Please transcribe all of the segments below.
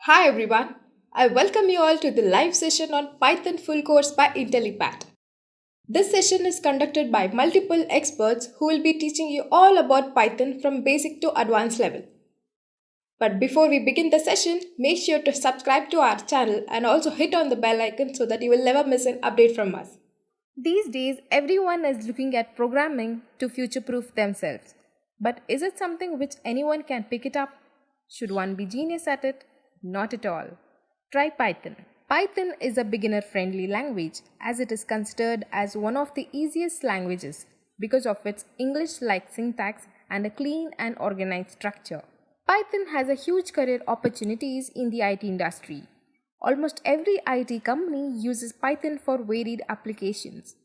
Hi everyone, I welcome you all to the live session on Python full course by Intellipaat. This session is conducted by multiple experts who will be teaching you all about Python from basic to advanced level. But before we begin the session, make sure to subscribe to our channel and also hit on the bell icon so that you will never miss an update from us. These days, everyone is looking at programming to future proof themselves. But is it something which anyone can pick it up? Should one be genius at it? Not at all. Try Python. Python is a beginner friendly language as it is considered as one of the easiest languages because of its English like syntax and a clean and organized structure. Python has a huge career opportunities in the IT industry. Almost every IT company uses Python for varied applications.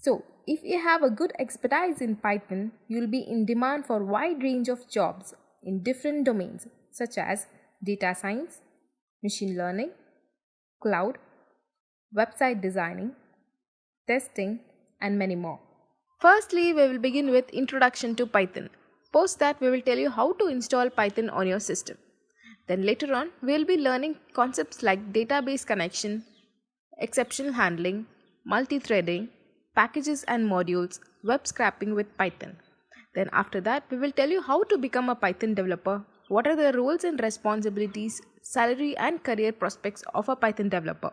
So, if you have a good expertise in Python, you'll be in demand for a wide range of jobs in different domains such as data science, machine learning, cloud, website designing, testing, and many more. Firstly, we will begin with Introduction to Python. Post that, we will tell you how to install Python on your system. Then later on, we will be learning concepts like database connection, exception handling, multithreading, packages and modules, web scraping with Python. Then after that, we will tell you how to become a Python developer, what are the roles and responsibilities, salary and career prospects of a Python developer.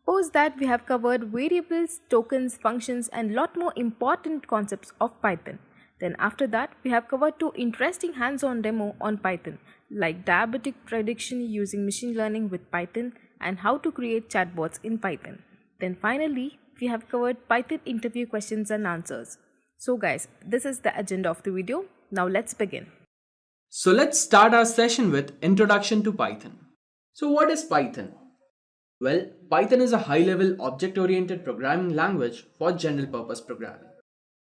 Post that, we have covered variables, tokens, functions and lot more important concepts of Python. Then after that, we have covered two interesting hands-on demo on Python like diabetic prediction using machine learning with Python and how to create chatbots in Python. Then finally, we have covered Python interview questions and answers. So guys, this is the agenda of the video. Now let's begin. So let's start our session with Introduction to Python. So what is Python? Well, Python is a high-level object-oriented programming language for general-purpose programming.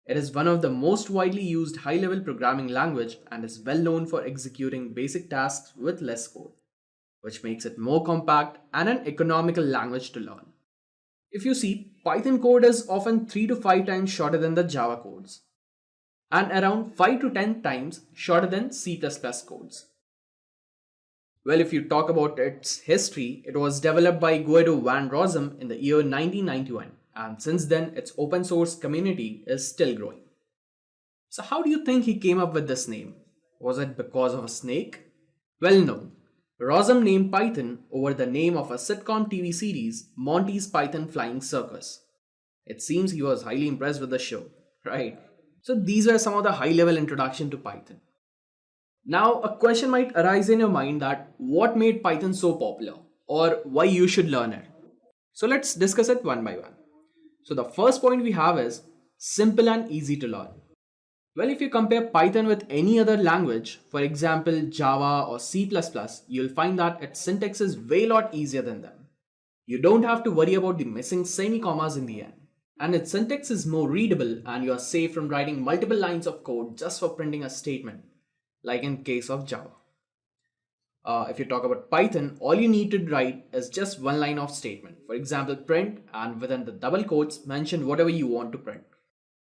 It is one of the most widely used high-level programming language and is well known for executing basic tasks with less code, which makes it more compact and an economical language to learn. If you see, Python code is often 3 to 5 times shorter than the Java codes and around 5 to 10 times shorter than C++ codes. Well, if you talk about its history, it was developed by Guido van Rossum in the year 1991, and since then its open source community is still growing. So how do you think he came up with this name? Was it because of a snake? Well, no. Rossum named Python over the name of a sitcom TV series, Monty's Python Flying Circus. It seems he was highly impressed with the show, right? So these were some of the high-level introduction to Python. Now, a question might arise in your mind that what made Python so popular or why you should learn it. So let's discuss it one by one. So the first point we have is simple and easy to learn. Well, if you compare Python with any other language, for example Java or C++, you'll find that its syntax is way lot easier than them. You don't have to worry about the missing semicolons in the end. And its syntax is more readable and you are safe from writing multiple lines of code just for printing a statement, like in case of Java. If you talk about Python, all you need to write is just one line of statement. For example, print, and within the double quotes, mention whatever you want to print.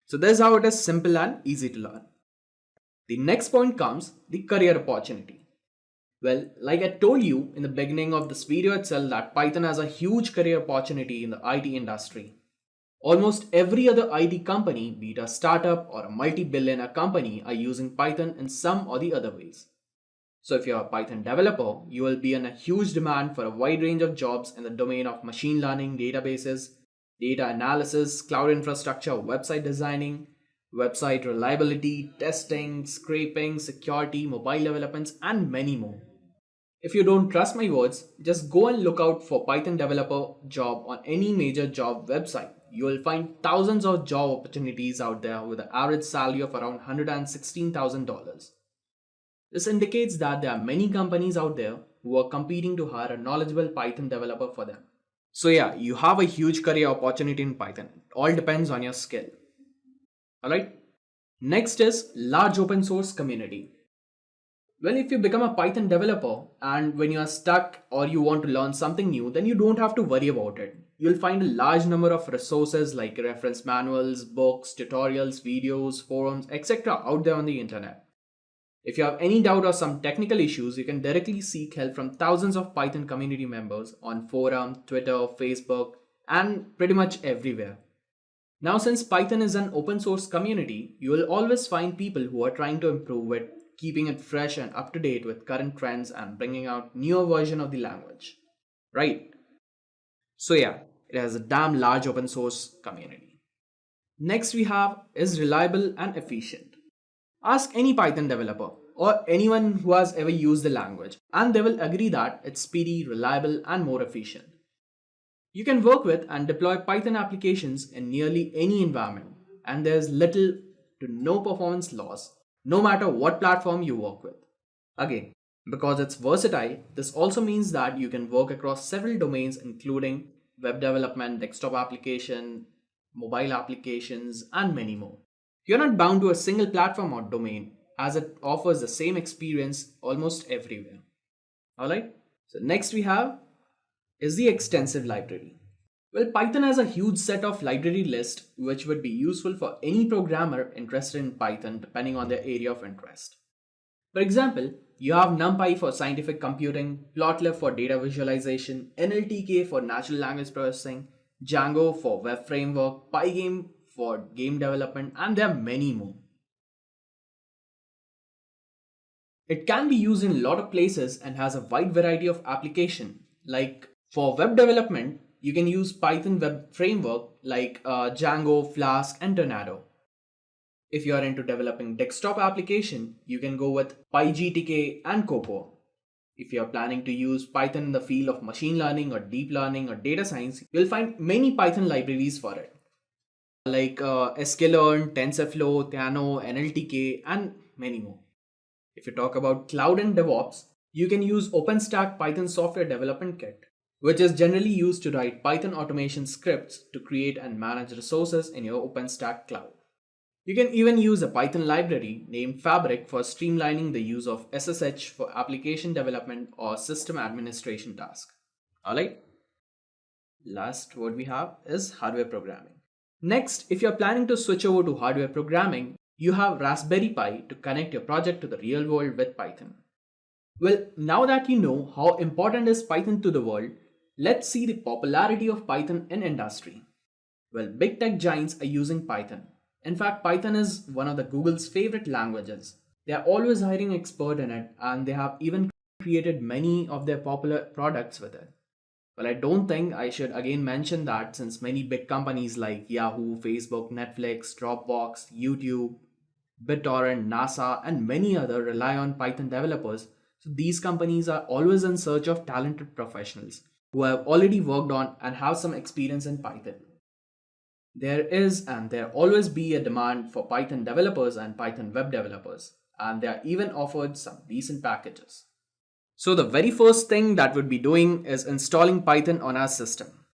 So this is how it is simple and easy to learn. The next point comes the career opportunity. Well, like I told you in the beginning of this video itself that Python has a huge career opportunity in the IT industry. Almost every other IT company, be it a startup or a multi-billionaire company, are using Python in some or the other ways. So if you're a Python developer, you will be in a huge demand for a wide range of jobs in the domain of machine learning, databases, data analysis, cloud infrastructure, website designing, website reliability, testing, scraping, security, mobile developments, and many more. If you don't trust my words, just go and look out for Python developer job on any major job website. You will find thousands of job opportunities out there with an average salary of around $116,000. This indicates that there are many companies out there who are competing to hire a knowledgeable Python developer for them. So yeah, you have a huge career opportunity in Python. It all depends on your skill. Alright. Next is large open source community. Well, if you become a Python developer and when you are stuck or you want to learn something new, then you don't have to worry about it. You'll find a large number of resources like reference manuals, books, tutorials, videos, forums, etc. out there on the internet. If you have any doubt or some technical issues, you can directly seek help from thousands of Python community members on forum, Twitter, Facebook, and pretty much everywhere. Now, since Python is an open source community, you will always find people who are trying to improve it, keeping it fresh and up to date with current trends and bringing out newer version of the language. Right? So yeah, it has a damn large open source community. Next we have is reliable and efficient. Ask any Python developer or anyone who has ever used the language and they will agree that it's speedy, reliable and more efficient. You can work with and deploy Python applications in nearly any environment, and there's little to no performance loss no matter what platform you work with. Again, because it's versatile, this also means that you can work across several domains including web development, desktop application, mobile applications, and many more. You're not bound to a single platform or domain as it offers the same experience almost everywhere. Alright? So next we have is the extensive library. Well, Python has a huge set of library list which would be useful for any programmer interested in Python depending on their area of interest. For example, you have NumPy for scientific computing, Plotlib for data visualization, NLTK for natural language processing, Django for web framework, Pygame for game development, and there are many more. It can be used in a lot of places and has a wide variety of application. Like for web development, you can use Python web framework like Django, Flask, and Tornado. If you are into developing desktop application, you can go with PyGTK and Cocoa. If you are planning to use Python in the field of machine learning or deep learning or data science, you'll find many Python libraries for it, like sklearn, TensorFlow, Theano, NLTK, and many more. If you talk about cloud and DevOps, you can use OpenStack Python Software Development Kit, which is generally used to write Python automation scripts to create and manage resources in your OpenStack cloud. You can even use a Python library named Fabric for streamlining the use of SSH for application development or system administration tasks. Alright, last what we have is hardware programming. Next, if you're planning to switch over to hardware programming, you have Raspberry Pi to connect your project to the real world with Python. Well, now that you know how important is Python to the world, let's see the popularity of Python in industry. Well, big tech giants are using Python. In fact, Python is one of the Google's favorite languages. They are always hiring experts in it and they have even created many of their popular products with it. Well, I don't think I should again mention that since many big companies like Yahoo, Facebook, Netflix, Dropbox, YouTube, BitTorrent, NASA, and many other rely on Python developers. So these companies are always in search of talented professionals who have already worked on and have some experience in Python. There is and there always be a demand for Python developers and Python web developers, and they are even offered some decent packages. So the very first thing that we'd be doing is installing Python on our system.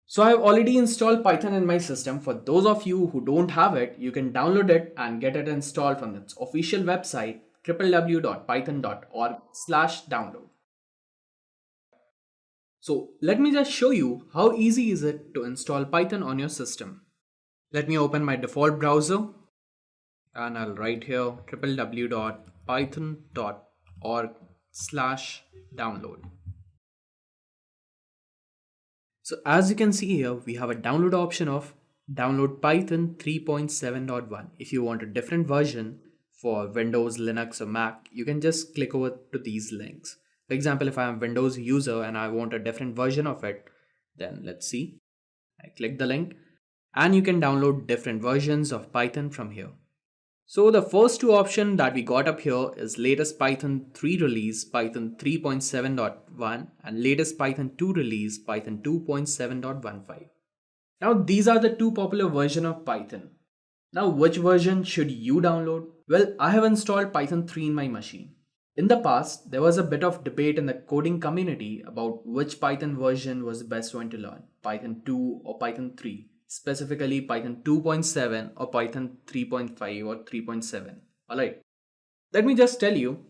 So I've already installed Python in my system. For those of you who don't have it, you can download it and get it installed from its official website www.python.org/download. So let me just show you how easy is it to install Python on your system. Let me open my default browser and I'll write here www.python.org/download. So as you can see here, we have a download option of download Python 3.7.1. If you want a different version for Windows, Linux or Mac, you can just click over to these links. For example, if I am a Windows user and I want a different version of it, then let's see. I click the link and you can download different versions of Python from here. So the first two options that we got up here is latest Python 3 release, Python 3.7.1 and latest Python 2 release, Python 2.7.15. Now these are the two popular versions of Python. Now which version should you download? Well, I have installed Python 3 in my machine. In the past, there was a bit of debate in the coding community about which Python version was the best one to learn, Python 2 or Python 3. Specifically Python 2.7 or Python 3.5 or 3.7. Alright, let me just tell you,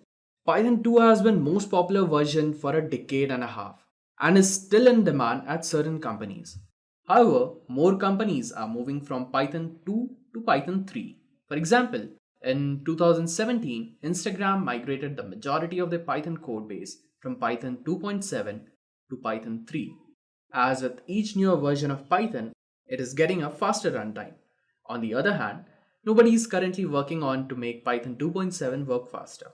Python 2 has been most popular version for a decade and a half and is still in demand at certain companies. However, more companies are moving from Python 2 to Python 3. For example, In 2017, Instagram migrated the majority of their Python code base from Python 2.7 to Python 3. As with each newer version of Python, it is getting a faster runtime. On the other hand, nobody is currently working on to make Python 2.7 work faster.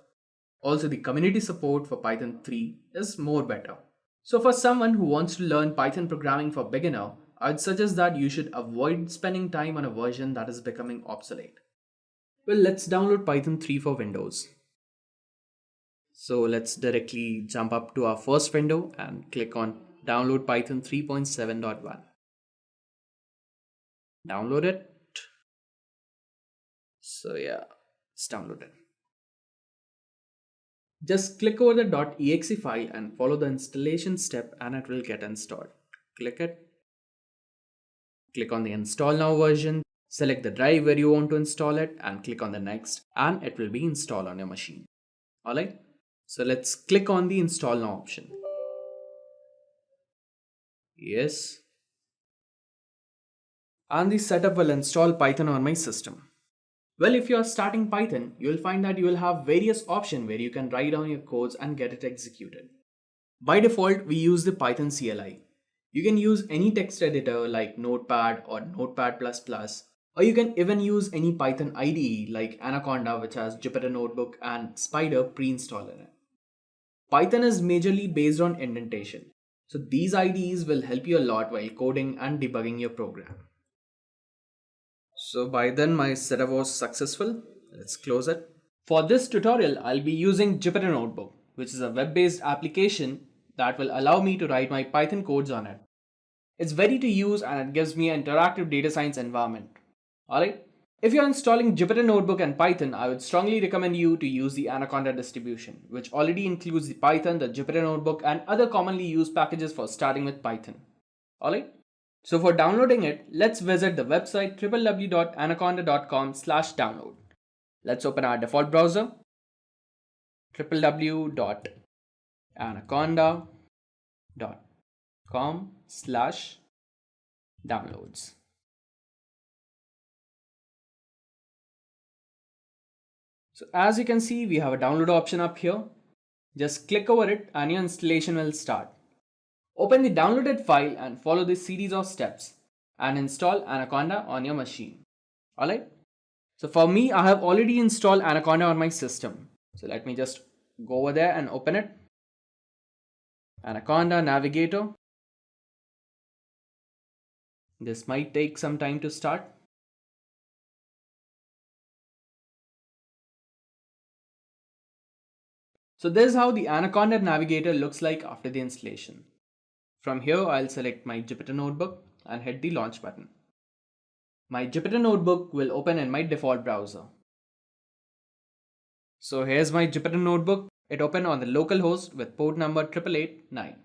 Also, the community support for Python 3 is more better. So for someone who wants to learn Python programming for beginner, I'd suggest that you should avoid spending time on a version that is becoming obsolete. Well, let's download Python 3 for Windows. So let's directly jump up to our first window and click on download Python 3.7.1. Download it. So yeah, it's downloaded. Just click over the .exe file and follow the installation step and it will get installed. Click it. Click on the install now version. Select the drive where you want to install it and click on the next and it will be installed on your machine. Alright. So let's click on the install now option. Yes. And the setup will install Python on my system. Well, if you are starting Python, you will find that you will have various options where you can write down your codes and get it executed. By default, we use the Python CLI. You can use any text editor like Notepad or Notepad++, or you can even use any Python IDE like Anaconda, which has Jupyter Notebook and Spider pre-installed in it. Python is majorly based on indentation, so these IDEs will help you a lot while coding and debugging your program. So by then my setup was successful. Let's close it. For this tutorial, I'll be using Jupyter Notebook, which is a web-based application that will allow me to write my Python codes on it. It's very to use and it gives me an interactive data science environment. Alright? If you're installing Jupyter Notebook and Python, I would strongly recommend you to use the Anaconda distribution, which already includes the Python, the Jupyter Notebook, and other commonly used packages for starting with Python. Alright? So for downloading it, let's visit the website www.anaconda.com/download. Let's open our default browser, www.anaconda.com/downloads. So as you can see, we have a download option up here. Just click over it and your installation will start. Open the downloaded file and follow this series of steps and install Anaconda on your machine. Alright. So for me, I have already installed Anaconda on my system. So let me just go over there and open it. Anaconda Navigator. This might take some time to start. So this is how the Anaconda Navigator looks like after the installation. From here, I'll select my Jupyter Notebook and hit the launch button. My Jupyter Notebook will open in my default browser. So here's my Jupyter Notebook. It opened on the local host with port number 8889.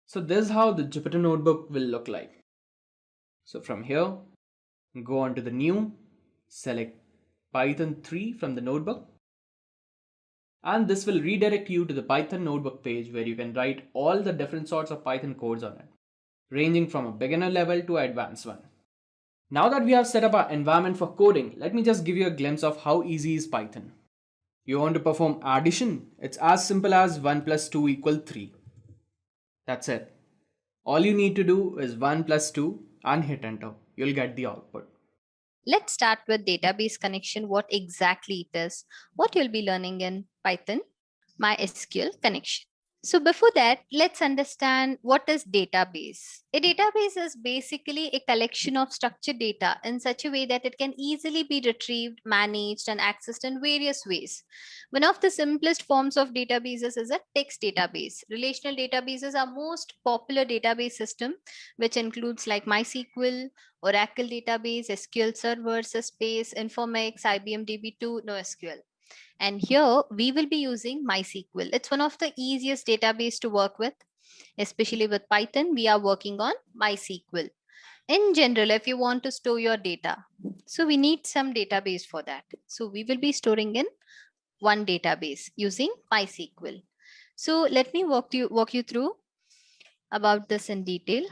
So this is how the Jupyter Notebook will look like. So from here, go on to the new, select Python 3 from the notebook. And this will redirect you to the Python notebook page where you can write all the different sorts of Python codes on it, ranging from a beginner level to advanced one. Now that we have set up our environment for coding, let me just give you a glimpse of how easy is Python. You want to perform addition? It's as simple as 1 plus 2 equal 3. That's it. All you need to do is 1 plus 2 and hit enter. You'll get the output. Let's start with database connection, what exactly it is, what you'll be learning in Python, MySQL connection. So before that, let's understand what is database. A database is basically a collection of structured data in such a way that it can easily be retrieved, managed, and accessed in various ways. One of the simplest forms of databases is a text database. Relational databases are most popular database system, which includes like MySQL, Oracle database, SQL Server, Space, Informix, IBM DB2, NoSQL. And here we will be using MySQL. It's one of the easiest database to work with, especially with Python. We are working on MySQL. In general, if you want to store your data, so we need some database for that. So we will be storing in one database using MySQL. So let me walk you through about this in detail.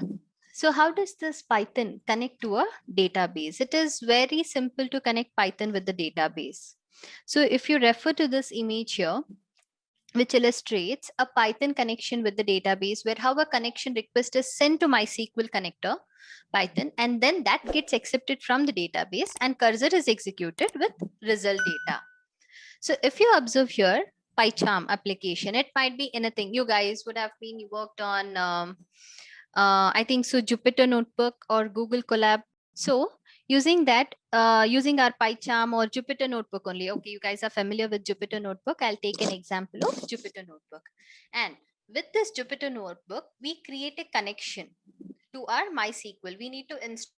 So how does this Python connect to a database? It is very simple to connect Python with the database. So if you refer to this image here, which illustrates a Python connection with the database, where how a connection request is sent to MySQL connector, Python, and then that gets accepted from the database and cursor is executed with result data. So if you observe here, PyCharm application, it might be anything. You guys would have been worked on, I think so, Jupyter Notebook or Google Colab. So using that, using our PyCharm or Jupyter Notebook only. Okay, you guys are familiar with Jupyter Notebook. I'll take an example of Jupyter Notebook. And with this Jupyter Notebook, we create a connection to our MySQL. We need to install.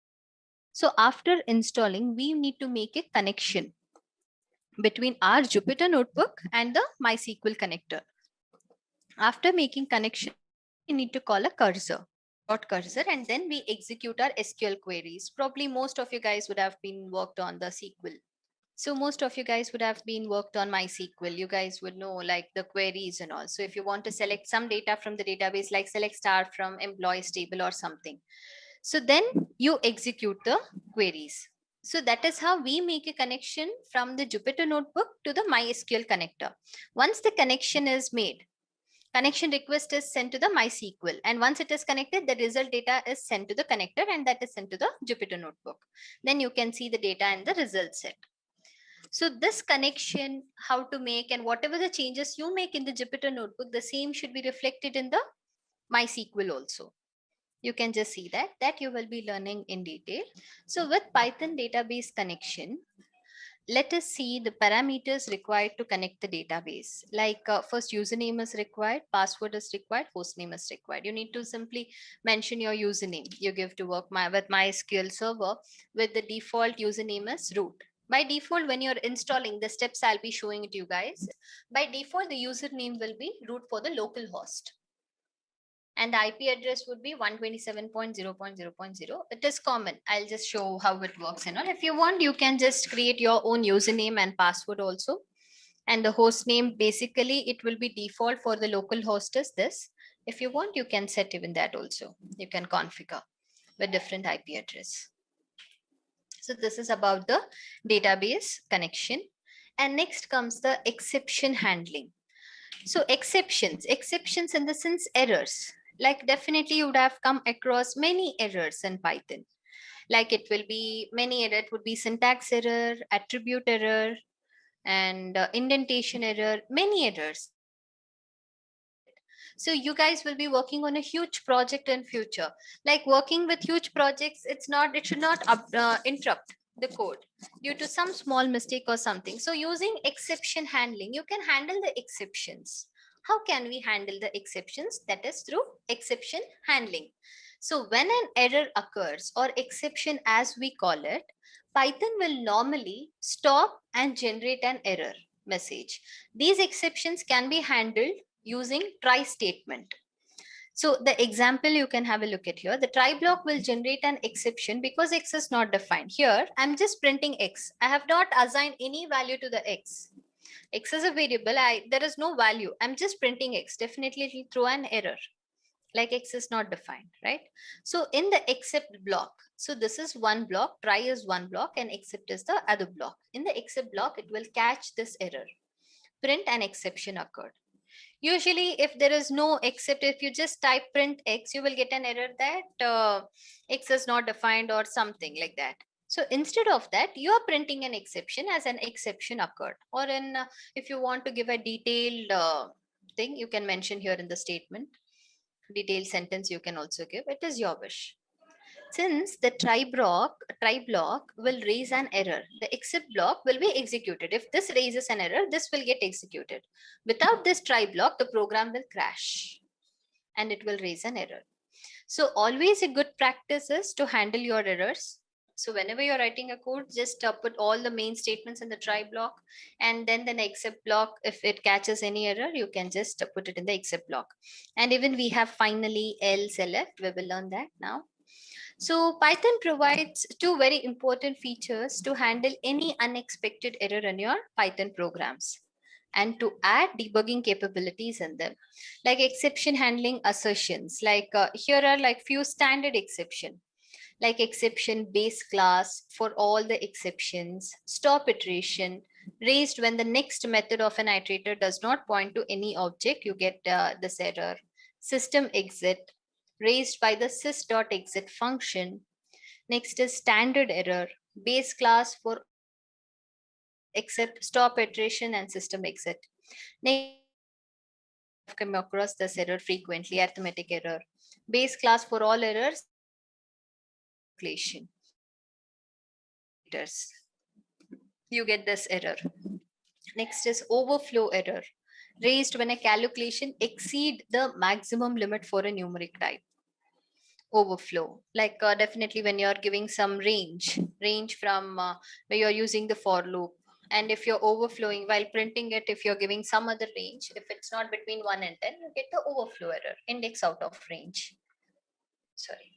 So after installing, we need to make a connection between our Jupyter Notebook and the MySQL connector. After making connection, we need to call a cursor, dot cursor, and then we execute our SQL queries. Probably most of you guys would have been worked on the SQL. So most of you guys would have been worked on MySQL. You guys would know like the queries and all. So if you want to select some data from the database, like select star from employees table or something. So then you execute the queries. So that is how we make a connection from the Jupyter Notebook to the MySQL connector. Once the connection is made, connection request is sent to the MySQL. And once it is connected, the result data is sent to the connector and that is sent to the Jupyter Notebook. Then you can see the data and the result set. So this connection, how to make, and whatever the changes you make in the Jupyter Notebook, the same should be reflected in the MySQL also. You can just see that you will be learning in detail. So with Python database connection, let us see the parameters required to connect the database. Like first username is required, password is required, hostname is required. You need to simply mention your username. You give to work with MySQL server with the default username is root. By default, when you're installing the steps, I'll be showing it to you guys. By default, the username will be root for the local host. And the IP address would be 127.0.0.0. It is common. I'll just show how it works and all. If you want, you can just create your own username and password also. And the host name, basically, it will be default for the local host is this. If you want, you can set even that also. You can configure with different IP address. So this is about the database connection. And next comes the exception handling. So exceptions in the sense errors. Like definitely you would have come across many errors in Python. Like it will be many error, it would be syntax error, attribute error, and indentation error, many errors. So you guys will be working on a huge project in future. Like working with huge projects, it should not interrupt the code due to some small mistake or something. So using exception handling, you can handle the exceptions. How can we handle the exceptions? That is through exception handling. So when an error occurs, or exception as we call it, Python will normally stop and generate an error message. These exceptions can be handled using try statement. So the example you can have a look at here, the try block will generate an exception because x is not defined. Here, I'm just printing x. I have not assigned any value to the x. X is a variable, there is no value. I'm just printing x. Definitely it will throw an error. Like x is not defined, right? So in the except block, so this is one block, try is one block, and except is the other block. In the except block, it will catch this error. Print an exception occurred. Usually, if there is no except, if you just type print x, you will get an error that x is not defined or something like that. So instead of that, you are printing an exception as an exception occurred. Or in if you want to give a detailed thing, you can mention here in the statement. Detailed sentence you can also give. It is your wish. Since the try block will raise an error, the except block will be executed. If this raises an error, this will get executed. Without this try block, the program will crash and it will raise an error. So always a good practice is to handle your errors. So whenever you're writing a code, just put all the main statements in the try block, and then the except block, if it catches any error, you can just put it in the except block. And even we have finally else left, we will learn that now. So Python provides two very important features to handle any unexpected error in your Python programs and to add debugging capabilities in them, like exception handling assertions. Like here are like few standard exception, like exception base class for all the exceptions, stop iteration, Raised when the next method of an iterator does not point to any object, you get this error. System exit, raised by the sys.exit function. Next is standard error, base class for all errors except stop iteration and system exit. You have come across this error frequently, arithmetic error. Base class for all errors except calculation. Operators. You get this error. Next is overflow error, raised when a calculation exceed the maximum limit for a numeric type. Overflow, like definitely when you're giving some range from where you're using the for loop, and if you're overflowing while printing it, if you're giving some other range, if it's not between 1 and 10, you get the overflow error, index out of range. Sorry.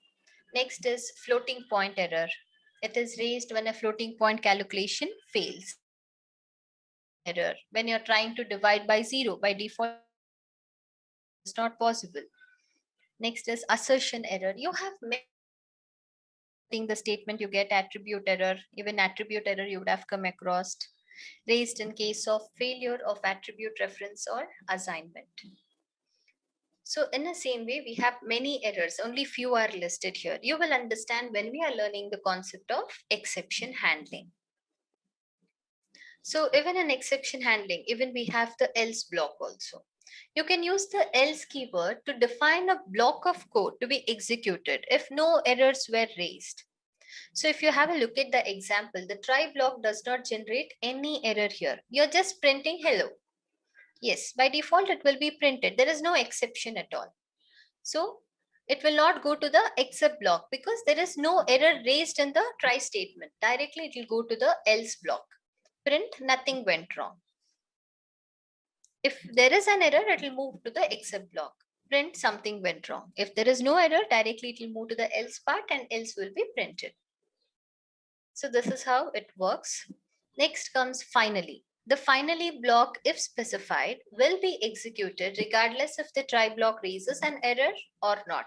Next is floating point error. It is raised when a floating point calculation fails. Division error, when you're trying to divide by 0, by default it's not possible. Next is assertion error. You have many the statement, you get attribute error. Even attribute error you would have come across, raised in case of failure of attribute reference or assignment. So in the same way, we have many errors, only few are listed here. You will understand when we are learning the concept of exception handling. So even in exception handling, even we have the else block also. You can use the else keyword to define a block of code to be executed if no errors were raised. So if you have a look at the example, the try block does not generate any error here. You're just printing hello. Yes, by default it will be printed. There is no exception at all. So it will not go to the except block because there is no error raised in the try statement. Directly it will go to the else block. Print nothing went wrong. If there is an error, it will move to the except block. Print something went wrong. If there is no error, directly it will move to the else part and else will be printed. So this is how it works. Next comes finally. The finally block, if specified, will be executed regardless if the try block raises an error or not.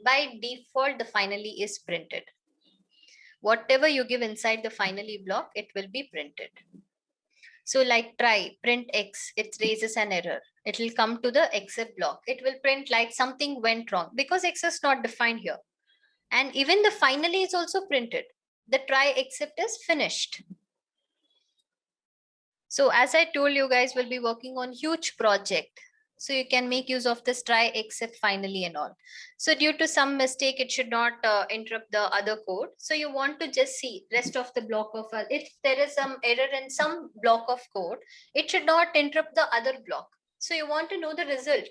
By default, the finally is printed. Whatever you give inside the finally block, it will be printed. So like try, print X, it raises an error. It will come to the except block. It will print like something went wrong because X is not defined here. And even the finally is also printed. The try except is finished. So as I told you guys, will be working on huge project. So you can make use of this try except finally and all. So due to some mistake, it should not interrupt the other code. So you want to just see rest of the block of, if there is some error in some block of code, it should not interrupt the other block. So you want to know the result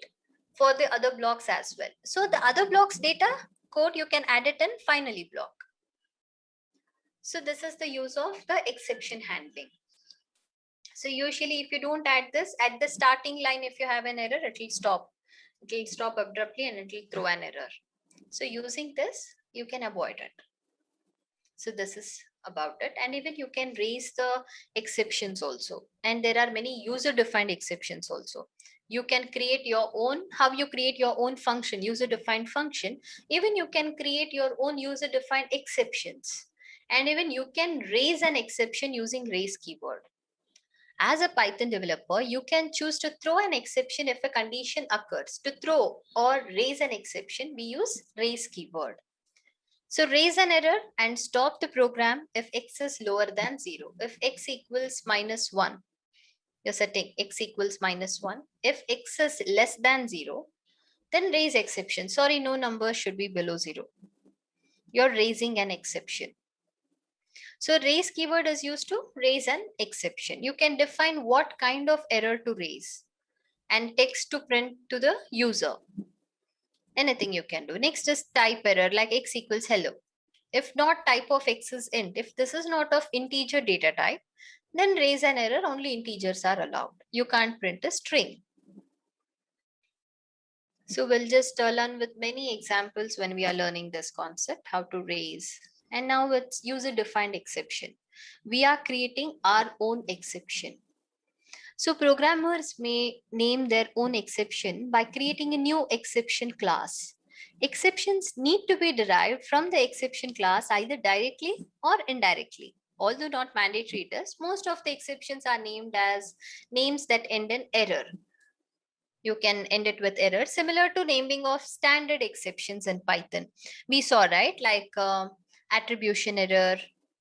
for the other blocks as well. So the other blocks data code, you can add it in finally block. So this is the use of the exception handling. So usually if you don't add this at the starting line, if you have an error, it will stop. It will stop abruptly and it will throw an error. So using this, you can avoid it. So this is about it. And even you can raise the exceptions also. And there are many user-defined exceptions also. You can create your own, how you create your own function, user-defined function. Even you can create your own user-defined exceptions. And even you can raise an exception using raise keyword. As a Python developer, you can choose to throw an exception if a condition occurs. To throw or raise an exception, we use raise keyword. So raise an error and stop the program if x is lower than 0. If x equals minus 1, you're setting x equals minus 1. If x is less than 0, then raise exception. Sorry, no number should be below 0. You're raising an exception. So raise keyword is used to raise an exception. You can define what kind of error to raise and text to print to the user. Anything you can do. Next is type error like x equals hello. If not type of x is int, if this is not of integer data type, then raise an error, only integers are allowed. You can't print a string. So we'll just learn with many examples when we are learning this concept, how to raise. And now it's user defined exception. We are creating our own exception. So programmers may name their own exception by creating a new exception class. Exceptions need to be derived from the exception class either directly or indirectly. although not mandatory it is, most of the exceptions are named as names that end in error. You can end it with error, similar to naming of standard exceptions in Python. We saw, right? Like attribution error,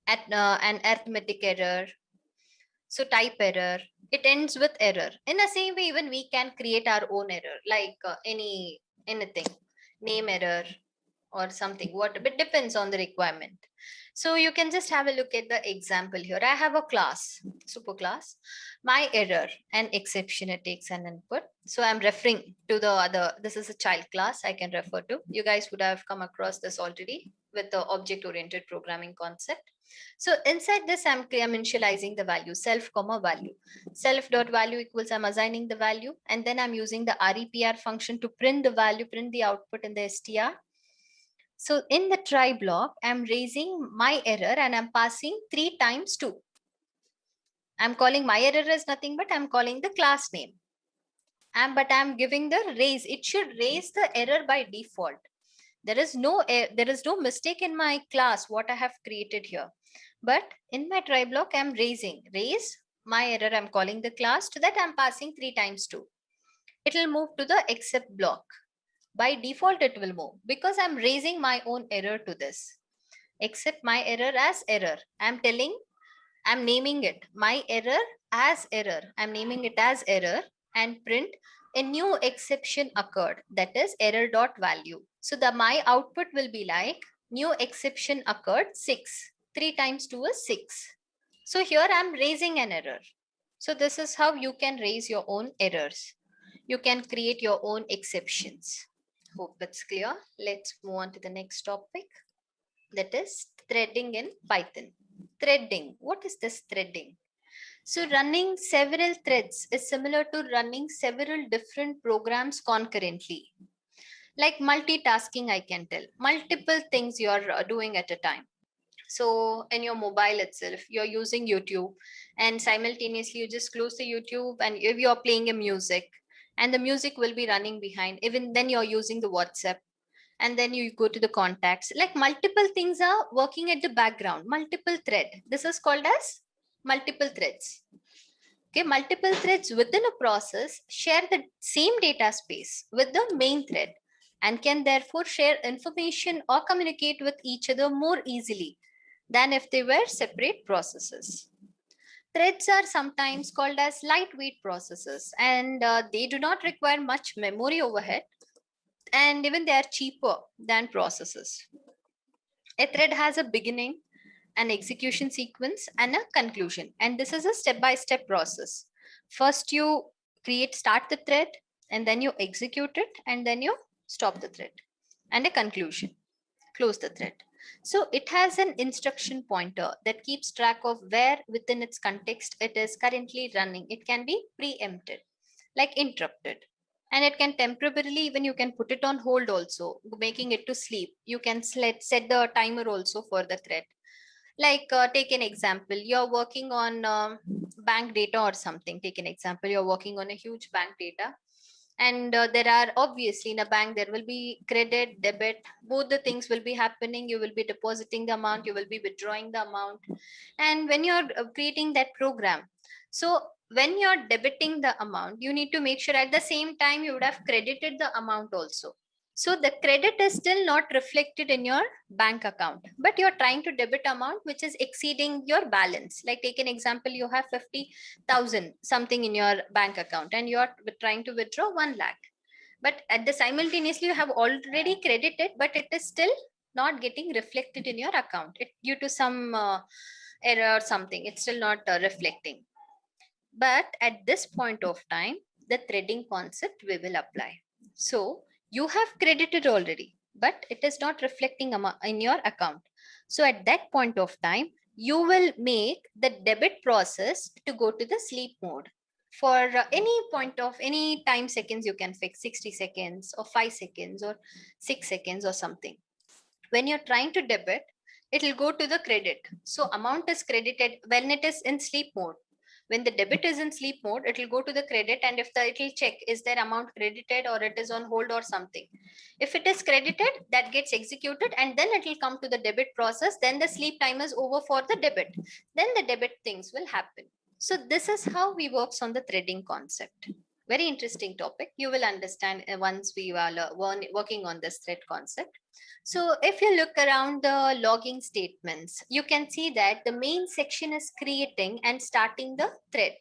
an arithmetic error, so type error, it ends with error. In the same way, even we can create our own error, like anything, name error or something, what, it depends on the requirement. So you can just have a look at the example here. I have a class, super class. My error and exception, it takes an input. So I'm referring to the other, this is a child class I can refer to. You guys would have come across this already with the object oriented programming concept. So inside this, I'm initializing the value self comma value. Self dot value equals, I'm assigning the value, and then I'm using the repr function to print the value, print the output in the str. So in the try block, I'm raising my error and I'm passing 3 times 2. I'm calling my error as nothing but I'm calling the class name. But I'm giving the raise. It should raise the error by default. There is no mistake in my class what I have created here. But in my try block, I'm raise my error. I'm calling the class. To that I'm passing 3 times 2. It will move to the except block. By default, it will move because I'm raising my own error to this. Except my error as error. I'm naming it my error as error. I'm naming it as error and print a new exception occurred, that is error dot value. So the my output will be like new exception occurred 6. 3 times 2 is 6. So here I'm raising an error. So this is how you can raise your own errors. You can create your own exceptions. Hope it's clear. Let's move on to the next topic, that is threading in Python. Threading. What is this threading? So running several threads is similar to running several different programs concurrently. Like multitasking, I can tell. Multiple things you're doing at a time. So in your mobile itself, you're using YouTube and simultaneously you just close the YouTube and if you're playing a music and the music will be running behind, even then you're using the WhatsApp and then you go to the contacts, like multiple things are working at the background, multiple thread. This is called as multiple threads. Okay, multiple threads within a process share the same data space with the main thread and can therefore share information or communicate with each other more easily than if they were separate processes. Threads are sometimes called as lightweight processes and they do not require much memory overhead, and even they are cheaper than processes. A thread has a beginning, an execution sequence, and a conclusion. And this is a step-by-step process. First, you start the thread, and then you execute it, and then you stop the thread, and a conclusion, close the thread. So it has an instruction pointer that keeps track of where within its context it is currently running. It can be preempted, like interrupted, and it can temporarily, even you can put it on hold also, making it to sleep. You can set the timer also for the thread. Like take an example, you're working on bank data or something. Take an example, you're working on a huge bank data, and there are obviously in a bank there will be credit, debit, both the things will be happening. You will be depositing the amount, you will be withdrawing the amount. And when you're creating that program, so when you're debiting the amount, you need to make sure at the same time you would have credited the amount also. So the credit is still not reflected in your bank account, but you're trying to debit amount which is exceeding your balance. Like take an example, you have 50,000 something in your bank account and you're trying to withdraw 1 lakh. But at the simultaneously you have already credited, but it is still not getting reflected in your account. It due to some error or something, it's still not reflecting. But at this point of time, the threading concept we will apply. So you have credited already, but it is not reflecting in your account. So at that point of time, you will make the debit process to go to the sleep mode. For any point of any time seconds, you can fix 60 seconds or 5 seconds or 6 seconds or something. When you're trying to debit, it will go to the credit. So amount is credited when it is in sleep mode. When the debit is in sleep mode, it will go to the credit, and if it will check is there amount credited or it is on hold or something. If it is credited, that gets executed, and then it will come to the debit process. Then the sleep time is over for the debit. Then the debit things will happen. So this is how we works on the threading concept. Very interesting topic. You will understand once we are working on this thread concept. So if you look around the logging statements, you can see that the main section is creating and starting the thread.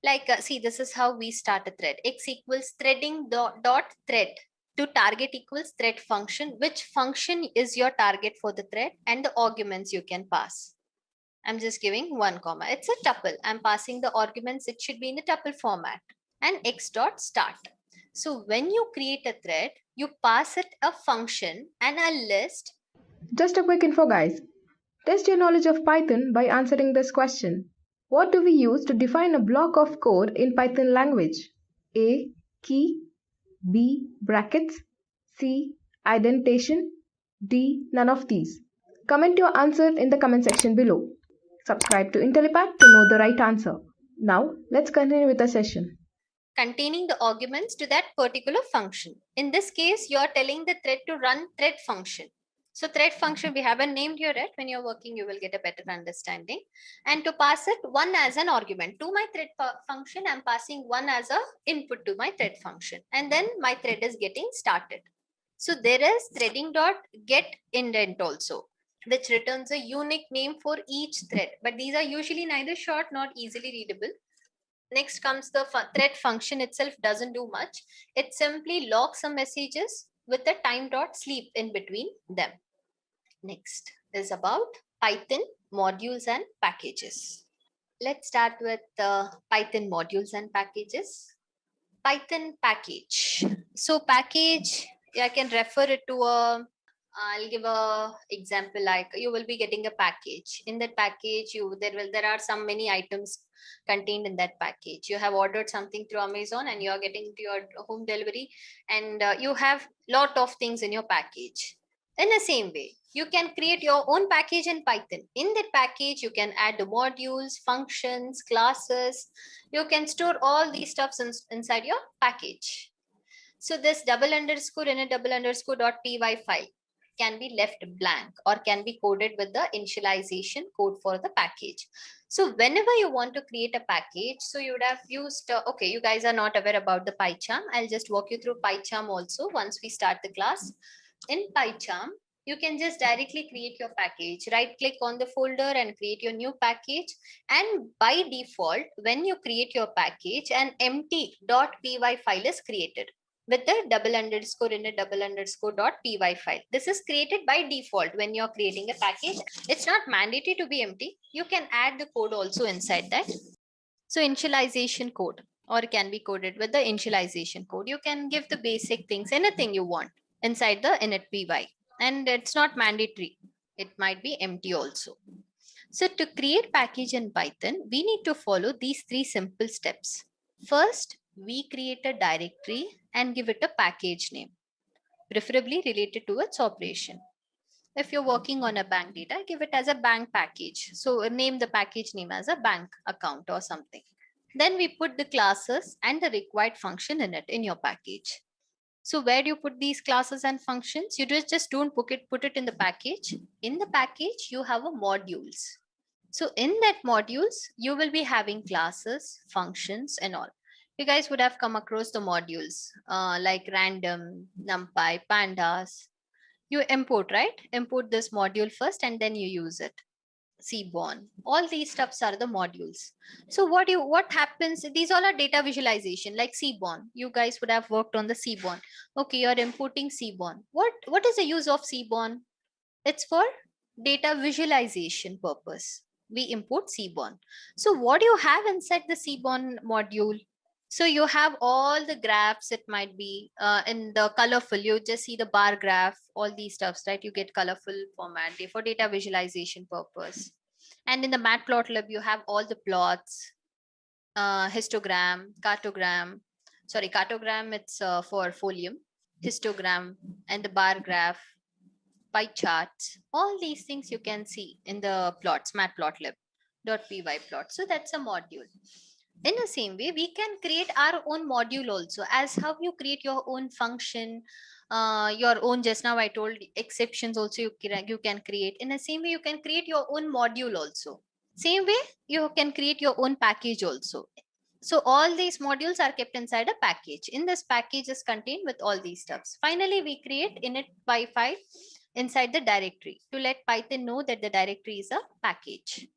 Like, see, this is how we start a thread. X equals threading dot thread to target equals thread function. Which function is your target for the thread and the arguments you can pass. I'm just giving 1 comma. It's a tuple. I'm passing the arguments. It should be in the tuple format. And x dot start. So when you create a thread, you pass it a function and a list. Just a quick info, guys. Test your knowledge of Python by answering this question. What do we use to define a block of code in Python language? A. Key. B. Brackets. C. Indentation. D. None of these. Comment your answer in the comment section below. Subscribe to Intellipaat to know the right answer. Now, let's continue with the session. Containing the arguments to that particular function. In this case, you are telling the thread to run thread function. So thread function, we haven't named here yet. When you're working, you will get a better understanding. And to pass it, 1 as an argument to my thread function, I'm passing 1 as a input to my thread function. And then my thread is getting started. So there is threading dot get indent also, which returns a unique name for each thread. But these are usually neither short nor easily readable. Next comes the thread function itself doesn't do much. It simply logs some messages with a time dot sleep in between them. Next is about Python modules and packages. Let's start with the Python modules and packages. Python package. So package, I can refer it to I'll give a example. Like, you will be getting a package. In that package, there are some many items contained in that package. You have ordered something through Amazon and you are getting to your home delivery, and you have lot of things in your package. In the same way, you can create your own package in Python. In that package, you can add the modules, functions, classes. You can store all these stuffs inside your package. So this double underscore in a double underscore dot py file can be left blank or can be coded with the initialization code for the package. So whenever you want to create a package, so you would have used, okay, you guys are not aware about the PyCharm. I'll just walk you through PyCharm also once we start the class. In PyCharm, you can just directly create your package. Right click on the folder and create your new package. And by default, when you create your package, an empty .py file is created with the double underscore in a double underscore dot py file. This is created by default when you're creating a package. It's not mandatory to be empty. You can add the code also inside that. So initialization code, or can be coded with the initialization code. You can give the basic things, anything you want inside the init.py. And it's not mandatory. It might be empty also. So to create package in Python, we need to follow these 3 simple steps. First, we create a directory and give it a package name, preferably related to its operation. If you're working on a bank data, give it as a bank package. So name the package name as a bank account or something. Then we put the classes and the required function in it in your package. So where do you put these classes and functions? You just don't put it in the package. In the package, you have a modules. So in that modules, you will be having classes, functions, and all. You guys would have come across the modules like random, numpy, pandas. You import, right? Import this module first and then you use it. Seaborn. All these stuffs are the modules. So what happens? These all are data visualization, like Seaborn. You guys would have worked on the Seaborn. Okay, you're importing Seaborn. What is the use of Seaborn? It's for data visualization purpose. We import Seaborn. So what do you have inside the Seaborn module? So you have all the graphs. It might be in the colorful. You just see the bar graph, all these stuffs, right? You get colorful format for data visualization purpose. And in the matplotlib, you have all the plots, histogram, cartogram. Sorry, cartogram, it's for folium, histogram, and the bar graph, pie charts. All these things you can see in the plots, matplotlib. .py plot. So that's a module. In the same way, we can create our own module also, as how you create your own function, your own, just now I told exceptions also you can create. In the same way, you can create your own module also. Same way, you can create your own package also. So all these modules are kept inside a package. In this package is contained with all these stuffs. Finally, we create init.py file inside the directory to let Python know that the directory is a package.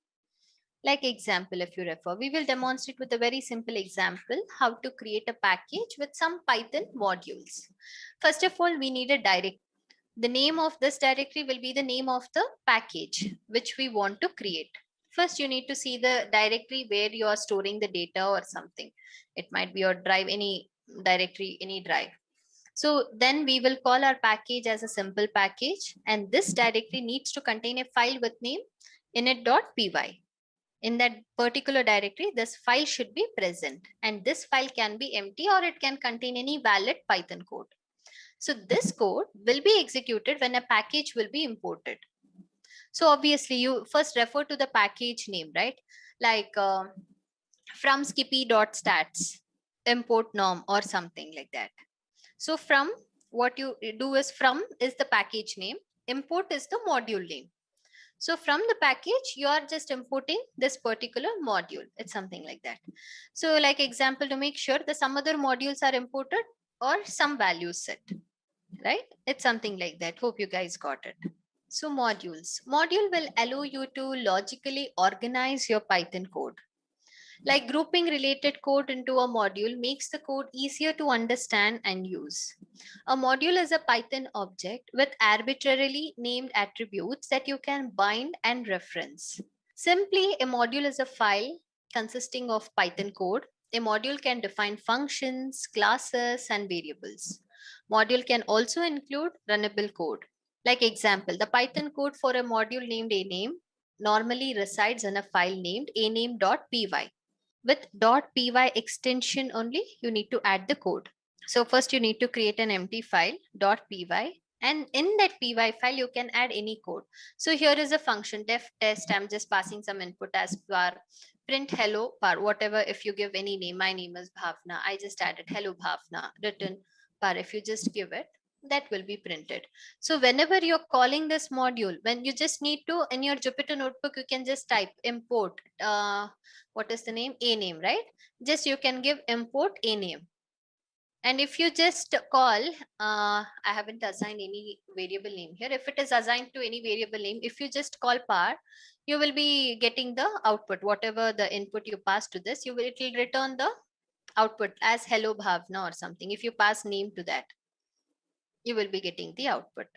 Like example, if you refer, we will demonstrate with a very simple example how to create a package with some Python modules. First of all, we need a direct. The name of this directory will be the name of the package which we want to create. First, you need to see the directory where you are storing the data or something. It might be your drive, any directory, any drive. So then we will call our package as a simple package, and this directory needs to contain a file with name init.py. In that particular directory, this file should be present, and this file can be empty or it can contain any valid Python code. So this code will be executed when a package will be imported. So obviously you first refer to the package name, right? Like from skippy.stats, import norm or something like that. So from, what you do is, from is the package name, import is the module name. So from the package, you are just importing this particular module. It's something like that. So like example, to make sure that some other modules are imported or some values set, right? It's something like that. Hope you guys got it. So modules. Module will allow you to logically organize your Python code. Like grouping related code into a module makes the code easier to understand and use. A module is a Python object with arbitrarily named attributes that you can bind and reference. Simply, a module is a file consisting of Python code. A module can define functions, classes, and variables. Module can also include runnable code. Like example, the Python code for a module named aname normally resides in a file named aname.py. With .py extension only, you need to add the code. So first you need to create an empty file .py, and in that py file you can add any code. So here is a function def test. I'm just passing some input as par print hello par whatever. If you give any name, my name is Bhavna, I just added hello Bhavna, return par. If you just give it, that will be printed. So whenever you're calling this module, when you just need to, in your Jupyter notebook, you can just type import what is the name, a name, right? Just you can give import a name. And if you just call, I haven't assigned any variable name here. If it is assigned to any variable name, if you just call par, you will be getting the output. Whatever the input you pass to this, it will return the output as hello Bhavna or something. If you pass name to that, you will be getting the output.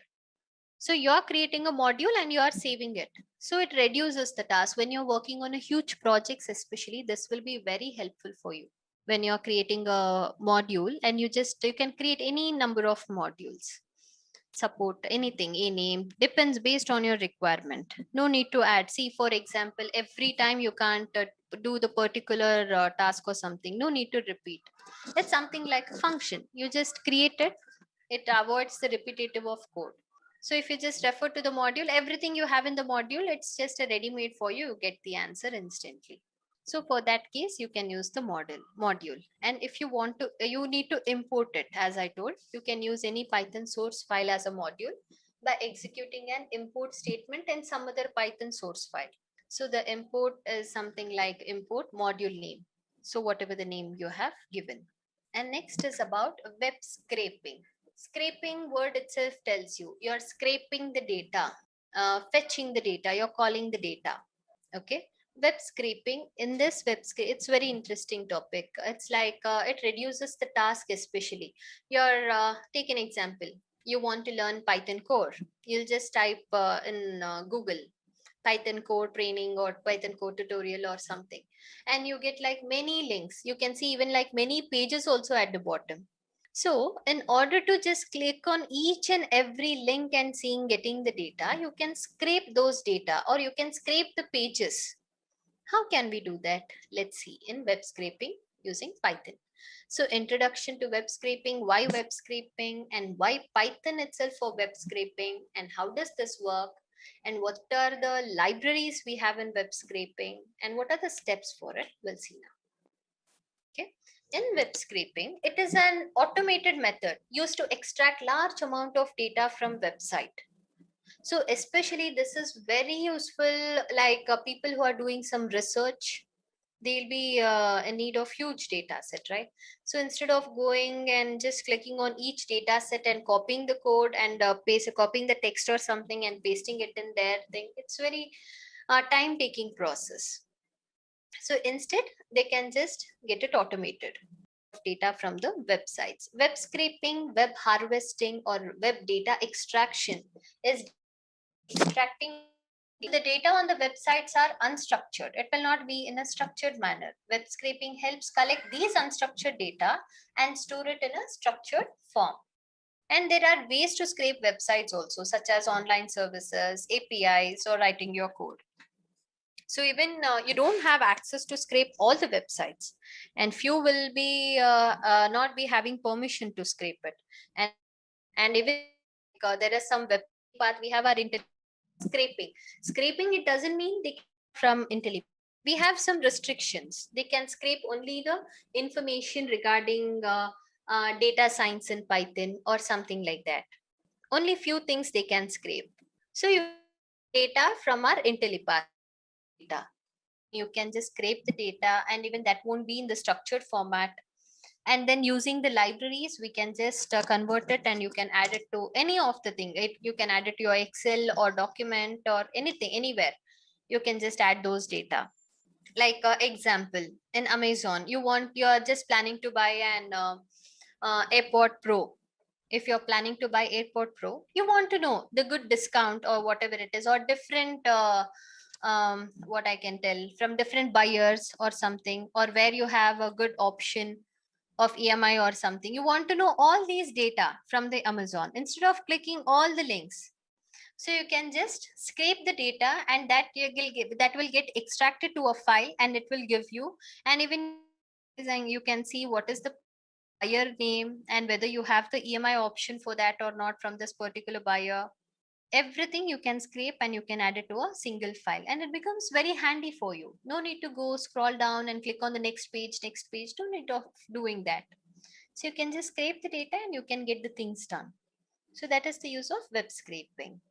So you are creating a module and you are saving it. So it reduces the task. When you're working on a huge projects, especially, this will be very helpful for you. When you're creating a module, and you can create any number of modules, support anything, a name, depends based on your requirement. No need to add. See, for example, every time you can't do the particular task or something, no need to repeat. It's something like a function. You just create it. It avoids the repetitive of code. So if you just refer to the module, everything you have in the module, it's just a ready-made for you. You get the answer instantly. So for that case, you can use the module. And if you want to, you need to import it. As I told, you can use any Python source file as a module by executing an import statement and some other Python source file. So the import is something like import module name. So whatever the name you have given. And next is about web scraping. Scraping word itself tells you you're scraping the data, fetching the data, you're calling the data. Okay. Web scraping, in this it's very interesting topic. It's like it reduces the task, especially you're take an example. You want to learn Python core, you'll just type in Google Python core training or Python core tutorial or something, and you get like many links. You can see even like many pages also at the bottom. So in order to just click on each and every link and seeing getting the data, you can scrape those data or you can scrape the pages. How can we do that? Let's see in web scraping using Python. So introduction to web scraping, why web scraping, and why Python itself for web scraping, and how does this work? and what are the libraries we have in web scraping, and what are the steps for it. We'll see now. Okay. In web scraping, it is an automated method used to extract large amount of data from website. So especially this is very useful, like people who are doing some research, they'll be in need of huge data set, right? So instead of going and just clicking on each data set and copying the code and copying the text or something and pasting it in their thing, it's very time taking process. So instead, they can just get it automated of data from the websites. Web scraping, web harvesting, or web data extraction is extracting the data on the websites are unstructured. It will not be in a structured manner. Web scraping helps collect these unstructured data and store it in a structured form. And there are ways to scrape websites also, such as online services, APIs, or writing your code. So even you don't have access to scrape all the websites, and few will be not be having permission to scrape it. And even there is some web path we have our scraping. Scraping, it doesn't mean they can from Intellipaat. We have some restrictions. They can scrape only the information regarding data science in Python or something like that. Only few things they can scrape. So you data from our Intellipaat data. You can just scrape the data, and even that won't be in the structured format. And then using the libraries, we can just convert it, and you can add it to any of the thing. You can add it to your Excel or document or anything, anywhere. You can just add those data. Like example, in Amazon, you're just planning to buy an AirPod Pro. If you're planning to buy AirPod Pro, you want to know the good discount or whatever it is, or different what I can tell, from different buyers or something, or where you have a good option of EMI or something. You want to know all these data from the Amazon instead of clicking all the links. So you can just scrape the data, and that will get extracted to a file, and it will give you. And even you can see what is the buyer name and whether you have the EMI option for that or not from this particular buyer. Everything you can scrape, and you can add it to a single file, and it becomes very handy for you. No need to go scroll down and click on the next page. No need of doing that. So you can just scrape the data, and you can get the things done. So that is the use of web scraping.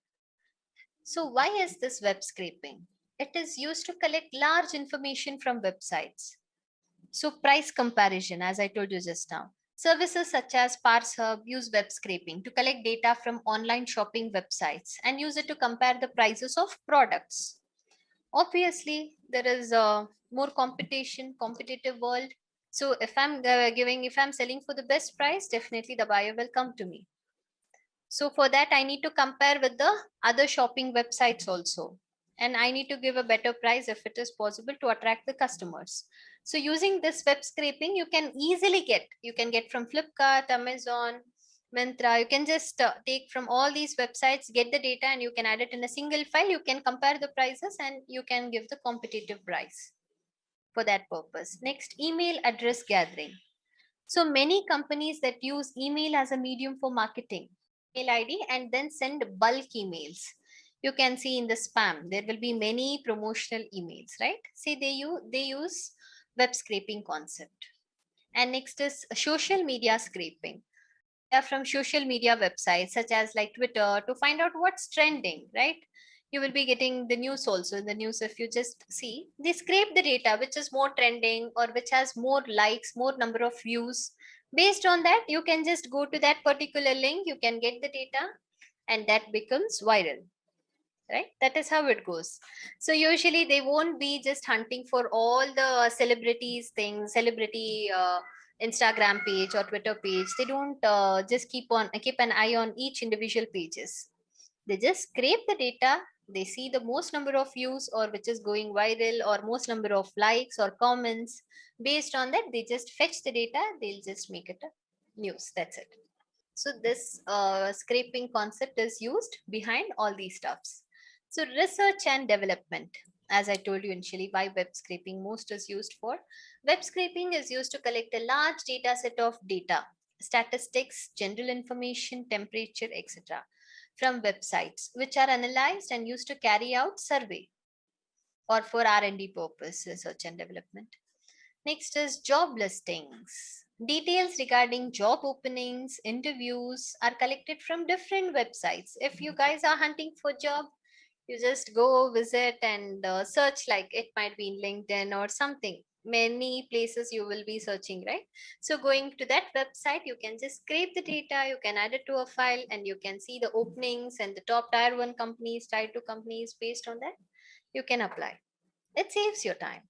So why is this web scraping? It is used to collect large information from websites. So price comparison, as I told you just now. Services such as ParsHub use web scraping to collect data from online shopping websites and use it to compare the prices of products. Obviously, there is a more competitive world. So if I'm selling for the best price, definitely the buyer will come to me. So for that, I need to compare with the other shopping websites also. And I need to give a better price if it is possible to attract the customers. So using this web scraping, you can get from Flipkart, Amazon, Myntra. You can just take from all these websites, get the data, and you can add it in a single file. You can compare the prices, and you can give the competitive price for that purpose. Next, email address gathering. So many companies that use email as a medium for marketing, email ID, and then send bulk emails. You can see in the spam, there will be many promotional emails, right? See, they use web scraping concept. And next is social media scraping. From social media websites such as like Twitter to find out what's trending, right? You will be getting the news also. In the news, if you just see, they scrape the data which is more trending or which has more likes, more number of views. Based on that, you can just go to that particular link, you can get the data, and that becomes viral, right? That is how it goes. So usually they won't be just hunting for all the celebrities things, celebrity Instagram page or Twitter page. They don't just keep an eye on each individual pages. They just scrape the data, they see the most number of views or which is going viral or most number of likes or comments. Based on that, they just fetch the data, they'll just make it a news. That's it. So this scraping concept is used behind all these stuffs. So research and development, as I told you initially, why web scraping most is used for. Web scraping is used to collect a large data set of data, statistics, general information, temperature, etc., from websites which are analyzed and used to carry out survey or for R&D purpose, research and development. Next is job listings. Details regarding job openings, interviews are collected from different websites. If you guys are hunting for job, you just go visit and search, like it might be in LinkedIn or something. Many places you will be searching, right? So going to that website, you can just scrape the data, you can add it to a file, and you can see the openings and the top tier 1 companies, tier 2 companies. Based on that, you can apply. It saves your time.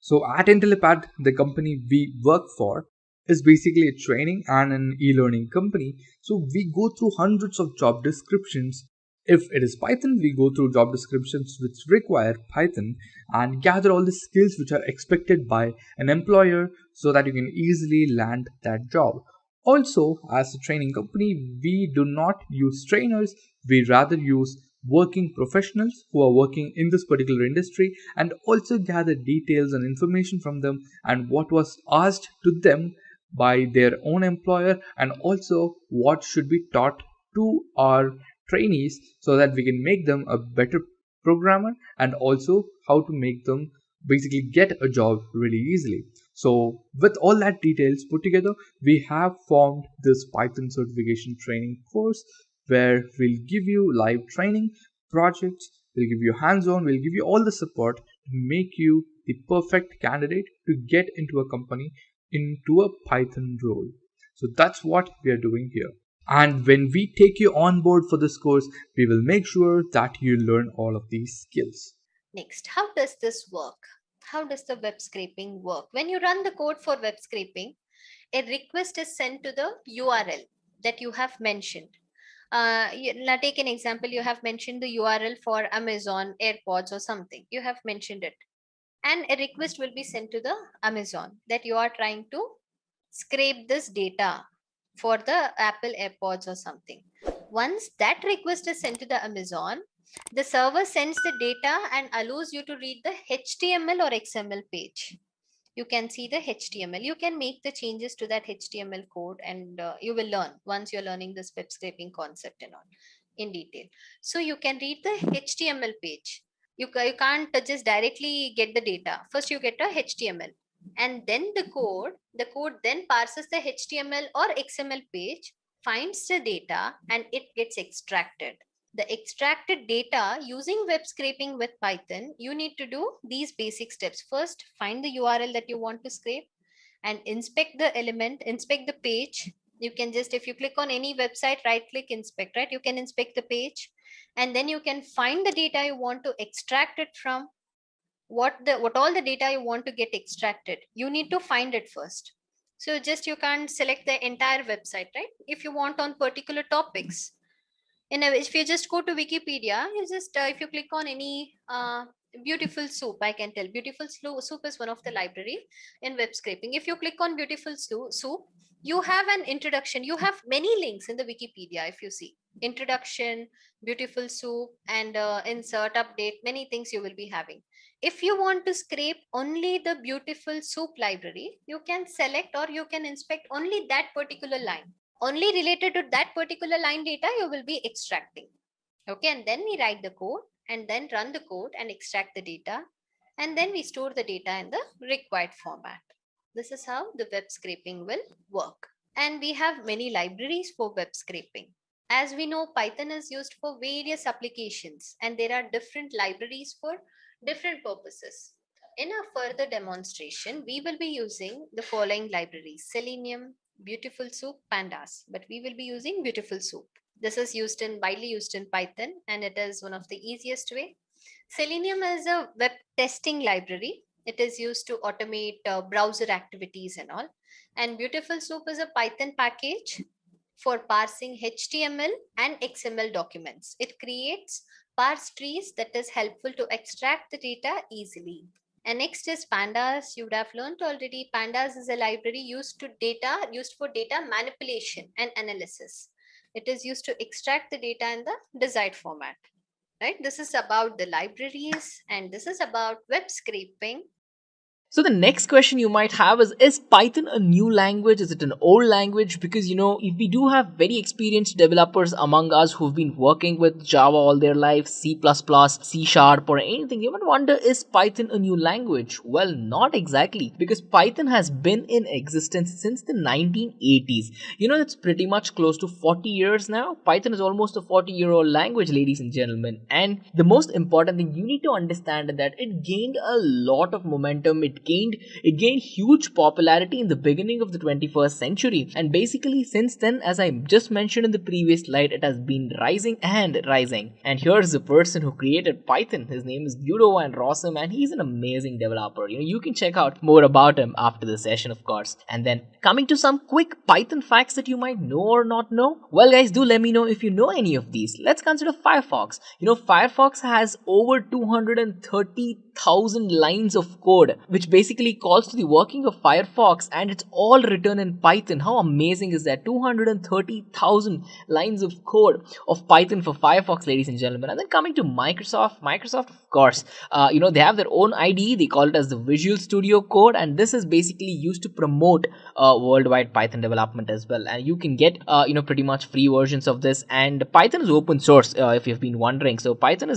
So at Intellipaat, the company we work for is basically a training and an e-learning company. So we go through hundreds of job descriptions. If it is Python, we go through job descriptions which require Python and gather all the skills which are expected by an employer so that you can easily land that job. Also, as a training company, we do not use trainers, we rather use working professionals who are working in this particular industry and also gather details and information from them and what was asked to them by their own employer and also what should be taught to our trainees so that we can make them a better programmer and also how to make them basically get a job really easily. So with all that details put together, we have formed this Python certification training course where we'll give you live training projects, we'll give you hands on, we'll give you all the support to make you the perfect candidate to get into a company into a Python role. So that's what we are doing here. And when we take you on board for this course, we will make sure that you learn all of these skills. Next, how does this work? How does the web scraping work? When you run the code for web scraping, a request is sent to the URL that you have mentioned. Now take an example. You have mentioned the URL for Amazon AirPods or something. You have mentioned it, and a request will be sent to the Amazon that you are trying to scrape this data for the Apple AirPods or something. Once that request is sent to the Amazon, the server sends the data and allows you to read the HTML or XML page. You can see the HTML. You can make the changes to that HTML code, and you will learn once you're learning this web scraping concept and all in detail. So you can read the HTML page. You can't just directly get the data. First, you get a HTML, and then the code then parses the HTML or XML page, finds the data, and it gets extracted. The extracted data using web scraping with Python, you need to do these basic steps. First, find the URL that you want to scrape and inspect the element, inspect the page. You can just, if you click on any website, right click, inspect, right? You can inspect the page, and then you can find the data you want to extract it from. What all the data you want to get extracted, you need to find it first. So just, you can't select the entire website, right? If you want on particular topics, if you just go to Wikipedia, you just if you click on any beautiful soup, I can tell beautiful soup is one of the library in web scraping. If you click on beautiful soup, you have an introduction, you have many links in the Wikipedia. If you see introduction, beautiful soup, and insert, update, many things you will be having. If you want to scrape only the beautiful soup library, you can select or you can inspect only that particular line, only related to that particular line data you will be extracting. Okay, and then we write the code and then run the code and extract the data, and then we store the data in the required format. This is how the web scraping will work. And we have many libraries for web scraping. As we know, Python is used for various applications, and there are different libraries for different purposes. In a further demonstration, we will be using the following libraries: Selenium, Beautiful Soup, Pandas, but we will be using Beautiful Soup. This is widely used in Python, and it is one of the easiest way. Selenium is a web testing library. It is used to automate browser activities and all. And Beautiful Soup is a Python package for parsing HTML and XML documents. It creates parse trees that is helpful to extract the data easily. And next is Pandas. You would have learned already. Pandas is a library used for data manipulation and analysis. It is used to extract the data in the desired format. Right? This is about the libraries, and this is about web scraping. So the next question you might have is Python a new language? Is it an old language? Because if we do have very experienced developers among us who've been working with Java all their life, C++, C Sharp or anything, you might wonder, is Python a new language? Well, not exactly, because Python has been in existence since the 1980s. It's pretty much close to 40 years now. Python is almost a 40-year-old language, ladies and gentlemen. And the most important thing you need to understand is that it gained a lot of momentum. It gained huge popularity in the beginning of the 21st century, and basically since then, as I just mentioned in the previous slide, it has been rising and rising. And here's the person who created Python. His name is Guido van Rossum, and he's an amazing developer. You can check out more about him after the session, of course. And then coming to some quick Python facts that you might know or not know. Well, guys, do let me know if you know any of these. Let's consider Firefox. Firefox has over 230,000 lines of code, which basically calls to the working of Firefox, and it's all written in Python. How amazing is that? 230,000 lines of code of Python for Firefox, ladies and gentlemen. And then coming to Microsoft, of course, they have their own IDE. They call it as the Visual Studio Code, and this is basically used to promote worldwide Python development as well. And you can get pretty much free versions of this. And Python is open source, if you've been wondering. So Python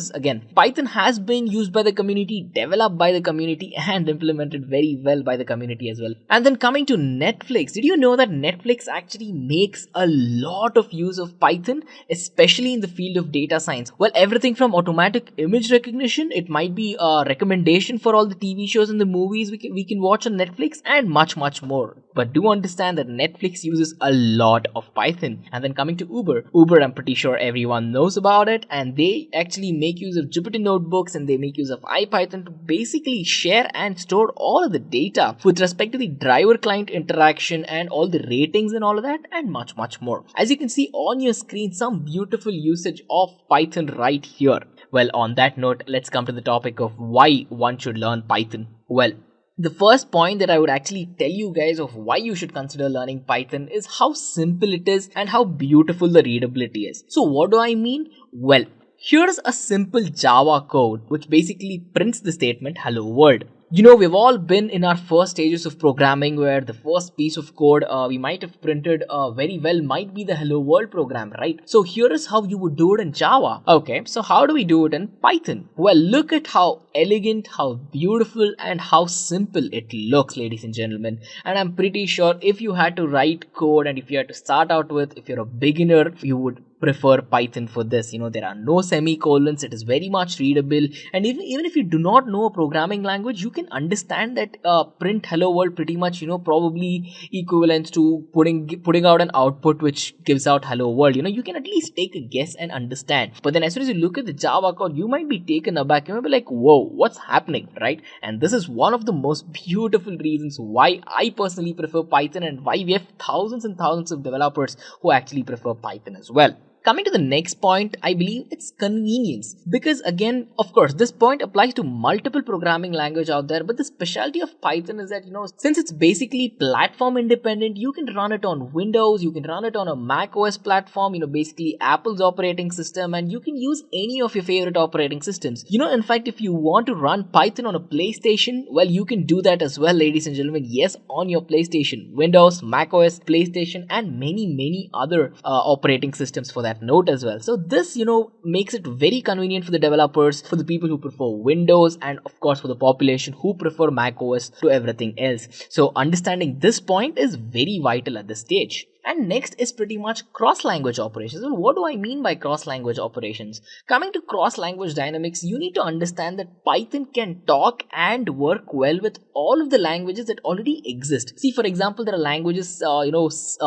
has been used by the community, developed by the community, and implemented very well by the community as well. And then coming to Netflix, did you know that Netflix actually makes a lot of use of Python, especially in the field of data science? Well, everything from automatic image recognition, it might be a recommendation for all the TV shows and the movies we can watch on Netflix, and much more. But do understand that Netflix uses a lot of Python. And then coming to Uber, I'm pretty sure everyone knows about it, and they actually make use of Jupyter notebooks, and they make use of IPython to basically share and store all of the data with respect to the driver client interaction and all the ratings and all of that, and much more. As you can see on your screen, some beautiful usage of Python right here. Well, on that note, let's come to the topic of why one should learn Python. Well, the first point that I would actually tell you guys of why you should consider learning Python is how simple it is and how beautiful the readability is. So what do I mean? Well, here's a simple Java code which basically prints the statement hello world. We've all been in our first stages of programming where the first piece of code we might have printed very well might be the hello world program, right? So here is how you would do it in Java. Okay, so how do we do it in Python? Well, look at how elegant, how beautiful, and how simple it looks, ladies and gentlemen. And I'm pretty sure if you had to write code and if you had to start out with, if you're a beginner, you would prefer Python for this. There are no semicolons. It is very much readable, and even if you do not know a programming language, you can understand that print hello world pretty much probably equivalent to putting out an output which gives out hello world. You can at least take a guess and understand. But then as soon as you look at the Java code, you might be taken aback. You might be like, whoa, what's happening, right? And this is one of the most beautiful reasons why I personally prefer Python, and why we have thousands and thousands of developers who actually prefer Python as well. Coming to the next point, I believe it's convenience. Because again, of course, this point applies to multiple programming language out there, but the specialty of Python is that, since it's basically platform independent, you can run it on Windows, you can run it on a Mac OS platform, basically Apple's operating system, and you can use any of your favorite operating systems. In fact, if you want to run Python on a PlayStation, well, you can do that as well, ladies and gentlemen. Yes, on your PlayStation, Windows, Mac OS, PlayStation, and many other operating systems for that note as well. So this makes it very convenient for the developers, for the people who prefer Windows, and of course for the population who prefer Mac OS to everything else. So understanding this point is very vital at this stage. And next is pretty much cross-language operations. Well, what do I mean by cross-language operations? Coming to cross-language dynamics, you need to understand that Python can talk and work well with all of the languages that already exist. See, for example, there are languages,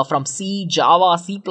from C, Java, C++,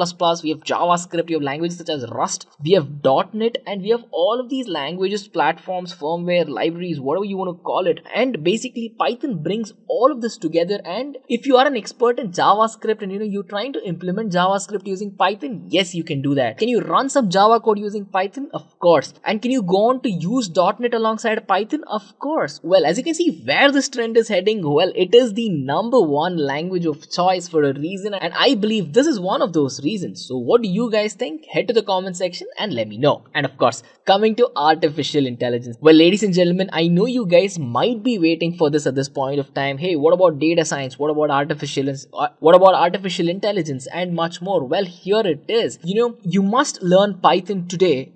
we have JavaScript, we have languages such as Rust, we have .NET, and we have all of these languages, platforms, firmware, libraries, whatever you want to call it. And basically, Python brings all of this together. And if you are an expert in JavaScript and you're trying to to implement JavaScript using Python? Yes, you can do that. Can you run some Java code using Python? Of course. And can you go on to use .NET alongside Python? Of course. Well, as you can see where this trend is heading, well, it is the number one language of choice for a reason, and I believe this is one of those reasons. So what do you guys think? Head to the comment section and let me know. And of course, coming to artificial intelligence. Well, ladies and gentlemen, I know you guys might be waiting for this at this point of time. Hey, what about data science? What about artificial intelligence and much more? Well, here it is. You must learn Python today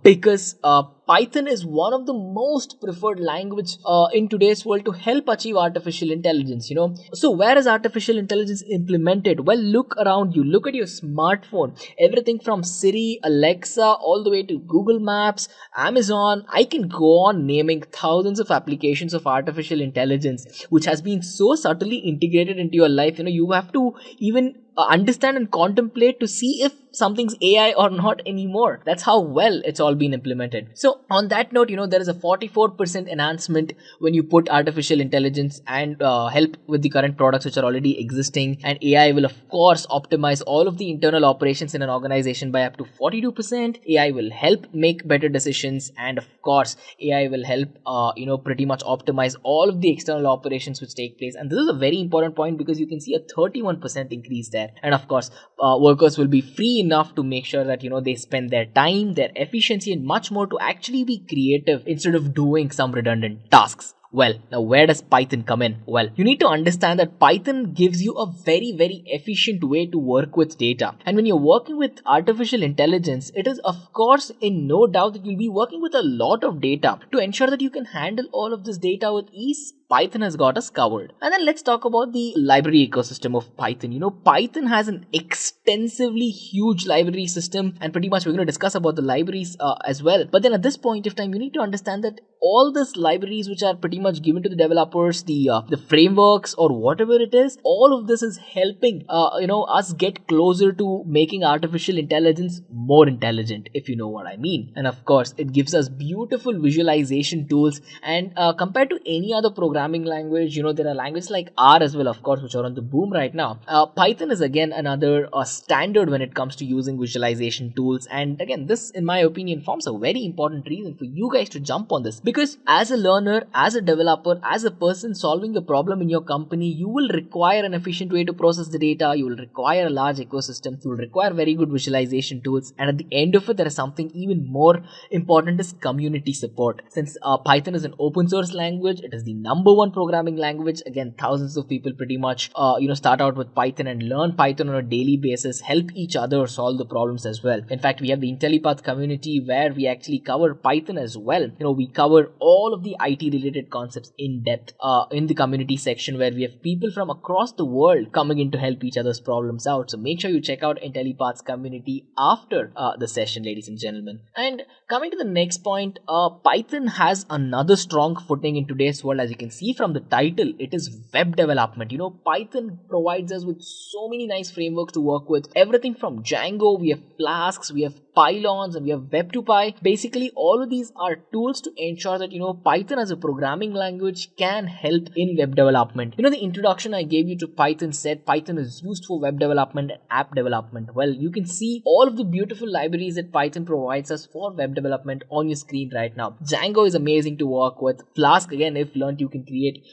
because Python is one of the most preferred language in today's world to help achieve artificial intelligence. So where is artificial intelligence implemented? Well, look around you, look at your smartphone, everything from Siri, Alexa, all the way to Google Maps, Amazon. I can go on naming thousands of applications of artificial intelligence which has been so subtly integrated into your life. You have to even understand and contemplate to see if something's AI or not anymore. That's how well it's all been implemented. So on that note, there is a 44% enhancement when you put artificial intelligence and help with the current products which are already existing, and AI will of course optimize all of the internal operations in an organization by up to 42%. AI will help make better decisions, and of course AI will help pretty much optimize all of the external operations which take place. And this is a very important point because you can see a 31% increase there. And of course workers will be free enough to make sure that they spend their time, their efficiency and much more to actually be creative instead of doing some redundant tasks. Well, now where does Python come in? Well, you need to understand that Python gives you a very, very efficient way to work with data. And when you're working with artificial intelligence, it is of course in no doubt that you'll be working with a lot of data. To ensure that you can handle all of this data with ease, Python has got us covered. And then let's talk about the library ecosystem of Python. Python has an extensively huge library system, and pretty much we're going to discuss about the libraries as well. But then at this point of time, you need to understand that all these libraries which are pretty much given to the developers, the frameworks or whatever it is, all of this is helping us get closer to making artificial intelligence more intelligent, if you know what I mean. And of course, it gives us beautiful visualization tools, and compared to any other programming language, there are languages like R as well, of course, which are on the boom right now. Python is again another standard when it comes to using visualization tools, and again, this in my opinion forms a very important reason for you guys to jump on this, because as a learner, as a developer, as a person solving a problem in your company, you will require an efficient way to process the data, you will require a large ecosystem, you will require very good visualization tools, and at the end of it, there is something even more important, is community support. Since Python is an open source language, it is the number one programming language. Again, thousands of people pretty much start out with Python and learn Python on a daily basis, help each other solve the problems as well. In fact, we have the Intellipaat community where we actually cover Python as well. We cover all of the IT related concepts in depth in the community section, where we have people from across the world coming in to help each other's problems out. So make sure you check out Intellipaat's community after the session, ladies and gentlemen. And coming to the next point, Python has another strong footing in today's world. As you can see from the title, it is web development. Python provides us with so many nice frameworks to work with. Everything from Django, we have Flasks, we have Pylons, and we have Web2Py. Basically, all of these are tools to ensure that Python as a programming language can help in web development. The introduction I gave you to Python said Python is used for web development and app development. Well, you can see all of the beautiful libraries that Python provides us for web development on your screen right now. Django is amazing to work with. Flask, again, if learned, you can create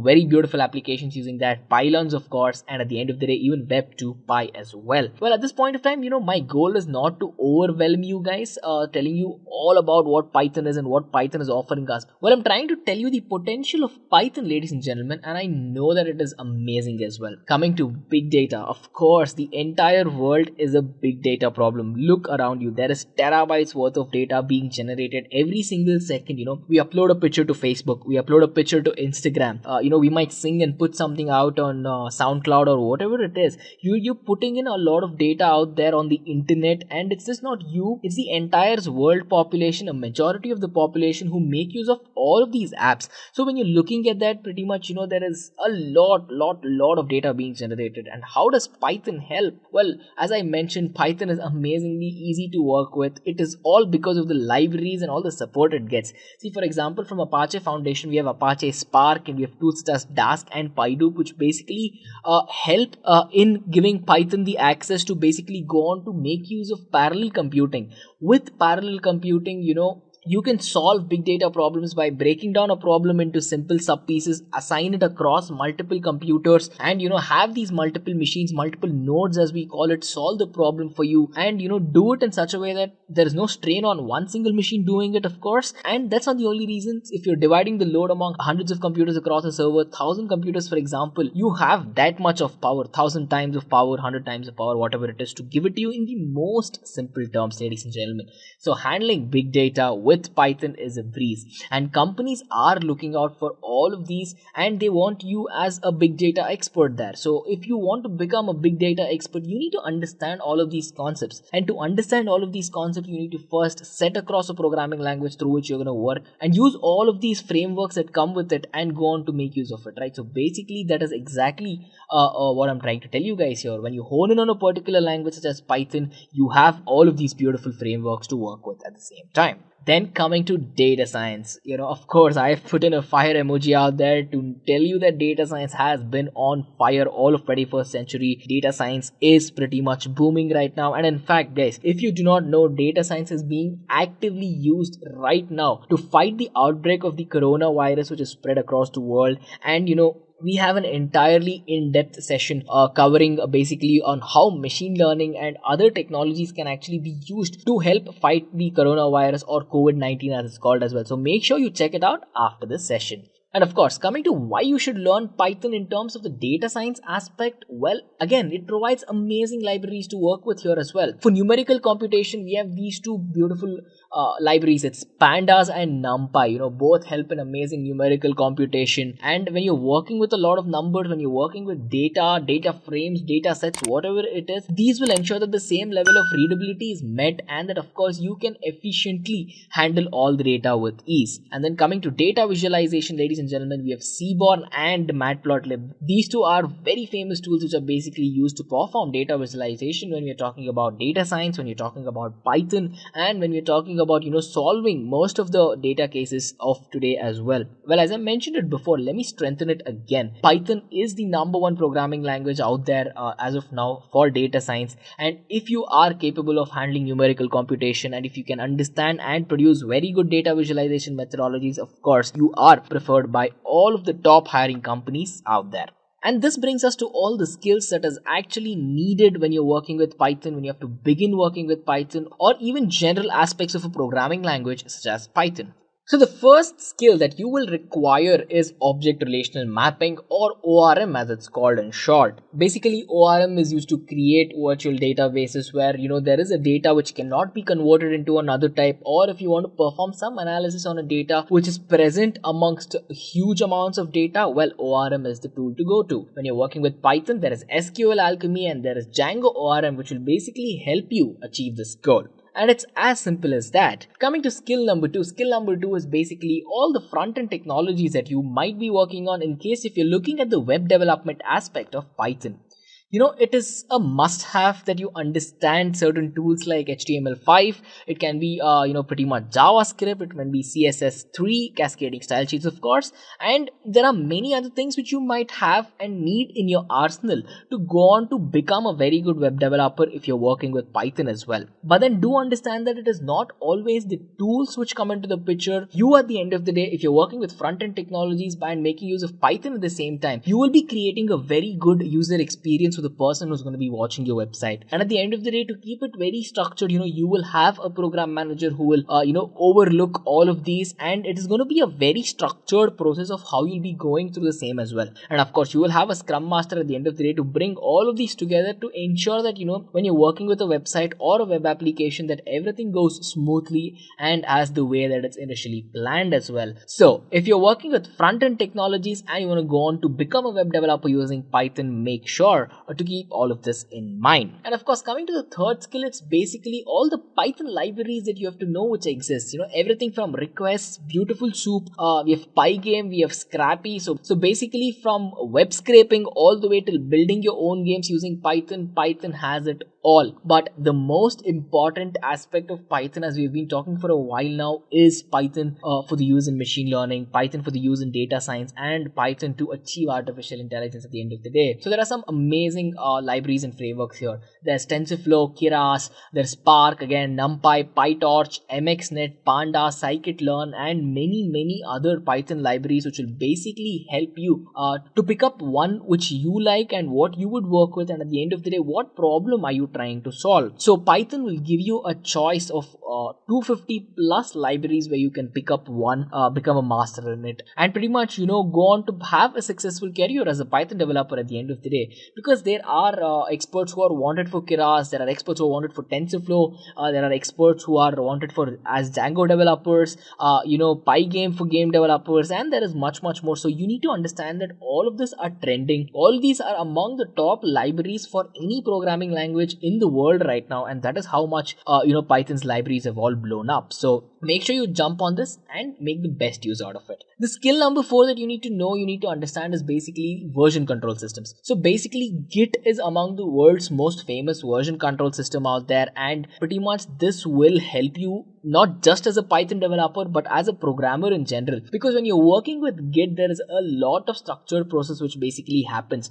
very beautiful applications using that. Pylons, of course, and at the end of the day, even Web2Py as well. Well, at this point of time, my goal is not to overwhelm you guys telling you all about what Python is and what Python is offering us. Well, I'm trying to tell you the potential of Python, ladies and gentlemen, and I know that it is amazing as well. Coming to big data, of course, the entire world is a big data problem. Look around you, there is terabytes worth of data being generated every single second. We upload a picture to Facebook, we upload a picture to Instagram, we might sing and put something out on SoundCloud or whatever it is. You're putting in a lot of data out there on the internet, and it's just just not you, it's the entire world population, a majority of the population who make use of all of these apps. So when you're looking at that, pretty much, there is a lot of data being generated. And how does Python help? Well, as I mentioned, Python is amazingly easy to work with. It is all because of the libraries and all the support it gets. See, for example, from Apache Foundation, we have Apache Spark, and we have tools such as Dask and PyDo, which basically help in giving Python the access to basically go on to make use of parallel computing. With parallel computing, you can solve big data problems by breaking down a problem into simple sub pieces, assign it across multiple computers, and have these multiple machines, multiple nodes as we call it, solve the problem for you, and do it in such a way that there is no strain on one single machine doing it, of course. And that's not the only reason. If you're dividing the load among hundreds of computers across a server, 1,000 computers, for example, you have that much of power, 1,000 times of power, 100 times of power, whatever it is, to give it to you in the most simple terms, ladies and gentlemen. So handling big data with Python is a breeze, and companies are looking out for all of these, and they want you as a big data expert there. So if you want to become a big data expert, you need to understand all of these concepts, and to understand all of these concepts, you need to first set across a programming language through which you're going to work, and use all of these frameworks that come with it, and go on to make use of it, right? So basically that is exactly what I'm trying to tell you guys here. When you hone in on a particular language such as Python, you have all of these beautiful frameworks to work with at the same time. Then coming to data science, of course, I've put in a fire emoji out there to tell you that data science has been on fire all of 21st century. Data science is pretty much booming right now. And in fact, guys, if you do not know, data science is being actively used right now to fight the outbreak of the coronavirus, which is spread across the world. And we have an entirely in-depth session covering basically on how machine learning and other technologies can actually be used to help fight the coronavirus, or COVID-19 as it's called as well. So make sure you check it out after this session. And of course, coming to why you should learn Python in terms of the data science aspect, well, again, it provides amazing libraries to work with here as well. For numerical computation, we have these two beautiful libraries. It's Pandas and NumPy. Both help in amazing numerical computation. And when you're working with a lot of numbers, when you're working with data frames, data sets, whatever it is, these will ensure that the same level of readability is met, and that of course you can efficiently handle all the data with ease. And then coming to data visualization, ladies and gentlemen, we have Seaborn and Matplotlib. These two are very famous tools which are basically used to perform data visualization when we're talking about data science, when you're talking about Python, and when we're talking about solving most of the data cases of today as well. Well, as I mentioned it before, let me strengthen it again. Python is the number one programming language out there as of now for data science. And if you are capable of handling numerical computation, and if you can understand and produce very good data visualization methodologies, of course you are preferred by all of the top hiring companies out there. And this brings us to all the skills that is actually needed when you're working with Python, when you have to begin working with Python, or even general aspects of a programming language such as Python. So the first skill that you will require is object relational mapping, or ORM as it's called in short. Basically, ORM is used to create virtual databases where there is a data which cannot be converted into another type, or if you want to perform some analysis on a data which is present amongst huge amounts of data, well, ORM is the tool to go to. When you're working with Python, there is SQL Alchemy and there is Django ORM, which will basically help you achieve this goal. And it's as simple as that. Coming to skill number two. Skill number two is basically all the front-end technologies that you might be working on in case if you're looking at the web development aspect of Python. It is a must-have that you understand certain tools like HTML5. It can be, pretty much JavaScript. It can be CSS3, cascading style sheets, of course. And there are many other things which you might have and need in your arsenal to go on to become a very good web developer if you're working with Python as well. But then do understand that it is not always the tools which come into the picture. You, at the end of the day, if you're working with front-end technologies by making use of Python at the same time, you will be creating a very good user experience for the person who's going to be watching your website. And at the end of the day, to keep it very structured, you will have a program manager who will overlook all of these, and it is going to be a very structured process of how you'll be going through the same as well. And of course, you will have a scrum master at the end of the day to bring all of these together to ensure that when you're working with a website or a web application, that everything goes smoothly and as the way that it's initially planned as well. So if you're working with front-end technologies and you want to go on to become a web developer using Python, make sure to keep all of this in mind. And of course, coming to the third skill, it's basically all the Python libraries that you have to know which exist. Everything from requests, beautiful soup, we have Pygame, we have Scrappy. So basically from web scraping all the way till building your own games using Python, Python has it all. But the most important aspect of Python, as we've been talking for a while now, is Python for the use in machine learning, Python for the use in data science, and Python to achieve artificial intelligence at the end of the day. So there are some amazing libraries and frameworks here. There's TensorFlow, Keras, there's Spark, again NumPy, PyTorch, MXNet, Panda, scikit-learn, and many other Python libraries which will basically help you to pick up one which you like and what you would work with, and at the end of the day, what problem are you trying to solve. So Python will give you a choice of 250 plus libraries where you can pick up one, become a master in it, and pretty much go on to have a successful career as a Python developer at the end of the day. Because there are experts who are wanted for Keras, there are experts who are wanted for TensorFlow, there are experts who are wanted for as Django developers, Pygame for game developers, and there is much more. So you need to understand that all of these are trending. All these are among the top libraries for any programming language in the world right now, and that is how much Python's libraries have all blown up. So make sure you jump on this and make the best use out of it. The skill number 4 that you need to understand is basically version control systems. So basically Git is among the world's most famous version control system out there, and pretty much this will help you not just as a Python developer but as a programmer in general, because when you're working with Git, there is a lot of structured process which basically happens.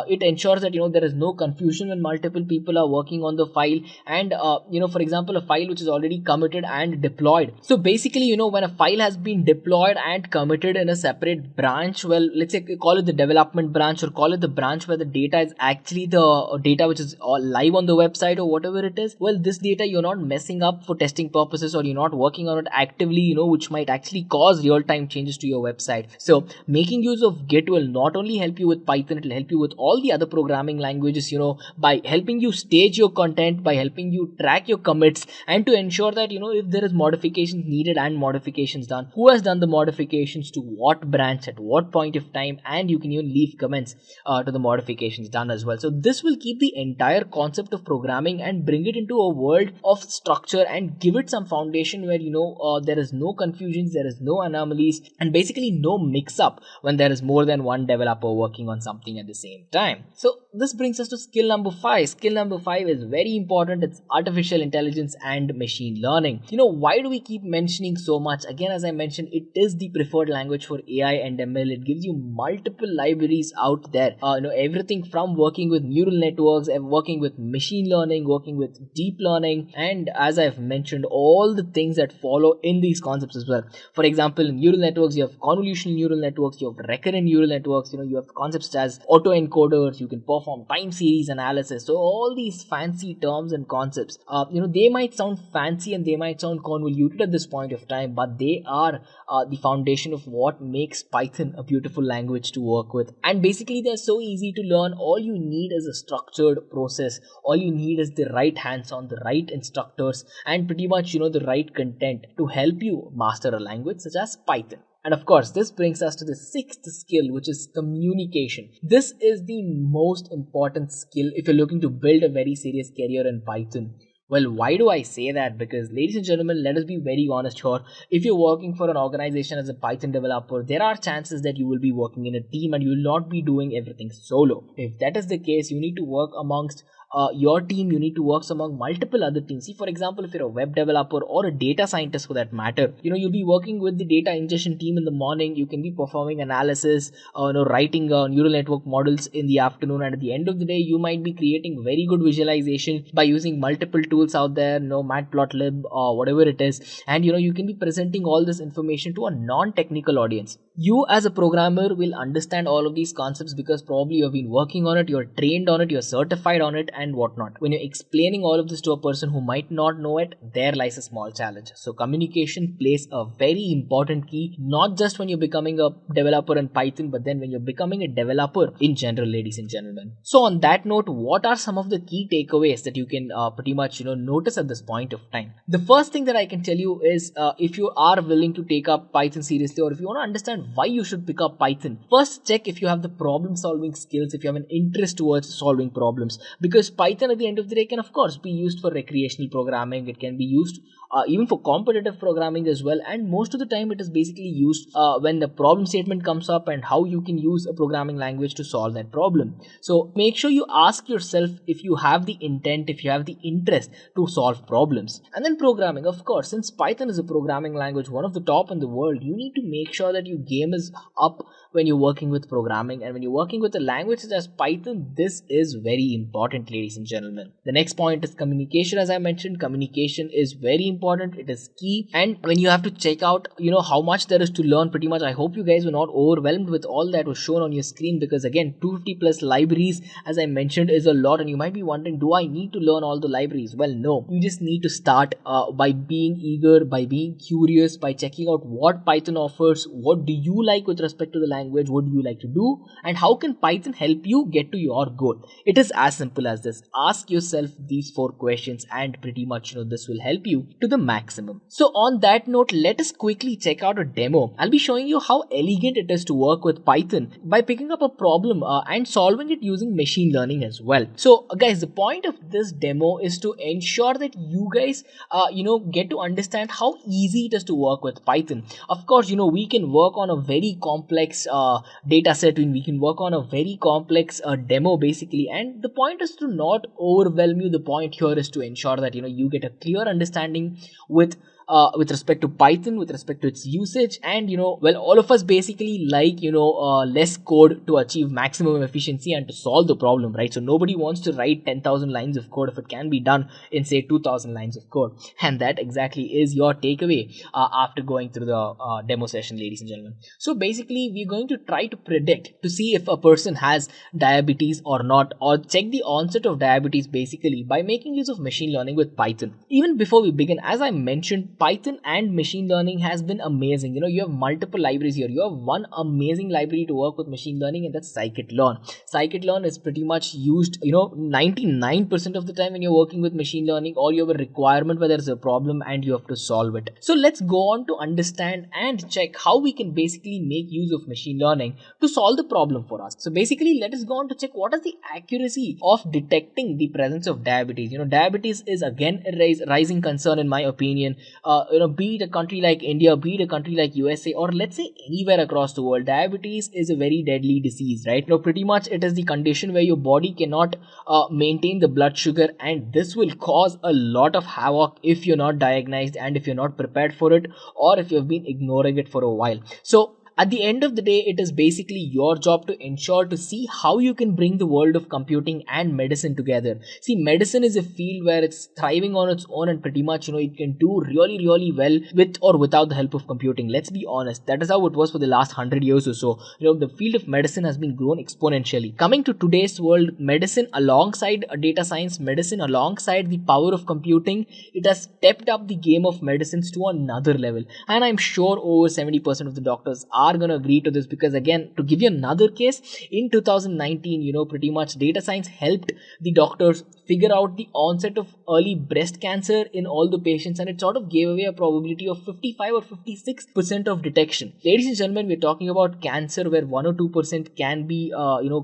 It ensures that there is no confusion when multiple people are working on the file, and for example, a file which is already committed and deployed. So basically when a file has been deployed and committed in a separate branch, well, let's say call it the development branch or call it the branch where the data is actually the data which is live on the website or whatever it is, well, this data you're not messing up for testing purposes, or you're not working on it actively, which might actually cause real-time changes to your website. So making use of Git will not only help you with Python, it will help you with all the other programming languages, by helping you stage your content, by helping you track your commits, and to ensure that if there is modifications needed and modifications done, who has done the modifications to what branch at what point of time, and you can even leave comments to the modifications done as well. So this will keep the entire concept of programming and bring it into a world of structure and give it some foundation where there is no confusions, there is no anomalies, and basically no mix-up when there is more than one developer working on something at the same time. So this brings us to skill number 5. Skill number 5 is very important. It's artificial intelligence and machine learning. Why do we keep mentioning so much? Again, as I mentioned, it is the preferred language for AI and ML. It gives you multiple libraries out there. Everything from working with neural networks, working with machine learning, working with deep learning, and as I've mentioned, all the things that follow in these concepts as well. For example, in neural networks, you have convolutional neural networks, you have recurrent neural networks, you have concepts such as autoencoders, you can perform time series analysis. So all these fancy terms and concepts, they might sound fancy and they might sound convoluted at this point of time, but they are the foundation of what makes Python a beautiful language to work with. And basically they're so easy to learn. All you need is a structured process. All you need is the right hands-on, the right instructors, and pretty much the right content to help you master a language such as Python. And of course, this brings us to the 6th skill, which is communication. This is the most important skill if you're looking to build a very serious career in Python. Well, why do I say that? Because ladies and gentlemen, let us be very honest here. If you're working for an organization as a Python developer, there are chances that you will be working in a team and you will not be doing everything solo. If that is the case, you need to work amongst your team, you need to work among multiple other teams. See, for example, if you're a web developer or a data scientist for that matter, you'll be working with the data ingestion team in the morning. You can be performing analysis, writing neural network models in the afternoon, and at the end of the day, you might be creating very good visualization by using multiple tools out there, matplotlib or whatever it is, and you can be presenting all this information to a non-technical audience. You as a programmer will understand all of these concepts because probably you have been working on it, you're trained on it, you're certified on it, and whatnot. When you're explaining all of this to a person who might not know it, there lies a small challenge. So communication plays a very important key, not just when you're becoming a developer in Python, but then when you're becoming a developer in general, ladies and gentlemen. So on that note, what are some of the key takeaways that you can pretty much notice at this point of time? The first thing that I can tell you is if you are willing to take up Python seriously, or if you want to understand why you should pick up Python, first check if you have the problem solving skills, if you have an interest towards solving problems, because Python at the end of the day can of course be used for recreational programming. It can be used even for competitive programming as well, and most of the time it is basically used when the problem statement comes up and how you can use a programming language to solve that problem. So make sure you ask yourself if you have the intent, if you have the interest to solve problems. And then programming, of course, since Python is a programming language, one of the top in the world, you need to make sure that your game is up when you're working with programming. And when you're working with a language such as Python, this is very important, ladies and gentlemen. The next point is communication. As I mentioned, communication is very important. It is key. And when you have to check out how much there is to learn, pretty much I hope you guys were not overwhelmed with all that was shown on your screen, because again, 250 plus libraries, as I mentioned, is a lot. And you might be wondering, do I need to learn all the libraries? Well, no, you just need to start by being eager, by being curious, by checking out what Python offers. What do you like with respect to the language? What do you like to do? And how can Python help you get to your goal? It is as simple as this. Ask yourself these 4 questions, and pretty much this will help you to the maximum. So on that note, let us quickly check out a demo. I'll be showing you how elegant it is to work with Python by picking up a problem and solving it using machine learning as well. So guys, the point of this demo is to ensure that you guys get to understand how easy it is to work with Python. Of course, we can work on a very complex data set, and we can work on a very complex demo basically, and the point is to not overwhelm you. The point here is to ensure that you get a clear understanding with respect to Python, with respect to its usage, and all of us basically like less code to achieve maximum efficiency and to solve the problem, right? So nobody wants to write 10,000 lines of code if it can be done in say 2,000 lines of code, and that exactly is your takeaway after going through the demo session, ladies and gentlemen. So basically, we're going to try to predict to see if a person has diabetes or not, or check the onset of diabetes basically by making use of machine learning with Python. Even before we begin, as I mentioned, Python and machine learning has been amazing. You have multiple libraries here. You have one amazing library to work with machine learning, and that's scikit-learn. Scikit-learn is pretty much used 99% of the time when you're working with machine learning, or you have a requirement where there's a problem and you have to solve it. So let's go on to understand and check how we can basically make use of machine learning to solve the problem for us. So basically, let us go on to check what is the accuracy of detecting the presence of diabetes. Diabetes is again a rising concern in my opinion. Be it a country like India, be it a country like USA, or let's say anywhere across the world, diabetes is a very deadly disease, right? Pretty much it is the condition where your body cannot maintain the blood sugar, and this will cause a lot of havoc if you're not diagnosed and if you're not prepared for it, or if you've been ignoring it for a while. So at the end of the day, it is basically your job to ensure to see how you can bring the world of computing and medicine together. See, medicine is a field where it's thriving on its own, and pretty much, it can do really, really well with or without the help of computing. Let's be honest. That is how it was for the last 100 years or so. The field of medicine has been grown exponentially. Coming to today's world, medicine alongside data science, medicine alongside the power of computing, it has stepped up the game of medicines to another level. And I'm sure over 70% of the doctors are going to agree to this, because again, to give you another case, in 2019, pretty much data science helped the doctors figure out the onset of early breast cancer in all the patients, and it sort of gave away a probability of 55 or 56% of detection. Ladies and gentlemen, we're talking about cancer where 1 or 2% can be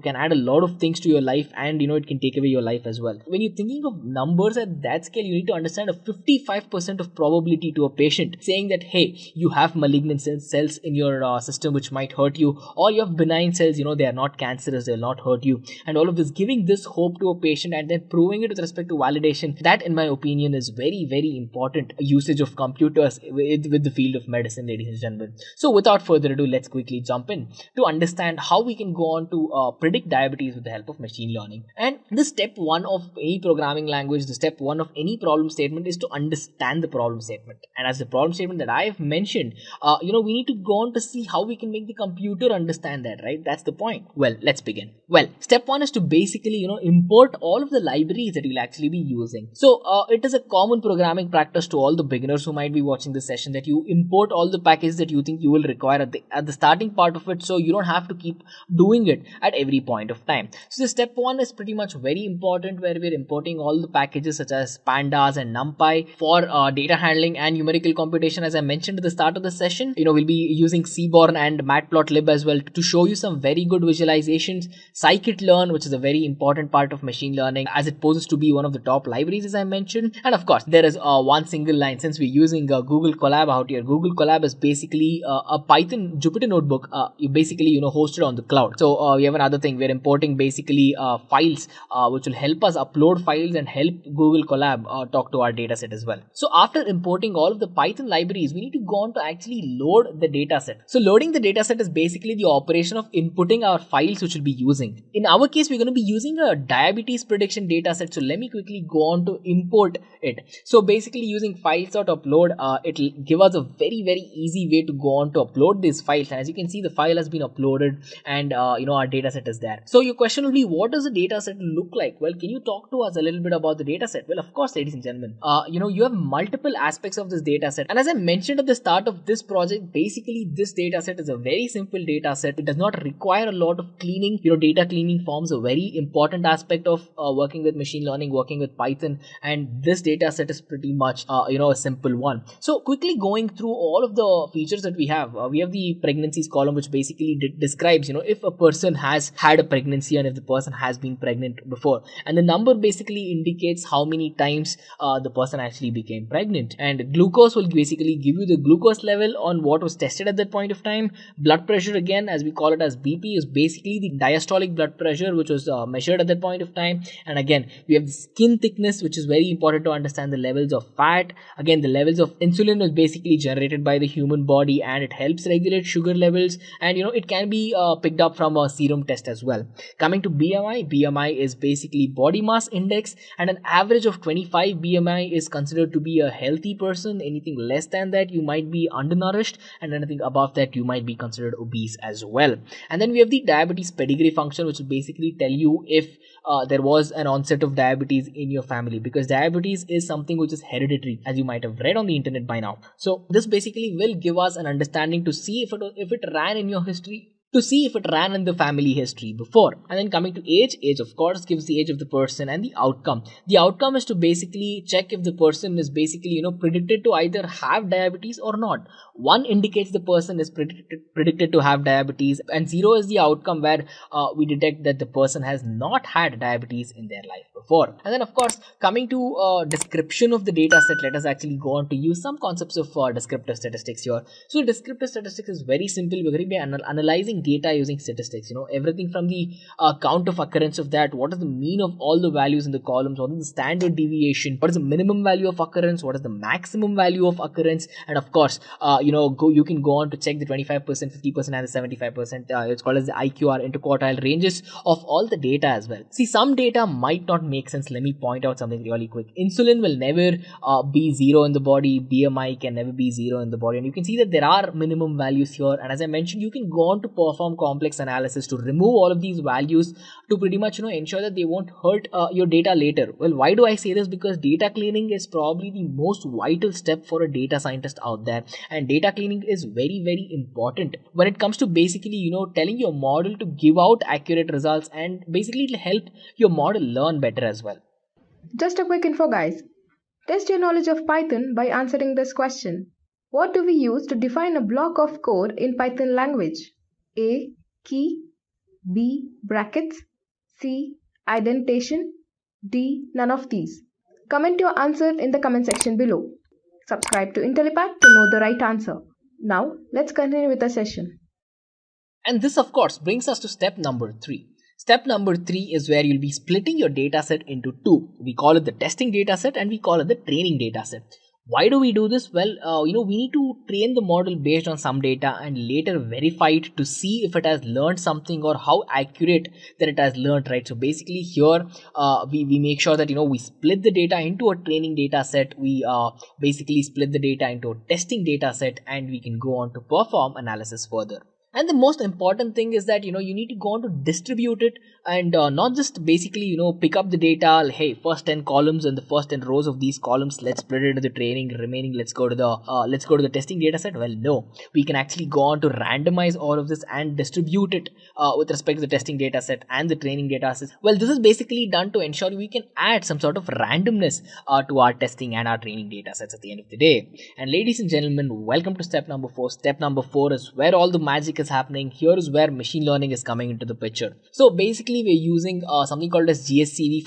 can add a lot of things to your life, and it can take away your life as well. When you're thinking of numbers at that scale, you need to understand a 55% of probability to a patient saying that, hey, you have malignant cells in your system which might hurt you, or you have benign cells, they are not cancerous, they'll not hurt you, and all of this, giving this hope to a patient and then proving it with respect to validation. That in my opinion is very, very important usage of computers with the field of medicine, ladies and gentlemen. So without further ado, let's quickly jump in to understand how we can go on to predict diabetes with the help of machine learning. And the step 1 of any programming language, the step 1 of any problem statement is to understand the problem statement. And as the problem statement that I have mentioned, we need to go on to see how we can make the computer understand that, right? That's the point. Well, let's begin. Well, step 1 is to basically import all of the libraries libraries that you'll actually be using. So it is a common programming practice to all the beginners who might be watching this session that you import all the packages that you think you will require at the starting part of it, so you don't have to keep doing it at every point of time. So the step one is pretty much very important, where we're importing all the packages such as pandas and numpy for data handling and numerical computation. As I mentioned at the start of the session, we'll be using Seaborn and matplotlib as well to show you some very good visualizations. scikit-learn, which is a very important part of machine learning, as it poses to be one of the top libraries, as I mentioned. And of course, there is one single line, since we're using Google Colab out here. Google Colab is basically a Python Jupyter notebook, basically hosted on the cloud. So we have another thing, we're importing basically files which will help us upload files and help Google Colab talk to our dataset as well. So after importing all of the Python libraries, we need to go on to actually load the dataset. So loading the dataset is basically the operation of inputting our files which we'll be using. In our case, we're going to be using a diabetes prediction dataset. So let me quickly go on to import it. So basically using files.upload, it'll give us a very easy way to go on to upload these files. And as you can see, the file has been uploaded and our dataset is there. So your question will be, what does the dataset look like? Well, can you talk to us a little bit about the dataset? Well, of course, ladies and gentlemen, you have multiple aspects of this dataset. And as I mentioned at the start of this project, basically this dataset is a very simple dataset. It does not require a lot of cleaning. Data cleaning forms a very important aspect of working with machine learning, working with Python. And this dataset is pretty much, a simple one. So quickly going through all of the features that we have the pregnancies column, which basically describes, if a person has had a pregnancy and if the person has been pregnant before. And the number basically indicates how many times the person actually became pregnant. And glucose will basically give you the glucose level on what was tested at that point of time. Blood pressure, again, as we call it as BP, is basically the diastolic blood pressure which was measured at that point of time. And again, we have the skin thickness, which is very important to understand the levels of fat. Again, the levels of insulin is basically generated by the human body and it helps regulate sugar levels. And it can be picked up from a serum test as well. Coming to BMI is basically body mass index, and an average of 25 BMI is considered to be a healthy person. Anything less than that, you might be undernourished, and anything above that, you might be considered obese as well. And then we have the diabetes pedigree function, which will basically tell you if there was an onset of diabetes in your family, because diabetes is something which is hereditary, as you might have read on the internet by now. So this basically will give us an understanding to see if it ran in your history, to see if it ran in the family history before. And then coming to age of course gives the age of the person. And the outcome is to basically check if the person is basically predicted to either have diabetes or not. 1 indicates the person is predicted to have diabetes, and 0 is the outcome where we detect that the person has not had diabetes in their life before. And then of course, coming to description of the data set, let us actually go on to use some concepts of descriptive statistics here. So descriptive statistics is very simple. We're going to be analyzing data using statistics, everything from the count of occurrence of that, what is the mean of all the values in the columns, what is the standard deviation, what is the minimum value of occurrence, what is the maximum value of occurrence. And of course, you can go on to check the 25%, 50% and the 75%. It's called as the IQR, interquartile ranges of all the data as well. See, some data might not make sense. Let me point out something really quick. Insulin will never be 0 in the body. BMI can never be 0 in the body. And you can see that there are minimum values here. And as I mentioned, you can go on to perform complex analysis to remove all of these values to pretty much ensure that they won't hurt your data later. Well, why do I say this? Because data cleaning is probably the most vital step for a data scientist out there, and data cleaning is very important when it comes to basically telling your model to give out accurate results, and basically it'll help your model learn better as well. Just a quick info, guys. Test your knowledge of Python by answering this question. What do we use to define a block of code in Python language? A. Key. B. Brackets. C. Indentation. D. None of these. Comment your answer in the comment section below. Subscribe to Intellipaat to know the right answer. Now, let's continue with the session. And this, of course, brings us to step number 3. Step number 3 is where you'll be splitting your dataset into 2. We call it the testing dataset and we call it the training dataset. Why do we do this? Well, we need to train the model based on some data and later verify it to see if it has learned something or how accurate that it has learned, right? So basically here, we make sure that, we split the data into a training data set. We basically split the data into a testing data set, and we can go on to perform analysis further. And the most important thing is that you need to go on to distribute it, and not just basically pick up the data. Hey, first 10 columns and the first 10 rows of these columns, let's split it to the training, remaining let's go to the testing data set. Well, no, we can actually go on to randomize all of this and distribute it with respect to the testing data set and the training data set. Well, this is basically done to ensure we can add some sort of randomness to our testing and our training data sets at the end of the day. And ladies and gentlemen, welcome to step number 4. Step number 4 is where all the magic is happening. Here is where machine learning is coming into the picture. So basically, we're using something called as GSCV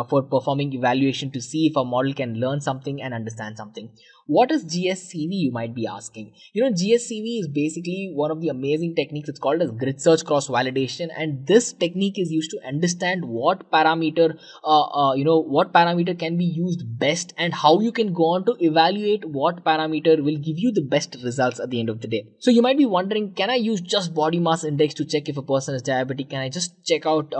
for performing evaluation to see if a model can learn something and understand something. What is GSCV, you might be asking? GSCV is basically one of the amazing techniques. It's called as grid search cross validation, and this technique is used to understand what parameter can be used best, and how you can go on to evaluate what parameter will give you the best results at the end of the day. So you might be wondering, can I use just body mass index to check if a person is diabetic? Can I just check out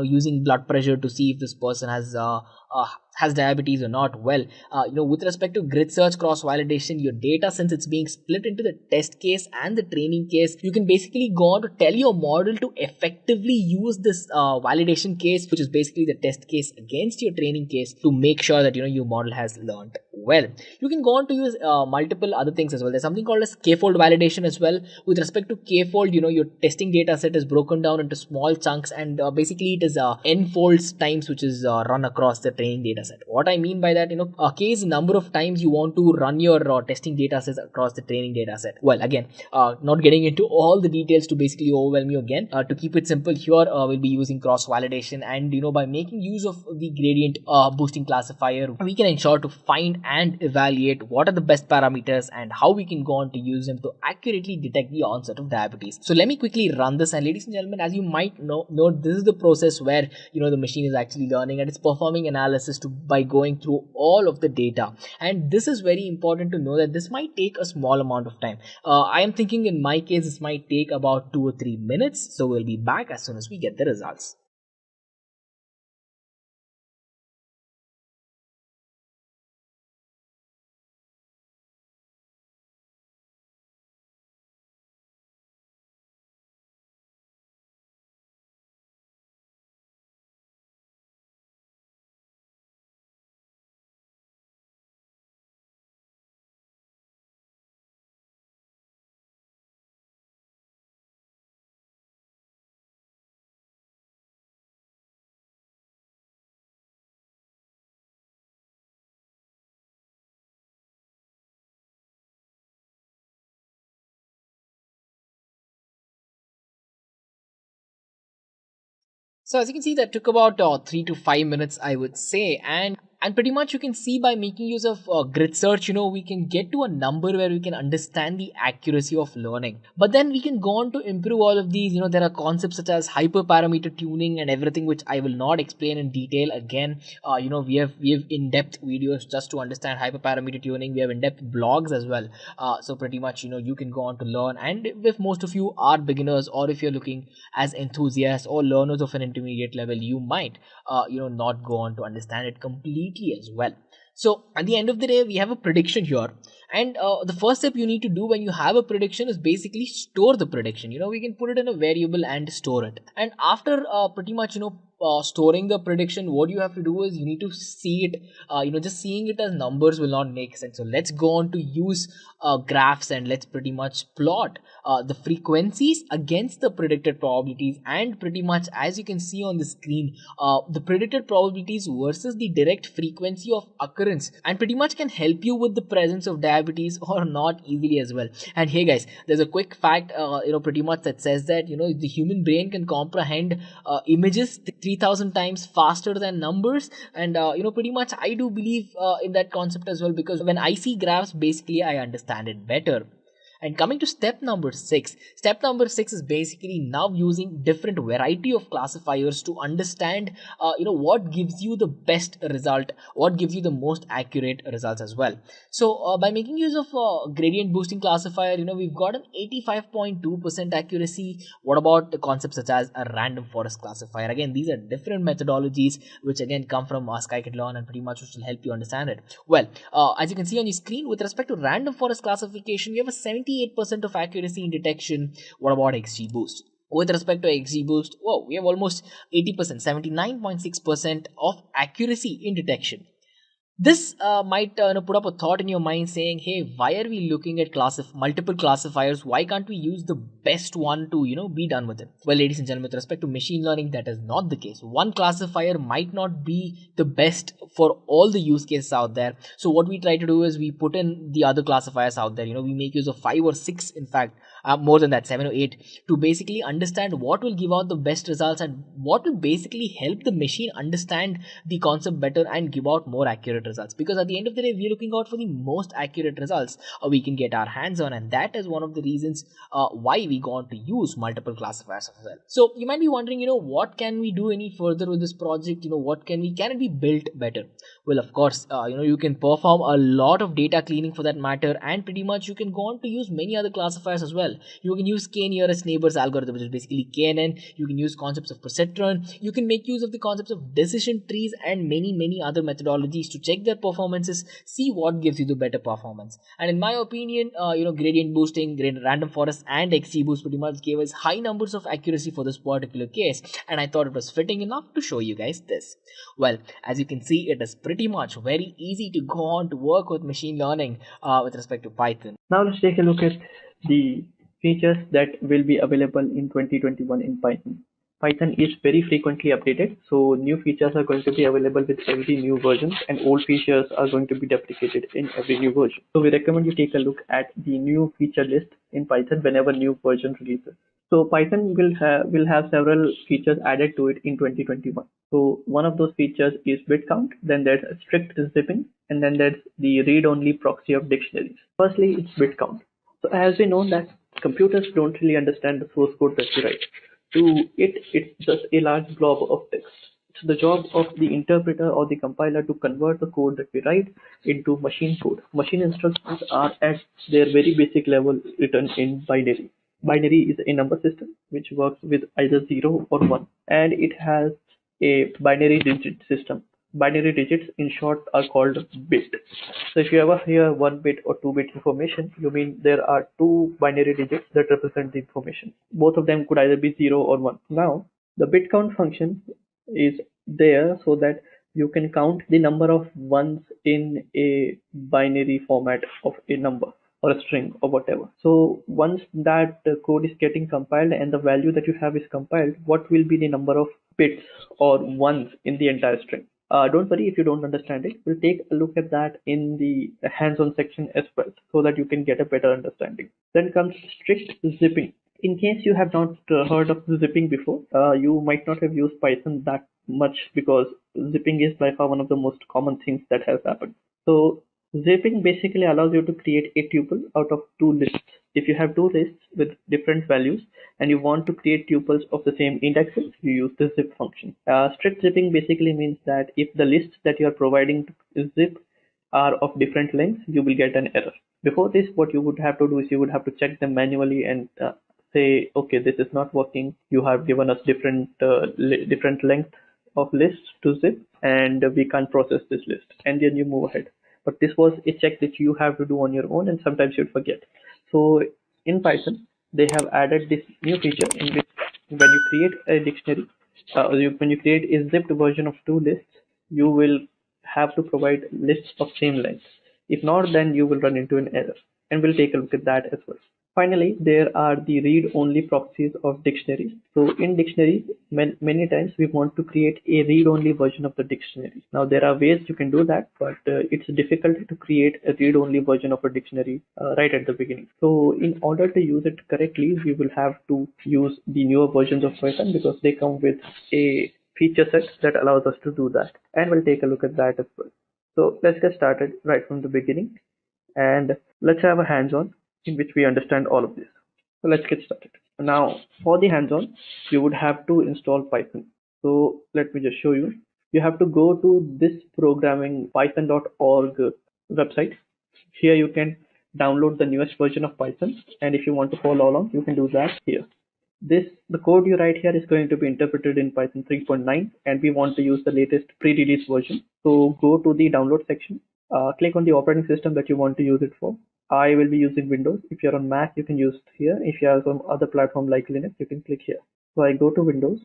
using blood pressure to see if this person has diabetes or not? Well, with respect to grid search cross validation, your data, since it's being split into the test case and the training case, you can basically go on to tell your model to effectively use this validation case, which is basically the test case, against your training case to make sure that your model has learned well. You can go on to use multiple other things as well. There's something called as k-fold validation as well. With respect to k-fold, your testing data set is broken down into small chunks, and basically it is n folds times which is run across the training data set. What I mean by that, k is the number of times you want to run your testing data sets across the training data set. Well, again, not getting into all the details to basically overwhelm you again. To keep it simple here, we'll be using cross validation, and by making use of the gradient boosting classifier, we can ensure to find and evaluate what are the best parameters and how we can go on to use them to accurately detect the onset of diabetes. So let me quickly run this, and ladies and gentlemen, as you might know, this is the process where the machine is actually learning, and it's performing analysis by going through all of the data. And this is very important to know that this might take a small amount of time. I am thinking in my case this might take about 2 or 3 minutes, so we'll be back as soon as we get the results. So as you can see, that took about 3 to 5 minutes, I would say, and pretty much you can see by making use of grid search, we can get to a number where we can understand the accuracy of learning. But then we can go on to improve all of these. There are concepts such as hyperparameter tuning and everything, which I will not explain in detail. Again, we have in-depth videos just to understand hyperparameter tuning. We have in-depth blogs as well. So pretty much, you can go on to learn. And if most of you are beginners, or if you're looking as enthusiasts or learners of an intermediate level, you might not go on to understand it completely as well. So at the end of the day, we have a prediction here, and the first step you need to do when you have a prediction is basically store the prediction. We can put it in a variable and store it, and after pretty much storing the prediction, what you have to do is you need to see it. Just seeing it as numbers will not make sense. So let's go on to use graphs, and let's pretty much plot the frequencies against the predicted probabilities, and pretty much as you can see on the screen, the predicted probabilities versus the direct frequency of occurrence, and pretty much can help you with the presence of diabetes or not easily as well. And hey guys, there's a quick fact pretty much that says that the human brain can comprehend images 3000 times faster than numbers, and pretty much I do believe in that concept as well, because when I see graphs, basically I understand it better. And coming to step number 6 is basically now using different variety of classifiers to understand what gives you the best result, what gives you the most accurate results as well. So by making use of gradient boosting classifier, we've got an 85.2% accuracy. What about the concepts such as a random forest classifier? Again, these are different methodologies which again come from scikit-learn, and pretty much will help you understand it well. As you can see on your screen, with respect to random forest classification, we have a 70 98% of accuracy in detection. What about XGBoost? With respect to XGBoost, whoa, we have almost 80%, 79.6% of accuracy in detection. This might put up a thought in your mind saying, hey, why are we looking at multiple classifiers? Why can't we use the best one to be done with it? Well, ladies and gentlemen, with respect to machine learning, that is not the case. One classifier might not be the best for all the use cases out there. So what we try to do is we put in the other classifiers out there. We make use of 5 or 6, in fact, more than that, 7 or 8, to basically understand what will give out the best results and what will basically help the machine understand the concept better and give out more accurate results. Because at the end of the day, we're looking out for the most accurate results we can get our hands on, and that is one of the reasons why we go on to use multiple classifiers as well. So you might be wondering, what can we do any further with this project? Can it be built better? Well, of course, you can perform a lot of data cleaning for that matter, and pretty much you can go on to use many other classifiers as well. You can use k-nearest neighbors algorithm, which is basically KNN. You can use concepts of perceptron. You can make use of the concepts of decision trees and many other methodologies to check their performances, see what gives you the better performance. And in my opinion, gradient boosting, random forest, and XGBoost pretty much gave us high numbers of accuracy for this particular case, and I thought it was fitting enough to show you guys this. Well, as you can see, it is pretty much very easy to go on to work with machine learning with respect to Python. Now let's take a look at the features that will be available in 2021 in Python. Python is very frequently updated, so new features are going to be available with every new version, and old features are going to be deprecated in every new version. So we recommend you take a look at the new feature list in Python whenever new version releases. So Python will have several features added to it in 2021. So one of those features is bit count, then there's strict zipping, and then there's the read-only proxy of dictionaries. Firstly, it's bit count. So as we know that computers don't really understand the source code that we write. To it's just a large blob of text. It's the job of the interpreter or the compiler to convert the code that we write into machine code. Machine instructions are at their very basic level written in binary. Binary is a number system which works with either 0 or 1, and it has a binary digit system. Binary digits in short are called bit. So if you ever hear 1 bit or 2 bit information, you mean there are 2 binary digits that represent the information. Both of them could either be 0 or 1. Now the bit count function is there so that you can count the number of ones in a binary format of a number or a string or whatever. So once that code is getting compiled and the value that you have is compiled, what will be the number of bits or ones in the entire string? Don't worry if you don't understand it. We'll take a look at that in the hands-on section as well, so that you can get a better understanding. Then comes strict zipping. In case you have not heard of zipping before, you might not have used Python that much, because zipping is by far one of the most common things that has happened. So zipping basically allows you to create a tuple out of 2 lists. If you have 2 lists with different values and you want to create tuples of the same indexes, you use the zip function. Strict zipping basically means that if the lists that you are providing to zip are of different lengths, you will get an error. Before this, what you would have to do is you would have to check them manually and say, okay, this is not working. You have given us different length of lists to zip, and we can't process this list, and then you move ahead. But this was a check that you have to do on your own, and sometimes you'd forget. So in Python, they have added this new feature in which when you create a dictionary, when you create a zipped version of 2 lists, you will have to provide lists of same length. If not, then you will run into an error, and we'll take a look at that as well. Finally, there are the read-only proxies of dictionaries. So in dictionaries, many times we want to create a read-only version of the dictionary. Now there are ways you can do that, but it's difficult to create a read-only version of a dictionary right at the beginning. So in order to use it correctly, we will have to use the newer versions of Python, because they come with a feature set that allows us to do that. And we'll take a look at that as well. So let's get started right from the beginning, and let's have a hands-on in which we understand all of this. So let's get started. Now for the hands-on, you would have to install Python. So let me just show you. You have to go to this programming python.org website. Here you can download the newest version of Python, and if you want to follow along, you can do that here. The code you write here is going to be interpreted in Python 3.9, and we want to use the latest pre-release version. So go to the download section, click on the operating system that you want to use it for, I will be using Windows. If you're on Mac, you can use here. If you have some other platform like Linux, you can click here. So I go to Windows,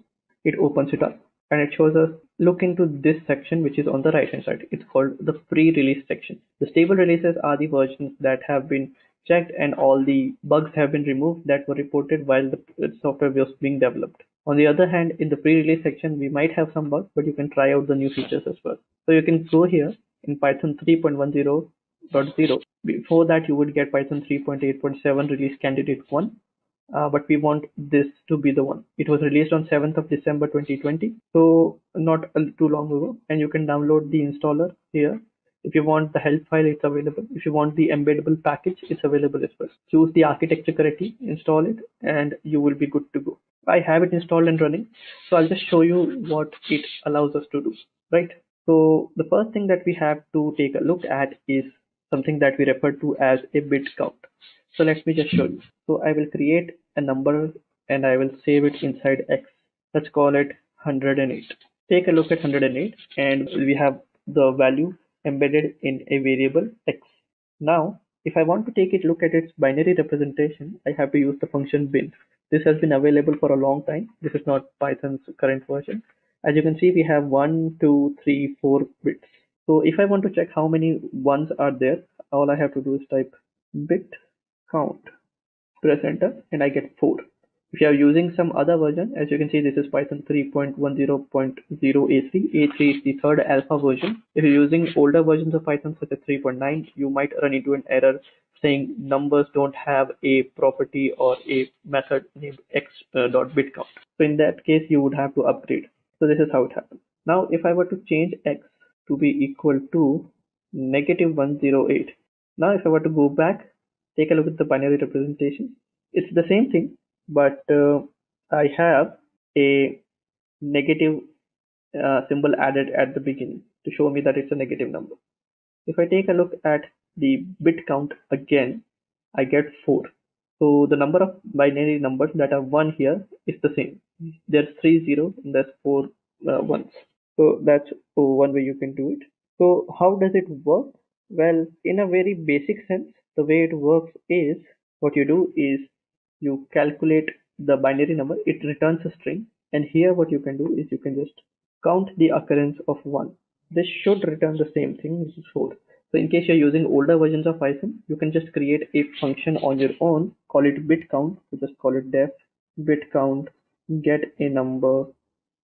it opens it up, and it shows us look into this section which is on the right hand side. It's called the pre-release section. The stable releases are the versions that have been checked and all the bugs have been removed that were reported while the software was being developed. On the other hand, in the pre-release section, we might have some bugs, but you can try out the new features as well. So you can go here in Python 3.10.0. Before that, you would get Python 3.8.7 release candidate 1. But we want this to be the one. It was released on 7th of December 2020, so not too long ago, and you can download the installer here. If you want the help file, it's available. If you want the embeddable package, it's available as well. Choose the architecture correctly, install it, and you will be good to go. I have it installed and running, so I'll just show you what it allows us to do, right? So the first thing that we have to take a look at is something that we refer to as a bit count. So let me just show you. So I will create a number and I will save it inside X. Let's call it 108. Take a look at 108 and we have the value embedded in a variable X. Now, if I want to take it look at its binary representation, I have to use the function bin. This has been available for a long time. This is not Python's current version. As you can see, we have 1, 2, 3, 4 bits. So if I want to check how many ones are there, all I have to do is type bit count, press enter, and I get 4. If you are using some other version, as you can see, this is Python 3.10.0 A3. A3 is the third alpha version. If you're using older versions of Python such as 3.9, you might run into an error saying numbers don't have a property or a method named x.bit count. So in that case, you would have to upgrade. So this is how it happens. Now, if I were to change x to be equal to -108. Now, if I were to go back, take a look at the binary representation. It's the same thing, but I have a negative symbol added at the beginning to show me that it's a negative number. If I take a look at the bit count again, I get 4. So the number of binary numbers that are 1 here is the same. There's 3 zeros and there's 4 ones. So that's one way you can do it. So how does it work? Well, in a very basic sense, the way it works is what you do is you calculate the binary number, it returns a string, and here what you can do is you can just count the occurrence of 1. This should return the same thing, which is 4. So in case you're using older versions of Python, you can just create a function on your own, call it bit count, so just call it def bit count get a number,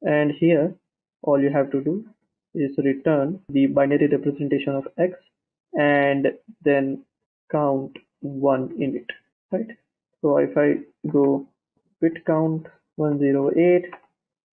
and here all you have to do is return the binary representation of x and then count 1 in it, right? So if I go bit count 108,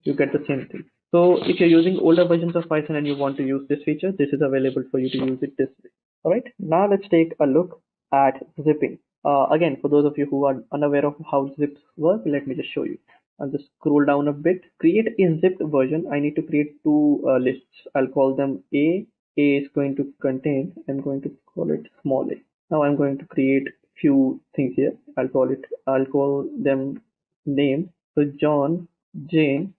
you get the same thing. So if you're using older versions of Python and you want to use this feature, this is available for you to use it this way. All right, now let's take a look at zipping. Again, for those of you who are unaware of how zips work, let me just show you. I'll just scroll down a bit. Create a zipped version. I need to create two lists. I'll call them A. A is going to contain, I'm going to call it small a. Now I'm going to create few things here. I'll call them names. So John, Jane,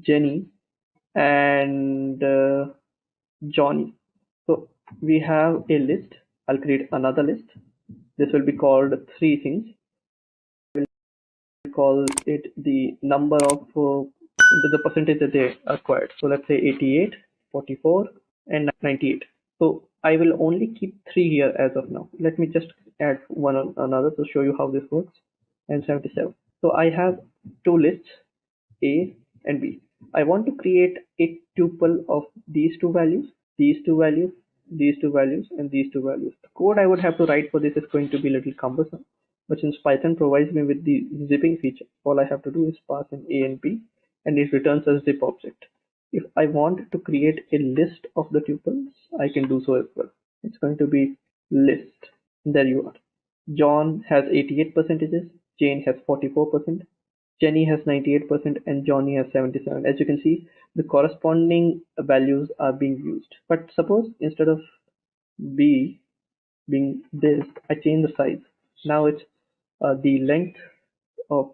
Jenny, and Johnny. So we have a list. I'll create another list. This will be called 3 things. We'll call it the number of the percentage that they acquired. So let's say 88, 44, and 98. So I will only keep 3 here as of now. Let me just add one on another to show you how this works. And 77. So I have 2 lists, A and B. I want to create a tuple of these 2 values, these 2 values, these 2 values, and these 2 values. The code I would have to write for this is going to be a little cumbersome, but since Python provides me with the zipping feature, all I have to do is pass in A and B, and it returns a zip object. If I want to create a list of the tuples, I can do so as well. It's going to be list. There you are. John has 88 percentages, Jane has 44%, Jenny has 98%, and Johnny has 77. As you can see, the corresponding values are being used. But suppose instead of B being this, I change the size. Now it's the length of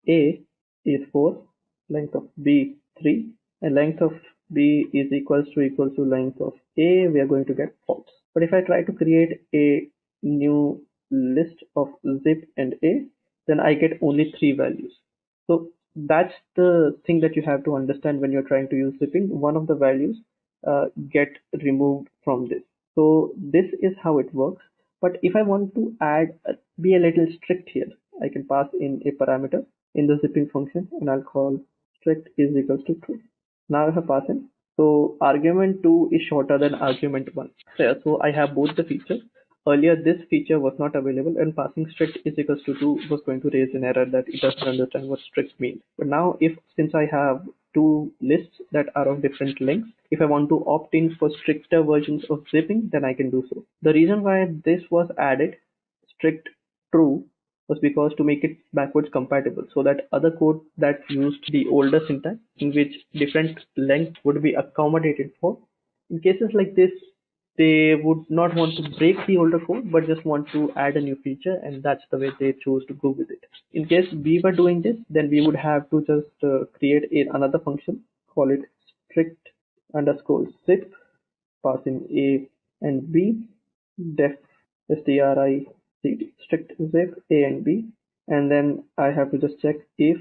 A is 4, length of B 3, and length of B is equals to length of A. We are going to get false. But if I try to create a new list of zip and a, then I get only three values. So that's the thing that you have to understand when you're trying to use zipping. One of the values get removed from this. So this is how it works. But if I want to be a little strict here, I can pass in a parameter in the zipping function, and I'll call strict is equals to true. Now I have passed in. So argument 2 is shorter than argument 1. So I have both the features. Earlier this feature was not available, and passing strict is equals to 2 was going to raise an error that it doesn't understand what strict means. But now since I have two lists that are of different lengths, if I want to opt in for stricter versions of zipping, then I can do so. The reason why this was added, strict true, was because to make it backwards compatible, so that other code that used the older syntax in which different lengths would be accommodated for, in cases like this, they would not want to break the older code but just want to add a new feature, and that's the way they chose to go with it. In case we were doing this, then we would have to just create another function, call it strict underscore zip, pass in a and b, def strict zip a and b, and then I have to just check if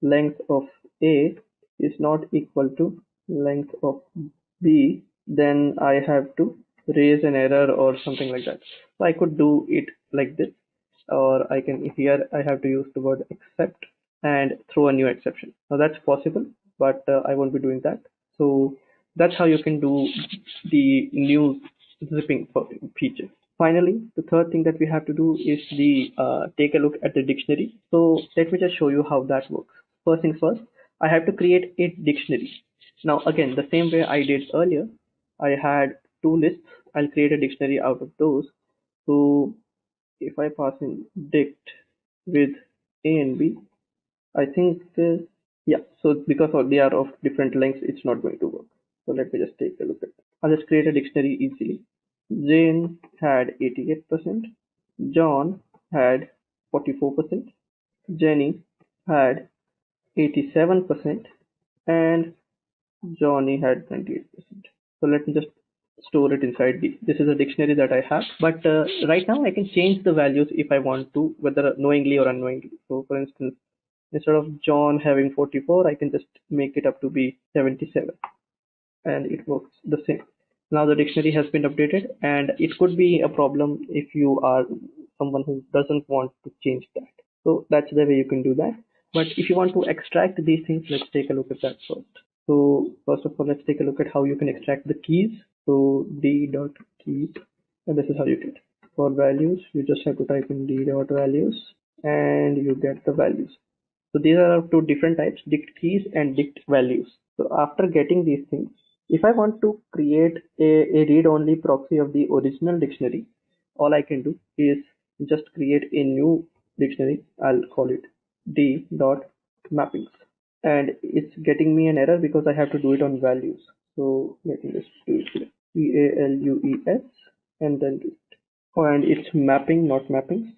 length of a is not equal to length of b, then I have to raise an error or something like that. So I could do it like this, or I can, here I have to use the word except and throw a new exception. Now that's possible, but I won't be doing that. So that's how you can do the new zipping feature. Finally, the third thing that we have to do is take a look at the dictionary. So let me just show you how that works. First things first, I have to create a dictionary. Now again, the same way I did earlier, I had two lists. I'll create a dictionary out of those. So if I pass in dict with a and b, I think yeah, so because they are of different lengths, it's not going to work. So let me just take a look at it. I'll just create a dictionary easily. Jane had 88%, John had 44%, Jenny had 87%, and Johnny had 98%. So let me just store it inside this is a dictionary that I have, but right now I can change the values if I want to, whether knowingly or unknowingly. So for instance, instead of John having 44, I can just make it up to be 77, and it works the same. Now the dictionary has been updated, and it could be a problem if you are someone who doesn't want to change that. So that's the way you can do that. But if you want to extract these things, let's take a look at that first. So first of all, let's take a look at how you can extract the keys. So d dot keep, and this is how you get. For values, you just have to type in d dot values, and you get the values. So these are two different types, dict keys and dict values. So after getting these things, if I want to create a read-only proxy of the original dictionary, all I can do is just create a new dictionary. I'll call it d dot mappings, and it's getting me an error because I have to do it on values. So let me just do it here. values, and then do it. Oh, and it's mapping, not mappings.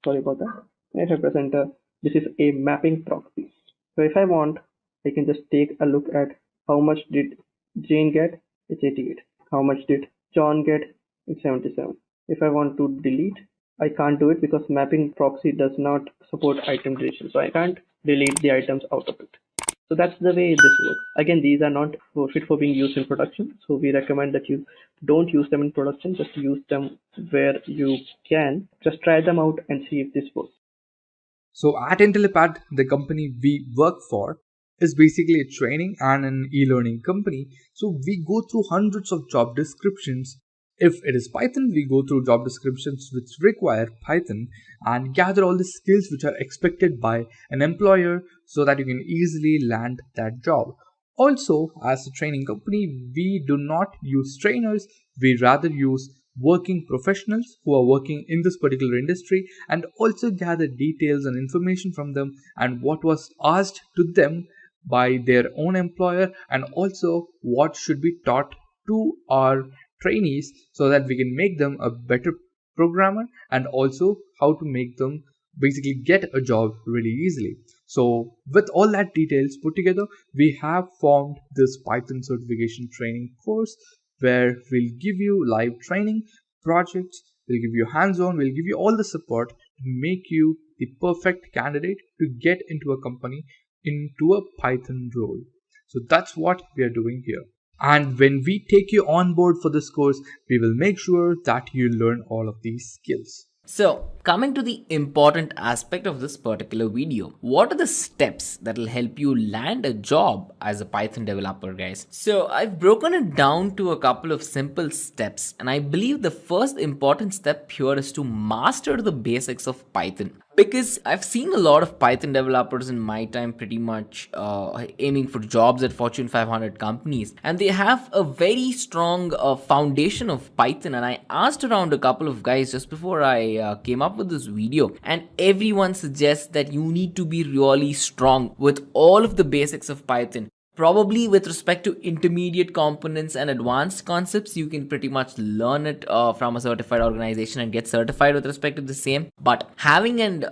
Sorry about that. If I press enter, this is a mapping proxy. So if I want, I can just take a look at how much did Jane get. It's 88. How much did John get? It's 77. If I want to delete, I can't do it because mapping proxy does not support item deletion. So I can't delete the items out of it. So that's the way this works. Again, these are not fit for being used in production. So we recommend that you don't use them in production. Just use them where you can. Just try them out and see if this works. So at Intellipaat, the company we work for is basically a training and an e-learning company. So we go through hundreds of job descriptions. If it is Python, we go through job descriptions which require Python and gather all the skills which are expected by an employer so that you can easily land that job. Also, as a training company, we do not use trainers, we rather use working professionals who are working in this particular industry and also gather details and information from them and what was asked to them by their own employer, and also what should be taught to our trainees so that we can make them a better programmer and also how to make them basically get a job really easily. So with all that details put together, we have formed this Python certification training course where we'll give you live training, projects, We'll give you hands-on, we'll give you all the support to make you the perfect candidate to get into a company, into a Python role. So that's what we are doing here. And when we take you on board for this course, we will make sure that you learn all of these skills. So, coming to the important aspect of this particular video, what are the steps that will help you land a job as a Python developer, guys? So, I've broken it down to a couple of simple steps, and I believe the first important step here is to master the basics of Python. Because I've seen a lot of Python developers in my time pretty much aiming for jobs at Fortune 500 companies, and they have a very strong foundation of Python. And I asked around a couple of guys just before I came up with this video, and everyone suggests that you need to be really strong with all of the basics of Python. Probably with respect to intermediate components and advanced concepts, you can pretty much learn it from a certified organization and get certified with respect to the same. But having and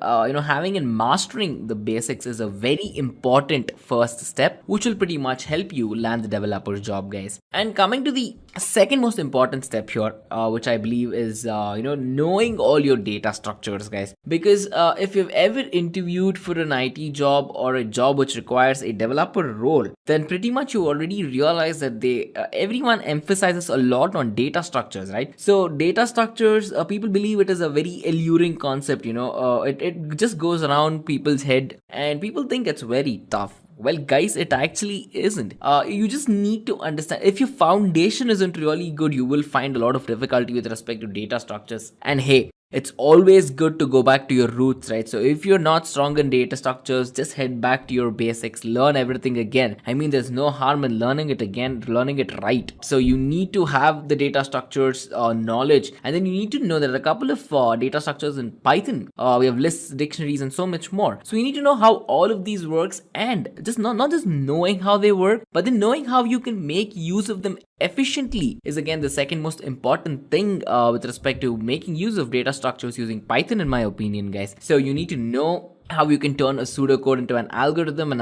mastering the basics is a very important first step, which will pretty much help you land the developer job, guys. And coming to the second most important step here, which I believe is knowing all your data structures, guys. Because if you've ever interviewed for an IT job or a job which requires a developer role, then pretty much you already realize that everyone emphasizes a lot on data structures, right? So data structures, people believe it is a very alluring concept. It just goes around people's head, and people think it's very tough. Well, guys, it actually isn't. You just need to understand. If your foundation isn't really good, you will find a lot of difficulty with respect to data structures. And hey, it's always good to go back to your roots, right? So if you're not strong in data structures, just head back to your basics, learn everything again. I mean, there's no harm in learning it again, learning it right. So you need to have the data structures knowledge, and then you need to know that a couple of data structures in Python. We have lists, dictionaries, and so much more. So you need to know how all of these works, and just not just knowing how they work, but then knowing how you can make use of them efficiently is again the second most important thing with respect to making use of data structures using Python, in my opinion, guys. So you need to know how you can turn a pseudocode into an algorithm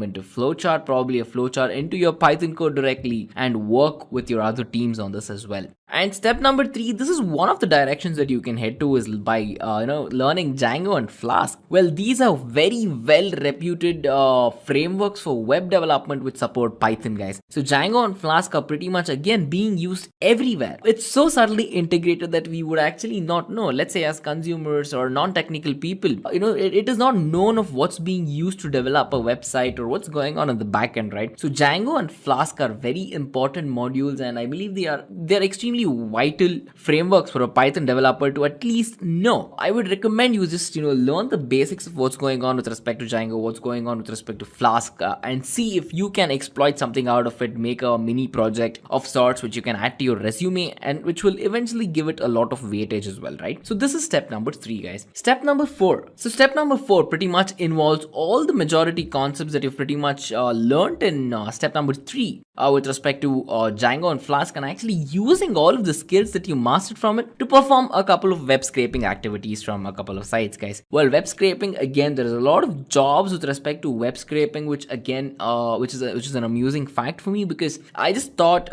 into flowchart, probably a flowchart into your Python code directly, and work with your other teams on this as well. And step number 3, this is one of the directions that you can head to, is by learning Django and Flask. Well, these are very well reputed frameworks for web development which support Python, guys. So Django and Flask are pretty much again being used everywhere. It's so subtly integrated that we would actually not know. Let's say as consumers or non-technical people, it is not known of what's being used to develop a website or what's going on in the back end, right? So Django and Flask are very important modules, and I believe they're extremely vital frameworks for a Python developer to at least know. I would recommend you just learn the basics of what's going on with respect to Django, what's going on with respect to Flask, and see if you can exploit something out of it, make a mini project of sorts which you can add to your resume, and which will eventually give it a lot of weightage as well, right? So this is step number 3, guys. Step number 4. So step number 4 pretty much involves all the majority concepts that you've pretty much learned in step number 3 with respect to Django and Flask, and actually using all of the skills that you mastered from it to perform a couple of web scraping activities from a couple of sites, guys. Well, web scraping, again, there is a lot of jobs with respect to web scraping, which again, which is an amusing fact for me, because I just thought,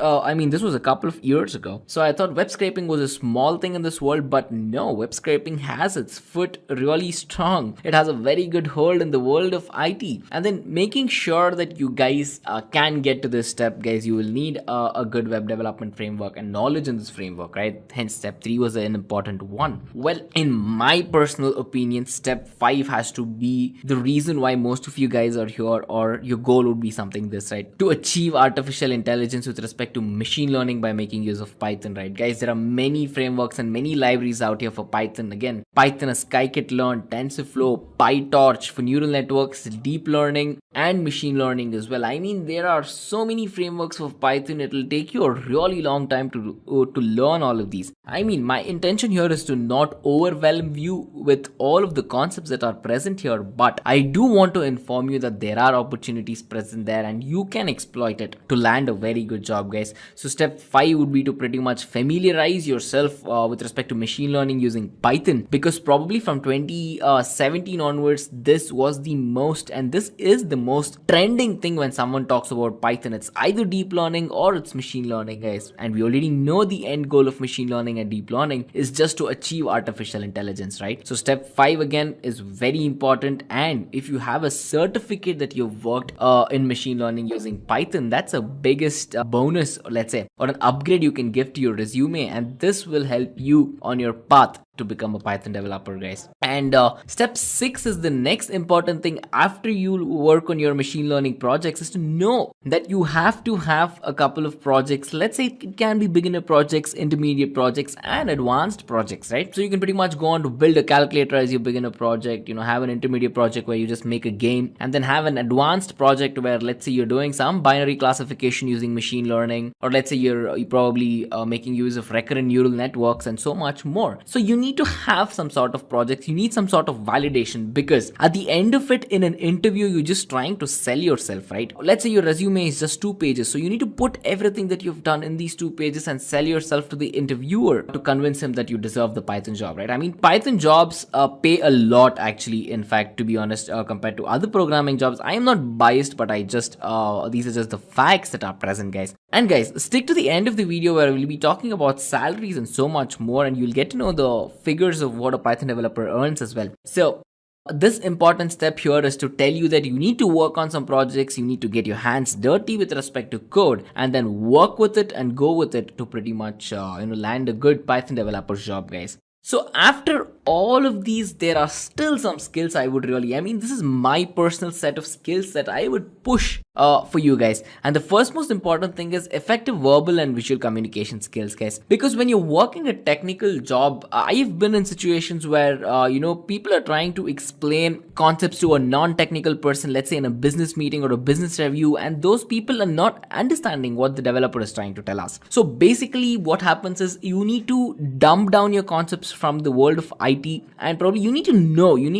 this was a couple of years ago, so I thought web scraping was a small thing in this world, but no, web scraping has its foot really strong. It has a very good hold in the world of IT. And then making sure that you guys can get to this step, guys, you will need a good web development framework and knowledge in this framework, right? Hence step 3 was an important one. Well, in my personal opinion, step 5 has to be the reason why most of you guys are here, or your goal would be something this, right? To achieve artificial intelligence with respect to machine learning by making use of Python, right? Guys, there are many frameworks and many libraries out here for Python. Again, Python is scikit-learn, TensorFlow, PyTorch for neural networks, deep learning, and machine learning as well. I mean, there are so many frameworks for Python, it will take you a really long time to learn all of these. I mean, my intention here is to not overwhelm you with all of the concepts that are present here, but I do want to inform you that there are opportunities present there and you can exploit it to land a very good job, guys. So step 5 would be to pretty much familiarize yourself with respect to machine learning using Python, because probably from 2017 onwards, this is the most trending thing when someone talks about Python. It's either deep learning or it's machine learning, guys. And we already know the end goal of machine learning and deep learning is just to achieve artificial intelligence, right? So step 5 again is very important. And if you have a certificate that you've worked in machine learning using Python, that's a biggest bonus, let's say, or an upgrade you can give to your resume. And this will help you on your path to become a Python developer, guys. And step 6 is the next important thing after you work on your machine learning projects, is to know that you have to have a couple of projects. Let's say it can be beginner projects, intermediate projects, and advanced projects, right? So you can pretty much go on to build a calculator as your beginner project, have an intermediate project where you just make a game, and then have an advanced project where, let's say, you're doing some binary classification using machine learning, or let's say you're probably making use of recurrent neural networks and so much more. So you need to have some sort of projects, you need some sort of validation, because at the end of it, in an interview, you're just trying to sell yourself, right? Let's say your resume is just 2 pages, so you need to put everything that you've done in these 2 pages and sell yourself to the interviewer to convince him that you deserve the Python job, right? I mean, Python jobs pay a lot, actually, in fact, to be honest, compared to other programming jobs. I am not biased, but I just these are just the facts that are present, guys. And guys, stick to the end of the video where we'll be talking about salaries and so much more, and you'll get to know the figures of what a Python developer earns as well. So this important step here is to tell you that you need to work on some projects, you need to get your hands dirty with respect to code, and then work with it and go with it to pretty much land a good Python developer's job, guys. So after all of these, there are still some skills this is my personal set of skills that I would push for you guys. And the first most important thing is effective verbal and visual communication skills, guys. Because when you're working a technical job, I've been in situations where, people are trying to explain concepts to a non-technical person, let's say in a business meeting or a business review, and those people are not understanding what the developer is trying to tell us. So basically what happens is you need to dumb down your concepts from the world of IT, and probably you need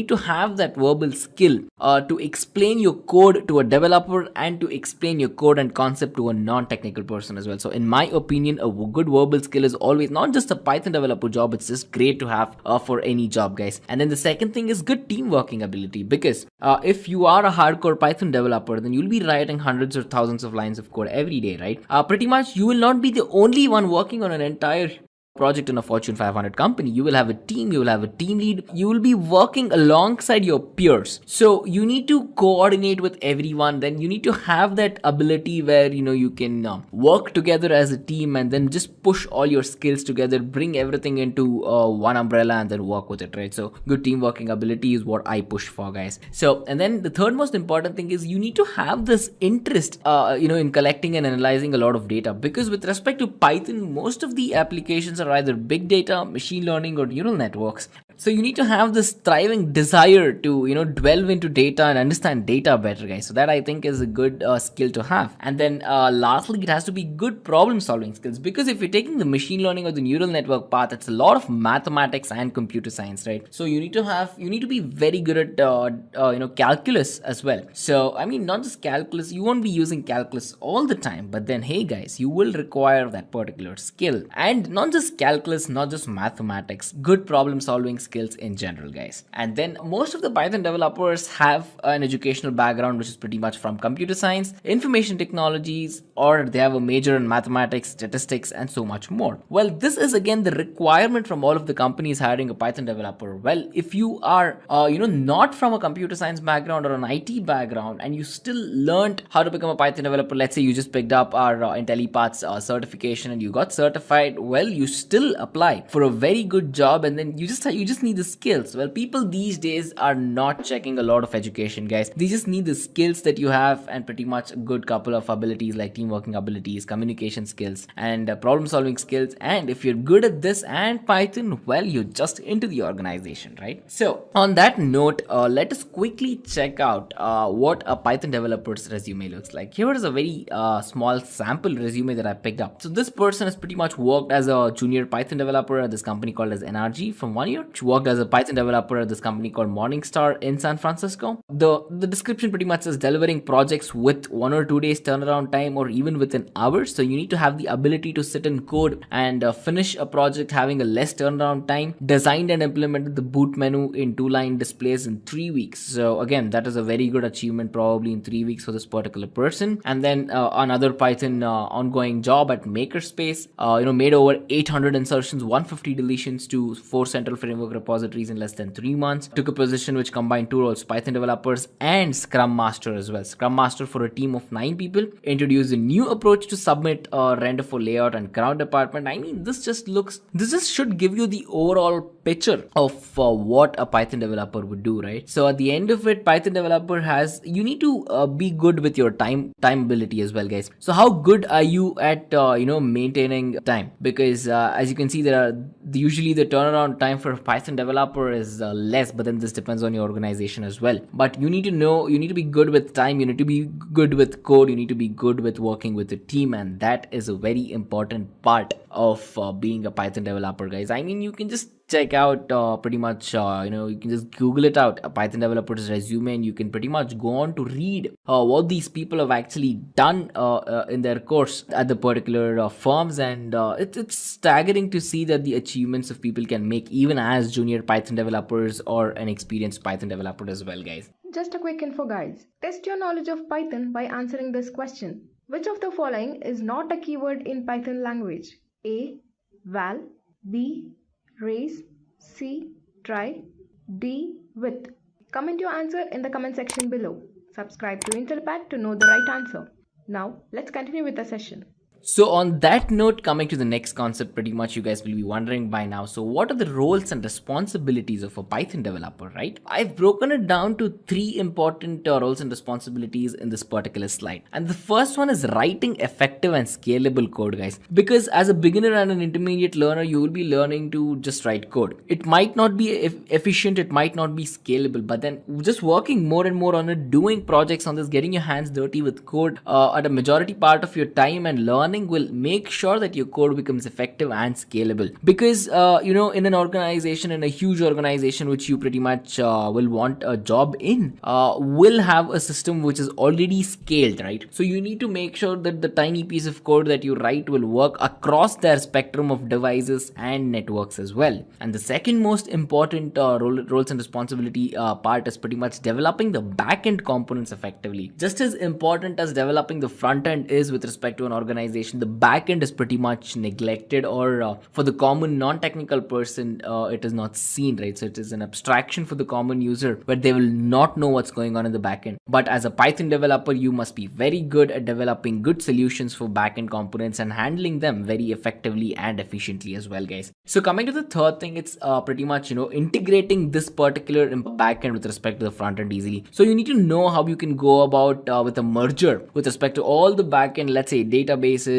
to have that verbal skill to explain your code to a developer and to explain your code and concept to a non-technical person as well. So in my opinion, a good verbal skill is always not just a Python developer job, it's just great to have for any job, guys. And then the second thing is good team working ability, because if you are a hardcore Python developer, then you'll be writing hundreds or thousands of lines of code every day, right? Pretty much you will not be the only one working on an entire project in a Fortune 500 company. You will have a team, you will have a team lead, you will be working alongside your peers. So you need to coordinate with everyone. Then you need to have that ability where you can work together as a team and then just push all your skills together, bring everything into one umbrella and then work with it, right? So good team working ability is what I push for, guys. So, and then the third most important thing is you need to have this interest in collecting and analyzing a lot of data, because with respect to Python, most of the applications are either big data, machine learning, or neural networks. So you need to have this thriving desire to delve into data and understand data better, guys. So that I think is a good skill to have. And then lastly, it has to be good problem solving skills, because if you're taking the machine learning or the neural network path, it's a lot of mathematics and computer science, right? So you need to be very good at calculus as well. So I mean, not just calculus, you won't be using calculus all the time, but then hey guys, you will require that particular skill. And not just calculus, not just mathematics, good problem solving skills in general, guys. And then most of the Python developers have an educational background which is pretty much from computer science, information technologies, or they have a major in mathematics, statistics, and so much more. Well, this is again the requirement from all of the companies hiring a Python developer. Well, if you are not from a computer science background or an IT background and you still learned how to become a Python developer, let's say you just picked up our Intellipaat's certification and you got certified, well, you still apply for a very good job, and then you just need the skills. Well, people these days are not checking a lot of education, guys. They just need the skills that you have and pretty much a good couple of abilities like team working abilities, communication skills, and problem solving skills. And if you're good at this and Python, well, you're just into the organization, right? So on that note, let us quickly check out what a Python developer's resume looks like. Here is a very small sample resume that I picked up. So this person has pretty much worked as a junior Python developer at this company called as NRG from 1 year, worked as a Python developer at this company called Morningstar in San Francisco. The description pretty much says delivering projects with 1 or 2 days turnaround time or even within hours. So you need to have the ability to sit in code and finish a project having a less turnaround time. Designed and implemented the boot menu in 2-line displays in 3 weeks. So again, that is a very good achievement, probably in 3 weeks for this particular person. And then another Python ongoing job at Makerspace, made over 800 insertions, 150 deletions to 4 central framework repositories in less than 3 months. Took a position which combined 2 roles, Python developers and Scrum Master as well. Scrum Master for a team of 9 people. Introduced a new approach to submit render for layout and crowd department. I mean, this just should give you the overall picture of what a Python developer would do, right? So at the end of it, Python developer you need to be good with your time ability as well, guys. So how good are you at maintaining time? Because as you can see, usually the turnaround time for a Python developer is less, but then this depends on your organization as well. But you need to be good with time, you need to be good with code, you need to be good with working with a team, and that is a very important part of being a Python developer, guys. I mean, you can just check out pretty much you can just Google it out, a Python developer's resume, and you can pretty much go on to read what these people have actually done in their course at the particular firms, and it's staggering to see that the achievements of people can make even as junior Python developers or an experienced Python developer as well, guys. Just a quick info, guys. Test your knowledge of Python by answering this question. Which of the following is not a keyword in Python language? A. Val. B. Raise. C. Try. D. With. Comment your answer in the comment section below. Subscribe to Intellipaat to know the right answer. Now, let's continue with the session. So on that note, coming to the next concept, pretty much you guys will be wondering by now, so what are the roles and responsibilities of a Python developer, right? I've broken it down to 3 important roles and responsibilities in this particular slide. And the first one is writing effective and scalable code, guys. Because as a beginner and an intermediate learner, you will be learning to just write code. It might not be efficient, it might not be scalable, but then just working more and more on it, doing projects on this, getting your hands dirty with code at a majority part of your time and learning will make sure that your code becomes effective and scalable. Because in an organization, in a huge organization which you pretty much will want a job in, will have a system which is already scaled, right? So you need to make sure that the tiny piece of code that you write will work across their spectrum of devices and networks as well. And the second most important roles and responsibility part is pretty much developing the back-end components effectively. Just as important as developing the front end is with respect to an organization, the backend is pretty much neglected, or for the common non-technical person, it is not seen, right? So it is an abstraction for the common user where they will not know what's going on in the backend. But as a Python developer, you must be very good at developing good solutions for backend components and handling them very effectively and efficiently as well, guys. So coming to the third thing, it's pretty much integrating this particular backend with respect to the front end easily. So you need to know how you can go about with a merger with respect to all the backend, let's say databases,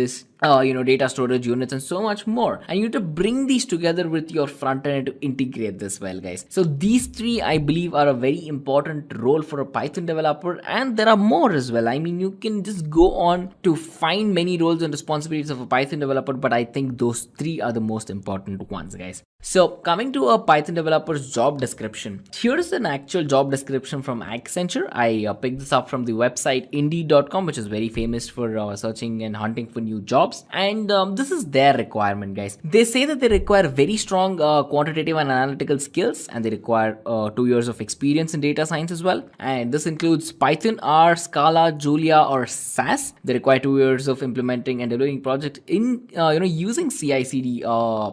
data storage units and so much more, and you need to bring these together with your front end to integrate this well, guys. So these 3 I believe are a very important role for a Python developer, and there are more as well. I mean, you can just go on to find many roles and responsibilities of a Python developer, but I think those 3 are the most important ones, guys. So coming to a Python developer's job description, here is an actual job description from Accenture. I picked this up from the website indeed.com, which is very famous for searching and hunting for new jobs. And this is their requirement, guys. They say that they require very strong quantitative and analytical skills, and they require 2 years of experience in data science as well. And this includes Python, R, Scala, Julia, or SAS. They require 2 years of implementing and delivering projects in using CI/CD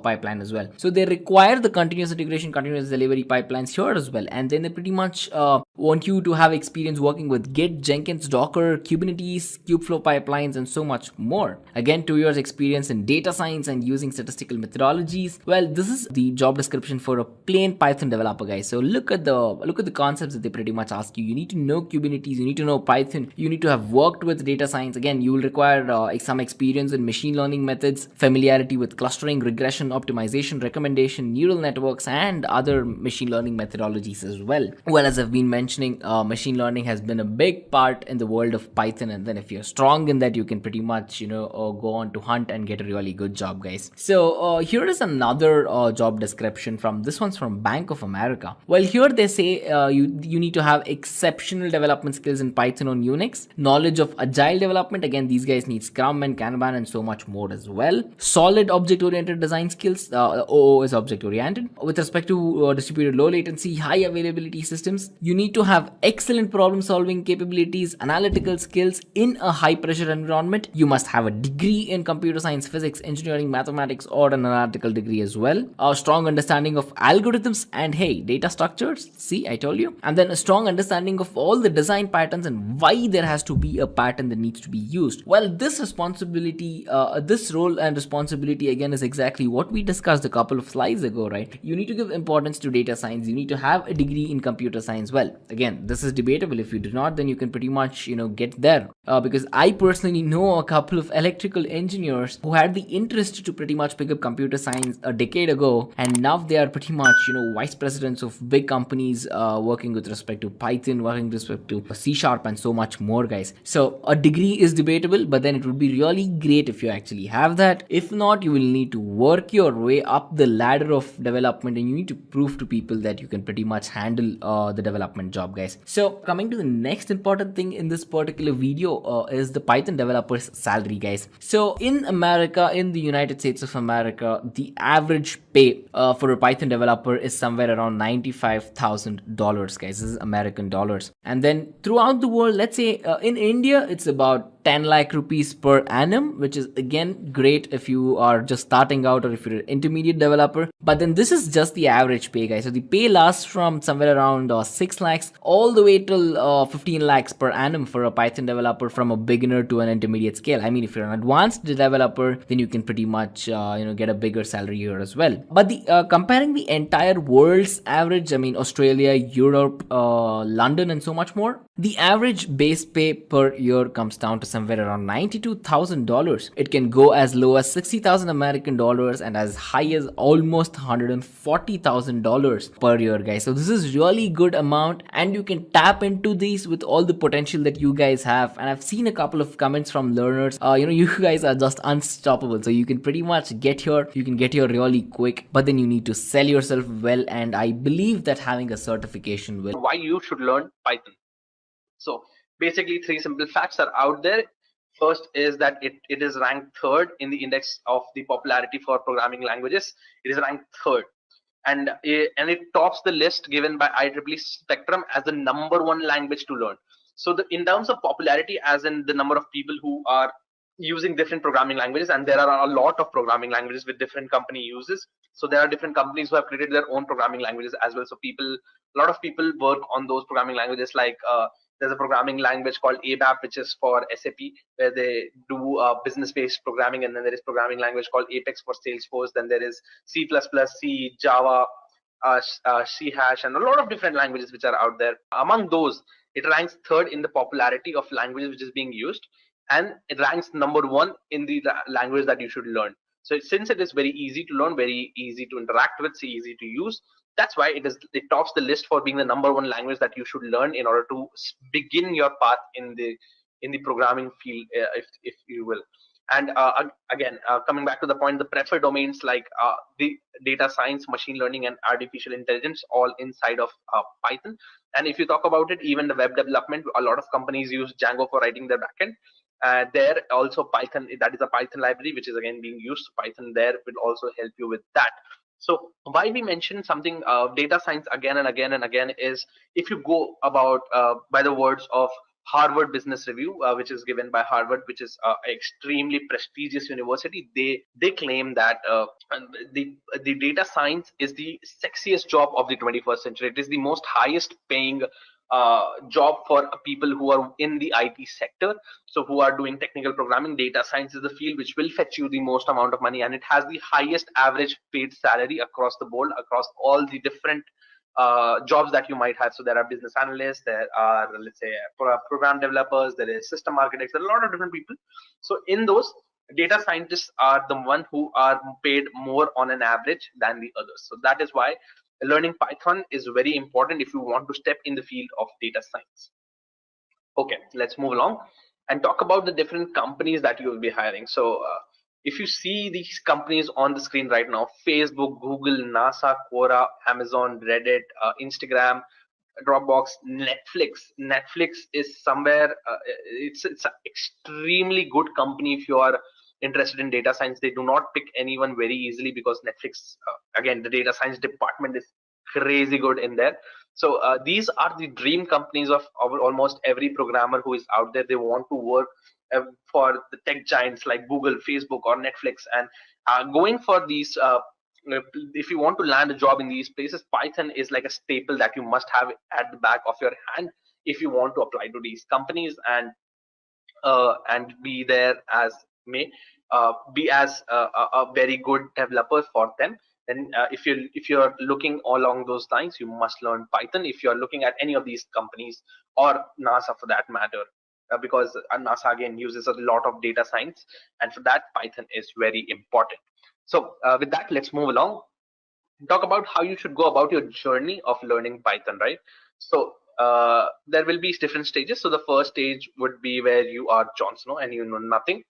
pipeline as well. So they require the continuous integration, continuous delivery pipelines here as well. And then they pretty much want you to have experience working with Git, Jenkins, Docker, Kubernetes, Kubeflow pipelines, and so much more. Again, 2 years experience in data science and using statistical methodologies. Well, this is the job description for a plain Python developer, guys. So look at the concepts that they pretty much ask you. You need to know Kubernetes, you need to know Python, you need to have worked with data science. Again, you will require some experience in machine learning methods, familiarity with clustering, regression, optimization, recommendation, neural networks, and other machine learning methodologies as well. Well, as I've been mentioning, mentioning, machine learning has been a big part in the world of Python, and then if you're strong in that, you can pretty much go on to hunt and get a really good job, guys. So here is another job description from this one's from Bank of America. Well, here they say you need to have exceptional development skills in Python on Unix, knowledge of agile development. Again, these guys need Scrum and Kanban and so much more as well. Solid object oriented design skills. OO is object oriented. With respect to distributed low latency, high availability systems, you need to have excellent problem solving capabilities, analytical skills in a high pressure environment. You must have a degree in computer science, physics, engineering, mathematics, or an analytical degree as well. A strong understanding of algorithms and data structures. See, I told you. And then a strong understanding of all the design patterns and why there has to be a pattern that needs to be used. Well, this responsibility, this role and responsibility again is exactly what we discussed a couple of slides ago, right? You need to give importance to data science. You need to have a degree in computer science. Well, again, this is debatable. If you do not, then you can pretty much get there, because I personally know a couple of electrical engineers who had the interest to pretty much pick up computer science a decade ago, and now they are pretty much vice presidents of big companies, working with respect to Python, working with respect to C# and so much more, guys. So a degree is debatable, but then it would be really great if you actually have that. If not, you will need to work your way up the ladder of development, and you need to prove to people that you can pretty much handle the development job, guys. So coming to the next important thing in this particular video is the Python developer's salary, guys. So in America, in the United States of America, the average pay for a Python developer is somewhere around $95,000, guys. This is American dollars. And then throughout the world, let's say in India, it's about 10 lakh rupees per annum, which is again great if you are just starting out or if you're an intermediate developer. But then this is just the average pay, guys. So the pay lasts from somewhere around 6 lakhs all the way till 15 lakhs per annum for a Python developer, from a beginner to an intermediate scale. I mean, if you're an advanced developer, then you can pretty much get a bigger salary here as well. But the comparing the entire world's average, I mean Australia, Europe, London, and so much more, the average base pay per year comes down to somewhere around $92,000. It can go as low as 60,000 American dollars and as high as almost $140,000 per year, guys. So this is really good amount, and you can tap into these with all the potential that you guys have. And I've seen a couple of comments from learners. You guys are just unstoppable. So you can pretty much get here. You can get here really quick, but then you need to sell yourself well. And I believe that having a certification will. Why you should learn Python. So basically, three simple facts are out there. First is that it is ranked third in the index of the popularity for programming languages. It is ranked third, and it tops the list given by IEEE Spectrum as the #1 language to learn. So in terms of popularity, as in the number of people who are using different programming languages, and there are a lot of programming languages with different company uses. So there are different companies who have created their own programming languages as well. So a lot of people work on those programming languages, like there's a programming language called ABAP, which is for SAP, where they do business-based programming. And then there is programming language called Apex for Salesforce. Then there is C++, C, Java, C#, and a lot of different languages which are out there. Among those, it ranks third in the popularity of languages which is being used, and it ranks #1 in the language that you should learn. So since it is very easy to learn, very easy to interact with, so easy to use, that's why it tops the list for being the #1 language that you should learn in order to begin your path in the programming field, if you will. And again, coming back to the point, the preferred domains like the data science, machine learning, and artificial intelligence, all inside of Python. And if you talk about it, even the web development, a lot of companies use Django for writing their backend. There also Python, that is a Python library which is again being used. Python there will also help you with that. So why we mention something data science again and again and again is, if you go about by the words of Harvard Business Review, which is given by Harvard, which is an extremely prestigious university, they claim that the data science is the sexiest job of the 21st century. It is the most highest paying job for people who are in the IT sector, so who are doing technical programming. Data science is the field which will fetch you the most amount of money, and it has the highest average paid salary across the board, across all the different jobs that you might have. So there are business analysts, there are, let's say, program developers, there is system architects, there are a lot of different people. So in those, data scientists are the one who are paid more on an average than the others. So that is why learning Python is very important if you want to step in the field of data science. Okay, let's move along and talk about the different companies that you will be hiring. So if you see these companies on the screen right now: Facebook, Google, NASA, Quora, Amazon, Reddit, Instagram, Dropbox, Netflix. Netflix is somewhere. It's an extremely good company if you are interested in data science. They do not pick anyone very easily because Netflix, again, the data science department is crazy good in there. So these are the dream companies of almost every programmer who is out there. They want to work for the tech giants like Google, Facebook, or Netflix, and going for these. If you want to land a job in these places, Python is like a staple that you must have at the back of your hand if you want to apply to these companies and be there as may be as a very good developer for them. Then if you're looking along those lines, you must learn Python if you're looking at any of these companies, or NASA for that matter, because NASA again uses a lot of data science, and for that Python is very important. So with that, let's move along, talk about how you should go about your journey of learning Python, right? So there will be different stages. So the first stage would be where you are Jon Snow and you know nothing,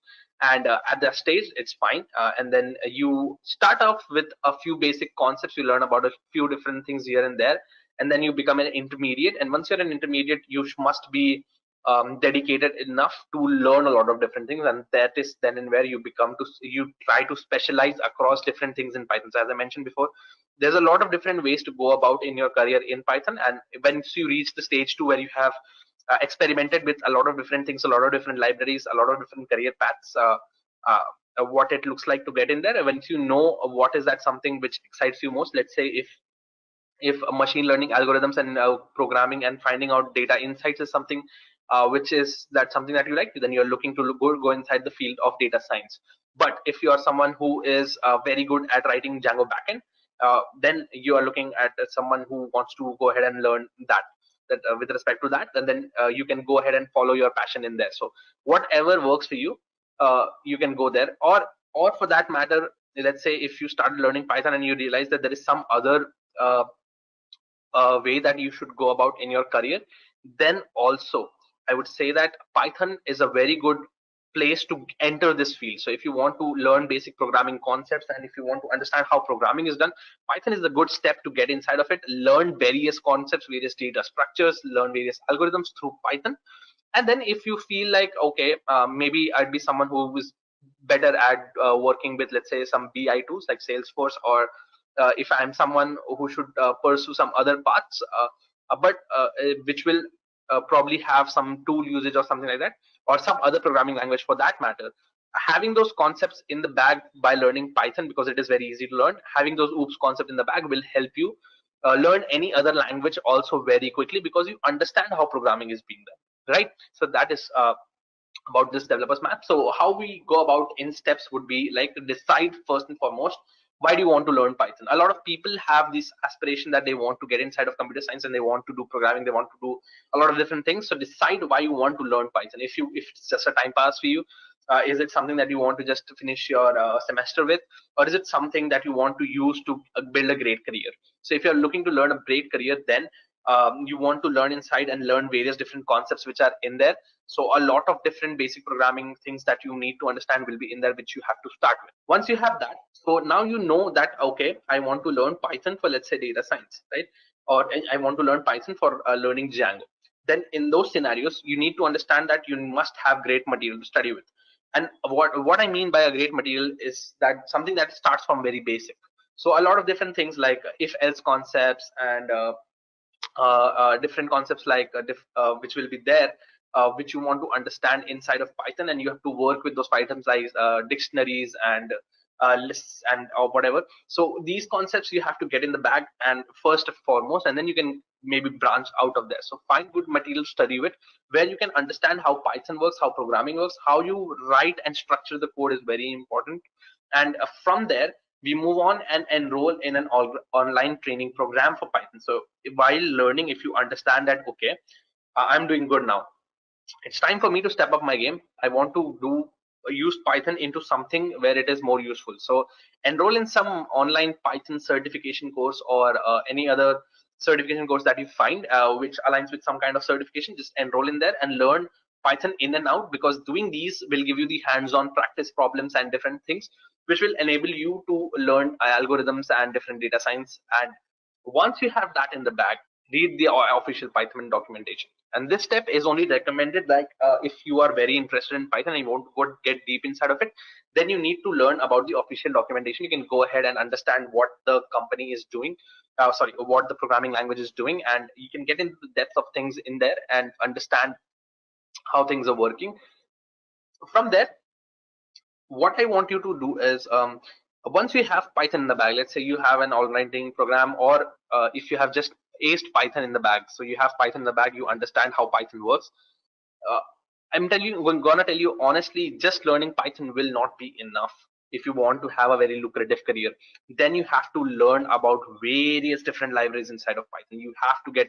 and at that stage it's fine. And then you start off with a few basic concepts. You learn about a few different things here and there, and then you become an intermediate. And once you're an intermediate, you must be dedicated enough to learn a lot of different things, and that is then in where you try to specialize across different things in Python. So as I mentioned before, there's a lot of different ways to go about in your career in Python, and once you reach the stage 2 where you have experimented with a lot of different things, a lot of different libraries, a lot of different career paths, uh, what it looks like to get in there, once you know what is that something which excites you most. Let's say if machine learning algorithms and programming and finding out data insights is something which is that something that you like, then you're looking to go inside the field of data science. But if you are someone who is very good at writing Django backend, then you are looking at someone who wants to go ahead and learn that with respect to that, and then you can go ahead and follow your passion in there. So whatever works for you, you can go there. Or for that matter, let's say if you started learning Python and you realize that there is some other way that you should go about in your career, then also I would say that Python is a very good place to enter this field. So if you want to learn basic programming concepts and if you want to understand how programming is done, Python is a good step to get inside of it, learn various concepts, various data structures, learn various algorithms through Python. And then if you feel like, okay, maybe I'd be someone who is better at working with, let's say, some BI tools like Salesforce, or if I'm someone who should pursue some other paths, but which will probably have some tool usage or something like that, or some other programming language for that matter, having those concepts in the bag by learning Python, because it is very easy to learn, having those oops concept in the bag will help you learn any other language also very quickly, because you understand how programming is being done, right? So that is about this developers map. So how we go about in steps would be like to decide first and foremost, why do you want to learn Python? A lot of people have this aspiration that they want to get inside of computer science and they want to do programming, they want to do a lot of different things. So decide why you want to learn Python. If it's just a time pass for you, is it something that you want to just finish your semester with, or is it something that you want to use to build a great career? So if you're looking to learn a great career, then you want to learn inside and learn various different concepts which are in there. So a lot of different basic programming things that you need to understand will be in there, which you have to start with. Once you have that, so now you know that, okay, I want to learn Python for, let's say, data science, right? Or I want to learn Python for learning Django. Then in those scenarios, you need to understand that you must have great material to study with. And what I mean by a great material is that something that starts from very basic. So a lot of different things like if else concepts and different concepts like which will be there, which you want to understand inside of Python, and you have to work with those Python like dictionaries and lists and whatever. So these concepts you have to get in the bag and first and foremost, and then you can maybe branch out of there. So find good material to study with, where you can understand how Python works, how programming works, how you write and structure the code is very important. And from there we move on and enroll in an online training program for Python. So while learning, if you understand that, okay, I'm doing good now, it's time for me to step up my game. I want to do use Python into something where it is more useful. So enroll in some online Python certification course, or any other certification course that you find which aligns with some kind of certification. Just enroll in there and learn Python in and out, because doing these will give you the hands-on practice problems and different things which will enable you to learn algorithms and different data science. And once you have that in the bag, read the official Python documentation. And this step is only recommended like if you are very interested in Python and you want to go get deep inside of it, then you need to learn about the official documentation. You can go ahead and understand what the company is doing, sorry, what the programming language is doing, and you can get into the depth of things in there and understand how things are working. From there, what I want you to do is, once you have Python in the bag, let's say you have an all-writing program, or if you have just aced Python in the bag, so you have Python in the bag, you understand how Python works. Uh, I'm gonna tell you honestly, just learning Python will not be enough if you want to have a very lucrative career. Then you have to learn about various different libraries inside of Python. You have to get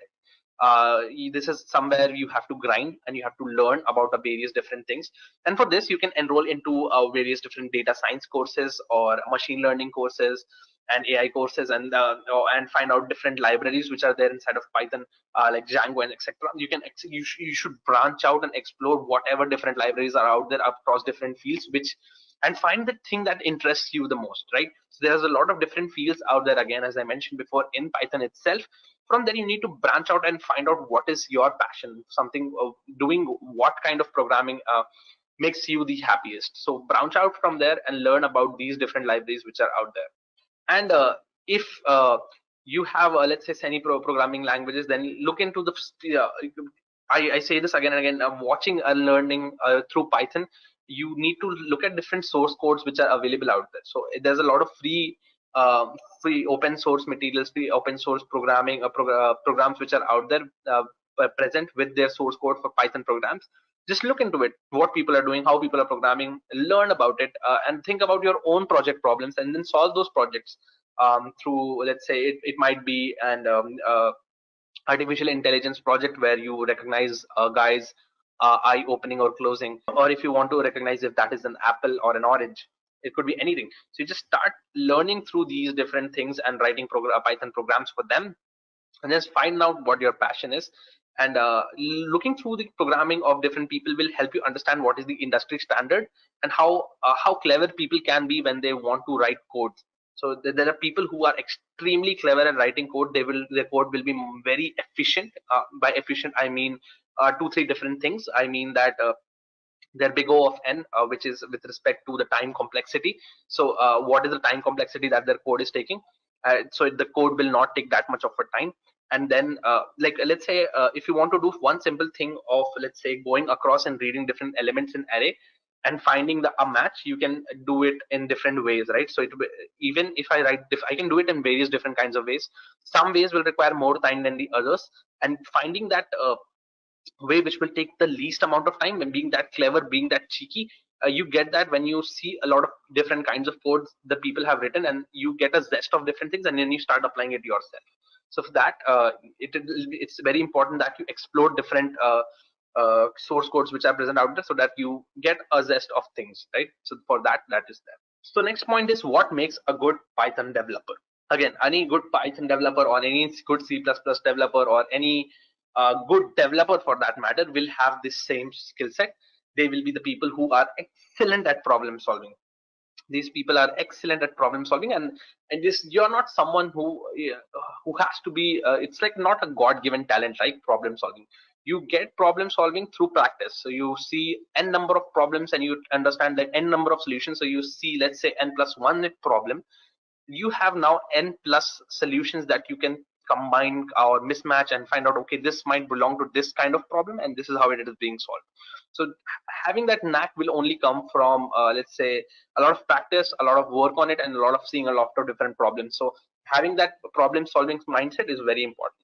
this is somewhere you have to grind and you have to learn about the various different things. And for this, you can enroll into various different data science courses or machine learning courses and AI courses, and find out different libraries which are there inside of Python, like Django and etc. You should branch out and explore whatever different libraries are out there across different fields, which and find the thing that interests you the most, right? So there's a lot of different fields out there, again, as I mentioned before, in Python itself. From there, you need to branch out and find out what is your passion, something doing what kind of programming makes you the happiest. So branch out from there and learn about these different libraries which are out there. And if you have let's say semi programming languages, then look into the I say this again and again, watching and learning through Python, you need to look at different source codes which are available out there. So there's a lot of free open source materials, free open source programming programs which are out there present with their source code for Python programs. Just look into it, what people are doing, how people are programming, learn about it, and think about your own project problems, and then solve those projects through, let's say, it might be an artificial intelligence project where you recognize a guy's eye opening or closing, or if you want to recognize if that is an apple or an orange, it could be anything. So you just start learning through these different things and writing Python programs for them, and just find out what your passion is. And looking through the programming of different people will help you understand what is the industry standard and how clever people can be when they want to write code. So there are people who are extremely clever at writing code. Their code will be very efficient. By efficient, I mean 2-3 different things. I mean that their big O of n, which is with respect to the time complexity. So what is the time complexity that their code is taking? So the code will not take that much of a time. And then like let's say if you want to do one simple thing of, let's say, going across and reading different elements in array and finding a match, you can do it in different ways, right? So even if I write I can do it in various different kinds of ways. Some ways will require more time than the others, and finding that way which will take the least amount of time, and being that clever, being that cheeky, you get that when you see a lot of different kinds of codes that people have written, and you get a zest of different things, and then you start applying it yourself. So for that, it's very important that you explore different source codes which are present out there, so that you get a zest of things, right? So for that, that is there. So next point is, what makes a good Python developer? Again, any good Python developer or any good C++ developer or any good developer for that matter will have this same skill set. They will be the people who are excellent at problem solving. These people are excellent at problem solving, and this, you're not someone who has to be it's like not a god-given talent, right? Problem solving, you get problem solving through practice. So you see n number of problems and you understand the n number of solutions. So you see, let's say, n+1 problem, you have now n plus solutions that you can combine or mismatch and find out, okay, this might belong to this kind of problem and this is how it is being solved. So having that knack will only come from let's say a lot of practice, a lot of work on it, and a lot of seeing a lot of different problems. So having that problem solving mindset is very important.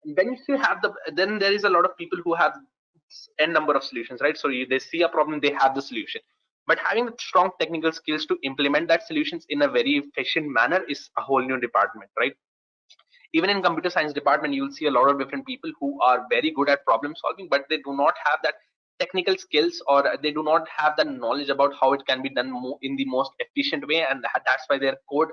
Then if you have then there is a lot of people who have n number of solutions, right? So they see a problem, they have the solution, but having the strong technical skills to implement that solutions in a very efficient manner is a whole new department, right? Even in computer science department, you'll see a lot of different people who are very good at problem solving, but they do not have that technical skills, or they do not have the knowledge about how it can be done in the most efficient way, and that's why their code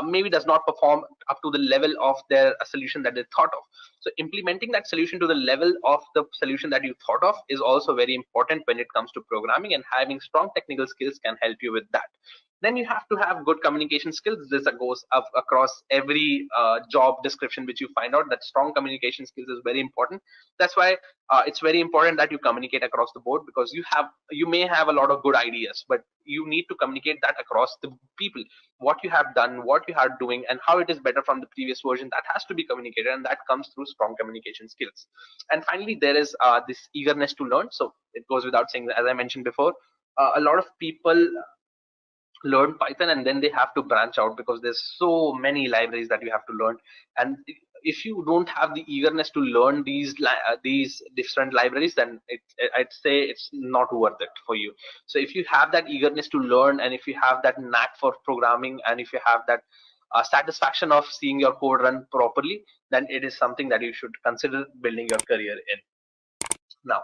maybe does not perform up to the level of their solution that they thought of. So implementing that solution to the level of the solution that you thought of is also very important when it comes to programming, and having strong technical skills can help you with that. Then you have to have good communication skills. This goes up across every job description which you find out, that strong communication skills is very important. That's why it's very important that you communicate across the board, because you may have a lot of good ideas, but you need to communicate that across the people, what you have done, what you are doing, and how it is better from the previous version. That has to be communicated, and that comes through strong communication skills. And finally, there is this eagerness to learn. So it goes without saying that, as I mentioned before, a lot of people learn Python and then they have to branch out, because there's so many libraries that you have to learn. And if you don't have the eagerness to learn these different libraries, then I'd say it's not worth it for you. So if you have that eagerness to learn, and if you have that knack for programming, and if you have that satisfaction of seeing your code run properly, then it is something that you should consider building your career in. Now,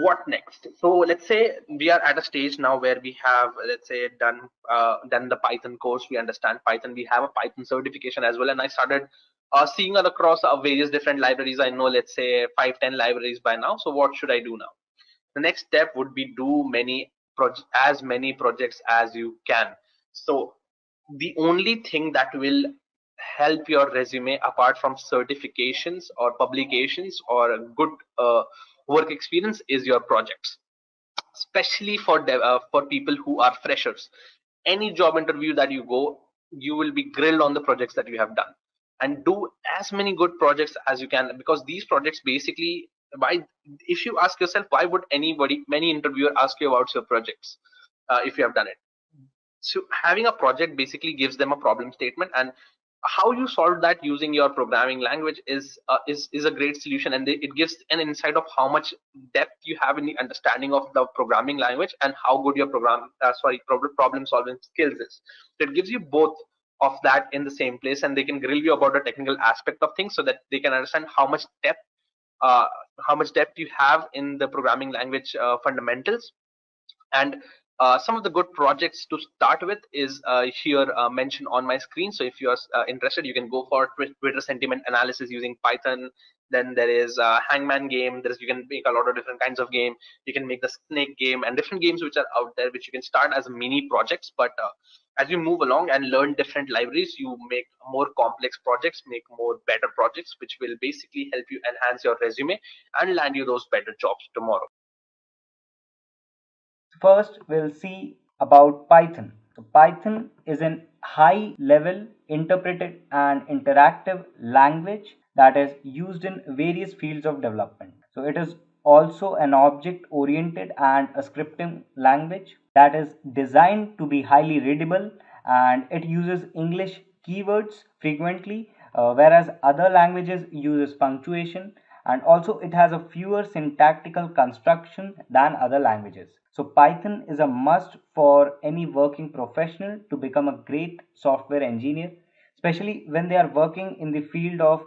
what next? So let's say we are at a stage now where we have, let's say, done the Python course. We understand Python. We have a Python certification as well, and I started seeing it across various different libraries. I know, let's say, 5-10 libraries by now. So what should I do now? The next step would be do as many projects as you can. So the only thing that will help your resume, apart from certifications or publications or a good work experience, is your projects, especially for people who are freshers. Any job interview that you go, you will be grilled on the projects that you have done, and do as many good projects as you can, because these projects basically, why, if you ask yourself, why would many interviewer ask you about your projects if you have done it? So having a project basically gives them a problem statement, and how you solve that using your programming language is a great solution, and it gives an insight of how much depth you have in the understanding of the programming language, and how good your problem solving skills is. So it gives you both of that in the same place, and they can grill you about the technical aspect of things, so that they can understand uh, how much depth you have in the programming language fundamentals. And some of the good projects to start with is here mentioned on my screen. So if you are interested, you can go for Twitter sentiment analysis using Python. Then there is a hangman game. You can make a lot of different kinds of game. You can make the snake game and different games which are out there, which you can start as mini projects. But as you move along and learn different libraries, you make more complex projects, make more better projects, which will basically help you enhance your resume and land you those better jobs tomorrow. First, we'll see about Python. So Python is an high level interpreted and interactive language that is used in various fields of development. So it is also an object oriented and a scripting language that is designed to be highly readable, and it uses English keywords frequently, whereas other languages uses punctuation, and also it has a fewer syntactical construction than other languages. So Python is a must for any working professional to become a great software engineer, especially when they are working in the field of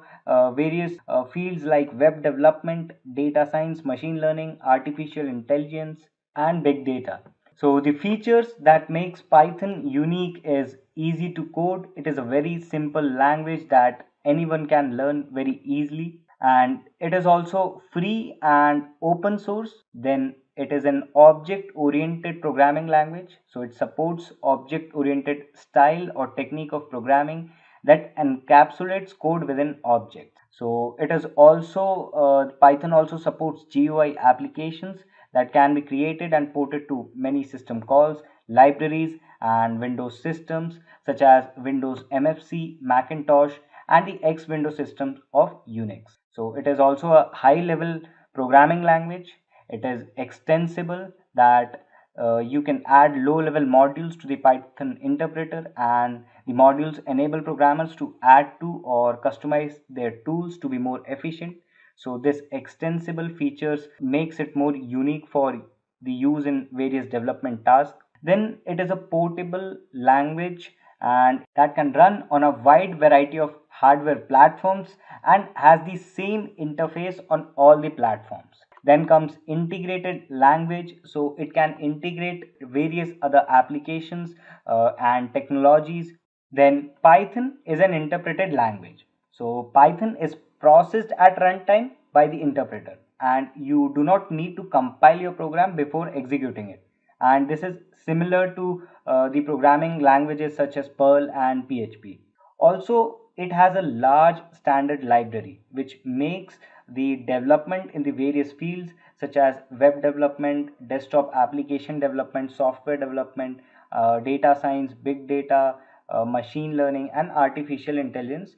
various fields like web development, data science, machine learning, artificial intelligence, and big data. So the features that makes Python unique is easy to code. It is a very simple language that anyone can learn very easily, and it is also free and open source. Then it is an object oriented programming language, so it supports object oriented style or technique of programming that encapsulates code within objects. So it is also Python also supports GUI applications that can be created and ported to many system calls, libraries, and Windows systems such as Windows MFC, Macintosh, and the X Windows systems of Unix. So it is also a high level programming language. It is extensible, that you can add low level modules to the Python interpreter, and the modules enable programmers to add to or customize their tools to be more efficient. So this extensible features makes it more unique for the use in various development tasks. Then it is a portable language, and that can run on a wide variety of hardware platforms and has the same interface on all the platforms. Then comes integrated language, so it can integrate various other applications and technologies. Then Python is an interpreted language. So Python is processed at runtime by the interpreter, and you do not need to compile your program before executing it. And this is similar to the programming languages such as Perl and PHP. Also, it has a large standard library which makes the development in the various fields such as web development, desktop application development, software development, data science, big data, machine learning, and artificial intelligence.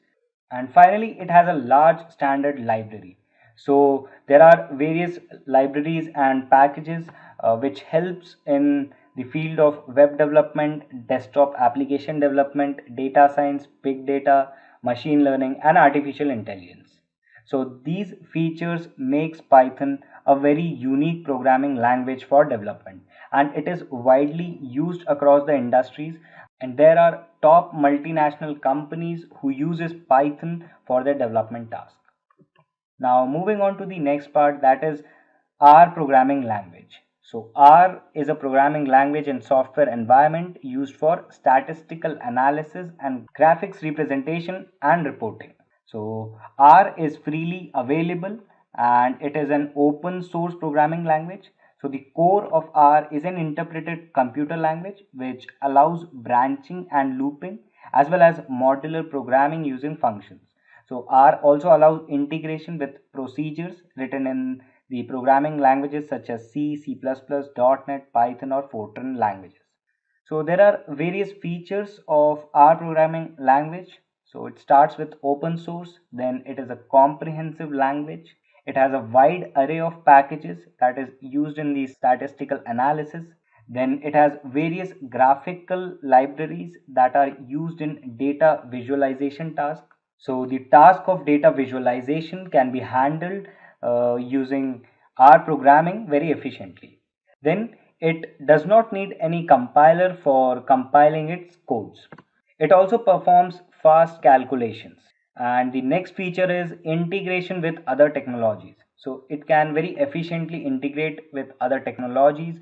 And finally, it has a large standard library. So there are various libraries and packages which helps in the field of web development, desktop application development, data science, big data, machine learning, and artificial intelligence. So these features makes Python a very unique programming language for development, and it is widely used across the industries, and there are top multinational companies who uses Python for their development task. Now moving on to the next part, that is R programming language. So R is a programming language in software environment used for statistical analysis and graphics representation and reporting. So R is freely available and it is an open source programming language. So the core of R is an interpreted computer language which allows branching and looping as well as modular programming using functions. So R also allows integration with procedures written in the programming languages such as C, C++, .NET, Python, or Fortran languages. So there are various features of R programming language. So it starts with open source, then it is a comprehensive language. It has a wide array of packages that is used in the statistical analysis. Then it has various graphical libraries that are used in data visualization tasks. So the task of data visualization can be handled using R programming very efficiently. Then it does not need any compiler for compiling its codes. It also performs fast calculations. And the next feature is integration with other technologies. So it can very efficiently integrate with other technologies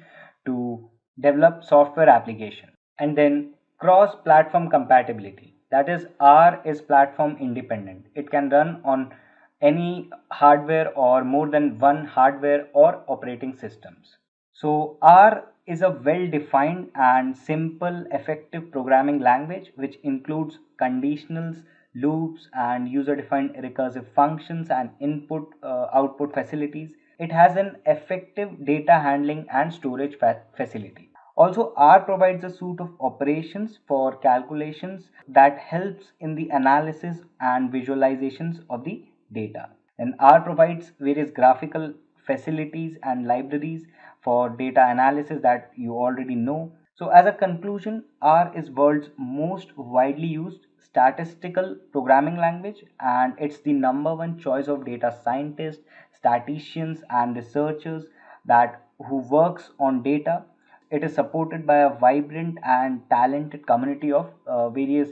to develop software application. And then cross platform compatibility, that is R is platform independent. It can run on any hardware or more than one hardware or operating systems. So R is a well defined and simple effective programming language which includes conditionals, loops, and user defined recursive functions and input output facilities. It has an effective data handling and storage facility. Also, R provides a suite of operations for calculations that helps in the analysis and visualizations of the data. And R provides various graphical facilities and libraries for data analysis that you already know. So as a conclusion, R is world's most widely used statistical programming language, and it's the number one choice of data scientists, statisticians, and researchers that who works on data. It is supported by a vibrant and talented community of various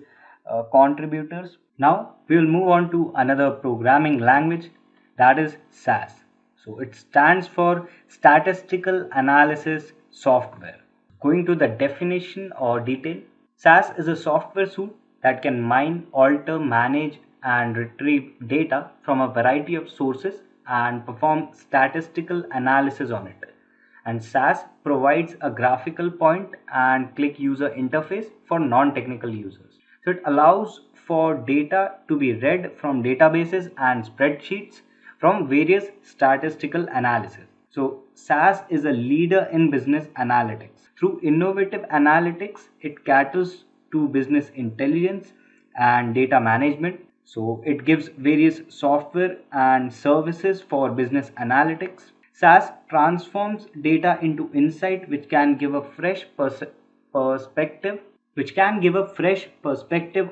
contributors. Now we will move on to another programming language, that is SAS. So it stands for Statistical Analysis Software. Going to the definition or detail, SAS is a software suite that can mine, alter, manage, and retrieve data from a variety of sources and perform statistical analysis on it. And SAS provides a graphical point and click user interface for non-technical users. So it allows for data to be read from databases and spreadsheets from various statistical analysis. So SAS is a leader in business analytics. Through innovative analytics, it caters to business intelligence and data management. So it gives various software and services for business analytics. SAS transforms data into insight which can give a fresh perspective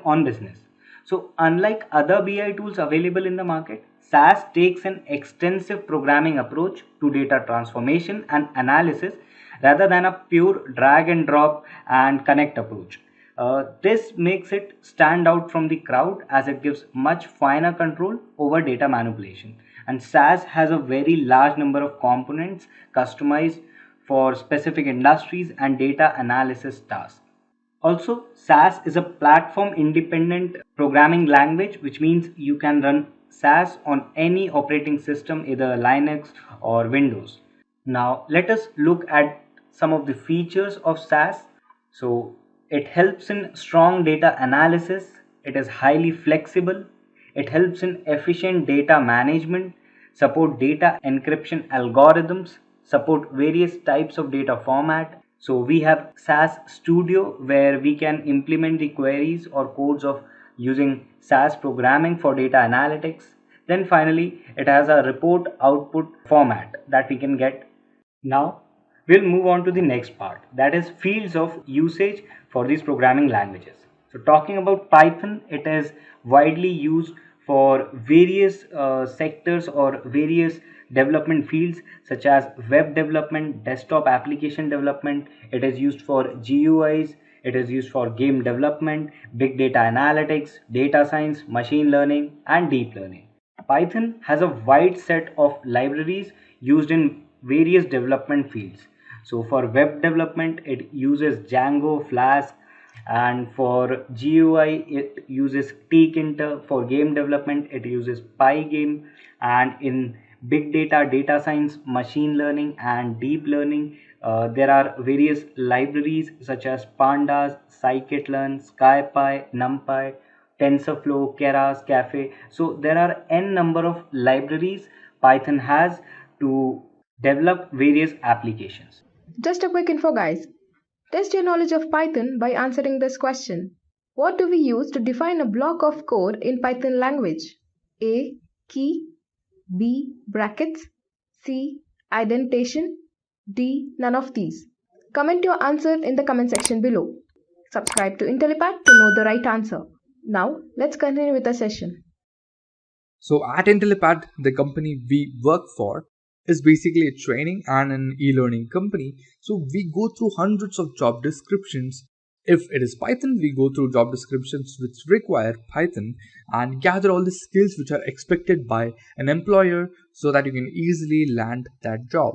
on business. So unlike other BI tools available in the market, SAS takes an extensive programming approach to data transformation and analysis rather than a pure drag and drop and connect approach. This makes it stand out from the crowd as it gives much finer control over data manipulation. And SAS has a very large number of components customized for specific industries and data analysis tasks. Also, SAS is a platform independent programming language, which means you can run SAS on any operating system, either Linux or Windows. Now, let us look at some of the features of SAS. So, it helps in strong data analysis, it is highly flexible, it helps in efficient data management, support data encryption algorithms, support various types of data format. So we have SAS Studio where we can implement the queries or codes of using SAS programming for data analytics. Then finally, it has a report output format that we can get. Now we'll move on to the next part, that is fields of usage for these programming languages. So talking about Python, it is widely used for various sectors or various development fields such as web development, desktop application development. It is used for GUIs, it is used for game development, big data analytics, data science, machine learning, and deep learning. Python has a wide set of libraries used in various development fields. So for web development, it uses Django, Flask, and for GUI, it uses Tkinter. For game development, it uses Pygame, and in big data, data science, machine learning, and deep learning, there are various libraries such as Pandas, Scikit-learn, SkyPy, NumPy, TensorFlow, Keras, Cafe. So there are n number of libraries Python has to develop various applications. Just a quick info, guys. Test your knowledge of Python by answering this question. What do we use to define a block of code in Python language? A. Key. B. Brackets. C. Indentation. D. None of these. Comment your answer in the comment section below. Subscribe to Intellipaat to know the right answer. Now, let's continue with the session. So at Intellipaat, the company we work for is basically a training and an e-learning company. So we go through hundreds of job descriptions. If it is Python, we go through job descriptions which require Python and gather all the skills which are expected by an employer so that you can easily land that job.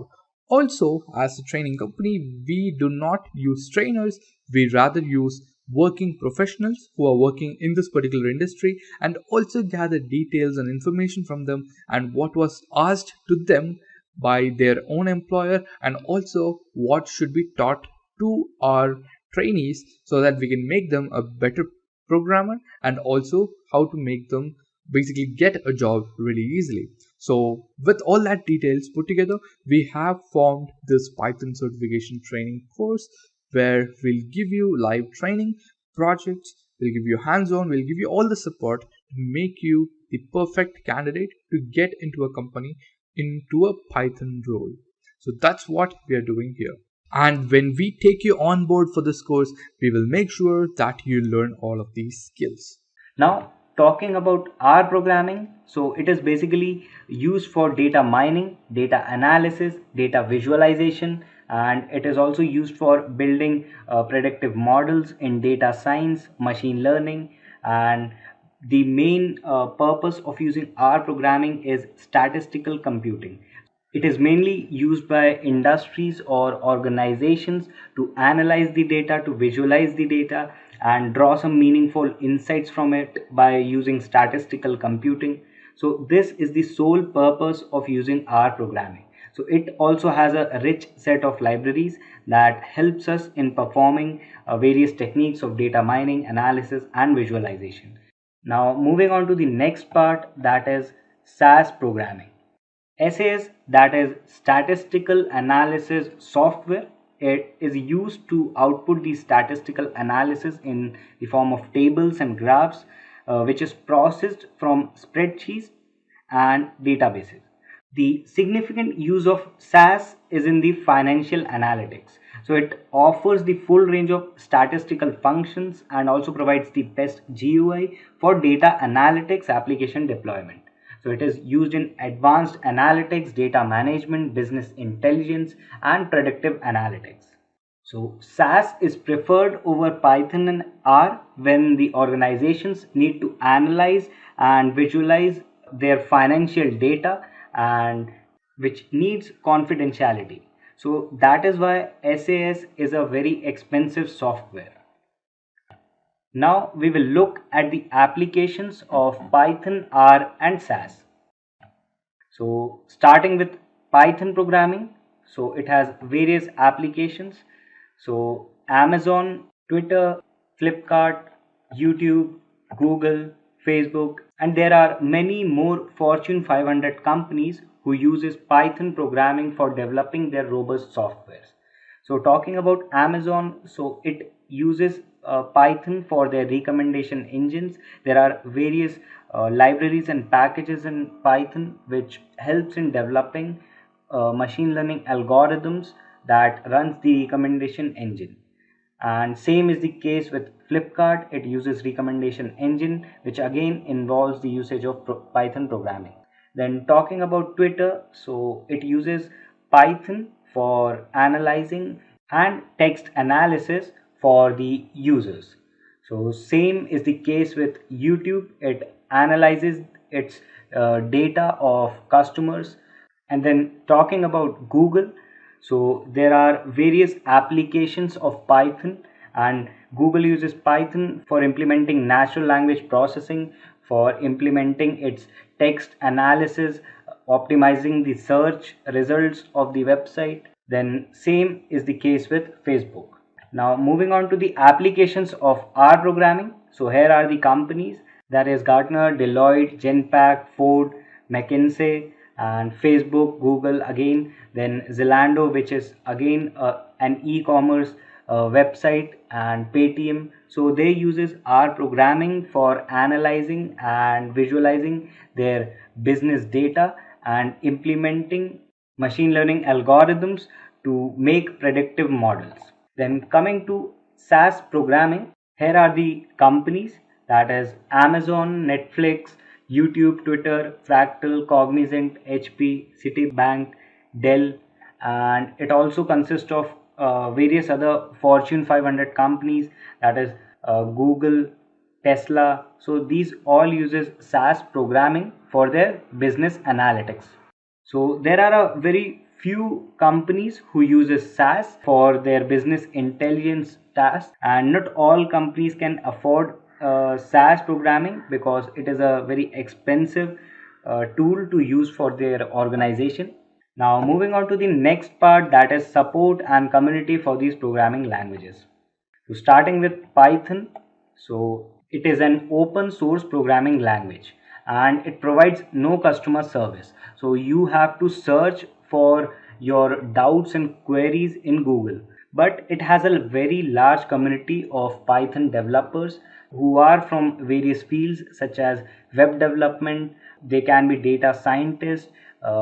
Also, as a training company, we do not use trainers, we rather use working professionals who are working in this particular industry and also gather details and information from them and what was asked to them by their own employer, and also what should be taught to our trainees so that we can make them a better programmer and also how to make them basically get a job really easily. So with all that details put together, we have formed this Python certification training course where we'll give you live training projects, we'll give you hands-on, we'll give you all the support to make you the perfect candidate to get into a company, into a Python role. So that's what we are doing here. And when we take you on board for this course, we will make sure that you learn all of these skills. Now, talking about R programming, so it is basically used for data mining, data analysis, data visualization, and it is also used for building predictive models in data science, machine learning, and the main purpose of using R programming is statistical computing. It is mainly used by industries or organizations to analyze the data, to visualize the data, and draw some meaningful insights from it by using statistical computing. So, this is the sole purpose of using R programming. So, it also has a rich set of libraries that helps us in performing various techniques of data mining, analysis, and visualization. Now, moving on to the next part, that is SAS programming. SAS, that is statistical analysis software. It is used to output the statistical analysis in the form of tables and graphs, which is processed from spreadsheets and databases. The significant use of SAS is in the financial analytics. So it offers the full range of statistical functions and also provides the best GUI for data analytics application deployment. So it is used in advanced analytics, data management, business intelligence, and predictive analytics. So SAS is preferred over Python and R when the organizations need to analyze and visualize their financial data and which needs confidentiality. So that is why SAS is a very expensive software. Now we will look at the applications of Python, R and SAS. So starting with Python programming, so it has various applications. So Amazon, Twitter, Flipkart, YouTube, Google, Facebook, and there are many more Fortune 500 companies who uses Python programming for developing their robust softwares. So talking about Amazon, so it uses Python for their recommendation engines. There are various libraries and packages in Python which helps in developing machine learning algorithms that runs the recommendation engine. And same is the case with Flipkart. It uses recommendation engine, which again involves the usage of Python programming. Then talking about Twitter, so it uses Python for analyzing and text analysis for the users. So same is the case with YouTube. It analyzes its data of customers. And then talking about Google, so there are various applications of Python, and Google uses Python for implementing natural language processing, for implementing its text analysis, optimizing the search results of the website. Then same is the case with Facebook. Now moving on to the applications of R programming. So here are the companies, that is Gartner, Deloitte, Genpact, Ford, McKinsey, and Facebook, Google again, then Zalando, which is again an e-commerce website, and Paytm. So they uses R programming for analyzing and visualizing their business data and implementing machine learning algorithms to make predictive models. Then coming to SaaS programming, here are the companies, that is Amazon, Netflix, YouTube, Twitter, Fractal, Cognizant, HP, Citibank, Dell, and it also consists of various other Fortune 500 companies, that is Google, Tesla. So these all uses SaaS programming for their business analytics. So there are a very few companies who uses SaaS for their business intelligence tasks, and not all companies can afford SaaS programming because it is a very expensive tool to use for their organization. Now moving on to the next part, that is support and community for these programming languages. So starting with Python, so it is an open source programming language and it provides no customer service. So you have to search for your doubts and queries in Google. But it has a very large community of Python developers who are from various fields such as web development, they can be data scientists,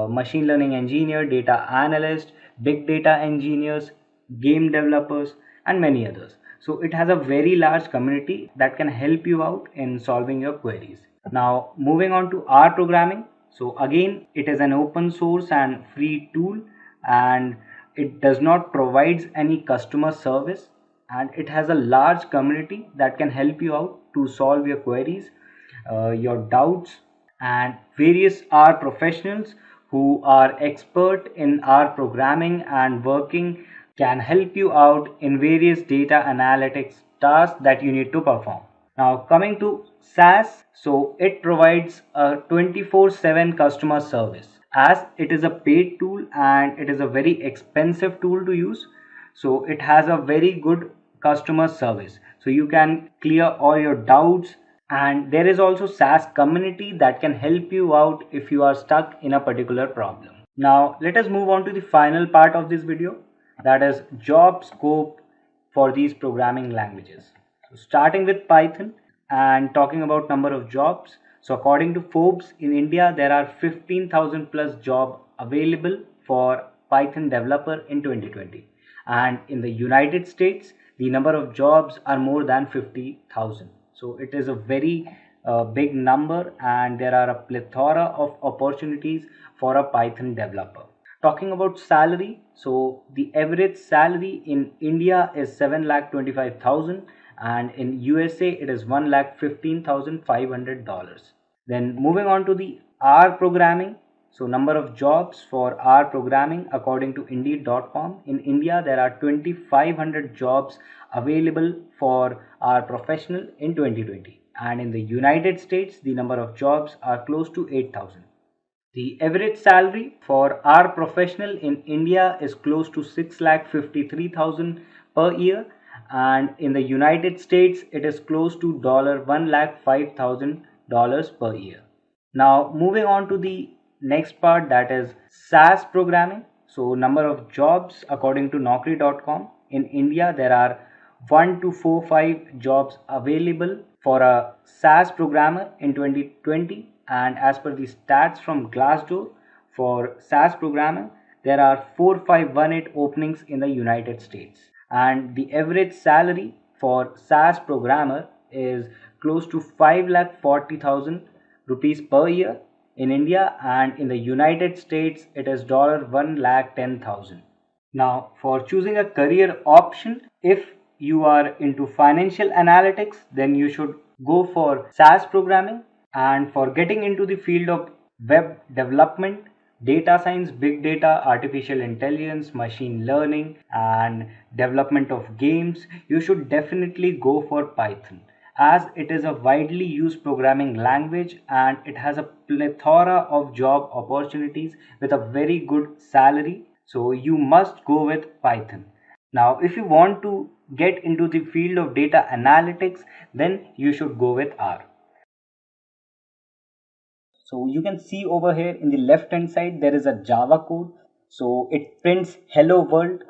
machine learning engineer, data analyst, big data engineers, game developers, and many others. So it has a very large community that can help you out in solving your queries. Now moving on to R programming. So again, it is an open source and free tool, and it does not provide any customer service, and it has a large community that can help you out to solve your queries, your doubts, and various R professionals who are expert in R programming and working can help you out in various data analytics tasks that you need to perform. Now coming to SaaS, so it provides a 24/7 customer service as it is a paid tool and it is a very expensive tool to use. So it has a very good customer service. So you can clear all your doubts, and there is also SaaS community that can help you out if you are stuck in a particular problem. Now let us move on to the final part of this video, that is job scope for these programming languages. So starting with Python and talking about number of jobs. So according to Forbes, in India there are 15,000 plus job available for Python developer in 2020, and in the United States the number of jobs are more than 50,000. So it is a very big number, and there are a plethora of opportunities for a Python developer. Talking about salary, so the average salary in India is 7,25,000, and in USA it is $1,15,500. Then moving on to the R programming, So number of jobs for R programming according to Indeed.com. In India, there are 2,500 jobs available for R professional in 2020. And in the United States, the number of jobs are close to 8,000. The average salary for our professional in India is close to 6,53,000 per year, and in the United States it is close to $1,05,000 per year. Now moving on to the next part, that is SAS programming. So number of jobs according to Naukri.com. In India there are 1245 jobs available for a SAS programmer in 2020, and as per the stats from Glassdoor, for SAS programmer there are 4518 openings in the United States, and the average salary for SAS programmer is close to 5,40,000 rupees per year in India, and in the United States it is $1,10,000. Now, for choosing a career option, if you are into financial analytics, then you should go for SAS programming. And for getting into the field of web development, data science, big data, artificial intelligence, machine learning, and development of games, you should definitely go for Python, as it is a widely used programming language and it has a plethora of job opportunities with a very good salary. So you must go with Python. Now, if you want to get into the field of data analytics, then you should go with R. So you can see over here in the left hand side there is a Java code. So it prints hello world,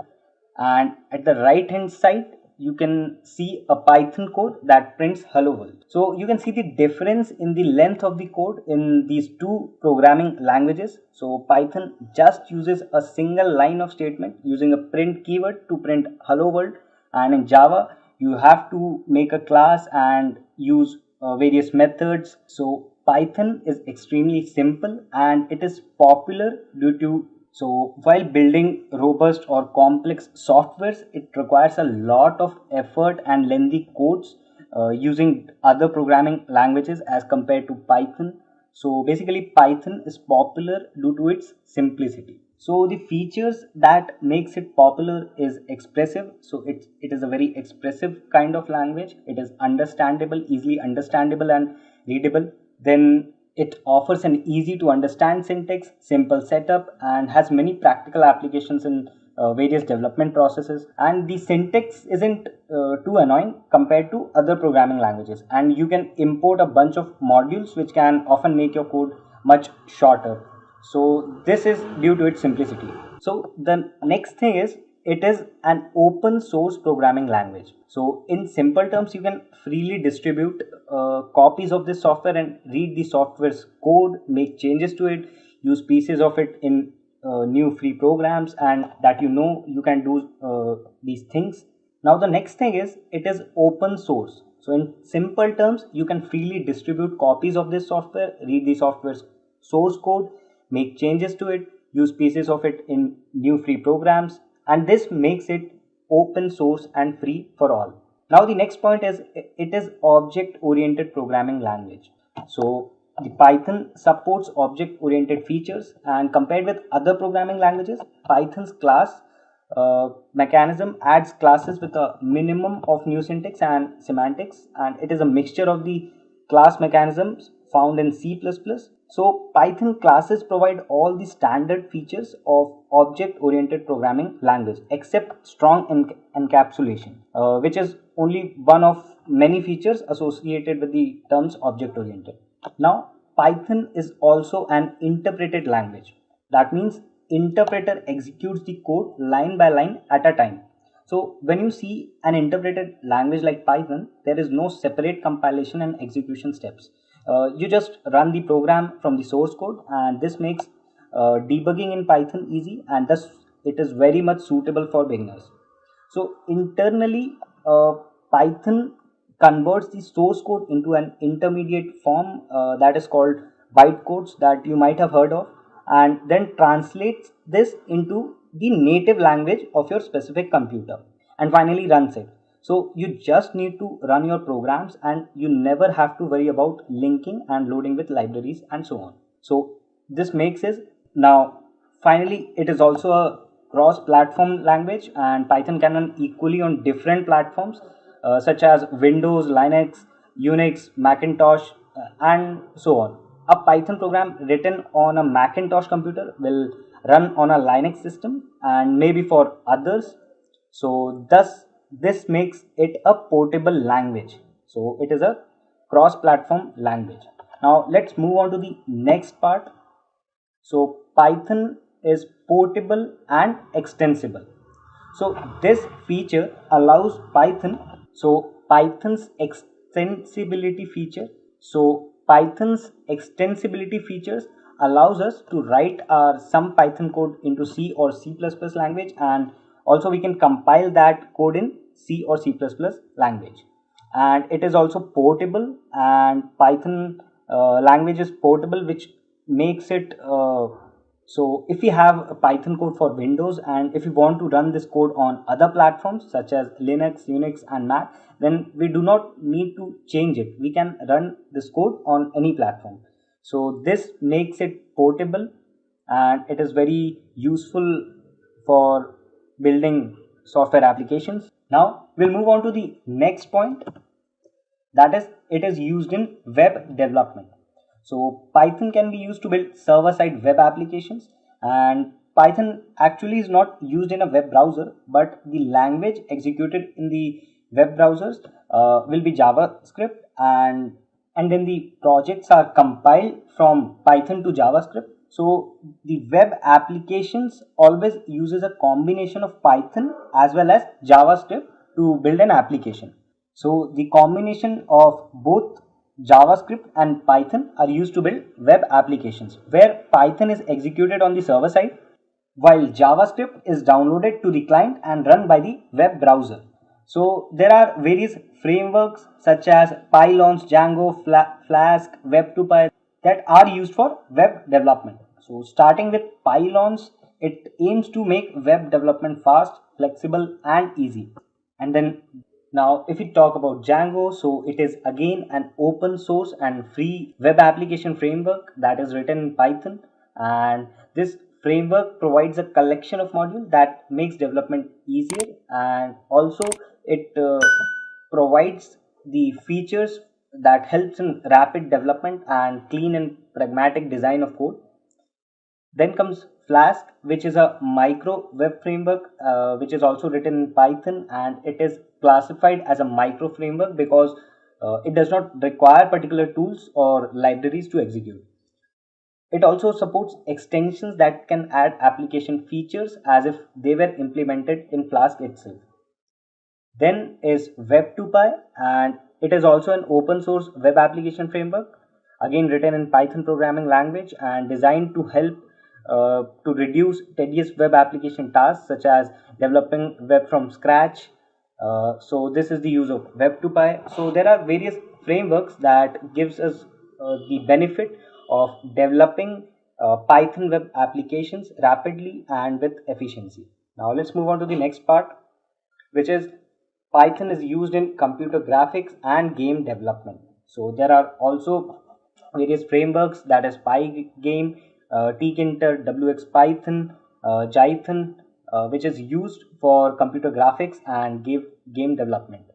and at the right hand side you can see a Python code that prints hello world. So you can see the difference in the length of the code in these two programming languages. So Python just uses a single line of statement using a print keyword to print hello world, and in Java you have to make a class and use various methods. So Python is extremely simple and it is popular due to, so while building robust or complex softwares, it requires a lot of effort and lengthy codes using other programming languages as compared to Python. So basically Python is popular due to its simplicity. So the features that makes it popular is expressive. So it is a very expressive kind of language. It is understandable, easily understandable and readable. Then it offers an easy to understand syntax, simple setup, and has many practical applications in various development processes. And the syntax isn't too annoying compared to other programming languages. And you can import a bunch of modules which can often make your code much shorter. So this is due to its simplicity. So the next thing is, it is an open source programming language. So in simple terms, you can freely distribute copies of this software and read the software's code, make changes to it, use pieces of it in new free programs, and that you can do these things. Now the next thing is, it is open source. So in simple terms, you can freely distribute copies of this software, read the software's source code, make changes to it, use pieces of it in new free programs, and this makes it open source and free for all. Now the next point is, it is object oriented programming language. So the Python supports object oriented features, and compared with other programming languages, Python's class mechanism adds classes with a minimum of new syntax and semantics, and it is a mixture of the class mechanisms found in C++. So Python classes provide all the standard features of object-oriented programming language except strong encapsulation, which is only one of many features associated with the terms object-oriented. Now, Python is also an interpreted language. That means interpreter executes the code line by line at a time. So when you see an interpreted language like Python, there is no separate compilation and execution steps. You just run the program from the source code, and this makes debugging in Python easy, and thus it is very much suitable for beginners. So internally, Python converts the source code into an intermediate form that is called bytecodes, that you might have heard of, and then translates this into the native language of your specific computer and finally runs it. So you just need to run your programs and you never have to worry about linking and loading with libraries and so on. So this makes it Now, finally, it is also a cross-platform language, and Python can run equally on different platforms such as Windows, Linux, Unix, Macintosh, and so on. A Python program written on a Macintosh computer will run on a Linux system, and maybe for others. So, thus, this makes it a portable language. So, it is a cross-platform language. Now, let's move on to the next part. So Python is portable and extensible. So this feature allows Python. Python's extensibility feature. Python's extensibility features allows us to write our some Python code into C or C++ language, and also we can compile that code in C or C++ language. And it is also portable, and Python language is portable, which makes it so if we have a Python code for Windows, and if we want to run this code on other platforms such as Linux, Unix, and Mac, then we do not need to change it. We can run this code on any platform. So this makes it portable, and it is very useful for building software applications. Now we'll move on to the next point, that is, it is used in web development. So Python can be used to build server-side web applications, and Python actually is not used in a web browser, but the language executed in the web browsers will be JavaScript, and then the projects are compiled from Python to JavaScript. So the web applications always uses a combination of Python as well as JavaScript to build an application. So the combination of both JavaScript and Python are used to build web applications, where Python is executed on the server side while JavaScript is downloaded to the client and run by the web browser. So there are various frameworks such as Pylons, Django, Flask, Web2Py that are used for web development. So starting with Pylons, it aims to make web development fast, flexible, and easy. And then now, if we talk about Django, so it is again an open source and free web application framework that is written in Python, and this framework provides a collection of modules that makes development easier, and also it provides the features that helps in rapid development and clean and pragmatic design of code. Then comes Flask, which is a micro web framework, which is also written in Python, and it is classified as a micro framework because it does not require particular tools or libraries to execute. It also supports extensions that can add application features as if they were implemented in Flask itself. Then is Web2Py, and it is also an open source web application framework, again written in Python programming language and designed to help to reduce tedious web application tasks such as developing web from scratch. So this is the use of Web2Py. So there are various frameworks that gives us the benefit of developing Python web applications rapidly and with efficiency. Now let's move on to the next part, which is Python is used in computer graphics and game development. So there are also various frameworks, that is Pygame, Tkinter, WXPython, Jython, which is used for computer graphics and game development.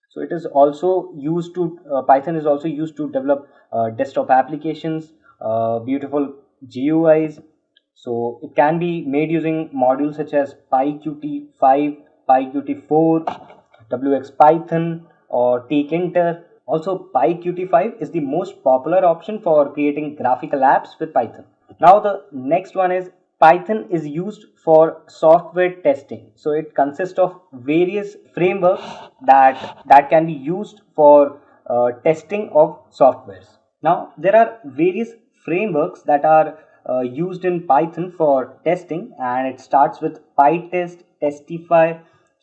So it is also used to Python is also used to develop desktop applications, beautiful GUIs. So it can be made using modules such as PyQt5, PyQt4, WXPython, or Tkinter. Also, PyQt5 is the most popular option for creating graphical apps with Python. Now the next one is Python is used for software testing. So it consists of various frameworks that can be used for testing of softwares. Now there are various frameworks that are used in Python for testing, and it starts with PyTest, Testify,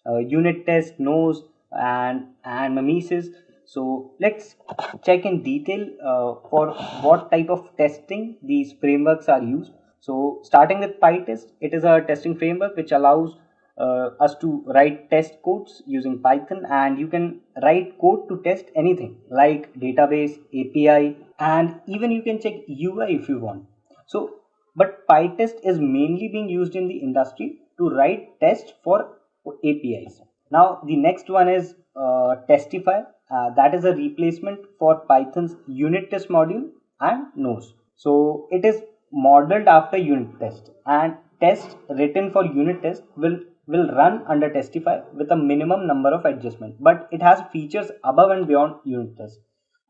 Unit Test, Nose, and Mimesis. So let's check in detail for what type of testing these frameworks are used. So starting with PyTest, it is a testing framework which allows us to write test codes using Python, and you can write code to test anything like database, API, and even you can check UI if you want. So but PyTest is mainly being used in the industry to write tests for APIs. Now the next one is Testify. That is a replacement for Python's unit test module and nose. So it is modeled after unit test, and tests written for unit test will run under Testify with a minimum number of adjustments, but it has features above and beyond unit test.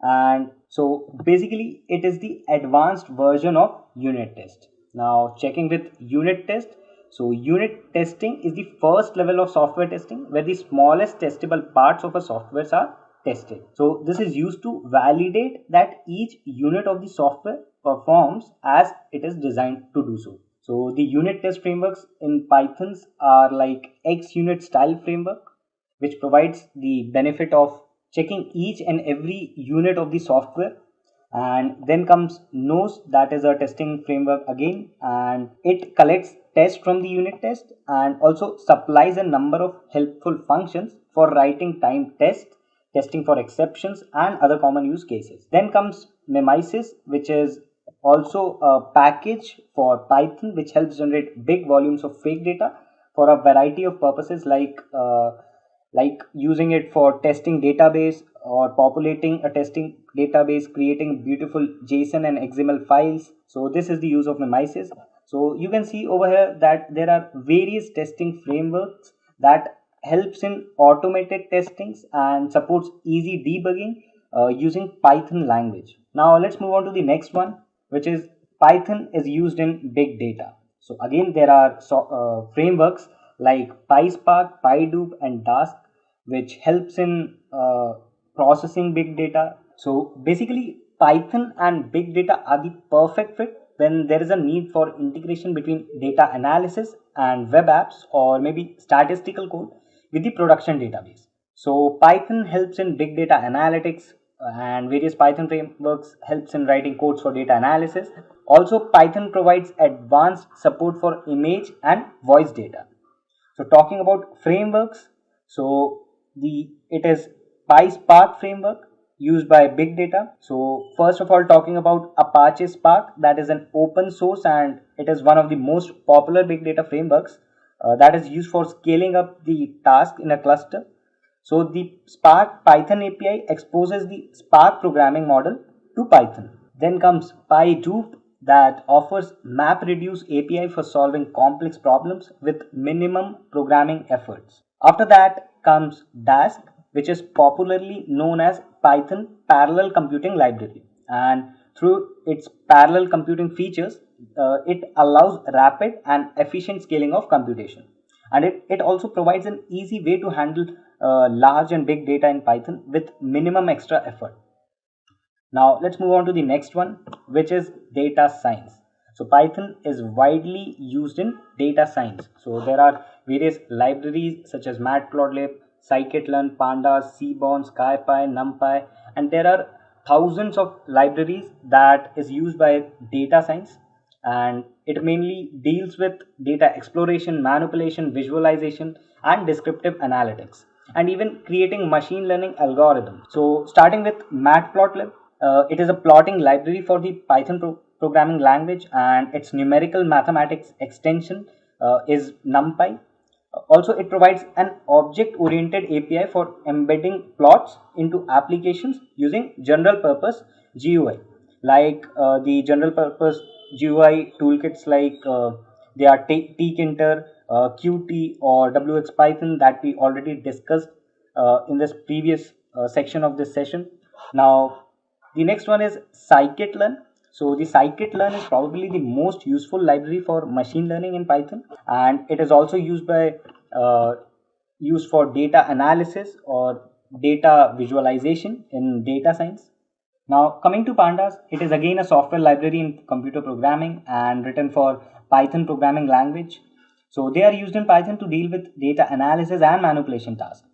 And so basically it is the advanced version of unit test. Now checking with unit test. So unit testing is the first level of software testing where the smallest testable parts of a software are tested. So this is used to validate that each unit of the software performs as it is designed to do so. So the unit test frameworks in Pythons are like XUnit style framework, which provides the benefit of checking each and every unit of the software. And then comes Nose, that is a testing framework again, and it collects tests from the unit test and also supplies a number of helpful functions for writing timed tests, testing for exceptions and other common use cases. Then comes Mimesis, which is also a package for Python which helps generate big volumes of fake data for a variety of purposes, like using it for testing database or populating a testing database, creating beautiful JSON and XML files. So this is the use of Mimesis. So you can see over here that there are various testing frameworks that helps in automated testings and supports easy debugging using Python language. Now let's move on to the next one, which is Python is used in big data. So again there are frameworks like PySpark, PyDoop and Dask, which helps in processing big data. So basically Python and big data are the perfect fit when there is a need for integration between data analysis and web apps or maybe statistical code with the production database. So Python helps in big data analytics and various Python frameworks helps in writing codes for data analysis. Also Python provides advanced support for image and voice data. So talking about frameworks, so it is PySpark framework used by big data. So first of all, talking about Apache Spark, that is an open source and it is one of the most popular big data frameworks that is used for scaling up the task in a cluster. So the Spark Python API exposes the Spark programming model to Python. Then comes PyDoop, that offers MapReduce API for solving complex problems with minimum programming efforts. After that comes Dask, which is popularly known as Python Parallel Computing Library, and through its parallel computing features, it allows rapid and efficient scaling of computation, and it also provides an easy way to handle large and big data in Python with minimum extra effort. Now let's move on to the next one, which is data science. So Python is widely used in data science. So there are various libraries such as Matplotlib, scikit-learn, pandas, seaborn, scipy, numpy, and there are thousands of libraries that is used by data science, and it mainly deals with data exploration, manipulation, visualization and descriptive analytics, and even creating machine learning algorithms. So starting with Matplotlib, it is a plotting library for the Python programming language, and its numerical mathematics extension is NumPy. Also, it provides an object-oriented API for embedding plots into applications using general-purpose GUI, like the general-purpose GUI toolkits like they are tkinter, Qt, or WXPython that we already discussed in this previous section of this session. Now, the next one is scikit-learn. So the scikit-learn is probably the most useful library for machine learning in Python, and it is also used for data analysis or data visualization in data science. Now coming to pandas, it is again a software library in computer programming and written for Python programming language. So they are used in Python to deal with data analysis and manipulation tasks.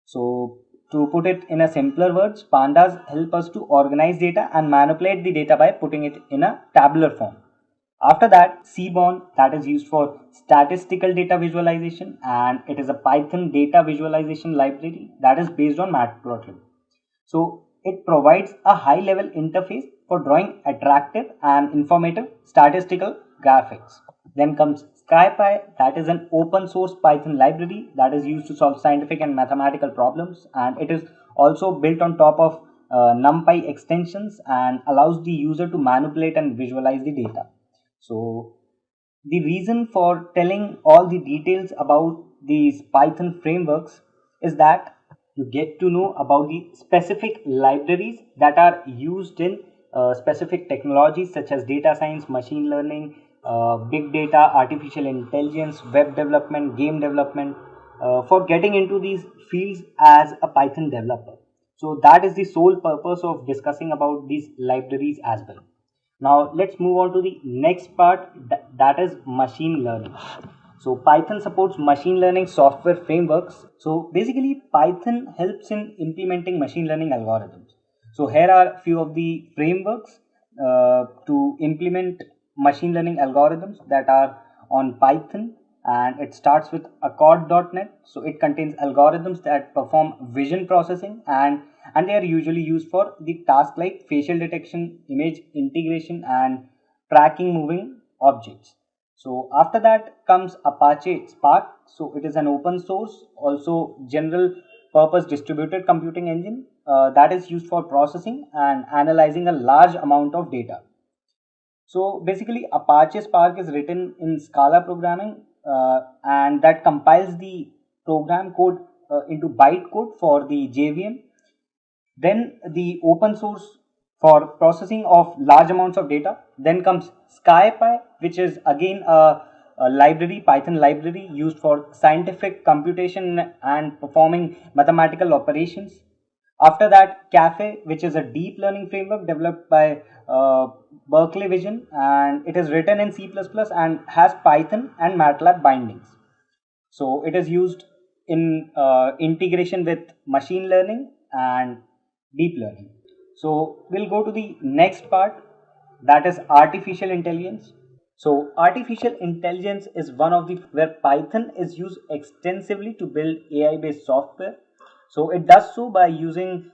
So to put it in a simpler words, pandas help us to organize data and manipulate the data by putting it in a tabular form. After that, Seaborn, that is used for statistical data visualization, and it is a Python data visualization library that is based on Matplotlib. So it provides a high level interface for drawing attractive and informative statistical graphics. Then comes SciPy, that is an open source Python library that is used to solve scientific and mathematical problems, and it is also built on top of NumPy extensions and allows the user to manipulate and visualize the data. So the reason for telling all the details about these Python frameworks is that you get to know about the specific libraries that are used in specific technologies such as data science, machine learning, big data, artificial intelligence, web development, game development, for getting into these fields as a Python developer. So that is the sole purpose of discussing about these libraries as well. Now let's move on to the next part, that is machine learning. So Python supports machine learning software frameworks. So basically Python helps in implementing machine learning algorithms. So here are a few of the frameworks to implement machine learning algorithms that are on Python, and it starts with accord.net. So it contains algorithms that perform vision processing, and they are usually used for the tasks like facial detection, image integration, and tracking moving objects. So after that comes Apache Spark. So it is an open source, also general purpose distributed computing engine that is used for processing and analyzing a large amount of data. So basically Apache Spark is written in Scala programming, and that compiles the program code into bytecode for the JVM. Then the open source for processing of large amounts of data. Then comes SciPy, which is again a library, Python library used for scientific computation and performing mathematical operations. After that, Cafe, which is a deep learning framework developed by Berkeley Vision, and it is written in C++ and has Python and MATLAB bindings. So it is used in integration with machine learning and deep learning. So we'll go to the next part, that is artificial intelligence. So artificial intelligence is one of the where Python is used extensively to build AI based software. So it does so by using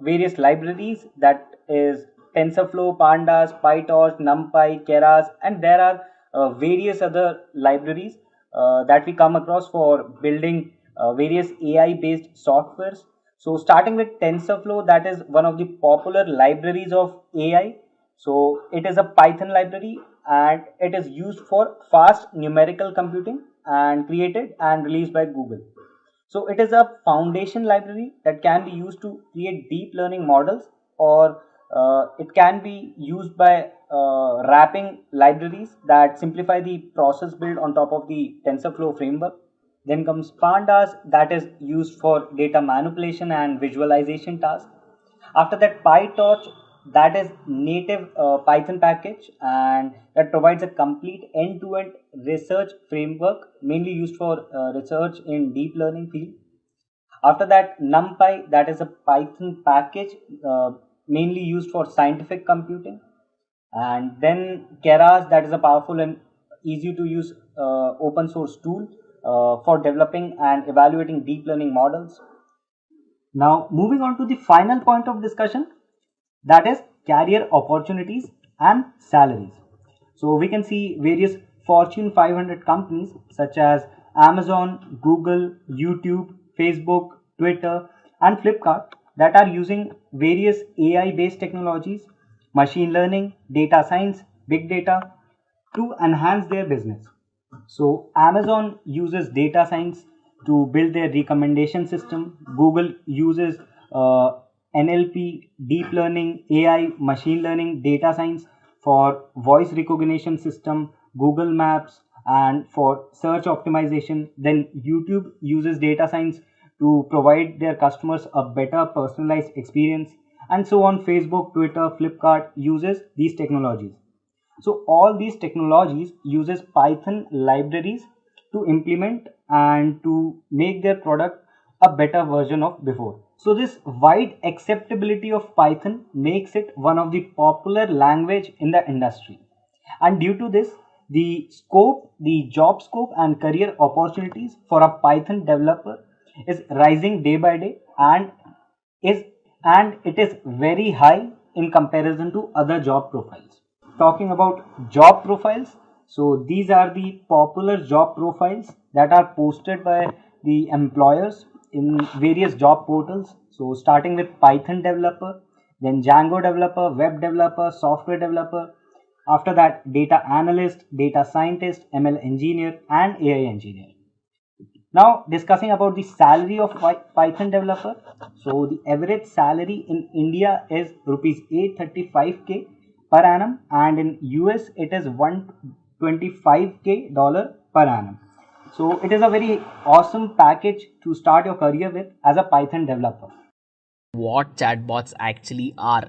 various libraries, that is TensorFlow, Pandas, PyTorch, NumPy, Keras, and there are various other libraries that we come across for building various AI based softwares. So starting with TensorFlow, that is one of the popular libraries of AI. So it is a Python library and it is used for fast numerical computing and created and released by Google. So it is a foundation library that can be used to create deep learning models, or it can be used by wrapping libraries that simplify the process built on top of the TensorFlow framework. Then comes Pandas, that is used for data manipulation and visualization tasks. After that, PyTorch, that is native Python package and that provides a complete end-to-end research framework mainly used for research in deep learning field. After that, NumPy, that is a Python package mainly used for scientific computing. And then Keras, that is a powerful and easy to use open source tool for developing and evaluating deep learning models. Now moving on to the final point of discussion, that is career opportunities and salaries. So we can see various Fortune 500 companies such as Amazon, Google, YouTube, Facebook, Twitter, and Flipkart that are using various AI based technologies, machine learning, data science, big data to enhance their business. So Amazon uses data science to build their recommendation system. Google uses NLP, deep learning, AI, machine learning, data science for voice recognition system, Google Maps, and for search optimization. Then YouTube uses data science to provide their customers a better personalized experience, and so on. Facebook, Twitter, Flipkart uses these technologies. So all these technologies uses Python libraries to implement and to make their product a better version of before. So this wide acceptability of Python makes it one of the popular language in the industry. And due to this, the scope, the job scope and career opportunities for a Python developer is rising day by day, is and it is very high in comparison to other job profiles. Talking about job profiles, So these are the popular job profiles that are posted by the employers in various job portals. So starting with Python developer, then Django developer, web developer, software developer. After that, data analyst, data scientist, ML engineer, and AI engineer. Now discussing about the salary of Python developer. So the average salary in India is rupees 835k per annum, and in US it is 125k dollar per annum. So it is a very awesome package to start your career with as a Python developer. What chatbots actually are.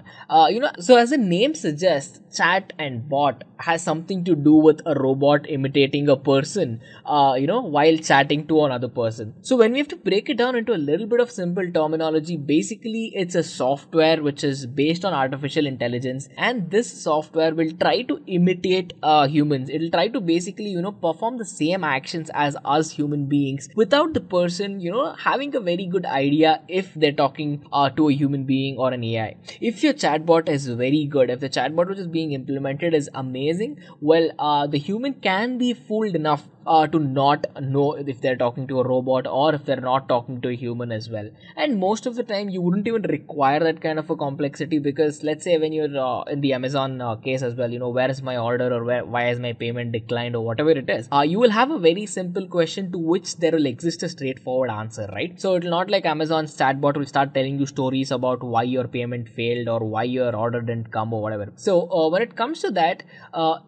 So as the name suggests, chat and bot has something to do with a robot imitating a person, while chatting to another person. So when we have to break it down into a little bit of simple terminology, basically it's a software which is based on artificial intelligence, and this software will try to imitate humans. It'll try to basically, perform the same actions as us human beings without the person, having a very good idea if they're talking to a human being or an AI. If your chatbot is very good, if the chatbot which is being implemented is amazing, well, the human can be fooled enough to not know if they're talking to a robot or if they're not talking to a human as well. And most of the time, you wouldn't even require that kind of a complexity, because let's say when you're in the Amazon case as well, where is my order, or why is my payment declined, or whatever it is, you will have a very simple question to which there will exist a straightforward answer, right? So it'll not like Amazon's chatbot will start telling you stories about why your payment failed or why your order didn't come or whatever. So when it comes to that,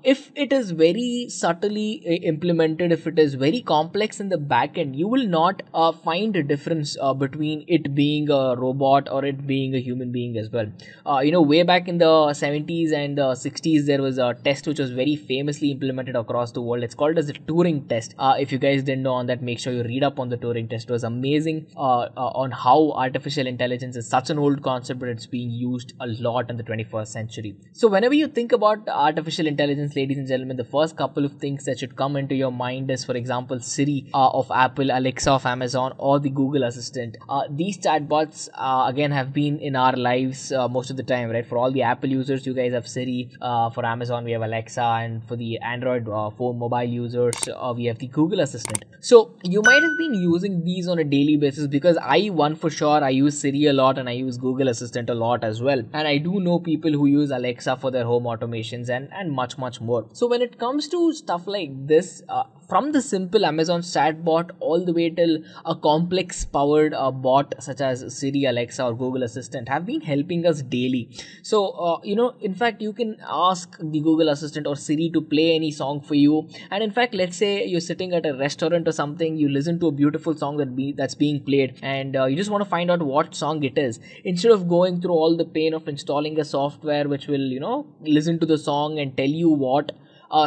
if it is very subtly implemented, if it is very complex in the back end, you will not find a difference between it being a robot or it being a human being as well. Way back in the 70s and 60s, there was a test which was very famously implemented across the world. It's called as the Turing test. If you guys didn't know on that, make sure you read up on the Turing test. It was amazing on how artificial intelligence is such an old concept, but it's being used a lot in the 21st century. So whenever you think about artificial intelligence, ladies and gentlemen, the first couple of things that should come into your mind is, for example, Siri of Apple, Alexa of Amazon, or the Google Assistant. These chatbots again have been in our lives most of the time, right? For all the Apple users, you guys have Siri. For Amazon, we have Alexa, and for the Android phone mobile users, we have the Google Assistant. So you might have been using these on a daily basis, because one for sure, I use Siri a lot and I use Google Assistant a lot as well. And I do know people who use Alexa for their home automations and much more. So when it comes to stuff like this, from the simple Amazon chatbot all the way till a complex powered bot such as Siri, Alexa, or Google Assistant have been helping us daily. So in fact, you can ask the Google Assistant or Siri to play any song for you, and in fact, let's say you're sitting at a restaurant or something, you listen to a beautiful song that's being played, and you just want to find out what song it is. Instead of going through all the pain of installing a software which will listen to the song and tell you what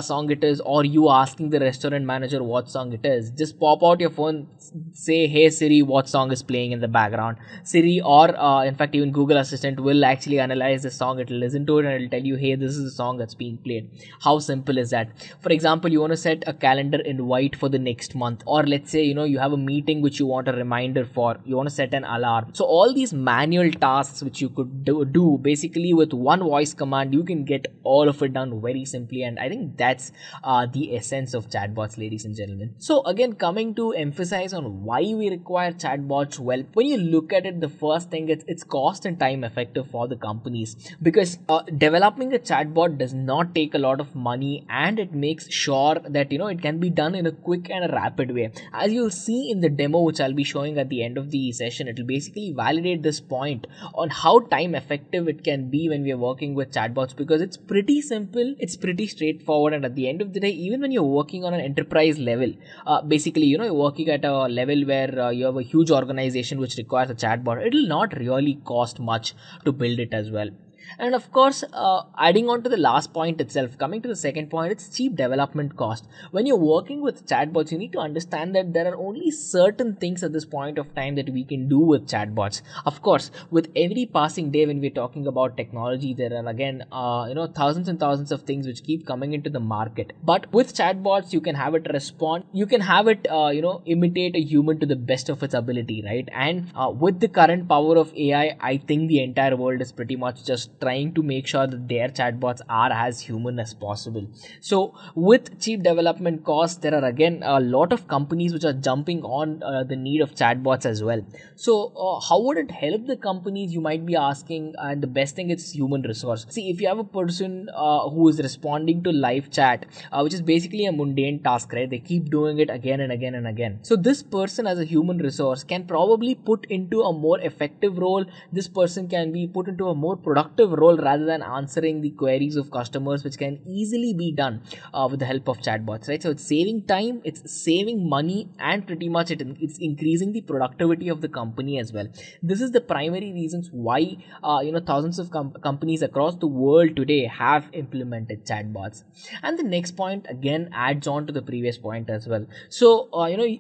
song it is, or you asking the restaurant manager what song it is, just pop out your phone, say, hey Siri, what song is playing in the background. Siri, or in fact even Google Assistant, will actually analyze the song, it'll listen to it, and it'll tell you, hey, this is the song that's being played. How simple is that? For example, you want to set a calendar invite for the next month, or let's say you have a meeting which you want a reminder for, you want to set an alarm. So all these manual tasks which you could do basically with one voice command, you can get all of it done very simply, and I think that's the essence of chatbots, ladies and gentlemen. So again, coming to emphasize on why we require chatbots, well, when you look at it, the first thing, it's cost and time effective for the companies, because developing a chatbot does not take a lot of money, and it makes sure that it can be done in a quick and a rapid way. As you'll see in the demo which I'll be showing at the end of the session, it will basically validate this point on how time effective it can be when we are working with chatbots, because it's pretty simple, it's pretty straightforward, and at the end of the day, even when you're working on an enterprise level, basically you're working at a level where you have a huge organization which requires a chatbot, it will not really cost much to build it as well. And of course, adding on to the last point itself, coming to the second point, it's cheap development cost. When you're working with chatbots, you need to understand that there are only certain things at this point of time that we can do with chatbots. Of course, with every passing day when we're talking about technology, there are again thousands and thousands of things which keep coming into the market. But with chatbots, you can have it respond, you can have it imitate a human to the best of its ability, right? And with the current power of AI, I think the entire world is pretty much just just trying to make sure that their chatbots are as human as possible. So with cheap development costs, there are again a lot of companies which are jumping on the need of chatbots as well. So how would it help the companies, you might be asking? And the best thing is human resource. See, if you have a person who is responding to live chat, which is basically a mundane task, right? They keep doing it again and again and again. So this person as a human resource can probably put into a more effective role. This person can be put into a more productive role rather than answering the queries of customers, which can easily be done with the help of chatbots, right? So it's saving time, it's saving money, and pretty much it's increasing the productivity of the company as well. This is the primary reasons why thousands of companies across the world today have implemented chatbots. And the next point again adds on to the previous point as well. So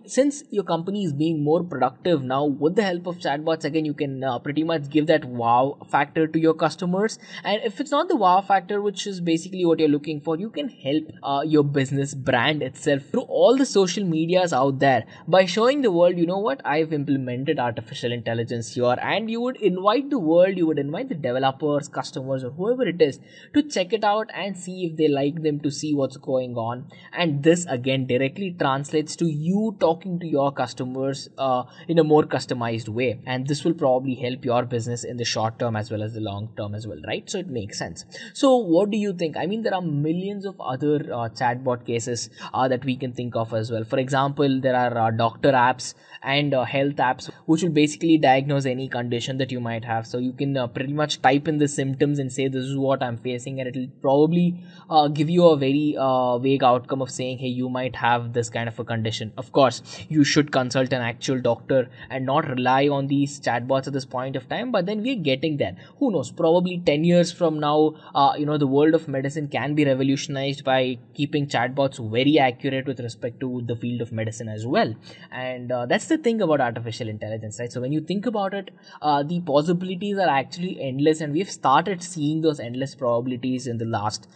since your company is being more productive now with the help of chatbots, again you can pretty much give that wow factor to your customers. And if it's not the wow factor, which is basically what you're looking for, you can help your business brand itself through all the social medias out there by showing the world, you know what, I've implemented artificial intelligence here. And you would invite the world, you would invite the developers, customers, or whoever it is to check it out and see if they like them, to see what's going on. And this again directly translates to you talking to your customers in a more customized way, and this will probably help your business in the short term as well as the long term as well, right? So it makes sense. So what do you think? I mean, there are millions of other chatbot cases that we can think of as well. For example, there are doctor apps and health apps which will basically diagnose any condition that you might have. So you can pretty much type in the symptoms and say this is what I'm facing, and it will probably give you a very vague outcome of saying, hey, you might have this kind of a condition. Of course, you should consult an actual doctor and not rely on these chatbots at this point of time, but then we're getting there. Who knows, probably 10 years from now, the world of medicine can be revolutionized by keeping chatbots very accurate with respect to the field of medicine as well. And that's the thing about artificial intelligence, right? So when you think about it, the possibilities are actually endless, and we've started seeing those endless probabilities in the last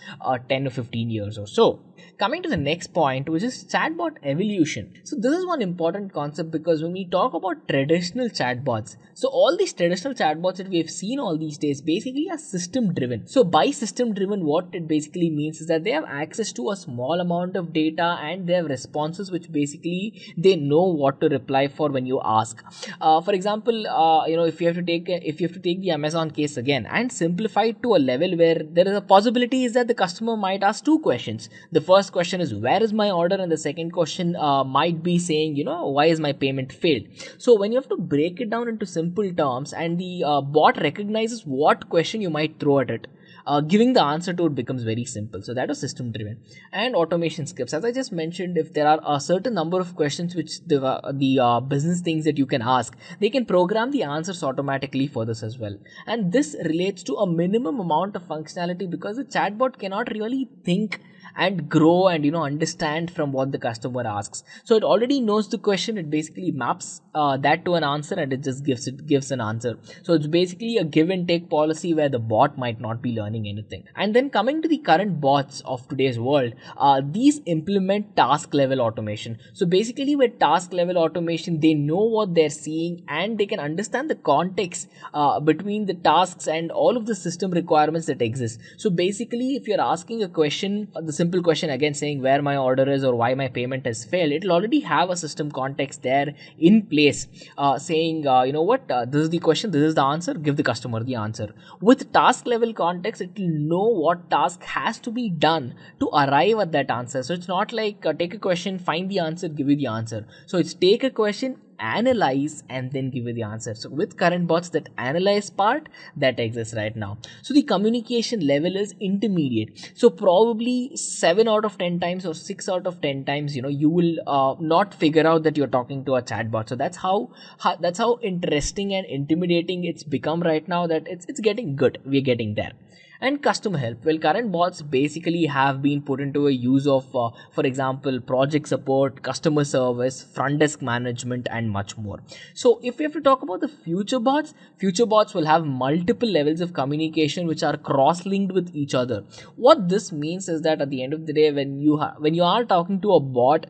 10 or 15 years or so. Coming to the next point, which is chatbot evolution. So this is one important concept, because when we talk about traditional chatbots, so all these traditional chatbots that we have seen all these days basically are system driven. So by system driven, what it basically means is that they have access to a small amount of data and they have responses which basically they know what to reply for when you ask. For example, if you have to take the Amazon case again and simplify it to a level where there is a possibility is that the customer might ask two questions. The first question is where is my order, and the second question might be saying, why is my payment failed. So when you have to break it down into simple terms and the bot recognizes what question you might throw at it, giving the answer to it becomes very simple. So that was system driven. And automation scripts, as I just mentioned, if there are a certain number of questions which the business things that you can ask, they can program the answers automatically for this as well. And this relates to a minimum amount of functionality, because the chatbot cannot really think and grow and understand from what the customer asks. So it already knows the question, it basically maps that to an answer, and it just gives an answer. So it's basically a give and take policy where the bot might not be learning anything. And then coming to the current bots of today's world, these implement task level automation. So basically with task level automation, they know what they're seeing and they can understand the context between the tasks and all of the system requirements that exist. So basically if you're asking a question, the simple question again saying where my order is or why my payment has failed, it will already have a system context there in place, saying this is the question, this is the answer, give the customer the answer. With task level context, it will know what task has to be done to arrive at that answer. So it's not like take a question, find the answer, give you the answer. So it's take a question, analyze, and then give you the answer. So with current bots, that analyze part that exists right now. So the communication level is intermediate. So probably 7 out of 10 times or 6 out of 10 times, you will not figure out that you're talking to a chatbot. So that's how interesting and intimidating it's become right now, that it's getting good. We're getting there. And customer help, well, current bots basically have been put into a use of for example, project support, customer service, front desk management, and much more. So if we have to talk about the future bots will have multiple levels of communication which are cross linked with each other. What this means is that at the end of the day, when you are talking to a bot,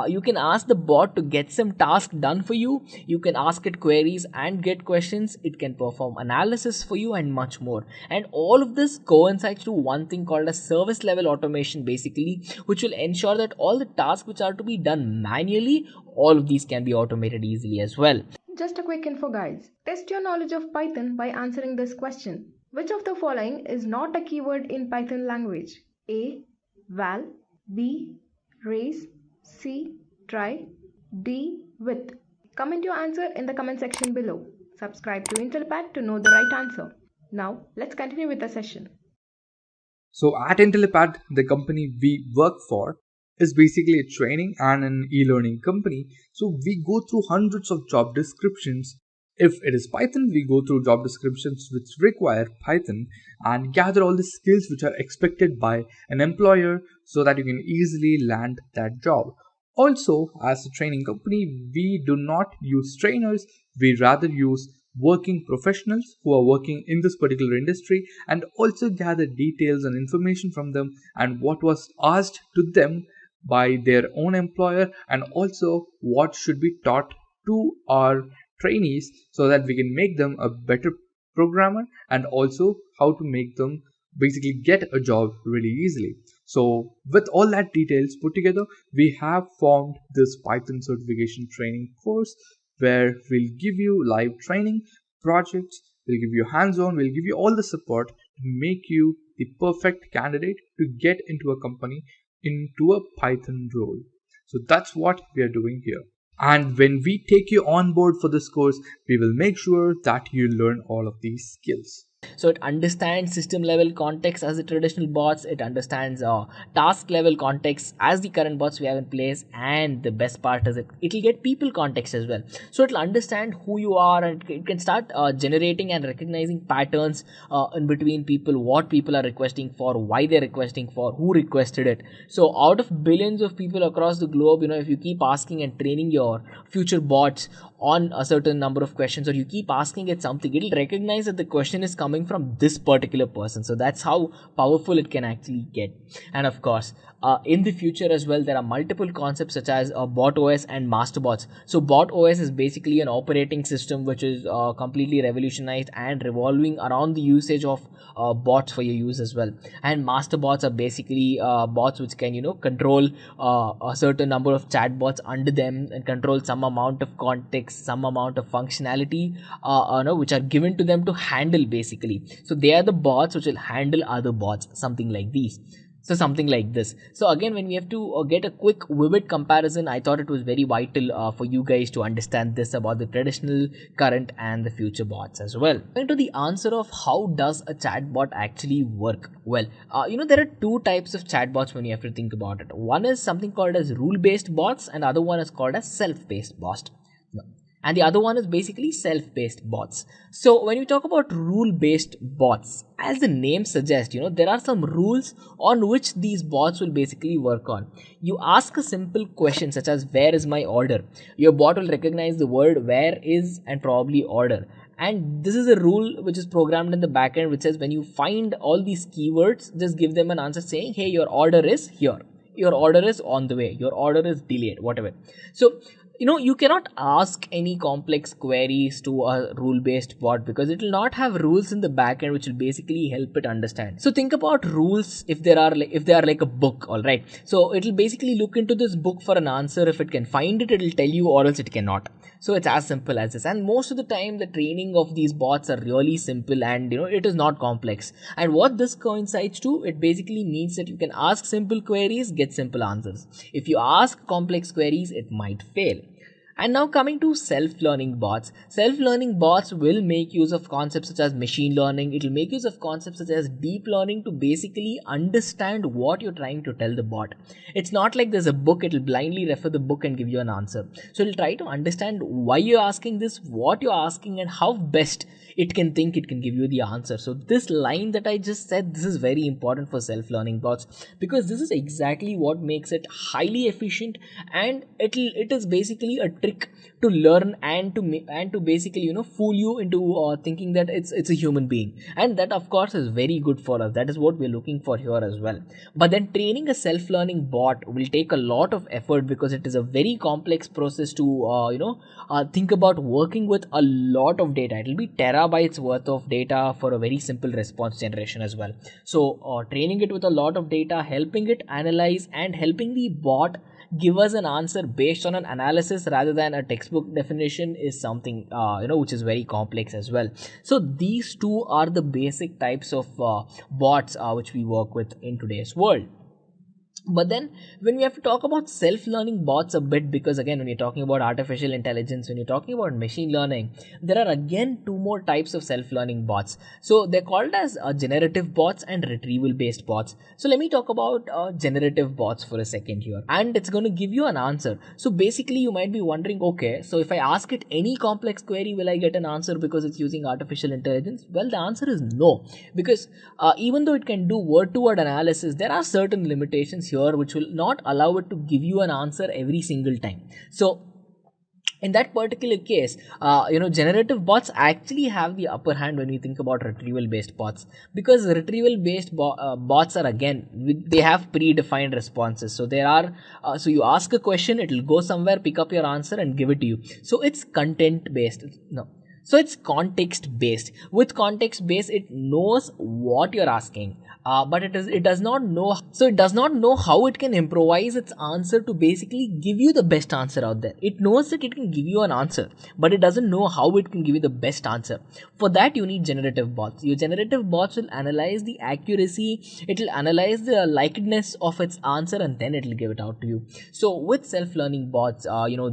you can ask the bot to get some task done for you. You can ask it queries and get questions. It can perform analysis for you and much more. And all of this coincides to one thing called a service level automation, basically, which will ensure that all the tasks which are to be done manually, all of these can be automated easily as well. Just a quick info, guys. Test your knowledge of Python by answering this question. Which of the following is not a keyword in Python language? A. Val. B. Raise. C. Try. D. With. Comment your answer in the comment section below. Subscribe to Intellipaat to know the right answer. Now, let's continue with the session. So at Intellipaat, the company we work for is basically a training and an e-learning company. So we go through hundreds of job descriptions. If it is Python, we go through job descriptions which require Python and gather all the skills which are expected by an employer so that you can easily land that job. Also, as a training company, we do not use trainers, we rather use working professionals who are working in this particular industry and also gather details and information from them and what was asked to them by their own employer, and also what should be taught to our trainees so that we can make them a better programmer and also how to make them basically get a job really easily. So with all that details put together, we have formed this Python certification training course where we'll give you live training projects, we'll give you hands-on, we'll give you all the support to make you the perfect candidate to get into a company, into a Python role. So that's what we are doing here. And when we take you on board for this course, we will make sure that you learn all of these skills. So it understands system level context as the traditional bots. It understands task level context as the current bots we have in place. And the best part is it'll get people context as well. So it'll understand who you are, and it can start generating and recognizing patterns in between people, what people are requesting for, why they're requesting for, who requested it. So out of billions of people across the globe, if you keep asking and training your future bots on a certain number of questions, or you keep asking it something, it'll recognize that the question is coming from this particular person. So that's how powerful it can actually get. And of course, in the future as well, there are multiple concepts such as bot OS and master bots. So bot OS is basically an operating system which is completely revolutionized and revolving around the usage of bots for your use as well. And master bots are basically bots which can control a certain number of chatbots under them and control some amount of context, some amount of functionality which are given to them to handle, basically. So they are the bots which will handle other bots, something like these. So something like this. So again, when we have to get a quick vivid comparison, I thought it was very vital for you guys to understand this about the traditional, current, and the future bots as well. Going to the answer of how does a chatbot actually work? Well, there are two types of chatbots when you have to think about it. One is something called as rule-based bots, and the other one is called as self-based bots. And the other one is basically self-based bots. So when you talk about rule-based bots, as the name suggests, there are some rules on which these bots will basically work on. You ask a simple question such as where is my order? Your bot will recognize the word where is and probably order. And this is a rule which is programmed in the backend which says when you find all these keywords, just give them an answer saying, hey, your order is here. Your order is on the way. Your order is delayed, whatever. So you cannot ask any complex queries to a rule-based bot because it will not have rules in the backend which will basically help it understand. So think about rules if they are like a book, all right. So it will basically look into this book for an answer. If it can find it, it will tell you, or else it cannot. So it's as simple as this. And most of the time, the training of these bots are really simple, and it is not complex. And what this coincides to, it basically means that you can ask simple queries, get simple answers. If you ask complex queries, it might fail. And now coming to self-learning bots. Self-learning bots will make use of concepts such as machine learning. It will make use of concepts such as deep learning to basically understand what you're trying to tell the bot. It's not like there's a book, it will blindly refer the book and give you an answer. So it'll try to understand why you're asking this, what you're asking, and how best it can think it can give you the answer. So this line that I just said, this is very important for self-learning bots, because this is exactly what makes it highly efficient, and it is basically a trick to learn and to basically fool you into thinking that it's a human being, and that of course is very good for us. That is what we're looking for here as well. But then training a self-learning bot will take a lot of effort, because it is a very complex process to think about working with a lot of data. It will be terabytes worth of data for a very simple response generation as well. So training it with a lot of data, helping it analyze, and helping the bot give us an answer based on an analysis rather than a textbook definition is something which is very complex as well. So these two are the basic types of bots which we work with in today's world. But then when we have to talk about self-learning bots a bit, because again, when you're talking about artificial intelligence, when you're talking about machine learning, there are again two more types of self-learning bots. So they're called as generative bots and retrieval based bots. So let me talk about generative bots for a second here, and it's going to give you an answer. So basically you might be wondering, okay, so if I ask it any complex query, will I get an answer because it's using artificial intelligence? Well, the answer is no, because even though it can do word-to-word analysis, there are certain limitations here which will not allow it to give you an answer every single time. So in that particular case, generative bots actually have the upper hand when you think about retrieval based bots, because retrieval based bots are, again, they have predefined responses. So there are so you ask a question, it will go somewhere, pick up your answer and give it to you. So it's content based. So it's context based. With context based, it knows what you're asking, but it does not know. So it does not know how it can improvise its answer to basically give you the best answer out there. It knows that it can give you an answer, but it doesn't know how it can give you the best answer. For that, you need generative bots. Your generative bots will analyze the accuracy. It will analyze the likeness of its answer, and then it will give it out to you. So with self-learning bots,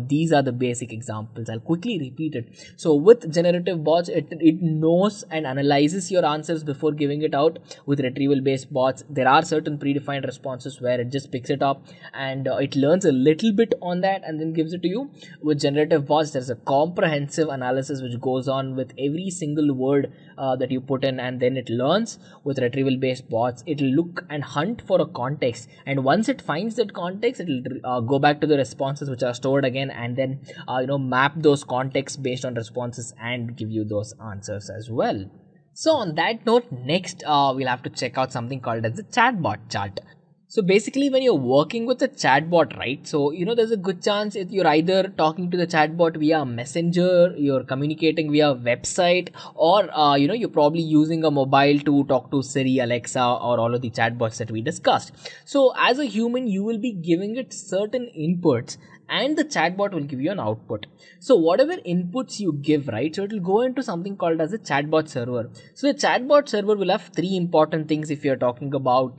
these are the basic examples. I'll quickly repeat it. So with generative bots, it knows and analyzes your answers before giving it out. With retrieval based bots, there are certain predefined responses where it just picks it up and it learns a little bit on that and then gives it to you. With generative bots, there's a comprehensive analysis which goes on with every single word that you put in, and then it learns. With retrieval based bots, it'll look and hunt for a context, and once it finds that context, it'll go back to the responses which are stored again, and then map those contexts based on responses and give you those answers as well. So on that note, next we'll have to check out something called as the chatbot chart. So basically, when you're working with a chatbot, right? So, there's a good chance if you're either talking to the chatbot via messenger, you're communicating via website, or, you're probably using a mobile to talk to Siri, Alexa, or all of the chatbots that we discussed. So as a human, you will be giving it certain inputs, and the chatbot will give you an output. So whatever inputs you give, right, so it will go into something called as a chatbot server. So the chatbot server will have three important things if you're talking about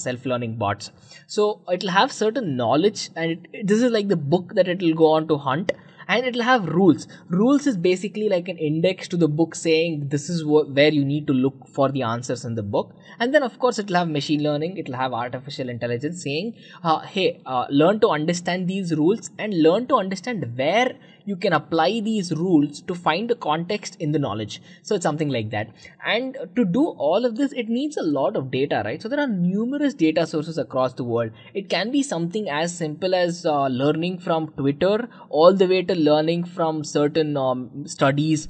self-learning bots. So it will have certain knowledge, and this is like the book that it will go on to hunt. And it'll have rules. Rules is basically like an index to the book saying this is where you need to look for the answers in the book. And then of course it'll have machine learning, it'll have artificial intelligence saying, learn to understand these rules and learn to understand where you can apply these rules to find the context in the knowledge. So it's something like that. And to do all of this, it needs a lot of data, right? So there are numerous data sources across the world. It can be something as simple as learning from Twitter, all the way to learning from certain studies,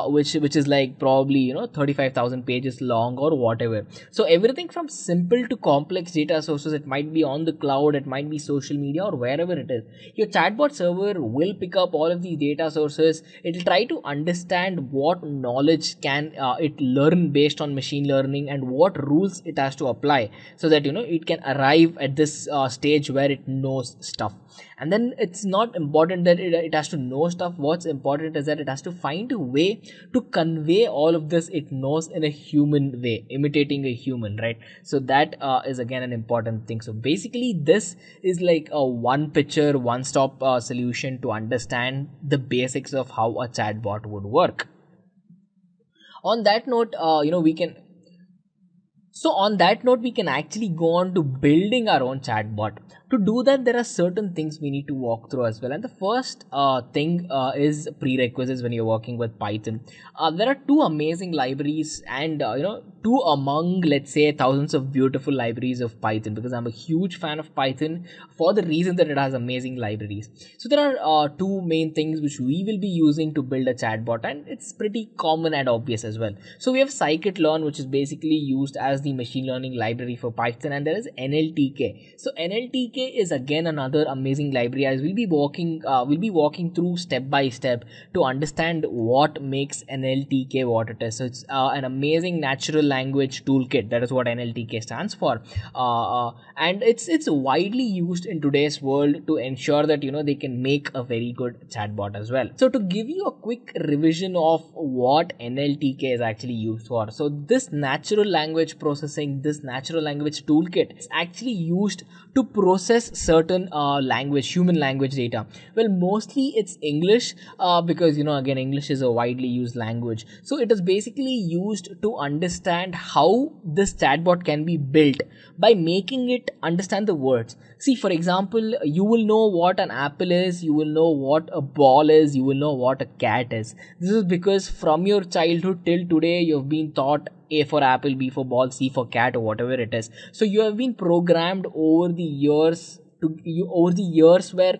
which is like probably 35,000 pages long or whatever. So everything from simple to complex data sources. It might be on the cloud, it might be social media, or wherever it is. Your chatbot server will pick up all of the data sources. It will try to understand what knowledge can it learn based on machine learning, and what rules it has to apply, so that it can arrive at this stage where it knows stuff. And then it's not important that it has to know stuff. What's important is that it has to find a way to convey all of this it knows in a human way, imitating a human, right? So that is again an important thing. So basically this is like a one picture, one stop solution to understand the basics of how a chatbot would work. On that note, we can actually go on to building our own chatbot. To do that, there are certain things we need to walk through as well. And the first thing is prerequisites when you're working with Python. There are two amazing libraries, and two among, let's say, thousands of beautiful libraries of Python, because I'm a huge fan of Python for the reason that it has amazing libraries. So there are two main things which we will be using to build a chatbot, and it's pretty common and obvious as well. So we have scikit-learn, which is basically used as the machine learning library for Python, and there is NLTK. So NLTK is again another amazing library, as we'll be walking through step by step to understand what makes NLTK what it is. So it's an amazing natural language toolkit. That is what NLTK stands for, and it's widely used in today's world to ensure that they can make a very good chatbot as well. So to give you a quick revision of what NLTK is actually used for, so this natural language processing, this natural language toolkit is actually used to process certain human language data. Well, mostly it's English, because again, English is a widely used language. So it is basically used to understand how this chatbot can be built by making it understand the words. See, for example, you will know what an apple is, you will know what a ball is, you will know what a cat is. This is because from your childhood till today, you've been taught A for apple, B for ball, C for cat, or whatever it is. So you have been programmed over the years where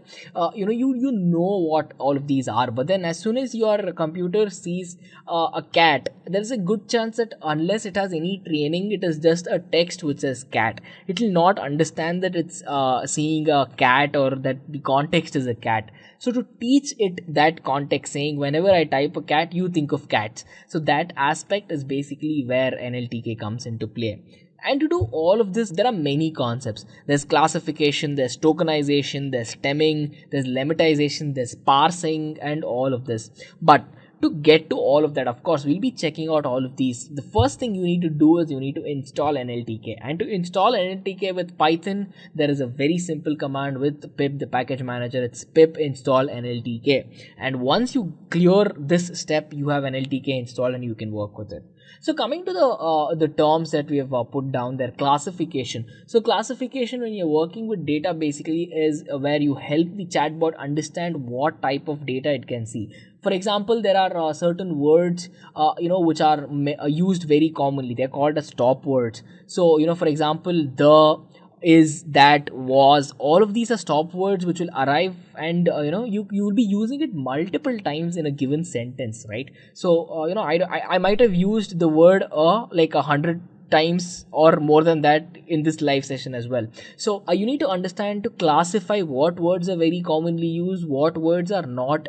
you know what all of these are. But then as soon as your computer sees a cat, there's a good chance that unless it has any training, it is just a text which says cat. It will not understand that it's seeing a cat, or that the context is a cat. So to teach it that context, saying whenever I type a cat, you think of cats. So that aspect is basically where NLTK comes into play. And to do all of this, there are many concepts. There's classification, there's tokenization, there's stemming, there's lemmatization, there's parsing, and all of this. But to get to all of that, of course, we'll be checking out all of these. The first thing you need to do is you need to install NLTK. And to install NLTK with Python, there is a very simple command with pip, the package manager. It's pip install NLTK. And once you clear this step, you have NLTK installed and you can work with it. So coming to the terms that we have put down there, classification. So classification, when you're working with data, basically is where you help the chatbot understand what type of data it can see. For example, there are certain words which are used very commonly. They're called as stop words. So for example, the, is, that, was, all of these are stop words which will arrive, and you will be using it multiple times in a given sentence, right? So I might have used the word like 100 times or more than that in this live session as well. So you need to understand to classify what words are very commonly used, what words are not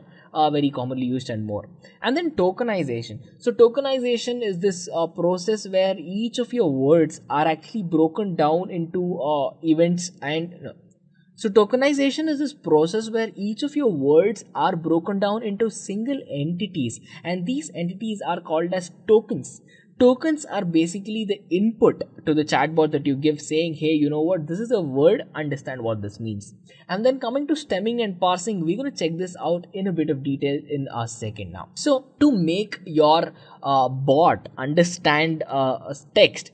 very commonly used, and more. And then tokenization. So tokenization is this process where each of your words are actually broken down into events. And so tokenization is this process where each of your words are broken down into single entities, and these entities are called as tokens. Tokens are basically the input to the chatbot that you give, saying, hey, you know what, this is a word, understand what this means. And then coming to stemming and parsing, we're going to check this out in a bit of detail in a second now. So to make your bot understand text,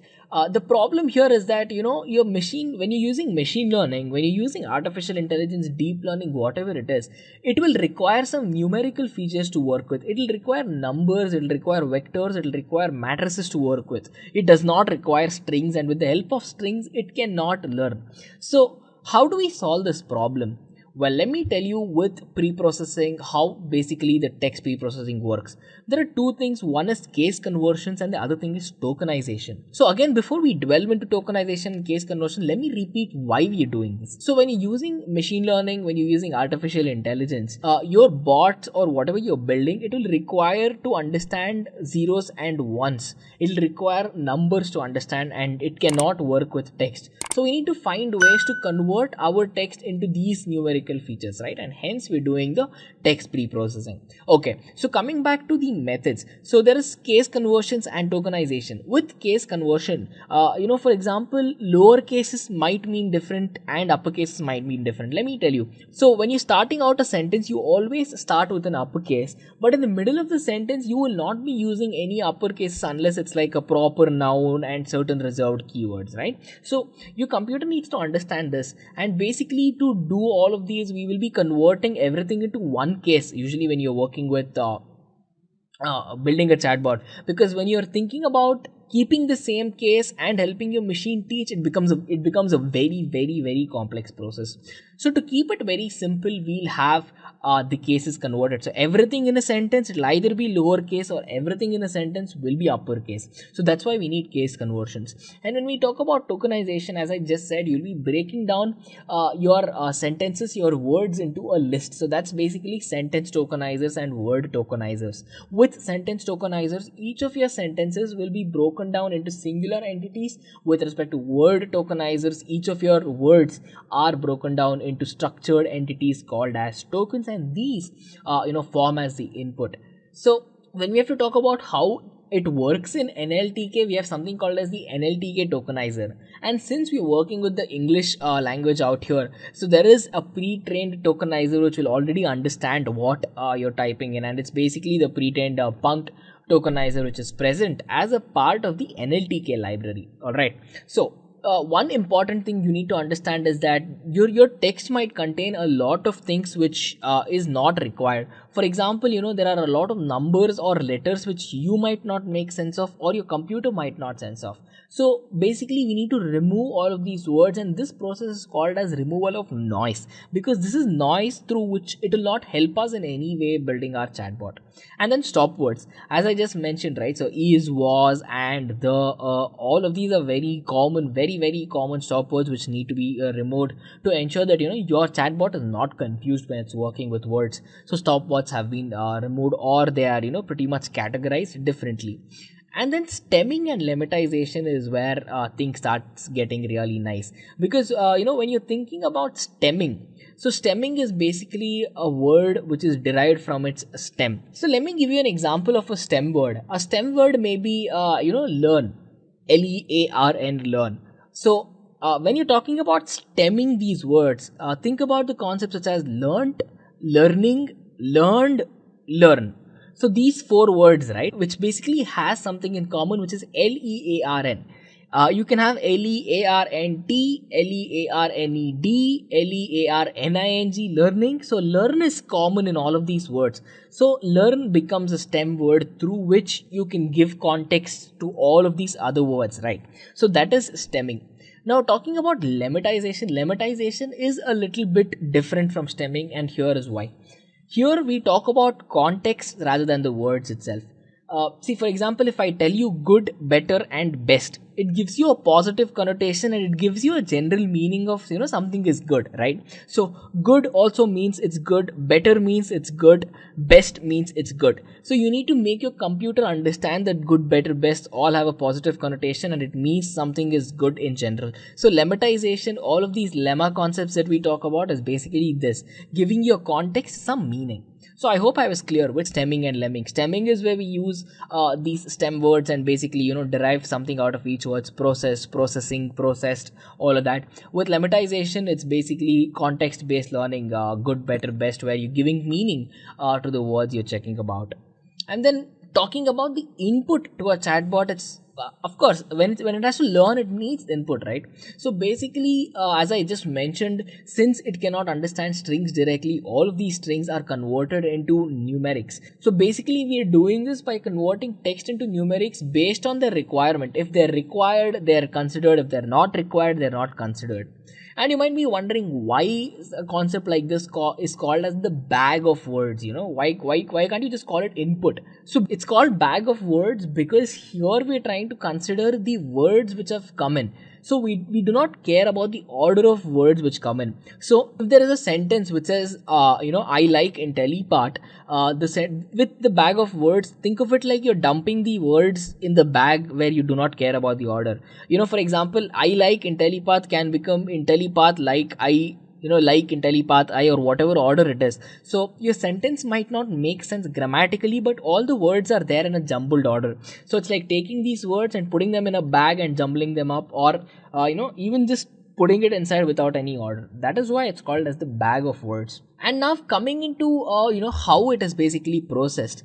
the problem here is that your machine, when you're using machine learning, when you're using artificial intelligence, deep learning, whatever it is, it will require some numerical features to work with. It will require numbers, it will require vectors, it will require matrices to work with. It does not require strings, and with the help of strings it cannot learn. So how do we solve this problem? Well, let me tell you with pre-processing how basically the text pre-processing works. There are two things. One is case conversions and the other thing is tokenization. So again, before we delve into tokenization and case conversion, let me repeat why we are doing this. So when you're using machine learning, when you're using artificial intelligence, your bots or whatever you're building, it will require to understand zeros and ones. It will require numbers to understand, and it cannot work with text. So we need to find ways to convert our text into these numerical numerical features, right? And hence we're doing the text pre-processing. Okay, so coming back to the methods, so there is case conversions and tokenization. With case conversion, for example, lower cases might mean different and upper cases might mean different. Let me tell you. So when you're starting out a sentence, you always start with an uppercase, but in the middle of the sentence, you will not be using any uppercases unless it's like a proper noun and certain reserved keywords, right? So your computer needs to understand this, and basically to do all of these, we will be converting everything into one case, usually when you're working with building a chatbot, because when you're thinking about keeping the same case and helping your machine teach, it becomes a very, very, very complex process. So to keep it very simple, we'll have the cases converted. So everything in a sentence, it'll either be lowercase or everything in a sentence will be uppercase. So that's why we need case conversions. And when we talk about tokenization, as I just said, you'll be breaking down your sentences, your words into a list. So that's basically sentence tokenizers and word tokenizers. With sentence tokenizers, each of your sentences will be broken down into singular entities. With respect to word tokenizers, each of your words are broken down into structured entities called as tokens, and these form as the input. So when we have to talk about how it works in NLTK, we have something called as the NLTK tokenizer. And since we're working with the English language out here, so there is a pre-trained tokenizer which will already understand what you're typing in, and it's basically the pre-trained punct tokenizer which is present as a part of the NLTK library. Alright, so one important thing you need to understand is that your text might contain a lot of things which is not required. For example, there are a lot of numbers or letters which you might not make sense of, or your computer might not sense of. So basically we need to remove all of these words, and this process is called as removal of noise, because this is noise through which it will not help us in any way building our chatbot. And then stop words, as I just mentioned, right? So is, was, and the, all of these are very common, very, very common stop words which need to be removed to ensure that your chatbot is not confused when it's working with words. So stop words have been removed, or they are pretty much categorized differently. And then stemming and lemmatization is where things starts getting really nice, because when you're thinking about stemming, so stemming is basically a word which is derived from its stem. So let me give you an example of a stem word. A stem word may be learn, Learn, learn. So when you're talking about stemming these words, think about the concepts such as learnt, learning, learned, learn. So these four words, right, which basically has something in common, which is Learn. You can have Learnt, Learned, Learning, learning. So learn is common in all of these words. So learn becomes a stem word through which you can give context to all of these other words, right? So that is stemming. Now talking about lemmatization is a little bit different from stemming, and here is why. Here we talk about context rather than the words itself. See, for example, if I tell you good, better, and best, it gives you a positive connotation, and it gives you a general meaning of something is good, right? So good also means it's good, better means it's good, best means it's good. So you need to make your computer understand that good, better, best all have a positive connotation, and it means something is good in general. So lemmatization, all of these lemma concepts that we talk about, is basically this, giving your context some meaning. So I hope I was clear with stemming and lemming. Stemming is where we use these stem words and basically derive something out of each word's process, processing, processed, all of that. With lemmatization, it's basically context based learning, good, better, best, where you're giving meaning to the words you're checking about. And then talking about the input to a chatbot, it's of course when it has to learn, it needs input, right? So basically, as I just mentioned, since it cannot understand strings directly, all of these strings are converted into numerics. So basically we are doing this by converting text into numerics based on their requirement. If they're required, they're considered. If they're not required, they're not considered. And you might be wondering why a concept like this is called as the bag of words. Why can't you just call it input? So it's called bag of words because here we're trying to consider the words which have come in. So we do not care about the order of words which come in. So if there is a sentence which says, I like Intellipaat, with the bag of words, think of it like you're dumping the words in the bag where you do not care about the order. For example, I like Intellipaat can become Intellipaat like I like Intellipaat I or whatever order it is. So your sentence might not make sense grammatically, but all the words are there in a jumbled order. So it's like taking these words and putting them in a bag and jumbling them up, or even just putting it inside without any order. That is why it's called as the bag of words. And now coming into how it is basically processed.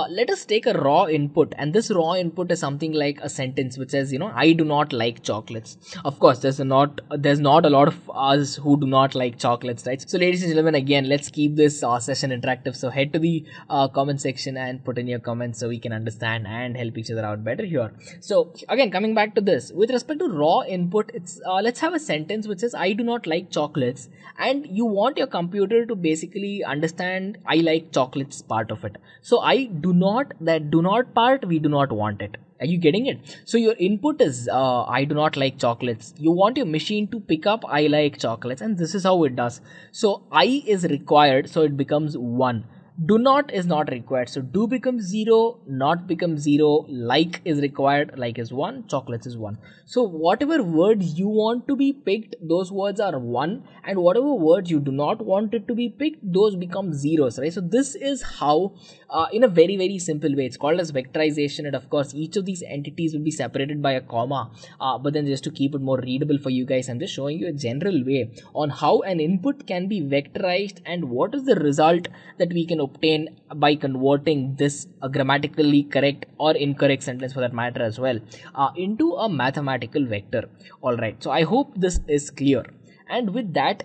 Let us take a raw input, and this raw input is something like a sentence which says, I do not like chocolates. Of course, there's not a lot of us who do not like chocolates, right? So ladies and gentlemen, again, let's keep this session interactive. So head to the comment section and put in your comments so we can understand and help each other out better here. So again, coming back to this, with respect to raw input, it's let's have a sentence which says I do not like chocolates, and you want your computer to basically understand I like chocolates part of it. So I do not, that do not part, we do not want it. Are you getting it? So your input is I do not like chocolates. You want your machine to pick up I like chocolates, and this is how it does. So I is required, so it becomes 1. Do not is not required, so do becomes 0, not becomes 0, like is required, like is 1, chocolates is 1. So whatever words you want to be picked, those words are 1, and whatever words you do not want it to be picked, those become zeros, right? So this is how, in a very very simple way, it's called as vectorization, and of course each of these entities will be separated by a comma, but then just to keep it more readable for you guys, I'm just showing you a general way on how an input can be vectorized and what is the result that we can obtain by converting this grammatically correct or incorrect sentence, for that matter as well, into a mathematical vector. Alright, so I hope this is clear, and with that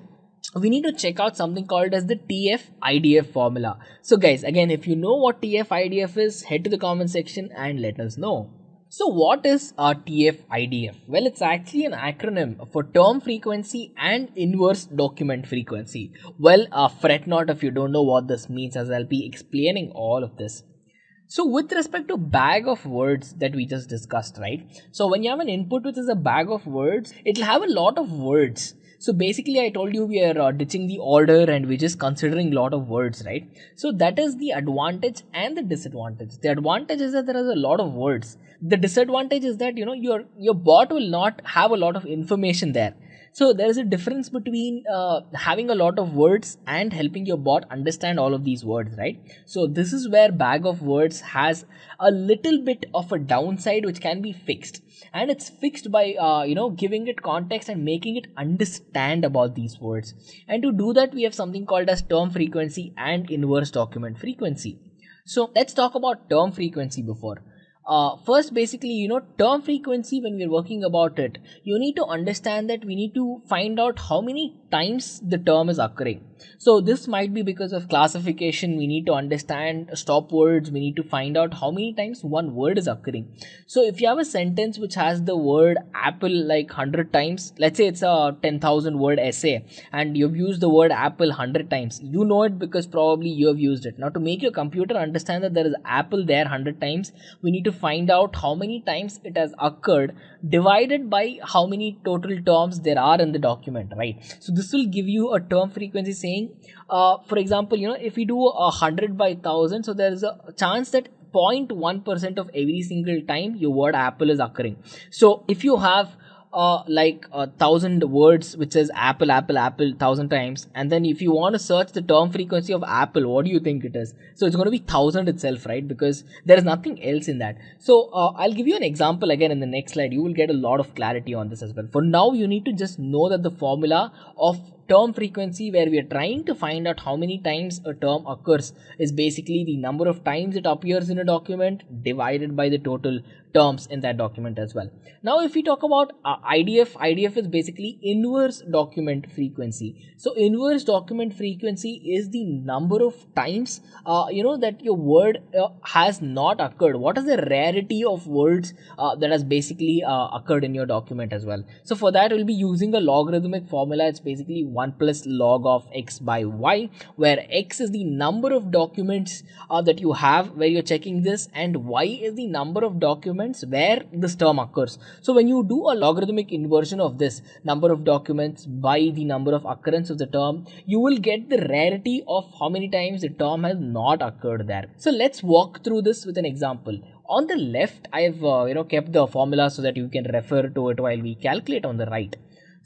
we need to check out something called as the TF-IDF formula. So guys, again, if you know what TF-IDF is, head to the comment section and let us know. So what is TF-IDF? Well, it's actually an acronym for term frequency and inverse document frequency. Well, fret not if you don't know what this means, as I'll be explaining all of this. So with respect to bag of words that we just discussed, right? So when you have an input which is a bag of words, it'll have a lot of words. So basically I told you we are ditching the order and we're just considering a lot of words, right? So that is the advantage and the disadvantage. The advantage is that there is a lot of words. The disadvantage is that your bot will not have a lot of information there. So there is a difference between having a lot of words and helping your bot understand all of these words, right? So this is where bag of words has a little bit of a downside which can be fixed, and it's fixed by giving it context and making it understand about these words. And to do that, we have something called as term frequency and inverse document frequency. So let's talk about term frequency before. First, basically, term frequency, when we're working about it, you need to understand that we need to find out how many times the term is occurring. So this might be because of classification. We need to understand stop words. We need to find out how many times one word is occurring. So if you have a sentence which has the word apple like 100 times, let's say it's a 10,000 word essay and you've used the word apple 100 times, you know it because probably you have used it. Now to make your computer understand that there is apple there 100 times, we need to find out how many times it has occurred divided by how many total terms there are in the document, right? So this will give you a term frequency saying, for example, if we do 100 by 1000, so there is a chance that 0.1% of every single time your word apple is occurring. So if you have like 1,000 words which says apple 1,000 times, and then if you want to search the term frequency of apple, what do you think it is? So it's going to be 1,000 itself, right? Because there is nothing else in that. So I'll give you an example again in the next slide. You will get a lot of clarity on this as well. For now, you need to just know that the formula of term frequency, where we are trying to find out how many times a term occurs, is basically the number of times it appears in a document divided by the total terms in that document as well. Now if we talk about IDF is basically inverse document frequency. So inverse document frequency is the number of times that your word has not occurred. What is the rarity of words that has basically occurred in your document as well? So for that we'll be using a logarithmic formula. It's basically 1 plus log of x by y, where x is the number of documents that you have where you're checking this, and y is the number of documents where this term occurs. So when you do a logarithmic inversion of this number of documents by the number of occurrence of the term, you will get the rarity of how many times the term has not occurred there. So let's walk through this with an example. On the left, I've kept the formula so that you can refer to it while we calculate on the right.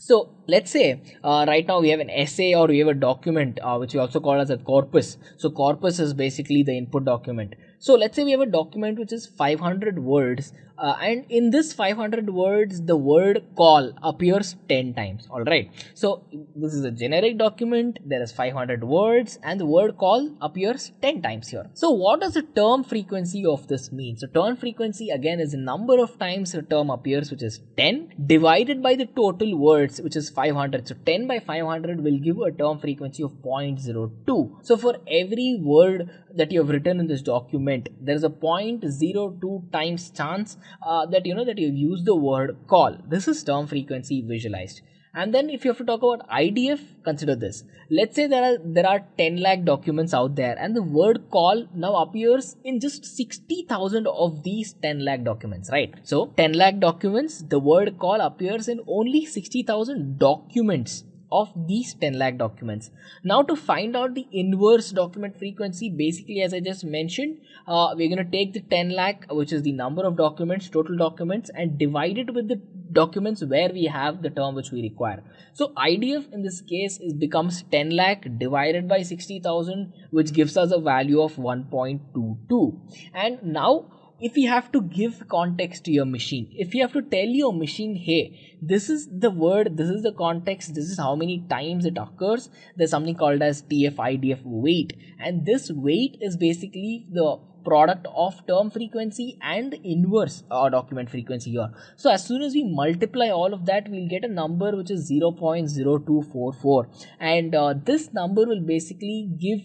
So let's say right now we have an essay or we have a document which we also call as a corpus. So corpus is basically the input document. So let's say we have a document which is 500 words, and in this 500 words the word call appears 10 times. All right. So this is a generic document. There is 500 words and the word call appears 10 times here. So what does the term frequency of this mean? So term frequency again is the number of times a term appears, which is 10, divided by the total words, which is 500. So 10 by 500 will give a term frequency of 0.02. So for every word that you have written in this document, there is a 0.02 times chance that you've used the word call. This is term frequency visualized. And then if you have to talk about IDF, consider this. Let's say there are 10 lakh documents out there and the word call now appears in just 60,000 of these 10 lakh documents, right? So 10 lakh documents, the word call appears in only 60,000 documents of these 10 lakh documents. Now to find out the inverse document frequency, basically as I just mentioned, we're going to take the 10 lakh, which is the number of documents, total documents, and divide it with the documents where we have the term which we require. So IDF in this case becomes 10 lakh divided by 60,000, which gives us a value of 1.22. And now if you have to give context to your machine, if you have to tell your machine, hey, this is the word, this is the context, this is how many times it occurs, there's something called as TF-IDF weight, and this weight is basically the product of term frequency and the inverse document frequency here. So as soon as we multiply all of that, we'll get a number which is 0.0244, and this number will basically give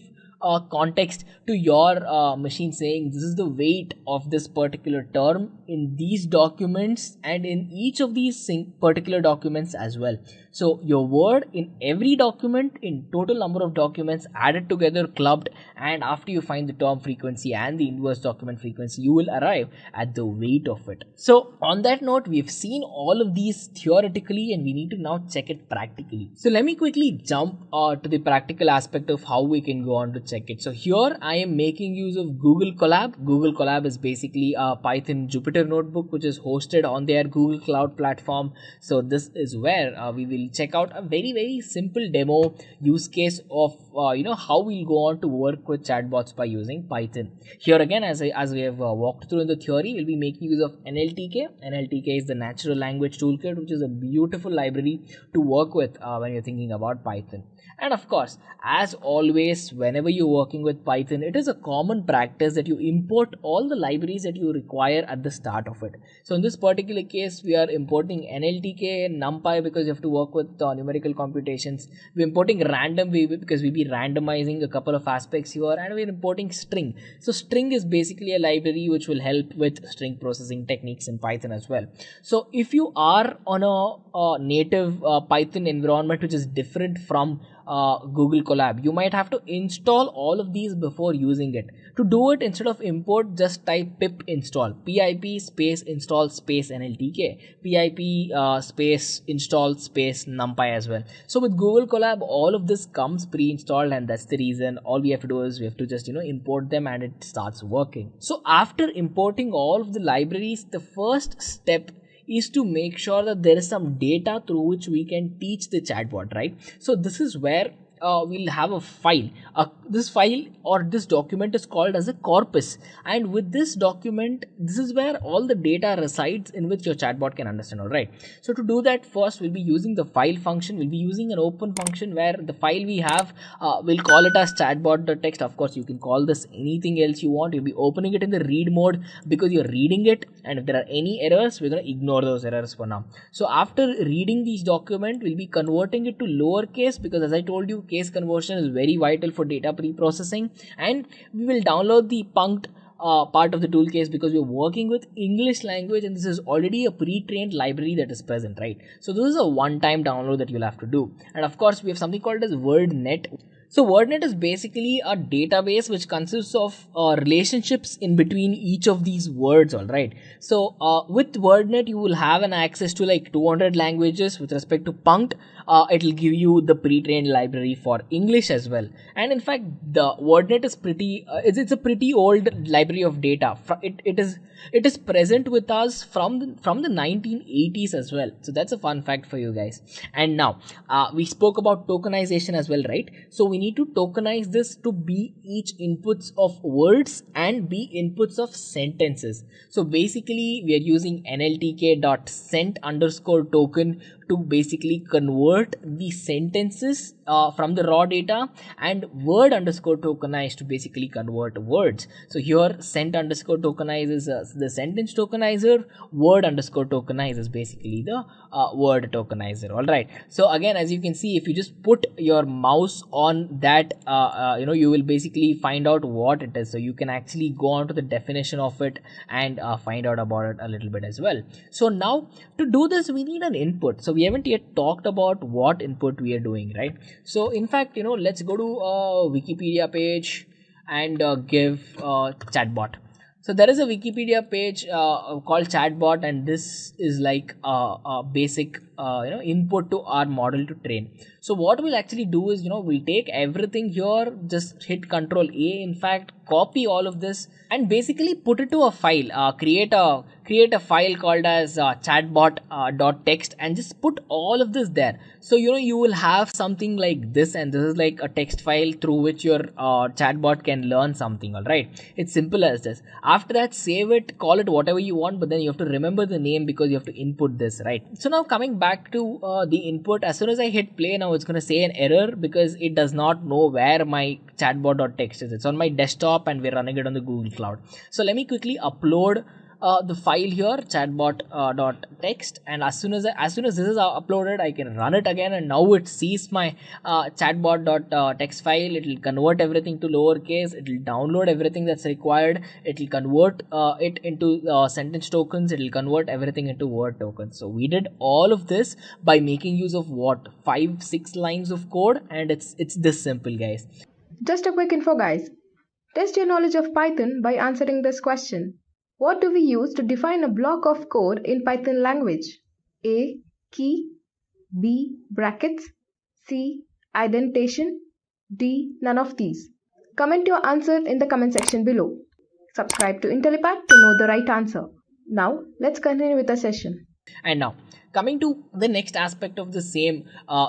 context to your machine, saying this is the weight of this particular term in these documents and in each of these particular documents as well. So your word in every document, in total number of documents added together, clubbed, and after you find the term frequency and the inverse document frequency, you will arrive at the weight of it. So on that note, we've seen all of these theoretically and we need to now check it practically. So let me quickly jump to the practical aspect of how we can go on to check it. So here I am making use of Google Colab. Google Colab is basically a Python Jupyter notebook which is hosted on their Google Cloud platform. So this is where we will check out a very simple demo use case of how we'll go on to work with chatbots by using Python. Here again, as we have walked through in the theory, we'll be making use of NLTK. NLTK is the Natural Language Toolkit, which is a beautiful library to work with when you're thinking about Python. And of course, as always, whenever you're working with Python, it is a common practice that you import all the libraries that you require at the start of it. So in this particular case, we are importing NLTK and NumPy because you have to work with numerical computations. We're importing random because we'll be randomizing a couple of aspects here, and we're importing string. So string is basically a library which will help with string processing techniques in Python as well. So if you are on a native Python environment which is different from Google Colab, you might have to install all of these before using it. To do it, instead of import, just type pip install, pip space install space NLTK, pip space install space NumPy as well. So with Google Colab, all of this comes pre-installed, and that's the reason all we have to do is we have to just import them and it starts working. So after importing all of the libraries, the first step is to make sure that there is some data through which we can teach the chatbot, right? So this is where we'll have a file. This file or this document is called as a corpus, and with this document, this is where all the data resides in which your chatbot can understand. All right. So to do that, first we'll be using the file function. We'll be using an open function where the file we have, we'll call it as chatbot.txt. Of course, you can call this anything else you want. You'll be opening it in the read mode because you're reading it, and if there are any errors, we're going to ignore those errors for now. So after reading these document, we'll be converting it to lowercase because, as I told you, case conversion is very vital for data pre-processing, and we will download the punked part of the tool case because we're working with English language and this is already a pre-trained library that is present, right? So this is a one-time download that you'll have to do. And of course, we have something called as WordNet. So WordNet is basically a database which consists of relationships in between each of these words, all right. So with WordNet you will have an access to like 200 languages. With respect to Punkt, it will give you the pre-trained library for English as well. And in fact, the WordNet is it's a pretty old library of data. It is present with us from the 1980s as well. So that's a fun fact for you guys. And now we spoke about tokenization as well, right? So we need to tokenize this to be each inputs of words and be inputs of sentences. So basically we are using nltk.sent underscore token to basically convert the sentences from the raw data, and word underscore tokenize to basically convert words. So here sent underscore tokenize is the sentence tokenizer, word underscore tokenize is basically the word tokenizer. All right. So again, as you can see, if you just put your mouse on that, you will basically find out what it is. So you can actually go on to the definition of it and find out about it a little bit as well. So now to do this, we need an input. So we haven't yet talked about what input we are doing, right? So in fact, let's go to a Wikipedia page and give chatbot. So there is a Wikipedia page called chatbot, and this is like a basic input to our model to train. So what we'll actually do is, we'll take everything here, just hit Control A, in fact, copy all of this and basically put it to a file, create a file called as chatbot.txt and just put all of this there. So you will have something like this, and this is like a text file through which your chatbot can learn something. All right, it's simple as this. After that, save it, call it whatever you want, but then you have to remember the name because you have to input this, right? So now coming back to the input, as soon as I hit play, now it's going to say an error because it does not know where my chatbot.txt is. It's on my desktop and we're running it on the Google Cloud. So let me quickly upload the file here, chatbot.txt, and as soon as this is uploaded, I can run it again, and now it sees my chatbot.txt file. It will convert everything to lowercase, it will download everything that's required, it will convert it into sentence tokens, it will convert everything into word tokens. So we did all of this by making use of 5-6 lines of code, and it's this simple, guys. Just a quick info, guys. Test your knowledge of Python by answering this question. What do we use to define a block of code in Python language? A. Key. B. Brackets. C. Indentation. D. None of these. Comment your answer in the comment section below. Subscribe to Intellipaat to know the right answer. Now, let's continue with the session. And now, coming to the next aspect of the same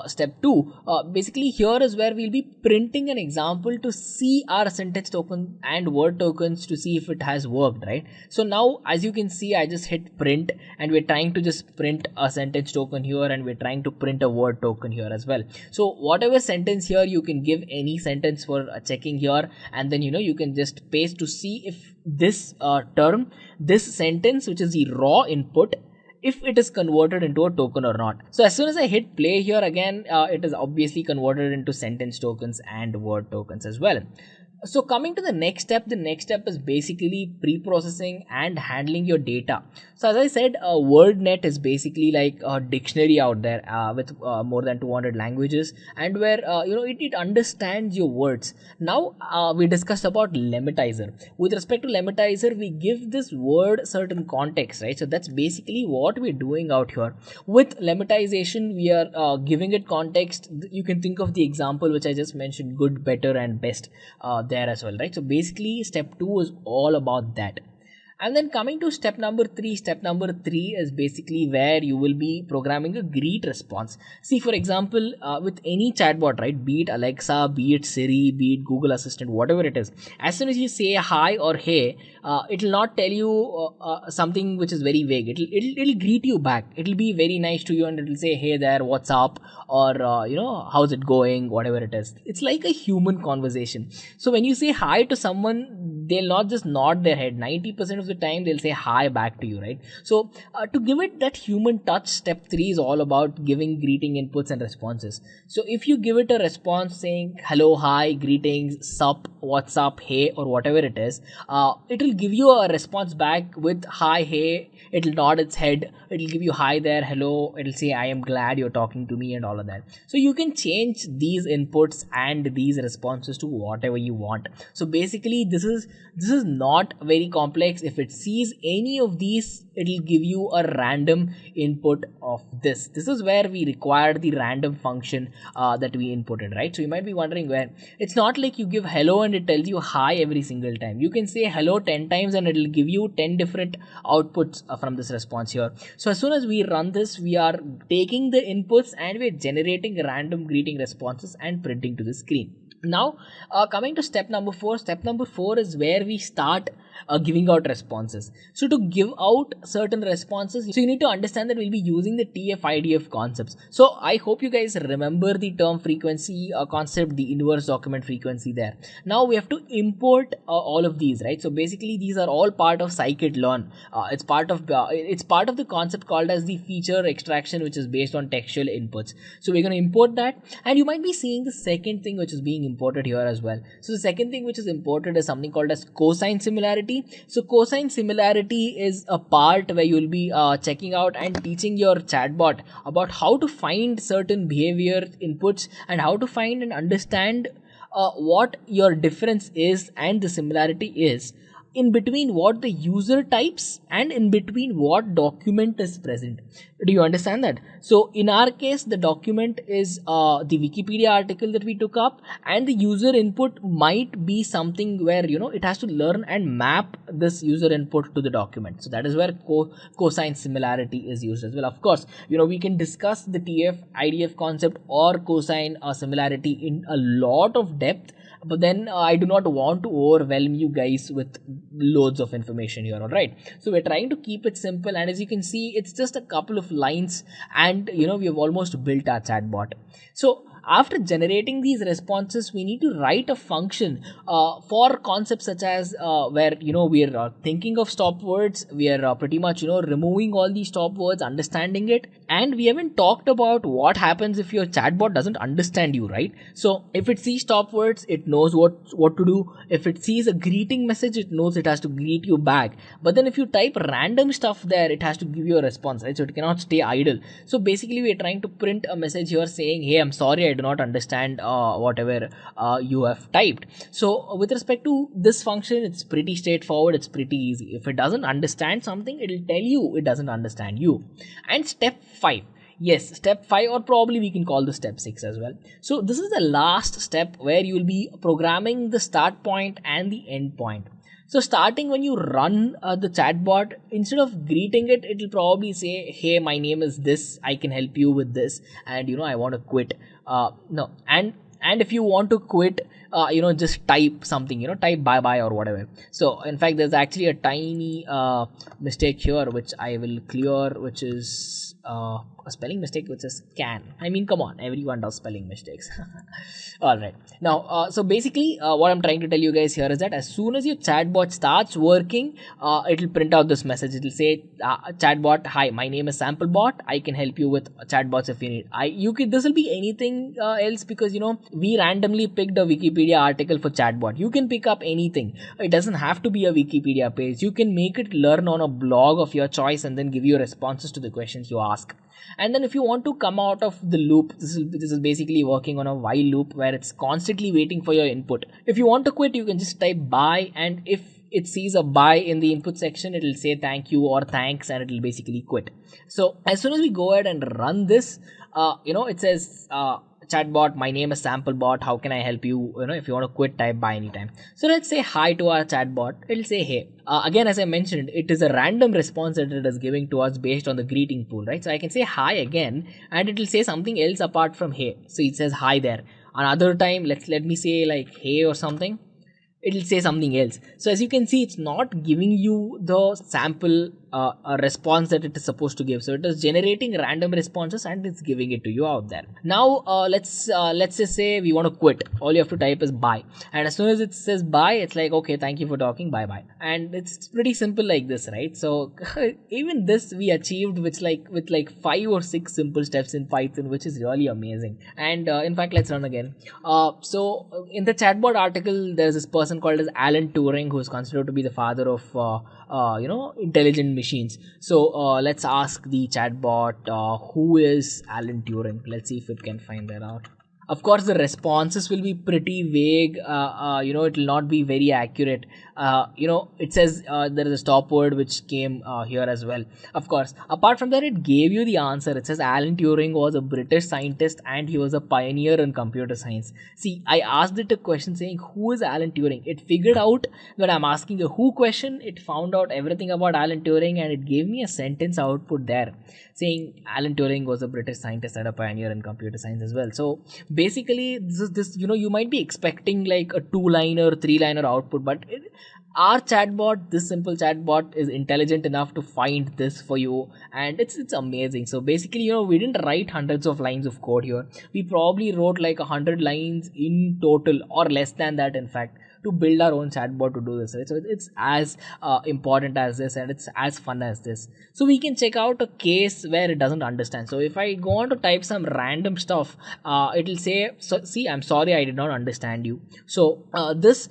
step 2, basically here is where we'll be printing an example to see our sentence token and word tokens to see if it has worked, right? So now, as you can see, I just hit print and we're trying to just print a sentence token here, and we're trying to print a word token here as well. So whatever sentence here, you can give any sentence for checking here, and then you can just paste to see if this this sentence, which is the raw input, if it is converted into a token or not. So as soon as I hit play here again, it is obviously converted into sentence tokens and word tokens as well. So coming to the next step is basically pre-processing and handling your data. So as I said, WordNet is basically like a dictionary out there with more than 200 languages, and where it understands your words. Now we discussed about lematizer. With respect to lematizer, we give this word certain context, right? So that's basically what we're doing out here. With lemmatization, we are giving it context. You can think of the example which I just mentioned, good, better, and best. There as well, right? So basically step 2 is all about that. And then coming to step number 3 is basically where you will be programming a greet response. See, for example, with any chatbot, right, be it Alexa, be it Siri, be it Google Assistant, whatever it is, as soon as you say hi or hey, it will not tell you something which is very vague. It'll greet you back. It'll be very nice to you, and it'll say, hey there, what's up, or how's it going, whatever it is. It's like a human conversation. So when you say hi to someone, they'll not just nod their head. 90% of the time they'll say hi back to you, right? So to give it that human touch, step 3 is all about giving greeting inputs and responses. So if you give it a response saying hello, hi, greetings, sup, what's up, hey, or whatever it is, it will give you a response back with hi, hey. It'll nod its head, it'll give you hi there, hello, it'll say I am glad you're talking to me, and all of that. So you can change these inputs and these responses to whatever you want. So basically this is not very complex. If it sees any of these, it'll give you a random input of this. This is where we require the random function that we inputted, right? So you might be wondering, where it's not like you give hello and it tells you hi every single time. You can say hello 10 times and it'll give you 10 different outputs from this response here. So as soon as we run this, we are taking the inputs and we're generating random greeting responses and printing to the screen. Now coming to step number 4. Step number 4 is where we start giving out responses. So to give out certain responses, so you need to understand that we'll be using the TF-IDF concepts. So I hope you guys remember the term frequency concept, the inverse document frequency there. Now we have to import all of these, right? So basically these are all part of scikit-learn. It's part of the concept called as the feature extraction, which is based on textual inputs. So we're going to import that, and you might be seeing the second thing which is being imported here as well. So the second thing which is imported is something called as cosine similarity. So cosine similarity is a part where you'll be checking out and teaching your chatbot about how to find certain behavior inputs and how to find and understand what your difference is and the similarity is in between what the user types and in between what document is present. Do you understand that? So in our case, the document is the Wikipedia article that we took up, and the user input might be something where, you know, it has to learn and map this user input to the document. So that is where cosine similarity is used as well. Of course, you know, we can discuss the TF-IDF concept or cosine similarity in a lot of depth, but then I do not want to overwhelm you guys with loads of information here, alright? So we're trying to keep it simple, and as you can see, it's just a couple of lines, and you know, we have almost built our chatbot. So after generating these responses, we need to write a function for concepts such as where, you know, we are thinking of stop words, we are pretty much, you know, removing all these stop words, understanding it, and we haven't talked about what happens if your chatbot doesn't understand you, right? So if it sees stop words, it knows what to do. If it sees a greeting message, it knows it has to greet you back. But then if you type random stuff there, it has to give you a response, right? So it cannot stay idle. So basically we are trying to print a message here saying, hey, I'm sorry, I do not understand whatever you have typed. So with respect to this function, it's pretty straightforward, it's pretty easy. If it doesn't understand something, it'll tell you it doesn't understand you. And step 5. Yes, step 5, or probably we can call this step 6 as well. So this is the last step where you will be programming the start point and the end point. So starting, when you run the chatbot, instead of greeting it, it will probably say, hey, my name is this, I can help you with this, and you know, I want to quit. No, and if you want to quit, you know, just type something, you know, type bye bye or whatever. So in fact, there's actually a tiny mistake here which I will clear, which is a spelling mistake, which is can. I mean, come on, everyone does spelling mistakes. All right. Now, so basically, what I'm trying to tell you guys here is that as soon as your chatbot starts working, it'll print out this message. It'll say, chatbot, hi, my name is Samplebot. I can help you with chatbots if you need. This will be anything else, because you know, we randomly picked a Wikipedia article for chatbot. You can pick up anything. It doesn't have to be a Wikipedia page. You can make it learn on a blog of your choice and then give you responses to the questions you ask. And then if you want to come out of the loop, this is basically working on a while loop where it's constantly waiting for your input. If you want to quit, you can just type bye, and if it sees a bye in the input section, it'll say thank you or thanks, and it'll basically quit. So as soon as we go ahead and run this, you know, it says, chatbot, my name is Samplebot, how can I help you? You know, if you want to quit, type bye anytime. So let's say hi to our chatbot. It'll say hey. Again, as I mentioned, it is a random response that it is giving to us based on the greeting pool, right? So I can say hi again, and it will say something else apart from hey. So it says hi there. Another time, let me say like hey or something. It'll say something else. So as you can see, it's not giving you the sample a response that it is supposed to give. So it is generating random responses and it's giving it to you out there. Now let's just say we want to quit. All you have to type is bye, and as soon as it says bye, it's like, okay, thank you for talking, bye bye. And it's pretty simple like this, right? So even this we achieved with like 5 or 6 simple steps in Python, which is really amazing. And in fact, let's run again. In the chatbot article, there's this person called as Alan Turing, who is considered to be the father of intelligent machines. So let's ask the chatbot, who is Alan Turing. Let's see if it can find that out. Of course, the responses will be pretty vague. It will not be very accurate. It says there is a stop word which came here as well. Of course, apart from that, it gave you the answer. It says Alan Turing was a British scientist and he was a pioneer in computer science. See, I asked it a question saying, who is Alan Turing? It figured out when I'm asking a who question, it found out everything about Alan Turing and it gave me a sentence output there saying Alan Turing was a British scientist and a pioneer in computer science as well. So basically, this you might be expecting like a 2-liner, 3-liner output, but our chatbot, this simple chatbot, is intelligent enough to find this for you, and it's amazing. So basically, we didn't write hundreds of lines of code here. We probably wrote like 100 lines in total, or less than that, in fact, to build our own chatbot to do this, right? So it's as important as this, and it's as fun as this. So we can check out a case where it doesn't understand. So if I go on to type some random stuff, it'll say, so see, I'm sorry, I did not understand you. So this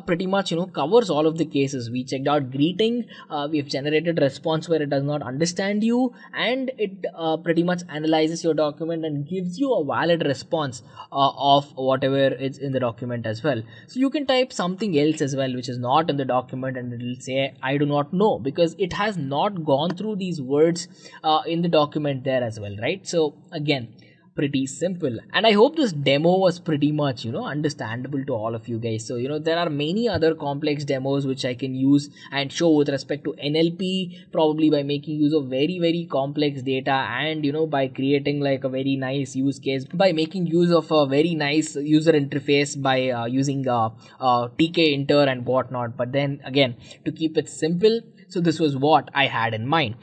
pretty much covers all of the cases. We checked out greeting, we've generated response where it does not understand you, and it pretty much analyzes your document and gives you a valid response of whatever is in the document as well. So you can type something else as well which is not in the document, and it will say I do not know, because it has not gone through these words in the document there as well, right? So again, pretty simple, and I hope this demo was pretty much understandable to all of you guys. So there are many other complex demos which I can use and show with respect to NLP, probably by making use of very very complex data, and by creating like a very nice use case, by making use of a very nice user interface, by using TK Inter and whatnot. But then again, to keep it simple, so this was what I had in mind.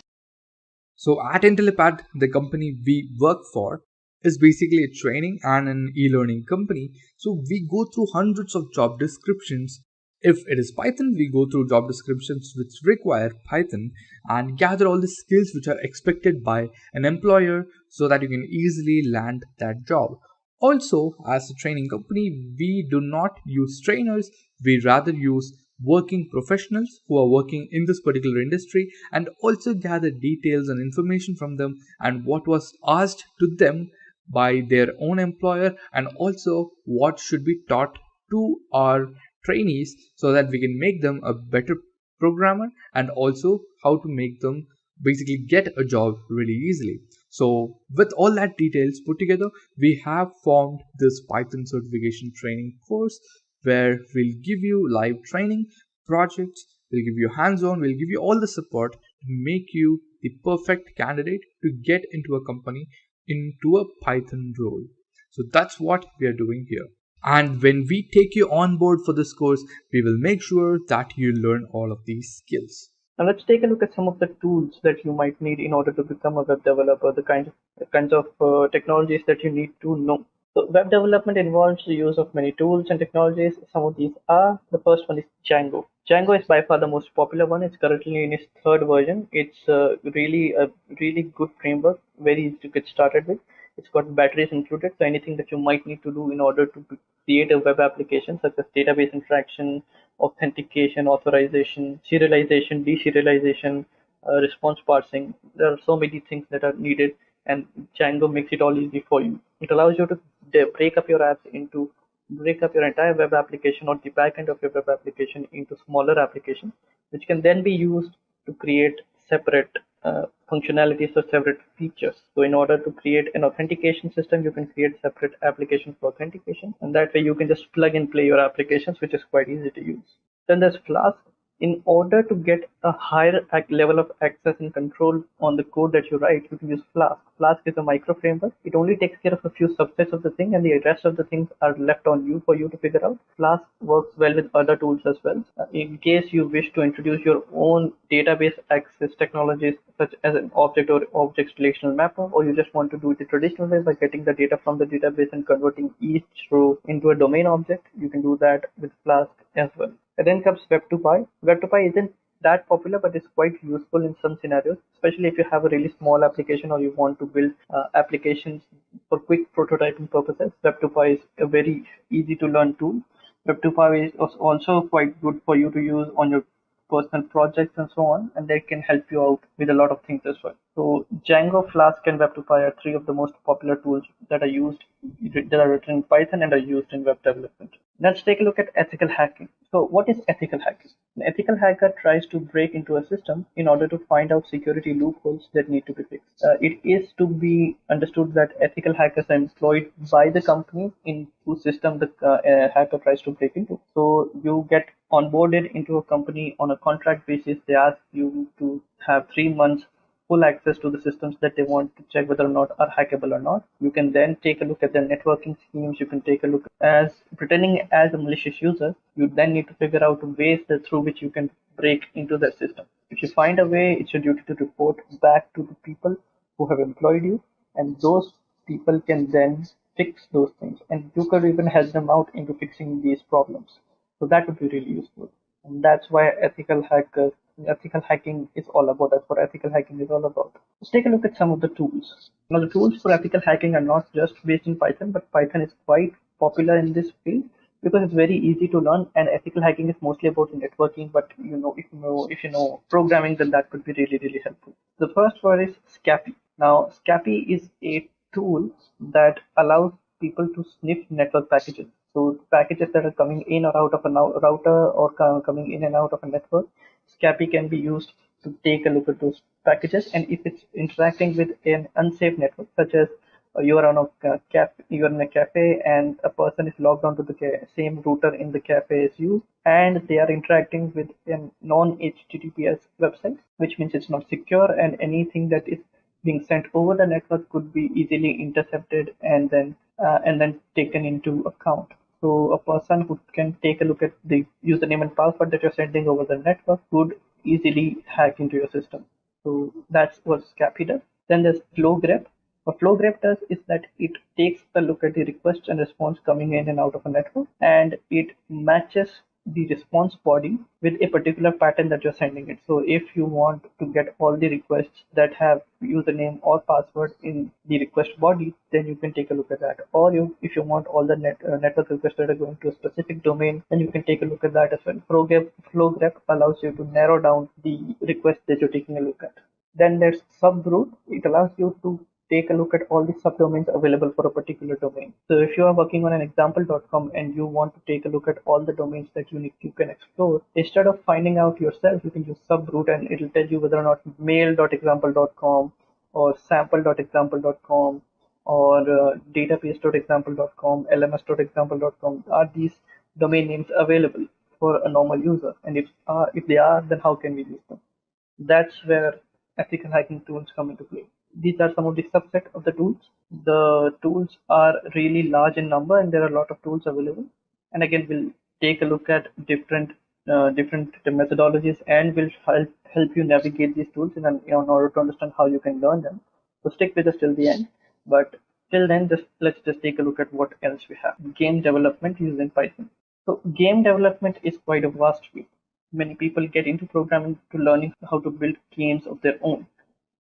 So at Intellipaat, the company we work for is basically a training and an e-learning company. So we go through hundreds of job descriptions. If it is Python, we go through job descriptions which require Python and gather all the skills which are expected by an employer so that you can easily land that job. Also, as a training company, we do not use trainers, we rather use working professionals who are working in this particular industry, and also gather details and information from them and what was asked to them by their own employer, and also what should be taught to our trainees so that we can make them a better programmer, and also how to make them basically get a job really easily. So with all that details put together, we have formed this Python certification training course where we'll give you live training, projects, we'll give you hands-on, we'll give you all the support to make you the perfect candidate to get into a company, into a Python role. So that's what we are doing here. And when we take you on board for this course, we will make sure that you learn all of these skills. Now let's take a look at some of the tools that you might need in order to become a web developer, the kinds of technologies that you need to know. So web development involves the use of many tools and technologies. Some of these are, the first one is Django. Django is by far the most popular one. It's currently in its 3rd version. It's really a really good framework, very easy to get started with. It's got batteries included, so anything that you might need to do in order to create a web application, such as database interaction, authentication, authorization, serialization, deserialization, response parsing. There are so many things that are needed, and Django makes it all easy for you. It allows you to break up your entire web application or the backend of your web application into smaller applications, which can then be used to create separate functionalities or separate features. So in order to create an authentication system, you can create separate applications for authentication, and that way you can just plug and play your applications, which is quite easy to use. Then there's Flask. In order to get a higher level of access and control on the code that you write, you can use Flask. Flask is a micro framework. It only takes care of a few subsets of the thing, and the rest of the things are left on you for you to figure out. Flask works well with other tools as well. In case you wish to introduce your own database access technologies, such as an object or object relational mapper, or you just want to do it the traditional way by getting the data from the database and converting each row into a domain object, you can do that with Flask as well. And then comes Web2Py. Web2Py isn't that popular, but it's quite useful in some scenarios, especially if you have a really small application or you want to build applications for quick prototyping purposes. Web2Py is a very easy to learn tool. Web2Py is also quite good for you to use on your personal projects and so on, and they can help you out with a lot of things as well. So Django, Flask, and Web2Py are three of the most popular tools that are written in Python and are used in web development. Let's take a look at ethical hacking. So what is ethical hacking? An ethical hacker tries to break into a system in order to find out security loopholes that need to be fixed. It is to be understood that ethical hackers are employed by the company in whose system the hacker tries to break into. So you get onboarded into a company on a contract basis. They ask you to have 3 months full access to the systems that they want to check whether or not are hackable or not. You can then take a look at their networking schemes. You can take a look as pretending as a malicious user. You then need to figure out ways through which you can break into their system. If you find a way, it's your duty to report back to the people who have employed you, and those people can then fix those things, and you could even help them out into fixing these problems. So that would be really useful. And that's why ethical hacking is all about. That's what ethical hacking is all about. Let's take a look at some of the tools. Now, the tools for ethical hacking are not just based in Python, but Python is quite popular in this field because it's very easy to learn, and ethical hacking is mostly about networking. But if you know programming, then that could be really, really helpful. The first one is Scapy. Now, Scapy is a tool that allows people to sniff network packages. So packages that are coming in or out of a router or coming in and out of a network, Scapy can be used to take a look at those packages. And if it's interacting with an unsafe network, such as you are you're in a cafe and a person is logged onto the same router in the cafe as you, and they are interacting with a non-HTTPS website, which means it's not secure, and anything that is being sent over the network could be easily intercepted and then taken into account. So a person who can take a look at the username and password that you're sending over the network could easily hack into your system. So that's what Scapy does. Then there's FlowGrep. What FlowGrep does is that it takes a look at the request and response coming in and out of a network, and it matches the response body with a particular pattern that you're sending it. So if you want to get all the requests that have username or password in the request body, then you can take a look at that. Or if you want all the network requests that are going to a specific domain, then you can take a look at that as well. FlowGrep allows you to narrow down the request that you're taking a look at. Then there's Subroot. It allows you to take a look at all the subdomains available for a particular domain. So if you are working on an example.com and you want to take a look at all the domains that you can explore, instead of finding out yourself, you can use Subroot, and it'll tell you whether or not mail.example.com or sample.example.com or database.example.com, lms.example.com are these domain names available for a normal user, and if they are, then how can we use them? That's where ethical hacking tools come into play. These are some of the subset of the tools. The tools are really large in number, and there are a lot of tools available. And again, we'll take a look at different methodologies, and we'll help you navigate these tools in order to understand how you can learn them. So stick with us till the end. But till then, let's just take a look at what else we have. Game development using Python. So game development is quite a vast field. Many people get into programming to learning how to build games of their own.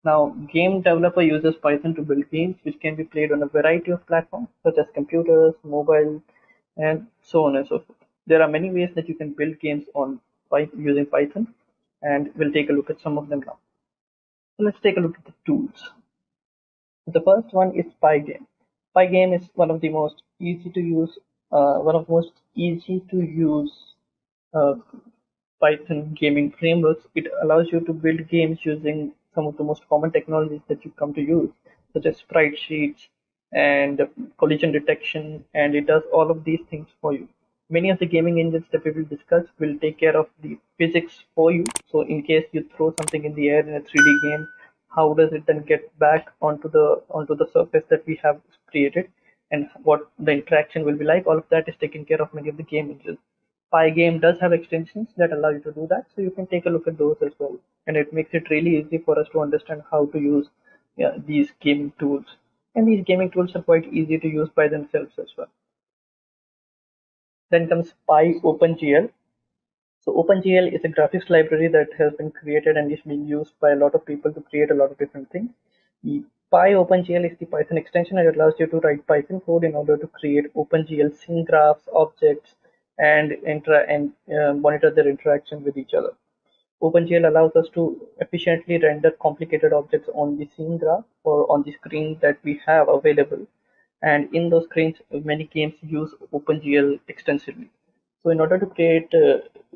Now, game developer uses Python to build games which can be played on a variety of platforms such as computers, mobile, and so on and so forth. There are many ways that you can build games using Python, and we'll take a look at some of them now. So let's take a look at the tools. The first one is Pygame. Pygame is one of the most easy to use Python gaming frameworks. It allows you to build games using some of the most common technologies that you come to use, such as sprite sheets and collision detection, and it does all of these things for you. Many of the gaming engines that we will discuss will take care of the physics for you. So in case you throw something in the air in a 3D game, how does it then get back onto the surface that we have created, and what the interaction will be like? All of that is taken care of many of the game engines. Pygame does have extensions that allow you to do that, so you can take a look at those as well. And it makes it really easy for us to understand how to use, yeah, these gaming tools. And these gaming tools are quite easy to use by themselves as well. Then comes PyOpenGL. So OpenGL is a graphics library that has been created and is being used by a lot of people to create a lot of different things. The PyOpenGL is the Python extension and it allows you to write Python code in order to create OpenGL scene graphs, objects, and monitor their interaction with each other. OpenGL allows us to efficiently render complicated objects on the scene graph or on the screen that we have available. And in those screens, many games use OpenGL extensively. So in order to create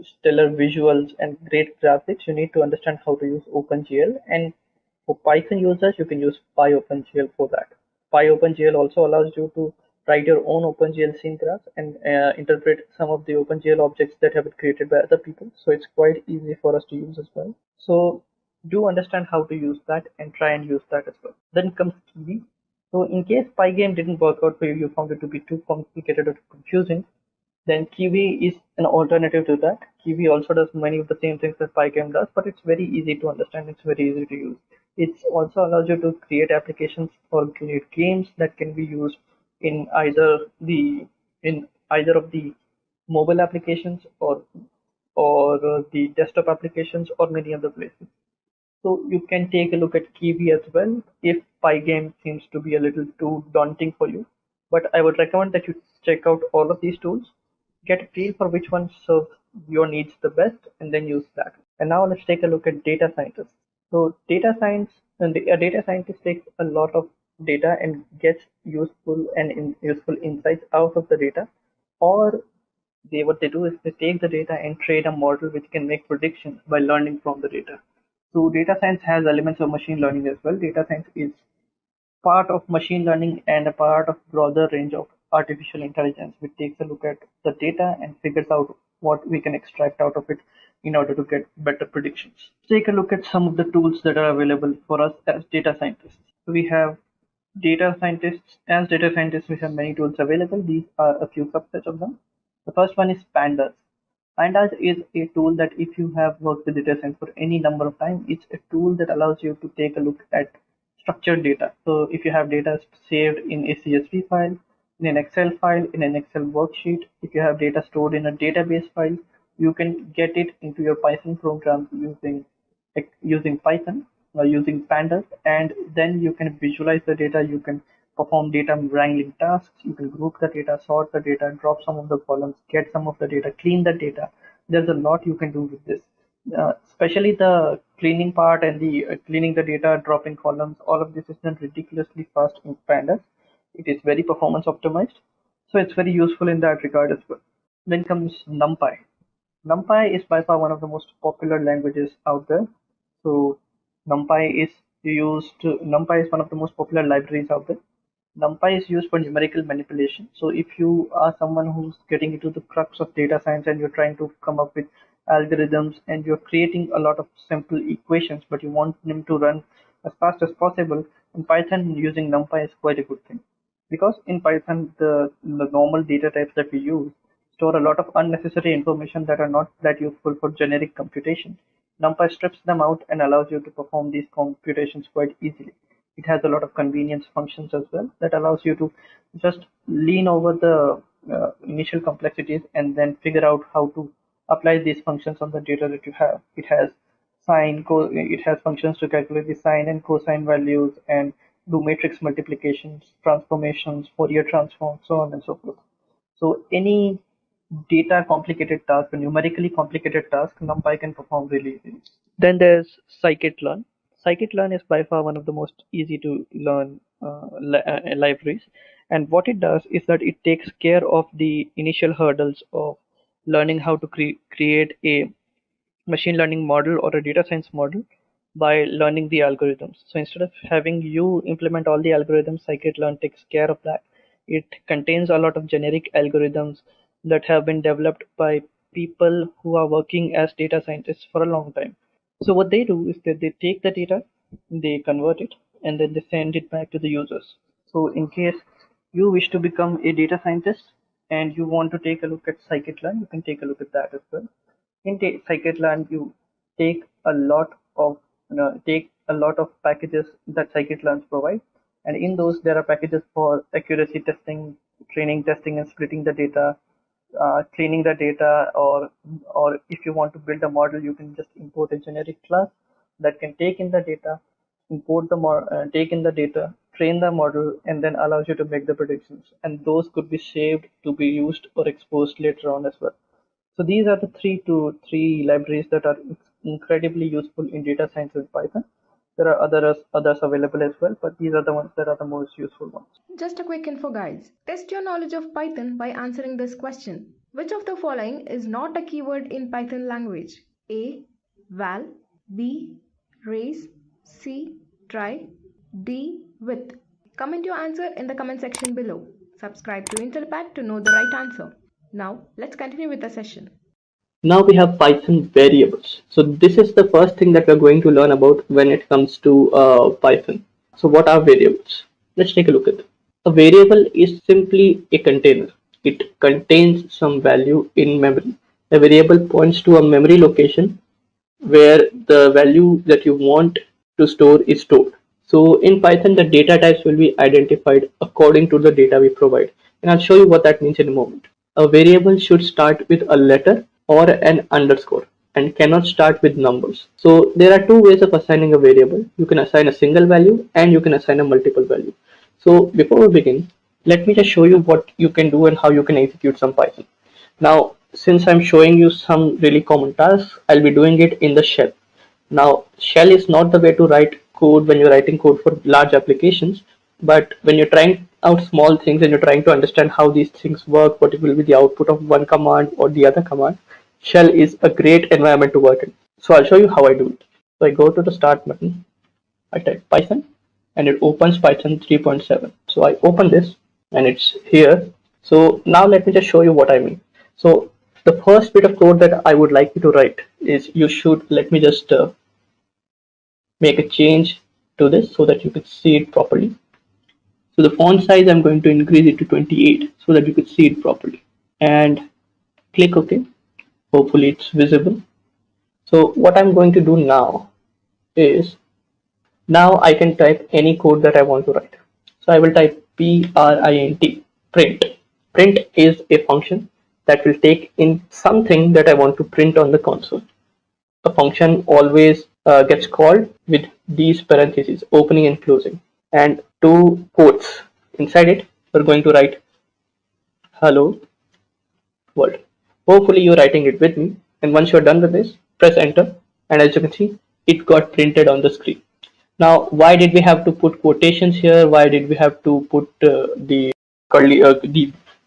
stellar visuals and great graphics, you need to understand how to use OpenGL. And for Python users, you can use PyOpenGL for that. PyOpenGL also allows you to write your own OpenGL scene graphs and interpret some of the OpenGL objects that have been created by other people. So it's quite easy for us to use as well. So do understand how to use that and try and use that as well. Then comes Kiwi. So in case Pygame didn't work out for you, you found it to be too complicated or confusing, then Kiwi is an alternative to that. Kiwi also does many of the same things that Pygame does, but it's very easy to understand. It's very easy to use. It also allows you to create applications or create games that can be used in either of the mobile applications or the desktop applications or many other places. So you can take a look at Kiwi as well if Pygame seems to be a little too daunting for you. But I would recommend that you check out all of these tools, get a feel for which one serves your needs the best, and then use that. And now let's take a look at data scientists. So a data scientist takes a lot of data and gets useful insights out of the data, or what they do is they take the data and train a model which can make predictions by learning from the data. So data science has elements of machine learning as well. Data science is part of machine learning and a part of broader range of artificial intelligence, which takes a look at the data and figures out what we can extract out of it in order to get better predictions. Take a look at some of the tools that are available for us as data scientists. So we have data scientists. As data scientists, we have many tools available. These are a few subsets of them. The first one is Pandas. Pandas is a tool that if you have worked with data science for any number of time, it's a tool that allows you to take a look at structured data. So if you have data saved in a CSV file, in an Excel file, in an Excel worksheet, if you have data stored in a database file, you can get it into your Python program using Python or using Pandas, and then you can visualize the data. You can perform data wrangling tasks. You can group the data, sort the data, drop some of the columns, get some of the data, clean the data. There's a lot you can do with this. Especially the cleaning part and the cleaning the data, dropping columns, all of this is done ridiculously fast in Pandas. It is very performance optimized, so it's very useful in that regard as well. Then comes NumPy. NumPy is by far one of the most popular languages out there. So NumPy is one of the most popular libraries out there. NumPy is used for numerical manipulation. So if you are someone who's getting into the crux of data science and you're trying to come up with algorithms and you're creating a lot of simple equations, but you want them to run as fast as possible, in Python using NumPy is quite a good thing. Because in Python, the normal data types that we use store a lot of unnecessary information that are not that useful for generic computation. NumPy strips them out and allows you to perform these computations quite easily. It has a lot of convenience functions as well that allows you to just lean over the initial complexities and then figure out how to apply these functions on the data that you have. It has it has functions to calculate the sine and cosine values and do matrix multiplications, transformations, Fourier transforms, so on and so forth. So any data complicated task, a numerically complicated task, NumPy can perform really easily. Then there's scikit-learn. Scikit-learn is by far one of the most easy to learn libraries, and what it does is that it takes care of the initial hurdles of learning how to create a machine learning model or a data science model by learning the algorithms. So instead of having you implement all the algorithms, scikit-learn takes care of that. It contains a lot of generic algorithms that have been developed by people who are working as data scientists for a long time. So what they do is that they take the data, they convert it, and then they send it back to the users. So in case you wish to become a data scientist and you want to take a look at scikit-learn, you can take a look at that as well. In scikit-learn, you take a lot of packages that scikit-learn provides, and in those there are packages for accuracy testing, training testing, and splitting the data, cleaning the data, or if you want to build a model, you can just import a generic class that can take in the data, take in the data, train the model, and then allows you to make the predictions. And those could be saved to be used or exposed later on as well. So these are the three libraries that are incredibly useful in data science with Python. There are others available as well, but these are the ones that are the most useful ones. Just a quick info, guys. Test your knowledge of Python by answering this question. Which of the following is not a keyword in Python language? A. Val. B. Raise. C. Try. D. With. Comment your answer in the comment section below. Subscribe to Intellipaat to know the right answer. Now, let's continue with the session. Now we have Python variables. So this is the first thing that we're going to learn about when it comes to Python. So what are variables? Let's take a look at them. A variable is simply a container. It contains some value in memory. A variable points to a memory location where the value that you want to store is stored. So in Python, the data types will be identified according to the data we provide. And I'll show you what that means in a moment. A variable should start with a letter or an underscore and cannot start with numbers. So there are two ways of assigning a variable. You can assign a single value and you can assign a multiple value. So before we begin, let me just show you what you can do and how you can execute some Python. Now, since I'm showing you some really common tasks, I'll be doing it in the shell. Now, shell is not the way to write code when you're writing code for large applications, but when you're trying out small things and you're trying to understand how these things work, what will be the output of one command or the other command, shell is a great environment to work in. So I'll show you how I do it. So I go to the start button, I type Python, and it opens Python 3.7. So I open this and it's here. So now let me just show you what I mean. So the first bit of code that I would like you to write is you should, let me just make a change to this so that you can see it properly. So the font size, I'm going to increase it to 28 so that you could see it properly, and click OK. Hopefully it's visible. So what I'm going to do now is, now I can type any code that I want to write. So I will type print. Print is a function that will take in something that I want to print on the console. A function always gets called with these parentheses, opening and closing, and two quotes. Inside it, we're going to write hello world. Hopefully you're writing it with me, and once you're done with this, press enter, and as you can see, it got printed on the screen. Now, why did we have to put quotations here? Why did we have to put the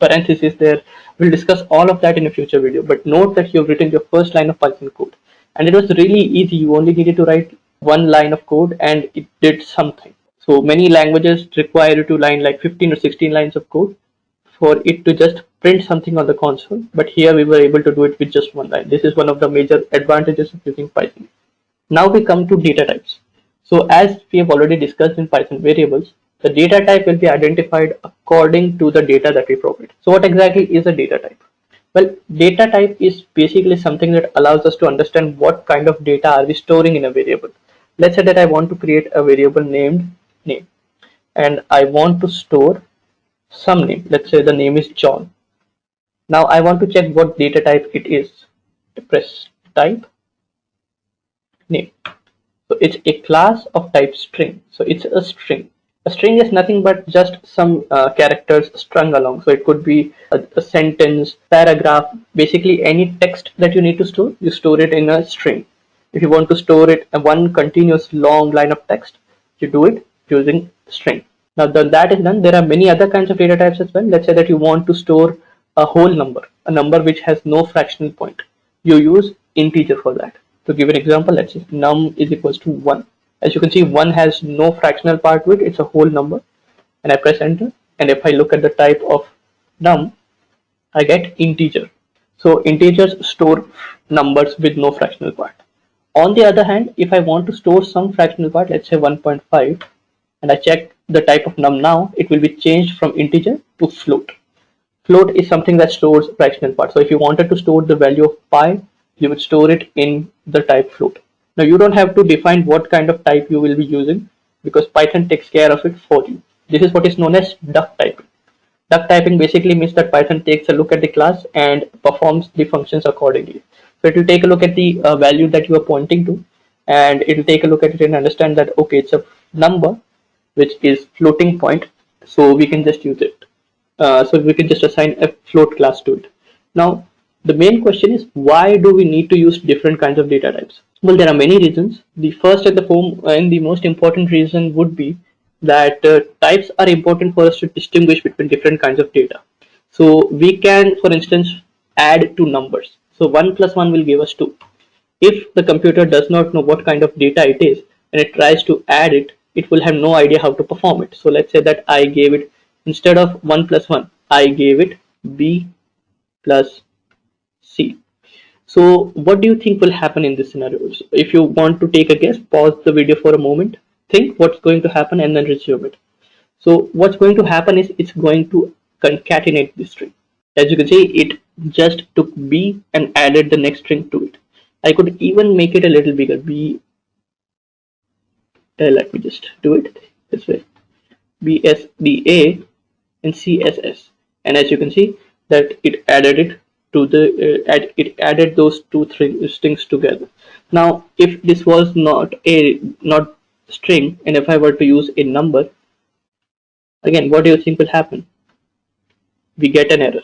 parentheses there? We'll discuss all of that in a future video, but note that you've written your first line of Python code, and it was really easy. You only needed to write one line of code and it did something. So many languages require you to line like 15 or 16 lines of code for it to just print something on the console, but here we were able to do it with just one line. This is one of the major advantages of using Python. Now we come to data types. So as we have already discussed in Python variables, the data type will be identified according to the data that we provide. So what exactly is a data type? Well, data type is basically something that allows us to understand what kind of data are we storing in a variable. Let's say that I want to create a variable named name, and I want to store some name. Let's say the name is John. Now I want to check what data type it is. I press type name. So it's a class of type string. So it's a string. A string is nothing but just some characters strung along. So it could be a sentence, paragraph, basically any text that you need to store, you store it in a string. If you want to store it in one continuous long line of text, you do it using string. Now that is done, there are many other kinds of data types as well. Let's say that you want to store a whole number, a number which has no fractional point. You use integer for that. To give an example, let's say num is equals to 1. As you can see, 1 has no fractional part to it, it's a whole number. And I press enter. And if I look at the type of num, I get integer. So integers store numbers with no fractional part. On the other hand, if I want to store some fractional part, let's say 1.5, and I check the type of num now, it will be changed from integer to float. Float is something that stores fractional part. So if you wanted to store the value of pi, you would store it in the type float. Now you don't have to define what kind of type you will be using because Python takes care of it for you. This is what is known as duck typing. Duck typing basically means that Python takes a look at the class and performs the functions accordingly. So it will take a look at the value that you are pointing to, and it will take a look at it and understand that okay, it's a number which is floating point, so we can just use it. So we can just assign a float class to it. Now the main question is, why do we need to use different kinds of data types? Well, there are many reasons. The first and the most important reason would be that types are important for us to distinguish between different kinds of data. So we can, for instance, add two numbers. So 1 plus 1 will give us 2. If the computer does not know what kind of data it is and it tries to add it, it will have no idea how to perform it. So let's say that I gave it, instead of 1 plus 1, I gave it B plus C. So what do you think will happen in this scenario? If you want to take a guess, pause the video for a moment, think what's going to happen and then resume it. So what's going to happen is it's going to concatenate this string. As you can see, it just took B and added the next string to it. I could even make it a little bigger. B, let me just do it this way. BSDA and CSS. And as you can see that it added it to the it added those two strings together. Now if this was not string, and if I were to use a number, again, what do you think will happen? We get an error.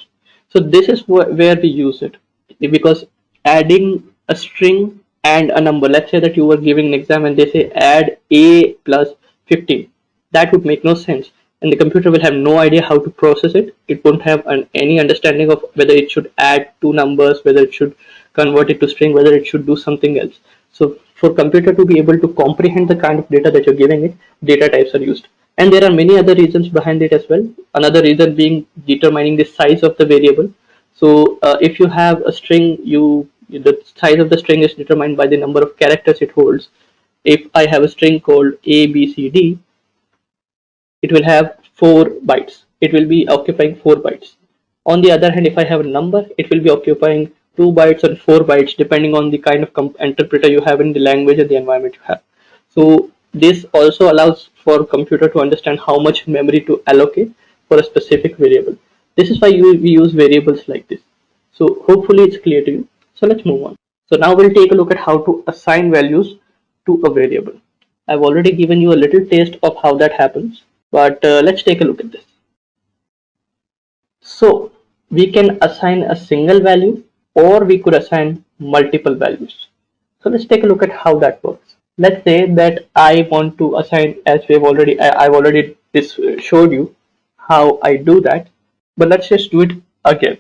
So this is where we use it, because adding a string and a number, let's say that you were giving an exam and they say add a plus 15, that would make no sense, and the computer will have no idea how to process it. It won't have any understanding of whether it should add two numbers, whether it should convert it to string, whether it should do something else. So for computer to be able to comprehend the kind of data that you're giving it, data types are used. And there are many other reasons behind it as well. Another reason being determining the size of the variable. So if you have a string, the size of the string is determined by the number of characters it holds. If I have a string called A, B, C, D, it will have 4 bytes. It will be occupying 4 bytes. On the other hand, if I have a number, it will be occupying 2 bytes or 4 bytes depending on the kind of interpreter you have in the language and the environment you have. So this also allows for computer to understand how much memory to allocate for a specific variable. This is why we use variables like this. So hopefully it's clear to you. So let's move on. So now we'll take a look at how to assign values to a variable. I've already given you a little taste of how that happens, but let's take a look at this. So we can assign a single value, or we could assign multiple values. So let's take a look at how that works. Let's say that I want to assign, as I've already showed you how I do that, but let's just do it again.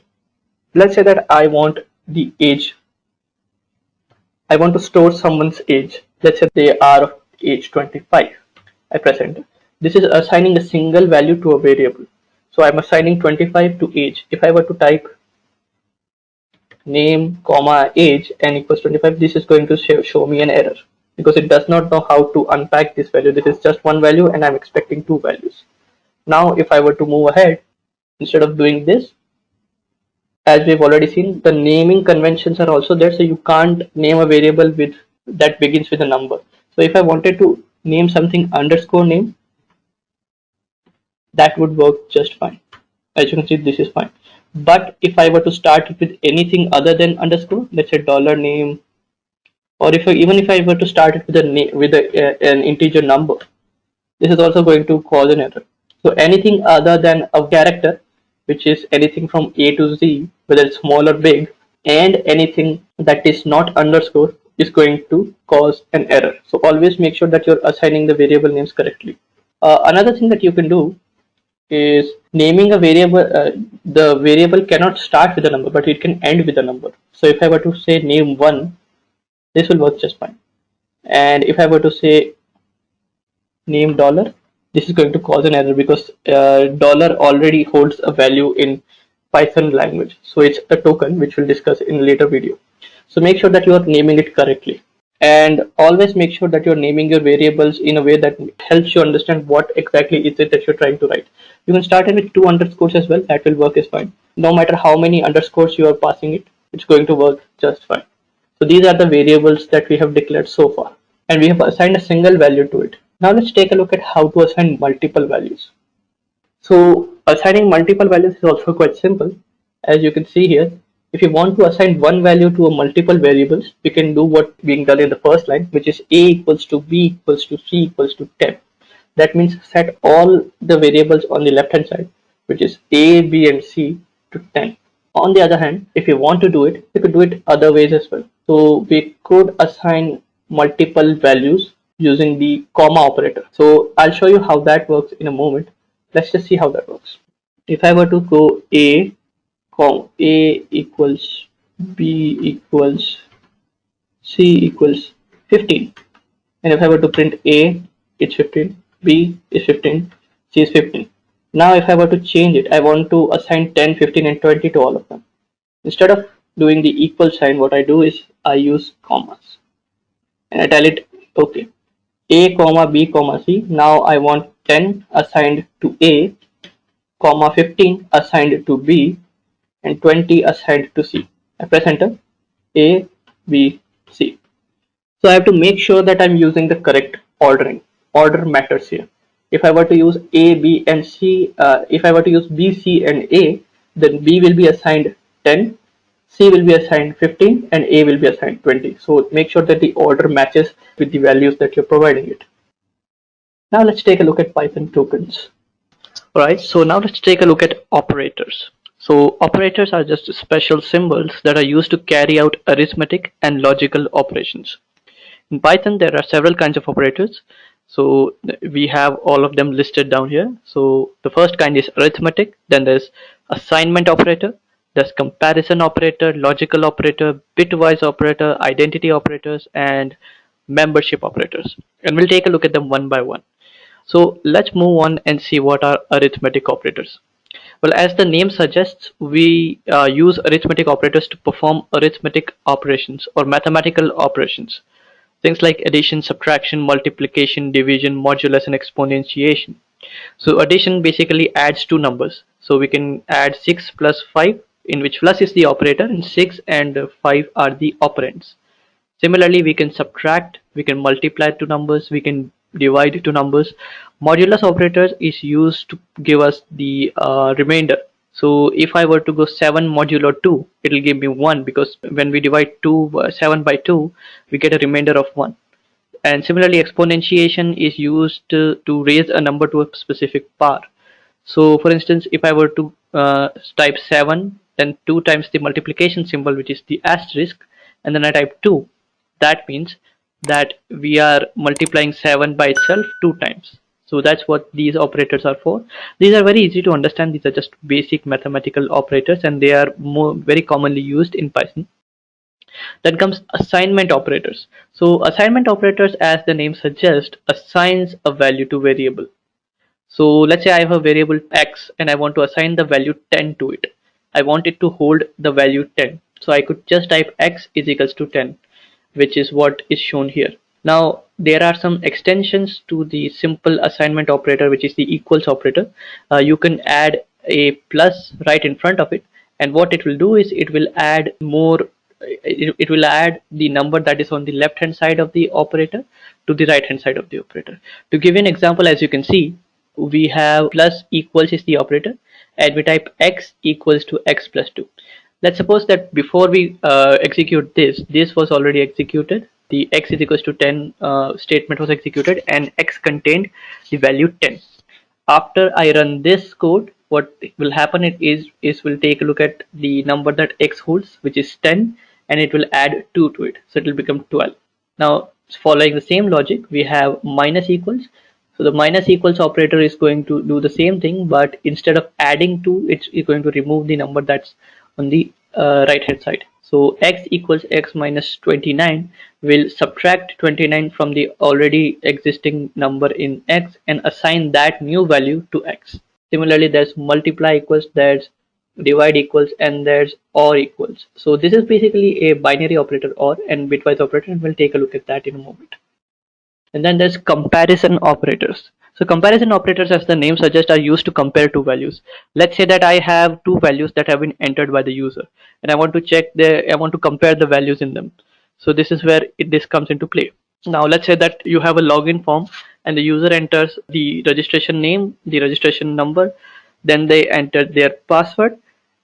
Let's say that I want the age. I want to store someone's age. Let's say they are of age 25. I press enter. This is assigning a single value to a variable. So I'm assigning 25 to age. If I were to type name, comma, age n equals 25, this is going to show me an error because it does not know how to unpack this value. This is just one value and I'm expecting two values. Now if I were to move ahead, instead of doing this, as we've already seen, the naming conventions are also there, so you can't name a variable with that begins with a number. So if I wanted to name something underscore name, that would work just fine. As you can see, this is fine. But if I were to start it with anything other than underscore, let's say $name, or even if I were to start it with an integer number, this is also going to cause an error. So anything other than a character, which is anything from A to Z, whether it's small or big, and anything that is not underscore is going to cause an error. So always make sure that you're assigning the variable names correctly. Another thing that you can do is naming a variable. The variable cannot start with a number, but it can end with a number. So if I were to say name 1, this will work just fine. And if I were to say name $, this is going to cause an error because dollar already holds a value in Python language. So it's a token which we'll discuss in a later video. So make sure that you are naming it correctly. And always make sure that you're naming your variables in a way that helps you understand what exactly is it that you're trying to write. You can start it with 2 underscores as well. That will work as fine. No matter how many underscores you are passing it, it's going to work just fine. So these are the variables that we have declared so far. And we have assigned a single value to it. Now let's take a look at how to assign multiple values. So assigning multiple values is also quite simple. As you can see here, if you want to assign one value to a multiple variables, we can do what being done in the first line, which is a equals to b equals to c equals to 10. That means set all the variables on the left hand side, which is a, b and c to 10. On the other hand, if you want to do it, you could do it other ways as well. So we could assign multiple values using the comma operator. So I'll show you how that works in a moment. Let's just see how that works. If I were to go a equals b equals c equals 15, and if I were to print a, it's 15, b is 15, c is 15. Now if I were to change it, I want to assign 10, 15 and 20 to all of them. Instead of doing the equal sign, what I do is I use commas and I tell it, okay, a comma b comma c. Now I want 10 assigned to a, comma 15 assigned to b and 20 assigned to c. I press enter. A, b, c. So I have to make sure that I'm using the correct ordering. Order matters here. If I were to use a, b and c, if I were to use b, c and a, then b will be assigned 10, c will be assigned 15 and a will be assigned 20. So make sure that the order matches with the values that you're providing it. Now let's take a look at Python tokens. Alright, so now let's take a look at operators. So operators are just special symbols that are used to carry out arithmetic and logical operations. In Python, there are several kinds of operators. So we have all of them listed down here. So the first kind is arithmetic, then there's assignment operator, there's comparison operator, logical operator, bitwise operator, identity operators, and membership operators. And we'll take a look at them one by one. So let's move on and see what are arithmetic operators. Well, as the name suggests, we use arithmetic operators to perform arithmetic operations or mathematical operations. Things like addition, subtraction, multiplication, division, modulus, and exponentiation. So addition basically adds two numbers. So we can add 6 plus 5, in which plus is the operator and 6 and 5 are the operands. Similarly, we can subtract, we can multiply two numbers, we can divide two numbers. Modulus operators is used to give us the remainder. So if I were to go 7 modulo 2, it will give me 1, because when we divide 7 by 2, we get a remainder of 1. And similarly, exponentiation is used to raise a number to a specific power. So for instance, if I were to type 7, then 2 times the multiplication symbol, which is the asterisk, and then I type 2, that means that we are multiplying 7 by itself 2 times. So that's what these operators are for. These are very easy to understand. These are just basic mathematical operators, and they are very commonly used in Python. Then comes assignment operators. So assignment operators, as the name suggests, assigns a value to variable. So let's say I have a variable x and I want to assign the value 10 to it. I want it to hold the value 10. So I could just type x is equals to 10, which is what is shown here. Now there are some extensions to the simple assignment operator, which is the equals operator. You can add a plus right in front of it, and what it will do is it will add more. It will add the number that is on the left hand side of the operator to the right hand side of the operator. To give you an example, as you can see, we have plus equals is the operator, and we type x equals to x plus 2. Let's suppose that before we execute this was already executed. The x is equals to 10 statement was executed, and x contained the value 10. After I run this code, what will happen is we'll take a look at the number that x holds, which is 10, and it will add 2 to it, so it will become 12. Now following the same logic, we have minus equals. So the minus equals operator is going to do the same thing, but instead of adding 2, it's going to remove the number that's on the right hand side. So x equals x minus 29 will subtract 29 from the already existing number in x and assign that new value to x. Similarly, there's multiply equals, there's divide equals, and there's or equals. So this is basically a binary operator or and bitwise operator, and we'll take a look at that in a moment. And then there's comparison operators. So comparison operators, as the name suggests, are used to compare two values. Let's say that I have two values that have been entered by the user, and I want to compare the values in them. So this is where this comes into play. Now let's say that you have a login form and the user enters the registration name, the registration number, then they enter their password,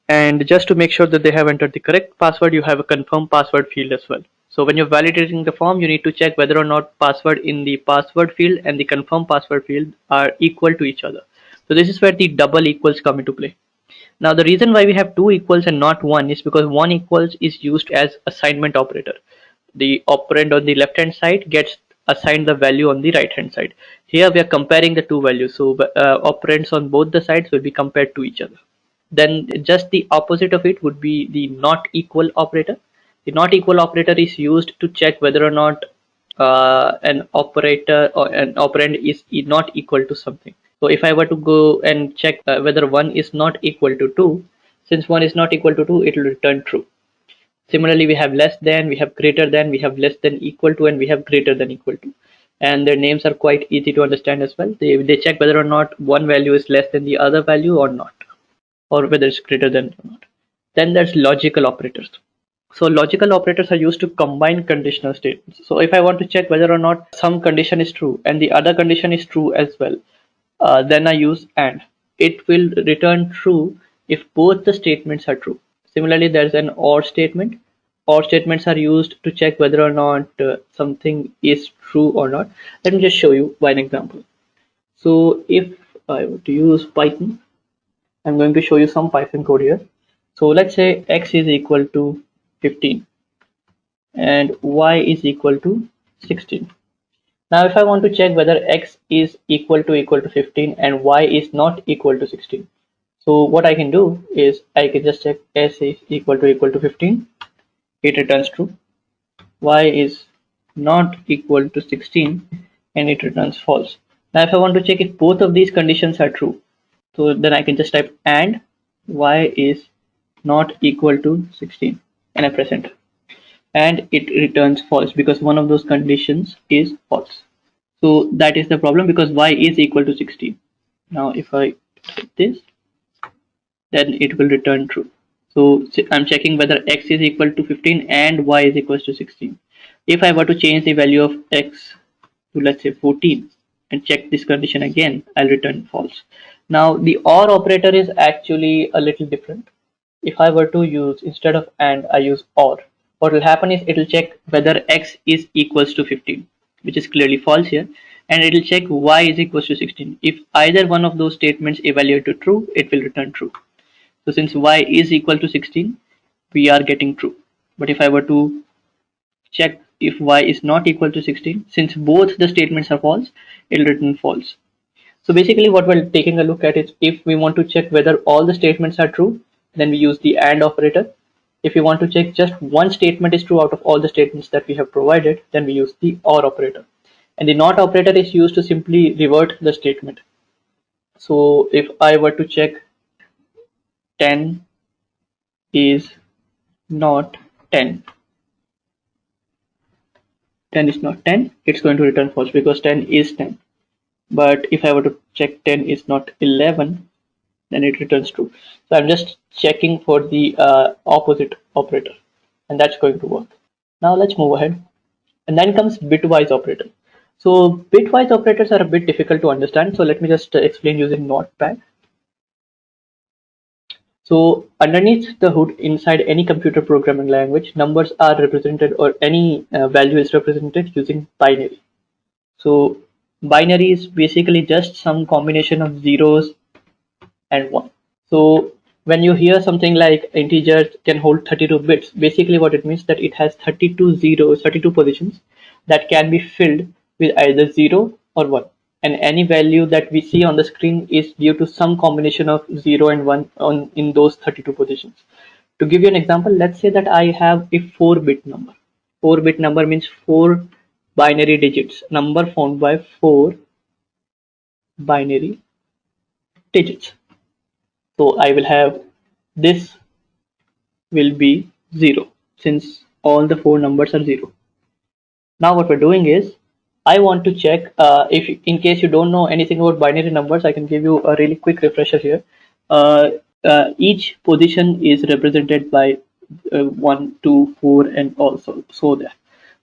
and just to make sure that they have entered the correct password, you have a confirm password field as well. So when you're validating the form, you need to check whether or not password in the password field and the confirm password field are equal to each other. So this is where the double equals come into play. Now the reason why we have two equals and not one is because one equals is used as assignment operator. The operand on the left hand side gets assigned the value on the right hand side. Here we are comparing the two values, so operands on both the sides will be compared to each other. Then just the opposite of it would be the not equal operator. The not equal operator is used to check whether or not an operator or an operand is not equal to something. So if I were to go and check whether 1 is not equal to 2, since 1 is not equal to 2, it will return true. Similarly, we have less than, we have greater than, we have less than equal to, and we have greater than equal to. And their names are quite easy to understand as well. They check whether or not one value is less than the other value or not, or whether it's greater than or not. Then there's logical operators. So logical operators are used to combine conditional statements. So if I want to check whether or not some condition is true and the other condition is true as well, then I use and. It will return true if both the statements are true. Similarly, there's an or statement. Or statements are used to check whether or not something is true or not. Let me just show you by an example. So if I were to use Python, I'm going to show you some Python code here. So let's say x is equal to 15 and y is equal to 16. Now if I want to check whether x is equal to 15 and y is not equal to 16. So what I can do is I can just check s is equal to 15. It returns true. Y is not equal to 16 and it returns false. Now if I want to check if both of these conditions are true, so then I can just type and y is not equal to 16 and I press enter. And it returns false because one of those conditions is false. So that is the problem because y is equal to 16. Now if I hit this, then it will return true. So I'm checking whether x is equal to 15 and y is equal to 16. If I were to change the value of x to let's say 14 and check this condition again, I'll return false. Now the or operator is actually a little different. If I were to use, instead of and, I use or, what will happen is it will check whether x is equals to 15, which is clearly false here, and it will check y is equals to 16. If either one of those statements evaluate to true, it will return true. So since y is equal to 16, we are getting true. But if I were to check if y is not equal to 16, since both the statements are false, it will return false. So basically what we're taking a look at is if we want to check whether all the statements are true, then we use the AND operator. If we want to check just one statement is true out of all the statements that we have provided, then we use the OR operator. And the NOT operator is used to simply revert the statement. So if I were to check 10 is not 10, 10 is not 10, it's going to return false because 10 is 10. But if I were to check 10 is not 11, then it returns true. So I'm just checking for the opposite operator, and that's going to work. Now let's move ahead. And then comes bitwise operator. So bitwise operators are a bit difficult to understand. So let me just explain using Notepad. So underneath the hood, inside any computer programming language, numbers are represented, or any value is represented using binary. So binary is basically just some combination of zeros and 1. So when you hear something like integer can hold 32 bits, basically what it means that it has 32 zeros, 32 positions that can be filled with either 0 or 1. And any value that we see on the screen is due to some combination of 0 and 1 in those 32 positions. To give you an example, let's say that I have a 4-bit number. 4-bit number means 4 binary digits, number formed by 4 binary digits. So I will have this will be 0 since all the four numbers are 0. Now what we're doing is I want to check if in case you don't know anything about binary numbers, I can give you a really quick refresher here. Uh, each position is represented by 1, 2, 4 and also so there.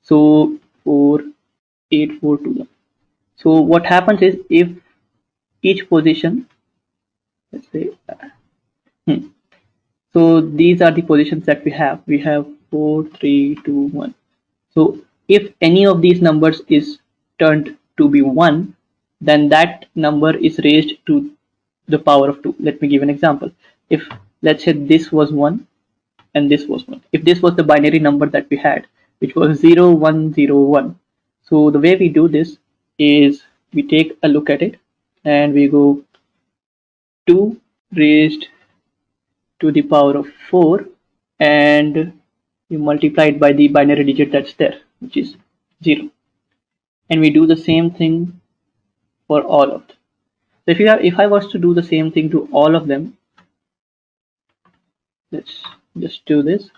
So 4, 8, 4, 2, 1. So what happens is if each position, let's say, so these are the positions that we have. We have 4, 3, 2, 1. So if any of these numbers is turned to be 1, then that number is raised to the power of 2. Let me give an example. If let's say this was 1 and this was 1. If this was the binary number that we had, which was 0, 1, 0, 1. So the way we do this is we take a look at it and we go 2 raised to the power of 4 and you multiply it by the binary digit that's there, which is 0. And we do the same thing for all of them. So if I was to do the same thing to all of them, let's just do this.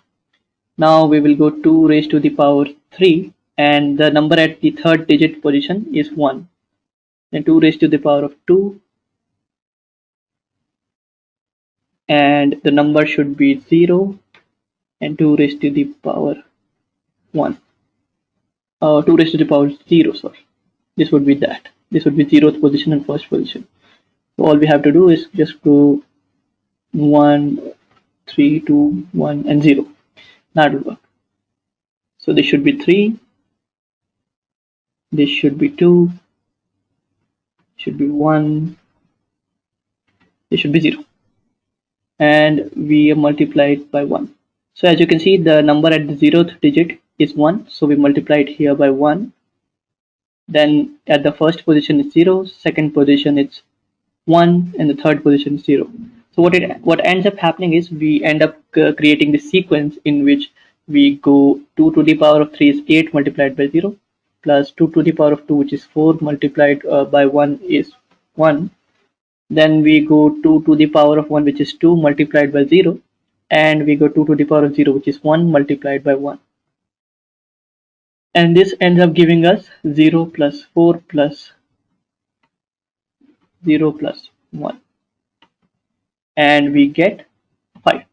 Now we will go 2 raised to the power 3 and the number at the third digit position is 1. Then 2 raised to the power of 2 and the number should be 0 and 2 raised to the power 1. 2 raised to the power 0, sorry. This would be that. This would be 0th position and first position. So all we have to do is just go 1, 3, 2, 1 and 0. That will work. So this should be 3, this should be 2, should be 1, this should be 0. And we multiply it by 1. So as you can see, the number at the 0th digit is 1. So we multiply it here by 1. Then at the first position is 0, second position it's 1, and the third position is 0. So what ends up happening is we end up creating the sequence in which we go 2 to the power of 3 is 8 multiplied by 0 plus 2 to the power of 2 which is 4 multiplied by 1 is 1. Then we go 2 to the power of 1 which is 2 multiplied by 0 and we go 2 to the power of 0 which is 1 multiplied by 1. And this ends up giving us 0 plus 4 plus 0 plus 1 and we get 5.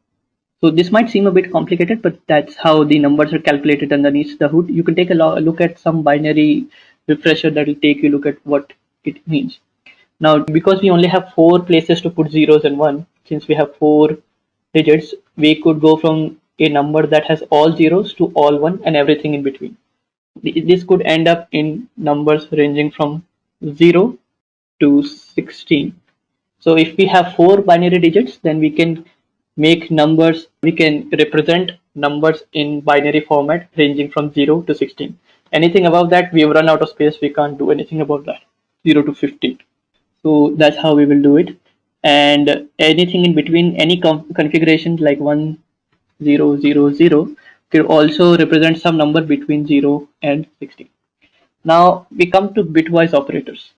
So this might seem a bit complicated, but that's how the numbers are calculated underneath the hood. You can take a look at some binary refresher that will take you look at what it means. Now because we only have 4 places to put zeros and 1, since we have 4 digits, we could go from a number that has all zeros to all 1 and everything in between. This could end up in numbers ranging from 0 to 16. So if we have 4 binary digits, then we can make numbers, we can represent numbers in binary format ranging from 0 to 16. Anything above that, we have run out of space, we can't do anything above that, 0 to 15. So that's how we will do it. And anything in between, any configuration like 1, 0, 0, 0 could also represent some number between 0 and 16. Now we come to bitwise operators.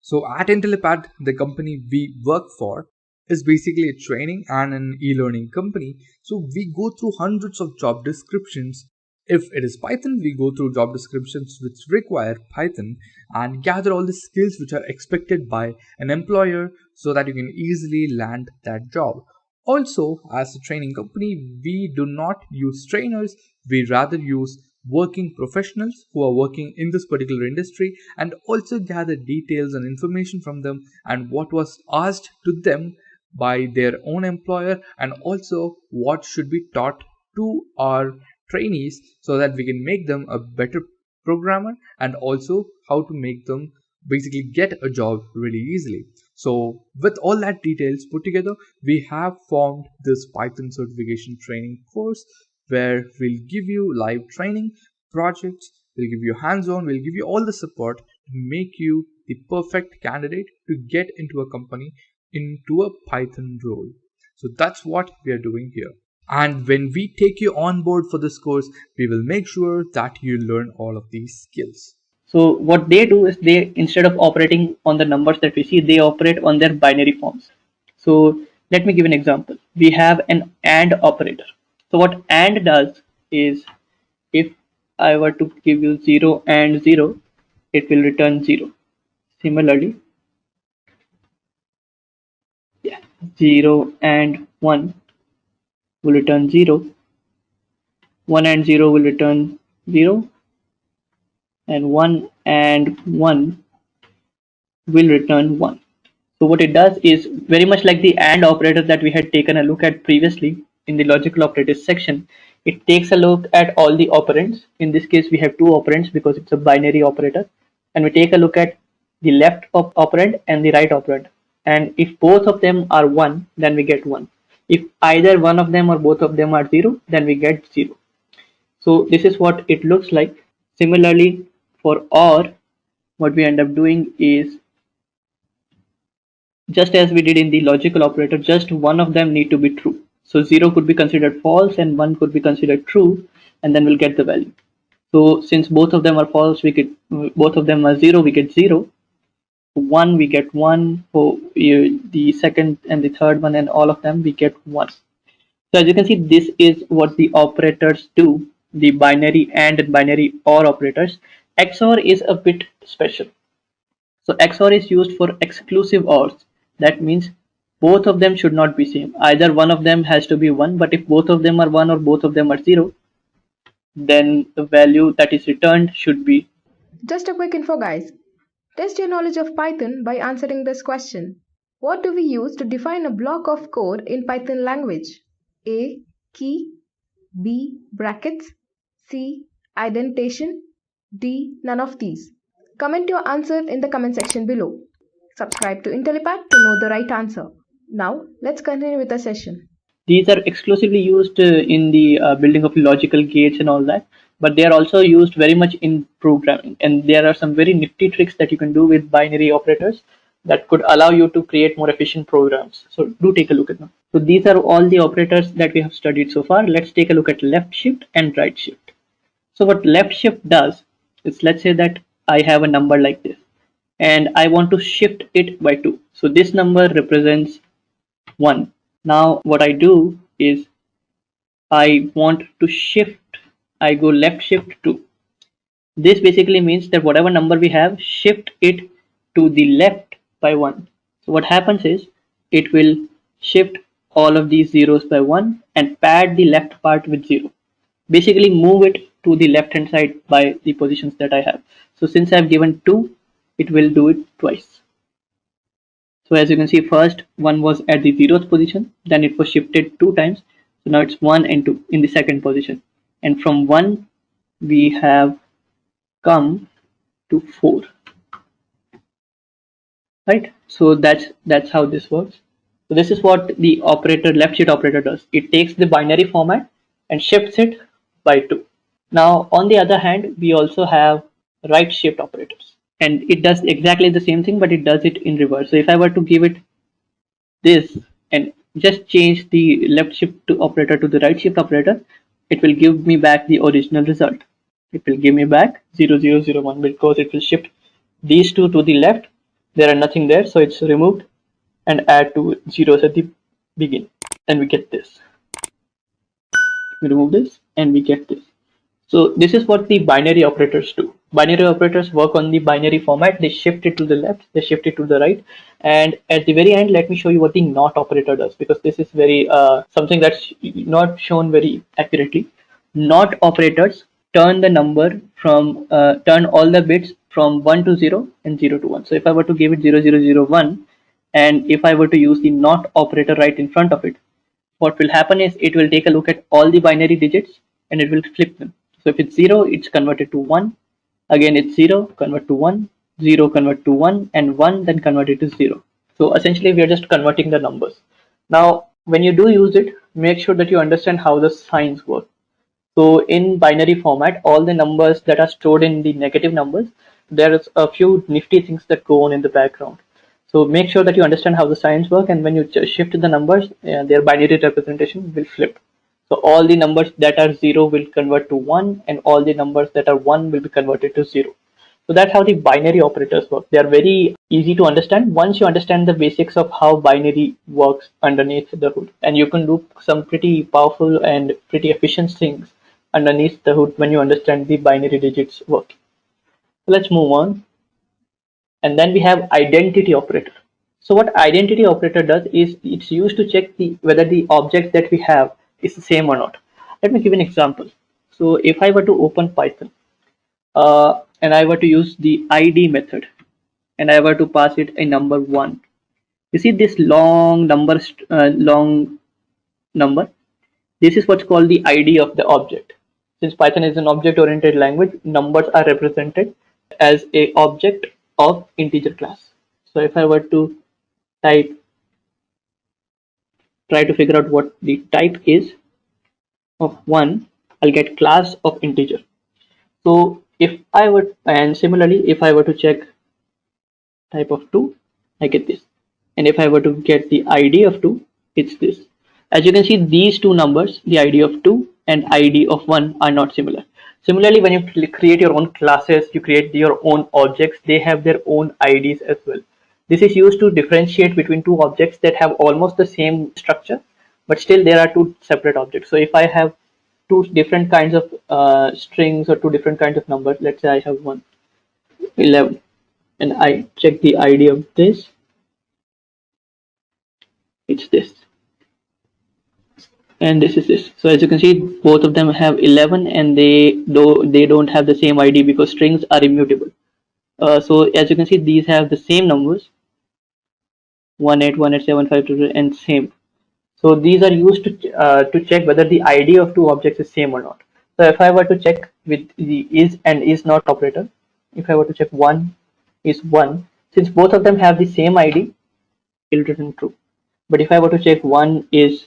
So at Intellipaat, the company we work for is basically a training and an e-learning company. So we go through hundreds of job descriptions. If it is Python, we go through job descriptions which require Python and gather all the skills which are expected by an employer so that you can easily land that job. Also, as a training company, we do not use trainers, we rather use working professionals who are working in this particular industry and also gather details and information from them and what was asked to them by their own employer and also what should be taught to our trainees so that we can make them a better programmer and also how to make them basically get a job really easily. So with all that details put together, we have formed this Python certification training course where we'll give you live training, projects, we'll give you hands-on, we'll give you all the support to make you the perfect candidate to get into a company, into a Python role. So that's what we are doing here. And when we take you on board for this course, we will make sure that you learn all of these skills. So what they do is they, instead of operating on the numbers that we see, they operate on their binary forms. So Let me give an example. We have an AND operator. So what AND does is, if I were to give you 0 and 0, it will return 0. Similarly, 0 and 1 will return 0, 1 and 0 will return 0, and 1 and 1 will return 1. So what it does is very much like the AND operator that we had taken a look at previously in the logical operators section. It takes a look at all the operands. In this case, we have two operands because it's a binary operator. And we take a look at the left operand and the right operand. And if both of them are 1, then we get 1. If either one of them or both of them are 0, then we get 0. So this is what it looks like. Similarly, for OR, what we end up doing is, just as we did in the logical operator, just one of them need to be true. So 0 could be considered false and 1 could be considered true, and then we'll get the value. So since both of them are false, both of them are 0, we get 0. 1, we get 1. For the second and the third one and all of them, we get 1. So as you can see, this is what the operators do, the binary and binary OR operators. XOR is a bit special. So XOR is used for exclusive ORs. That means both of them should not be same. Either one of them has to be 1, but if both of them are 1 or both of them are 0, then the value that is returned should be. Just a quick info, guys. Test your knowledge of Python by answering this question. What do we use to define a block of code in Python language? A. Key. B. Brackets. C. Indentation. D. None of these. Comment your answer in the comment section below. Subscribe to Intellipaat to know the right answer. Now, let's continue with the session. These are exclusively used in the building of logical gates and all that, but they are also used very much in programming. And there are some very nifty tricks that you can do with binary operators that could allow you to create more efficient programs. So do take a look at them. So these are all the operators that we have studied so far. Let's take a look at left shift and right shift. So what left shift does is, let's say that I have a number like this and I want to shift it by 2. So this number represents 1. Now what I do is I want to shift, I go left shift 2. This basically means that whatever number we have, shift it to the left by 1. So what happens is, it will shift all of these zeros by 1 and pad the left part with 0. Basically move it to the left hand side by the positions that I have. So since I have given 2, it will do it twice. So as you can see, first one was at the 0th position, then it was shifted 2 times. So now it's 1 and 2 in the second position. And from 1, we have come to 4. Right? So that's how this works. So this is what the operator, left shift operator does. It takes the binary format and shifts it by 2. Now, on the other hand, we also have right shift operators. And it does exactly the same thing, but it does it in reverse. So if I were to give it this and just change the left shift operator to the right shift operator, it will give me back the original result. It will give me back 0001 because it will shift these two to the left. There are nothing there, so it's removed, and add 2 zeros at the beginning, and we get this. We remove this and we get this. So this is what the binary operators do. Binary operators work on the binary format. They shift it to the left, they shift it to the right, and at the very end, let me show you what the NOT operator does, because this is very something that's not shown very accurately. NOT operators turn the number from turn all the bits from 1 to 0 and 0 to 1. So if I were to give it 0001, and if I were to use the NOT operator right in front of it, what will happen is it will take a look at all the binary digits and it will flip them. So if it's 0, it's converted to 1. Again, it's 0, convert to 1, 0, convert to 1, and 1, then convert it to 0. So essentially, we are just converting the numbers. Now, when you do use it, make sure that you understand how the signs work. So in binary format, all the numbers that are stored in the negative numbers, there is a few nifty things that go on in the background. So make sure that you understand how the signs work, and when you shift the numbers, their binary representation will flip. So all the numbers that are 0 will convert to 1, and all the numbers that are 1 will be converted to 0. So that's how the binary operators work. They are very easy to understand once you understand the basics of how binary works underneath the hood. And you can do some pretty powerful and pretty efficient things underneath the hood when you understand the binary digits work. So let's move on. And then we have identity operator. So what identity operator does is it's used to check whether the object that we have is the same or not. Let me give an example. So if I were to open Python, and I were to use the ID method, and I were to pass it a number 1. You see this long number. This is what's called the ID of the object. Since Python is an object-oriented language, numbers are represented as a object of integer class. So if I were to type, try to figure out what the type is of 1, I'll get class of integer. So if I were, and similarly, if I were to check type of 2, I get this. And if I were to get the ID of 2, it's this. As you can see, these two numbers, the ID of 2 and ID of 1, are not similar. Similarly, when you create your own classes, you create your own objects, they have their own IDs as well. This is used to differentiate between two objects that have almost the same structure, but still there are two separate objects. So if I have two different kinds of strings or two different kinds of numbers, let's say I have 11, and I check the ID of this, it's this, and this is this. So as you can see, both of them have 11, and they don't have the same ID because strings are immutable. So as you can see, these have the same numbers, 1818752 and same. So these are used to check whether the ID of two objects is same or not. So if I were to check with the is and is not operator, if I were to check 1 is 1, since both of them have the same ID, it will return true. But if I were to check 1 is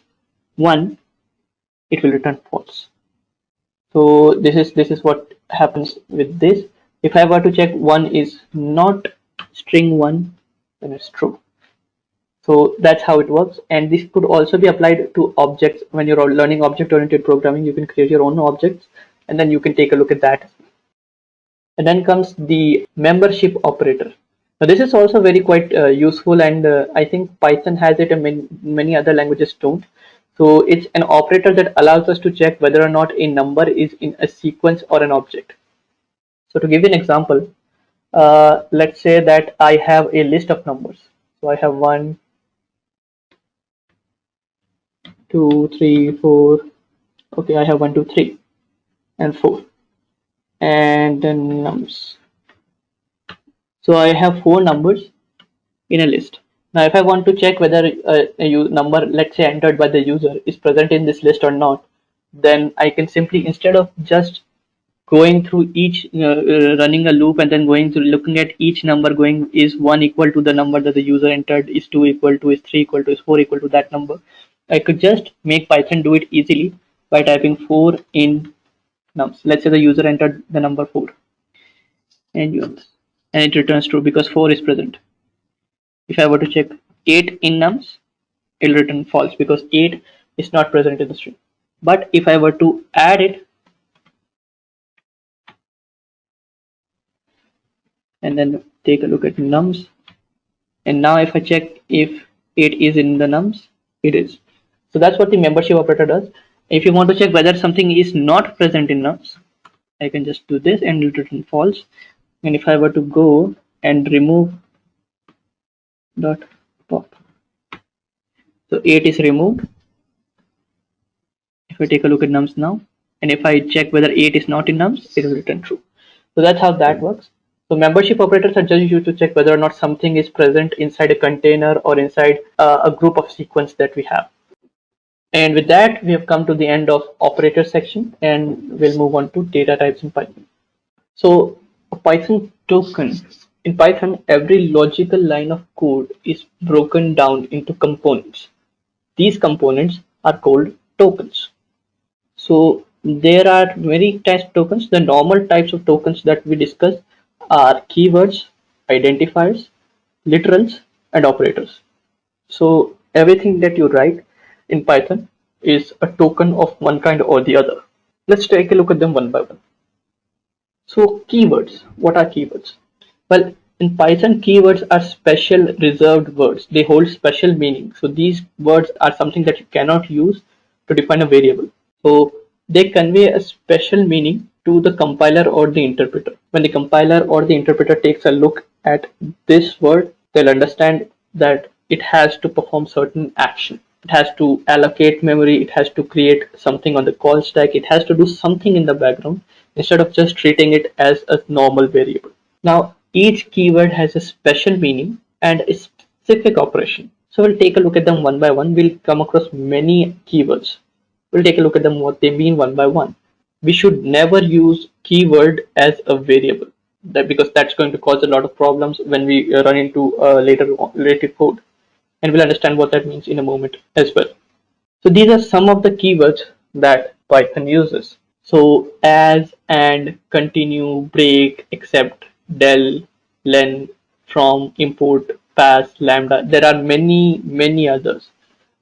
1, it will return false. So this is what happens with this. If I were to check 1 is not string 1, then it's true. So that's how it works, and this could also be applied to objects. When you're learning object-oriented programming, you can create your own objects, and then you can take a look at that. And then comes the membership operator. Now this is also very quite useful, and I think Python has it and many other languages don't. So it's an operator that allows us to check whether or not a number is in a sequence or an object. So to give you an example, let's say that I have a list of numbers. So I have 1, 2, 3, 4. Okay, I have 1, 2, 3, and 4, and then nums. So I have 4 numbers in a list. Now, if I want to check whether a number, let's say entered by the user, is present in this list or not, then I can simply, instead of just going through each, running a loop and then going through looking at each number, going is 1 equal to the number that the user entered, is 2 equal to, is 3 equal to, is 4 equal to that number, I could just make Python do it easily by typing 4 in nums. Let's say the user entered the number 4, and it returns true because 4 is present. If I were to check 8 in nums, it will return false because 8 is not present in the string. But if I were to add it and then take a look at nums, and now if I check if 8 is in the nums, it is. So that's what the membership operator does. If you want to check whether something is not present in nums, I can just do this and it will return false. And if I were to go and remove dot pop, so 8 is removed. If I take a look at nums now, and if I check whether 8 is not in nums, it will return true. So that's how that works. So membership operators are just used to check whether or not something is present inside a container or inside a group of sequence that we have. And with that, we have come to the end of operator section, and we'll move on to data types in Python. So a Python token. In Python, every logical line of code is broken down into components. These components are called tokens. So there are many types of tokens. The normal types of tokens that we discussed are keywords, identifiers, literals, and operators. So everything that you write in Python is a token of one kind or the other. Let's take a look at them one by one. So keywords, what are keywords? Well, in Python, keywords are special reserved words. They hold special meaning. So these words are something that you cannot use to define a variable. So they convey a special meaning to the compiler or the interpreter. When the compiler or the interpreter takes a look at this word, they'll understand that it has to perform certain action. It has to allocate memory, it has to create something on the call stack, it has to do something in the background instead of just treating it as a normal variable. Now, each keyword has a special meaning and a specific operation. So we'll take a look at them one by one. We'll come across many keywords. We'll take a look at them what they mean one by one. We should never use keyword as a variable, that because that's going to cause a lot of problems when we run into later code, and we'll understand what that means in a moment as well. So these are some of the keywords that Python uses. So as, and, continue, break, except, del, len, from, import, pass, lambda. There are many others.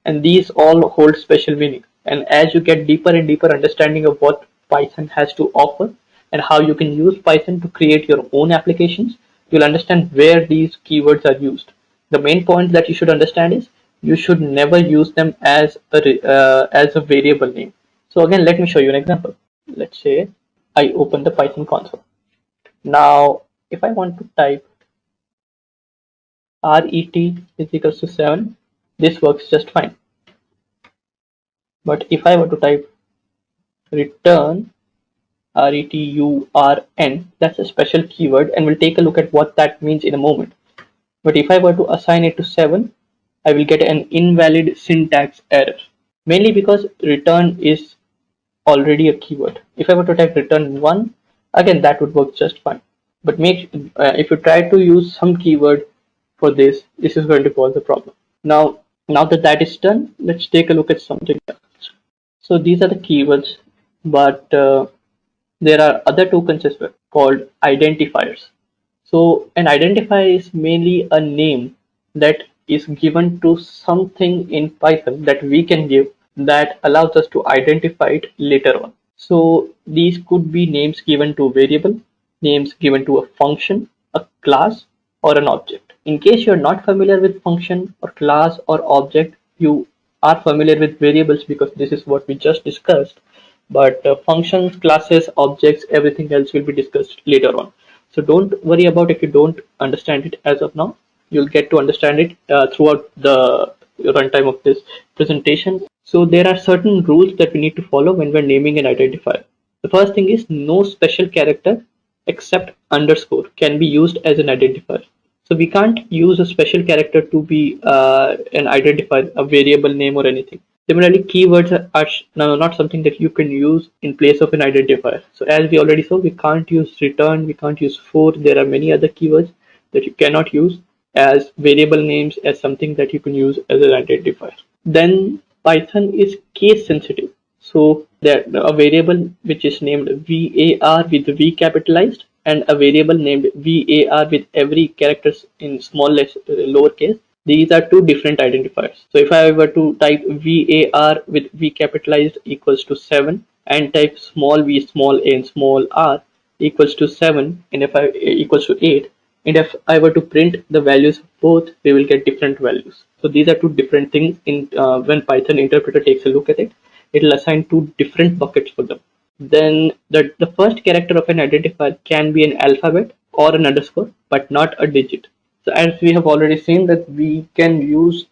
And these all hold special meaning. And as you get deeper and deeper understanding of what Python has to offer and how you can use Python to create your own applications, you'll understand where these keywords are used. The main point that you should understand is you should never use them as a variable name. So again, let me show you an example. Let's say I open the Python console. Now, if I want to type ret is equals to 7, this works just fine. But if I were to type return return, that's a special keyword, and we'll take a look at what that means in a moment. But if I were to assign it to 7, I will get an invalid syntax error, mainly because return is already a keyword. If I were to type return 1, again that would work just fine. But if you try to use some keyword for this is going to cause a problem. Now that that is done, let's take a look at something else. So these are the keywords, but there are other tokens as well called identifiers. So an identifier is mainly a name that is given to something in Python that we can give that allows us to identify it later on. So these could be names given to a variable, names given to a function, a class, or an object. In case you're not familiar with function or class or object, you are familiar with variables because this is what we just discussed. But functions, classes, objects, everything else will be discussed later on. So don't worry about if you don't understand it as of now. You'll get to understand it throughout the runtime of this presentation. So there are certain rules that we need to follow when we're naming an identifier. The first thing is no special character except underscore can be used as an identifier. So we can't use a special character to be an identifier, a variable name or anything. Similarly, keywords are not something that you can use in place of an identifier. So as we already saw, we can't use return, we can't use for. There are many other keywords that you cannot use as variable names, as something that you can use as an identifier. Then Python is case sensitive. So that a variable which is named var with v capitalized and a variable named var with every characters in small lowercase, these are two different identifiers. So if I were to type var with v capitalized equals to 7 and type small v small a and small r equals to 7 and if I equals to 8, and if I were to print the values of both, we will get different values. So these are two different things. In when Python interpreter takes a look at it, it will assign two different buckets for them. Then the first character of an identifier can be an alphabet or an underscore, but not a digit. So as we have already seen that we can use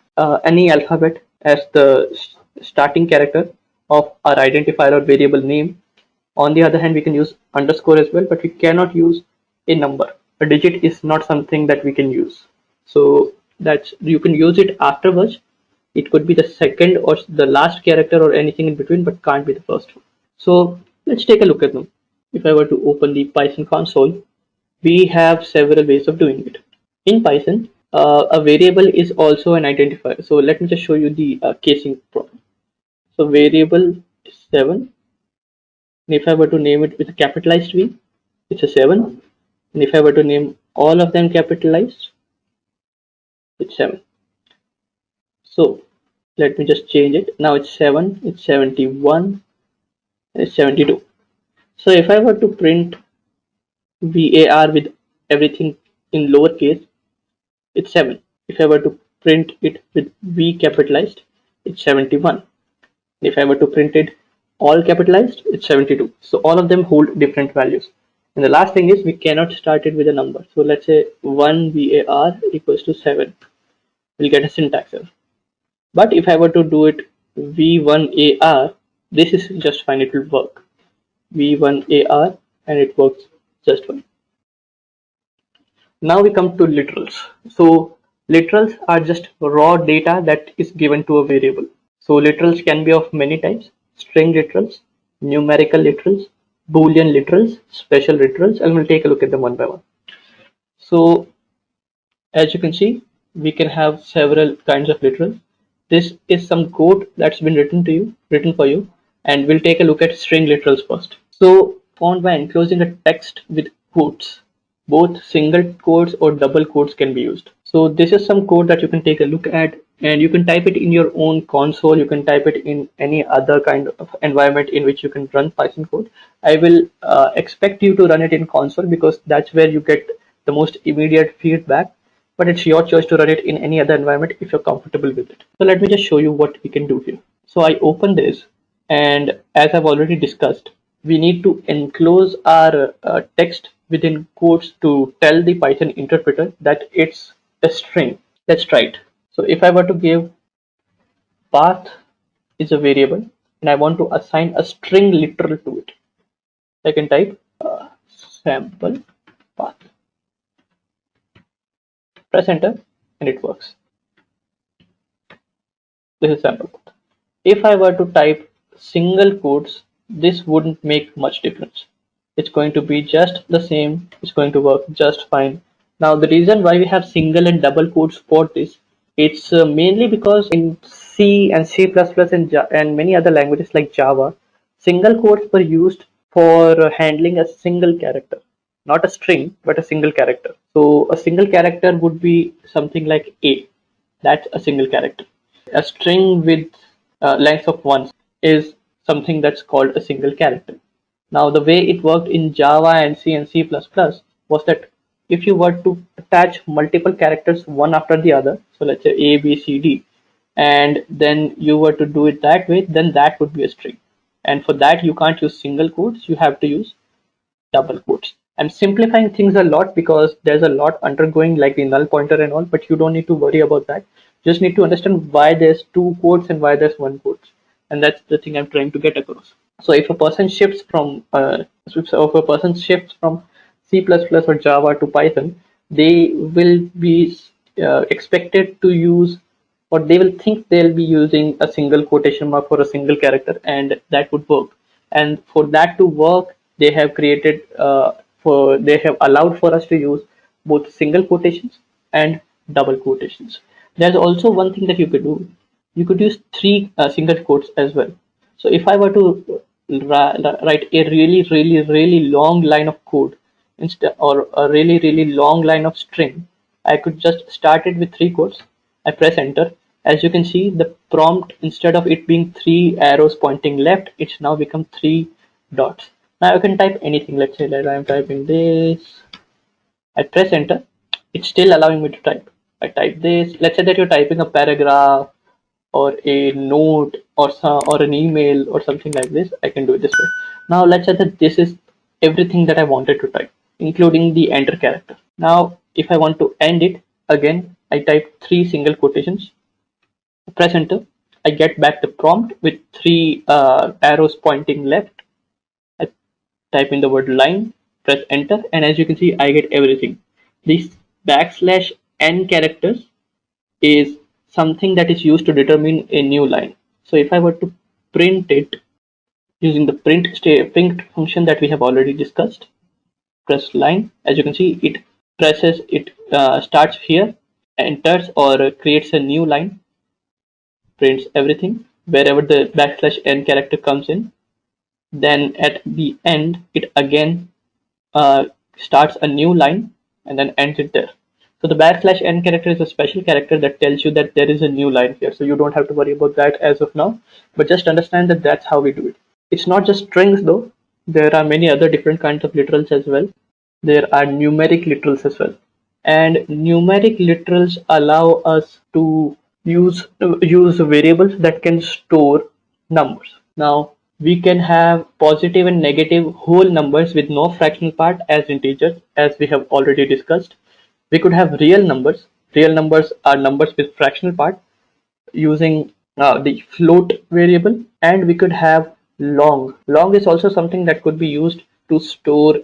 any alphabet as the starting character of our identifier or variable name. On the other hand, we can use underscore as well, but we cannot use a number. A digit is not something that we can use. So that's you can use it afterwards. It could be the second or the last character or anything in between, but can't be the first one. So let's take a look at them. If I were to open the Python console, we have several ways of doing it. In Python, a variable is also an identifier. So let me just show you the casing problem. So variable is 7. And if I were to name it with a capitalized V, it's a 7. And if I were to name all of them capitalized, it's 7. So let me just change it. Now it's 7, it's 71, and it's 72. So if I were to print VAR with everything in lowercase, it's 7. If I were to print it with V capitalized, it's 71. If I were to print it all capitalized, it's 72. So all of them hold different values. And the last thing is we cannot start it with a number. So let's say 1 VAR equals to 7. We'll get a syntax error. But if I were to do it V1AR, this is just fine, it will work. V1AR and it works just fine. Now we come to literals. So literals are just raw data that is given to a variable. So literals can be of many types: string literals, numerical literals, boolean literals, special literals, and we'll take a look at them one by one. So as you can see, we can have several kinds of literals. This is some code that's been written for you, and we'll take a look at string literals first. So found by enclosing a text with quotes. Both single quotes or double quotes can be used. So this is some code that you can take a look at, and you can type it in your own console. You can type it in any other kind of environment in which you can run Python code. I will expect you to run it in console because that's where you get the most immediate feedback, but it's your choice to run it in any other environment if you're comfortable with it. So let me just show you what we can do here. So I open this, and as I've already discussed, we need to enclose our text within quotes to tell the Python interpreter that it's a string. Let's try it. So if I were to give path is a variable and I want to assign a string literal to it, I can type sample path. Press enter and it works. This is sample path. If I were to type single quotes, this wouldn't make much difference. It's going to be just the same. It's going to work just fine. Now the reason why we have single and double quotes for this, it's mainly because in C and C++ and many other languages like Java, single quotes were used for handling a single character, not a string, but a single character. So a single character would be something like A. That's a single character. A string with length of 1 is something that's called a single character. Now the way it worked in Java and C and C++ was that if you were to attach multiple characters one after the other, so let's say A, B, C, D, and then you were to do it that way, then that would be a string. And for that you can't use single quotes, you have to use double quotes. I'm simplifying things a lot because there's a lot undergoing like the null pointer and all, but you don't need to worry about that. You just need to understand why there's two quotes and why there's one quote. And that's the thing I'm trying to get across. So if a person shifts from C++ or Java to Python, they will be expected to use, or they will think they'll be using a single quotation mark for a single character, and that would work. And for that to work, they have created they have allowed for us to use both single quotations and double quotations. There's also one thing that you could do. You could use three single quotes as well. So if I were to write a really long line of code instead, or a really long line of string, I could just start it with three quotes. I press enter. As you can see, the prompt, instead of it being three arrows pointing left, it's now become three dots. Now I can type anything. Let's say that I'm typing this. I press enter. It's still allowing me to type. I type this. Let's say that you're typing a paragraph or a note or an email or something like this. I can do it this way. Now let's say that this is everything that I wanted to type, including the enter character. Now if I want to end it, again I type three single quotations, press enter. I get back the prompt with three arrows pointing left. I type in the word line, press enter, and as you can see, I get everything. This \n characters is something that is used to determine a new line. So if I were to print it using the print function that we have already discussed, press line. As you can see, it starts here, enters or creates a new line, prints everything wherever the \n character comes in. Then at the end, it again starts a new line and then ends it there. So the \n character is a special character that tells you that there is a new line here. So you don't have to worry about that as of now, but just understand that that's how we do it. It's not just strings though. There are many other different kinds of literals as well. There are numeric literals as well. And numeric literals allow us to use variables that can store numbers. Now we can have positive and negative whole numbers with no fractional part as integers, as we have already discussed. We could have real numbers. Real numbers are numbers with fractional part using the float variable, and we could have long. Long is also something that could be used to store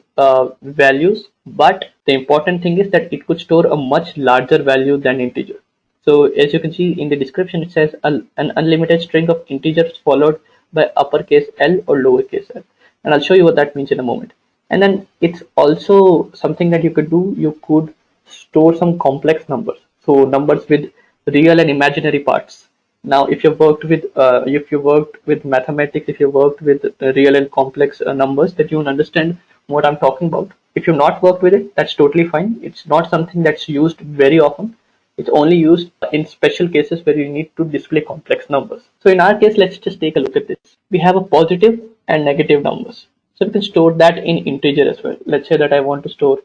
values, but the important thing is that it could store a much larger value than integer. So as you can see in the description, it says an unlimited string of integers followed by uppercase L or lowercase l, and I'll show you what that means in a moment. And then it's also something that you could do. You could store some complex numbers, so numbers with real and imaginary parts. Now if you worked with mathematics, if you worked with real and complex numbers, that you will understand what I'm talking about. If you've not worked with it, that's totally fine. It's not something that's used very often. It's only used in special cases where you need to display complex numbers. So in our case, let's just take a look at this. We have a positive and negative numbers. So we can store that in integer as well. Let's say that I want to store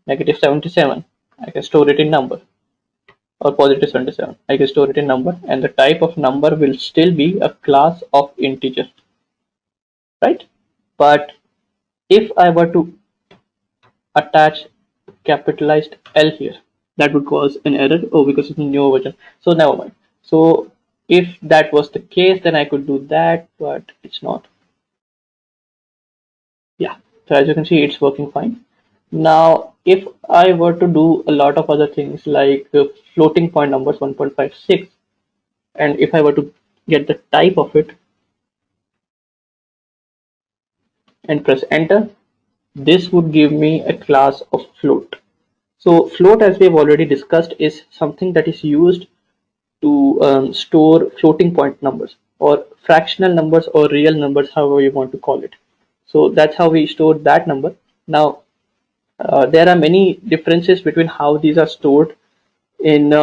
negative 77. I can store it in number, or positive 77. I can store it in number, and the type of number will still be a class of integer, right? But if I were to attach capitalized L here, that would cause an error. Oh, because it's a newer version. So never mind. So if that was the case, then I could do that, but it's not. Yeah. So as you can see, it's working fine. Now, if I were to do a lot of other things like floating point numbers 1.56, and if I were to get the type of it and press enter, this would give me a class of float. So float, as we have already discussed, is something that is used to store floating point numbers or fractional numbers or real numbers, however you want to call it. So that's how we store that number. Now there are many differences between how these are stored in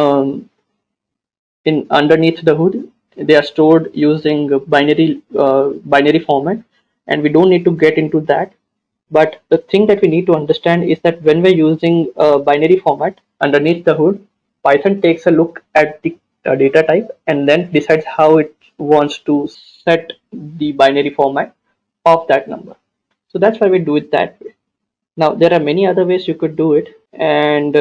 underneath the hood. They are stored using binary format, and we don't need to get into that. But the thing that we need to understand is that when we're using binary format underneath the hood, Python takes a look at the data type and then decides how it wants to set the binary format of that number. So that's why we do it that way. Now there are many other ways you could do it, and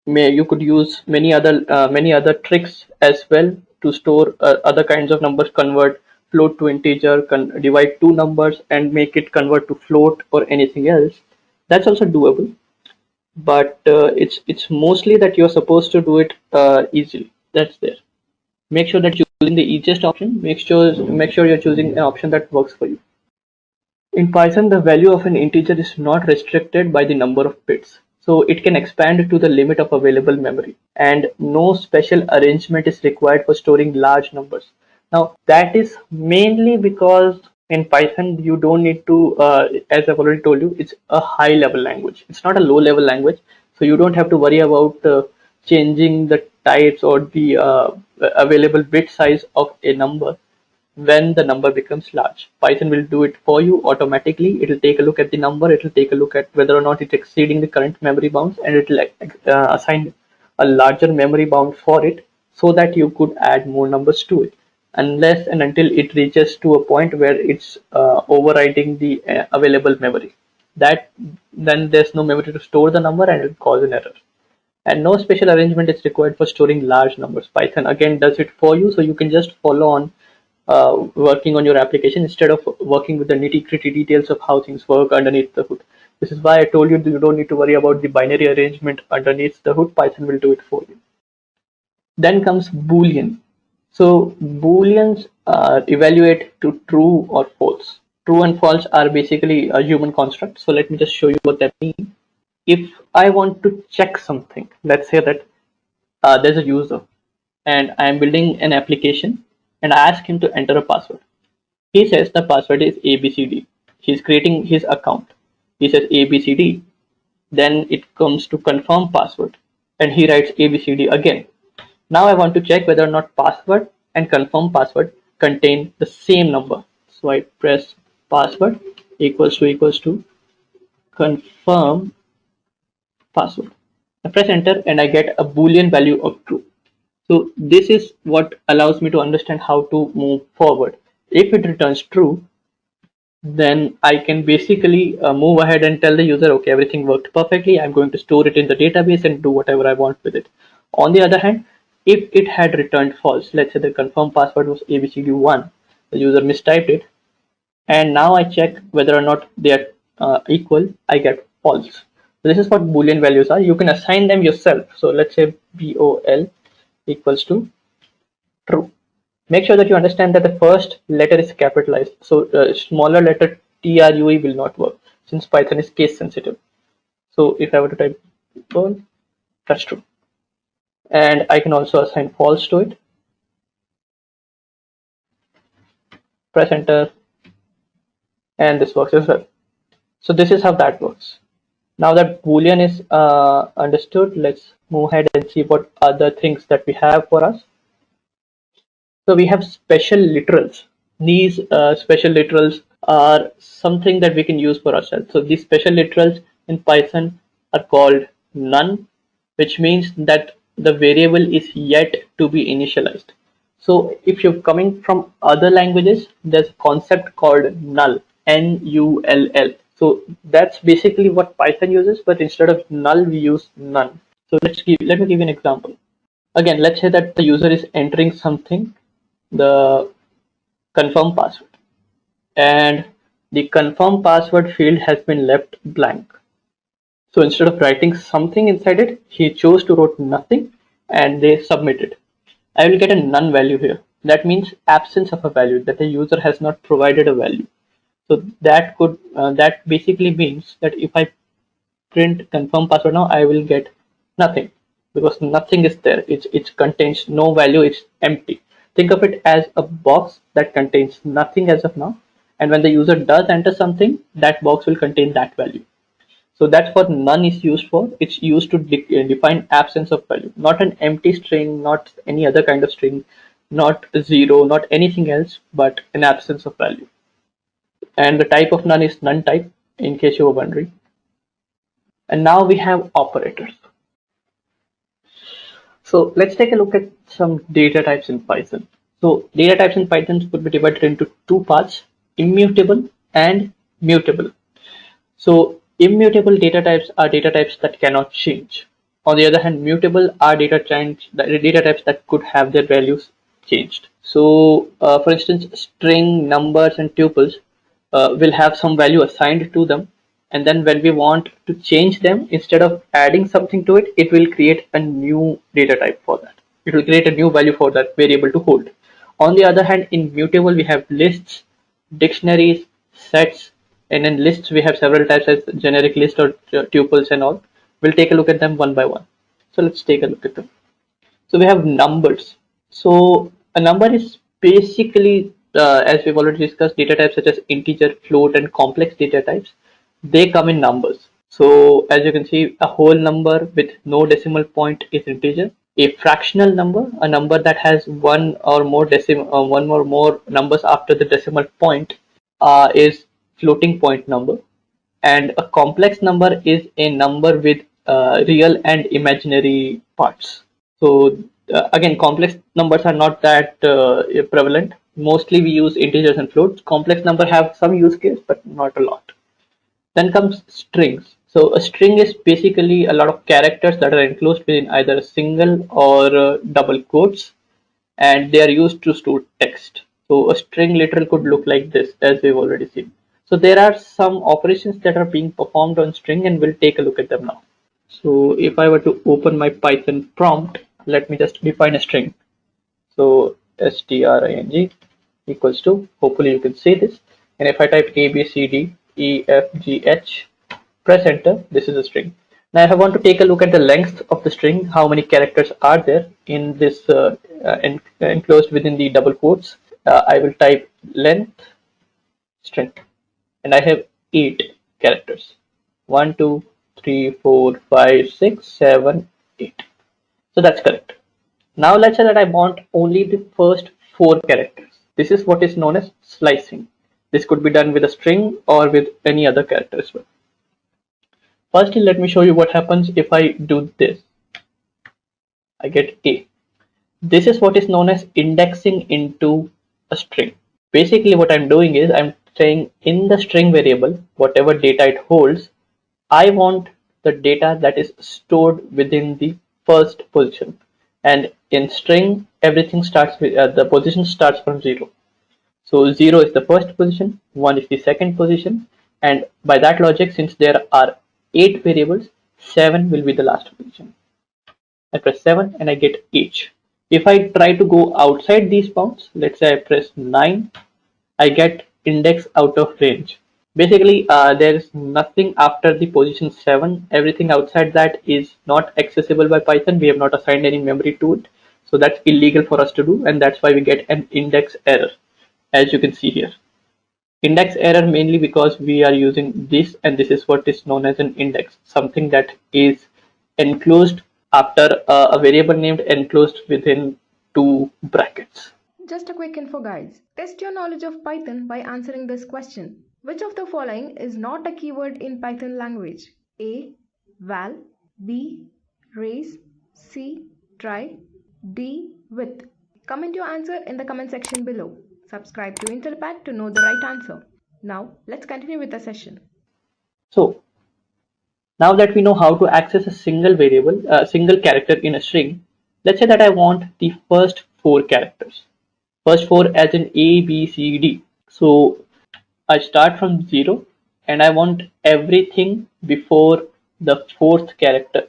you could use many other tricks as well to store other kinds of numbers, convert float to integer, divide two numbers and make it convert to float or anything else. That's also doable, but it's mostly that you're supposed to do it easily. That's there. Make sure that you're using the easiest option. Make sure you're choosing an option that works for you. In Python, the value of an integer is not restricted by the number of bits, so it can expand to the limit of available memory, and no special arrangement is required for storing large numbers. Now, that is mainly because in Python, you don't need to, as I've already told you, it's a high level language. It's not a low level language, so you don't have to worry about changing the types or the available bit size of a number when the number becomes large. Python will do it for you automatically. It will take a look at the number, it will take a look at whether or not it's exceeding the current memory bounds, and it will assign a larger memory bound for it so that you could add more numbers to it, unless and until it reaches to a point where it's overriding the available memory. That then there's no memory to store the number and it will cause an error. And no special arrangement is required for storing large numbers. Python again does it for you, so you can just follow on working on your application instead of working with the nitty-gritty details of how things work underneath the hood. This is why I told you that you don't need to worry about the binary arrangement underneath the hood. Python will do it for you. Then comes Boolean. So Booleans evaluate to true or false. True and false are basically a human construct. So let me just show you what that means. If I want to check something, let's say that there's a user and I'm building an application and I ask him to enter a password. He says the password is ABCD. He's creating his account. He says ABCD. Then it comes to confirm password and he writes ABCD again. Now I want to check whether or not password and confirm password contain the same number. So I press password equals to confirm password. I press enter and I get a boolean value of true. So this is what allows me to understand how to move forward. If it returns true, then I can basically move ahead and tell the user, okay, everything worked perfectly. I'm going to store it in the database and do whatever I want with it. On the other hand, if it had returned false, let's say the confirm password was abcd1, the user mistyped it, and now I check whether or not they are equal, I get false. So this is what boolean values are. You can assign them yourself. So let's say bol equals to true. Make sure that you understand that the first letter is capitalized. So smaller letter true will not work since Python is case sensitive. So if I were to type bol, that's true. And I can also assign false to it. Press enter, and this works as well. So this is how that works. Now that boolean is understood, let's move ahead and see what other things that we have for us. So we have special literals. These special literals are something that we can use for ourselves. So these special literals in Python are called none, which means that the variable is yet to be initialized. So if you're coming from other languages, there's a concept called null, N-U-L-L. So that's basically what Python uses, but instead of null, we use none. So let me give you an example. Again, let's say that the user is entering something, the confirm password, and the confirm password field has been left blank. So instead of writing something inside it, he chose to write nothing and they submitted. I will get a none value here. That means absence of a value, that the user has not provided a value. So that basically means that if I print confirm password now, I will get nothing because nothing is there. It contains no value. It's empty. Think of it as a box that contains nothing as of now, and when the user does enter something, that box will contain that value. So that's what none is used for. It's used to define absence of value, not an empty string, not any other kind of string, not zero, not anything else, but an absence of value. And the type of none is none type, in case you were wondering. And now we have operators. So let's take a look at some data types in Python. So data types in Python could be divided into two parts, immutable and mutable. So immutable data types are data types that cannot change. On the other hand, mutable are data types that could have their values changed. So for instance, string, numbers and tuples will have some value assigned to them, and then when we want to change them, instead of adding something to it, it will create a new data type for that. It will create a new value for that variable to hold. On the other hand, in mutable we have lists, dictionaries, sets, and in lists we have several types as generic list or tuples and all. We'll take a look at them one by one. So let's take a look at them. So we have numbers. So a number is basically, as we've already discussed, data types such as integer, float, and complex data types. They come in numbers. So as you can see, a whole number with no decimal point is integer. A fractional number, a number that has one or more numbers after the decimal point, is floating point number. And a complex number is a number with real and imaginary parts. So again, complex numbers are not that prevalent. Mostly we use integers and floats. Complex number have some use case, but not a lot. Then comes strings. So a string is basically a lot of characters that are enclosed within either a single or double quotes, and they are used to store text. So a string literal could look like this, as we've already seen. So there are some operations that are being performed on string, and we'll take a look at them now. So if I were to open my Python prompt, let me just define a string. So string equals to, hopefully you can see this, and if I type a b c d e f g h, press enter, this is a string. Now if I want to take a look at the length of the string, how many characters are there in this enclosed within the double quotes, I will type length string, and I have 8 characters. 1 2 3 4 5 6 7 8. So that's correct. Now let's say that I want only the first 4 characters. This is what is known as slicing. This could be done with a string or with any other character as well. Firstly, let me show you what happens if I do this. I get A. This is what is known as indexing into a string. Basically, what I'm doing is I'm saying in the string variable, whatever data it holds, I want the data that is stored within the first position. And in string, everything starts with the position starts from 0. So 0 is the first position, 1 is the second position, and by that logic, since there are 8 variables, 7 will be the last position. I press 7 and I get H. If I try to go outside these bounds, let's say I press 9, I get index out of range. Basically, there is nothing after the position 7. Everything outside that is not accessible by Python. We have not assigned any memory to it. So that's illegal for us to do, and that's why we get an index error, as you can see here. Index error mainly because we are using this, and this is what is known as an index, something that is enclosed after a variable named enclosed within 2 brackets. Just a quick info, guys. Test your knowledge of Python by answering this question. Which of the following is not a keyword in Python language? A. Val. B. Raise. C. Try. D. With. Comment your answer in the comment section below. Subscribe to Intellipaat to know the right answer. Now, let's continue with the session. So, now that we know how to access a single variable, a single character in a string, let's say that I want the first 4 characters. First 4 as in A, B, C, D. So I start from 0 and I want everything before the fourth character.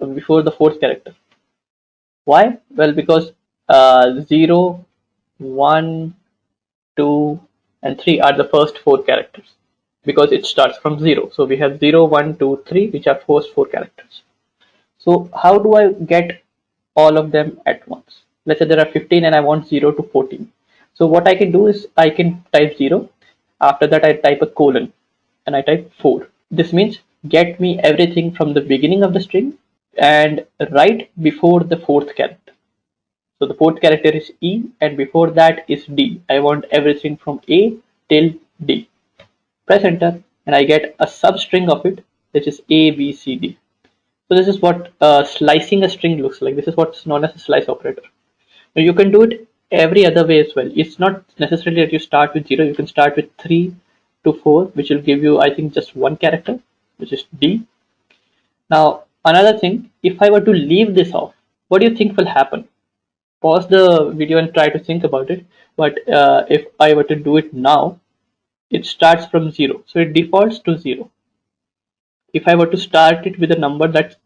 Why? Well, because 0, 1, 2, and 3 are the first 4 characters because it starts from 0. So we have 0, 1, 2, 3, which are first 4 characters. So how do I get all of them at once? Let's say there are 15 and I want 0 to 14. So what I can do is I can type 0. After that, I type a colon and I type 4. This means get me everything from the beginning of the string and right before the fourth character. So the fourth character is E and before that is D. I want everything from A till D. Press enter and I get a substring of it, which is A, B, C, D. So this is what slicing a string looks like. This is what's known as a slice operator. Now you can do it every other way as well. It's not necessarily that you start with 0. You can start with 3 to 4, which will give you, I think, just one character, which is D. Now, another thing, if I were to leave this off, what do you think will happen? Pause the video and try to think about it. But if I were to do it now, it starts from 0. So it defaults to 0. If I were to start it with a number that's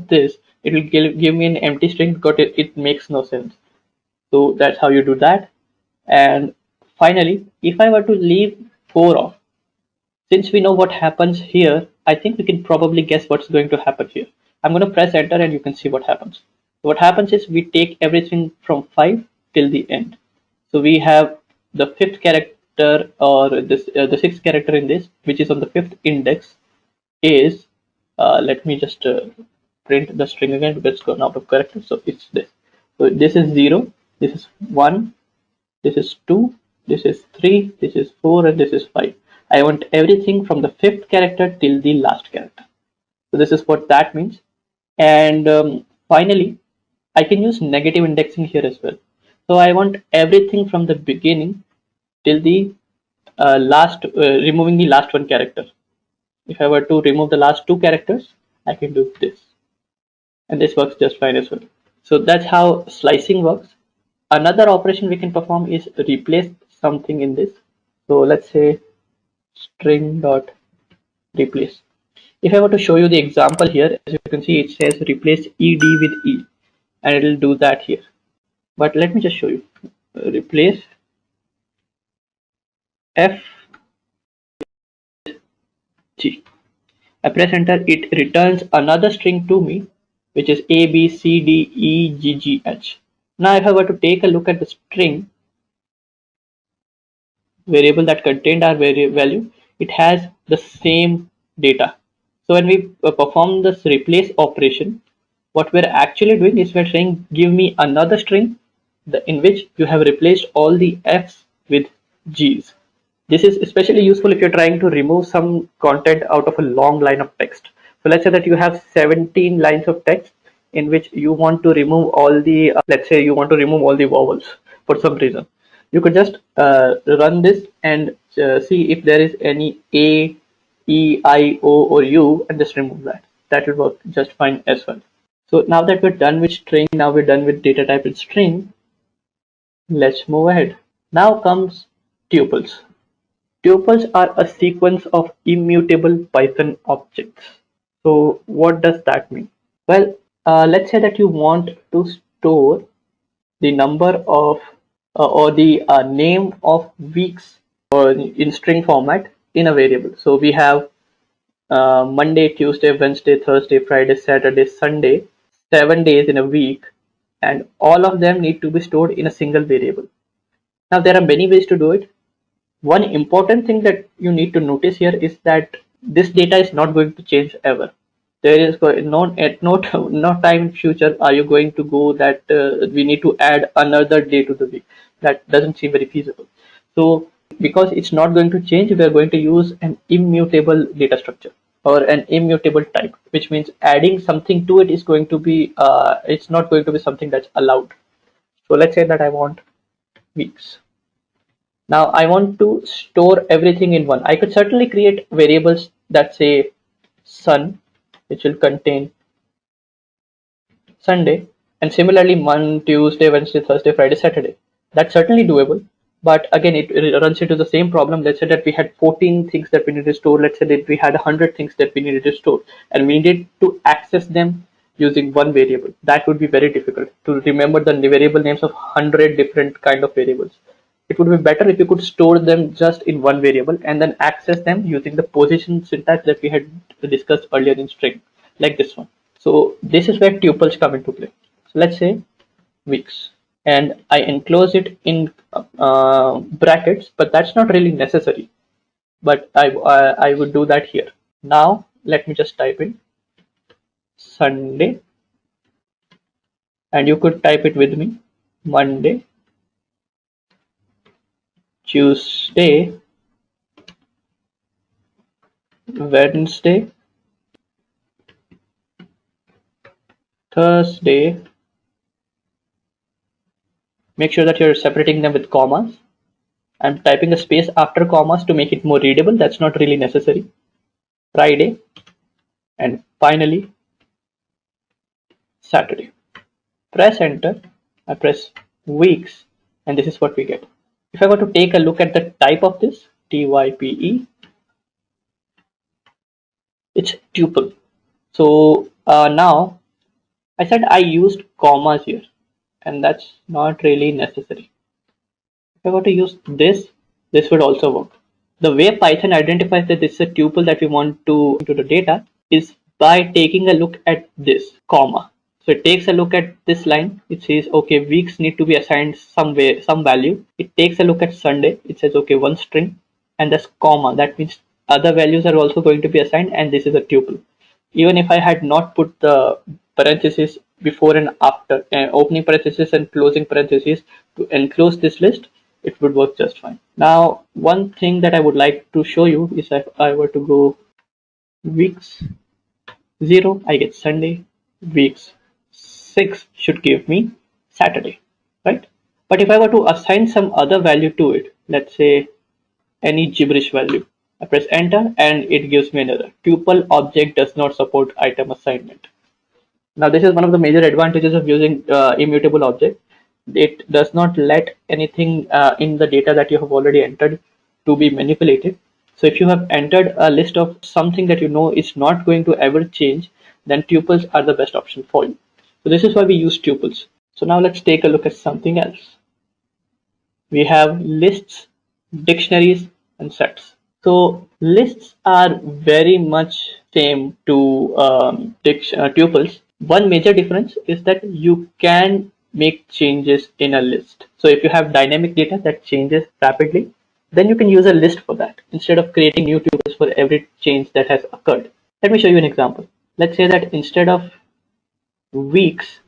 this, it will give me an empty string because it makes no sense. So that's how you do that. And finally, if I were to leave 4 off, since we know what happens here, I think we can probably guess what's going to happen here. I'm going to press enter and you can see what happens. What happens is we take everything from 5 till the end. So we have the 5th character or this the 6th character in this, which is on the 5th index, is let me just print the string again because it's gone out of character. So it's this. So this is 0, this is 1, this is 2, this is 3, this is 4, and this is 5. I want everything from the 5th character till the last character. So this is what that means. And finally, I can use negative indexing here as well. So I want everything from the beginning till the removing the last one character. If I were to remove the last 2 characters, I can do this. And this works just fine as well. So that's how slicing works. Another operation we can perform is replace something in this. So let's say string dot replace. If I were to show you the example here, as you can see, it says replace ed with e, and it will do that here. But let me just show you. Replace f g. I press enter, it returns another string to me, which is a b c d e g g h. Now if I were to take a look at the string variable that contained our value, it has the same data. So when we perform this replace operation, what we're actually doing is we're saying give me another string in which you have replaced all the f's with g's. This is especially useful if you're trying to remove some content out of a long line of text. So let's say that you have 17 lines of text in which you want to remove all the, let's say you want to remove all the vowels for some reason. You could just run this and see if there is any A, E, I, O, or U, and just remove that. That will work just fine as well. So now that we're done with string, now we're done with data type in string, let's move ahead. Now comes tuples. Tuples are a sequence of immutable Python objects. So what does that mean? Well, let's say that you want to store the number of or the name of weeks or in string format in a variable. So we have Monday, Tuesday, Wednesday, Thursday, Friday, Saturday, Sunday, 7 days in a week, and all of them need to be stored in a single variable. Now there are many ways to do it. One important thing that you need to notice here is that this data is not going to change ever. There is no time in future are you going to go that we need to add another day to the week. That doesn't seem very feasible. So because it's not going to change, we are going to use an immutable data structure or an immutable type, which means adding something to it is going to be it's not going to be something that's allowed. So let's say that I want weeks. Now I want to store everything in one. I could certainly create variables that say sun, which will contain Sunday, and similarly Monday, Tuesday, Wednesday, Thursday, Friday, Saturday. That's certainly doable, but again it runs into the same problem. Let's say that we had 14 things that we needed to store. Let's say that we had 100 things that we needed to store, and we needed to access them using one variable. That would be very difficult to remember the variable names of 100 different kind of variables. It would be better if you could store them just in one variable and then access them using the position syntax that we had discussed earlier in string, like this one. So this is where tuples come into play. So let's say weeks, and I enclose it in brackets, but that's not really necessary. But I would do that here. Now let me just type in Sunday, and you could type it with me. Monday, Tuesday, Wednesday, Thursday. Make sure that you're separating them with commas. I'm typing a space after commas to make it more readable. That's not really necessary. Friday, and finally Saturday. Press enter. I press weeks, and this is what we get. If I were to take a look at the type of this, type, it's tuple. So now I said I used commas here, and that's not really necessary. If I were to use this would also work. The way Python identifies that this is a tuple that we want to into the data is by taking a look at this comma. So it takes a look at this line. It says, okay, weeks need to be assigned some value. It takes a look at Sunday. It says, okay, one string, and this comma. That means other values are also going to be assigned, and this is a tuple. Even if I had not put the parentheses before and after, opening parentheses and closing parentheses to enclose this list, it would work just fine. Now, one thing that I would like to show you is if I were to go weeks 0, I get Sunday. Weeks 6 should give me Saturday, right? But if I were to assign some other value to it, let's say any gibberish value, I press enter and it gives me another. Tuple object does not support item assignment. Now this is one of the major advantages of using immutable object. It does not let anything in the data that you have already entered to be manipulated. So if you have entered a list of something that you know is not going to ever change, then tuples are the best option for you. So this is why we use tuples. So now let's take a look at something else. We have lists, dictionaries, and sets. So lists are very much same to tuples. One major difference is that you can make changes in a list. So if you have dynamic data that changes rapidly, then you can use a list for that instead of creating new tuples for every change that has occurred. Let me show you an example. Let's say that instead of weeks,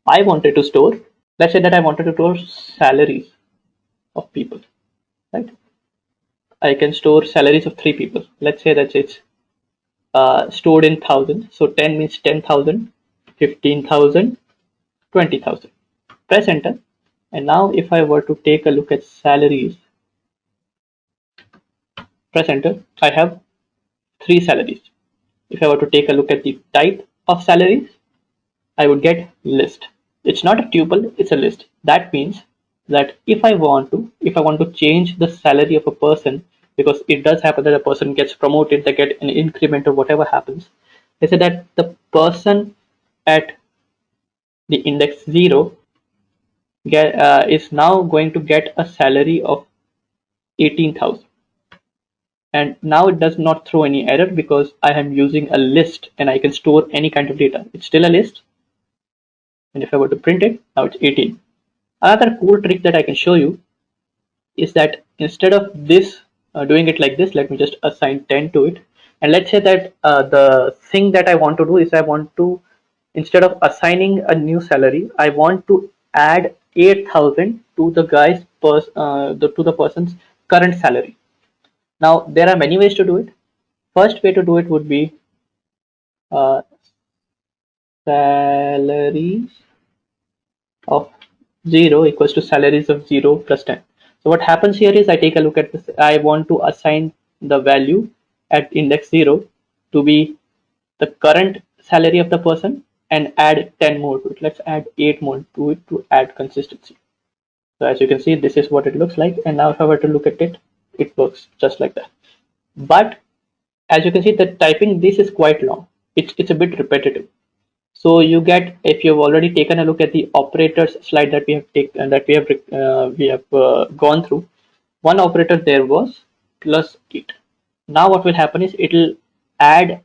I wanted to store, let's say that I wanted to store salaries of people, right? I can store salaries of 3 people. Let's say that it's stored in thousands. So 10 means 10,000, 15,000, 20,000. Press enter. And now if I were to take a look at salaries, press enter, I have 3 salaries. If I were to take a look at the type of salaries, I would get list. It's not a tuple, it's a list. That means that if I want to change the salary of a person, because it does happen that a person gets promoted, they get an increment or whatever happens. They say that the person at the index 0 is now going to get a salary of 18,000. And now it does not throw any error because I am using a list and I can store any kind of data. It's still a list. And if I were to print it, now it's 18. Another cool trick that I can show you is that instead of this doing it like this, let me just assign 10 to it. And let's say that the thing that I want to do is I want to, instead of assigning a new salary, I want to add 8,000 to the to the person's current salary. Now there are many ways to do it. First way to do it would be uh, salaries of 0 equals to salaries of 0 plus 10. So what happens here is I take a look at this. I want to assign the value at index 0 to be the current salary of the person and add 10 more to it. Let's add 8 more to it to add consistency. So as you can see, this is what it looks like. And now if I were to look at it, it works just like that. But as you can see, the typing this is quite long. It's a bit repetitive. So you get, if you've already taken a look at the operators slide that we have taken, that we have gone through, one operator there was plus 8. Now what will happen is it will add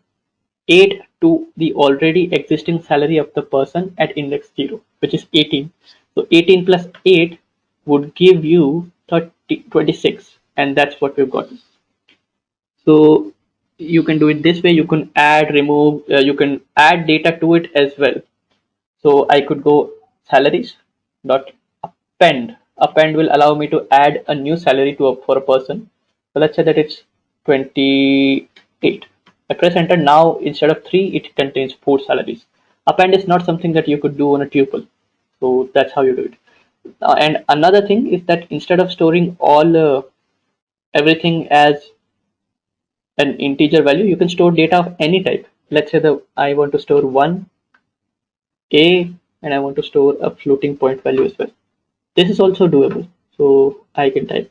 8 to the already existing salary of the person at index 0, which is 18. So 18 plus 8 would give you 26, and that's what we've got. So you can do it this way. You can add, remove, you can add data to it as well. So I could go salaries dot append. Append will allow me to add a new salary for a person. So let's say that it's 28. I press enter. Now instead of 3, it contains 4 salaries. Append is not something that you could do on a tuple. So that's how you do it. And another thing is that instead of storing all everything as an integer value, you can store data of any type. Let's say that I want to store 1 a and I want to store a floating point value as well. This is also doable. So I can type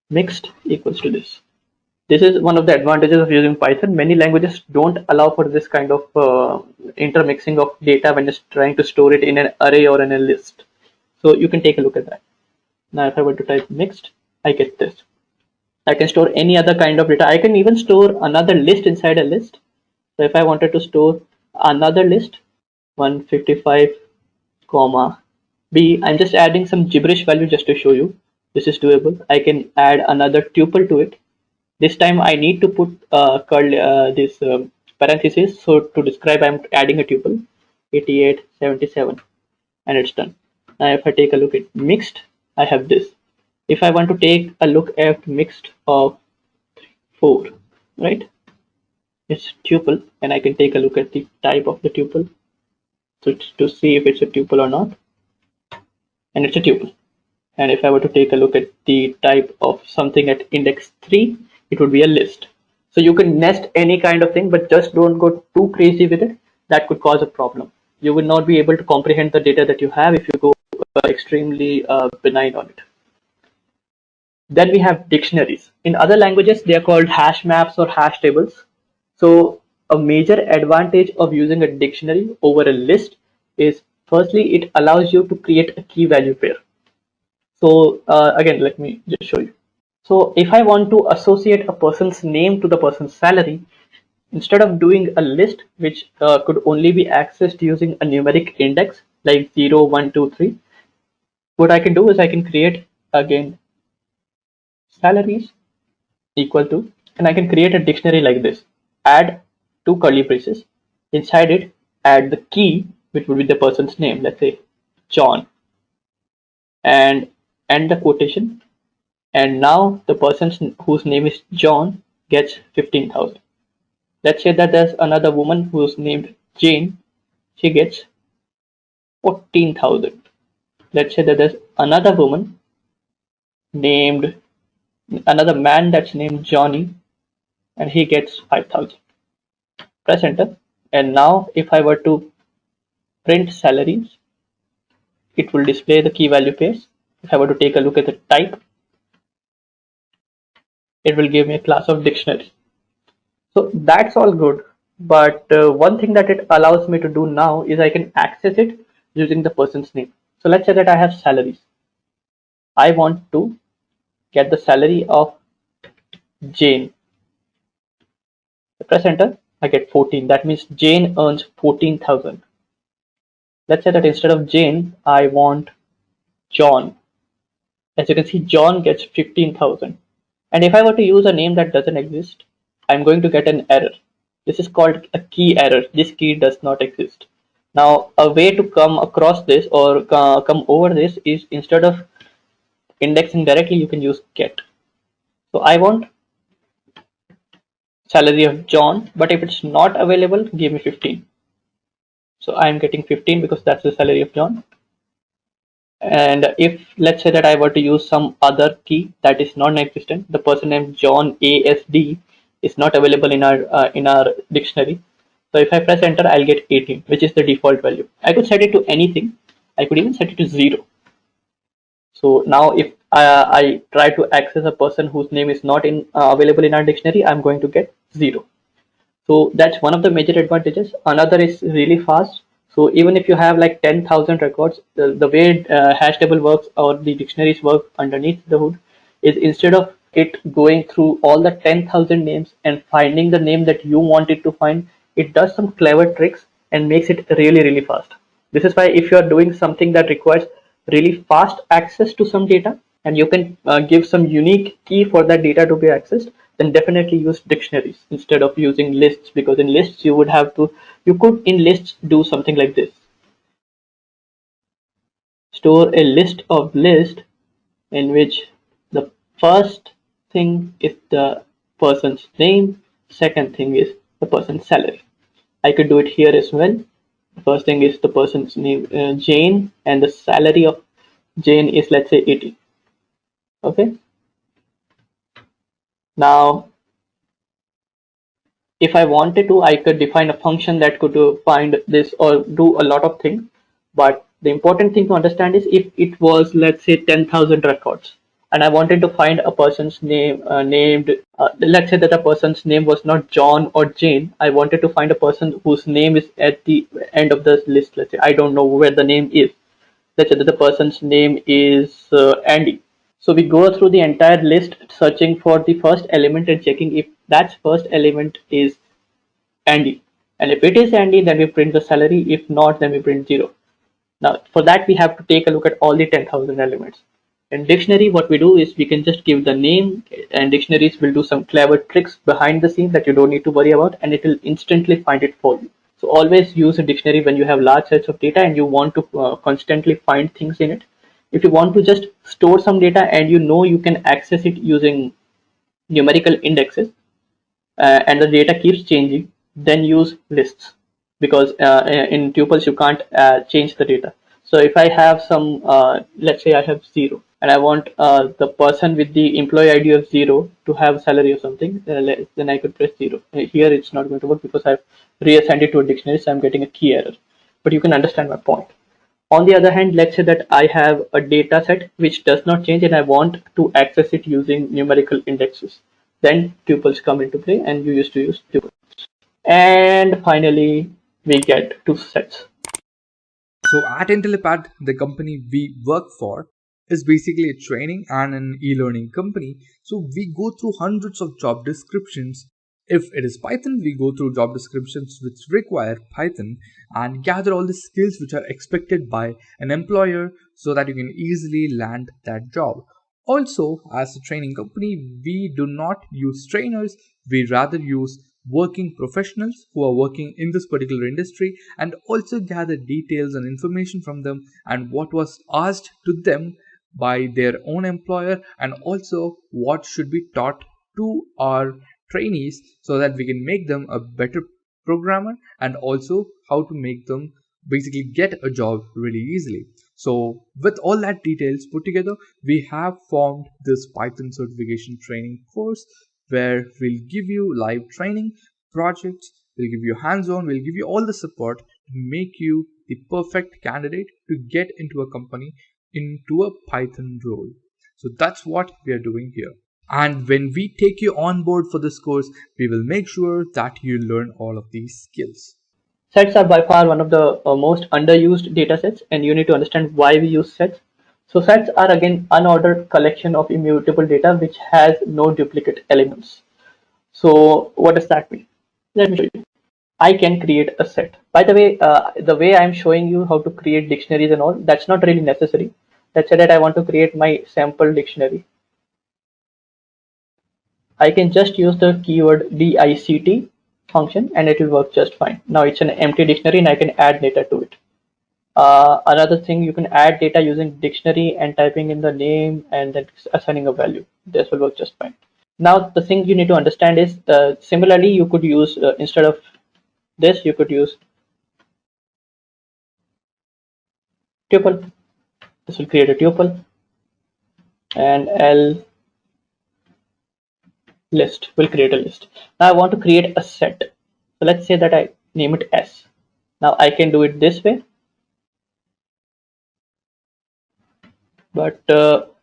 mixed equals to this. This is one of the advantages of using Python. Many languages don't allow for this kind of intermixing of data when just trying to store it in an array or in a list. So you can take a look at that. Now if I were to type mixed, I get this. I can store any other kind of data. I can even store another list inside a list. So if I wanted to store another list, 155, comma b, I'm just adding some gibberish value just to show you. This is doable. I can add another tuple to it. This time I need to put this parenthesis. So to describe, I'm adding a tuple, 88, 77, and it's done. Now if I take a look at mixed, I have this. If I want to take a look at mixed of 4, right? It's tuple, and I can take a look at the type of the tuple. So to see if it's a tuple or not, and it's a tuple. And if I were to take a look at the type of something at index 3, it would be a list. So you can nest any kind of thing, but just don't go too crazy with it. That could cause a problem. You will not be able to comprehend the data that you have if you go extremely benign on it. Then we have dictionaries. In other languages, they are called hash maps or hash tables. So a major advantage of using a dictionary over a list is, firstly, it allows you to create a key value pair. So again, let me just show you. So if I want to associate a person's name to the person's salary, instead of doing a list which could only be accessed using a numeric index like 0, 1, 2, 3, what I can do is I can create again salaries equal to, and I can create a dictionary like this. Add 2 curly braces. Inside it, add the key, which would be the person's name, let's say John, and end the quotation. And now the person whose name is John gets 15,000. Let's say that there's another woman who's named Jane. She gets 14,000. Let's say that there's another woman named, another man that's named Johnny, and he gets 5,000. Press enter. And now if I were to print salaries, it will display the key value pairs. If I were to take a look at the type, it will give me a class of dictionary. So that's all good. But one thing that it allows me to do now is I can access it using the person's name. So let's say that I have salaries. I want to get the salary of Jane. I press enter, I get 14. That means Jane earns 14,000. Let's say that instead of Jane, I want John. As you can see, John gets 15,000. And if I were to use a name that doesn't exist, I'm going to get an error. This is called a key error. This key does not exist. Now, a way to come across this or come over this is, instead of indexing directly, you can use get. So I want salary of John, but if it's not available, give me 15. So I'm getting 15 because that's the salary of John. And if, let's say that I were to use some other key that is non-existent, the person named John ASD is not available in our dictionary. So if I press enter, I'll get 18, which is the default value. I could set it to anything. I could even set it to 0. So now if I try to access a person whose name is not available in our dictionary, I'm going to get 0. So that's one of the major advantages. Another is really fast. So even if you have like 10,000 records, the way hash table works or the dictionaries work underneath the hood is, instead of it going through all the 10,000 names and finding the name that you want it to find, it does some clever tricks and makes it really, really fast. This is why if you are doing something that requires really fast access to some data, and you can give some unique key for that data to be accessed, then definitely use dictionaries instead of using lists, because in lists you could in lists do something like this: store a list of list in which the first thing is the person's name, second thing is the person's salary. I could do it here as well. The first thing is the person's name, Jane, and the salary of Jane is, let's say, 80. Okay. Now if I wanted to, I could define a function that could find this or do a lot of things. But the important thing to understand is, if it was, let's say, 10,000 records, and I wanted to find a person's name let's say that a person's name was not John or Jane. I wanted to find a person whose name is at the end of the list. Let's say I don't know where the name is. Let's say that the person's name is Andy. So we go through the entire list searching for the first element and checking if that first element is Andy. And if it is Andy, then we print the salary. If not, then we print 0. Now, for that, we have to take a look at all the 10,000 elements. In dictionary, what we do is we can just give the name, and dictionaries will do some clever tricks behind the scenes that you don't need to worry about, and it will instantly find it for you. So always use a dictionary when you have large sets of data and you want to constantly find things in it. If you want to just store some data and you know you can access it using numerical indexes, and the data keeps changing, then use lists, because in tuples you can't change the data. So if I have some, let's say I have 0, and I want the person with the employee ID of 0 to have salary or something, then I could press 0. Here it's not going to work because I've reassigned it to a dictionary, so I'm getting a key error. But you can understand my point. On the other hand, let's say that I have a data set which does not change and I want to access it using numerical indexes. Then tuples come into play and you used to use tuples. And finally, we get two sets. So at Intellipaat, the company we work for is basically a training and an e-learning company. So we go through hundreds of job descriptions. If it is Python, we go through job descriptions which require Python and gather all the skills which are expected by an employer so that you can easily land that job. Also, as a training company, we do not use trainers, we rather use working professionals who are working in this particular industry, and also gather details and information from them and what was asked to them by their own employer, and also what should be taught to our trainees so that we can make them a better programmer and also how to make them basically get a job really easily. So with all that details put together, we have formed this Python certification training course where we'll give you live training projects, we'll give you hands-on, we'll give you all the support to make you the perfect candidate to get into a company into a Python role. So that's what we are doing here. And when we take you on board for this course, we will make sure that you learn all of these skills. Sets are by far one of the most underused data sets, and you need to understand why we use sets. So sets are again unordered collection of immutable data which has no duplicate elements. So what does that mean? Let me show you. I can create a set. By the way I'm showing you how to create dictionaries and all, that's not really necessary. Let's say that I want to create my sample dictionary. I can just use the keyword dict function and it will work just fine. Now it's an empty dictionary and I can add data to it. Another thing, you can add data using dictionary and typing in the name and then assigning a value. This will work just fine. Now the thing you need to understand is similarly you could use instead of this you could use tuple. This will create a tuple and L list will create a list. Now I want to create a set. So let's say that I name it S. Now I can do it this way, but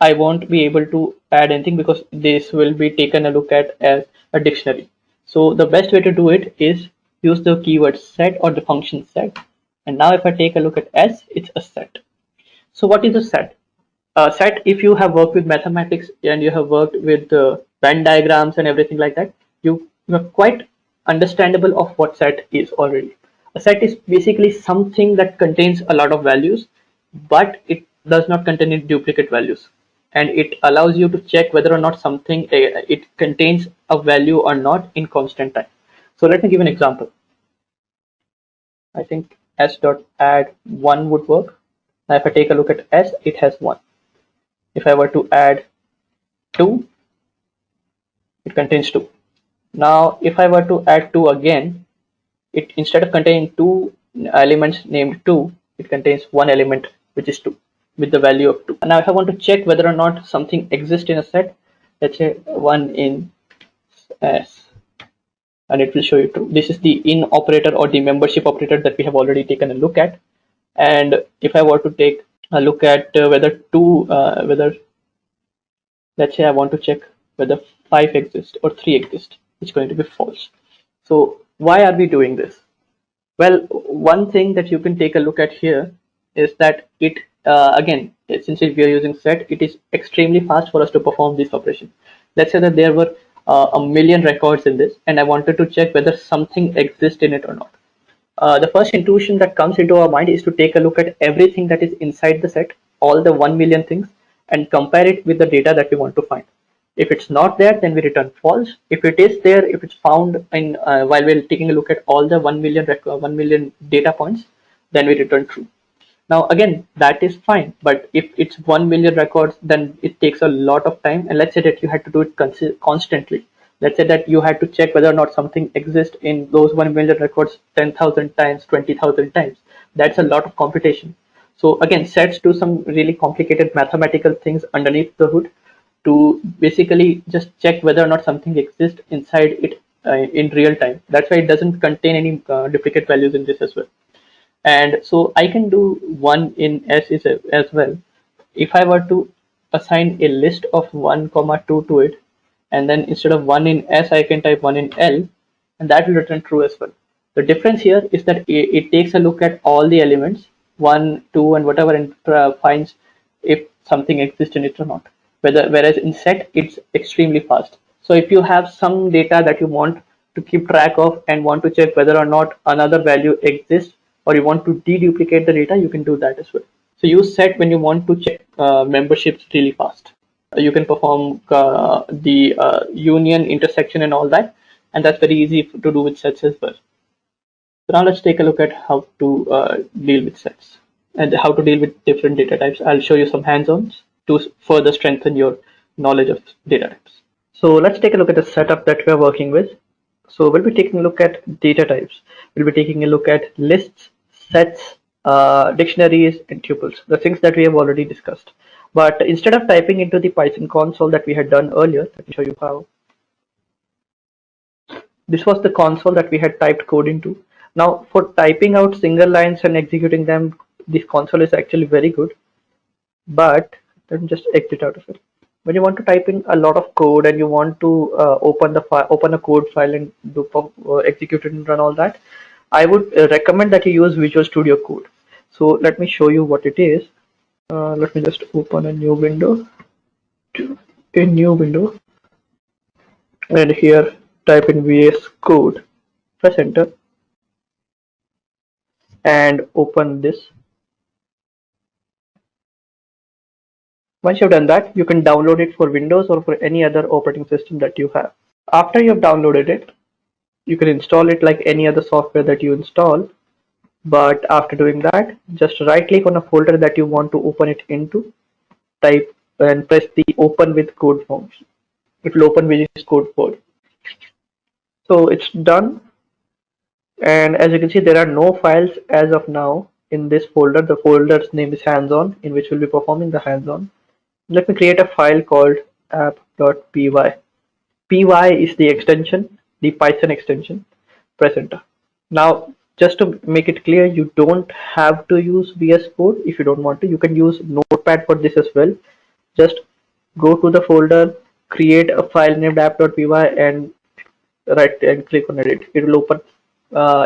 I won't be able to add anything because this will be taken a look at as a dictionary. So the best way to do it is use the keyword set or the function set. And now if I take a look at S, it's a set. So what is a set? Set, if you have worked with mathematics and you have worked with Venn diagrams and everything like that, you are quite understandable of what set is already. A set is basically something that contains a lot of values, but it does not contain any duplicate values, and it allows you to check whether or not something it contains a value or not in constant time. So let me give an example. I think s dot add 1 would work. Now if I take a look at s, it has 1. If I were to add 2, it contains 2. Now if I were to add 2 again, it instead of containing 2 elements named 2, it contains 1 element which is 2 with the value of 2. Now if I want to check whether or not something exists in a set, let's say 1 in s, and it will show you true. This is the in operator or the membership operator that we have already taken a look at. And if I were to take a look at whether let's say I want to check whether 5 exists or 3 exists, it's going to be false. So why are we doing this? Well, one thing that you can take a look at here is that it again, since we are using set, it is extremely fast for us to perform this operation. Let's say that there were a million records in this and I wanted to check whether something exists in it or not. The first intuition that comes into our mind is to take a look at everything that is inside the set, all the 1 million things, and compare it with the data that we want to find. If it's not there, then we return false. If it is there, if it's found in while we're taking a look at all the 1 million data points, then we return true. Now again, that is fine, but if it's 1 million records, then it takes a lot of time. And let's say that you had to do it constantly. Let's say that you had to check whether or not something exists in those 1 million records 10,000 times, 20,000 times. That's a lot of computation. So again, sets do some really complicated mathematical things underneath the hood to basically just check whether or not something exists inside it in real time. That's why it doesn't contain any duplicate values in this as well. And so I can do 1 in s as well. If I were to assign a list of 1 comma 2 to it, and then instead of 1 in s I can type 1 in l, and that will return true as well. The difference here is that it takes a look at all the elements 1, 2 and whatever, and finds if something exists in it or not. Whereas in set it's extremely fast. So if you have some data that you want to keep track of and want to check whether or not another value exists, or you want to deduplicate the data, you can do that as well. So use set when you want to check memberships really fast. You can perform the union, intersection and all that, and that's very easy to do with sets as well. So now let's take a look at how to deal with sets and how to deal with different data types. I'll show you some hands-ons to further strengthen your knowledge of data types. So let's take a look at the setup that we are working with. So we'll be taking a look at data types. We'll be taking a look at lists, sets, dictionaries, and tuples, the things that we have already discussed. But instead of typing into the Python console that we had done earlier, let me show you how. This was the console that we had typed code into. Now for typing out single lines and executing them, this console is actually very good. But let me just exit out of it. When you want to type in a lot of code and you want to open a code file and do execute it and run all that, I would recommend that you use Visual Studio Code. So let me show you what it is. Let me just open a new window, and here type in VS Code. Press enter and open this. Once you've done that, you can download it for Windows or for any other operating system that you have. After you've downloaded it, you can install it like any other software that you install. But after doing that, just right click on a folder that you want to open it into, type and press the open with code function. It will open VS Code folder. So it's done. And as you can see, there are no files as of now in this folder. The folder's name is hands-on, in which we'll be performing the hands-on. Let me create a file called app.py. Py is the extension, the Python extension. Press enter. Now, just to make it clear, you don't have to use VS Code if you don't want to. You can use Notepad for this as well. Just go to the folder, create a file named app.py and right and click on edit. It will open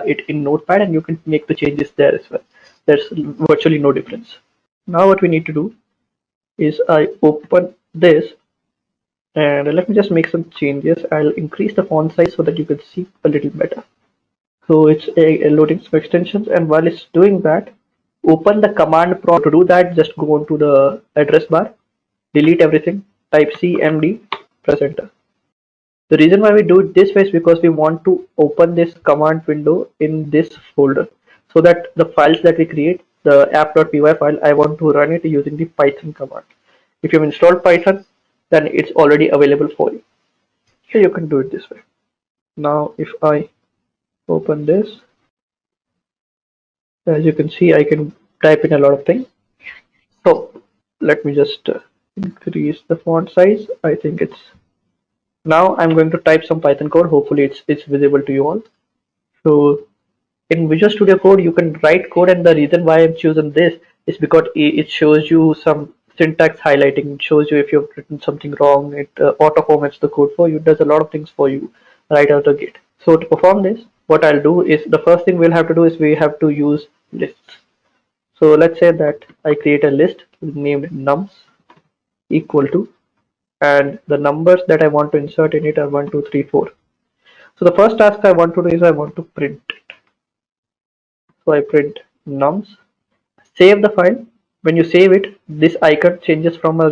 it in Notepad and you can make the changes there as well. There's virtually no difference. Now what we need to do is I open this and let me just make some changes. I'll increase the font size so that you can see a little better. So it's loading some extensions, and while it's doing that, open the command prompt. To do that, just go onto the address bar, delete everything, type cmd, press enter. The reason why we do it this way is because we want to open this command window in this folder so that the files that we create, the app.py file, I want to run it using the Python command. If you've installed Python, then it's already available for you. Here you can do it this way. Now if I open this, as you can see, I can type in a lot of things. So let me just increase the font size. I think it's now I'm going to type some Python code. Hopefully it's visible to you all. So in Visual Studio Code you can write code, and the reason why I'm choosing this is because it shows you some syntax highlighting. It shows you if you've written something wrong. It auto formats the code for you. It does a lot of things for you right out of the gate. So to perform this, what I'll do is the first thing we'll have to do is we have to use lists. So let's say that I create a list named nums equal to, and the numbers that I want to insert in it are 1, 2, 3, 4. So the first task I want to do is I want to print it. So I print nums, save the file. When you save it, this icon changes from a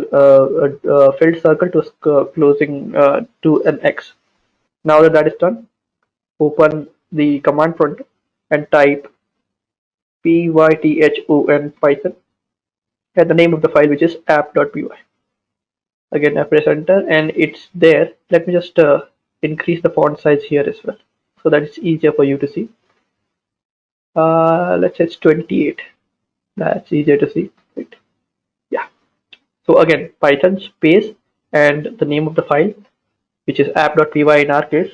filled circle to closing to an X. Now that is done, open the command prompt and type python Python and the name of the file, which is app.py. Again I press enter and it's there. Let me just increase the font size here as well so that it's easier for you to see. Let's say it's 28. That's easier to see, right? Yeah. So again, Python space and the name of the file, which is app.py in our case.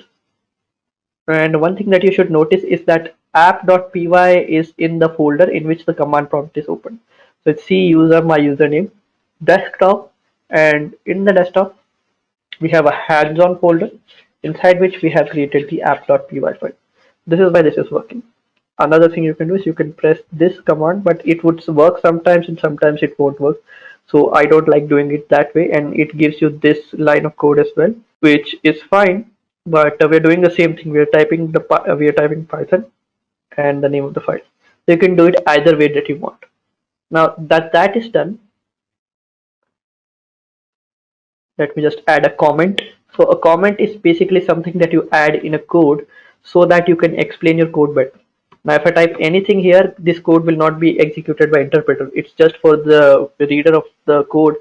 And one thing that you should notice is that app.py is in the folder in which the command prompt is open. So it's C user, my username, desktop, and in the desktop we have a hands-on folder inside which we have created the app.py file. This is why this is working. Another thing you can do is you can press this command, but it would work sometimes and sometimes it won't work. So I don't like doing it that way, and it gives you this line of code as well, which is fine. But we're doing the same thing. We're typing Python and the name of the file. So you can do it either way that you want. Now that is done, let me just add a comment. So a comment is basically something that you add in a code so that you can explain your code better. Now if I type anything here, this code will not be executed by interpreter. It's just for the reader of the code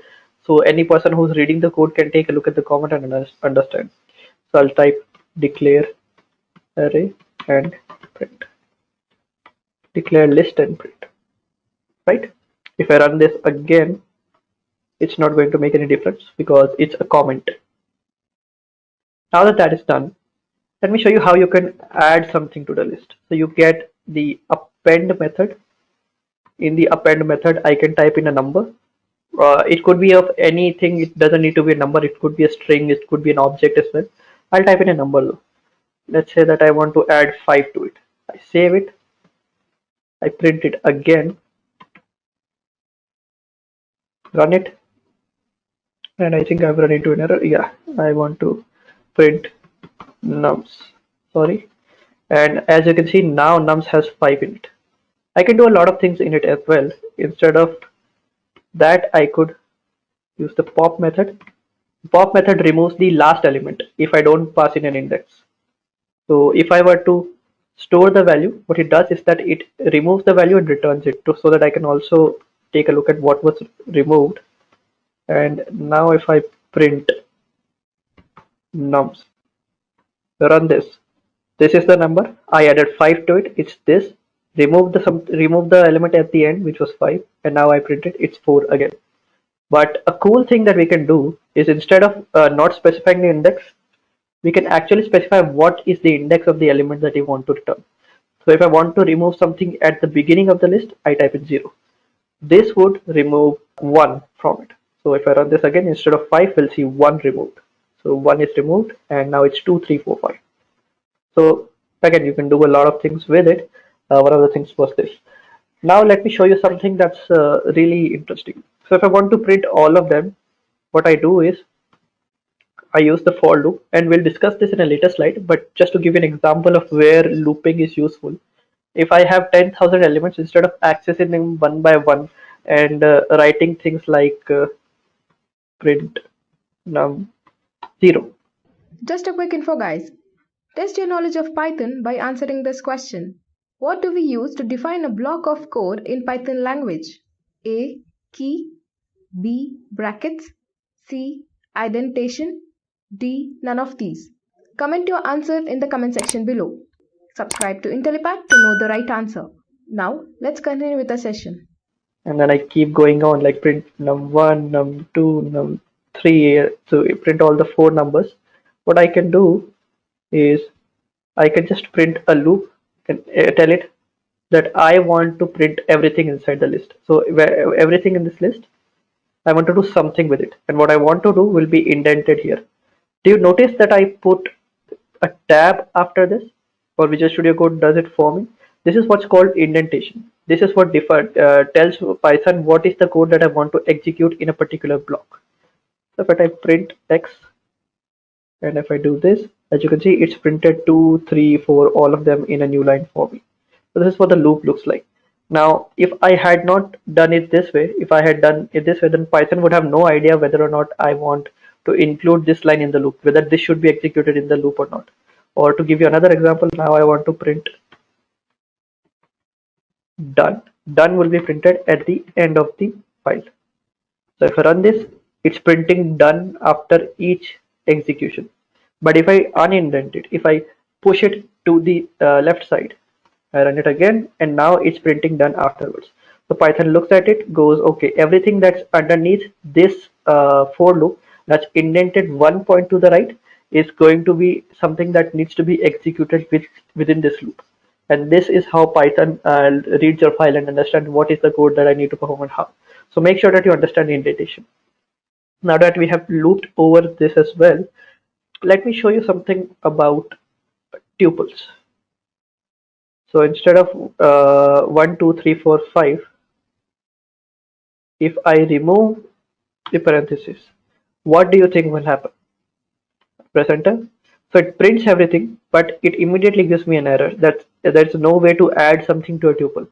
So any person who's reading the code can take a look at the comment and understand. So I'll type declare array and print, declare list and print, right? If I run this again, it's not going to make any difference because it's a comment. Now that that is done, let me show you how you can add something to the list. So you get the append method. In the append method, I can type in a number. It could be of anything. It doesn't need to be a number. It could be a string. It could be an object as well. I'll type in a number though. Let's say that I want to add 5 to it. I save it. I print it again. Run it. And I think I've run into an error. Yeah, I want to print nums. Sorry. And as you can see, now nums has 5 in it. I can do a lot of things in it as well. Instead of that, I could use the pop method. Pop method removes the last element if I don't pass in an index. So if I were to store the value, what it does is that it removes the value and returns it so that I can also take a look at what was removed. And now if I print nums, run this. This is the number. I added 5 to it. It's this. Remove the element at the end, which was 5, and now I printed it's 4 again. But a cool thing that we can do is instead of not specifying the index, we can actually specify what is the index of the element that you want to return. So if I want to remove something at the beginning of the list, I type in 0. This would remove 1 from it. So if I run this again, instead of 5, we'll see 1 removed. So 1 is removed, and now it's 2, 3, 4, 5. So again, you can do a lot of things with it. One of the things was this. Now let me show you something that's really interesting. So if I want to print all of them, what I do is I use the for loop, and we'll discuss this in a later slide, but just to give you an example of where looping is useful. If I have 10,000 elements, instead of accessing them one by one and writing things like print num 0. Just a quick info, guys. Test your knowledge of Python by answering this question. What do we use to define a block of code in Python language? A. Key. B. Brackets. C. Indentation. D. None of these. Comment your answer in the comment section below. Subscribe to Intellipaat to know the right answer. Now, let's continue with the session. And then I keep going on like print num1, num2, num3. So I print all the 4 numbers. What I can do is I can just print a loop and tell it that I want to print everything inside the list. So everything in this list, I want to do something with it. And what I want to do will be indented here. Do you notice that I put a tab after this? Or Visual Studio Code does it for me. This is what's called indentation. This is what tells Python what is the code that I want to execute in a particular block. So if I type print x, and if I do this, as you can see, it's printed 2, 3, 4, all of them in a new line for me. So this is what the loop looks like. Now, if I had not done it this way, if I had done it this way, then Python would have no idea whether or not I want to include this line in the loop, whether this should be executed in the loop or not. Or to give you another example, now I want to print done. Done will be printed at the end of the file. So if I run this, it's printing done after each execution. But if I unindent it, if I push it to the left side, I run it again, and now it's printing done afterwards. So Python looks at it, goes, okay, everything that's underneath this for loop that's indented 1 point to the right is going to be something that needs to be executed within this loop. And this is how Python reads your file and understands what is the code that I need to perform and how. So make sure that you understand the indentation. Now that we have looped over this as well, let me show you something about tuples. So instead of 1, 2, 3, 4, 5, if I remove the parenthesis, what do you think will happen? Press enter. So it prints everything, but it immediately gives me an error that there's no way to add something to a tuple.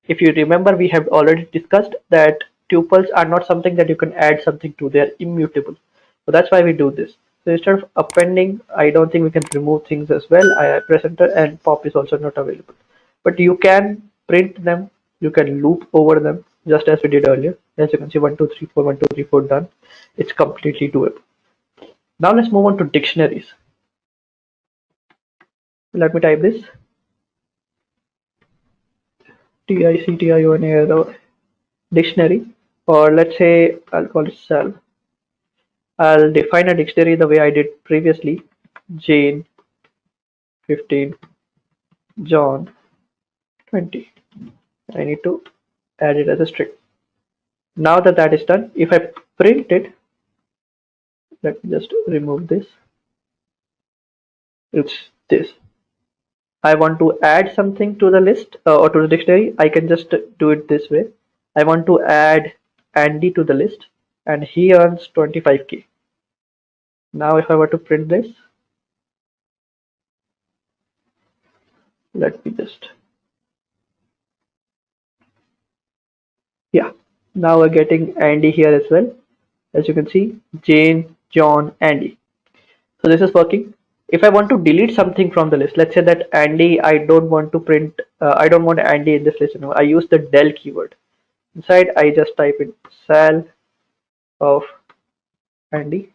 If you remember, we have already discussed that tuples are not something that you can add something to, they're immutable. So that's why we do this. So instead of appending, I don't think we can remove things as well. I press enter, and pop is also not available. But you can print them, you can loop over them, just as we did earlier. As you can see, 1, 2, 3, 4, 1, 2, 3, 4 done. It's completely doable. Now let's move on to dictionaries. Let me type this. DICTION dictionary, or let's say I'll call it cell. I'll define a dictionary the way I did previously. Jane 15, John 20. I need to add it as a string. Now that that is done, if I print it, let me just remove this. It's this. I want to add something to the list or to the dictionary. I can just do it this way. I want to add Andy to the list, and he earns 25k. Now if I were to print this, let me just, yeah, now we're getting Andy here as well. As you can see, Jane, John, Andy. So this is working. If I want to delete something from the list, let's say that Andy, I don't want to print, I don't want Andy in this list anymore. I use the del keyword. Inside, I just type in sal of Andy.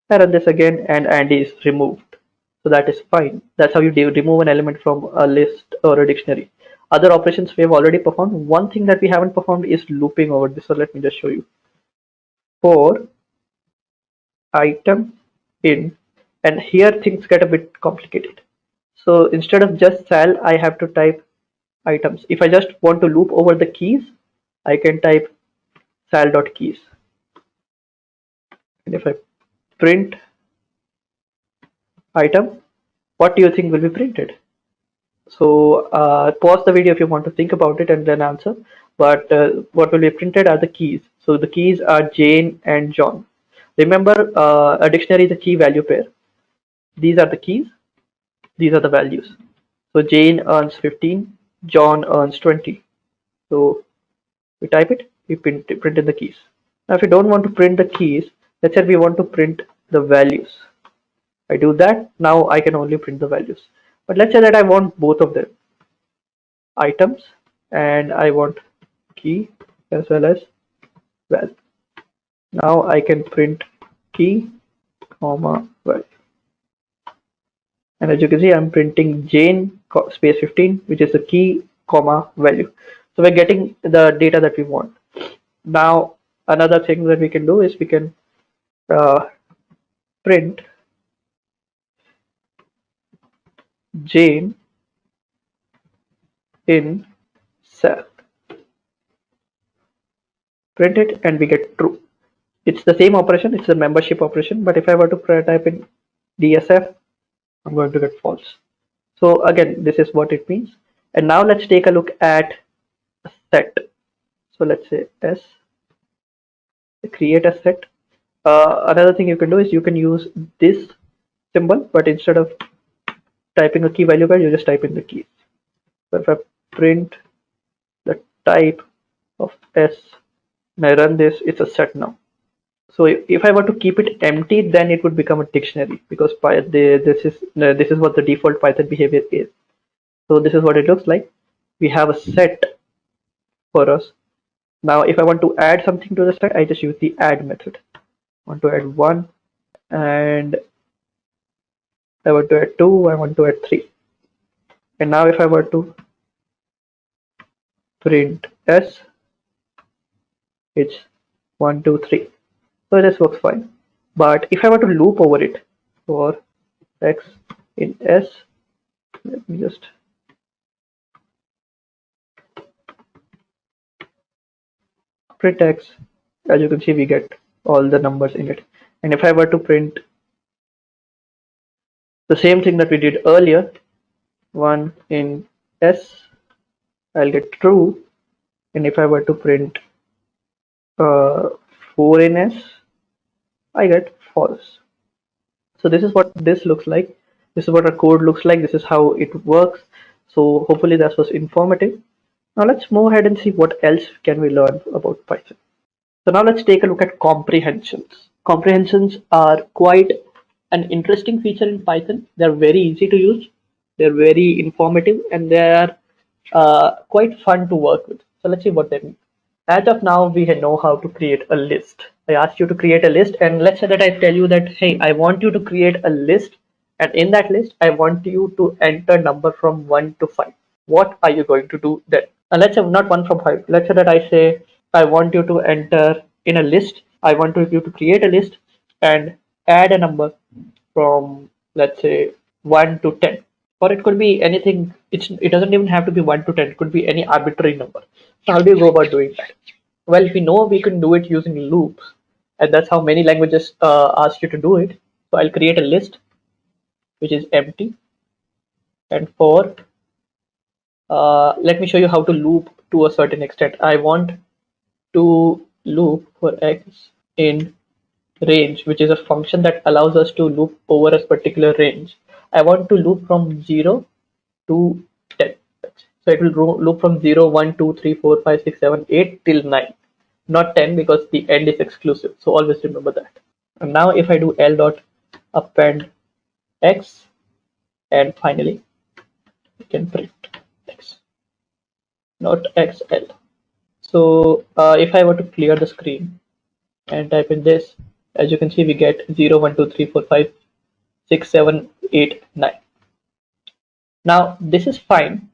I run this again, and Andy is removed. So that is fine. That's how you remove an element from a list or a dictionary. Other operations we have already performed. One thing that we haven't performed is looping over this. So let me just show you. For item in, and here things get a bit complicated. So instead of just sal, I have to type items. If I just want to loop over the keys, I can type sal.keys. And if I print item, what do you think will be printed? So pause the video if you want to think about it and then answer. But what will be printed are the keys. So the keys are Jane and John. Remember, a dictionary is a key value pair. These are the keys. These are the values. So Jane earns 15. John earns 20. So we type it. We print in the keys. Now if you don't want to print the keys, let's say we want to print the values. I do that. Now I can only print the values. But let's say that I want both of them, items, and I want key as well as val. Now I can print key, comma, val. And as you can see, I'm printing Jane space 15, which is the key, comma, value. So we're getting the data that we want. Now another thing that we can do is we can print Jane in cell. Print it and we get true. It's the same operation, it's a membership operation, but if I were to type in DSF, I'm going to get false. So again, this is what it means. And now let's take a look at a set. So let's say S, create a set. Another thing you can do is you can use this symbol, but instead of typing a key value pair, you just type in the keys. So if I print the type of S and I run this, it's a set now. So if I were to keep it empty, then it would become a dictionary, because this is what the default Python behavior is. So this is what it looks like. We have a set for us. Now if I want to add something to the set, I just use the add method. I want to add 1, and I want to add 2, I want to add 3. And now if I were to print S, it's 1, 2, 3. So this works fine. But if I were to loop over it for X in S, let me just print X. As you can see, we get all the numbers in it. And if I were to print the same thing that we did earlier, 1 in S, I'll get true. And if I were to print 4 in S, I get false. So this is what this looks like. This is what our code looks like. This is how it works. So hopefully that was informative. Now let's move ahead and see what else can we learn about Python. So now let's take a look at comprehensions. Comprehensions are quite an interesting feature in Python. They're very easy to use. They're very informative, and they are quite fun to work with. So let's see what they mean. As of now, we know how to create a list. I asked you to create a list, and let's say that I tell you that, hey, I want you to create a list, and in that list, I want you to enter number from 1 to 5. What are you going to do then? Let's say not 1 from 5. Let's say that I say, I want you to enter in a list. I want you to create a list and add a number from, let's say, 1 to 10. Or it could be anything. It doesn't even have to be 1 to 10. It could be any arbitrary number. So how do you go about doing that? Well, we know we can do it using loops, and that's how many languages ask you to do it. So I'll create a list which is empty, and for let me show you how to loop to a certain extent. I want to loop for x in range, which is a function that allows us to loop over a particular range. I want to loop from 0 to 10. So it will loop from 0, 1, 2, 3, 4, 5, 6, 7, 8 till 9. Not 10 because the end is exclusive. So always remember that. And now if I do L dot append x, and finally we can print x, not xl. So if I were to clear the screen and type in this, as you can see, we get 0, 1, 2, 3, 4, 5, 6, 7, 8, 9. Now this is fine,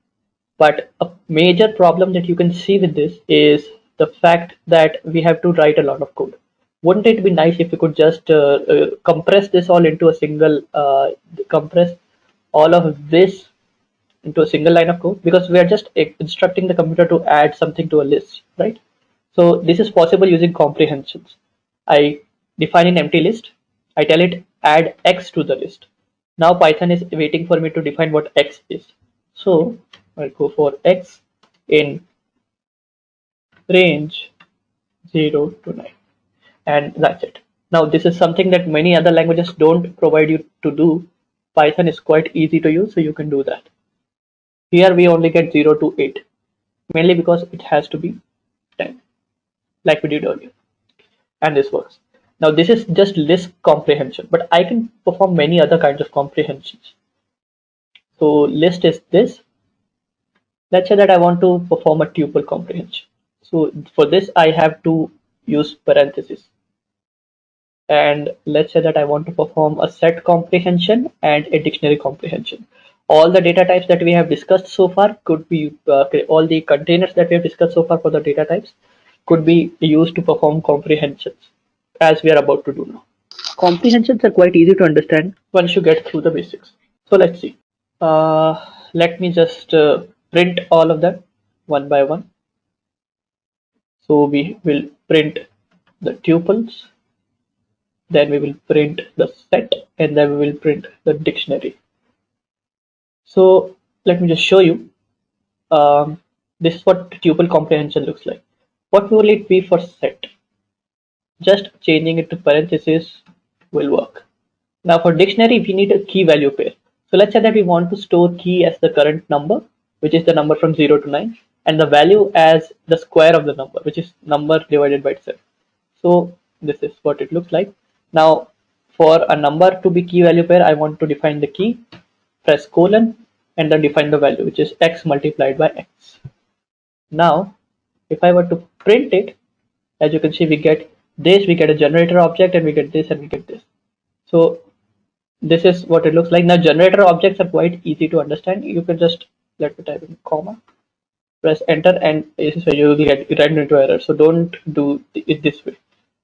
but a major problem that you can see with this is the fact that we have to write a lot of code. Wouldn't it be nice if we could just compress this all into a single, compress all of this into a single line of code? Because we are just instructing the computer to add something to a list, right? So this is possible using comprehensions. I define an empty list. I tell it add x to the list. Now Python is waiting for me to define what x is. So I'll go for x in range 0 to 9, and that's it. Now this is something that many other languages don't provide you to do. Python is quite easy to use, so you can do that. Here we only get 0 to 8, mainly because it has to be 10, like we did earlier, and this works. Now this is just list comprehension, but I can perform many other kinds of comprehensions. So list is this. Let's say that I want to perform a tuple comprehension. So for this I have to use parentheses. And let's say that I want to perform a set comprehension and a dictionary comprehension. All the data types that we have discussed so far could be, all the containers that we have discussed so far for the data types could be used to perform comprehensions, as we are about to do now. Comprehensions are quite easy to understand once you get through the basics. So let's see. Let me just print all of them one by one. So we will print the tuples, then we will print the set, and then we will print the dictionary. So let me just show you. This is what tuple comprehension looks like. What will it be for set? Just changing it to parentheses will work. Now for dictionary, we need a key value pair. So let's say that we want to store key as the current number, which is the number from 0 to 9, and the value as the square of the number, which is number divided by itself. So this is what it looks like. Now for a number to be key value pair, I want to define the key, press colon, and then define the value, which is x multiplied by x. Now if I were to print it, as you can see, we get this, we get a generator object, and we get this, and we get this. So this is what it looks like. Now generator objects are quite easy to understand. You can just, let me type in comma, press enter, and so you will get run into error. So don't do it this way,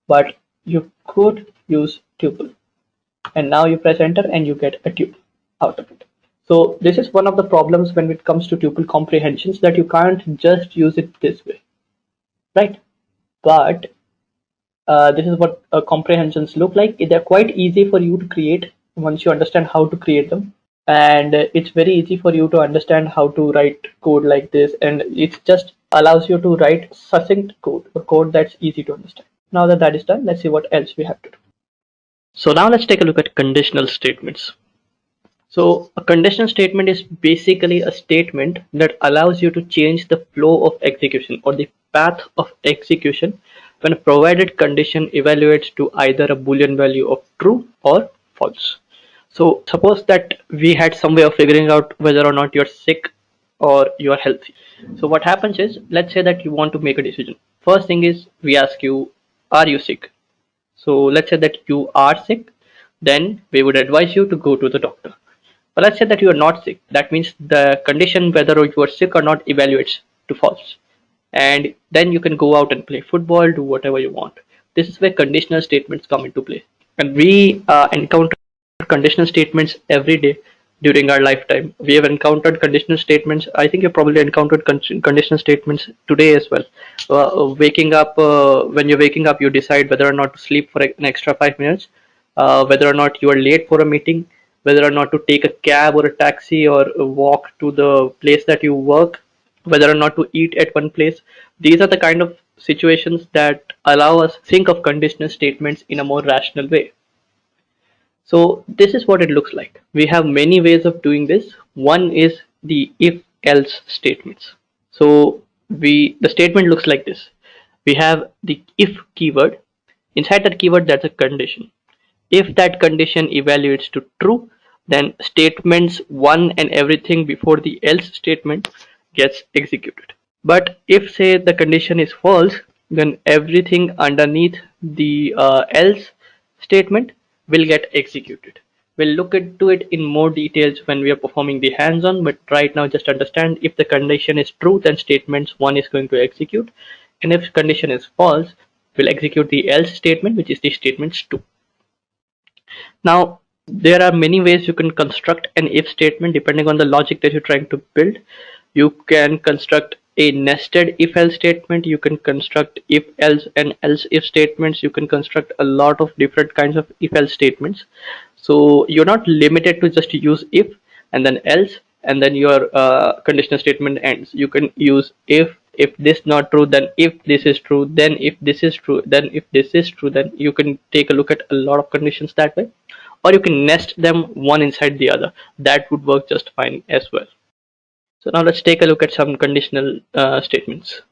but you could use tuple, and now you press enter and you get a tuple out of it. So this is one of the problems when it comes to tuple comprehensions, that you can't just use it this way, right? But this is what comprehensions look like. They're quite easy for you to create once you understand how to create them, and it's very easy for you to understand how to write code like this, and it just allows you to write succinct code, or code that's easy to understand. Now that that is done, let's see what else we have to do. So now let's take a look at conditional statements. So a conditional statement is basically a statement that allows you to change the flow of execution, or the path of execution, when a provided condition evaluates to either a boolean value of true or false. So suppose that we had some way of figuring out whether or not you're sick or you're healthy. So what happens is, let's say that you want to make a decision. First thing is we ask you, are you sick? So let's say that you are sick, then we would advise you to go to the doctor. But let's say that you are not sick. That means the condition whether you are sick or not evaluates to false. And then you can go out and play football, do whatever you want. This is where conditional statements come into play. And we encounter conditional statements every day during our lifetime. We have encountered conditional statements. I think you probably encountered conditional statements today as well. Waking up, when you're waking up, you decide whether or not to sleep for an extra 5 minutes, whether or not you are late for a meeting, whether or not to take a cab or a taxi or walk to the place that you work, whether or not to eat at one place. These are the kind of situations that allow us think of conditional statements in a more rational way. So this is what it looks like. We have many ways of doing this. One is the if else statements. So the statement looks like this. We have the if keyword. Inside that keyword, that's a condition. If that condition evaluates to true, then statements one and everything before the else statement gets executed. But if say the condition is false, then everything underneath the else statement will get executed. We'll look into it in more details when we are performing the hands-on, but right now just understand if the condition is true, then statements 1 is going to execute, and if condition is false, we'll execute the else statement, which is the statements 2. Now, there are many ways you can construct an if statement depending on the logic that you're trying to build. You can construct a nested if else statement, you can construct if else and else if statements, you can construct a lot of different kinds of if else statements. So you're not limited to just use if and then else and then your conditional statement ends. You can use if this not true, then if this is true, then if this is true, then if this is true. Then you can take a look at a lot of conditions that way, or you can nest them one inside the other. That would work just fine as well. So now let's take a look at some conditional statements.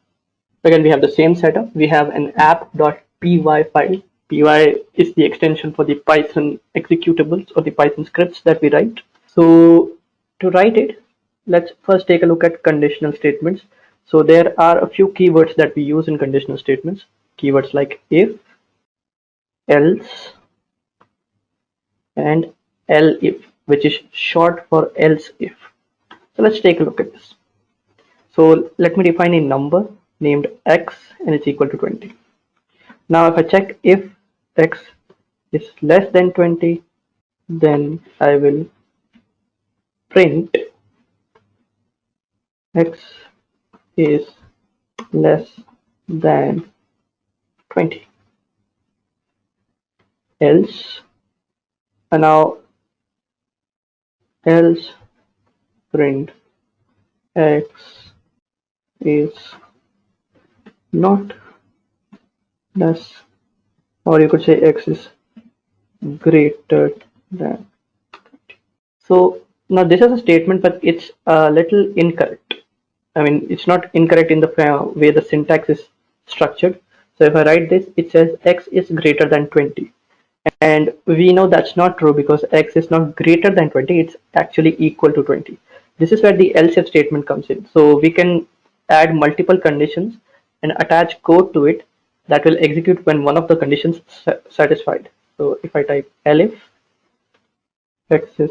Again, we have the same setup. We have an app.py file. Py is the extension for the Python executables or the Python scripts that we write. So to write it, let's first take a look at conditional statements. So there are a few keywords that we use in conditional statements. Keywords like if, else, and elif, which is short for else if. So let's take a look at this. So let me define a number named x and it's equal to 20. Now if I check if x is less than 20, then I will print x is less than 20. Else, and now else print x is not less, or you could say x is greater than. So now this is a statement, but it's a little incorrect. I mean, it's not incorrect in the way the syntax is structured. So if I write this, it says x is greater than 20. And we know that's not true because x is not greater than 20, it's actually equal to 20. This is where the else if statement comes in. So we can add multiple conditions and attach code to it that will execute when one of the conditions satisfied. So if I type elif x is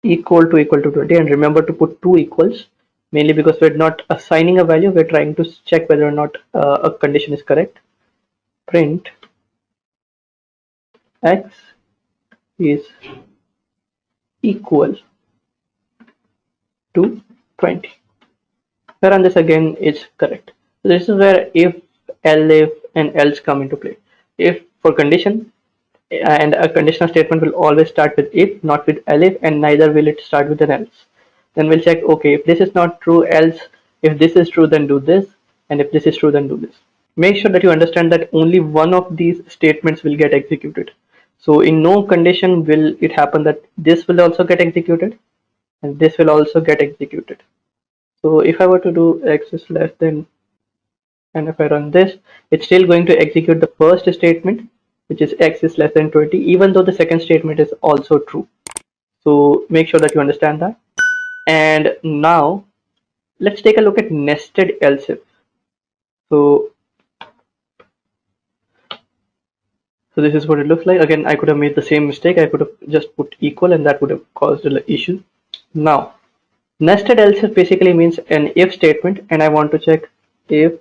equal to 20, and remember to put two equals, mainly because we're not assigning a value, we're trying to check whether or not a condition is correct. Print x is equal to 20. Where on this again is correct. So this is where if, elif, and else come into play. If for condition, and a conditional statement will always start with if, not with elif, and neither will it start with an else. Then we'll check, okay, if this is not true, else, if this is true, then do this, and if this is true, then do this. Make sure that you understand that only one of these statements will get executed. So in no condition will it happen that this will also get executed and this will also get executed. So if I were to do x is less than, and if I run this, it's still going to execute the first statement, which is x is less than 20, even though the second statement is also true. So make sure that you understand that. And now let's take a look at nested else if. So this is what it looks like. Again, I could have made the same mistake. I could have just put equal and that would have caused an issue. Now, nested else basically means an if statement, and I want to check if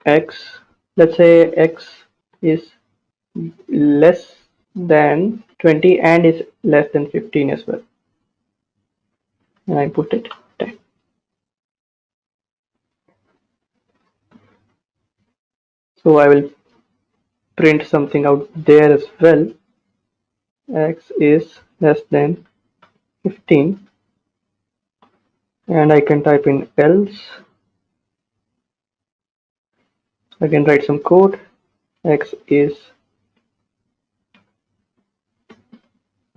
x, let's say x is less than 20 and is less than 15 as well. And I put it 10. So I will print something out there as well. X is less than 15, and I can type in else. I can write some code. X is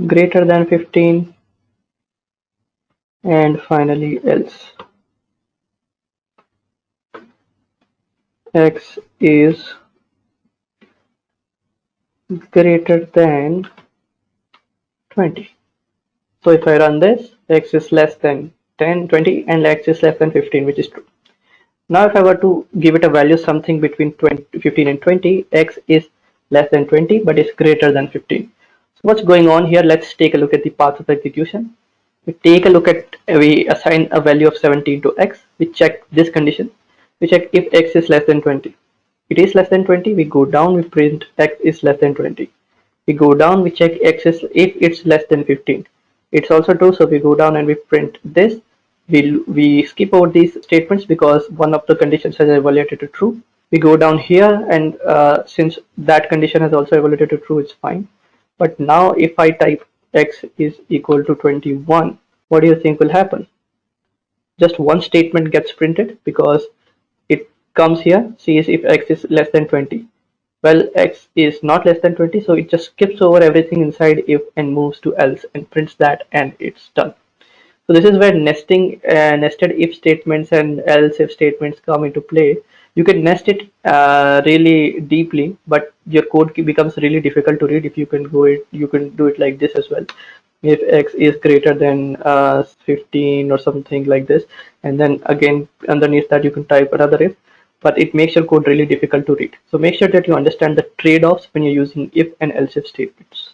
greater than 15, and finally else. X is greater than 20. So if I run this, x is less than 10, 20, and x is less than 15, which is true. Now if I were to give it a value something between 15 and 20, x is less than 20 but is greater than 15. So what's going on here? Let's take a look at the path of execution. We assign a value of 17 to x. We check this condition. We check if x is less than 20. It is less than 20. We go down. We print x is less than 20. We go down. We check x is if it's less than 15. It's also true. So we go down and we print this. We skip over these statements because one of the conditions has evaluated to true. We go down here, and since that condition has also evaluated to true, it's fine. But now if I type x is equal to 21, what do you think will happen? Just one statement gets printed because it comes here, sees if x is less than 20. Well, x is not less than 20, so it just skips over everything inside if and moves to else and prints that, and it's done. So this is where nested if statements and else if statements come into play. You can nest it really deeply, but your code becomes really difficult to read if you can you can do it like this as well. If x is greater than 15 or something like this, and then again underneath that you can type another if, but it makes your code really difficult to read. So make sure that you understand the trade-offs when you're using if and else if statements.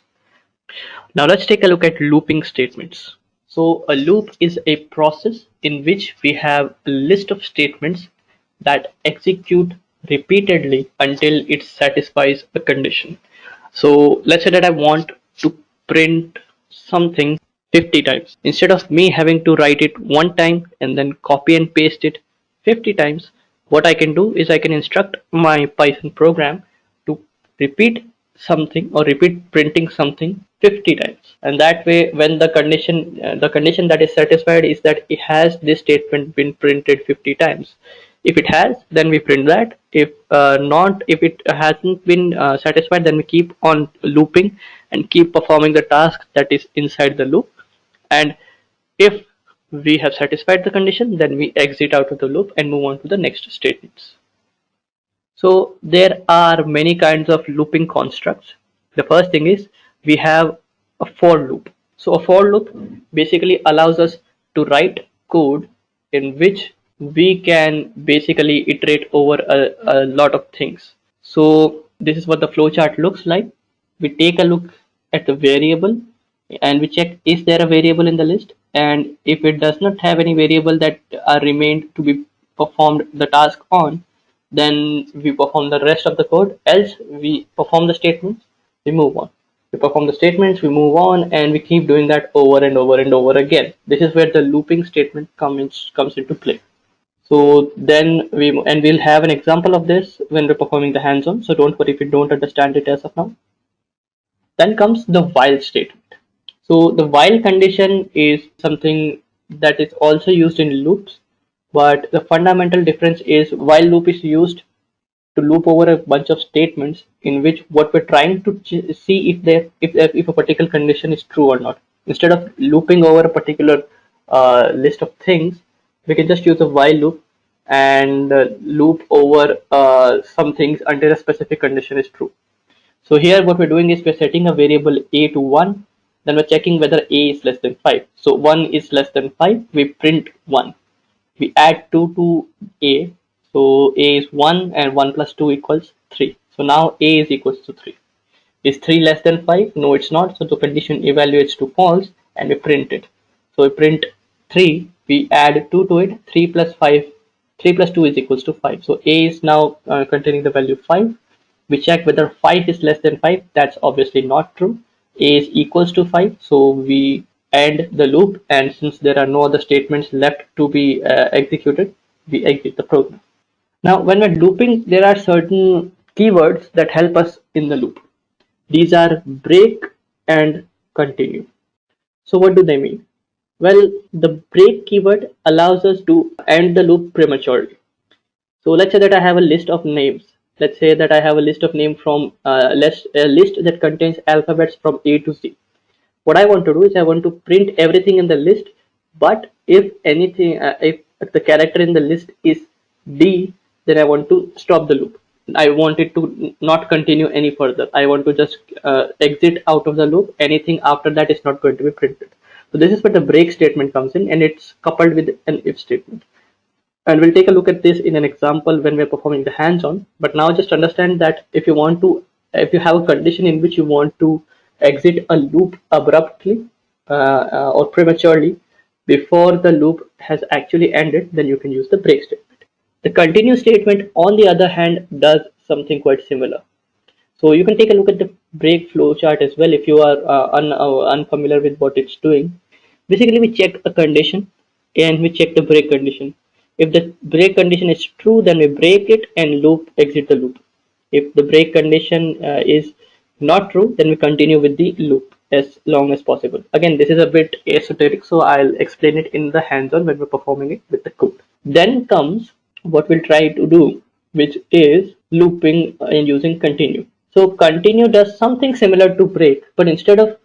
Now let's take a look at looping statements. So a loop is a process in which we have a list of statements that execute repeatedly until it satisfies a condition. So let's say that I want to print something 50 times. Instead of me having to write it one time and then copy and paste it 50 times, what I can do is I can instruct my Python program to repeat something or repeat printing something 50 times, and that way when the condition that is satisfied is that it has this statement been printed 50 times. If it has, then we print that. If not, if it hasn't been satisfied, then we keep on looping and keep performing the task that is inside the loop. And if we have satisfied the condition, then we exit out of the loop and move on to the next statements. So there are many kinds of looping constructs. The first thing is we have a for loop. So a for loop basically allows us to write code in which we can basically iterate over a lot of things. So this is what the flowchart looks like. We take a look at the variable and we check is there a variable in the list, and if it does not have any variable that are remained to be performed the task on, then we perform the rest of the code. Else we perform the statements, we move on. We perform the statements, we move on, and we keep doing that over and over and over again. This is where the looping statement comes into play. So then we'll have an example of this when we're performing the hands-on. So don't worry if you don't understand it as of now. Then comes the while statement. So the while condition is something that is also used in loops, but the fundamental difference is while loop is used to loop over a bunch of statements in which what we're trying to see if a particular condition is true or not. Instead of looping over a particular list of things, we can just use a while loop and loop over some things until a specific condition is true. So here what we're doing is we're setting a variable a to 1, then we're checking whether a is less than 5. So 1 is less than 5, we print 1. We add 2 to a, So a is 1 and 1 plus 2 equals 3. So now a is equals to 3. Is 3 less than 5? No, it's not. So the condition evaluates to false and we print it. So we print 3, we add 2 to it, 3 plus 5, 3 plus 2 is equals to 5. So a is now containing the value 5. We check whether 5 is less than 5. That's obviously not true. A is equals to 5. So we end the loop, and since there are no other statements left to be executed, we exit the program. Now, when we're looping, there are certain keywords that help us in the loop. These are break and continue. So what do they mean? Well, the break keyword allows us to end the loop prematurely. So let's say that I have a list of names. Let's say that I have a list of names from a list that contains alphabets from A to Z. What I want to do is I want to print everything in the list, but if anything, if the character in the list is D, then I want to stop the loop. I want it to not continue any further. I want to just exit out of the loop. Anything after that is not going to be printed. So this is where the break statement comes in, and it's coupled with an if statement. And we'll take a look at this in an example when we're performing the hands-on. But now just understand that if you have a condition in which you want to exit a loop abruptly or prematurely before the loop has actually ended, then you can use the break statement. The continue statement, on the other hand, does something quite similar. So you can take a look at the break flow chart as well if you are unfamiliar with what it's doing. Basically, we check a condition and we check the break condition. If the break condition is true, then we break it and exit the loop. If the break condition is not true, then we continue with the loop as long as possible. Again, this is a bit esoteric, so I'll explain it in the hands-on when we're performing it with the code. Then comes what we'll try to do, which is looping and using continue. So continue does something similar to break, but instead of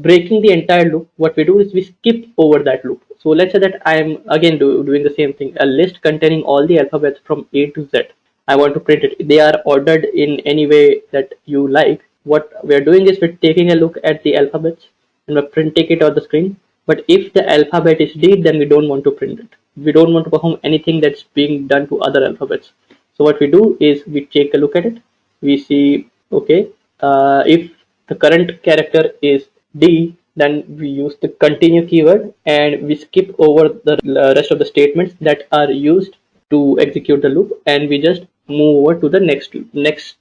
breaking the entire loop, what we do is we skip over that loop. So let's say that I'm again doing the same thing, a list containing all the alphabets from A to Z. I want to print it. They are ordered in any way that you like. What we're doing is we're taking a look at the alphabets and we're printing it on the screen. But if the alphabet is D, then we don't want to print it. We don't want to perform anything that's being done to other alphabets. So what we do is we take a look at it. We see, okay, if the current character is D, then we use the continue keyword and we skip over the rest of the statements that are used to execute the loop, and we just move over to the next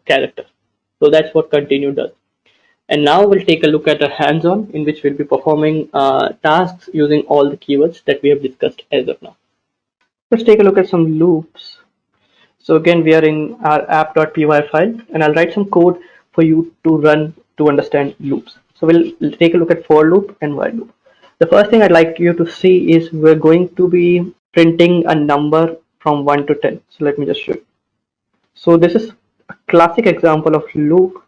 character. So that's what continue does. And now we'll take a look at a hands-on in which we'll be performing tasks using all the keywords that we have discussed as of now. Let's take a look at some loops. So again, we are in our app.py file, and I'll write some code for you to run to understand loops. So we'll take a look at for loop and while loop. The first thing I'd like you to see is we're going to be printing a number from 1 to 10. So let me just show you. So this is a classic example of loop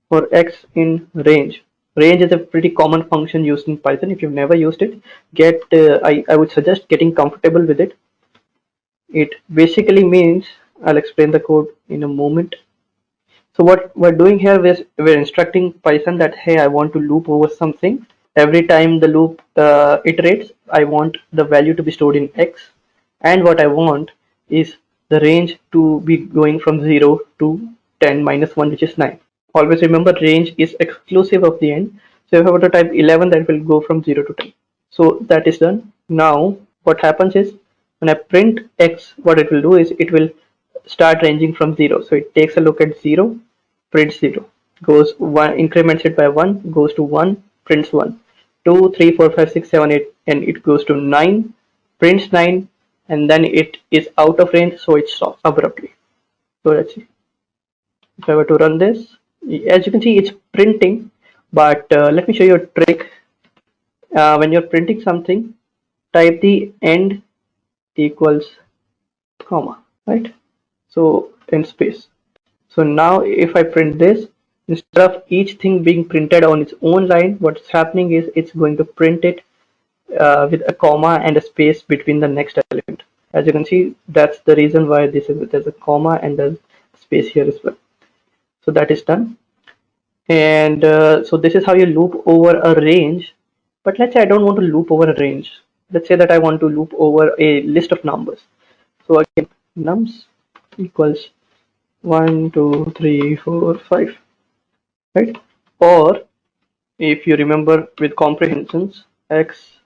for x in range. Range is a pretty common function used in Python. If you've never used it, I would suggest getting comfortable with it. It basically means, I'll explain the code in a moment. So what we're doing here is we're instructing Python that, hey, I want to loop over something. Every time the loop iterates, I want the value to be stored in x. And what I want is the range to be going from 0 to 10 minus 1, which is 9. Always remember, range is exclusive of the end. So if I were to type 11, that will go from 0 to 10. So that is done. Now what happens is when I print x, what it will do is it will start ranging from 0. So it takes a look at 0, prints 0, goes 1, increments it by 1, goes to 1, prints 1, 2, 3, 4, 5, 6, 7, 8, and it goes to 9, prints 9, and then it is out of range, so it stops abruptly. So let's see. If I were to run this, as you can see, it's printing, but let me show you a trick. When you're printing something, type the end equals comma, right? So in space. So now if I print this, instead of each thing being printed on its own line, what's happening is it's going to print it with a comma and a space between the next element. As you can see, that's the reason why there's a comma and there's space here as well. So that is done. And so this is how you loop over a range. But let's say I don't want to loop over a range. Let's say that I want to loop over a list of numbers. So again, nums equals 1, 2, 3, 4, 5, right? Or if you remember with comprehensions, x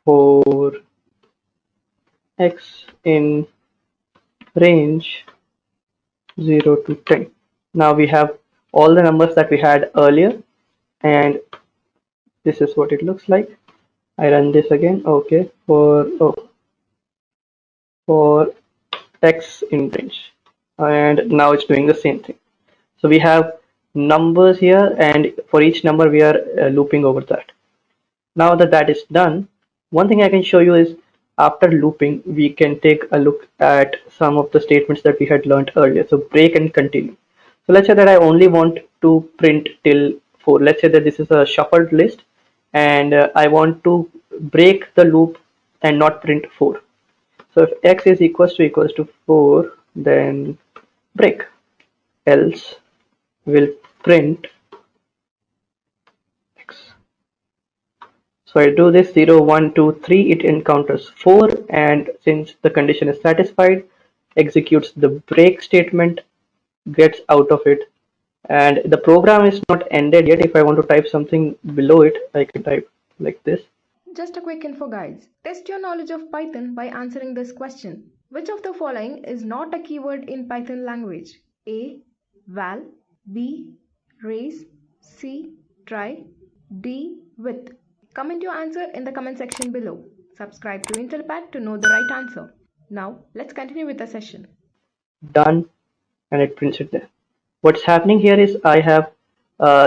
for x in range 0 to 10. Now we have all the numbers that we had earlier, and this is what it looks like. I run this again. Okay, for x in range, and now it's doing the same thing. So we have numbers here, and for each number we are looping over that. Now that that is done, one thing I can show you is after looping, we can take a look at some of the statements that we had learned earlier. So break and continue. So let's say that I only want to print till 4. Let's say that this is a shuffled list, and I want to break the loop and not print 4. So if x is equals to 4, then break, else will print x. So I do this 0, 1, 2, 3, it encounters 4, and since the condition is satisfied, executes the break statement, gets out of it, and the program is not ended yet. If I want to type something below it, I can type like this. Just a quick info, guys. Test your knowledge of Python by answering this question. Which of the following is not a keyword in Python language? A. Val. B. Raise. C. Try. D. With. Comment your answer in the comment section below. Subscribe to Intellipaat to know the right answer. Now, let's continue with the session. Done, and it prints it there. What's happening here is I have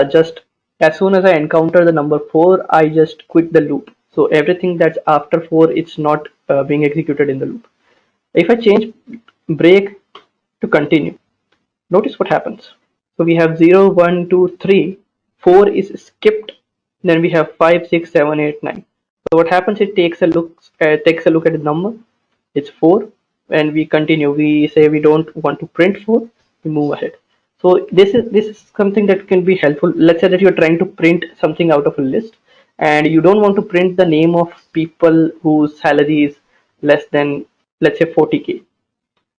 just, as soon as I encounter the number 4, I just quit the loop. So everything that's after 4, it's not being executed in the loop. If I change break to continue, notice what happens. So we have 0, 1, 2, 3, 4 is skipped, then we have 5, 6, 7, 8, 9. So what happens, it takes a look at the number, it's 4, and we continue. We say we don't want to print 4, we move ahead. So this is something that can be helpful. Let's say that you're trying to print something out of a list, and you don't want to print the name of people whose salary is less than, let's say, 40k.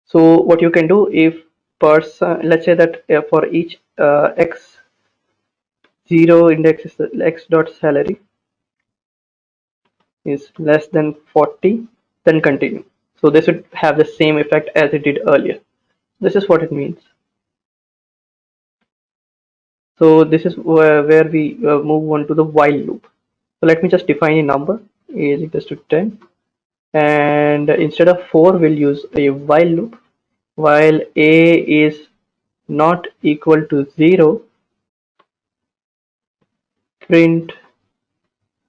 So what you can do, if person, let's say that for each x0 index is x dot salary is less than 40, then continue. So this would have the same effect as it did earlier. This is what it means. So this is where we move on to the while loop. So let me just define a number is equals to 10, and instead of 4 we'll use a while loop. While a is not equal to 0, print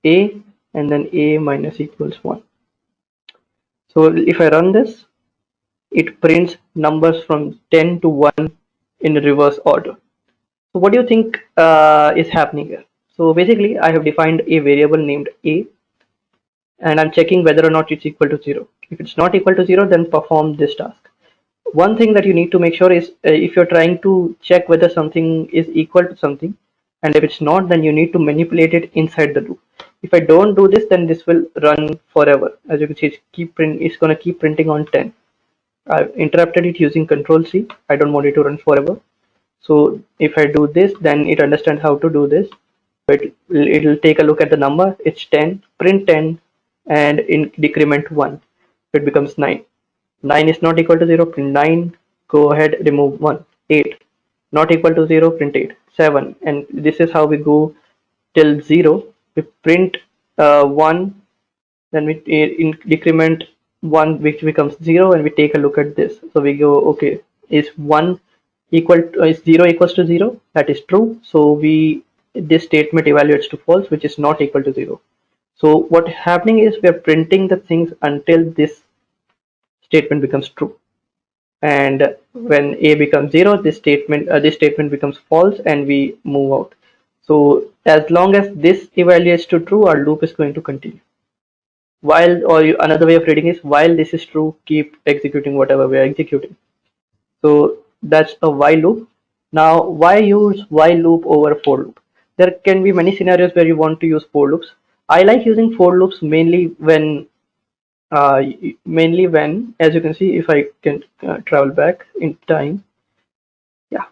a, and then a minus equals 1. So if I run this, it prints numbers from 10 to 1 in reverse order. So what do you think is happening here? So basically I have defined a variable named a, and I'm checking whether or not it's equal to 0. If it's not equal to 0, then perform this task. One thing that you need to make sure is if you're trying to check whether something is equal to something, and if it's not, then you need to manipulate it inside the loop. If I don't do this, then this will run forever. As you can see, it's going to keep printing on 10. I've interrupted it using Control C. I don't want it to run forever. So if I do this, then it understands how to do this. It'll take a look at the number. It's 10, print 10, and in decrement 1, it becomes 9. 9 is not equal to 0, print 9, go ahead, remove 1. 8, not equal to 0, print 8. 7, and this is how we go till 0. We print 1, then we in decrement 1, which becomes 0, and we take a look at this. So we go, okay, is 1 equal to, is 0 equals to 0? That is true. So this statement evaluates to false, which is not equal to 0. So what happening is we are printing the things until this statement becomes true, and when a becomes 0, this statement becomes false, and we move out. So as long as this evaluates to true, our loop is going to continue. While, or another way of reading is, while this is true, keep executing whatever we are executing. So that's a while loop. Now why use while loop over for loop? There can be many scenarios where you want to use for loops. I like using for loops mainly when Mainly when, as you can see, if I can travel back in time, yeah.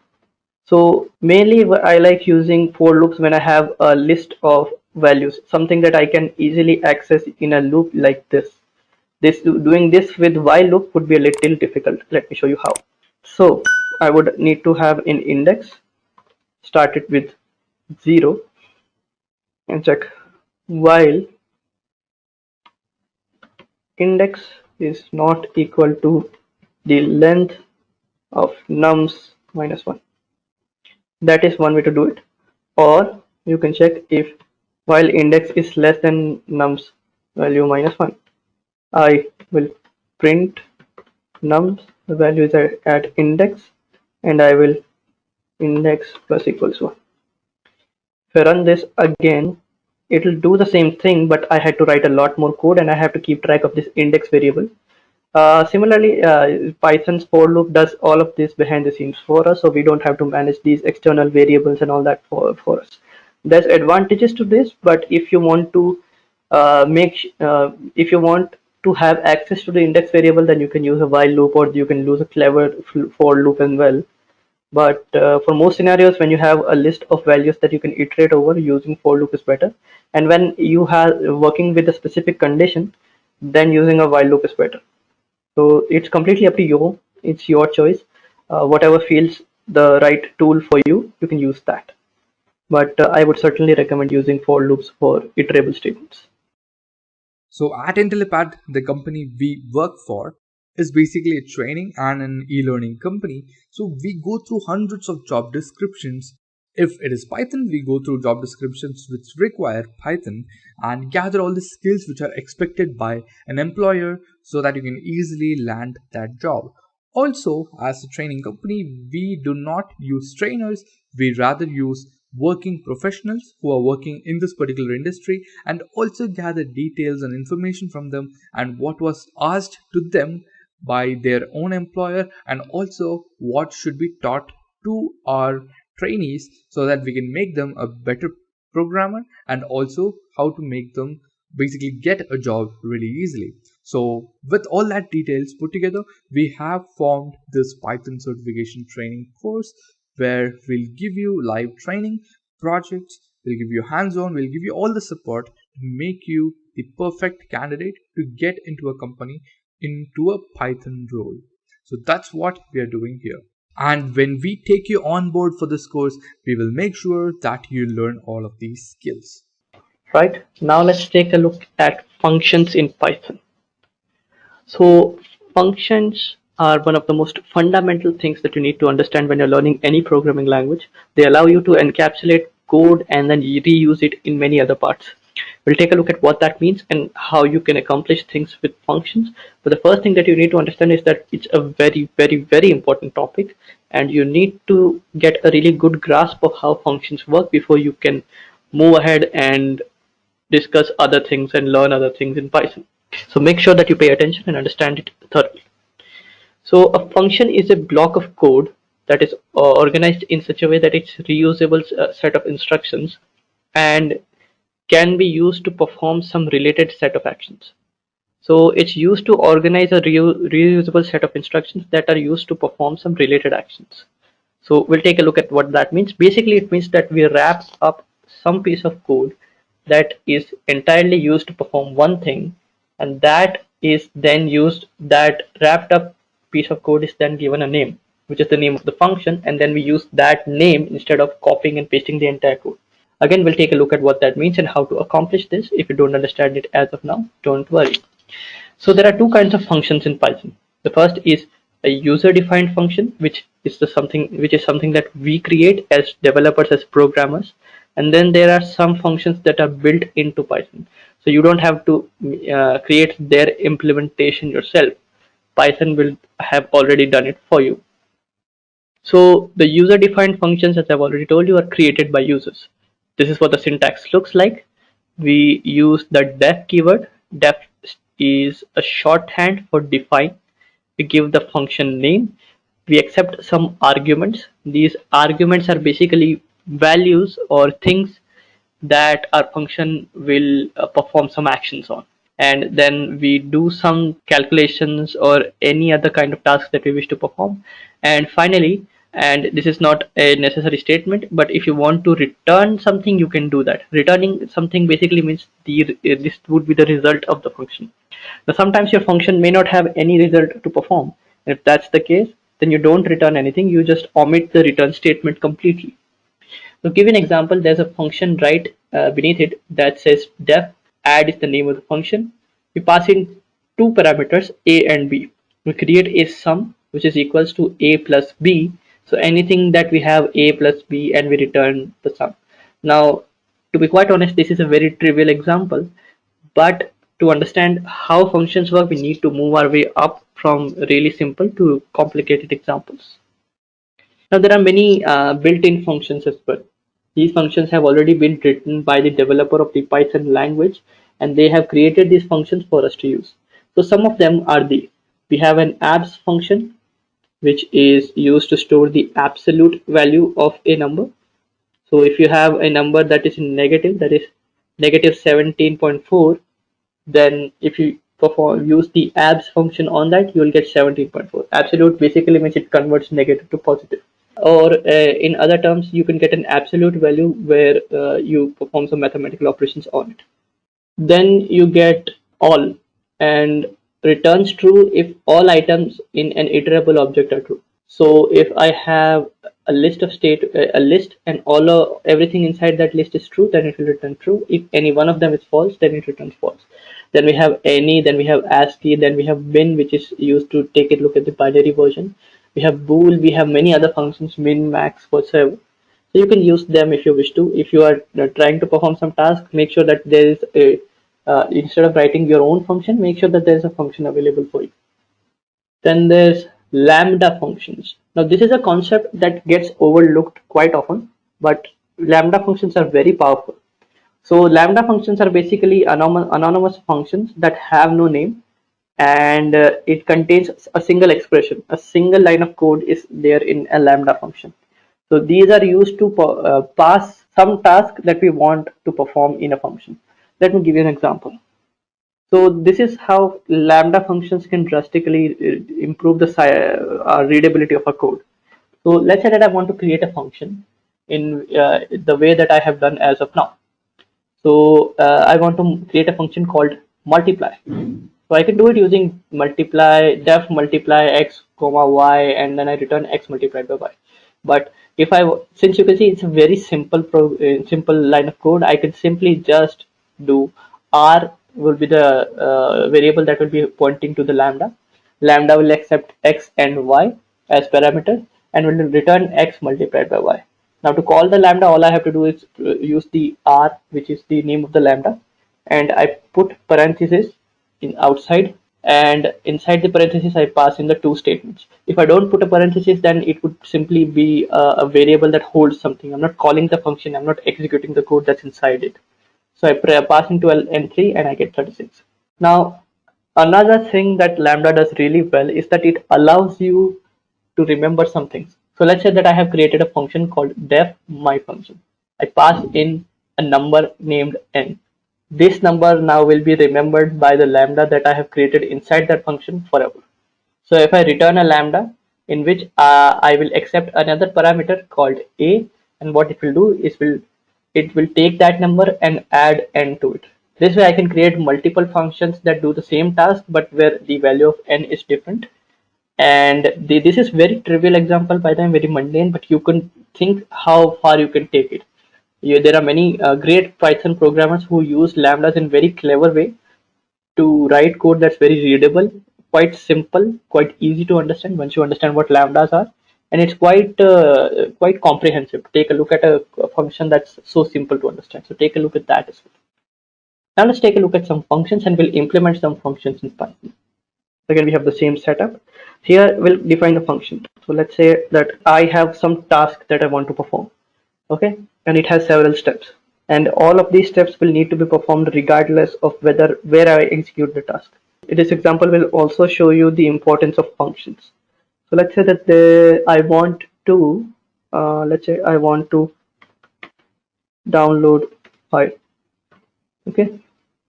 So mainly I like using for loops when I have a list of values, something that I can easily access in a loop like this. Doing this with while loop would be a little difficult. Let me show you how. So I would need to have an index started with 0 and check while index is not equal to the length of nums minus 1. That is one way to do it. Or you can check if while index is less than nums value minus 1. I will print nums, the value is at index, and I will index plus equals 1. If I run this again, it will do the same thing, but I had to write a lot more code and I have to keep track of this index variable. Similarly, Python's for loop does all of this behind the scenes for us, so we don't have to manage these external variables and all that for us. There's advantages to this, but if you want to if you want to have access to the index variable, then you can use a while loop or you can use a clever for loop as well. But for most scenarios, when you have a list of values that you can iterate over, using for loop is better. And when you are working with a specific condition, then using a while loop is better. So it's completely up to you. It's your choice. Whatever feels the right tool for you, you can use that. But I would certainly recommend using for loops for iterable statements. So at Intellipaat, the company we work for is basically a training and an e-learning company. So we go through hundreds of job descriptions. If it is Python, we go through job descriptions which require Python and gather all the skills which are expected by an employer so that you can easily land that job. Also, as a training company, we do not use trainers, we rather use working professionals who are working in this particular industry and also gather details and information from them and what was asked to them by their own employer and also what should be taught to our trainees so that we can make them a better programmer and also how to make them basically get a job really easily. So with all that details put together, we have formed this Python certification training course where we'll give you live training projects, we'll give you hands-on, we'll give you all the support to make you the perfect candidate to get into a company, into a Python role. So that's what we are doing here. And when we take you on board for this course, we will make sure that you learn all of these skills. Right, now let's take a look at functions in Python. So functions are one of the most fundamental things that you need to understand when you're learning any programming language. They allow you to encapsulate code and then reuse it in many other parts. We'll take a look at what that means and how you can accomplish things with functions. But the first thing that you need to understand is that it's a very, very, very important topic, and you need to get a really good grasp of how functions work before you can move ahead and discuss other things and learn other things in Python. So make sure that you pay attention and understand it thoroughly. So a function is a block of code that is organized in such a way that it's reusable set of instructions and can be used to perform some related set of actions. So it's used to organize a reusable set of instructions that are used to perform some related actions. So we'll take a look at what that means. Basically, it means that we wrap up some piece of code that is entirely used to perform one thing, and that is then used, that wrapped up piece of code is then given a name, which is the name of the function, and then we use that name instead of copying and pasting the entire code. Again, we'll take a look at what that means and how to accomplish this. If you don't understand it as of now, don't worry. So there are two kinds of functions in Python. The first is a user-defined function, which is something that we create as developers, as programmers. And then there are some functions that are built into Python. So you don't have to create their implementation yourself. Python will have already done it for you. So the user-defined functions, as I've already told you, are created by users. This is what the syntax looks like. We use the def keyword. Def is a shorthand for define. We give the function name. We accept some arguments. These arguments are basically values or things that our function will perform some actions on. and then we do some calculations or any other kind of task that we wish to perform. And finally, and this is not a necessary statement, but if you want to return something, you can do that. Returning something basically means this would be the result of the function. Now sometimes your function may not have any result to perform. If that's the case, then you don't return anything, you just omit the return statement completely. To give an example, there's a function right beneath it that says def add is the name of the function. We pass in two parameters a and b. We create a sum which is equals to a plus b. So anything that we have a plus b, and we return the sum. Now, to be quite honest, this is a very trivial example, but to understand how functions work, we need to move our way up from really simple to complicated examples. Now there are many built-in functions as well. These functions have already been written by the developer of the Python language, and they have created these functions for us to use. So some of them are these. We have an abs function, which is used to store the absolute value of a number. So if you have a number that is in negative, that is negative 17.4, then if you use the abs function on that, you will get 17.4. Absolute basically means it converts negative to positive. Or in other terms, you can get an absolute value where you perform some mathematical operations on it. Then you get all, and returns true if all items in an iterable object are true. So if I have a list of a list, and everything inside that list is true, then it will return true. If any one of them is false, then it returns false. Then we have any, then we have ASCII, then we have bin, which is used to take a look at the binary version. We have bool, we have many other functions, min, max, whatsoever. So you can use them if you wish to. If you are trying to perform some task, make sure that there is a instead of writing your own function, make sure that there is a function available for you. Then there's lambda functions. Now this is a concept that gets overlooked quite often, but lambda functions are very powerful. So lambda functions are basically anonymous functions that have no name, and it contains a single expression. A single line of code is there in a lambda function. So these are used to pass some task that we want to perform in a function. Let me give you an example. So this is how lambda functions can drastically improve the readability of a code. So let's say that I want to create a function in the way that I have done as of now. So I want to create a function called multiply. So I can do it using def multiply x comma y, and then I return x multiplied by y. But since you can see it's a very simple simple line of code, I can simply just do r will be the variable that will be pointing to the lambda. Lambda will accept x and y as parameters and will return x multiplied by y. Now to call the lambda, all I have to do is use the r, which is the name of the lambda, and I put parentheses in outside, and inside the parentheses I pass in the two statements. If I don't put a parenthesis, then it would simply be a variable that holds something. I'm not calling the function, I'm not executing the code that's inside it. So I pass into N3 and I get 36. Now another thing that lambda does really well is that it allows you to remember some things. So let's say that I have created a function called def my function. I pass in a number named n. This number now will be remembered by the lambda that I have created inside that function forever. So if I return a lambda in which I will accept another parameter called a, and what it will do is it will take that number and add n to it. This way I can create multiple functions that do the same task but where the value of n is different. And this is very trivial example, by the way, very mundane, but you can think how far you can take it. There are many great Python programmers who use lambdas in very clever way to write code that's very readable, quite simple, quite easy to understand once you understand what lambdas are, and it's quite comprehensive. Take a look at a function that's so simple to understand. So take a look at that as well. Now let's take a look at some functions, and we'll implement some functions in Python. Again, we have the same setup. Here we'll define the function. So let's say that I have some task that I want to perform. Okay, and it has several steps, and all of these steps will need to be performed regardless of where I execute the task. This example will also show you the importance of functions. So let's say that I want to download file. Okay,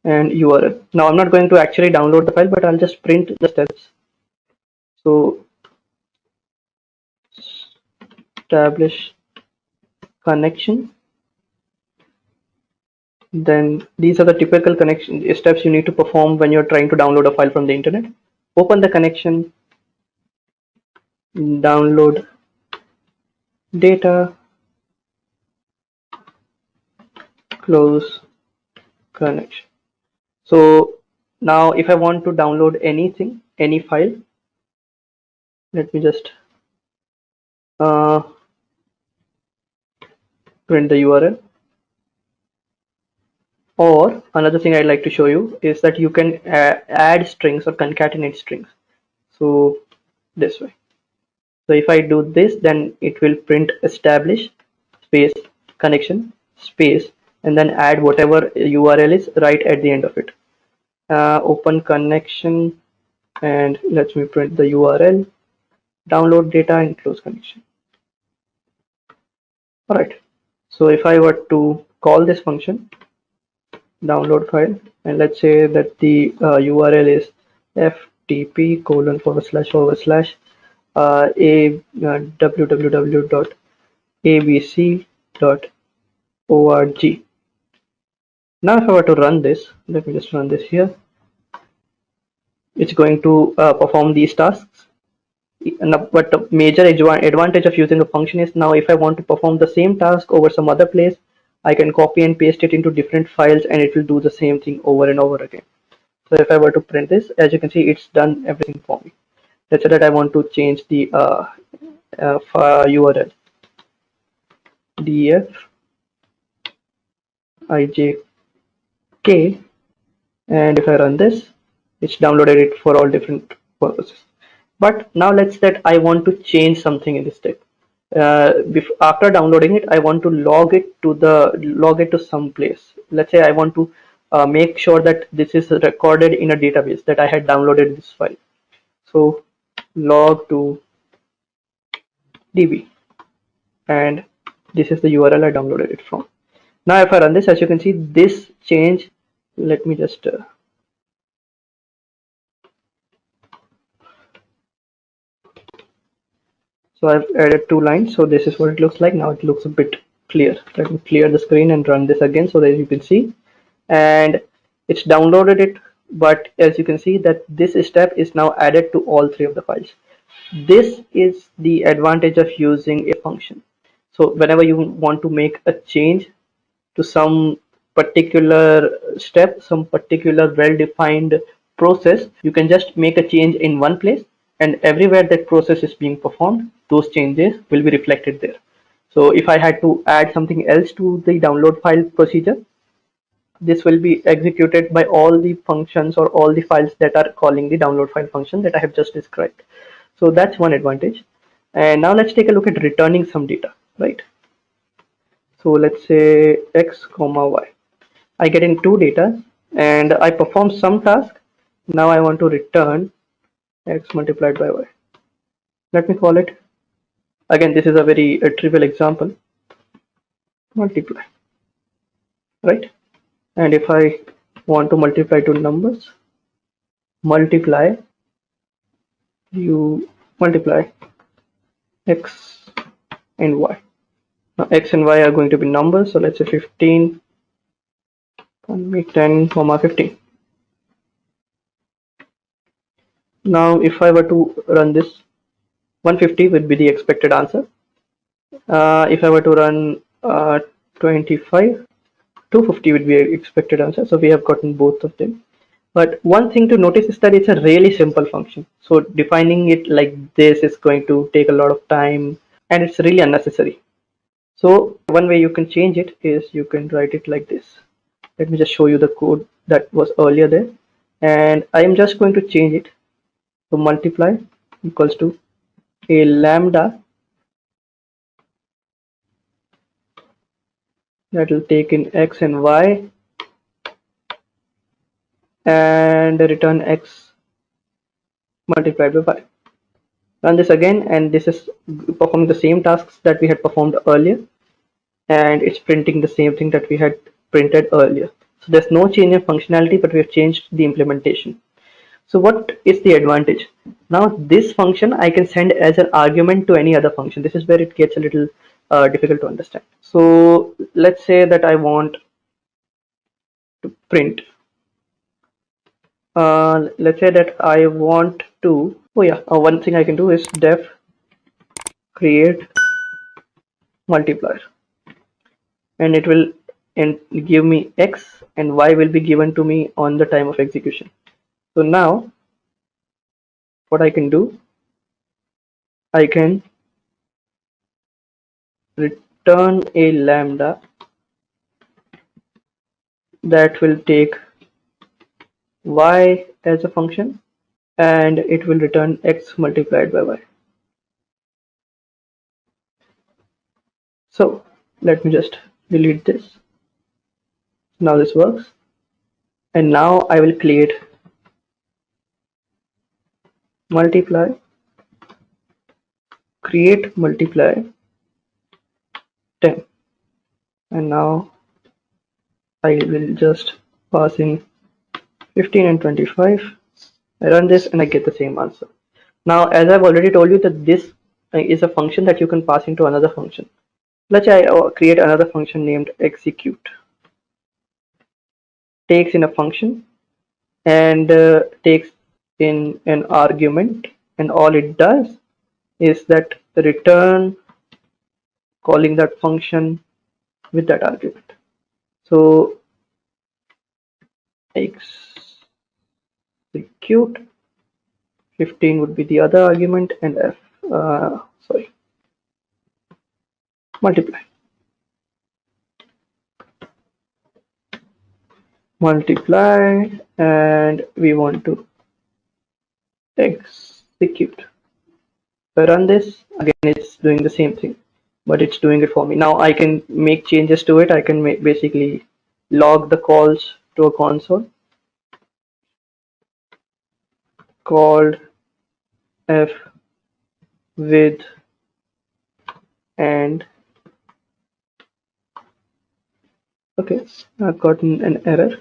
and URL. Now I'm not going to actually download the file, but I'll just print the steps. So establish connection. Then these are the typical connection steps you need to perform when you're trying to download a file from the internet. Open the connection, download data, close connection. So now if I want to download anything, any file, let me just print the URL. Or another thing I'd like to show you is that you can add strings or concatenate strings. So this way. So if I do this, then it will print establish space connection space and then add whatever URL is right at the end of it. Open connection and let me print the URL, download data and close connection. Alright, so if I were to call this function download file and let's say that the URL is ftp colon / www.abc.org. Now if I were to run this, let me just run this here, it's going to perform these tasks. But the major advantage of using a function is now if I want to perform the same task over some other place, I can copy and paste it into different files and it will do the same thing over and over again. So if I were to print this, as you can see, it's done everything for me. Let's say that I want to change the URL df ijk, and if I run this, it's downloaded it for all different purposes. But now let's say that I want to change something in this step. After downloading it, I want to log it to some place. Let's say I want to make sure that this is recorded in a database that I had downloaded this file. So log to db, and this is the URL I downloaded it from. Now if I run this, as you can see, this change, let me just so I've added 2 lines, so this is what it looks like. Now it looks a bit clear. Let me clear the screen and run this again so that you can see, and it's downloaded it. But as you can see that this step is now added to all 3 of the files. This is the advantage of using a function. So whenever you want to make a change to some particular step, some particular well-defined process, you can just make a change in one place, and everywhere that process is being performed, those changes will be reflected there. So if I had to add something else to the download file procedure, this will be executed by all the functions or all the files that are calling the download file function that I have just described. So that's one advantage. And now let's take a look at returning some data, right? So let's say x comma y. I get in 2 data and I perform some task. Now I want to return x multiplied by y. Let me call it, again this is a very trivial example, multiply, right? And if I want to multiply two numbers, multiply x and y. Now x and y are going to be numbers, so let's say 15, 10, 15. Now if I were to run this, 150 would be the expected answer. If I were to run 25, 250 would be expected answer. So we have gotten both of them. But one thing to notice is that it's a really simple function. So defining it like this is going to take a lot of time and it's really unnecessary. So one way you can change it is you can write it like this. Let me just show you the code that was earlier there. And I am just going to change it. So multiply equals to a lambda that will take in x and y and return x multiplied by y. Run this again and this is performing the same tasks that we had performed earlier, and it's printing the same thing that we had printed earlier. So there's no change in functionality, but we've changed the implementation. So what is the advantage? Now this function I can send as an argument to any other function. This is where it gets a little difficult to understand. So let's say that I want to print. Let's say that I want to. Oh yeah, one thing I can do is def create multiplier, and it will give me x and y will be given to me on the time of execution. So now what I can do, I can return a lambda that will take y as a function, and it will return x multiplied by y. So let me just delete this. Now this works, and now I will create multiply, create multiply 10, and now I will just pass in 15 and 25. I run this and I get the same answer. Now, as I've already told you that this is a function that you can pass into another function. Let's say I create another function named execute. Takes in a function and takes in an argument, and all it does is that return calling that function with that argument. So execute 15 would be the other argument, and multiply and we want to execute. If I run this again, it's doing the same thing, but it's doing it for me. Now I can make changes to it. I can basically log the calls to a console called f with and okay, I've gotten an error.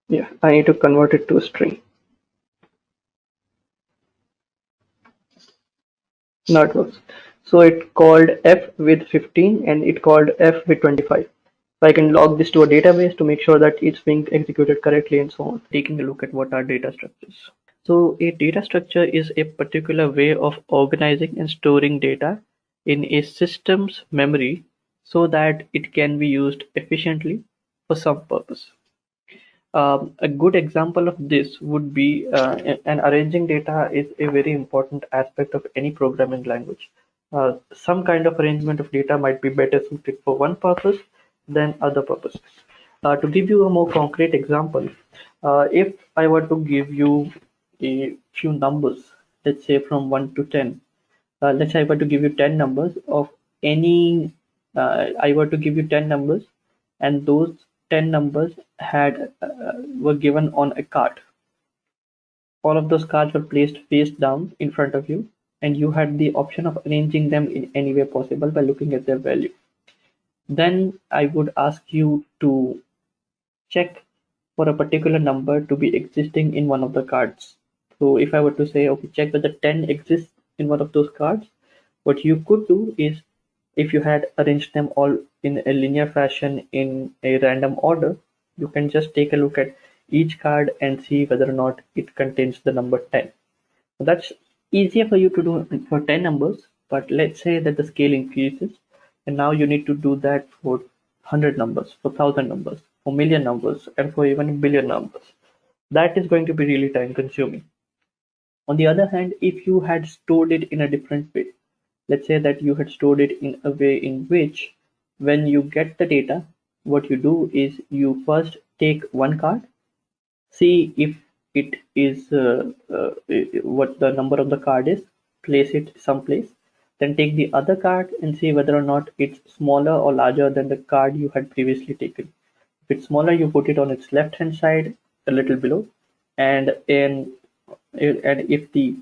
Yeah, I need to convert it to a string. Now it works. So it called f with 15 and it called f with 25. So I can log this to a database to make sure that it's being executed correctly and so on. Taking a look at what are data structures. So a data structure is a particular way of organizing and storing data in a system's memory so that it can be used efficiently for some purpose. A good example of this would be and arranging data is a very important aspect of any programming language. Some kind of arrangement of data might be better suited for one purpose than other purposes. To give you a more concrete example, if I were to give you a few numbers, let's say from 1 to 10, let's say I were to give you 10 numbers of any, I were to give you 10 numbers, and those 10 numbers were given on a card. All of those cards were placed face down in front of you, and you had the option of arranging them in any way possible by looking at their value. Then I would ask you to check for a particular number to be existing in one of the cards. So if I were to say, okay, check whether 10 exists in one of those cards, what you could do is, if you had arranged them all in a linear fashion in a random order, you can just take a look at each card and see whether or not it contains the number 10. So that's easier for you to do for 10 numbers, but let's say that the scale increases and now you need to do that for 100 numbers, for 1000 numbers, for million numbers, and for even billion numbers. That is going to be really time consuming. On the other hand, if you had stored it in a different way, let's say that you had stored it in a way in which when you get the data, what you do is you first take one card, see if it is what the number of the card is, place it someplace, then take the other card and see whether or not it's smaller or larger than the card you had previously taken. If it's smaller, you put it on its left hand side a little below, and if the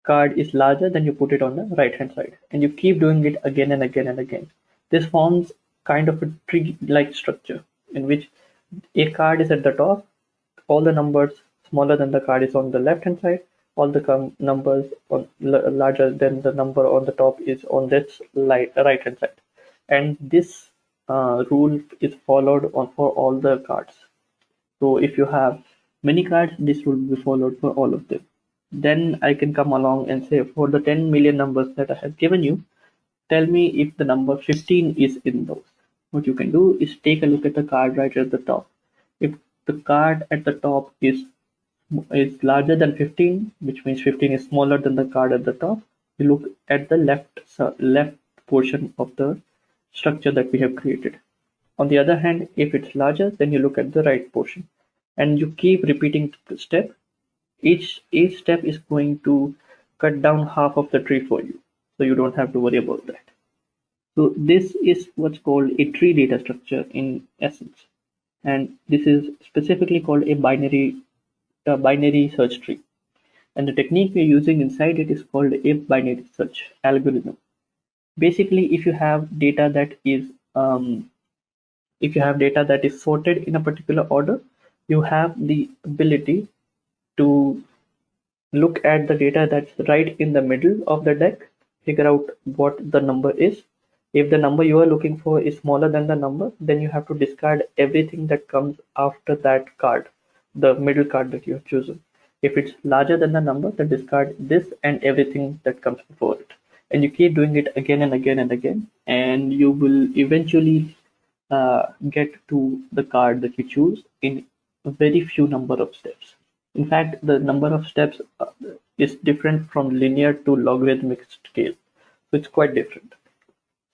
card is larger, then you put it on the right hand side, and you keep doing it again and again and again. This forms kind of a tree like structure. in which a card is at the top, all the numbers smaller than the card is on the left hand side, all the numbers on larger than the number on the top is on this right hand side, and this rule is followed on for all the cards. So if you have many cards, this will be followed for all of them. Then I can come along and say, for the 10 million numbers that I have given you, tell me if the number 15 is in those. What you can do is take a look at the card right at the top. If the card at the top is larger than 15, which means 15 is smaller than the card at the top, you look at the left portion of the structure that we have created. On the other hand, if it's larger, then you look at the right portion, and you keep repeating the step. Each step is going to cut down half of the tree for you, so you don't have to worry about that. So this is what's called a tree data structure in essence, and this is specifically called a binary search tree. And the technique we're using inside it is called a binary search algorithm. Basically, if you have data that is sorted in a particular order, you have the ability to look at the data that's right in the middle of the deck, figure out what the number is. If the number you are looking for is smaller than the number, then you have to discard everything that comes after that card, the middle card that you have chosen. If it's larger than the number, then discard this and everything that comes before it. And you keep doing it again and again and again, and you will eventually get to the card that you choose in a very few number of steps. In fact, the number of steps is different from linear to logarithmic scale, so it's quite different.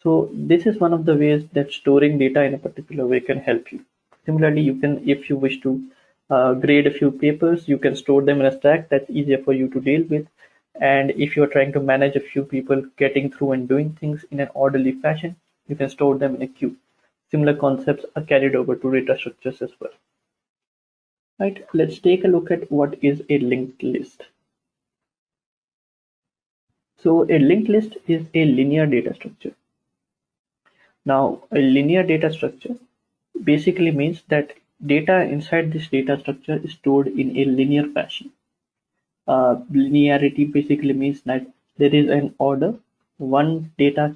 So this is one of the ways that storing data in a particular way can help you. Similarly, you can, if you wish to grade a few papers, you can store them in a stack that's easier for you to deal with. And if you're trying to manage a few people getting through and doing things in an orderly fashion, you can store them in a queue. Similar concepts are carried over to data structures as well. Right, let's take a look at what is a linked list. So a linked list is a linear data structure. Now, a linear data structure basically means that data inside this data structure is stored in a linear fashion. Linearity basically means that there is an order. One data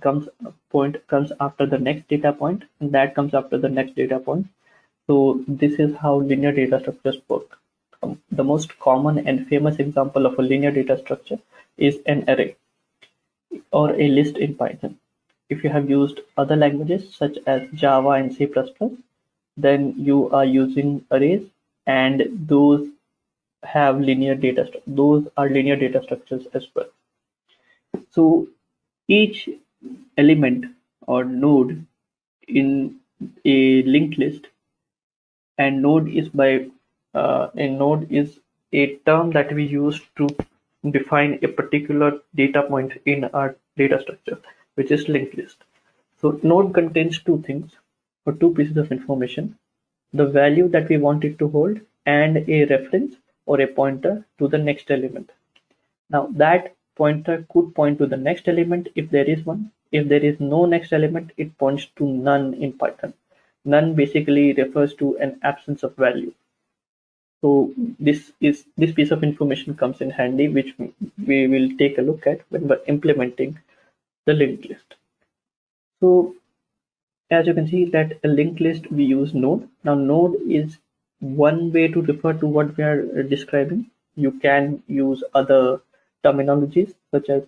point comes after the next data point, and that comes after the next data point. So this is how linear data structures work. The most common and famous example of a linear data structure is an array or a list in Python. If you have used other languages such as Java and C++, then you are using arrays, and those have linear data. Those are linear data structures as well. So each element or node in a linked list, and node is a term that we use to define a particular data point in our data structure, which is linked list. So node contains two things, or two pieces of information: the value that we want it to hold and a reference or a pointer to the next element. Now that pointer could point to the next element if there is one. If there is no next element, it points to none in Python. None basically refers to an absence of value. So this piece of information comes in handy, which we will take a look at when we're implementing the linked list. So as you can see that a linked list, we use node. Now node is one way to refer to what we are describing. You can use other terminologies such as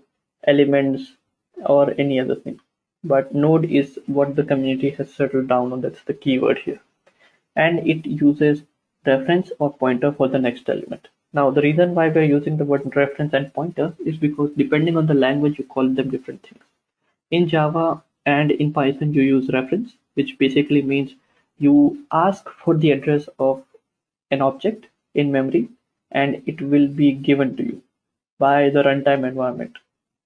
elements or any other thing, but node is what the community has settled down on. That's the keyword here, and it uses reference or pointer for the next element. Now the reason why we're using the word reference and pointer is because depending on the language, you call them different things. In Java and in Python, you use reference, which basically means you ask for the address of an object in memory, and it will be given to you by the runtime environment.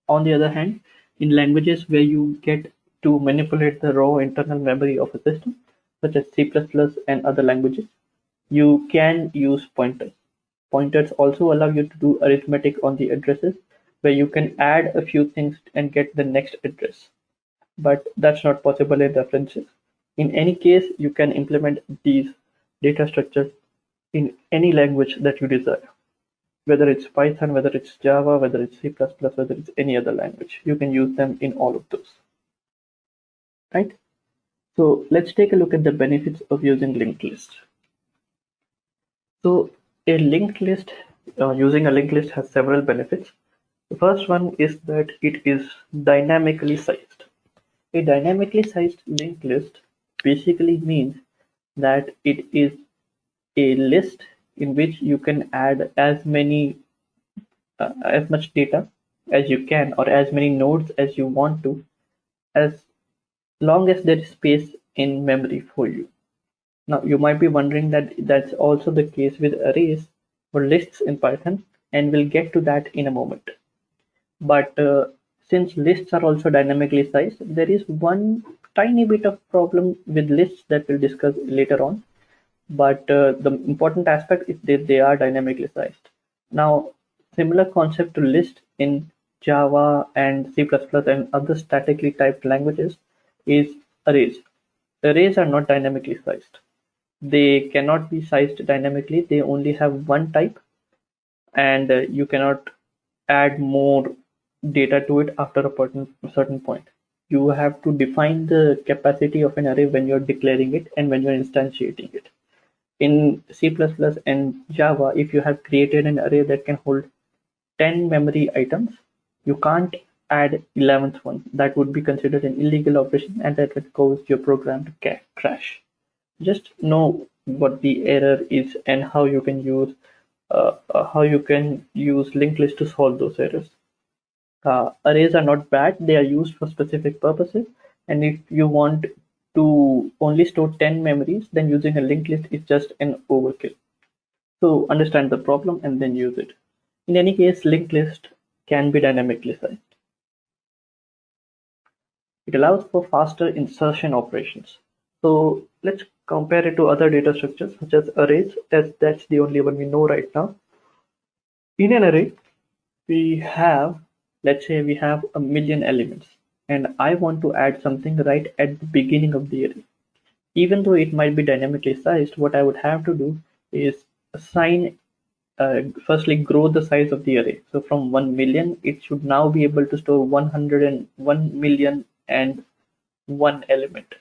On the other hand, in languages where you get to manipulate the raw internal memory of a system, such as C++ and other languages, you can use pointers. Pointers also allow you to do arithmetic on the addresses, where you can add a few things and get the next address. But that's not possible in references. In any case, you can implement these data structures in any language that you desire, whether it's Python, whether it's Java, whether it's C++, whether it's any other language. You can use them in all of those, right? So let's take a look at the benefits of using linked list. So a linked list, using a linked list has several benefits. The first one is that it is dynamically sized. A dynamically sized linked list basically means that it is a list in which you can add as much data as you can, or as many nodes as you want to, as long as there is space in memory for you. Now you might be wondering that that's also the case with arrays or lists in Python, and we'll get to that in a moment. But since lists are also dynamically sized, there is one tiny bit of problem with lists that we'll discuss later on. But the important aspect is that they are dynamically sized. Now, similar concept to list in Java and C++ and other statically typed languages is arrays. Arrays are not dynamically sized. They cannot be sized dynamically. They only have one type, and you cannot add more data to it after a certain point. You have to define the capacity of an array when you're declaring it and when you're instantiating it. In C++ and Java, if you have created an array that can hold 10 memory items, you can't add 11th one. That would be considered an illegal operation, and that would cause your program to crash. Just know what the error is and how you can use linked list to solve those errors. Arrays are not bad. They are used for specific purposes, and if you want to only store 10 memories, then using a linked list is just an overkill. So understand the problem and then use it. In any case, linked list can be dynamically sized. It allows for faster insertion operations. So let's compare it to other data structures such as arrays, as that's the only one we know right now. In an array, let's say we have 1,000,000 elements, and I want to add something right at the beginning of the array. Even though it might be dynamically sized, what I would have to do is firstly grow the size of the array. So from 1,000,000, it should now be able to store 101,000,001 element.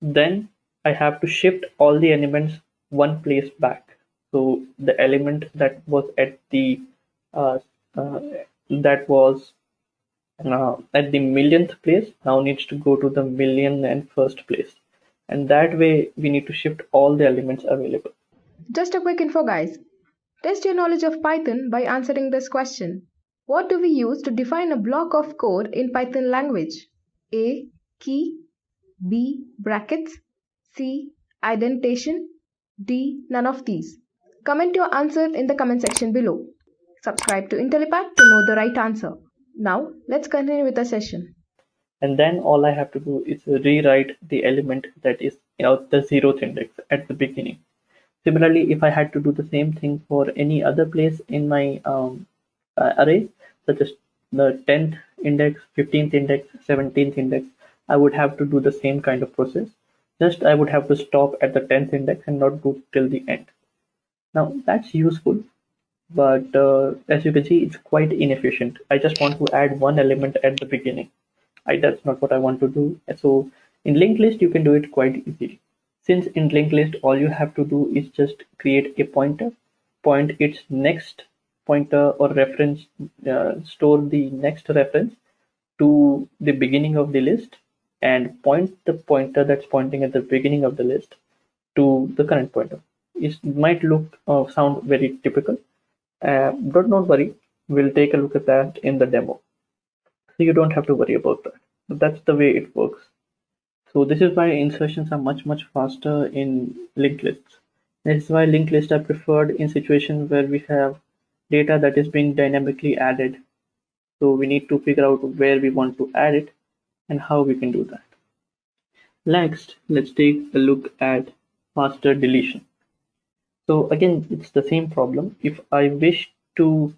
Then I have to shift all the elements one place back. So the element that was at the uh, uh, at the millionth place now needs to go to the 1,000,001st place, and that way we need to shift all the elements available. Just a quick info, guys. Test your knowledge of Python by answering this question. What do we use to define a block of code in Python language? A. Key. B. Brackets. C. Indentation. D. None of these. Comment your answer in the comment section below. Subscribe to Intellipaat to know the right answer. Now, let's continue with the session. And then all I have to do is rewrite the element that is the 0th index at the beginning. Similarly, if I had to do the same thing for any other place in my array, such as the 10th index, 15th index, 17th index, I would have to do the same kind of process. Just I would have to stop at the 10th index and not go till the end. Now that's useful, but as you can see, it's quite inefficient. I just want to add one element at the beginning. That's not what I want to do. So in linked list, you can do it quite easily. Since in linked list, all you have to do is just create a pointer, point its next pointer or reference, store the next reference to the beginning of the list, and point the pointer that's pointing at the beginning of the list to the current pointer. It might sound very typical, but don't worry, we'll take a look at that in the demo. So you don't have to worry about that. But that's the way it works. So this is why insertions are much faster in linked lists. This is why linked lists are preferred in situations where we have data that is being dynamically added. So we need to figure out where we want to add it and how we can do that. Next, let's take a look at faster deletion. So again, it's the same problem. If I wish to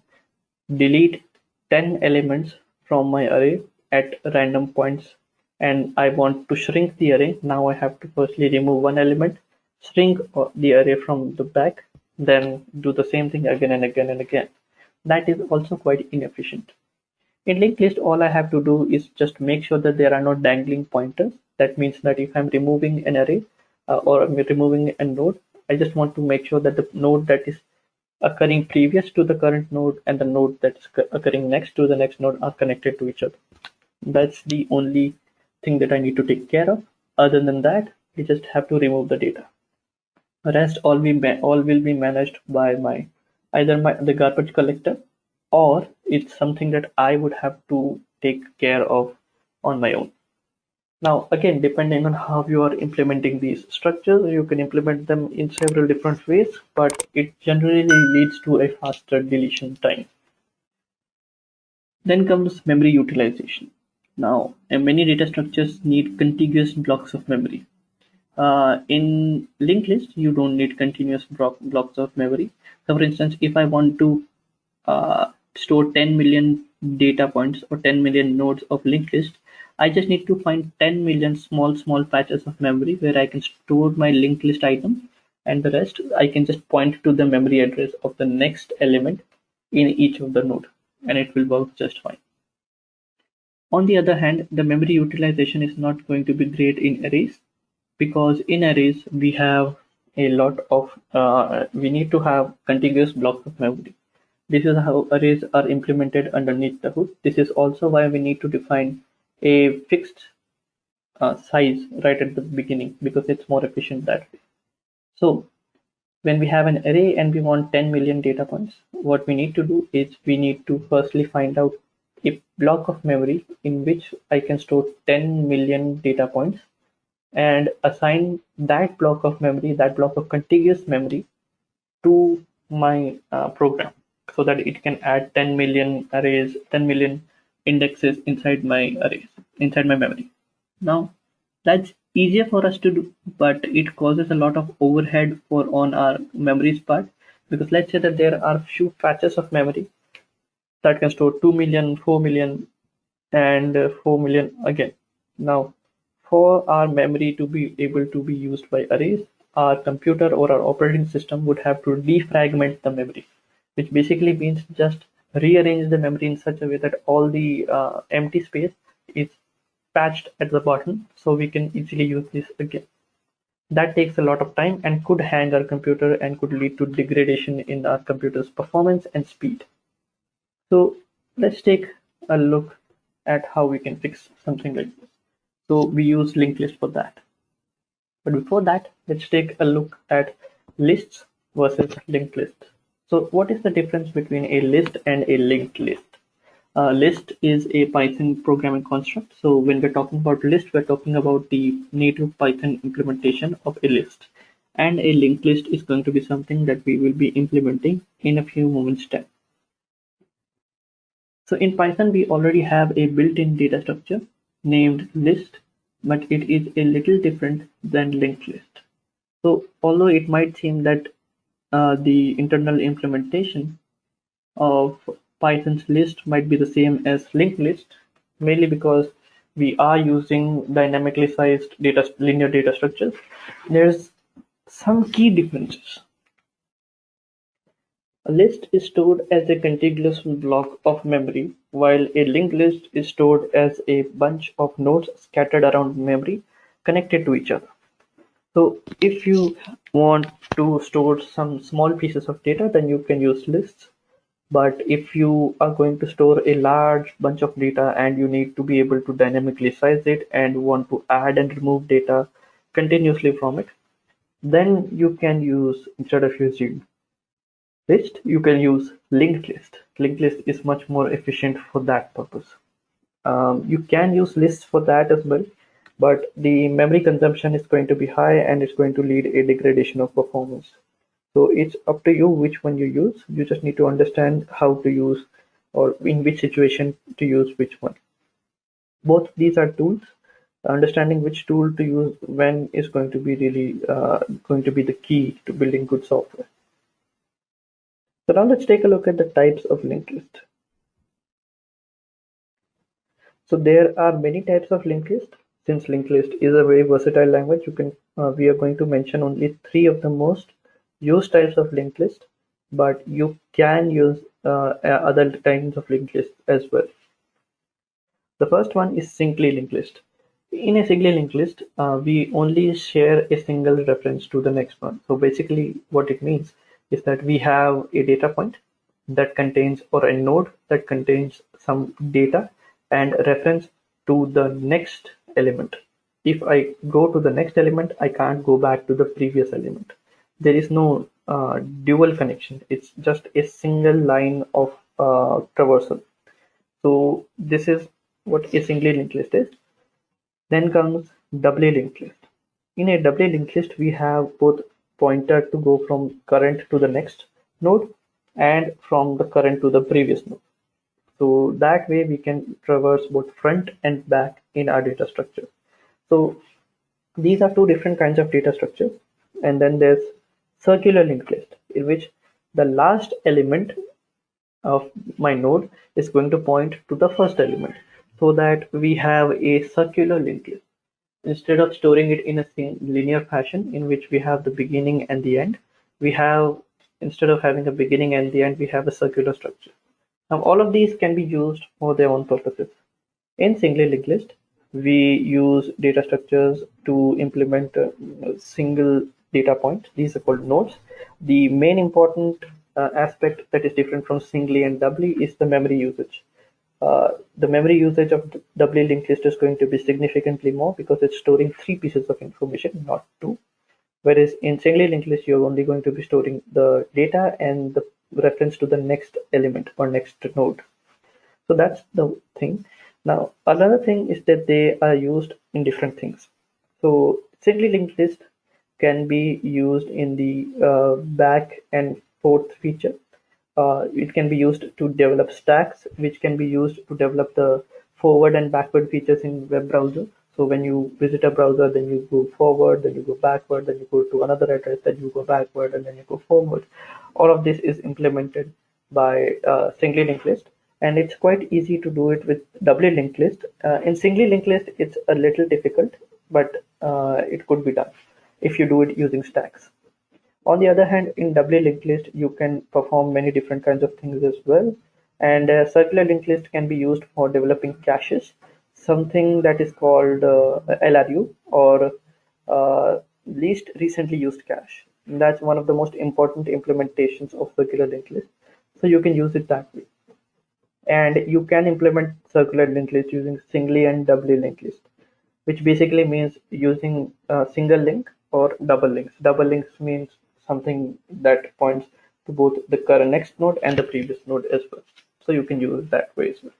delete 10 elements from my array at random points and I want to shrink the array. Now I have to firstly remove one element, shrink the array from the back, then do the same thing again and again and again. That is also quite inefficient. In linked list, all I have to do is just make sure that there are no dangling pointers. That means that if I'm removing an array or I'm removing a node, I just want to make sure that the node that is occurring previous to the current node and the node that is occurring next to the next node are connected to each other. That's the only thing that I need to take care of. Other than that, we just have to remove the data. The rest all will be managed by my either the garbage collector, or it's something that I would have to take care of on my own. Now, again, depending on how you are implementing these structures, you can implement them in several different ways, but it generally leads to a faster deletion time. Then comes memory utilization. Now, many data structures need contiguous blocks of memory. In linked list, you don't need continuous blocks of memory. So, for instance, if I want to store 10 million data points or 10 million nodes of linked list, I just need to find 10 million small patches of memory where I can store my linked list items, and the rest I can just point to the memory address of the next element in each of the node, and it will work just fine. On the other hand, the memory utilization is not going to be great in arrays, because in arrays we have a lot of we need to have contiguous blocks of memory. This is how arrays are implemented underneath the hood. This is also why we need to define a fixed size right at the beginning, because it's more efficient that way. So when we have an array and we want 10 million data points, what we need to do is we need to firstly find out a block of memory in which I can store 10 million data points, and assign that block of memory, that block of contiguous memory, to my program, so that it can add 10 million arrays, 10 million indexes inside my arrays, inside my memory. Now, that's easier for us to do, but it causes a lot of overhead for on our memory's part, because let's say that there are few patches of memory that can store 2 million, 4 million, and 4 million again. Now, for our memory to be able to be used by arrays, our computer or our operating system would have to defragment the memory, which basically means just rearrange the memory in such a way that all the empty space is patched at the bottom, so we can easily use this again. That takes a lot of time and could hang our computer and could lead to degradation in our computer's performance and speed. So let's take a look at how we can fix something like this. So we use linked list for that. But before that, let's take a look at lists versus linked lists. So what is the difference between a list and a linked list? A list is a Python programming construct. So when we're talking about list, we're talking about the native Python implementation of a list. And a linked list is going to be something that we will be implementing in a few moments' time. So in Python, we already have a built-in data structure named list, but it is a little different than linked list. So although it might seem that the internal implementation of Python's list might be the same as linked list, mainly because we are using dynamically sized linear data structures, there's some key differences. A list is stored as a contiguous block of memory, while a linked list is stored as a bunch of nodes scattered around memory connected to each other. So if you want to store some small pieces of data, then you can use lists. But if you are going to store a large bunch of data and you need to be able to dynamically size it and want to add and remove data continuously from it, then you can use, instead of using list, you can use linked list. Linked list is much more efficient for that purpose. You can use lists for that as well, but the memory consumption is going to be high and it's going to lead a degradation of performance. So it's up to you which one you use. You just need to understand how to use, or in which situation to use which one. Both these are tools. Understanding which tool to use when is going to be really going to be the key to building good software. So now let's take a look at the types of linked list. So there are many types of linked list. since linked list is a very versatile language, we are going to mention only 3 of the most used types of linked list, but you can use other kinds of linked list as well. The first one is singly linked list. In a singly linked list, we only share a single reference to the next one. So basically what it means is that we have a data point that contains, or a node that contains some data and reference to the next element. If I go to the next element, I can't go back to the previous element. There is no dual connection. It's just a single line of traversal. So this is what a singly linked list is. Then comes doubly linked list. In a doubly linked list, we have both pointer to go from current to the next node and from the current to the previous node. So that way we can traverse both front and back in our data structure. So these are 2 different kinds of data structures. And then there's circular linked list, in which the last element of my node is going to point to the first element, so that we have a circular linked list. Instead of storing it in a linear fashion in which we have the beginning and the end, we have, instead of having a beginning and the end, we have a circular structure. Now all of these can be used for their own purposes. In singly linked list, we use data structures to implement single data points. These are called nodes. The main important aspect that is different from singly and doubly is the memory usage. The memory usage of doubly linked list is going to be significantly more because it's storing 3 pieces of information, not 2. Whereas in singly linked list, you're only going to be storing the data and the reference to the next element or next node. So that's the thing. Now, another thing is that they are used in different things. So singly linked list can be used in the back and forth feature. It can be used to develop stacks, which can be used to develop the forward and backward features in web browser. So when you visit a browser, then you go forward, then you go backward, then you go to another address, then you go backward, and then you go forward. All of this is implemented by singly linked list, and it's quite easy to do it with doubly linked list. In singly linked list, it's a little difficult, but it could be done if you do it using stacks. On the other hand, in doubly linked list, you can perform many different kinds of things as well. And circular linked list can be used for developing caches, something that is called LRU, or least recently used cache. And that's one of the most important implementations of circular linked list. So you can use it that way. And you can implement circular linked list using singly and doubly linked list, which basically means using a single link or double links. Double links means something that points to both the current next node and the previous node as well. So you can use it that way as well.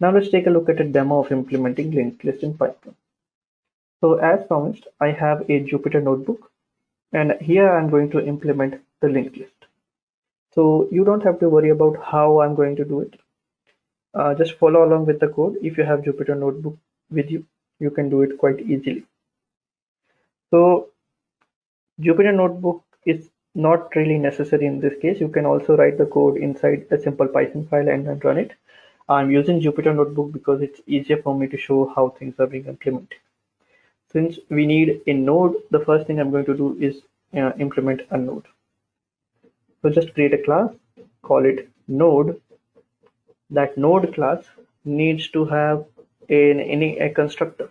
Now let's take a look at a demo of implementing linked list in Python. So as promised, I have a Jupyter notebook, and here I'm going to implement the linked list. So you don't have to worry about how I'm going to do it. Just follow along with the code. If you have Jupyter notebook with you, you can do it quite easily. So Jupyter notebook is not really necessary in this case. You can also write the code inside a simple Python file and then run it. I'm using Jupyter notebook because it's easier for me to show how things are being implemented. Since we need a node, the first thing I'm going to do is implement a node. So just create a class, call it node. That node class needs to have a constructor.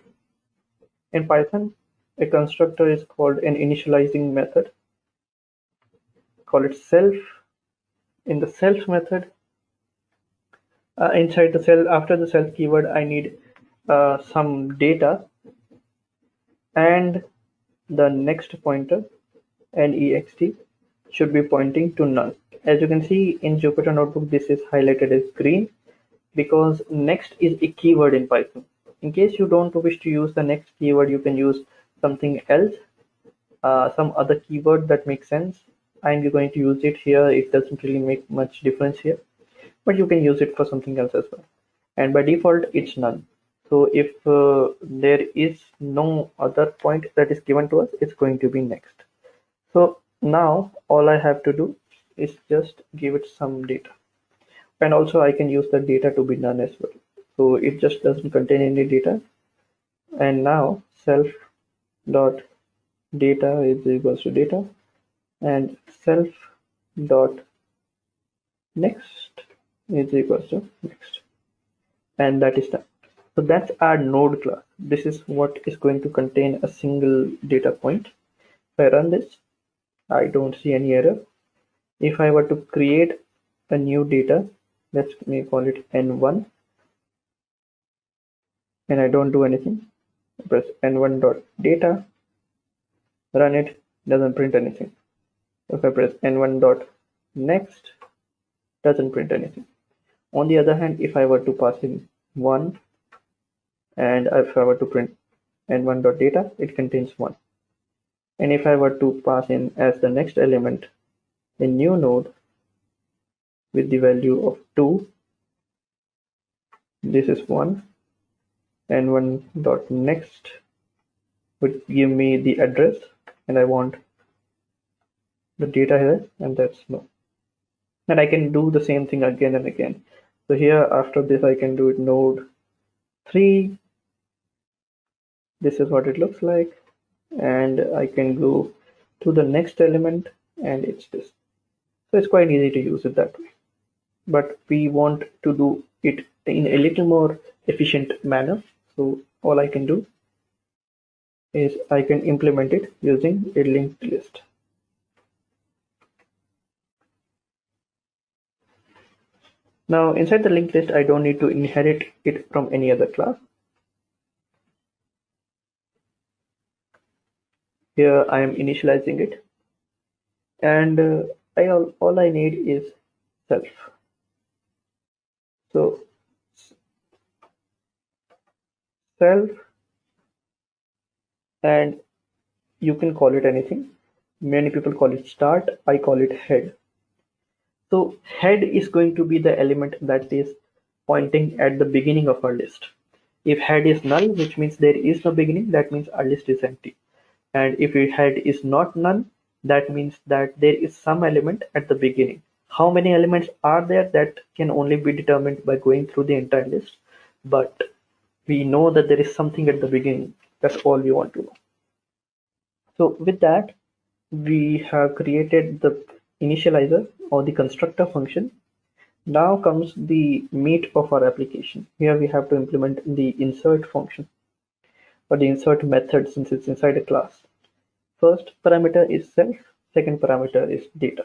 In Python, a constructor is called an initializing method. Call it self. In the self method, inside the self, after the self keyword, I need some data, and the next pointer, next, should be pointing to null. As you can see in Jupyter notebook, this is highlighted as green because next is a keyword in Python. In case you don't wish to use the next keyword, you can use something else, some other keyword that makes sense. I'm going to use it here. It doesn't really make much difference here, but you can use it for something else as well. And by default, it's none. So if there is no other point that is given to us, it's going to be next. So now all I have to do is just give it some data. And also I can use the data to be none as well. So it just doesn't contain any data. and now self dot data is equals to data, and self dot next is equals to next, and that is done. So that's our node class. This is what is going to contain a single data point. If I run this, I don't see any error. If I were to create a new data, let's me call it n1, and I don't do anything, press n1 dot data, run it, doesn't print anything. If I press n1 dot next, doesn't print anything. On the other hand, if I were to pass in 1, and if I were to print n1 dot data, it contains 1. And if I were to pass in as the next element a new node with the value of 2, this is 1, n1 dot next would give me the address, and I want the data here, and that's no. And I can do the same thing again and again. So here after this I can do it node 3. This is what it looks like, and I can go to the next element, and it's this. So it's quite easy to use it that way. But we want to do it in a little more efficient manner. So all I can do is I can implement it using a linked list. Now inside the linked list, I don't need to inherit it from any other class. Here I am initializing it, and all I need is self. So self, and you can call it anything. Many people call it start, I call it head. So head is going to be the element that is pointing at the beginning of our list. If head is null, which means there is no beginning, that means our list is empty. And if your head is not none, that means that there is some element at the beginning. How many elements are there? That can only be determined by going through the entire list. But we know that there is something at the beginning. That's all we want to know. So with that, we have created the initializer or the constructor function. Now comes the meat of our application. Here we have to implement the insert function or the insert method, since it's inside a class. First parameter is self, second parameter is data.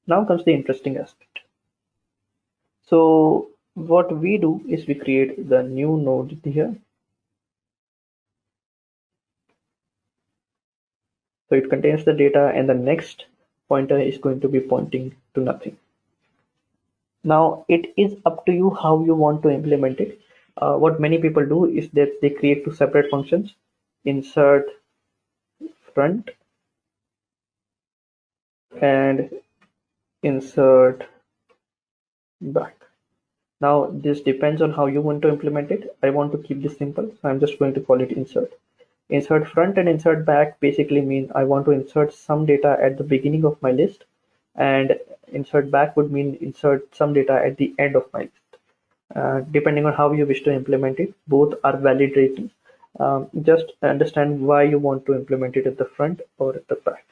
Now comes the interesting aspect. So what we do is we create the new node here. So it contains the data, and the next pointer is going to be pointing to nothing. Now it is up to you how you want to implement it. What many people do is that they create two separate functions: insert front and insert back. Now this depends on how you want to implement it. I want to keep this simple, so I'm just going to call it insert. Insert front and insert back basically mean I want to insert some data at the beginning of my list, and insert back would mean insert some data at the end of my list. Depending on how you wish to implement it, both are valid reasons. Just understand why you want to implement it at the front or at the back.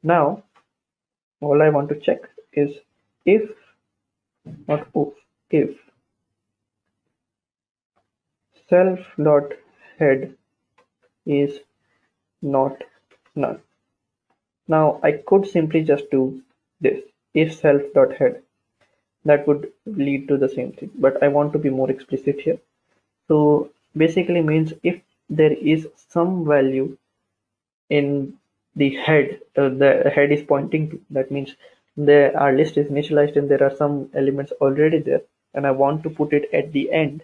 Now all I want to check is if, not if self dot head is not none. Now I could simply just do this, if self dot head. That would lead to the same thing, but I want to be more explicit here. So basically means if there is some value in the head, the head is pointing to, that means our list is initialized and there are some elements already there, and I want to put it at the end.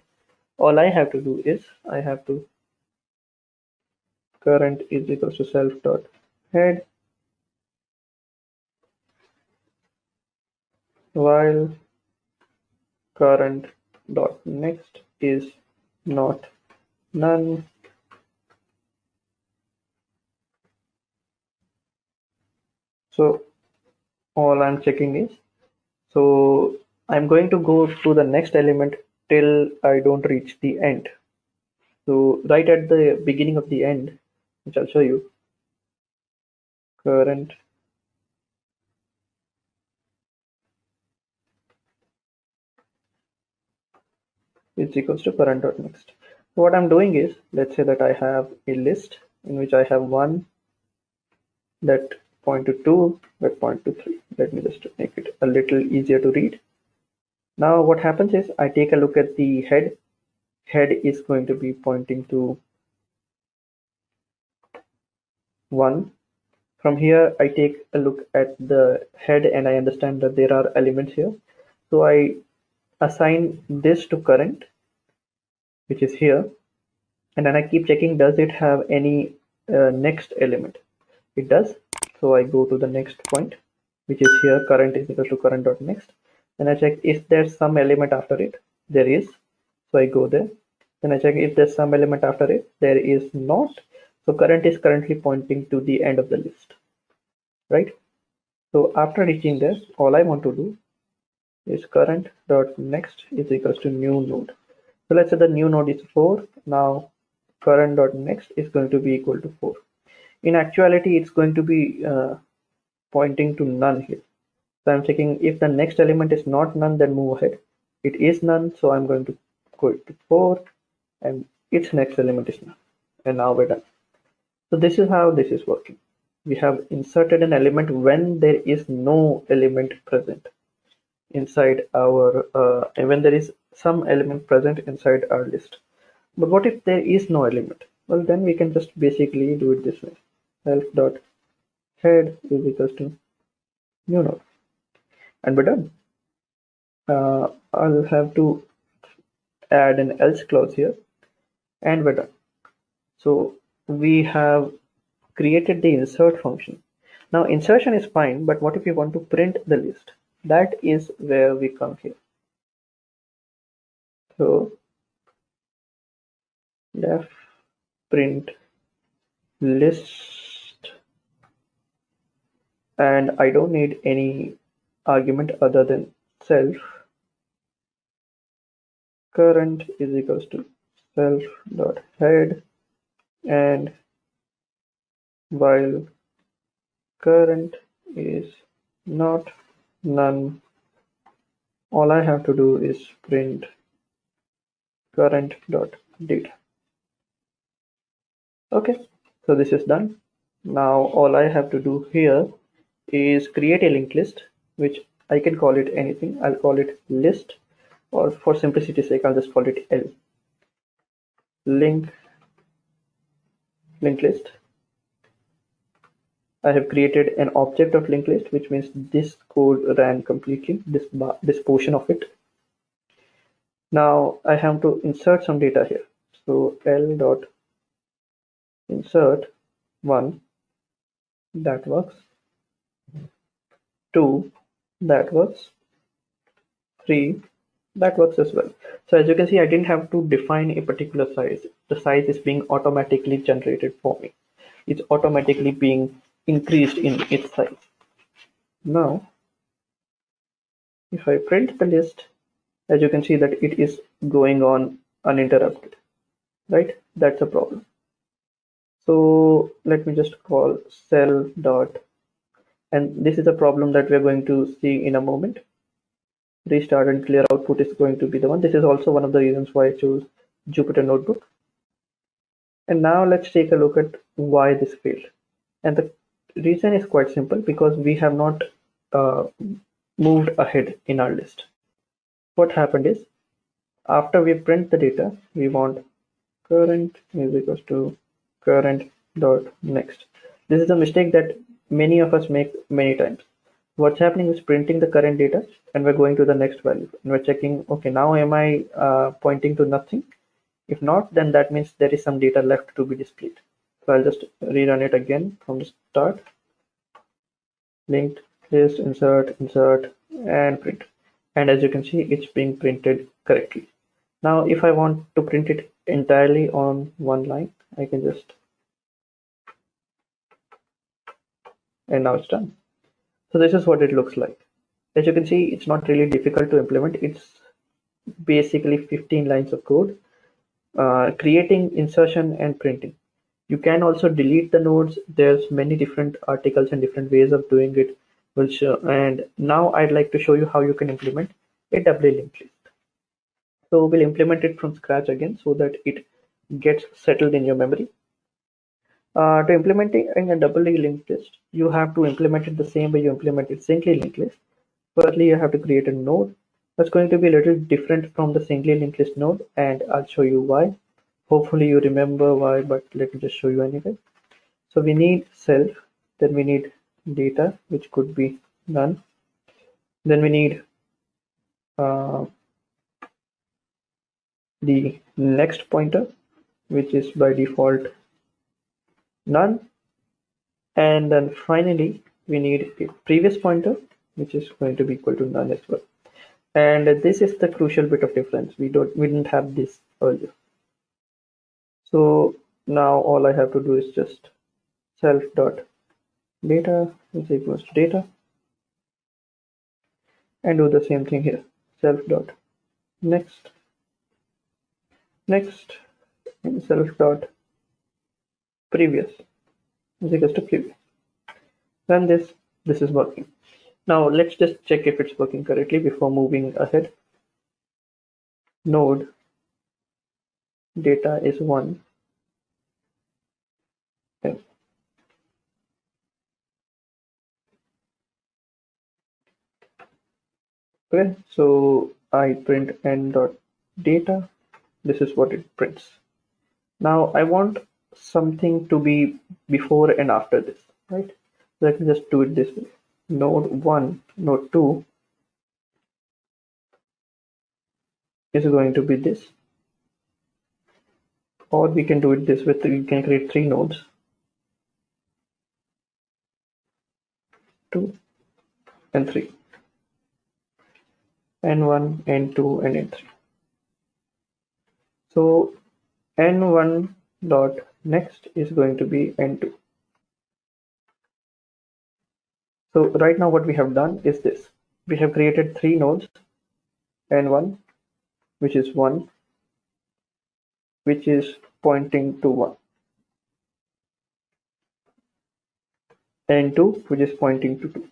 All I have to do is I have to current is equals to self dot head, while current dot next is not none. So all I'm checking is, so I'm going to go to the next element till I don't reach the end. So right at the beginning of the end, which I'll show you, current is equals to current.next. So what I'm doing is, let's say that I have a list in which I have one that point to 2, that point to 3. Let me just make it a little easier to read. Now what happens is I take a look at the head. Head is going to be pointing to 1. From here I take a look at the head and I understand that there are elements here. So I assign this to current, which is here, and then I keep checking, does it have any next element? It does. So I go to the next point, which is here, current is equal to current.next. Then I check if there's some element after it. There is. So I go there. Then I check if there's some element after it. There is not. So current is currently pointing to the end of the list, right? So after reaching there, all I want to do is current.next is equals to new node. So let's say the new node is 4. Now current.next is going to be equal to 4. In actuality, it's going to be pointing to none here. So I'm checking if the next element is not none, then move ahead. It is none, so I'm going to go to 4 and its next element is none. And now we're done. So this is how this is working. We have inserted an element when there is no element present inside our, when there is some element present inside our list. But what if there is no element? Well, then we can just basically do it this way. Self.head is equals to new node. And we're done. I'll have to add an else clause here, and we're done. So we have created the insert function. Now insertion is fine, but what if we want to print the list? That is where we come here. So def print list, and I don't need any argument other than self current is equals to self dot head, and while current is not none, all I have to do is print current dot data. Okay, so this is done. Now all I have to do here is create a linked list, which I can call it anything. I'll call it list, or for simplicity's sake, I'll just call it L. Linked list. I have created an object of linked list, which means this code ran completely, this portion of it. Now I have to insert some data here. So L dot insert 1, that works. 2, that works. 3, that works as well. So as you can see, I didn't have to define a particular size. The size is being automatically generated for me. It's automatically being increased in its size. Now, if I print the list, as you can see that it is going on uninterrupted, right? That's a problem. So let me just call cell dot, and this is a problem that we're going to see in a moment. Restart and clear output is going to be the one. This is also one of the reasons why I chose Jupyter Notebook. And now let's take a look at why this failed. And the reason is quite simple, because we have not moved ahead in our list. What happened is, after we print the data, we want current is equals to current dot next. This is a mistake that many of us make many times. What's happening is printing the current data, and we're going to the next value, and we're checking, okay, now am I pointing to nothing? If not, then that means there is some data left to be displayed. So I'll just rerun it again from the start. Linked list, insert, and print. And as you can see, it's being printed correctly. Now, if I want to print it entirely on one line, I can just, and now it's done. So this is what it looks like. As you can see, it's not really difficult to implement. It's basically 15 lines of code. Creating, insertion, and printing. You can also delete the nodes. There's many different articles and different ways of doing it. And now I'd like to show you how you can implement a doubly linked list. So we'll implement it from scratch again so that it gets settled in your memory. To implementing a doubly linked list, you have to implement it the same way you implemented singly linked list. Firstly, you have to create a node that's going to be a little different from the singly linked list node, and I'll show you why. Hopefully you remember why, but let me just show you anyway. So we need self, then we need data, which could be none. Then we need the next pointer, which is by default none. And then finally, we need a previous pointer, which is going to be equal to none as well. And this is the crucial bit of difference. We didn't have this earlier. So now all I have to do is just self dot data is equals to data, and do the same thing here. Self dot next, and self dot previous is equals to previous. Run this. This is working. Now let's just check if it's working correctly before moving ahead. Node data is 1. Okay, so I print n dot data. This is what it prints. Now I want something to be before and after this, right? So I can just do it this way. Node 1, node 2 is going to be this. Or we can do it this way. We can create 3 nodes. 2 and 3. N1, N2, and N3. So N1 dot next is going to be N2. So right now what we have done is this. We have created 3 nodes, N1, which is 1, which is pointing to 1, N2, which is pointing to 2,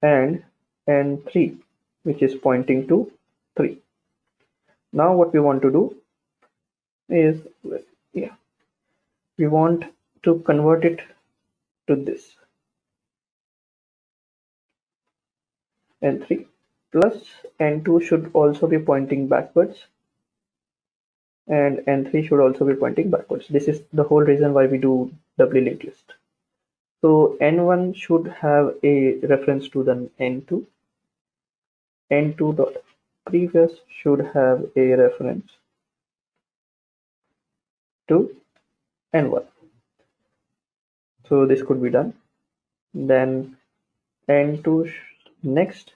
and N3, which is pointing to 3. Now what we want to do is, we want to convert it to this. N3 plus N2 should also be pointing backwards, and N3 should also be pointing backwards. This is the whole reason why we do doubly linked list. So N1 should have a reference to the N2. N2 dot previous should have a reference to N1. So this could be done. Then N2 next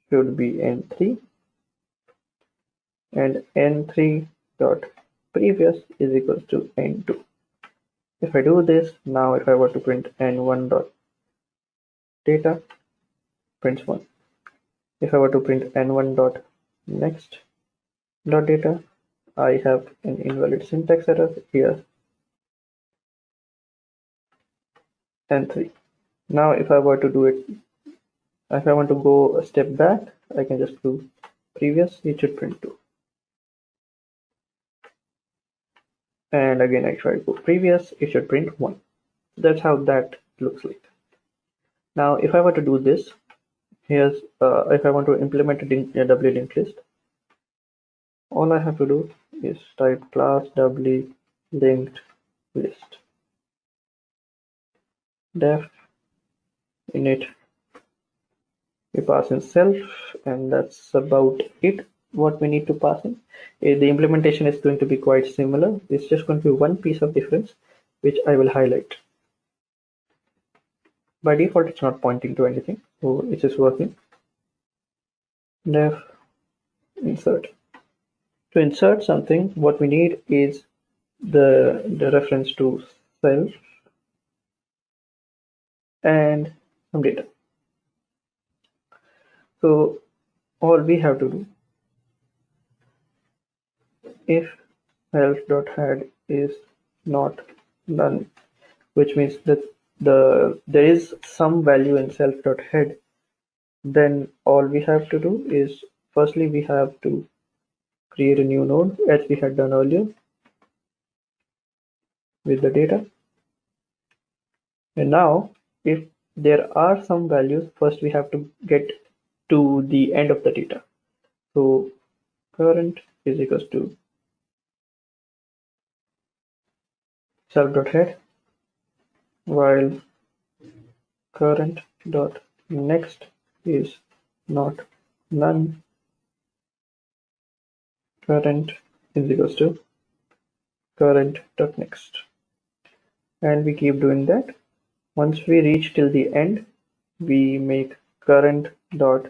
should be N3, and N3 dot previous is equals to N2. If I do this, now if I were to print N1 dot data, prints 1. If I were to print N1 dot next dot data, I have an invalid syntax error here, N3. Now if I were to do it, if I want to go a step back, I can just do previous, it should print 2. And again, if I go previous, it should print 1. That's how that looks like. Now if I were to do this, here's if I want to implement it in a doubly linked list, all I have to do is type class doubly linked list, def init, we pass in self, and that's about it what we need to pass in. The implementation is going to be quite similar. It's just going to be one piece of difference which I will highlight. By default it's not pointing to anything, so it is working. Def insert. To insert something, what we need is the reference to self and some data. So all we have to do if self.head is not none, which means that there is some value in self.head, then all we have to do is firstly we have to create a new node as we had done earlier with the data. And now if there are some values, first we have to get to the end of the data. So current is equals to self.head while current dot next is not none. Current is equals to current dot next, and we keep doing that. Once we reach till the end, we make current dot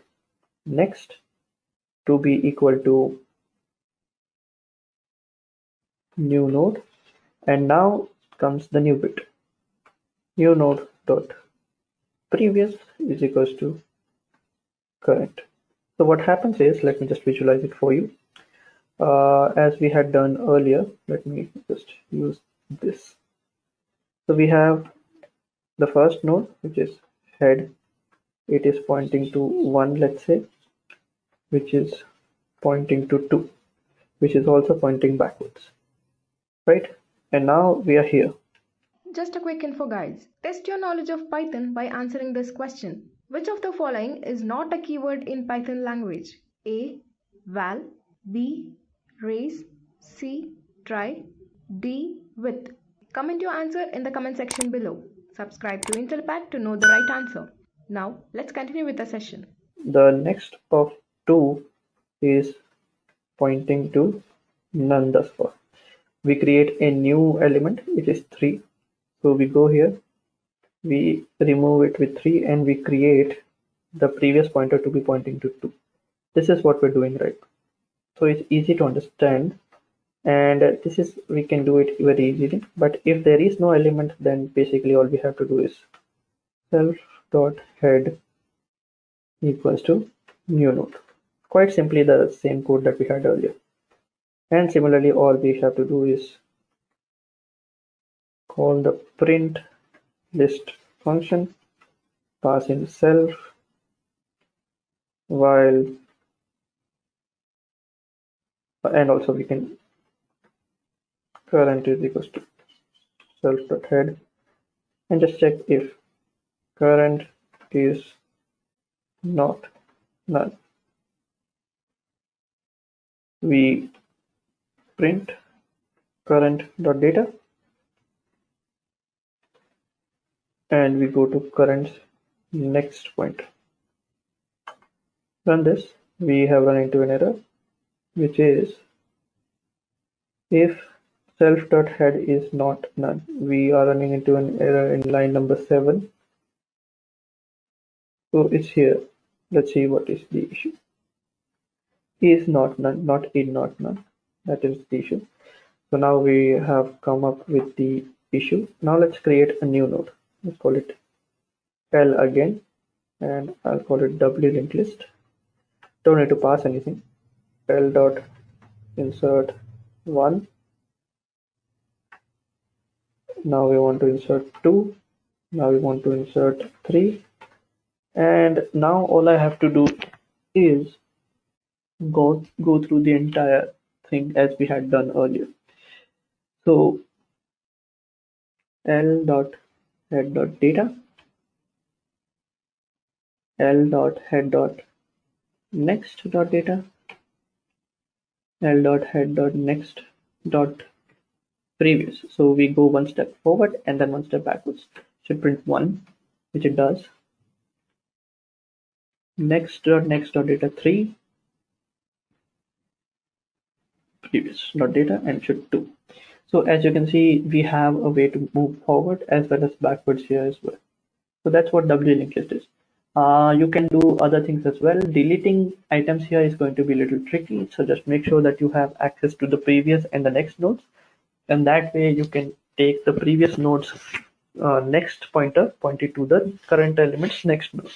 next to be equal to new node, and now comes the new bit. New node dot previous is equals to current. So what happens is, let me just visualize it for you. As we had done earlier, let me just use this. So we have the first node, which is head. It is pointing to 1, let's say, which is pointing to 2, which is also pointing backwards, right? And now we are here. Just a quick info, guys. Test your knowledge of Python by answering this question. Which of the following is not a keyword in Python language? A. Val. B. Raise. C. Try. D. With. Comment your answer in the comment section below. Subscribe to Intellipaat to know the right answer. Now, let's continue with the session. The next of 2 is pointing to none thus far. We create a new element, which is 3. So we go here, we remove it with 3, and we create the previous pointer to be pointing to 2. This is what we're doing, right? So it's easy to understand, and this is, we can do it very easily. But if there is no element, then basically all we have to do is self.head equals to new node. Quite simply the same code that we had earlier. And similarly, all we have to do is call the print list function, pass in self, while, and also we can current is equals to self.head, and just check if current is not none. We print current.data, and we go to current's next point. Run this. We have run into an error, which is if self.head is not none. We are running into an error in line number 7. So it's here. Let's see what is the issue. Is not none, not in, not none. That is the issue. So now we have come up with the issue. Now let's create a new node. Let's call it L again, and I'll call it W linked list. Don't need to pass anything. L dot insert 1. Now we want to insert 2. Now we want to insert 3. And now all I have to do is go through the entire thing as we had done earlier. So L dot head dot data, L dot head dot next dot data, L dot head dot next dot previous. So we go one step forward and then one step backwards. Should print 1, which it does. Next dot data 3, previous dot data, and should 2. So as you can see, we have a way to move forward as well as backwards here as well. So that's what W linked list is. You can do other things as well. Deleting items here is going to be a little tricky, so just make sure that you have access to the previous and the next nodes, and that way you can take the previous nodes next pointer pointed to the current element's next node.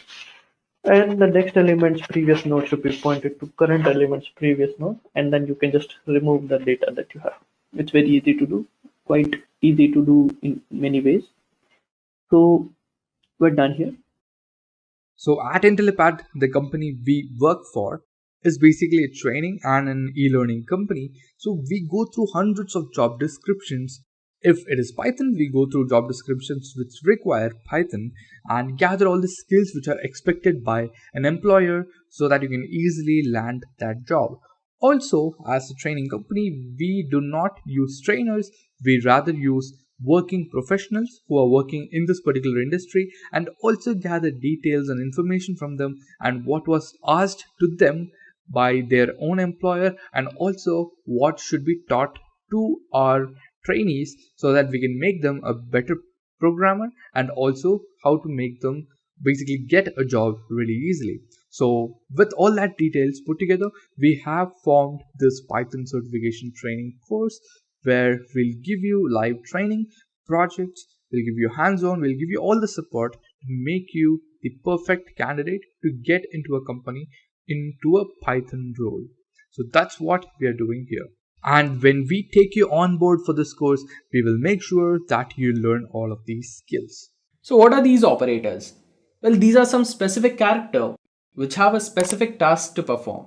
And the next element's previous node should be pointed to current element's previous node, and then you can just remove the data that you have. It's very easy to do, quite easy to do in many ways. So we're done here. So at Intellipaat, the company we work for is basically a training and an e-learning company. So we go through hundreds of job descriptions. If it is Python, we go through job descriptions which require Python and gather all the skills which are expected by an employer so that you can easily land that job. Also, as a training company, we do not use trainers, we rather use working professionals who are working in this particular industry and also gather details and information from them and what was asked to them by their own employer and also what should be taught to our trainees so that we can make them a better programmer and also how to make them basically get a job really easily. So with all that details put together, we have formed this Python certification training course where we'll give you live training, projects, we'll give you hands-on, we'll give you all the support to make you the perfect candidate to get into a company into a Python role. So that's what we are doing here. And when we take you on board for this course, we will make sure that you learn all of these skills. So what are these operators? Well, these are some specific character which have a specific task to perform.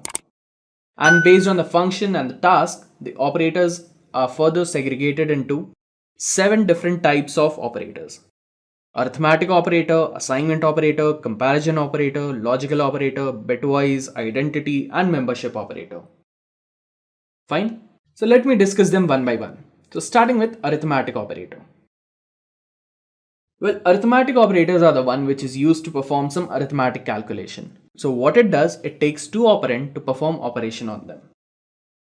And based on the function and the task, the operators are further segregated into 7 different types of operators. Arithmetic operator, assignment operator, comparison operator, logical operator, bitwise, identity, and membership operator. Fine. So let me discuss them one by one. So starting with arithmetic operator. Well, arithmetic operators are the one which is used to perform some arithmetic calculation. So what it does, it takes 2 operand to perform operation on them.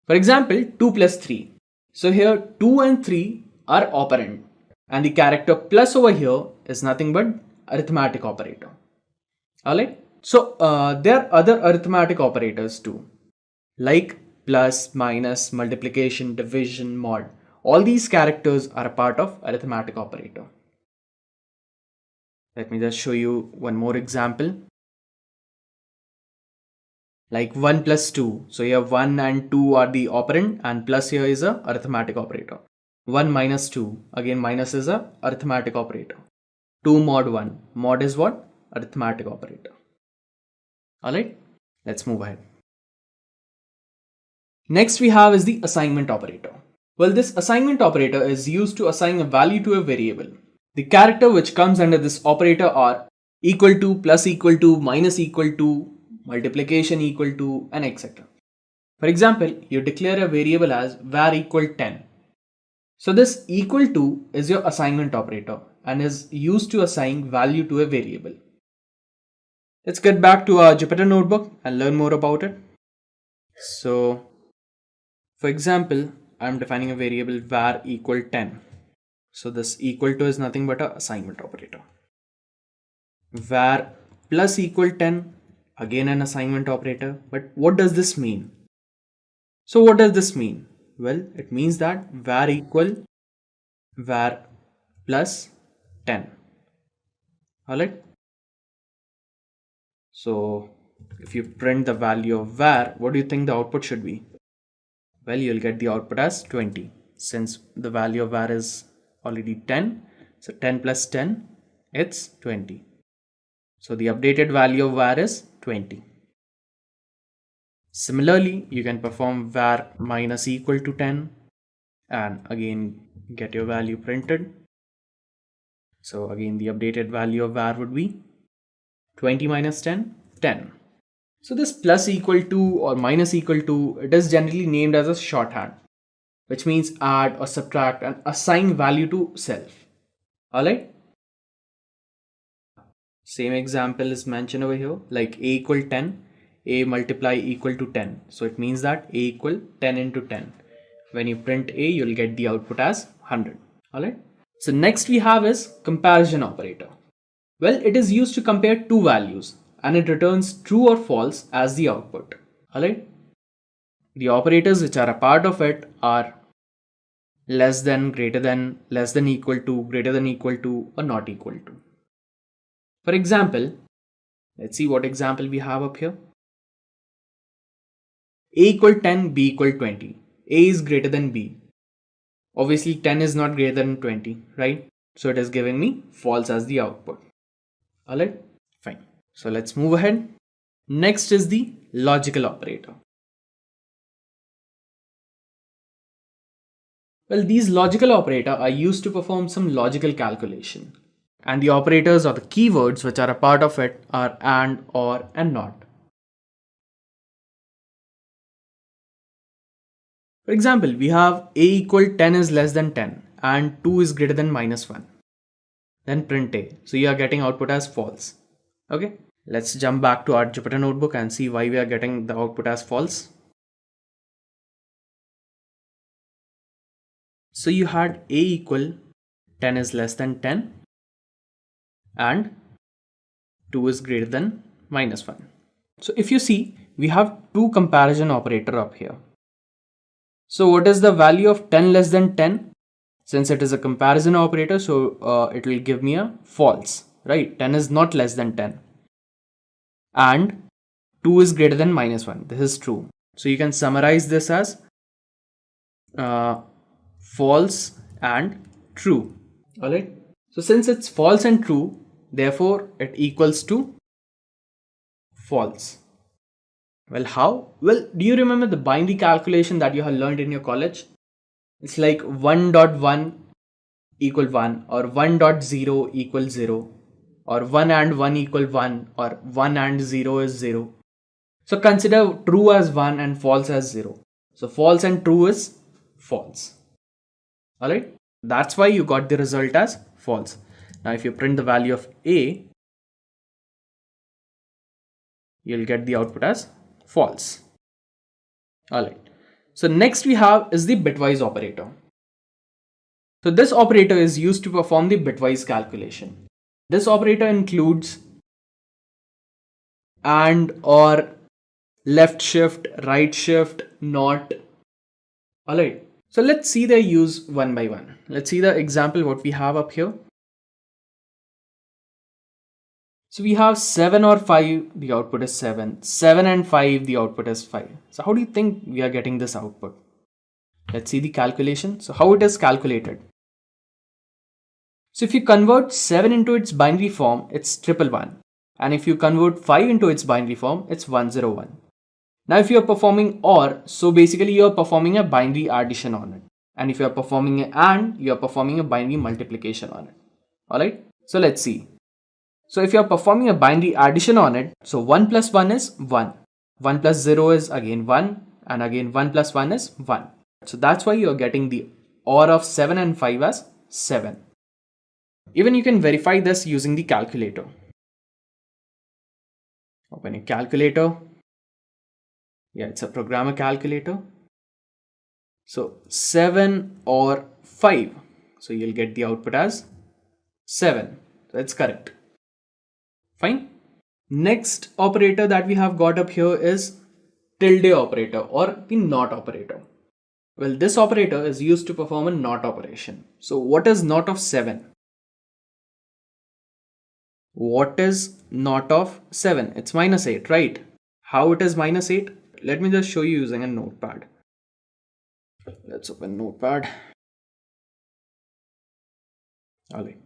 For example, 2 plus 3. So here 2 and 3 are operand and the character plus over here is nothing but arithmetic operator. Alright. So there are other arithmetic operators too, like plus, minus, multiplication, division, mod. All these characters are a part of arithmetic operator. Let me just show you one more example. Like 1 plus 2. So here 1 and 2 are the operand and plus here is a arithmetic operator. 1 minus 2. Again minus is a arithmetic operator. 2 mod 1. Mod is what? Arithmetic operator. Alright, let's move ahead. Next we have is the assignment operator. Well, this assignment operator is used to assign a value to a variable. The character which comes under this operator are equal to, plus equal to, minus equal to, multiplication equal to, and etc. For example, you declare a variable as var equal 10. So this equal to is your assignment operator and is used to assign value to a variable. Let's get back to our Jupyter notebook and learn more about it. So, for example, I'm defining a variable var equal 10. So this equal to is nothing but a assignment operator. Var plus equal 10, again an assignment operator. But what does this mean? So what does this mean? Well, it means that var equal var plus 10. Alright. So if you print the value of var, what do you think the output should be? Well, you'll get the output as 20. Since the value of var is already 10, so 10 plus 10, it's 20. So the updated value of var is 20. Similarly, you can perform var minus equal to 10 and again get your value printed. So again, the updated value of var would be 20 minus 10, 10. So this plus equal to or minus equal to, it is generally named as a shorthand, which means add or subtract and assign value to self. Alright. Same example is mentioned over here, like a equal 10, a multiply equal to 10. So it means that a equal 10 into 10. When you print a, you'll get the output as 100. Alright. So next we have is comparison operator. Well, it is used to compare two values and it returns true or false as the output. Alright. The operators which are a part of it are less than, greater than, less than equal to, greater than equal to, or not equal to. For example, Let's see what example we have up here. A equal 10, B equal 20. A is greater than B. Obviously 10 is not greater than 20, right? So it is giving me false as the output. Alright, fine. So let's move ahead. Next is the logical operator. Well, these logical operators are used to perform some logical calculation. And the operators or the keywords which are a part of it are and, or, and not. For example, we have a equal 10 is less than 10 and 2 is greater than minus 1. Then print a. So you are getting output as false. Okay, let's jump back to our Jupyter notebook and see why we are getting the output as false. So you had a equal 10 is less than 10 and 2 is greater than minus 1. So if you see, we have two comparison operator up here. So what is the value of 10 less than 10? Since it is a comparison operator, so it will give me a false, right? 10 is not less than 10 and 2 is greater than minus 1. This is true. So you can summarize this as false and true. Alright. So since it's false and true, therefore it equals to false. Well, how? Well, do you remember the binary calculation that you have learned in your college? It's like 1.1 equal 1 or 1.0 equal 0 or 1 and 1 equal 1 or 1 and 0 is 0. So consider true as 1 and false as 0. So false and true is false. Alright, that's why you got the result as false. Now if you print the value of A, you'll get the output as false. Alright, so next we have is the bitwise operator. So this operator is used to perform the bitwise calculation. This operator includes and, or, left shift, right shift, not. Alright, so let's see their use one by one. Let's see the example what we have up here. So we have 7 or 5, the output is 7. 7 and 5, the output is 5. So how do you think we are getting this output? Let's see the calculation. So how it is calculated. So if you convert 7 into its binary form, it's 111. And if you convert 5 into its binary form, it's 101. Now if you are performing OR, so basically you are performing a binary addition on it. And if you are performing an AND, you are performing a binary multiplication on it. Alright, so let's see. So if you are performing a binary addition on it, so 1 plus 1 is 1. 1 plus 0 is again 1 and again 1 plus 1 is 1. So that's why you are getting the OR of 7 and 5 as 7. Even you can verify this using the calculator. Open a calculator. Yeah, it's a programmer calculator. So 7 or 5. So you'll get the output as 7. That's correct. Fine. Next operator that we have got up here is tilde operator or the not operator. Well, this operator is used to perform a not operation. So what is not of 7? What is not of 7? It's minus 8, right? How it is minus 8? Let me just show you using a notepad. Let's open notepad. Alright.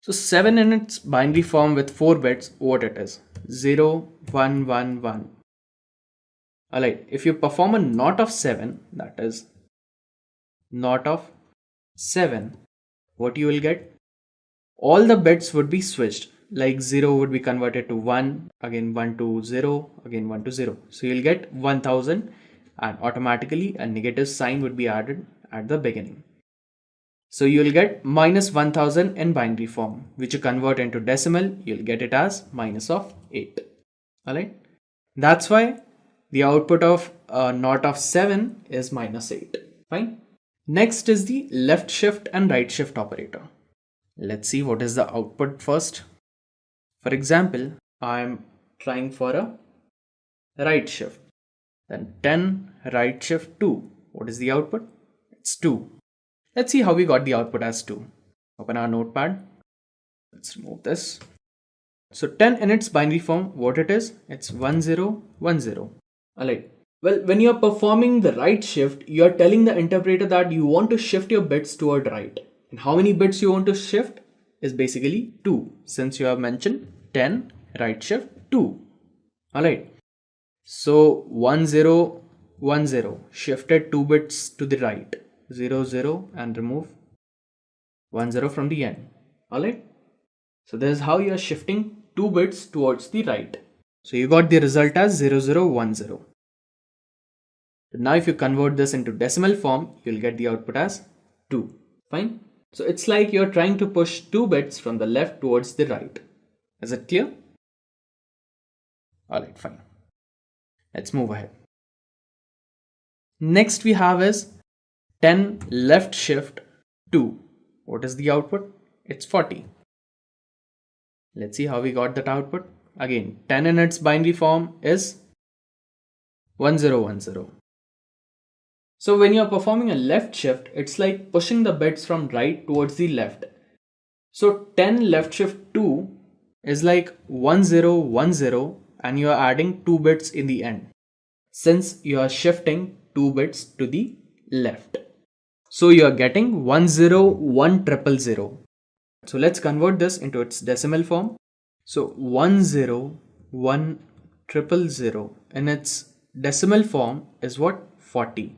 So 7 in its binary form with 4 bits, what it is? 0, 1, 1, 1. Alright, if you perform a not of 7, that is not of 7, what you will get? All the bits would be switched. Like 0 would be converted to 1, again 1 to 0, again 1 to 0. So you'll get 1000 and automatically a negative sign would be added at the beginning. So you'll get minus 1000 in binary form, which you convert into decimal, you'll get it as minus of 8. Alright, that's why the output of not of 7 is minus 8. Fine. Next is the left shift and right shift operator. Let's see what is the output first. For example, I'm trying for a right shift. Then 10 right shift 2. What is the output? It's 2. Let's see how we got the output as 2. Open our notepad. Let's remove this. So 10 in its binary form, what it is? It's 1010. Alright. Well, when you're performing the write shift, you're telling the interpreter that you want to shift your bits toward right. And how many bits you want to shift is basically 2. Since you have mentioned 10, write shift 2. Alright. So 1010 shifted 2 bits to the right. 00 and remove 10 from the end. Alright. So this is how you are shifting 2 bits towards the right. So you got the result as 0010. Now if you convert this into decimal form, you'll get the output as 2. Fine. So it's like you're trying to push 2 bits from the left towards the right. Is it clear? Alright, fine. Let's move ahead. Next we have is 10 left shift 2. What is the output? It's 40. Let's see how we got that output. Again, 10 in its binary form is 1010. So when you're performing a left shift, it's like pushing the bits from right towards the left. So 10 left shift 2 is like 1010 and you are adding 2 bits in the end, since you are shifting 2 bits to the left. So you are getting 101000. So let's convert this into its decimal form. So 101000 in its decimal form is what? 40.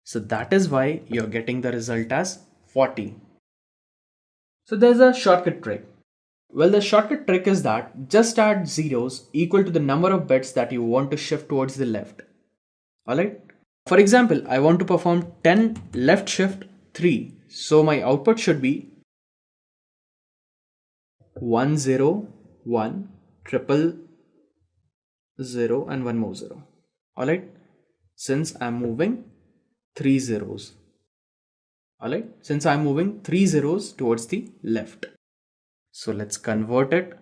So that is why you're getting the result as 40. So there's a shortcut trick. Well, the shortcut trick is that just add zeros equal to the number of bits that you want to shift towards the left. Alright. For example, I want to perform 10 left shift 3. So my output should be 101 triple 0 and one more 0. Alright. Since I'm moving 3 zeros. Alright. Since I'm moving 3 zeros towards the left. So let's convert it.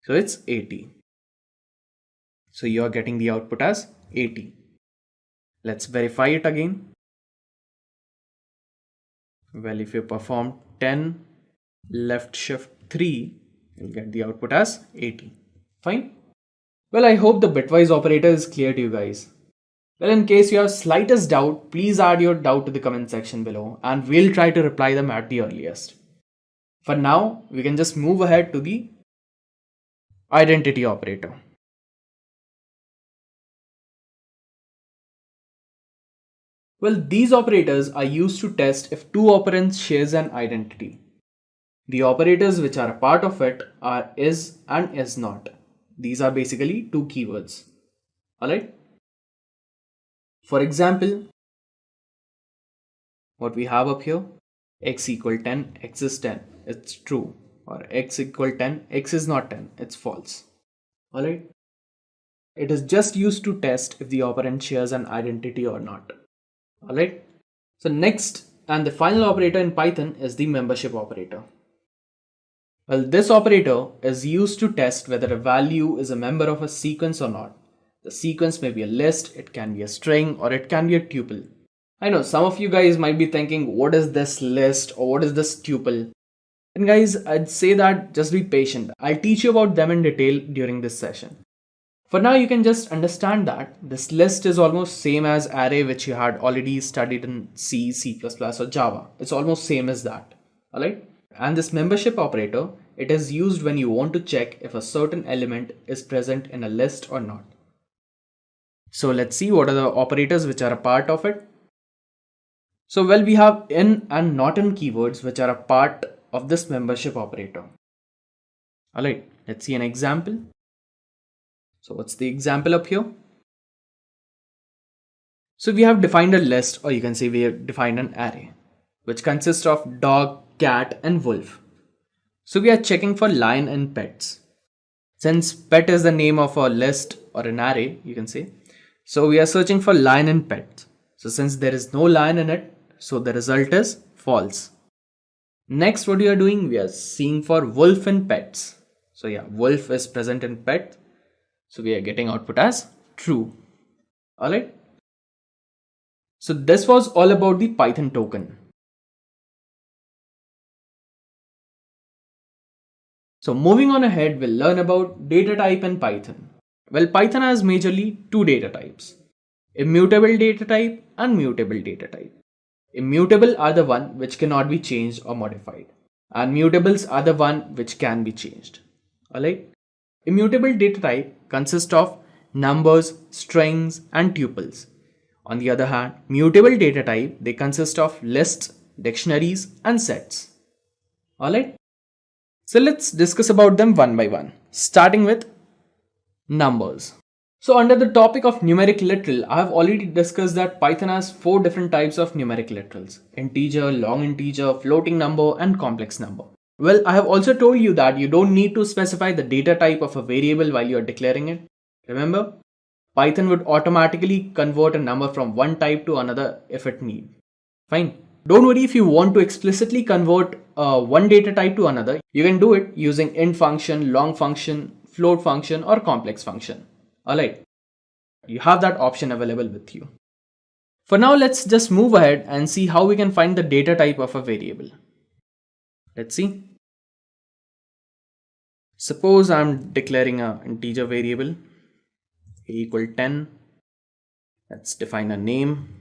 So it's 80. So you are getting the output as 80. Let's verify it again. Well, if you perform 10 left shift 3, you'll get the output as 80. Fine. Well, I hope the bitwise operator is clear to you guys. Well, in case you have slightest doubt, please add your doubt to the comment section below and we'll try to reply them at the earliest. For now, we can just move ahead to the identity operator. Well, these operators are used to test if two operands shares an identity. The operators which are a part of it are is and is not. These are basically two keywords. Alright? For example, what we have up here, x equal 10, x is 10, it's true. Or x equal 10, x is not 10, it's false. Alright? It is just used to test if the operand shares an identity or not. Alright? So next and the final operator in Python is the membership operator. Well, this operator is used to test whether a value is a member of a sequence or not. The sequence may be a list, it can be a string, or it can be a tuple. I know some of you guys might be thinking, what is this list or what is this tuple? And guys, I'd say that just be patient. I'll teach you about them in detail during this session. For now, you can just understand that this list is almost same as array, which you had already studied in C, C++ or Java. It's almost same as that. Alright? And this membership operator, it is used when you want to check if a certain element is present in a list or not. So let's see what are the operators which are a part of it. So well, we have in and not in keywords which are a part of this membership operator. Alright, let's see an example. So what's the example up here? So we have defined a list, or you can say we have defined an array, which consists of dog, cat and wolf. So we are checking for lion and pets. Since pet is the name of a list or an array, you can say. So we are searching for lion and pets. So since there is no lion in it, so the result is false. Next, what we are doing, we are seeing for wolf and pets. So yeah, wolf is present in pet. So we are getting output as true. Alright. So this was all about the Python token. So moving on ahead, we'll learn about data type in Python. Well, Python has majorly two data types: immutable data type and mutable data type. Immutable are the one which cannot be changed or modified, and mutables are the one which can be changed. Alright? Immutable data type consists of numbers, strings, and tuples. On the other hand, mutable data type, they consist of lists, dictionaries, and sets. Alright? So let's discuss about them one by one, starting with numbers. So under the topic of numeric literal, I have already discussed that Python has four different types of numeric literals: integer, long integer, floating number, and complex number. Well, I have also told you that you don't need to specify the data type of a variable while you are declaring it. Remember, Python would automatically convert a number from one type to another if it need. Fine. Don't worry if you want to explicitly convert one data type to another. You can do it using int function, long function, float function, or complex function. Alright. You have that option available with you. For now, let's just move ahead and see how we can find the data type of a variable. Let's see. Suppose I'm declaring an integer variable a equal 10. Let's define a name.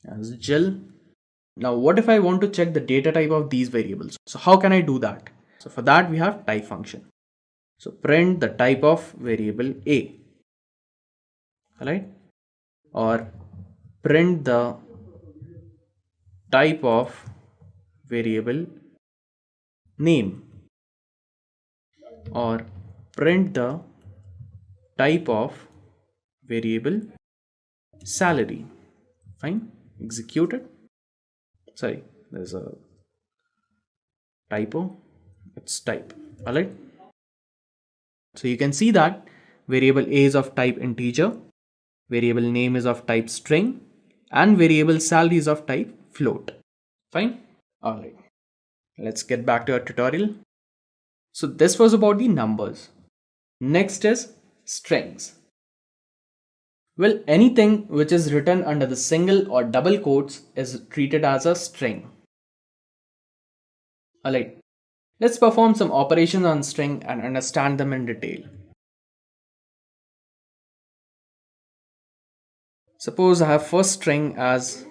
As Jill. Now, what if I want to check the data type of these variables? So how can I do that? So for that, we have type function. So print the type of variable A. Alright? Or print the type of variable name, or print the type of variable salary. Fine, execute it. Sorry, there's a typo. It's type. Alright. So you can see that variable A is of type integer, variable name is of type string, and variable salary is of type float. Fine. Alright. Let's get back to our tutorial. So this was about the numbers. Next is strings. Well, anything which is written under the single or double quotes is treated as a string. Alright, let's perform some operations on string and understand them in detail. Suppose I have first string as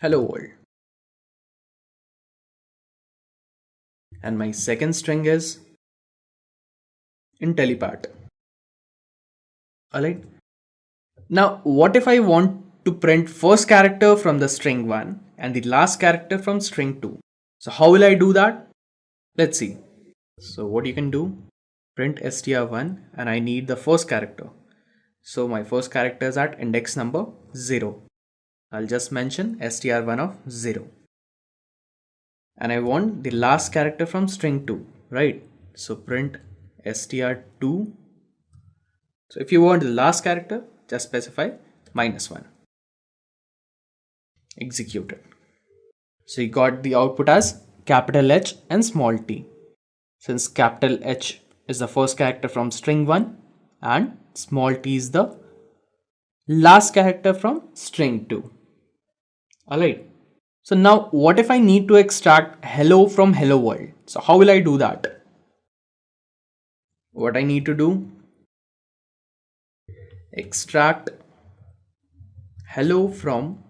hello world, and my second string is Intellipaat. Alright. Now, what if I want to print first character from the string 1 and the last character from string 2? So how will I do that? Let's see. So what you can do, print str1, and I need the first character. So my first character is at index number 0. I'll just mention str1 of 0. And I want the last character from string 2, right? So print str2. So if you want the last character, just specify -1. Execute it. So you got the output as capital H and small t. Since capital H is the first character from string 1 and small t is the last character from string 2. Alright. So now what if I need to extract hello from hello world? So how will I do that? What I need to do? Extract hello from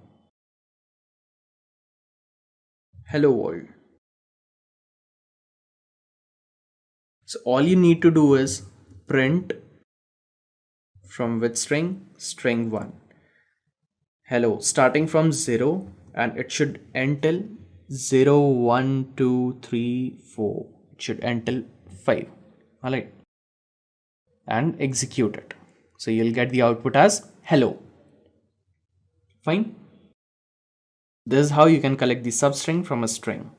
hello world. So all you need to do is print from which string? String 1. Hello starting from 0, and it should end till 0, 1, 2, 3, 4. It should end till 5. Alright. And execute it. So you'll get the output as hello. Fine. This is how you can collect the substring from a string.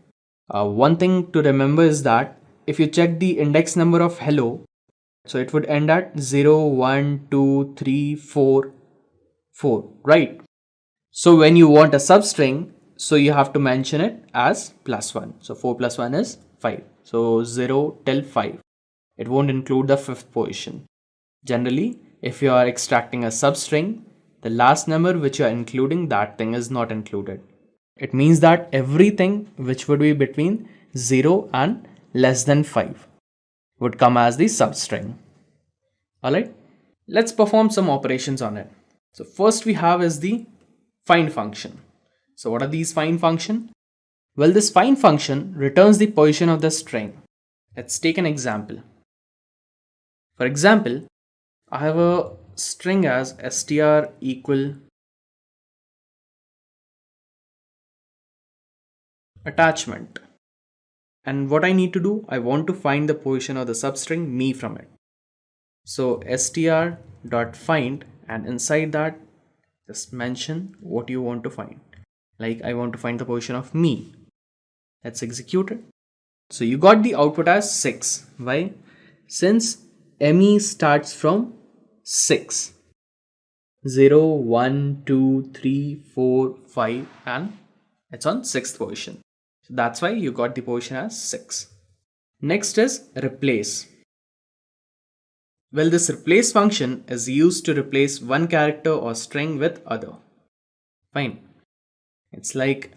One thing to remember is that if you check the index number of hello, so it would end at 0, 1, 2, 3, 4, 4, right? So when you want a substring, so you have to mention it as +1. So 4 plus 1 is 5. So 0 till 5. It won't include the fifth position. Generally, If you are extracting a substring, the last number which you are including, that thing is not included. It means that everything which would be between 0 and less than 5 would come as the substring. Alright, let's perform some operations on it. So first we have is the find function. So what are these find function? Well, this find function returns the position of the string. Let's take an example. For example, I have a string as str equal attachment. And what I need to do, I want to find the position of the substring me from it. So str.find, and inside that just mention what you want to find. Like I want to find the position of me. Let's execute it. So you got the output as 6. Why? Since me starts from 6. 0, 1, 2, 3, 4, 5, and it's on 6th position. So that's why you got the position as 6. Next is replace. Well, this replace function is used to replace one character or string with other. Fine. It's like,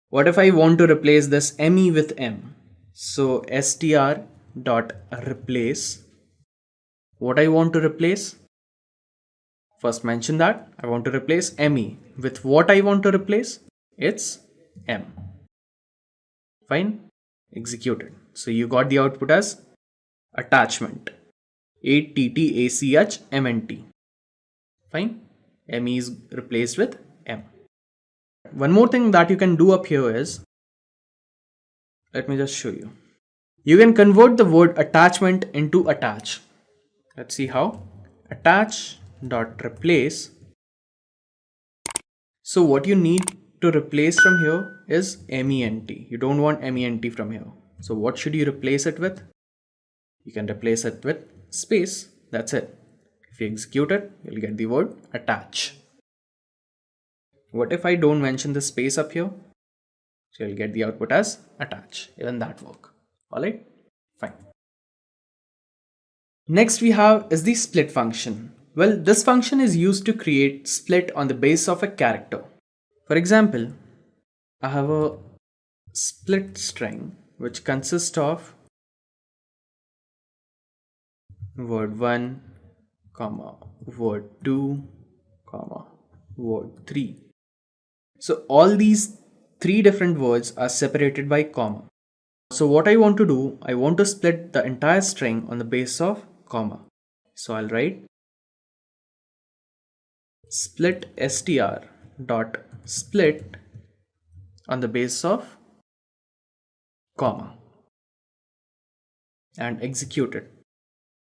what if I want to replace this me with m? So str dot replace. What I want to replace? First mention that I want to replace me with what I want to replace. It's m. Fine. Executed. So you got the output as attachment. attachment. Fine. me is replaced with m. One more thing that you can do up here is, let me just show you. You can convert the word attachment into attach. Let's see how. Attach dot replace. So what you need to replace from here is ment. You don't want ment from here. So what should you replace it with? You can replace it with space. That's it. If you execute it, you'll get the word attach. What if I don't mention the space up here? So you'll get the output as attach. Even that work. Alright? Fine. Next we have is the split function. Well, this function is used to create split on the basis of a character. For example, I have a split string which consists of word 1, comma, word 2, comma, word 3. So all these 3 different words are separated by comma. So what I want to do, I want to split the entire string on the basis of comma. So I'll write split str dot split on the basis of comma and execute it.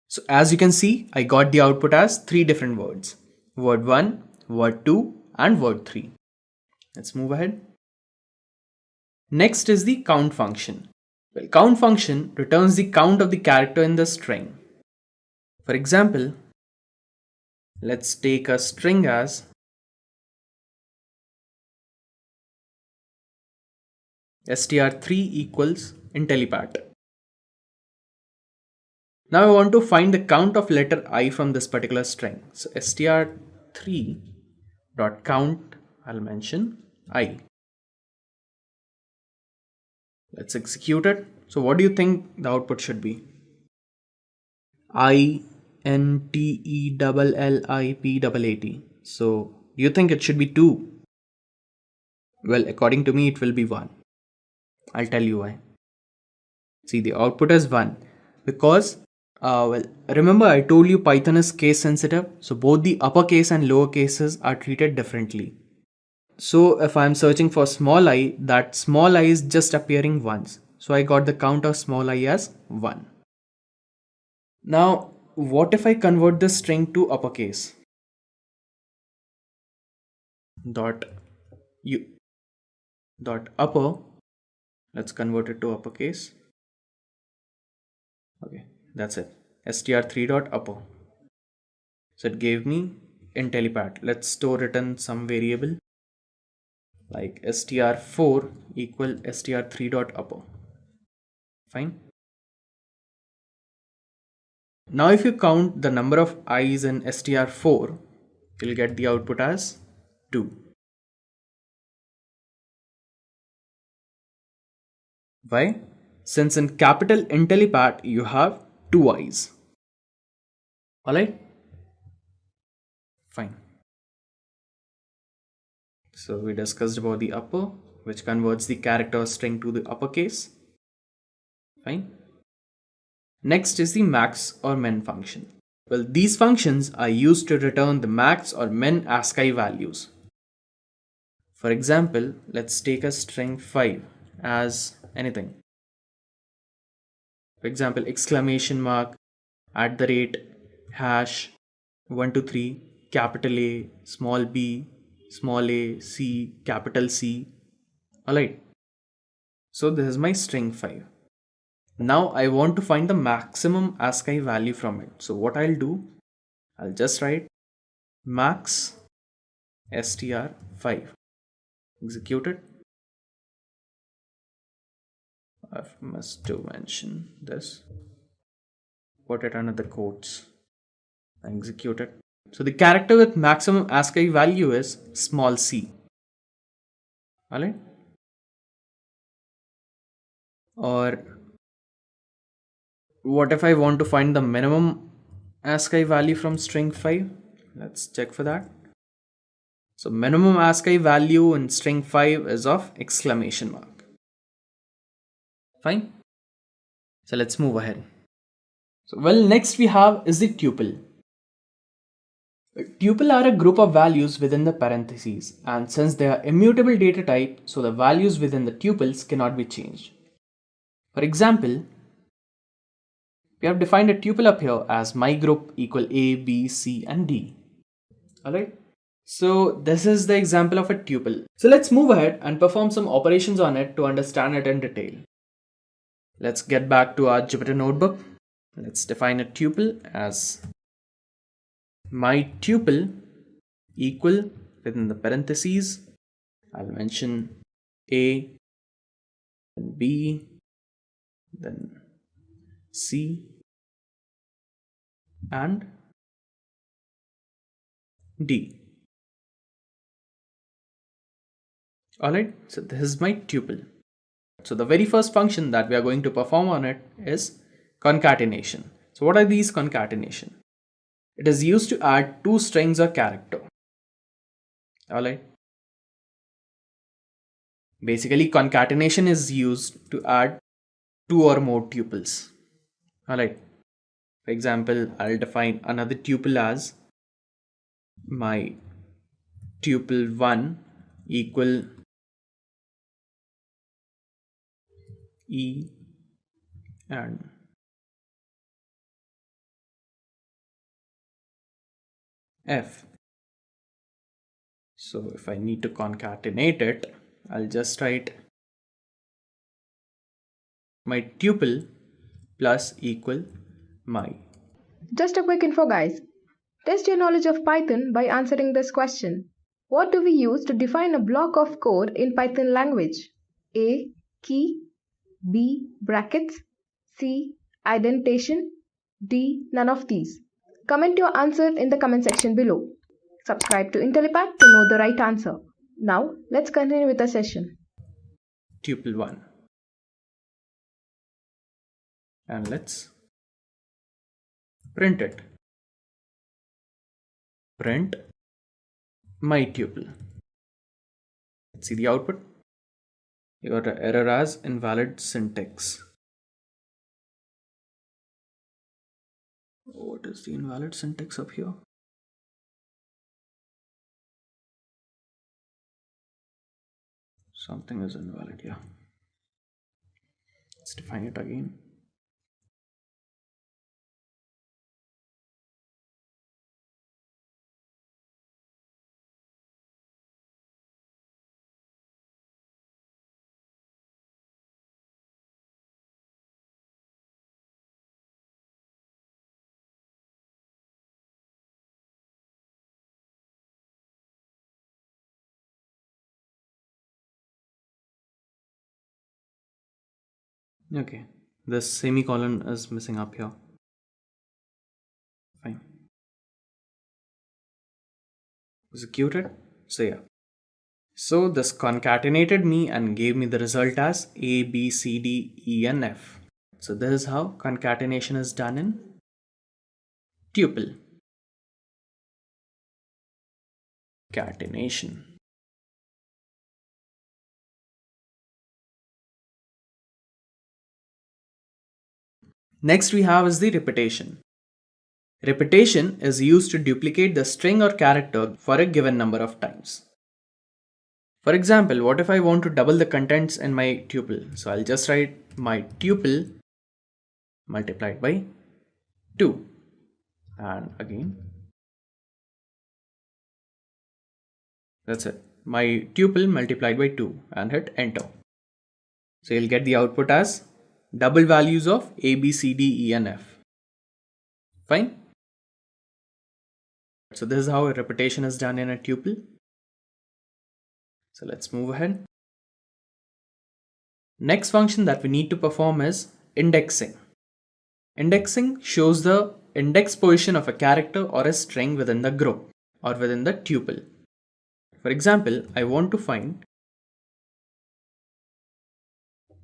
So as you can see, I got the output as 3 different words. Word 1, word 2 and word 3. Let's move ahead. Next is the count function. Well, count function returns the count of the character in the string. For example, let's take a string as str3 equals Intellipaat. Now I want to find the count of letter I from this particular string. So str3 dot count, I'll mention I. Let's execute it. So what do you think the output should be? INTELLIPAAT. So do you think it should be 2? Well, according to me, it will be 1. I'll tell you why. See, the output is 1 because, remember I told you Python is case sensitive. So both the uppercase and lower cases are treated differently. So if I'm searching for small I, that small I is just appearing once. So I got the count of small I as 1. Now, what if I convert this string to uppercase? Dot upper. Let's convert it to uppercase. Okay, that's it. str3 dot upper. So it gave me Intellipaat. Let's store it in some variable like str4 equal str3 dot upper. Fine. Now if you count the number of i's in str4, you'll get the output as 2. Why? Since in capital Intellipaat you have 2 i's. Alright? Fine. So we discussed about the upper, which converts the character string to the uppercase. Fine. Next is the max or min function. Well, these functions are used to return the max or min ASCII values. For example, let's take a string 5 as anything. For example, exclamation mark, at the rate, hash, 123, capital A, small b, small a, c, capital C. Alright. So this is my string 5. Now I want to find the maximum ASCII value from it. So what I'll do, I'll just write max str5. Execute it. I must to mention this. Put it under the quotes. Execute it. So the character with maximum ASCII value is small c. Alright? Or what if I want to find the minimum ASCII value from string 5? Let's check for that. So minimum ASCII value in string 5 is of exclamation mark. Fine. So let's move ahead. So next we have is the tuple. Tuple are a group of values within the parentheses, and since they are immutable data type, so the values within the tuples cannot be changed. For example, we have defined a tuple up here as my group equal A, B, C and D. Alright. So this is the example of a tuple. So let's move ahead and perform some operations on it to understand it in detail. Let's get back to our Jupyter notebook. Let's define a tuple as my tuple equal within the parentheses. I'll mention A, then B, then C and D. Alright, so this is my tuple. So the very first function that we are going to perform on it is concatenation. So what are these concatenation? It is used to add two strings or character. Alright. Basically, concatenation is used to add two or more tuples. Alright. For example, I'll define another tuple as my tuple 1 equal E and F. So if I need to concatenate it, I'll just write my tuple plus equal my. Just a quick info, guys. Test your knowledge of Python by answering this question. What do we use to define a block of code in Python language? A. Key. B. Brackets. C. Indentation. D. None of these. Comment your answer in the comment section below. Subscribe to Intellipaat to know the right answer. Now, let's continue with the session. Tuple 1. And let's print it. Print my tuple. Let's see the output. You got an error as invalid syntax. What is the invalid syntax up here? Something is invalid, yeah. Let's define it again. Okay, this semicolon is missing up here. Fine. Executed. So yeah. So this concatenated me and gave me the result as A, B, C, D, E, and F. So this is how concatenation is done in tuple. Concatenation. Next we have is the repetition. Repetition is used to duplicate the string or character for a given number of times. For example, what if I want to double the contents in my tuple? So I'll just write my tuple multiplied by 2. And again, that's it. My tuple multiplied by 2 and hit enter. So you'll get the output as double values of A, B, C, D, E, and F. Fine. So this is how a repetition is done in a tuple. So let's move ahead. Next function that we need to perform is indexing. Indexing shows the index position of a character or a string within the group or within the tuple. For example, I want to find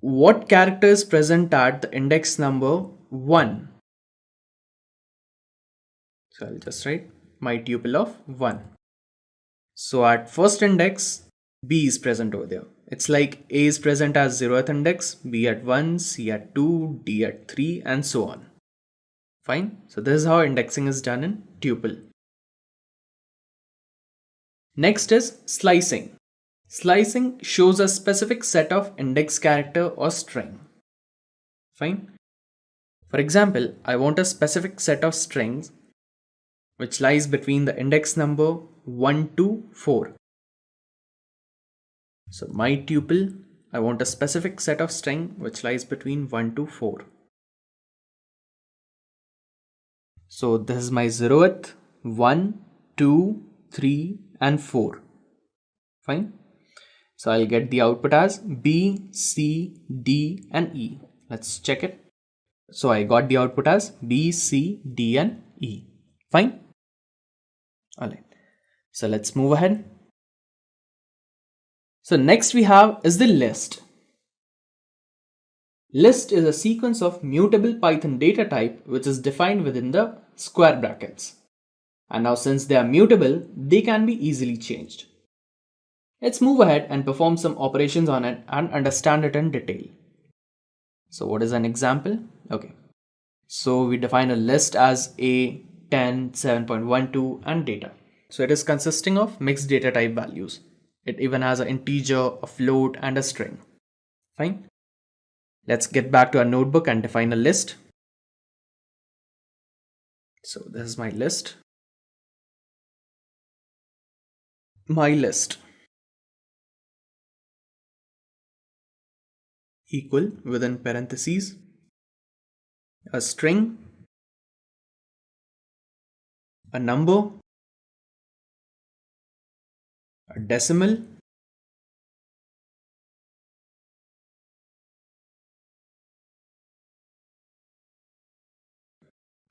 what character is present at the index number 1. So I'll just write my tuple of 1. So at first index, B is present over there. It's like A is present as 0th index, B at 1, C at 2, D at 3, and so on. Fine. So this is how indexing is done in tuple. Next is slicing. Slicing shows a specific set of index character or string. Fine. For example, I want a specific set of strings which lies between the index number 1 to 4. So my tuple, I want a specific set of string which lies between 1 to 4. So this is my 0th, 1, 2, 3 and 4. Fine. So I'll get the output as B, C, D and E. Let's check it. So I got the output as B, C, D and E. Fine. Alright. So let's move ahead. So next we have is the list. List is a sequence of mutable Python data type which is defined within the square brackets. And now since they are mutable, they can be easily changed. Let's move ahead and perform some operations on it and understand it in detail. So what is an example? Okay. So we define a list as A, 10, 7.12 and data. So it is consisting of mixed data type values. It even has an integer, a float and a string. Fine. Let's get back to our notebook and define a list. So this is my list. My list equal within parentheses a string, a number, a decimal,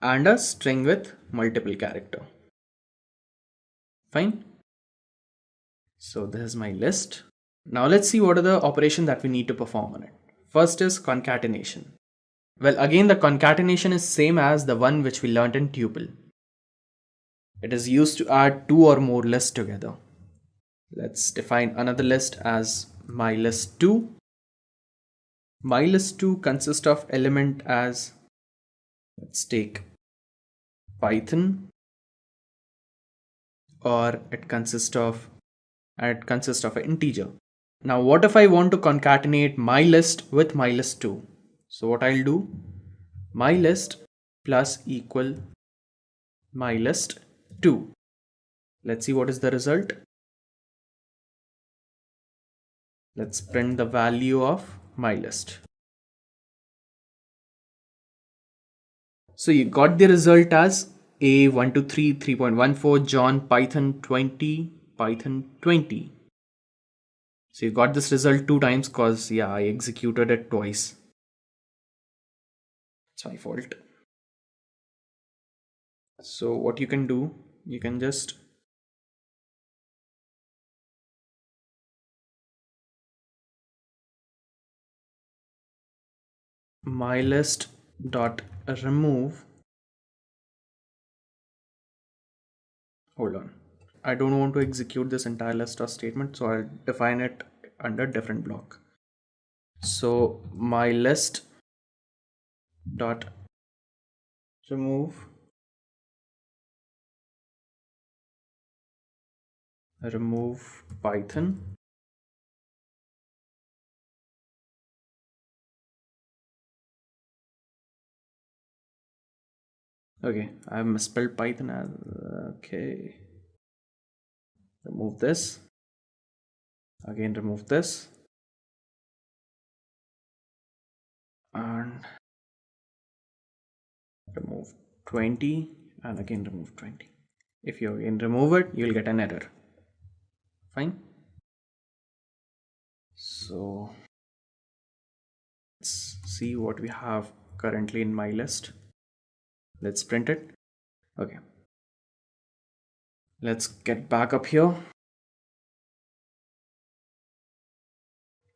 and a string with multiple character. Fine. So this is my list. Now let's see what are the operations that we need to perform on it. First is concatenation. Well, again the concatenation is same as the one which we learnt in tuple. It is used to add 2 or more lists together. Let's define another list as my list 2. My list 2 consists of element as, let's take Python, or it consists of an integer. Now what if I want to concatenate my list with my list 2? So what I'll do, my list plus equal my list 2. Let's see what is the result. Let's print the value of my list. So you got the result as A123 3.14 John Python 20 Python 20. So you got this result 2 times because yeah, I executed it twice. It's my fault. So what you can do, you can just mylist dot remove. Hold on, I don't want to execute this entire list of statement, so I'll define it under different block. So my list dot remove Python. Okay, I misspelled Python as okay. Remove this. Again, remove this. And remove 20 and again remove 20. If you again remove it, you'll get an error. Fine. So let's see what we have currently in my list. Let's print it. Okay. Let's get back up here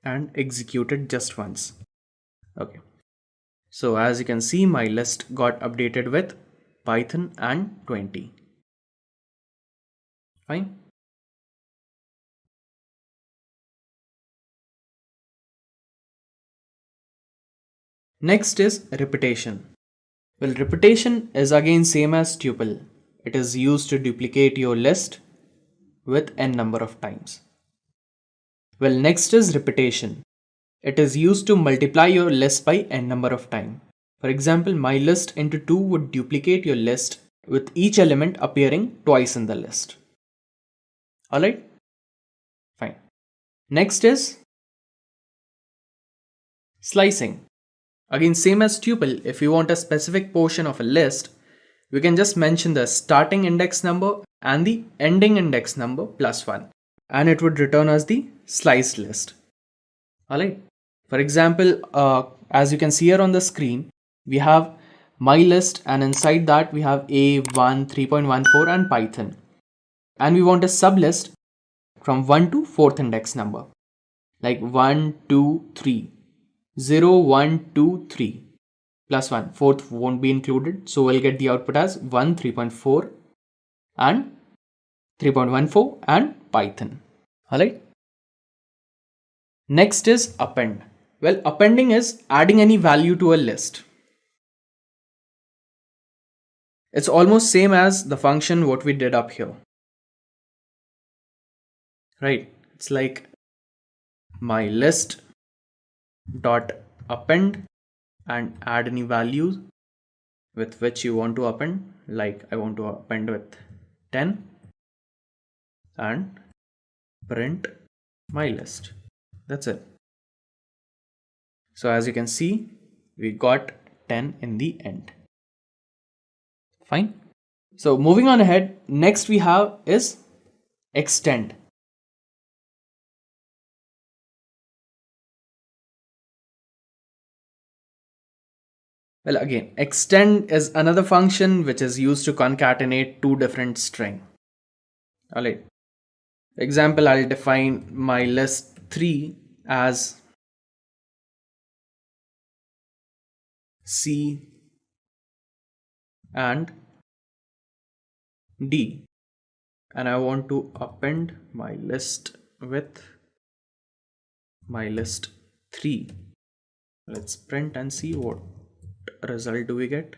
and execute it just once. Okay. So as you can see, my list got updated with Python and 20. Fine. Next is repetition. Well, repetition is again same as tuple. It is used to duplicate your list with n number of times. Well, next is repetition. It is used to multiply your list by n number of times. For example, my list into 2 would duplicate your list with each element appearing twice in the list. Alright? Fine. Next is slicing. Again, same as tuple, if you want a specific portion of a list, we can just mention the starting index number and the ending index number plus 1, and it would return us the sliced list. Alright. For example, as you can see here on the screen, we have my list, and inside that we have A1, 3.14 and Python. And we want a sublist from 1 to 4th index number, like 1, 2, 3, 0, 1, 2, 3 plus 1. 4th won't be included, so we'll get the output as 1, 3.4 and 3.14 and Python. Alright. Next is append. Well, appending is adding any value to a list. It's almost same as the function what we did up here. Right? It's like my list dot append and add any values with which you want to append. Like I want to append with 10 and print my list. That's it. So as you can see, we got 10 in the end. Fine. So moving on ahead, next we have is extend. Well, again, extend is another function which is used to concatenate two different strings. Alright. Example, I'll define my list 3 as C and D, and I want to append my list with my list 3. Let's print and see what result do we get.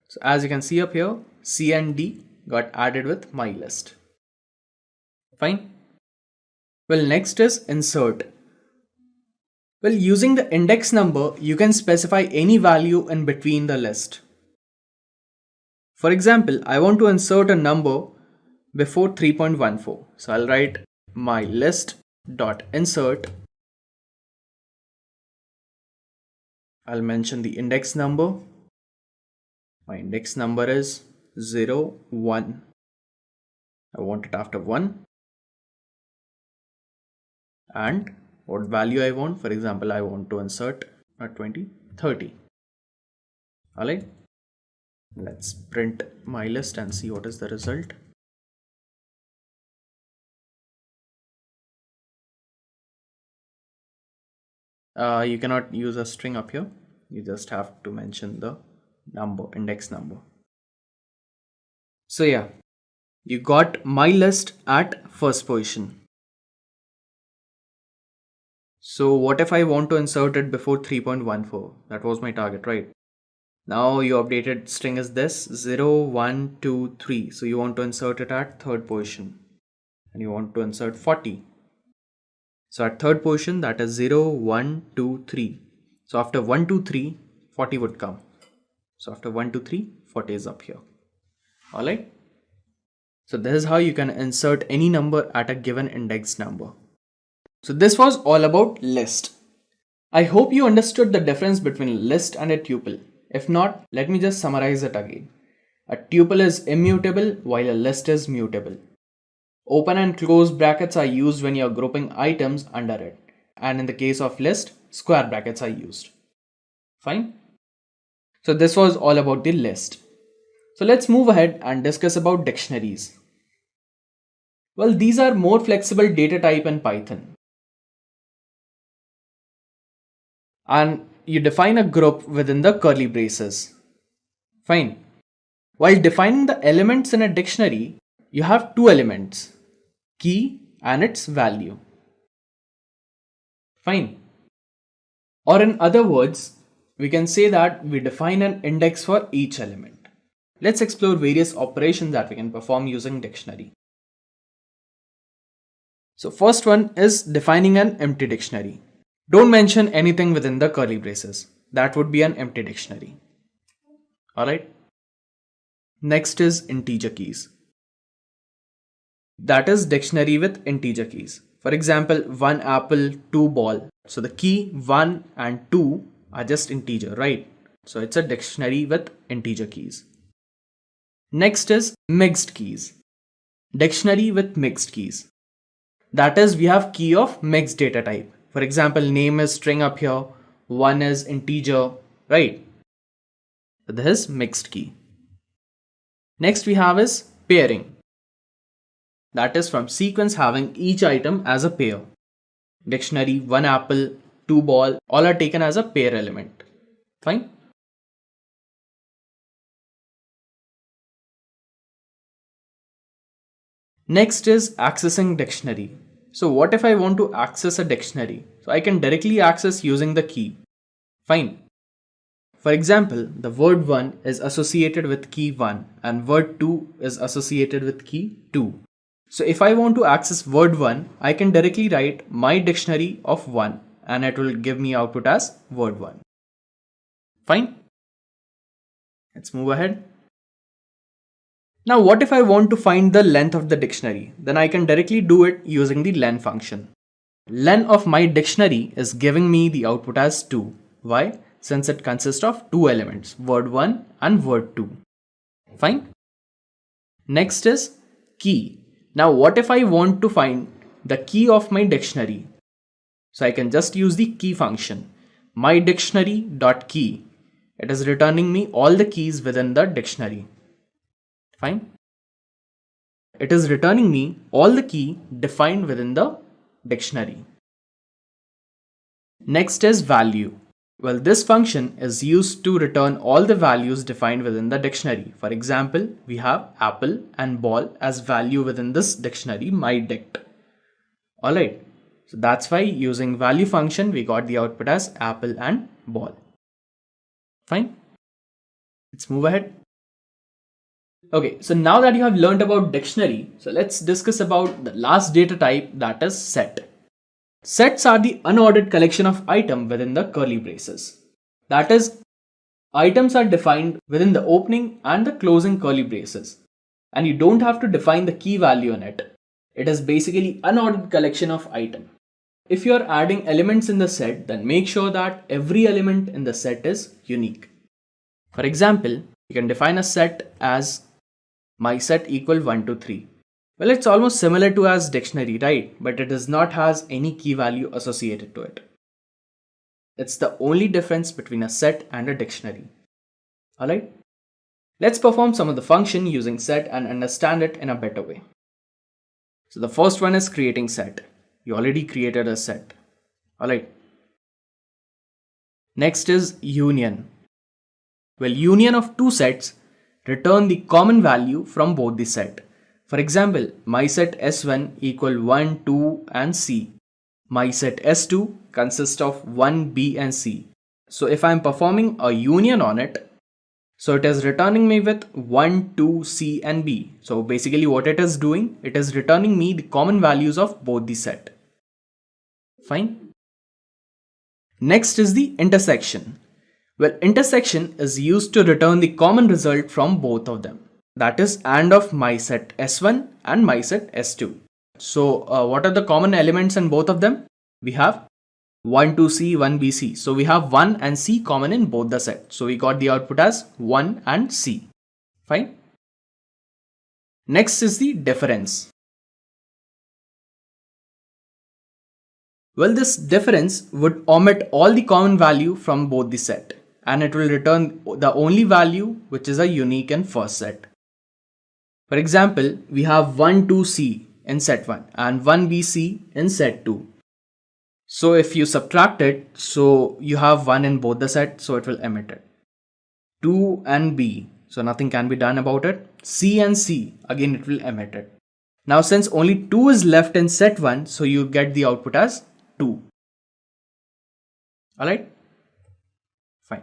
So as you can see up here, C and D got added with my list. Fine. Well, next is insert. Well, using the index number, you can specify any value in between the list. For example, I want to insert a number before 3.14. So I'll write my list dot insert. I'll mention the index number. My index number is 0, 1. I want it after 1. And what value I want. For example, I want to insert not 20, 30. Alright, let's print my list and see what is the result. You cannot use a string up here. You just have to mention the number, index number. So yeah, you got my list at first position. So what if I want to insert it before 3.14? That was my target, right? Now your updated string is this 0, 1, 2, 3. So you want to insert it at third position and you want to insert 40. So at third position, that is 0, 1, 2, 3. So after 1, 2, 3, 40 would come. So after 1, 2, 3, 40 is up here. Alright. So this is how you can insert any number at a given index number. So this was all about list. I hope you understood the difference between list and a tuple. If not, let me just summarize it again. A tuple is immutable while a list is mutable. Open and close brackets are used when you're grouping items under it. And in the case of list, square brackets are used. Fine. So this was all about the list. So let's move ahead and discuss about dictionaries. Well, these are more flexible data type in Python. And you define a group within the curly braces. Fine. While defining the elements in a dictionary, you have two elements, key and its value. Fine. Or in other words, we can say that we define an index for each element. Let's explore various operations that we can perform using dictionary. So first one is defining an empty dictionary. Don't mention anything within the curly braces. That would be an empty dictionary. Alright. Next is integer keys. That is dictionary with integer keys. For example, 1 apple, 2 ball. So the key 1 and 2 are just integer, right? So it's a dictionary with integer keys. Next is mixed keys. Dictionary with mixed keys. That is, we have key of mixed data type. For example, name is string up here, 1 is integer, right? So this is mixed key. Next we have is pairing. That is from sequence having each item as a pair. Dictionary, 1 apple, 2 ball, all are taken as a pair element. Fine. Next is accessing dictionary. So what if I want to access a dictionary? So I can directly access using the key. Fine. For example, the word 1 is associated with key 1 and word 2 is associated with key 2. So if I want to access word 1, I can directly write my dictionary of 1 and it will give me output as word 1. Fine. Let's move ahead. Now what if I want to find the length of the dictionary? Then I can directly do it using the len function. Len of my dictionary is giving me the output as 2. Why? Since it consists of two elements, word 1 and word 2. Fine. Next is key. Now what if I want to find the key of my dictionary? So I can just use the key function. My dictionary.key. It is returning me all the keys within the dictionary. Fine. It is returning me all the key defined within the dictionary. Next is value. Well, this function is used to return all the values defined within the dictionary. For example, we have apple and ball as value within this dictionary, my dict. Alright, so that's why using value function, we got the output as apple and ball. Fine. Let's move ahead. Okay, so now that you have learned about dictionary, so let's discuss about the last data type, that is set. Sets are the unordered collection of items within the curly braces. That is, items are defined within the opening and the closing curly braces. And you don't have to define the key value in it. It is basically unordered collection of items. If you are adding elements in the set, then make sure that every element in the set is unique. For example, you can define a set as my set equal 1 to 3. Well, it's almost similar to as dictionary, right? But it does not has any key value associated to it. It's the only difference between a set and a dictionary. Alright? Let's perform some of the function using set and understand it in a better way. So the first one is creating set. You already created a set. Alright. Next is union. Well, union of two sets return the common value from both the set. For example, my set S1 equal 1, 2 and C. My set S2 consists of 1, B and C. So if I am performing a union on it, so it is returning me with 1, 2, C and B. So basically what it is doing, it is returning me the common values of both the set. Fine. Next is the intersection. Well, intersection is used to return the common result from both of them. That is AND of my set S1 and my set S2. So what are the common elements in both of them? We have 1, 2C, 1, BC. So we have 1 and C common in both the sets. So we got the output as 1 and C. Fine. Next is the difference. Well, this difference would omit all the common value from both the set, and it will return the only value which is a unique in first set. For example, we have 1, 2C in set 1 and 1BC in set 2. So if you subtract it, so you have 1 in both the set, so it will emit it. 2 and B, so nothing can be done about it. C and C, again it will emit it. Now since only 2 is left in set 1, so you get the output as 2. Alright? Fine.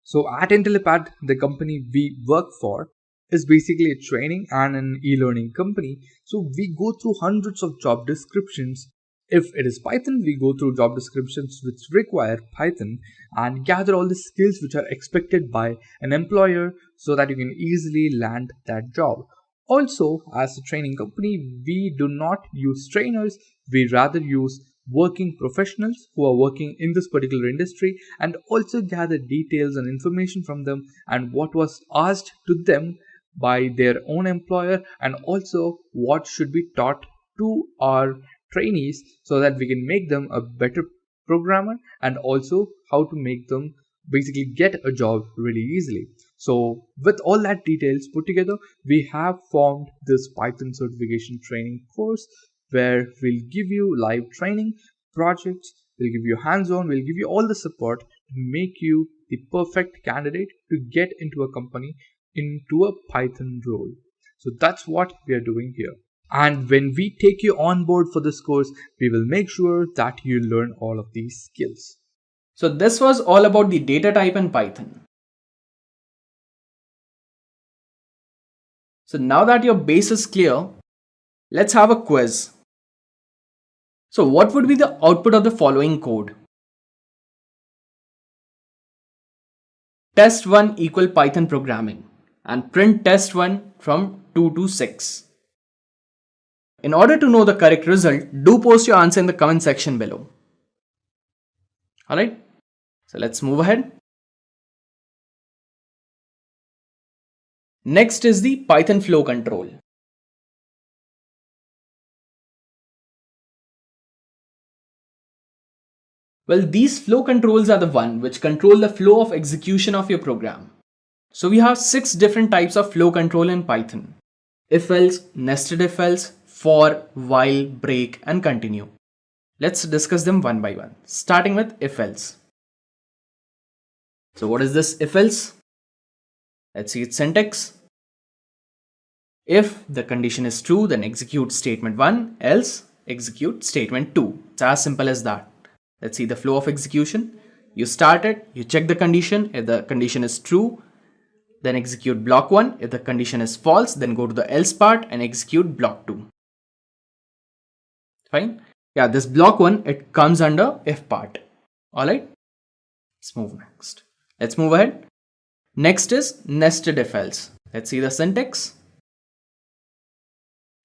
So at Intellipaat, the company we work for is basically a training and an e-learning company. So we go through hundreds of job descriptions. If it is Python, we go through job descriptions which require Python and gather all the skills which are expected by an employer so that you can easily land that job. Also, as a training company, we do not use trainers, we rather use working professionals who are working in this particular industry and also gather details and information from them and what was asked to them by their own employer and also what should be taught to our trainees so that we can make them a better programmer and also how to make them basically get a job really easily. So with all that details put together, we have formed this Python certification training course where we'll give you live training projects, we'll give you hands-on, we'll give you all the support to make you the perfect candidate to get into a company, into a Python role. So that's what we are doing here. And when we take you on board for this course, we will make sure that you learn all of these skills. So this was all about the data type in Python. So now that your base is clear, let's have a quiz. So what would be the output of the following code? Test1 equal Python programming and print test1 from 2 to 6. In order to know the correct result, do post your answer in the comment section below. Alright, so let's move ahead. Next is the Python flow control. Well, these flow controls are the one which control the flow of execution of your program. So we have 6 different types of flow control in Python: if else, nested if else, for, while, break and continue. Let's discuss them one by one, starting with if else. So what is this if else? Let's see its syntax. If the condition is true, then execute statement 1, else execute statement 2. It's as simple as that. Let's see the flow of execution. You start it, you check the condition. If the condition is true, then execute block 1. If the condition is false, then go to the else part and execute block 2. Fine. Yeah, this block 1, it comes under if part. Alright. Let's move next. Let's move ahead. Next is nested if else. Let's see the syntax.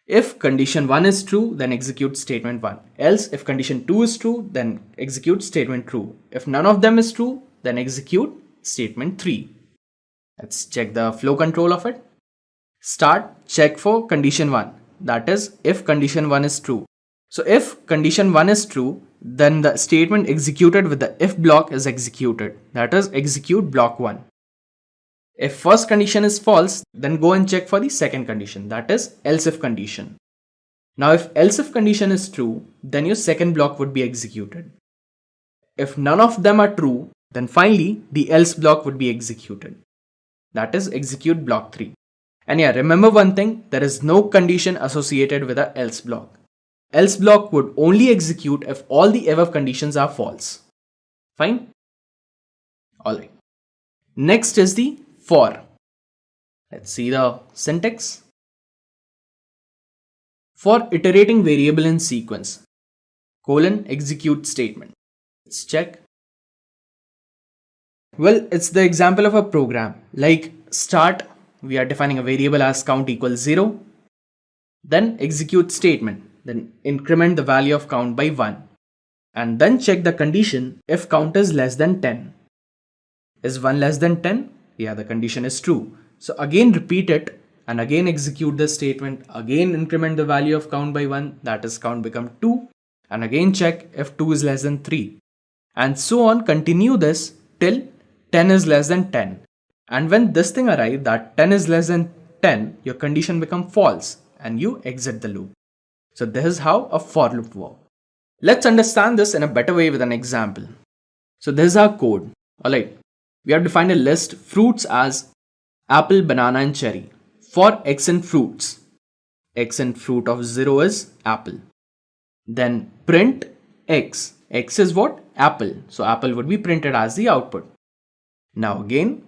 If condition 1 is true, then execute statement 1. Else, if condition 2 is true, then execute statement true. If none of them is true, then execute statement 3. Let's check the flow control of it. Start, check for condition 1. That is, if condition 1 is true. So if condition 1 is true, then the statement executed with the if block is executed. That is, execute block 1. If first condition is false, then go and check for the second condition, that is else if condition. Now if else if condition is true, then your second block would be executed. If none of them are true, then finally the else block would be executed. That is execute block 3. And yeah, remember one thing, there is no condition associated with the else block. Else block would only execute if all the above conditions are false. Fine? Alright. Next is the for. Let's see the syntax. For iterating variable in sequence, execute statement. Let's check. Well, it's the example of a program. Like start, we are defining a variable as count equals 0. Then execute statement. Then increment the value of count by 1. And then check the condition if count is less than 10. Is 1 less than 10? Yeah, the condition is true. So again repeat it and again execute the statement. Again increment the value of count by 1. That is count become 2. And again check if 2 is less than 3. And so on, continue this till 10 is less than 10. And when this thing arrives that 10 is less than 10, your condition become false and you exit the loop. So this is how a for loop works. Let's understand this in a better way with an example. So this is our code. Alright, we have defined a list fruits as apple, banana and cherry. For x in fruits, x in fruit of 0 is apple. Then print x. X is what? Apple. So apple would be printed as the output. Now again,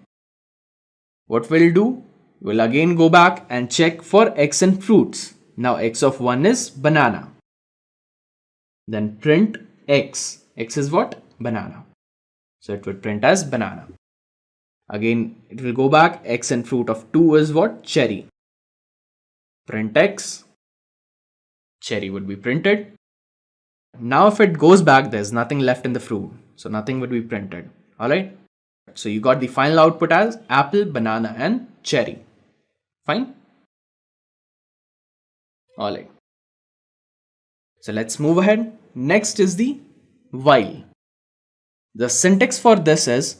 what we'll do? We'll again go back and check for x in fruits. Now x of 1 is banana. Then print x. X is what? Banana. So it would print as banana. Again, it will go back. X in fruit of 2 is what? Cherry. Print x. Cherry would be printed. Now if it goes back, there's nothing left in the fruit. So nothing would be printed. Alright. So you got the final output as apple, banana and cherry. Fine. Alright. So let's move ahead. Next is the while. The syntax for this is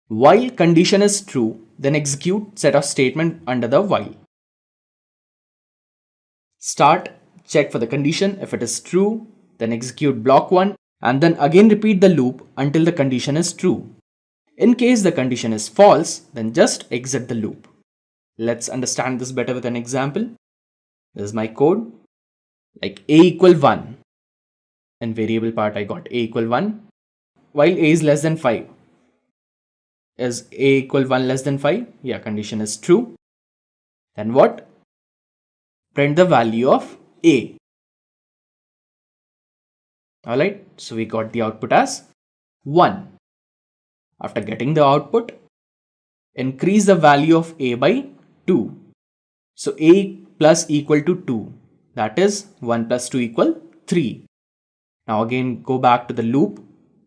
while condition is true, then execute set of statement under the while. Start, check for the condition. If it is true, then execute block 1 and then again repeat the loop until the condition is true. In case the condition is false, then just exit the loop. Let's understand this better with an example. This is my code. Like a equal 1. In variable part I got a equal 1. While a is less than 5. Is a equal 1 less than 5? Yeah, condition is true. Then what? Print the value of a. Alright, so we got the output as 1. After getting the output, increase the value of a by 2. So a plus equal to 2. That is 1 plus 2 equal 3. Now again go back to the loop.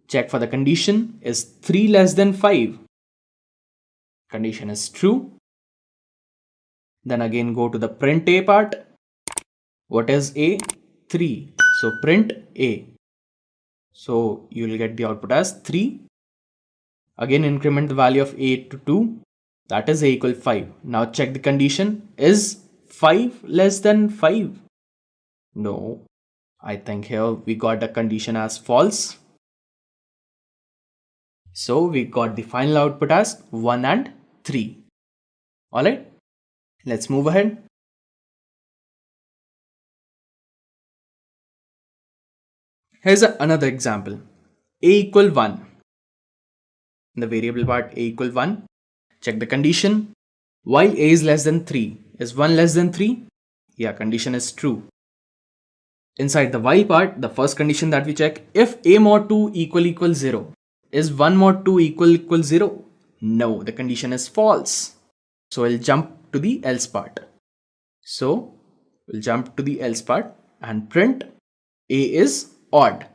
Check for the condition. Is 3 less than 5? Condition is true. Then again go to the print a part. What is a? 3. So print a. So you will get the output as 3. Again increment the value of a to 2. That is a equal 5. Now check the condition. Is 5 less than 5? No. I think here we got the condition as false. So we got the final output as 1 and 3. Alright. Let's move ahead. Here's another example. A equal 1. In the variable part a equal 1. Check the condition. While a is less than 3. Is 1 less than 3? Yeah, condition is true. Inside the while part, the first condition that we check, if a mod 2 equal 0. Is 1 mod 2 equal 0? No, the condition is false. So we'll jump to the else part. So we'll jump to the else part and print a is odd.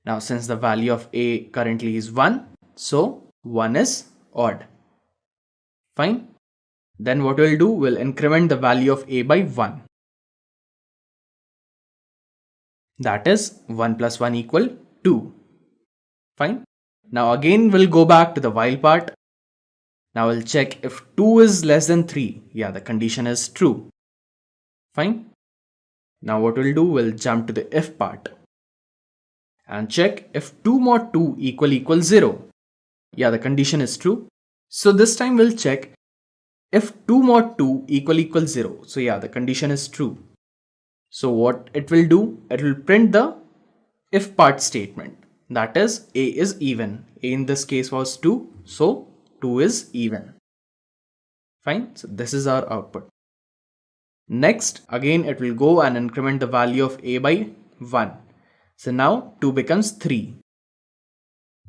Now since the value of a currently is 1, so 1 is odd. Fine. Then what we'll do, we'll increment the value of a by 1. That is 1 plus 1 equal 2. Fine. Now again we'll go back to the while part. Now we'll check if 2 is less than 3. Yeah, the condition is true. Fine. Now what we'll do, we'll jump to the if part and check if 2 mod 2 equals 0. Yeah, the condition is true. So this time we'll check if 2 mod 2 equals 0. So yeah, the condition is true. So what it will do, it will print the if part statement. That is, A is even. A in this case was 2. So 2 is even. Fine. So this is our output. Next, again it will go and increment the value of A by 1. So now 2 becomes 3.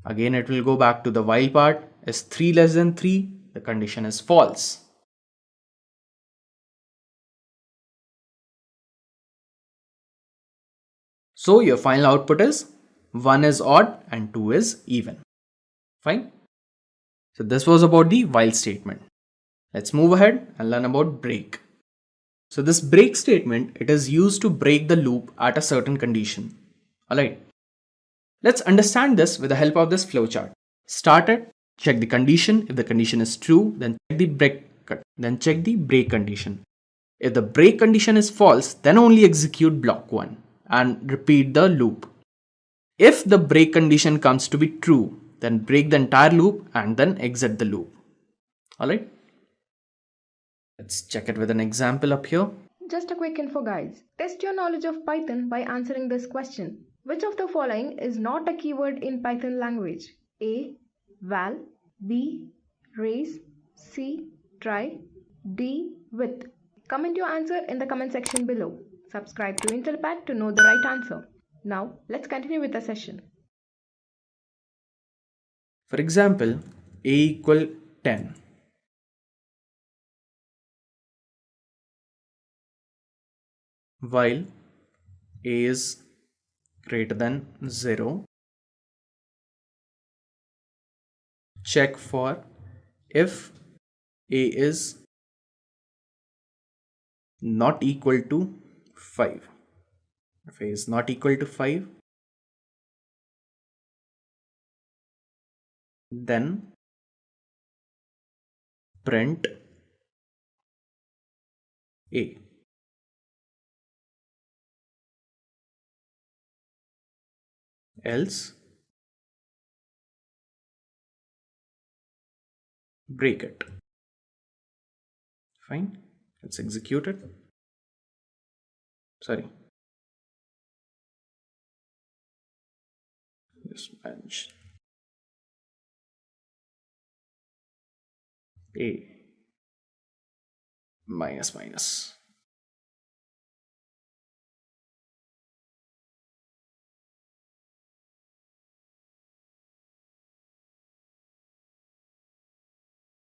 Again it will go back to the while part. Is 3 less than 3? The condition is false. So your final output is 1 is odd and 2 is even. Fine. So this was about the while statement. Let's move ahead and learn about break. So this break statement, it is used to break the loop at a certain condition. Alright. Let's understand this with the help of this flowchart. Start it, check the condition. If the condition is true, then check the break condition. If the break condition is false, then only execute block 1 and repeat the loop. If the break condition comes to be true, then break the entire loop and then exit the loop. Alright. Let's check it with an example up here. Just a quick info, guys. Test your knowledge of Python by answering this question. Which of the following is not a keyword in Python language? A. Val. B. Raise. C. Try. D. With. Comment your answer in the comment section below. Subscribe to Intellipaat to know the right answer. Now, let's continue with the session. For example, A equal 10. While A is greater than 0, check for if A is not equal to 5. If A is not equal to 5, then print A. Else break it. Fine. Let's execute it. Sorry. Just manage. A minus.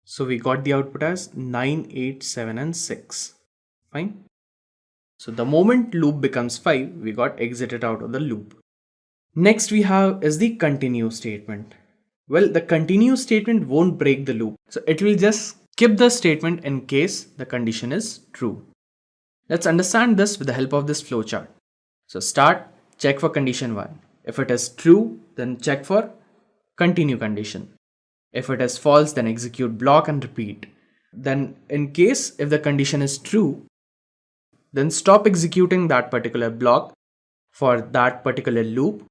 So we got the output as 9, 8, 7 and 6. Fine. So the moment loop becomes 5, we got exited out of the loop. Next we have is the continue statement. Well, the continue statement won't break the loop. So it will just skip the statement in case the condition is true. Let's understand this with the help of this flowchart. So start, check for condition 1. If it is true, then check for continue condition. If it is false, then execute block and repeat. Then in case if the condition is true, then stop executing that particular block for that particular loop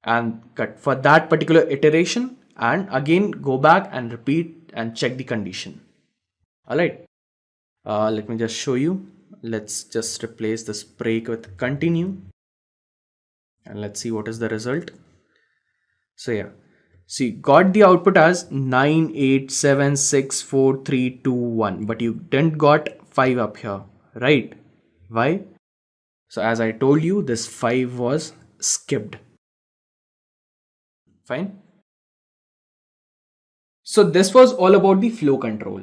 and cut for that particular iteration, and again go back and repeat and check the condition. Alright, let me just show you. Let's just replace this break with continue and let's see what is the result. So yeah, see, got the output as 9, 8, 7, 6, 4, 3, 2, 1, but you didn't got 5 up here, right? Why? So as I told you, this 5 was skipped. Fine. So this was all about the flow control.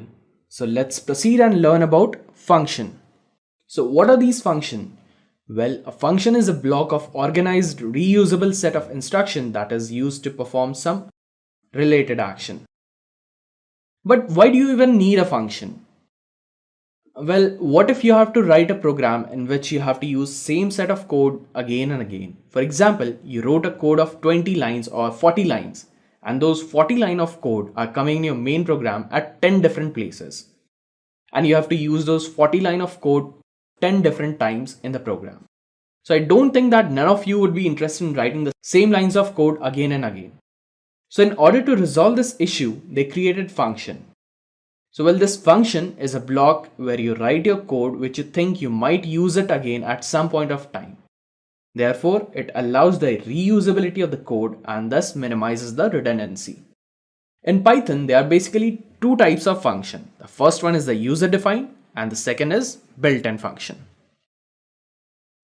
So let's proceed and learn about function. So what are these functions? Well, a function is a block of organized reusable set of instructions that is used to perform some related action. But why do you even need a function? Well, what if you have to write a program in which you have to use same set of code again and again? For example, you wrote a code of 20 lines or 40 lines, and those 40 lines of code are coming in your main program at 10 different places. And you have to use those 40 line of code 10 different times in the program. So I don't think that none of you would be interested in writing the same lines of code again and again. So in order to resolve this issue, they created function. So well, this function is a block where you write your code which you think you might use it again at some point of time. Therefore, it allows the reusability of the code and thus minimizes the redundancy. In Python, there are basically two types of function. The first one is the user-defined and the second is built-in function.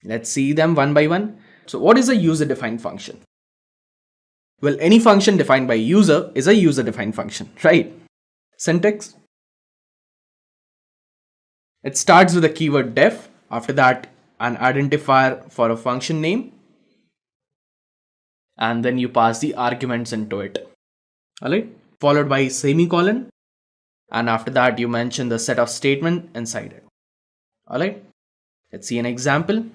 Let's see them one by one. So what is a user-defined function? Well, any function defined by user is a user-defined function, right? Syntax. It starts with the keyword def, after that an identifier for a function name, and then you pass the arguments into it. Alright, followed by semicolon, and after that you mention the set of statement inside it. Alright, let's see an example.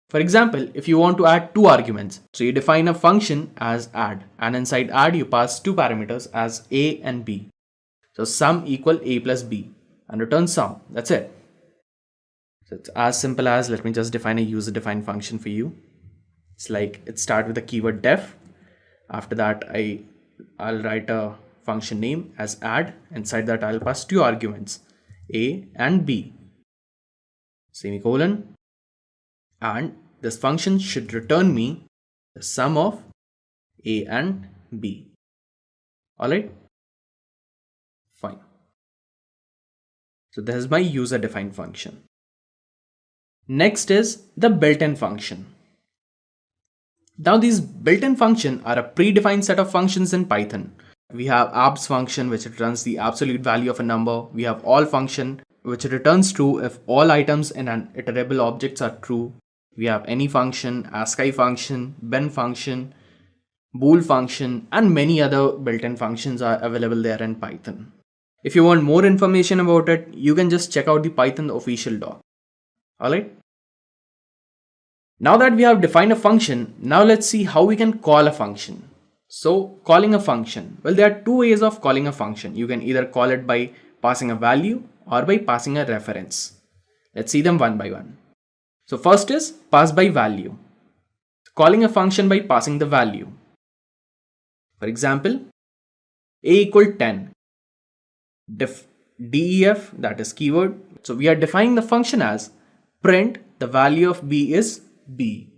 For example, if you want to add two arguments, so you define a function as add, and inside add you pass two parameters as a and b. So sum equal a plus b and return sum. That's it. So it's as simple as, let me just define a user defined function for you. It's like it starts with the keyword def. After that I'll write a function name as add. Inside that I'll pass two arguments a and b, semicolon, and this function should return me the sum of a and b. Alright, fine. So this is my user defined function. Next is the built-in function. Now these built-in functions are a predefined set of functions in Python. We have abs function which returns the absolute value of a number. We have all function which returns true if all items in an iterable objects are true. We have any function, ASCII function, ben function, bool function, and many other built-in functions are available there in Python. If you want more information about it, you can just check out the Python official doc. Alright. Now that we have defined a function, now let's see how we can call a function. So calling a function, well, there are two ways of calling a function. You can either call it by passing a value or by passing a reference. Let's see them one by one. So first is pass by value. Calling a function by passing the value. For example, a equal 10. Def that is keyword. So we are defining the function as print the value of b is b.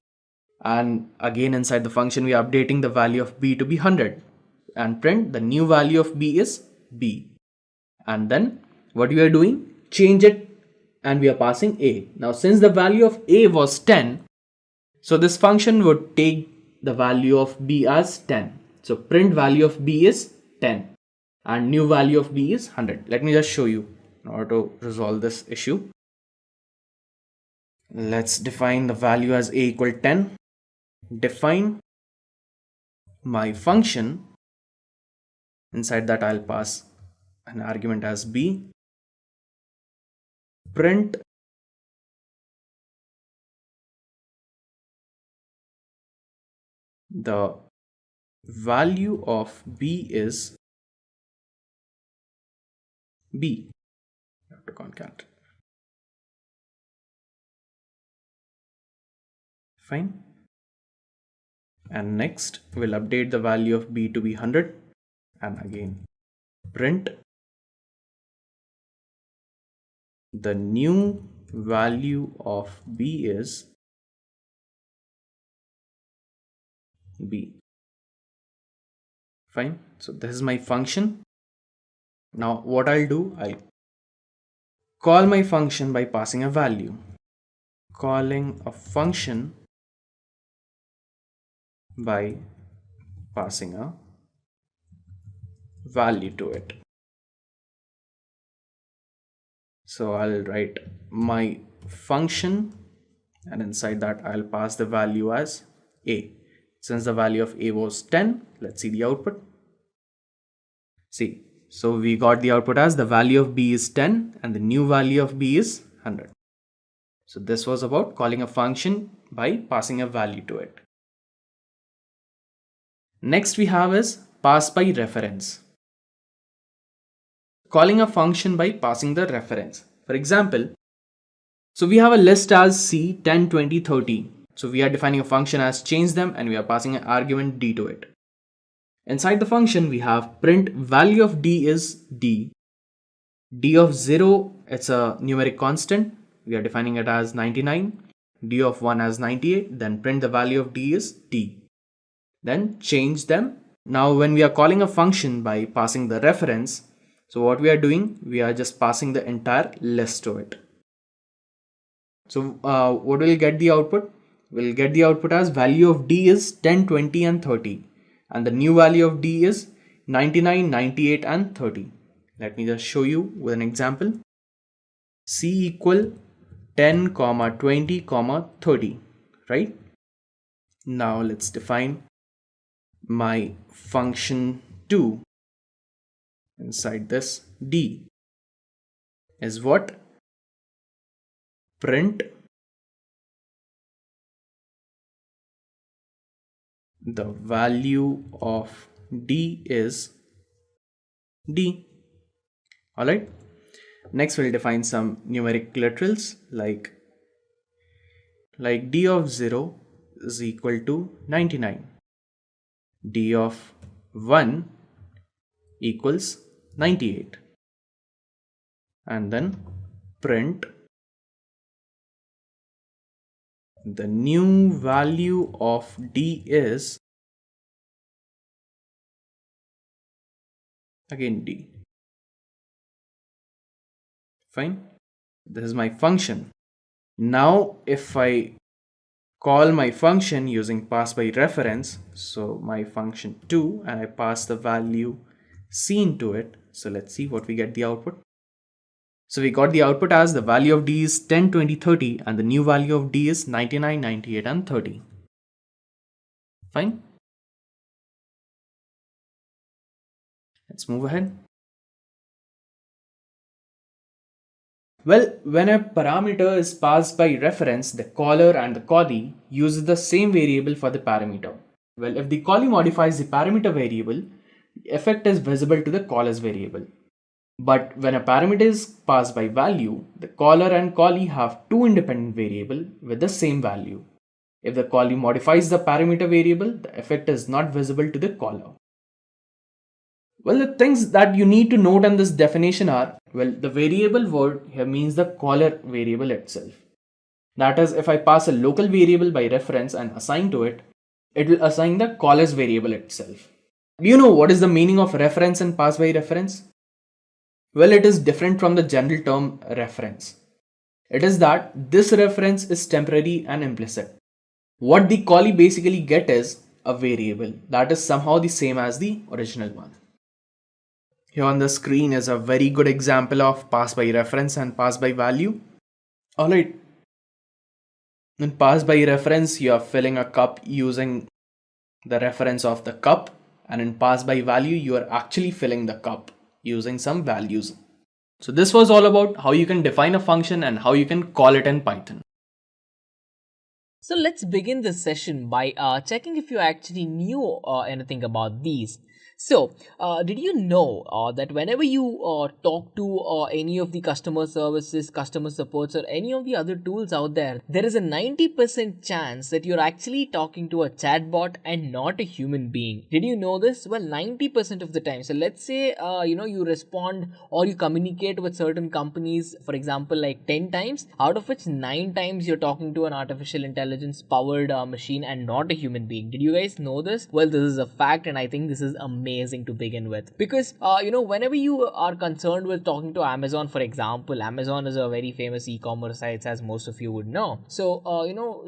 And again inside the function we are updating the value of b to be 100 and print the new value of b is b. And then what we are doing, change it and we are passing a. Now since the value of a was 10, so this function would take the value of b as 10. So print value of b is 10 and new value of b is 100. Let me just show you in order to resolve this issue. Let's define the value as a equal 10. Define my function. Inside that I'll pass an argument as b. Print the value of b is b. You have to concat. Fine. And next we'll update the value of b to be 100 and again print the new value of b is b. Fine. So this is my function. Now what I'll do, I'll call my function by passing a value. Calling a function by passing a value to it. So I'll write my function and inside that I'll pass the value as a. Since the value of a was 10, let's see the output. See, So we got the output as the value of b is 10 and the new value of b is 100. So this was about calling a function by passing a value to it. Next we have is pass by reference. Calling a function by passing the reference. For example, so we have a list as C 10, 20, 30. So we are defining a function as change them and we are passing an argument d to it. Inside the function we have print value of d is d. D of 0, it's a numeric constant. We are defining it as 99. D of 1 as 98. Then print the value of d is d. Then change them. Now when we are calling a function by passing the reference, so what we are doing, we are just passing the entire list to it. So what will get the output? We'll get the output as value of d is 10, 20 and 30. And the new value of d is 99, 98 and 30. Let me just show you with an example. C equal 10, 20, 30, right? Now let's define my function 2. Inside this d is what? Print the value of d is d. Alright. Next we'll define some numeric literals like d of 0 is equal to 99. D of 1 equals 98. And then print the new value of d is again d. Fine. This is my function. Now if I call my function using pass by reference, so my function 2, and I pass the value c into it. So let's see what we get the output. So we got the output as the value of d is 10, 20, 30 and the new value of d is 99, 98 and 30. Fine. Let's move ahead. Well, when a parameter is passed by reference, the caller and the callee uses the same variable for the parameter. Well, if the callee modifies the parameter variable, the effect is visible to the caller's variable. But when a parameter is passed by value, the caller and callee have two independent variables with the same value. If the callee modifies the parameter variable, the effect is not visible to the caller. Well, the things that you need to note in this definition are, well, the variable word here means the caller variable itself. That is, if I pass a local variable by reference and assign to it, it will assign the caller's variable itself. Do you know what is the meaning of reference and pass by reference? Well, it is different from the general term reference. It is that this reference is temporary and implicit. What the callee basically get is a variable that is somehow the same as the original one. Here on the screen is a very good example of pass by reference and pass by value. Alright. In pass by reference, you are filling a cup using the reference of the cup, and in pass by value, you are actually filling the cup using some values. So this was all about how you can define a function and how you can call it in Python. So let's begin this session by checking if you actually knew anything about these. So, did you know that whenever you talk to any of the customer services, customer supports, or any of the other tools out there, there is a 90% chance that you're actually talking to a chatbot and not a human being? Did you know this? Well, 90% of the time. So, let's say, you respond or you communicate with certain companies, for example, like 10 times, out of which 9 times you're talking to an artificial intelligence powered machine and not a human being. Did you guys know this? Well, this is a fact, and I think this is amazing to begin with, because whenever you are concerned with talking to Amazon, for example, Amazon is a very famous e-commerce site, as most of you would know. So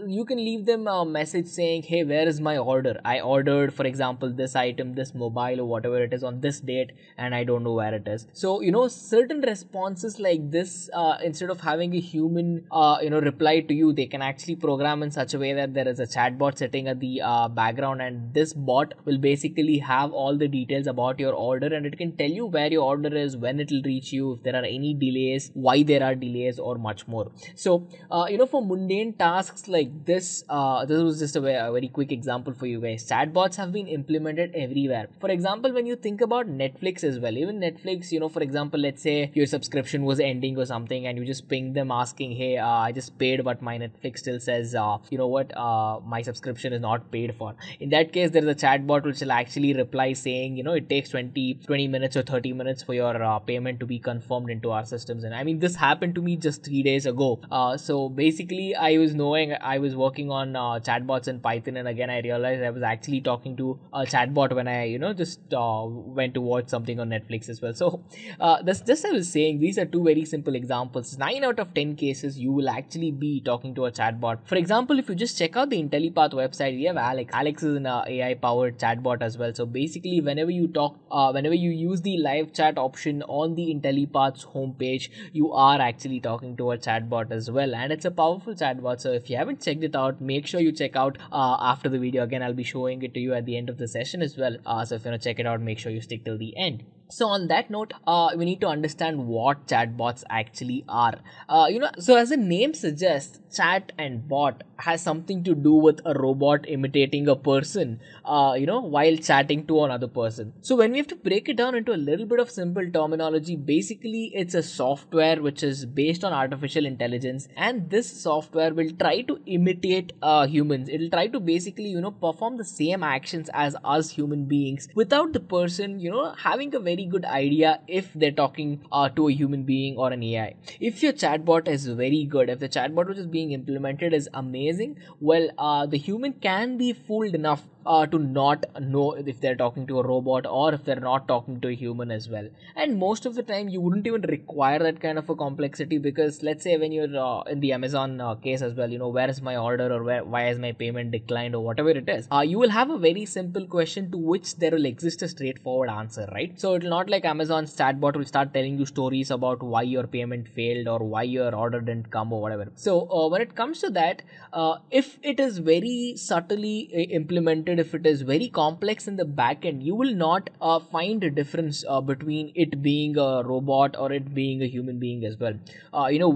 you can leave them a message saying, hey, where is my order? I ordered, for example, this item, this mobile or whatever it is on this date, and I don't know where it is. So certain responses like this, instead of having a human reply to you, they can actually program in such a way that there is a chatbot sitting at the background, and this bot will basically have all the details about your order, and it can tell you where your order is, when it will reach you, if there are any delays, why there are delays, or much more. So for mundane tasks like this, this was just a very quick example for you guys. Chatbots have been implemented everywhere. For example, when you think about Netflix as well, even Netflix, for example, let's say your subscription was ending or something, and you just ping them asking, hey, I just paid, but my Netflix still says, my subscription is not paid for. In that case, there's a chatbot which will actually reply saying, it takes 20 minutes or 30 minutes for your payment to be confirmed into our systems. And I mean, this happened to me just 3 days ago. So basically, I was working on chatbots in Python, and again I realized I was actually talking to a chatbot when I just went to watch something on Netflix as well. So that's just, I was saying, these are two very simple examples. 9 out of 10 cases you will actually be talking to a chatbot. For example, if you just check out the Intellipaat website, we have Alex is an AI powered chatbot as well. So basically, whenever you use the live chat option on the Intellipaat's homepage, you are actually talking to a chatbot as well, and it's a powerful chatbot. So if you haven't checked it out, make sure you check out after the video. Again, I'll be showing it to you at the end of the session as well. So if you want to check it out, make sure you stick till the end. So on that note, we need to understand what chatbots actually are. So as the name suggests, chat and bot has something to do with a robot imitating a person, while chatting to another person. So when we have to break it down into a little bit of simple terminology, basically it's a software which is based on artificial intelligence, and this software will try to imitate humans. It'll try to basically, perform the same actions as us human beings without the person, having a very good idea if they're talking to a human being or an AI. If your chatbot is very good, if the chatbot which is being implemented is amazing, well, the human can be fooled enough to not know if they're talking to a robot or if they're not talking to a human as well. And most of the time you wouldn't even require that kind of a complexity, because let's say when you're in the Amazon case as well, where is my order, or why has my payment declined, or whatever it is, you will have a very simple question to which there will exist a straightforward answer, right? So it'll not like Amazon's chatbot will start telling you stories about why your payment failed or why your order didn't come or whatever. So when it comes to that, if it is very subtly implemented, if it is very complex in the back end, you will not find a difference between it being a robot or it being a human being as well.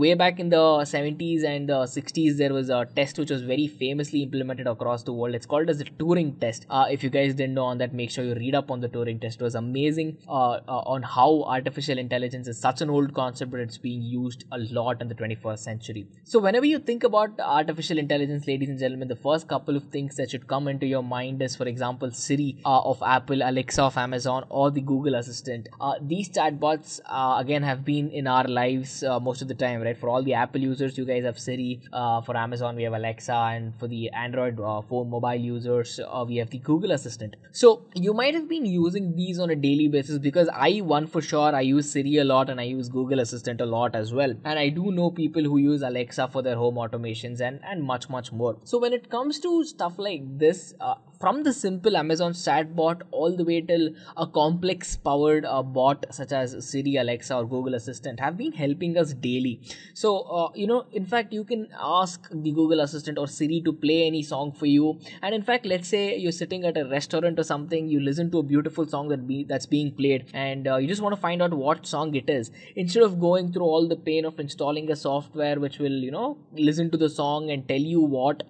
Way back in the 70s and the 60s, there was a test which was very famously implemented across the world. It's called as the Turing test. If you guys didn't know on that, make sure you read up on the Turing test. It was amazing on how artificial intelligence is such an old concept, but it's being used a lot in the 21st century. So whenever you think about artificial intelligence, ladies and gentlemen, the first couple of things that should come into your mind is, for example, Siri of Apple, Alexa of Amazon, or the Google Assistant. These chatbots again have been in our lives most of the time, right? For all the Apple users, you guys have Siri. For Amazon, we have Alexa, and for the Android phone mobile users, we have the Google Assistant. So you might have been using these on a daily basis, because one for sure, I use Siri a lot and I use Google Assistant a lot as well. And I do know people who use Alexa for their home automations and much more. So when it comes to stuff like this, from the simple Amazon chatbot all the way till a complex powered bot such as Siri, Alexa, or Google Assistant have been helping us daily. So in fact, you can ask the Google Assistant or Siri to play any song for you. And in fact, let's say you're sitting at a restaurant or something, you listen to a beautiful song that's being played, and you just want to find out what song it is. Instead of going through all the pain of installing a software which will listen to the song and tell you what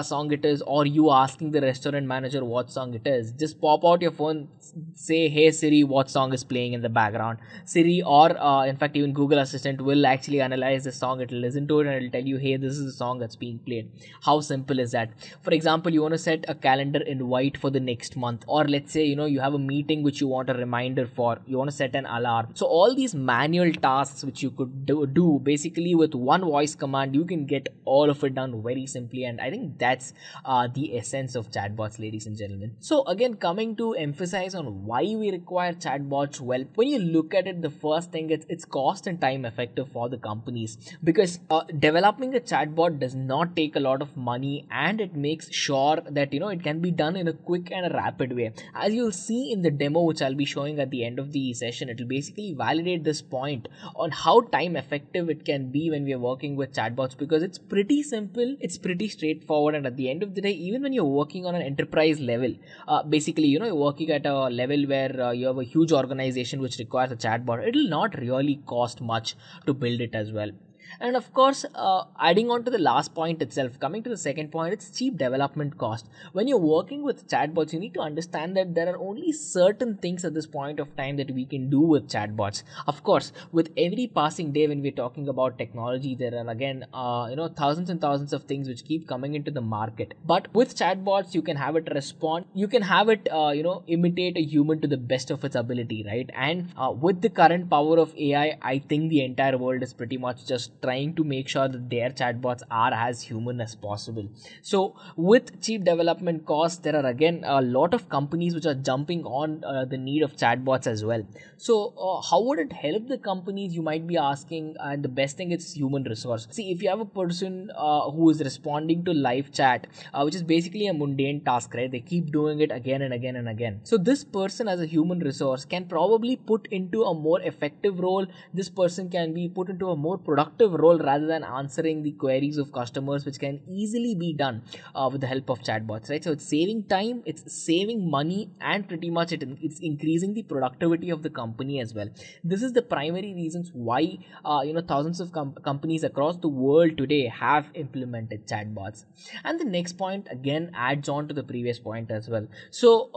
song it is, or you asking the restaurant manager what song it is, just pop out your phone, say, hey Siri, what song is playing in the background. Siri, or in fact even Google Assistant, will actually analyze the song, it will listen to it, and it will tell you, hey, this is the song that's being played. How simple is that? For example, you want to set a calendar invite for the next month, or let's say you have a meeting which you want a reminder for, you want to set an alarm. So all these manual tasks which you could do basically with one voice command, you can get all of it done very simply. And I think that's the essence of chatbots, ladies and gentlemen. So again, coming to emphasize on why we require chatbots, well, when you look at it, the first thing, it's cost and time effective for the companies, because developing a chatbot does not take a lot of money, and it makes sure that it can be done in a quick and a rapid way. As you'll see in the demo which I'll be showing at the end of the session, it will basically validate this point on how time effective it can be when we are working with chatbots, because it's pretty simple, it's pretty straightforward, forward. And at the end of the day, even when you're working on an enterprise level, basically, you're working at a level where you have a huge organization which requires a chatbot, it'll not really cost much to build it as well. And of course, adding on to the last point itself, coming to the second point, it's cheap development cost. When you're working with chatbots, you need to understand that there are only certain things at this point of time that we can do with chatbots. Of course, with every passing day, when we're talking about technology, there are again, thousands and thousands of things which keep coming into the market. But with chatbots, you can have it respond, you can have it, imitate a human to the best of its ability, right? And with the current power of AI, I think the entire world is pretty much just trying to make sure that their chatbots are as human as possible. So with cheap development costs, there are again a lot of companies which are jumping on the need of chatbots as well. So how would it help the companies, you might be asking? And the best thing is human resource. See, if you have a person who is responding to live chat, which is basically a mundane task, right? They keep doing it again and again and again. So this person as a human resource can probably put into a more effective role. This person can be put into a more productive role rather than answering the queries of customers, which can easily be done with the help of chatbots, right? So it's saving time, it's saving money, and pretty much it's increasing the productivity of the company as well. This is the primary reasons why thousands of companies across the world today have implemented chatbots. And the next point again adds on to the previous point as well. So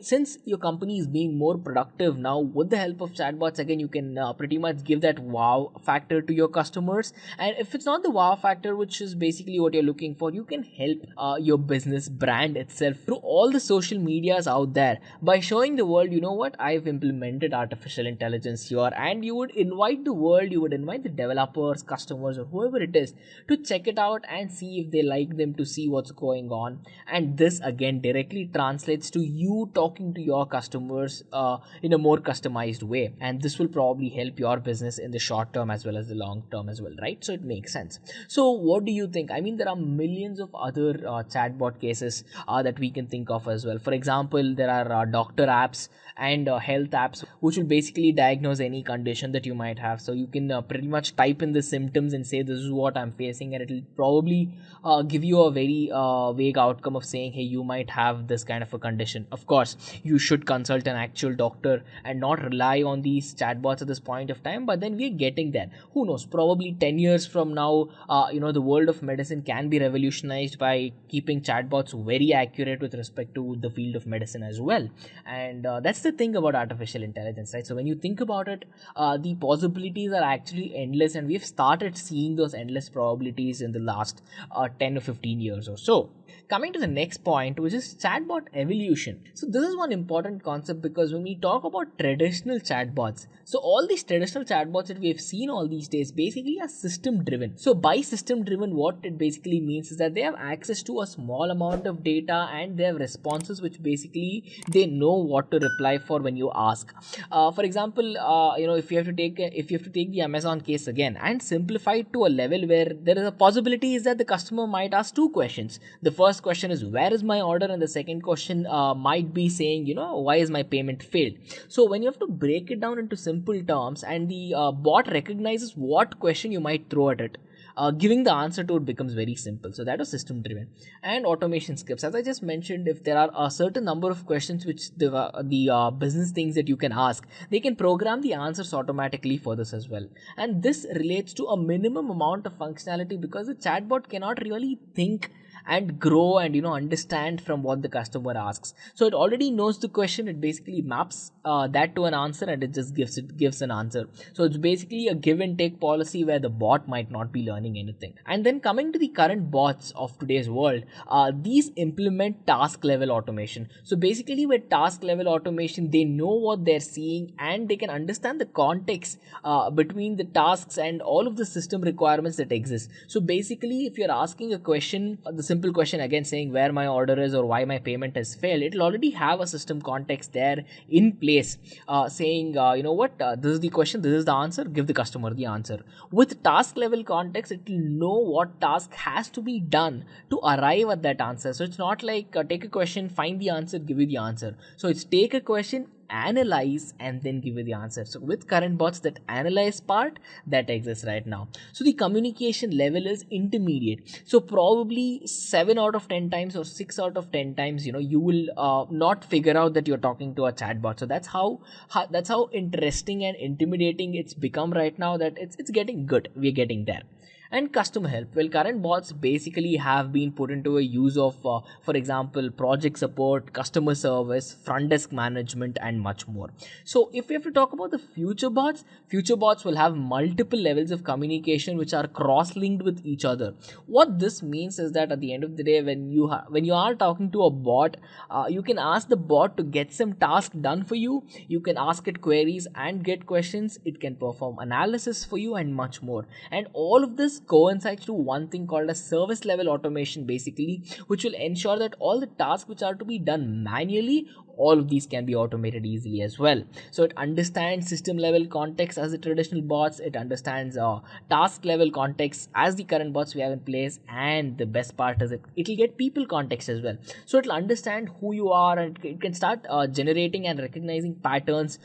since your company is being more productive now with the help of chatbots, again you can pretty much give that wow factor to your customers. And if it's not the wow factor, which is basically what you're looking for, you can help your business brand itself through all the social medias out there by showing the world, you know what, I've implemented artificial intelligence here. And you would invite the world, you would invite the developers, customers, or whoever it is to check it out and see if they like them, to see what's going on. And this again directly translates to you talking to your customers in a more customized way, and this will probably help your business in the short term as well as the long term as well, right? So it makes sense. So what do you think? I mean, there are millions of other chatbot cases that we can think of as well. For example, there are doctor apps and health apps which will basically diagnose any condition that you might have. So you can pretty much type in the symptoms and say this is what I'm facing, and it'll probably give you a very vague outcome of saying, hey, you might have this kind of a condition. Of course, you should consult an actual doctor and not rely on these chatbots at this point of time, but then we're getting there. Who knows, probably 10 years from now, the world of medicine can be revolutionized by keeping chatbots very accurate with respect to the field of medicine as well. And that's the thing about artificial intelligence, right? So when you think about it, the possibilities are actually endless, and we've started seeing those endless probabilities in the last 10 or 15 years or so. Coming to the next point, which is chatbot evolution. So this is one important concept, because when we talk about traditional chatbots, so all these traditional chatbots that we have seen all these days basically are system driven. So by system driven, what it basically means is that they have access to a small amount of data and they have responses which basically they know what to reply for when you ask. For example, if you have to take the Amazon case again and simplify it to a level where there is a possibility is that the customer might ask two questions. The first question is where is my order, and the second question might be saying, why is my payment failed. So when you have to break it down into simple terms and the bot recognizes what question you might throw at it, giving the answer to it becomes very simple. So that is system driven. And automation scripts, as I just mentioned, if there are a certain number of questions which the business things that you can ask, they can program the answers automatically for this as well. And this relates to a minimum amount of functionality, because the chatbot cannot really think and grow and understand from what the customer asks. So it already knows the question, it basically maps that to an answer, and it just gives an answer. So it's basically a give and take policy where the bot might not be learning anything. And then coming to the current bots of today's world, these implement task level automation. So basically with task level automation, they know what they're seeing and they can understand the context between the tasks and all of the system requirements that exist. So basically if you're asking a question, the simple question again saying where my order is or why my payment has failed, it will already have a system context there in place, saying this is the question, this is the answer, give the customer the answer. With task level context, it will know what task has to be done to arrive at that answer. So it's not like take a question, find the answer, give you the answer. So it's take a question, analyze and then give you the answer. So with current bots, that analyze part that exists right now. So the communication level is intermediate. So probably 7 out of 10 times or 6 out of 10 times, you will not figure out that you're talking to a chatbot. So that's how interesting and intimidating it's become right now, that it's getting good. We're getting there. And customer help, well, current bots basically have been put into a use of for example, project support, customer service, front desk management, and much more. So if we have to talk about the future bots will have multiple levels of communication which are cross linked with each other. What this means is that at the end of the day, when you are talking to a bot, you can ask the bot to get some task done for you. You can ask it queries and get questions. It can perform analysis for you and much more. And all of this coincides to one thing called a service level automation, basically, which will ensure that all the tasks which are to be done manually, all of these can be automated easily as well. So it understands system level context as the traditional bots. It understands task level context as the current bots we have in place. And the best part is it'll get people context as well. So it'll understand who you are, and it can start generating and recognizing patterns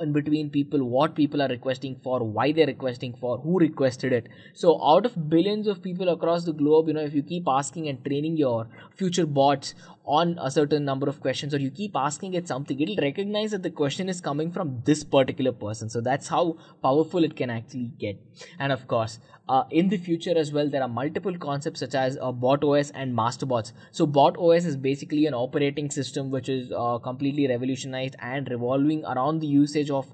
in between people, what people are requesting for, why they're requesting for, who requested it. So out of billions of people across the globe, if you keep asking and training your future bots on a certain number of questions, or you keep asking it something, it'll recognize that the question is coming from this particular person. So that's how powerful it can actually get. And of course, in the future as well, there are multiple concepts such as bot OS and master bots. So bot OS is basically an operating system which is completely revolutionized and revolving around the usage of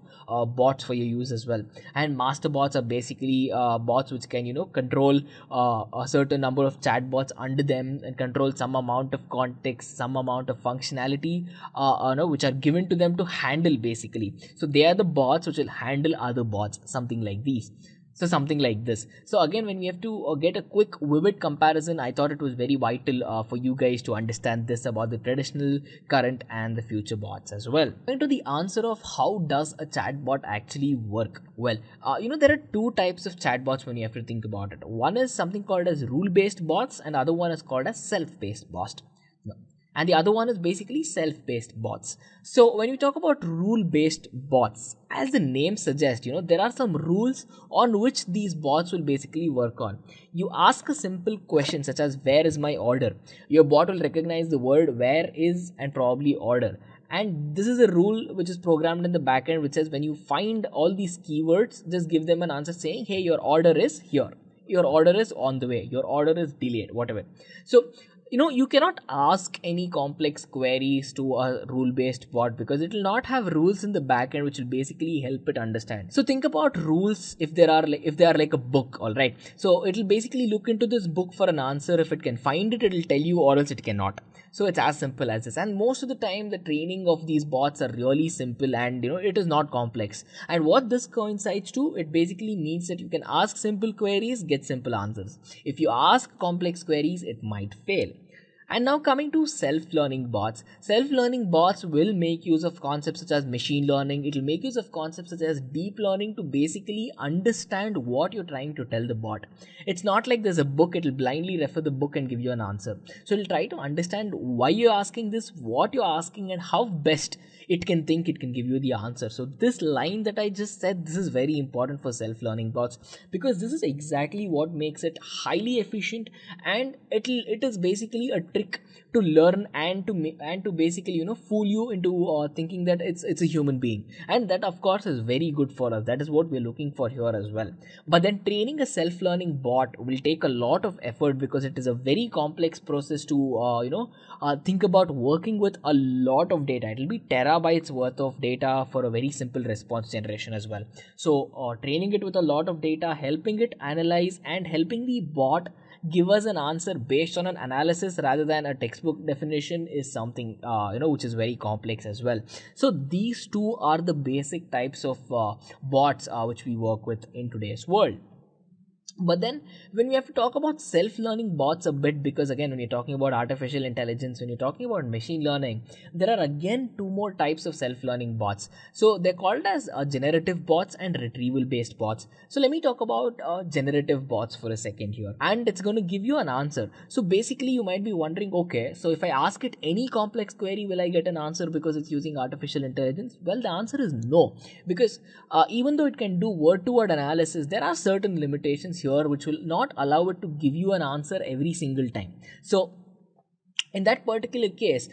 bots for your use as well. And master bots are basically bots which can control a certain number of chatbots under them, and control some amount of context, some amount of functionality which are given to them to handle, basically. So they are the bots which will handle other bots, something like these. So something like this. So again, when we have to get a quick vivid comparison, I thought it was very vital for you guys to understand this about the traditional, current, and the future bots as well. Going to the answer of how does a chatbot actually work? Well, there are two types of chatbots when you have to think about it. One is something called as rule-based bots, and the other one is called as self-based bots. And the other one is basically self-based bots. So when you talk about rule-based bots, as the name suggests, there are some rules on which these bots will basically work on. You ask a simple question such as where is my order? Your bot will recognize the word where is and probably order. And this is a rule which is programmed in the backend, which says when you find all these keywords, just give them an answer saying, hey, your order is here, your order is on the way, your order is delayed, whatever. So you cannot ask any complex queries to a rule-based bot, because it will not have rules in the backend which will basically help it understand. So think about rules if they are like a book, all right. So it will basically look into this book for an answer. If it can find it, it will tell you, or else it cannot. So it's as simple as this. And most of the time, the training of these bots are really simple, and it is not complex. And what this coincides to, it basically means that you can ask simple queries, get simple answers. If you ask complex queries, it might fail. And now coming to self-learning bots. Self-learning bots will make use of concepts such as machine learning. It will make use of concepts such as deep learning to basically understand what you're trying to tell the bot. It's not like there's a book, it will blindly refer the book and give you an answer. So it'll try to understand why you're asking this, what you're asking, and how best it can think it can give you the answer. So this line that I just said, this is very important for self-learning bots, because this is exactly what makes it highly efficient, and it is basically a trick to learn and to basically fool you into thinking that it's a human being. And that of course is very good for us. That is what we're looking for here as well. But then training a self-learning bot will take a lot of effort, because it is a very complex process to think about working with a lot of data. It will be terabytes worth of data for a very simple response generation as well. So training it with a lot of data, helping it analyze, and helping the bot give us an answer based on an analysis rather than a textbook definition is something which is very complex as well. So these two are the basic types of bots which we work with in today's world. But then when we have to talk about self-learning bots a bit, because again when you're talking about artificial intelligence, when you're talking about machine learning, there are again two more types of self-learning bots. So they're called as generative bots and retrieval based bots. So let me talk about generative bots for a second here, and it's going to give you an answer. So basically you might be wondering, okay, so if I ask it any complex query, will I get an answer because it's using artificial intelligence? Well, the answer is no, because even though it can do word to word analysis, there are certain limitations here which will not allow it to give you an answer every single time. So in that particular case,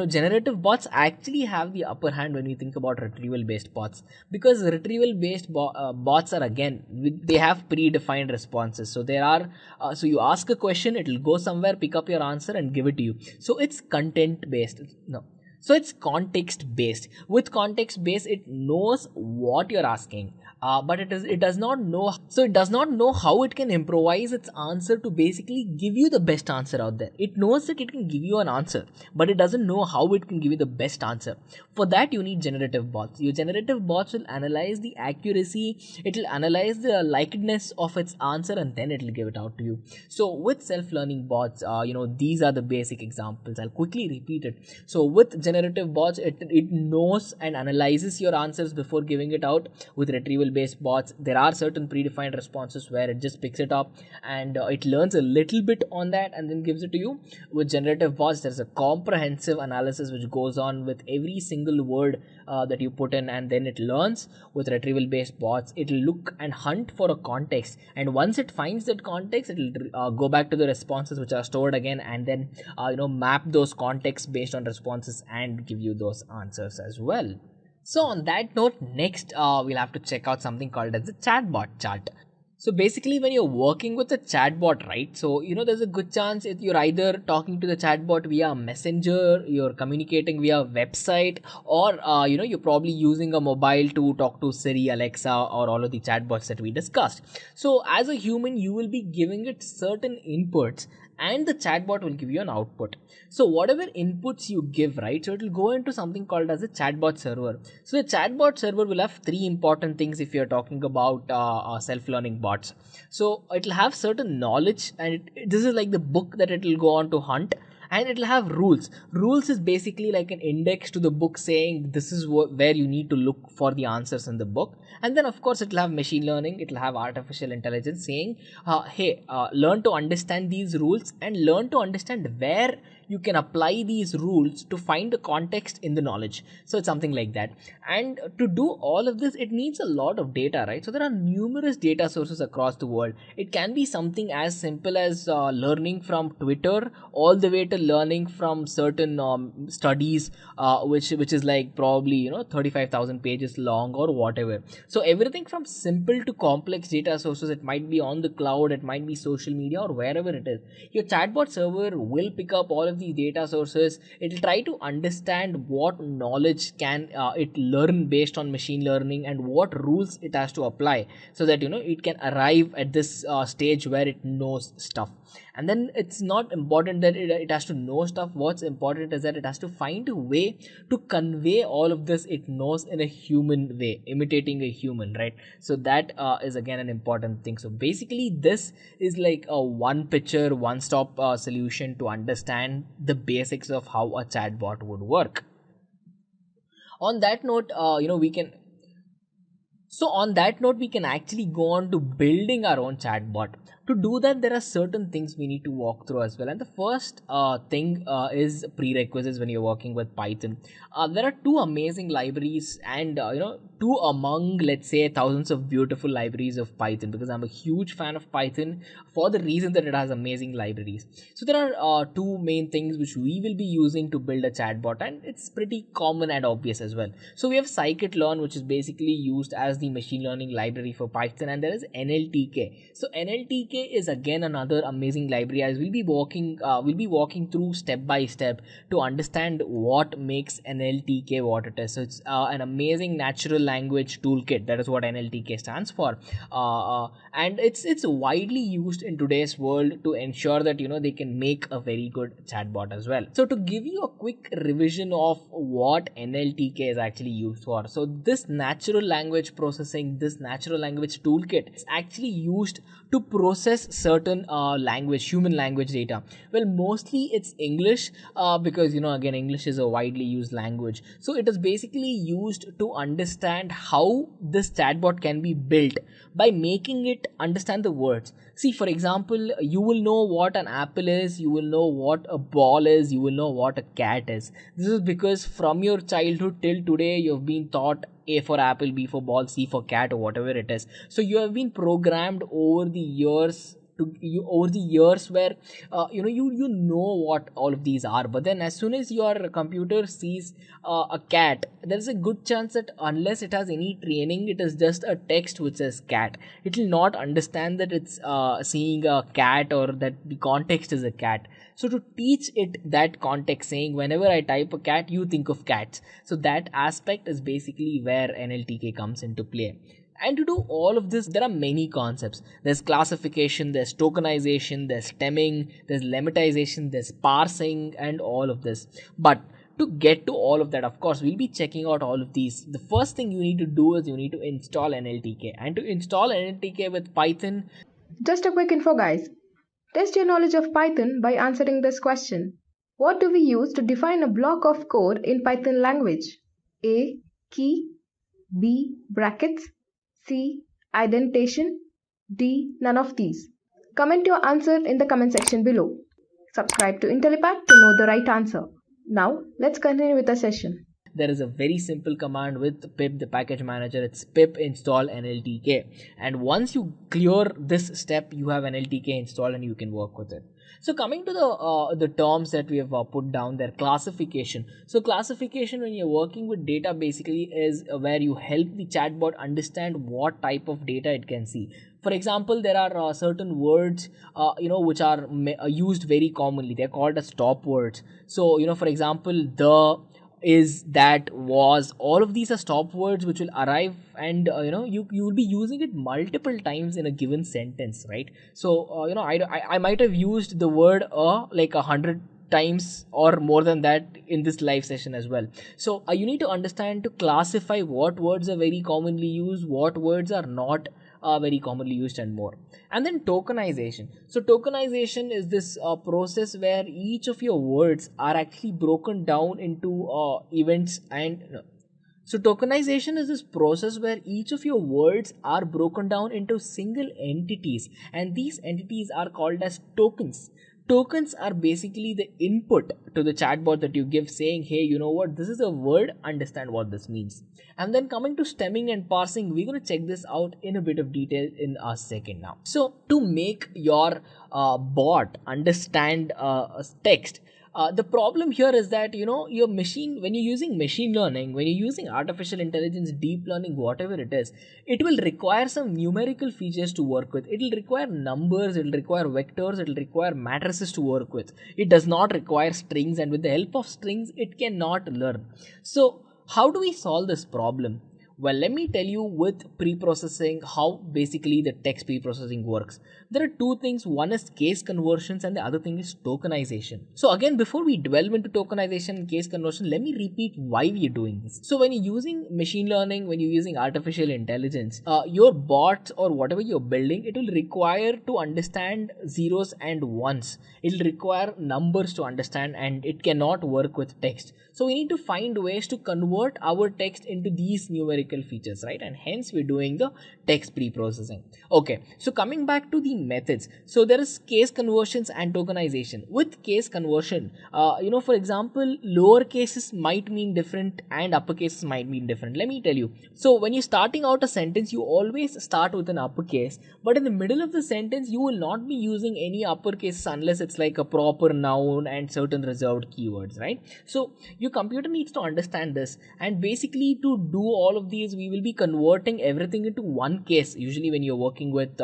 generative bots actually have the upper hand when you think about retrieval based bots, because retrieval based bots are again they have predefined responses. So there are so you ask a question, it will go somewhere, pick up your answer and give it to you. So it's content based. No, so it's context based. With context based, it knows what you're asking, but it does not know. So it does not know how it can improvise its answer to basically give you the best answer out there. It knows that it can give you an answer, but it doesn't know how it can give you the best answer. For that, you need generative bots. Your generative bots will analyze the accuracy. It will analyze the likeness of its answer, and then it will give it out to you. So with self-learning bots, these are the basic examples. I'll quickly repeat it. So with generative bots, it knows and analyzes your answers before giving it out. With retrieval based bots, there are certain predefined responses where it just picks it up and it learns a little bit on that and then gives it to you. With generative bots, there's a comprehensive analysis which goes on with every single word that you put in, and then it learns. With retrieval based bots, it'll look and hunt for a context, and once it finds that context, it'll go back to the responses which are stored again, and then map those contexts based on responses and give you those answers as well. So on that note, next we'll have to check out something called as the chatbot chart. So basically, when you're working with a chatbot, right? So there's a good chance if you're either talking to the chatbot via messenger, you're communicating via website, or you're probably using a mobile to talk to Siri, Alexa, or all of the chatbots that we discussed. So as a human, you will be giving it certain inputs, and the chatbot will give you an output. So whatever inputs you give, right, so it will go into something called as a chatbot server. So the chatbot server will have three important things if you're talking about self-learning bots. So it will have certain knowledge, and this is like the book that it will go on to hunt. And it'll have rules is basically like an index to the book saying this is where you need to look for the answers in the book. And then of course it'll have machine learning, it'll have artificial intelligence saying hey, learn to understand these rules and learn to understand where you can apply these rules to find the context in the knowledge. So it's something like that. And to do all of this, it needs a lot of data, right? So there are numerous data sources across the world. It can be something as simple as learning from Twitter, all the way to learning from certain studies which is like probably 35,000 pages long or whatever. So everything from simple to complex data sources. It might be on the cloud, it might be social media, or wherever it is. Your chatbot server will pick up all of these data sources. It will try to understand what knowledge can it learn based on machine learning, and what rules it has to apply, so that it can arrive at this stage where it knows stuff. And then it's not important that it has to know stuff. What's important is that it has to find a way to convey all of this it knows in a human way, imitating a human, right? So that is again an important thing. So basically this is like a one picture one stop solution to understand the basics of how a chatbot would work. On that note, we can actually go on to building our own chatbot. To do that, there are certain things we need to walk through as well. And the first thing is prerequisites when you're working with Python. There are two amazing libraries, and two among, let's say, thousands of beautiful libraries of Python, because I'm a huge fan of Python for the reason that it has amazing libraries. So there are two main things which we will be using to build a chatbot, and it's pretty common and obvious as well. So we have scikit-learn, which is basically used as the machine learning library for Python, and there is NLTK. So NLTK is again another amazing library, as we'll be walking through step by step to understand what makes NLTK what it is. So it's an amazing natural language toolkit. That is what NLTK stands for, and it's widely used in today's world to ensure that they can make a very good chatbot as well. So to give you a quick revision of what NLTK is actually used for, so this natural language processing, this natural language toolkit is actually used to process certain human language data. Well, mostly it's English, because again, English is a widely used language. So it is basically used to understand how this chatbot can be built by making it understand the words. See, for example, you will know what an apple is, you will know what a ball is, you will know what a cat is. This is because from your childhood till today, you've been taught A for apple, B for ball, C for cat, or whatever it is. So you have been programmed over the years where you know what all of these are. But then as soon as your computer sees a cat, there's a good chance that unless it has any training, it is just a text which says cat. It will not understand that it's seeing a cat, or that the context is a cat. So to teach it that context, saying whenever I type a cat, you think of cats. So that aspect is basically where NLTK comes into play. And to do all of this, there are many concepts. There's classification, there's tokenization, there's stemming, there's lemmatization, there's parsing, and all of this. But to get to all of that, of course, we'll be checking out all of these. The first thing you need to do is you need to install NLTK. And to install NLTK with Python, Just a quick info, guys. Test your knowledge of Python by answering this question. What do we use to define a block of code in Python language? A. Key. B. Brackets. C. Indentation. D. None of these. Comment your answer in the comment section below. Subscribe to Intellipaat to know the right answer. Now, let's continue with the session. there is a very simple command with pip, the package manager. It's pip install NLTK. And once you clear this step, you have NLTK installed and you can work with it. So coming to the terms that we have put down there, classification. So classification, when you're working with data, basically is where you help the chatbot understand what type of data it can see. For example, there are certain words, which are used very commonly. They're called as stop words. So, for example, the, is, that, was, all of these are stop words which will arrive, and you will be using it multiple times in a given sentence, right? So I might have used the word like 100 times or more than that in this live session as well. So you need to understand to classify what words are very commonly used, what words are not very commonly used, and more. And then tokenization. So tokenization is this process where each of your words are actually broken down into events and so tokenization is this process where each of your words are broken down into single entities, and these entities are called as tokens. Tokens are basically the input to the chatbot that you give, saying, hey, you know what, this is a word, understand what this means. And then coming to stemming and parsing, we're going to check this out in a bit of detail in a second now. So to make your bot understand text, the problem here is that your machine, when you're using machine learning, when you're using artificial intelligence, deep learning, whatever it is, it will require some numerical features to work with. It will require numbers, it will require vectors, it will require matrices to work with. It does not require strings, and with the help of strings it cannot learn. So how do we solve this problem? Well, let me tell you with pre-processing how basically the text pre-processing works. There are two things. One is case conversions and the other thing is tokenization. So again, before we delve into tokenization and case conversion, let me repeat why we are doing this. So when you're using machine learning, when you're using artificial intelligence, your bots or whatever you're building, it will require to understand zeros and ones. It will require numbers to understand, and it cannot work with text. So we need to find ways to convert our text into these numerical features, right? And hence we're doing the text pre-processing. Okay, so coming back to the methods. So there is case conversions and tokenization. With case conversion, for example, lower cases might mean different and upper cases might mean different. Let me tell you. So when you're starting out a sentence, you always start with an uppercase, but in the middle of the sentence, you will not be using any uppercases unless it's like a proper noun and certain reserved keywords, right? So your computer needs to understand this, and basically to do all of these, we will be converting everything into one case. Usually when you're working with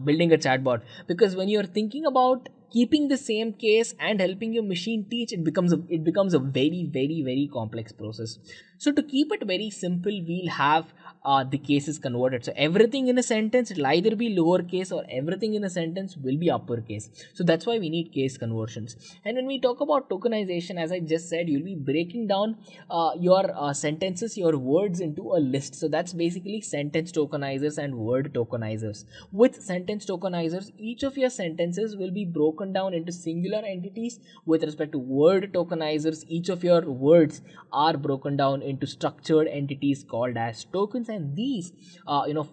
building a chatbot, because when you're thinking about keeping the same case and helping your machine teach, it becomes a very complex process. So to keep it very simple, we'll have the cases converted. So everything in a sentence, it'll either be lowercase or everything in a sentence will be uppercase. So that's why we need case conversions. And when we talk about tokenization, as I just said, you'll be breaking down your sentences, your words into a list. So that's basically sentence tokenizers and word tokenizers. With sentence tokenizers, each of your sentences will be broken down into singular entities. With respect to word tokenizers, each of your words are broken down into structured entities called as tokens, and these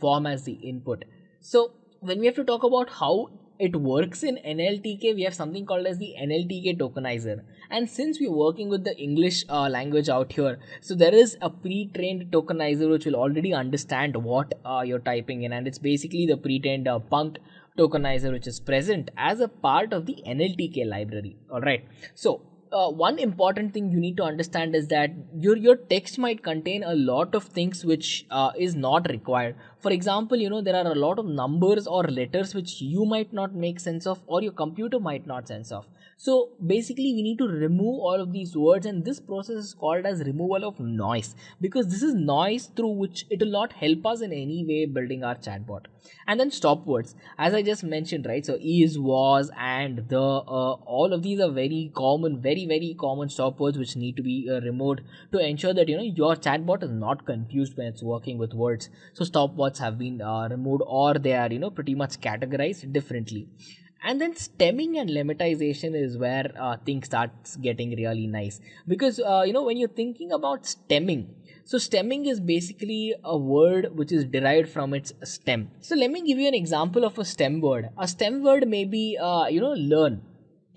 form as the input. So when we have to talk about how it works in NLTK, we have something called as the NLTK tokenizer. And since we're working with the English language out here, so there is a pre-trained tokenizer which will already understand what you're typing in, and it's basically the pre-trained punct tokenizer which is present as a part of the NLTK library. All right. So one important thing you need to understand is that your text might contain a lot of things which is not required. For example, there are a lot of numbers or letters which you might not make sense of, or your computer might not sense of. So basically we need to remove all of these words, and this process is called as removal of noise, because this is noise through which it will not help us in any way building our chatbot. And then stop words, as I just mentioned, right? So is, was, and the, all of these are very common, very common stop words which need to be removed to ensure that your chatbot is not confused when it's working with words. So stop words have been removed, or they are pretty much categorized differently. And then stemming and lemmatization is where things starts getting really nice, because when you're thinking about stemming, so stemming is basically a word which is derived from its stem. So let me give you an example of a stem word. A stem word may be learn,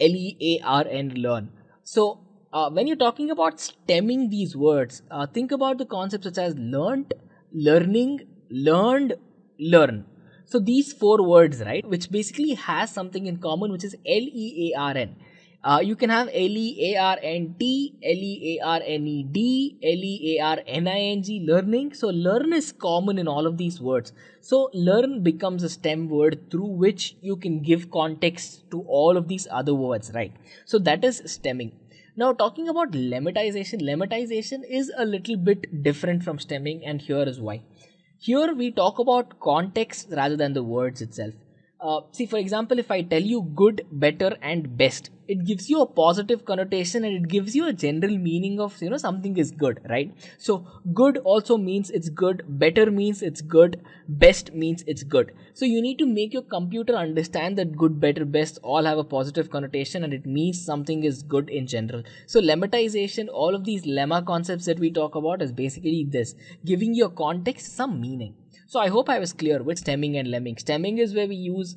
Learn, learn. So when you're talking about stemming these words, think about the concepts such as learnt, learning, learned, learn. So these four words, right, which basically has something in common, which is Learn. You can have Learnt, Learned, Learning, learning. So learn is common in all of these words. So learn becomes a stem word through which you can give context to all of these other words, right? So that is stemming. Now talking about lemmatization is a little bit different from stemming, and here is why. Here we talk about context rather than the words itself. See, for example, if I tell you good, better, and best, it gives you a positive connotation, and it gives you a general meaning of something is good, right? So good also means it's good, better means it's good, best means it's good. So you need to make your computer understand that good, better, best all have a positive connotation, and it means something is good in general. So lemmatization, all of these lemma concepts that we talk about, is basically this, giving your context some meaning. So I hope I was clear with stemming and lemming. Stemming is where we use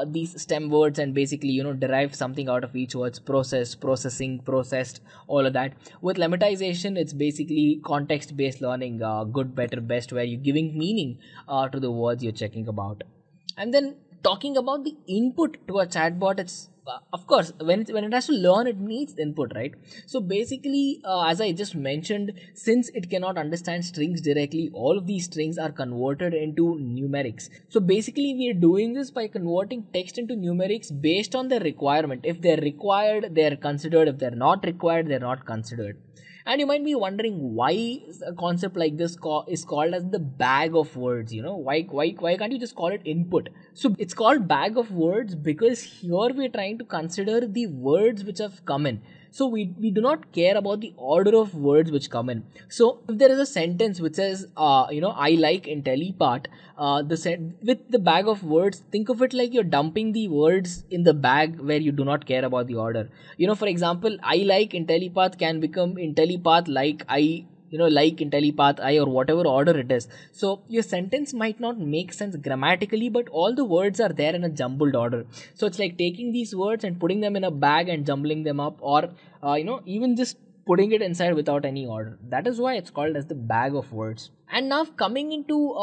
these stem words and basically derive something out of each word's process, processing, processed, all of that. With lemmatization, it's basically context based learning, good, better, best, where you're giving meaning to the words you're checking about. And then talking about the input to a chatbot, it's of course when it has to learn, it needs input, right? So basically, as I just mentioned, since it cannot understand strings directly, all of these strings are converted into numerics. So basically we are doing this by converting text into numerics based on their requirement. If they're required, they're considered. If they're not required, they're not considered. And you might be wondering why a concept like this is called as the bag of words. Why can't you just call it input? So it's called bag of words because here we're trying to consider the words which have come in. So we do not care about the order of words which come in. So if there is a sentence which says I like Intellipaat, with the bag of words, think of it like you're dumping the words in the bag where you do not care about the order. For example, I like Intellipaat can become Intellipaat like like Intellipaat I, or whatever order it is. So your sentence might not make sense grammatically, but all the words are there in a jumbled order. So it's like taking these words and putting them in a bag and jumbling them up, or even just putting it inside without any order. That is why it's called as the bag of words. And now coming into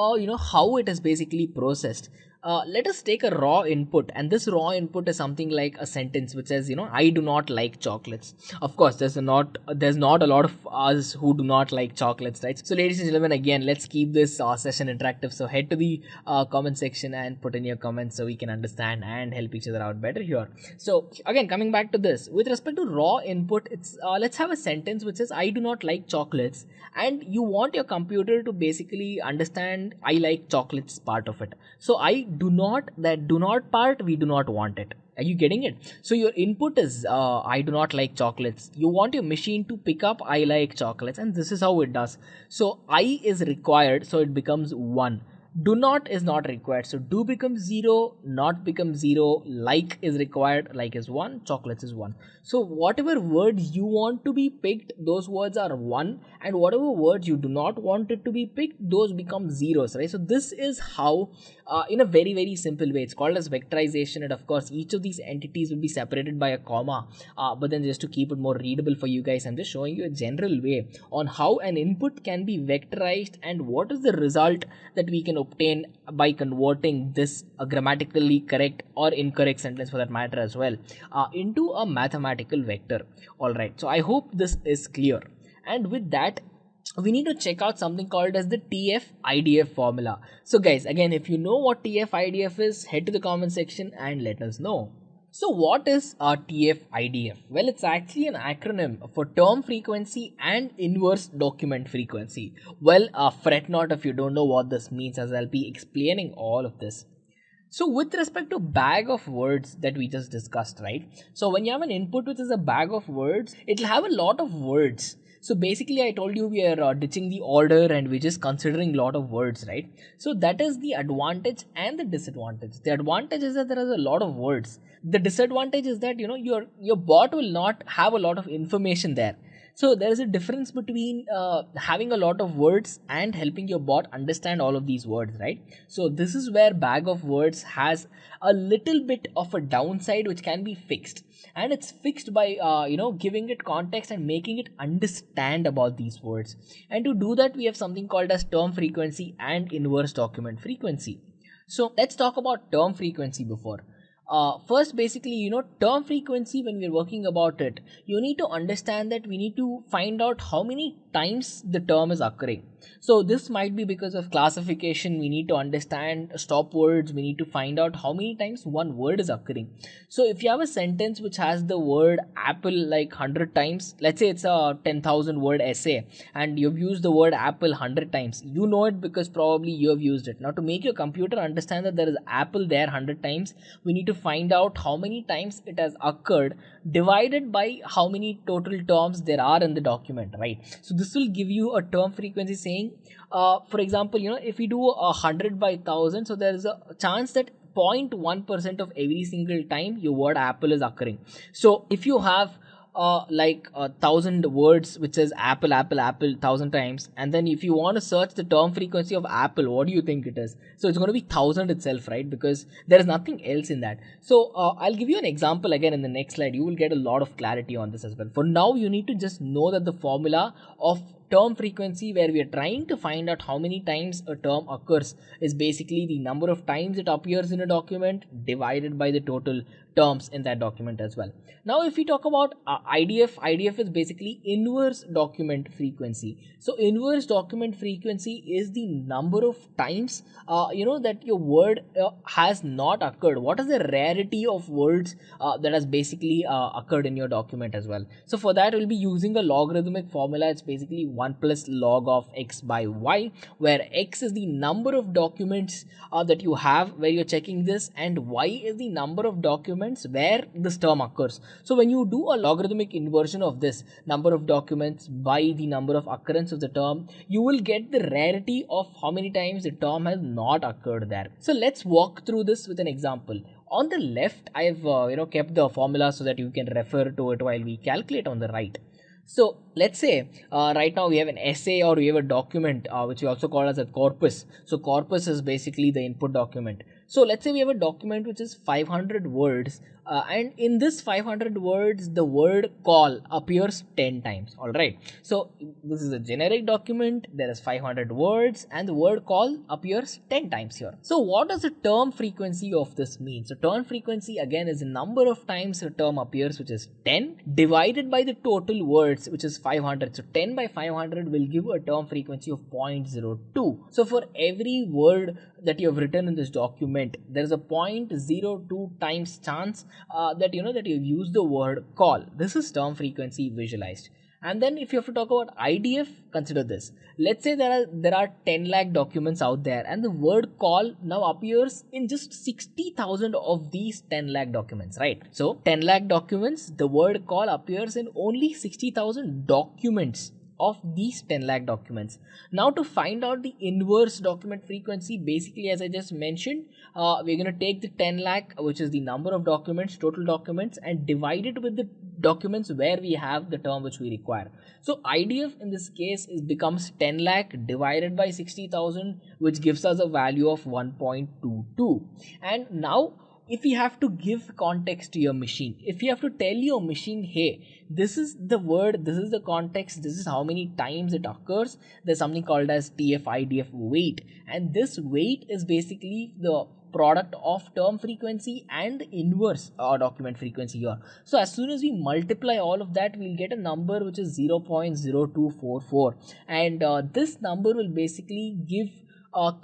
how it is basically processed. let us take a raw input, and this raw input is something like a sentence which says, I do not like chocolates. Of course, there's not a lot of us who do not like chocolates, right? So ladies and gentlemen, again, let's keep this session interactive. So head to the comment section and put in your comments so we can understand and help each other out better here. So again, coming back to this, with respect to raw input, it's let's have a sentence which says I do not like chocolates, and you want your computer to basically understand I like chocolates part of it. So I do not, that do not part, we do not want it. Are you getting it? So your input is I do not like chocolates. You want your machine to pick up I like chocolates, and this is how it does. So I is required, so it becomes 1. Do not is not required, so do becomes 0, not becomes 0, like is required, like is 1, chocolates is 1. So whatever words you want to be picked, those words are 1, and whatever words you do not want it to be picked, those become zeros, right? So this is how, in a very very simple way, it's called as vectorization, and of course each of these entities will be separated by a comma, but then just to keep it more readable for you guys, I'm just showing you a general way on how an input can be vectorized and what is the result that we can obtain by converting this grammatically correct or incorrect sentence, for that matter as well, into a mathematical vector. Alright, so I hope this is clear, and with that we need to check out something called as the TF-IDF formula. So guys, again, if you know what TF-IDF is, head to the comment section and let us know. So what is a TF-IDF? Well, it's actually an acronym for term frequency and inverse document frequency. Well, fret not if you don't know what this means, as I'll be explaining all of this. So with respect to bag of words that we just discussed, right? So when you have an input which is a bag of words, it'll have a lot of words. So basically I told you we are ditching the order and we're just considering a lot of words, right? So that is the advantage and the disadvantage. The advantage is that there is a lot of words. The disadvantage is that your bot will not have a lot of information there. So there is a difference between having a lot of words and helping your bot understand all of these words, right? So this is where bag of words has a little bit of a downside which can be fixed, and it's fixed by giving it context and making it understand about these words. And to do that, we have something called as term frequency and inverse document frequency. So let's talk about term frequency before. First, basically, term frequency, when we're working about it, you need to understand that we need to find out how many times the term is occurring. So this might be because of classification. We need to understand stop words. We need to find out how many times one word is occurring. So if you have a sentence which has the word apple like 100 times, let's say it's a 10,000 word essay and you've used the word apple 100 times, you know it because probably you have used it. Now to make your computer understand that there is apple there 100 times, we need to find out how many times it has occurred divided by how many total terms there are in the document, right? So this will give you a term frequency saying, for example, if we do 100 by 1000, so there is a chance that 0.1% of every single time your word apple is occurring. So if you have like 1,000 words which says apple 1,000 times, and then if you want to search the term frequency of apple, what do you think it is? So it's going to be 1,000 itself, right? Because there is nothing else in that. So I'll give you an example again in the next slide. You will get a lot of clarity on this as well. For now, you need to just know that the formula of term frequency, where we are trying to find out how many times a term occurs, is basically the number of times it appears in a document divided by the total terms in that document as well. Now if we talk about IDF is basically inverse document frequency. So inverse document frequency is the number of times that your word has not occurred. What is the rarity of words that has basically occurred in your document as well? So for that, we'll be using a logarithmic formula. It's basically 1 plus log of x by y, where x is the number of documents that you have where you're checking this, and y is the number of documents where this term occurs. So when you do a logarithmic inversion of this number of documents by the number of occurrence of the term, you will get the rarity of how many times the term has not occurred there. So let's walk through this with an example. On the left, I've kept the formula so that you can refer to it while we calculate on the right. So let's say right now we have an essay, or we have a document which we also call as a corpus. So corpus is basically the input document. So let's say we have a document which is 500 words And in this 500 words, the word call appears 10 times. All right. So this is a generic document. There is 500 words and the word call appears 10 times here. So what does the term frequency of this mean? So term frequency again is the number of times a term appears, which is 10, divided by the total words, which is 500. So 10 by 500 will give a term frequency of 0.02. So for every word that you have written in this document, there is a 0.02 times chance that you've used the word call. This is term frequency visualized. And then if you have to talk about IDF, consider this. Let's say there are 10 lakh documents out there and the word call now appears in just 60,000 of these 10 lakh documents, right? So 10 lakh documents, the word call appears in only 60,000 documents of these 10 lakh documents. Now to find out the inverse document frequency, basically as I just mentioned, we're going to take the 10 lakh, which is the number of documents, total documents, and divide it with the documents where we have the term which we require. So IDF in this case becomes 10 lakh divided by 60,000, which gives us a value of 1.22. And now if you have to give context to your machine, if you have to tell your machine, hey, this is the word, this is the context, this is how many times it occurs, there's something called as TF-IDF weight, and this weight is basically the product of term frequency and the inverse document frequency here. So as soon as we multiply all of that, we'll get a number which is 0.0244, and this number will basically give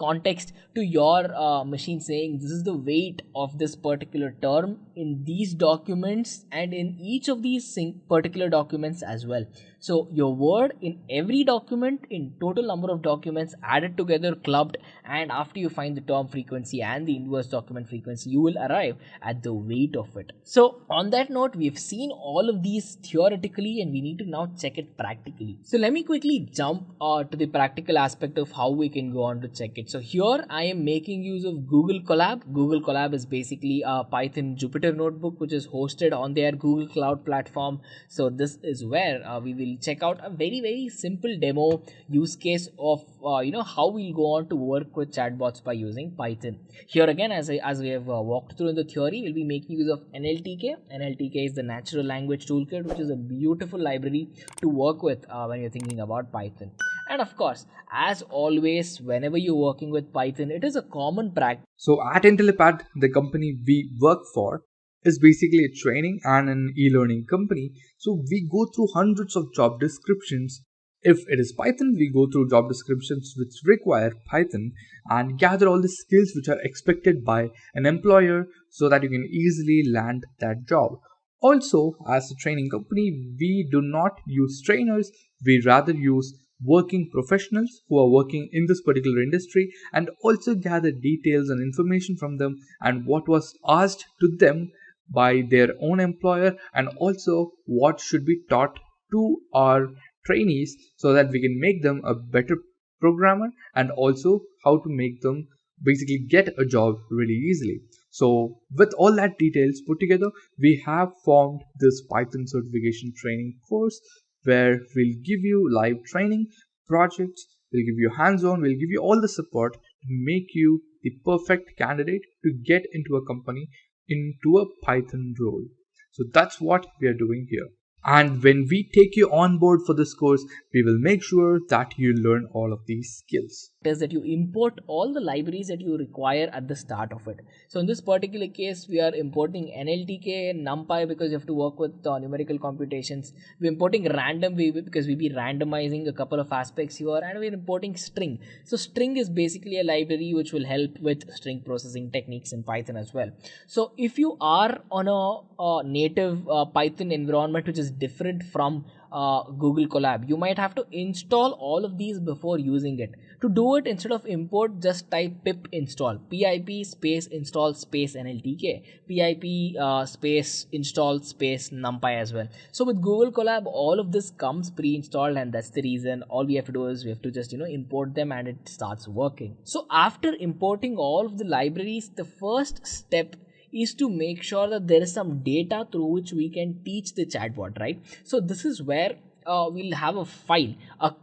context to your machine, saying this is the weight of this particular term in these documents and in each of these particular documents as well. So your word in every document, in total number of documents added together, clubbed, and after you find the term frequency and the inverse document frequency, you will arrive at the weight of it. So on that note, we've seen all of these theoretically and we need to now check it practically. So let me quickly jump to the practical aspect of how we can go on to check it. So here I am making use of Google Colab. Google Colab is basically a Python Jupyter notebook which is hosted on their Google Cloud platform. So this is where we will check out a very simple demo use case of how we'll go on to work with chatbots by using Python. Here again, as we have walked through in the theory, we'll be making use of NLTK. NLTK is the Natural Language Toolkit, which is a beautiful library to work with when you're thinking about Python. And of course, as always, whenever you're working with Python, it is a common practice. So at Intellipaat, the company we work for is basically a training and an e-learning company. So we go through hundreds of job descriptions. If it is Python, we go through job descriptions which require Python and gather all the skills which are expected by an employer so that you can easily land that job. Also, as a training company, we do not use trainers, we rather use working professionals who are working in this particular industry and also gather details and information from them and what was asked to them by their own employer, and also what should be taught to our trainees so that we can make them a better programmer and also how to make them basically get a job really easily. So with all that details put together, we have formed this Python certification training course where we'll give you live training projects, we'll give you hands-on, we'll give you all the support to make you the perfect candidate to get into a company, into a Python role. So that's what we are doing here. And when we take you on board for this course, we will make sure that you learn all of these skills. Is that you import all the libraries that you require at the start of it. So in this particular case, we are importing NLTK and NumPy because you have to work with numerical computations. We're importing random because we'll be randomizing a couple of aspects here, and we're importing string. So string is basically a library which will help with string processing techniques in Python as well. So if you are on a native Python environment which is different from Google Colab, you might have to install all of these before using it. To do it, instead of import, just type pip install, pip space install space NLTK, pip space install space NumPy as well. So with Google Colab, all of this comes pre-installed, and that's the reason all we have to do is we have to just import them and it starts working. So after importing all of the libraries, the first step is to make sure that there is some data through which we can teach the chatbot, right? So this is where we'll have a file.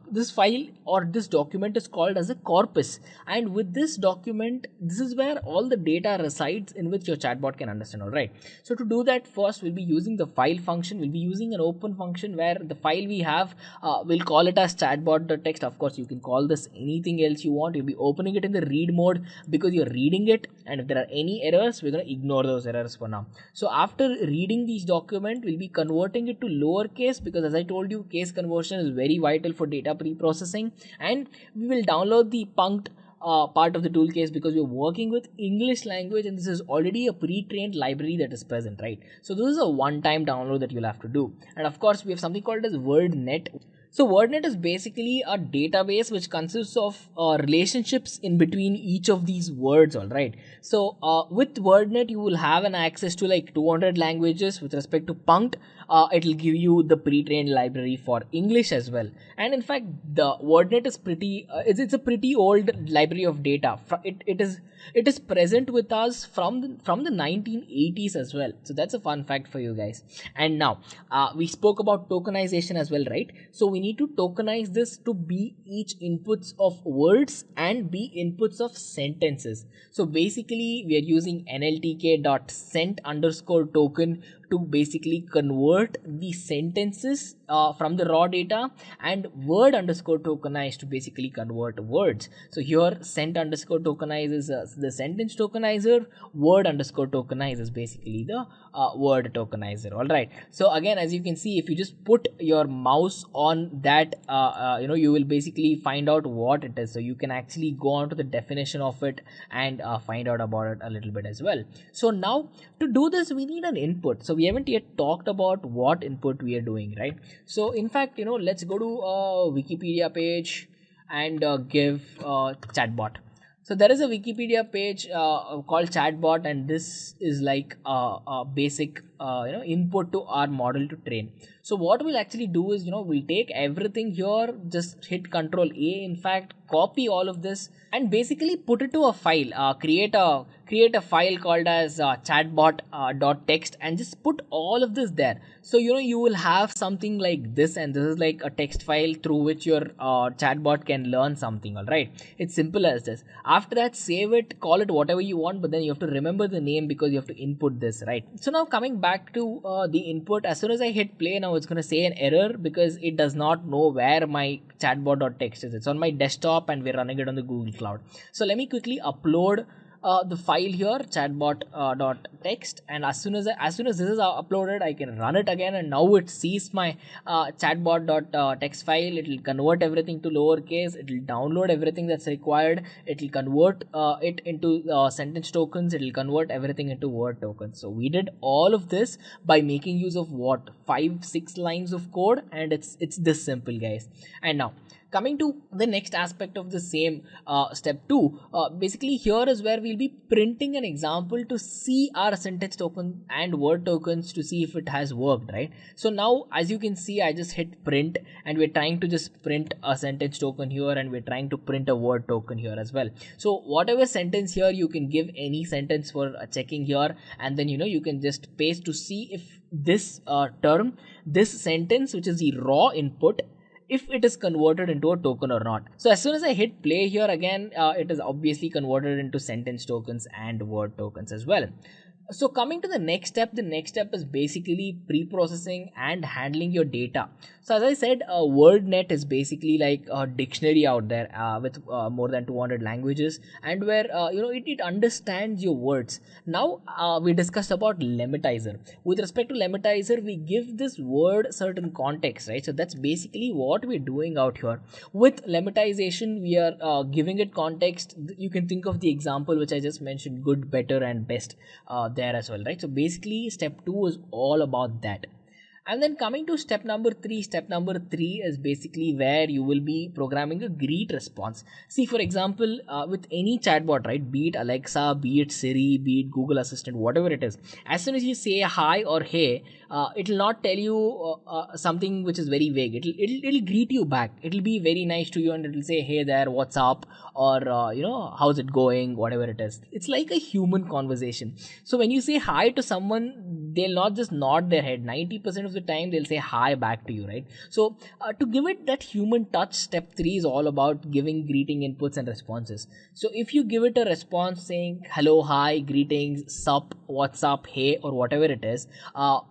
This file or this document is called as a corpus, and with this document, this is where all the data resides in which your chatbot can understand. All right. So to do that, first we'll be using the file function. We'll be using an open function where the file we have, we'll call it as chatbot.text. Of course, you can call this anything else you want. You'll be opening it in the read mode because you're reading it, and if there are any errors, we're going to ignore those errors for now. So after reading these document, we'll be converting it to lowercase because, as I told you, case conversion is very vital for data pre-processing, and we will download the punked part of the tool case because we're working with English language, and this is already a pre-trained library that is present, right? So this is a one-time download that you'll have to do. And of course, we have something called as WordNet. So WordNet is basically a database which consists of relationships in between each of these words, all right? So with WordNet, you will have an access to like 200 languages. With respect to Punkt, it'll give you the pre-trained library for English as well. And in fact, the WordNet is it's a pretty old library of data. It is present with us from the 1980s as well. So that's a fun fact for you guys. And now we spoke about tokenization as well, right? So we need to tokenize this to be each inputs of words and be inputs of sentences. So basically we are using nltk.sent underscore token to basically convert the sentences from the raw data, and word underscore tokenize to basically convert words. So here sent underscore tokenize is the sentence tokenizer, word underscore tokenize is basically the word tokenizer. All right. So again, as you can see, if you just put your mouse on that, you will basically find out what it is. So you can actually go on to the definition of it and find out about it a little bit as well. So now to do this, we need an input. So we haven't yet talked about what input we are doing, right? So in fact, let's go to a Wikipedia page and give chatbot. So there is a Wikipedia page called chatbot, and this is like a basic input to our model to train. So what we'll actually do is, we'll take everything here, just hit Control A, in fact, copy all of this and basically put it to a file, create a file called as chatbot.text and just put all of this there. So, you will have something like this, and this is like a text file through which your chatbot can learn something. All right. It's simple as this. After that, save it, call it whatever you want, but then you have to remember the name because you have to input this, right? So now coming back to the input, as soon as I hit play, now it's going to say an error because it does not know where my chatbot.text is. It's on my desktop and we're running it on the Google Cloud. So let me quickly upload the file here, chatbot.text, and as soon as this is uploaded, I can run it again, and now it sees my chatbot.text file. It will convert everything to lowercase. It will download everything that's required. It will convert it into sentence tokens. It will convert everything into word tokens. So we did all of this by making use of 5-6 lines of code, and it's this simple, guys. And now coming to the next aspect of the same step 2, basically here is where we'll be printing an example to see our sentence token and word tokens to see if it has worked, right? So now, as you can see, I just hit print and we're trying to just print a sentence token here, and we're trying to print a word token here as well. So whatever sentence here, you can give any sentence for checking here, and then you can just paste to see if this this sentence, which is the raw input, if it is converted into a token or not. So as soon as I hit play here again, it is obviously converted into sentence tokens and word tokens as well. So coming to the next step is basically pre-processing and handling your data. So as I said, WordNet is basically like a dictionary out there with more than 200 languages, and where it understands your words. Now we discussed about lematizer. With respect to lematizer, we give this word certain context, right? So that's basically what we're doing out here. With lemmatization, we are giving it context. You can think of the example which I just mentioned: good, better, and best. There as well, right? So basically step 2 is all about that. And then coming to step number 3 is basically where you will be programming a greet response. See, for example, with any chatbot, right, be it Alexa, be it Siri, be it Google Assistant, whatever it is, as soon as you say hi or hey, it'll not tell you something which is very vague. It'll greet you back. It'll be very nice to you, and it'll say, hey there, what's up, or how's it going, whatever it is. It's like a human conversation. So when you say hi to someone, they'll not just nod their head. 90% of the time they'll say hi back to you, right? So to give it that human touch, step 3 is all about giving greeting inputs and responses. So if you give it a response saying hello, hi, greetings, sup, what's up, hey, or whatever it is,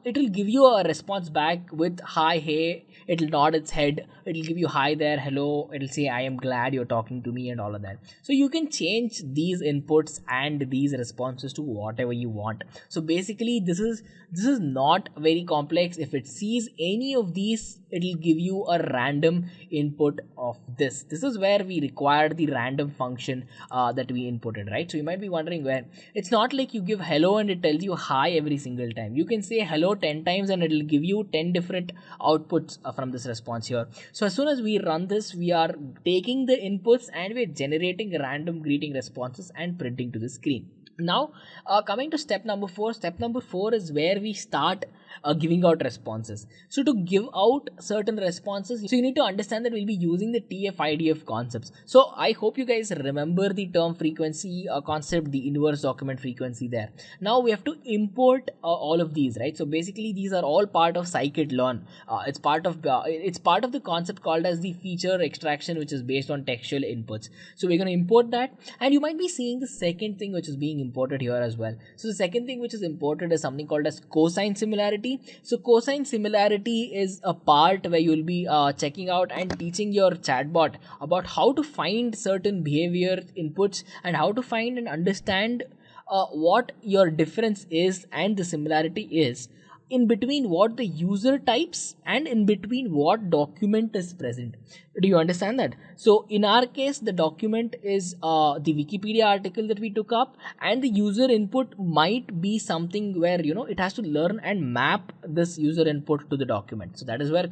it will give you a response back with hi, hey. It'll nod its head, it'll give you hi there, hello, it'll say I am glad you're talking to me, and all of that. So you can change these inputs and these responses to whatever you want. So basically this is not very complex. If it sees any of these, it'll give you a random input of this. This is where we require the random function that we inputted, right? So you might be wondering, where it's not like you give hello and it tells you hi every single time. You can say hello 10 times and it'll give you 10 different outputs from this response here. So as soon as we run this, we are taking the inputs and we're generating random greeting responses and printing to the screen. Now coming to step number 4. Step number 4 is where we start giving out responses. So to give out certain responses, so you need to understand that we'll be using the TF-IDF concepts. So I hope you guys remember the term frequency concept, the inverse document frequency there. Now we have to import all of these, right? So basically these are all part of scikit-learn. It's part of the concept called as the feature extraction, which is based on textual inputs. So we're going to import that, and you might be seeing the second thing which is being imported here as well. So the second thing which is imported is something called as cosine similarity. So cosine similarity is a part where you will be checking out and teaching your chatbot about how to find certain behavior inputs and how to find and understand what your difference is and the similarity is in between what the user types and in between what document is present. Do you understand that? So in our case, the document is the Wikipedia article that we took up, and the user input might be something where it has to learn and map this user input to the document. So that is where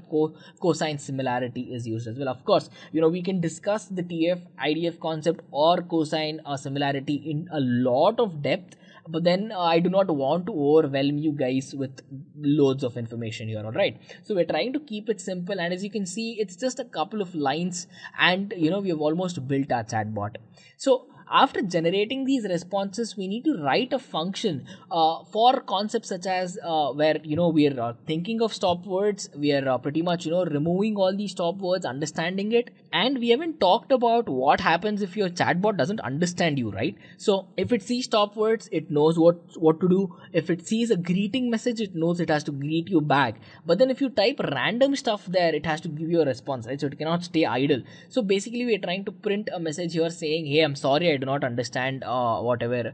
cosine similarity is used as well. Of course, we can discuss the TF-IDF concept or cosine similarity in a lot of depth, but then I do not want to overwhelm you guys with loads of information here. All right, so we're trying to keep it simple, and as you can see, it's just a couple of lines, and we have almost built our chatbot. So after generating these responses, we need to write a function for concepts such as where we are thinking of stop words. We are pretty much removing all these stop words, understanding it, and we haven't talked about what happens if your chatbot doesn't understand you, right? So if it sees stop words, it knows what to do. If it sees a greeting message, it knows it has to greet you back. But then if you type random stuff there, it has to give you a response, right? So it cannot stay idle. So basically we are trying to print a message here saying, hey, I'm sorry, I do not understand whatever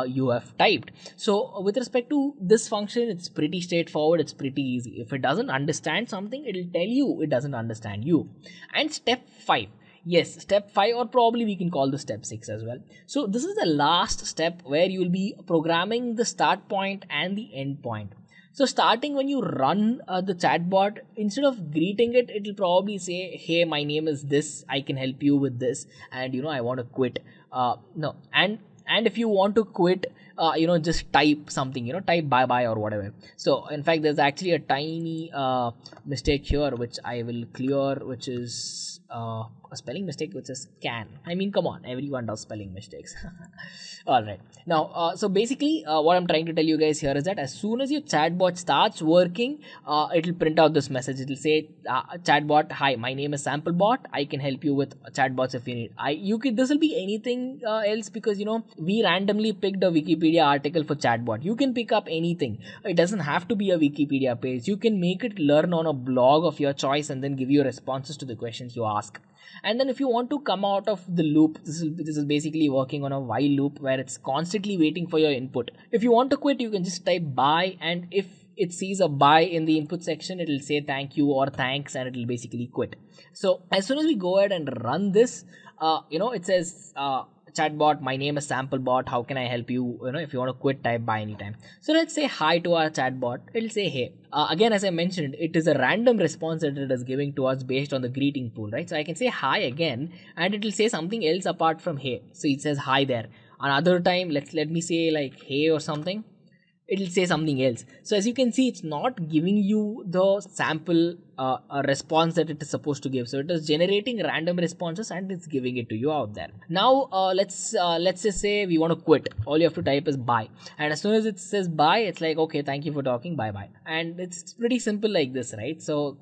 you have typed. So with respect to this function, it's pretty straightforward. It's pretty easy. If it doesn't understand something, it'll tell you it doesn't understand you. And step 5. Yes, step 5, or probably we can call this step 6 as well. So this is the last step where you will be programming the start point and the end point. So starting when you run the chatbot, instead of greeting it, it'll probably say, hey, my name is this, I can help you with this, and I want to quit. No, and if you want to quit, just type something, type bye bye or whatever. So in fact, there's actually a tiny mistake here which I will clear, which is a spelling mistake, which is can. I mean, come on, everyone does spelling mistakes. All right, now so basically what I'm trying to tell you guys here is that as soon as your chatbot starts working, it'll print out this message. It'll say, chatbot, hi, my name is samplebot, I can help you with chatbots if you need. This will be anything else, because we randomly picked a Wikipedia article for chatbot. You can pick up anything. It doesn't have to be a Wikipedia page. You can make it learn on a blog of your choice and then give you responses to the questions you ask. And then if you want to come out of the loop, this is basically working on a while loop where it's constantly waiting for your input. If you want to quit, you can just type bye, and if it sees a bye in the input section, it'll say thank you or thanks, and it'll basically quit. So as soon as we go ahead and run this, it says, chatbot, my name is samplebot, how can I help you? If you want to quit, type bye anytime. So let's say hi to our chatbot. It'll say hey. Again, as I mentioned, it is a random response that it is giving to us based on the greeting pool, right? So I can say hi again, and it will say something else apart from hey. So it says hi there. Another time, let me say like hey or something. it'll say something else. So as you can see, it's not giving you the sample a response that it is supposed to give. So it is generating random responses and it's giving it to you out there. Now let's just say we want to quit. All you have to type is bye, and as soon as it says bye, it's like, okay, thank you for talking, bye bye. And it's pretty simple like this, right? So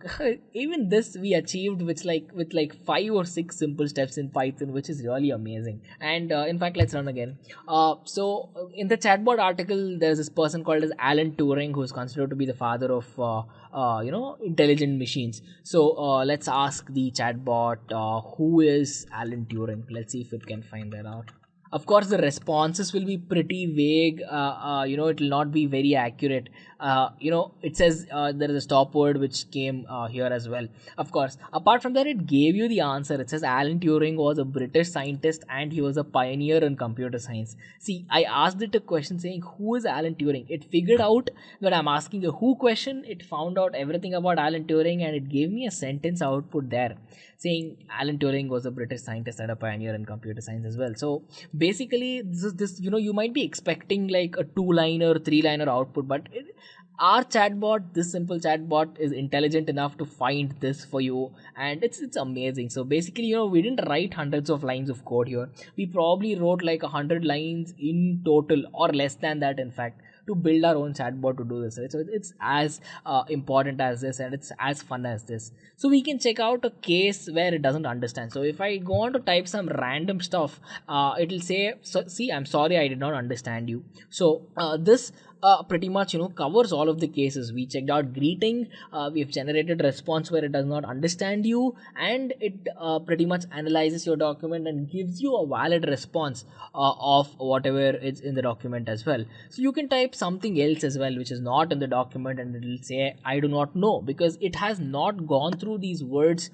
even this we achieved with like 5 or 6 simple steps in Python, which is really amazing. And in fact, let's run again. So in the chatbot article, there's this person called as Alan Turing, who is considered to be the father of intelligent machines. So let's ask the chatbot, who is Alan Turing? Let's see if it can find that out. Of course, the responses will be pretty vague. It will not be very accurate. It says there is a stop word which came here as well. Of course, apart from that, it gave you the answer. It says Alan Turing was a British scientist and he was a pioneer in computer science. See, I asked it a question saying, who is Alan Turing? It figured out that I'm asking a who question. It found out everything about Alan Turing and it gave me a sentence output there saying Alan Turing was a British scientist and a pioneer in computer science as well. So basically, this you might be expecting like a 2-liner, 3-liner output, but our chatbot, this simple chatbot, is intelligent enough to find this for you, and it's amazing. So basically, we didn't write hundreds of lines of code here. We probably wrote like 100 lines in total, or less than that, in fact, to build our own chatbot to do this, right? So it's as important as this, and it's as fun as this. So we can check out a case where it doesn't understand. So if I go on to type some random stuff, it'll say, so, see, I'm sorry, I did not understand you. So this pretty much covers all of the cases. We checked out greeting, we've generated response where it does not understand you, and it pretty much analyzes your document and gives you a valid response of whatever is in the document as well. So you can type something else as well which is not in the document and it will say I do not know, because it has not gone through these words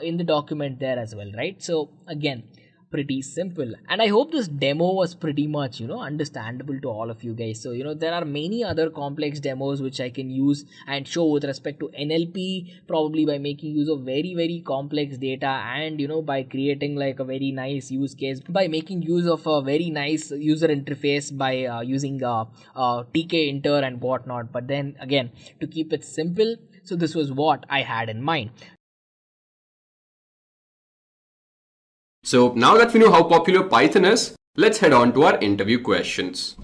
in the document there as well, right? So again, pretty simple, and I hope this demo was pretty much understandable to all of you guys. So there are many other complex demos which I can use and show with respect to NLP, probably by making use of very, very complex data, and by creating like a very nice use case, by making use of a very nice user interface, by using TK Inter and whatnot. But then again, to keep it simple, so this was what I had in mind. So now that we know how popular Python is, let's head on to our interview questions.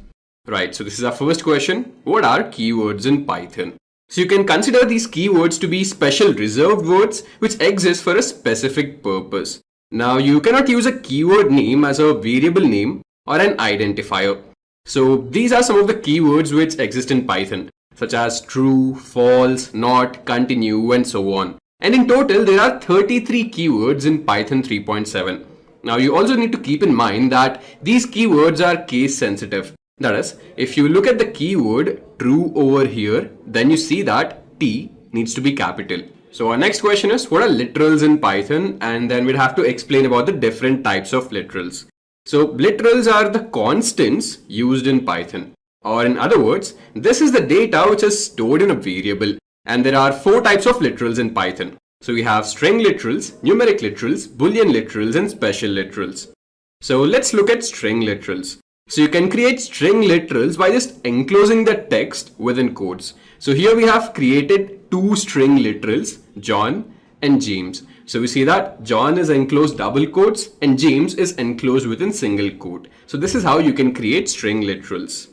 Right, so this is our first question. What are keywords in Python? So you can consider these keywords to be special reserved words which exist for a specific purpose. Now you cannot use a keyword name as a variable name or an identifier. So these are some of the keywords which exist in Python, such as true, false, not, continue, and so on. And in total, there are 33 keywords in Python 3.7. Now you also need to keep in mind that these keywords are case sensitive. That is, if you look at the keyword true over here, then you see that T needs to be capital. So our next question is, what are literals in Python? And then we'll have to explain about the different types of literals. So literals are the constants used in Python. Or in other words, this is the data which is stored in a variable. And there are 4 types of literals in Python. So we have string literals, numeric literals, boolean literals, and special literals. So let's look at string literals. So you can create string literals by just enclosing the text within quotes. So here we have created 2 string literals, John and James. So we see that John is enclosed double quotes and James is enclosed within single quote. So this is how you can create string literals.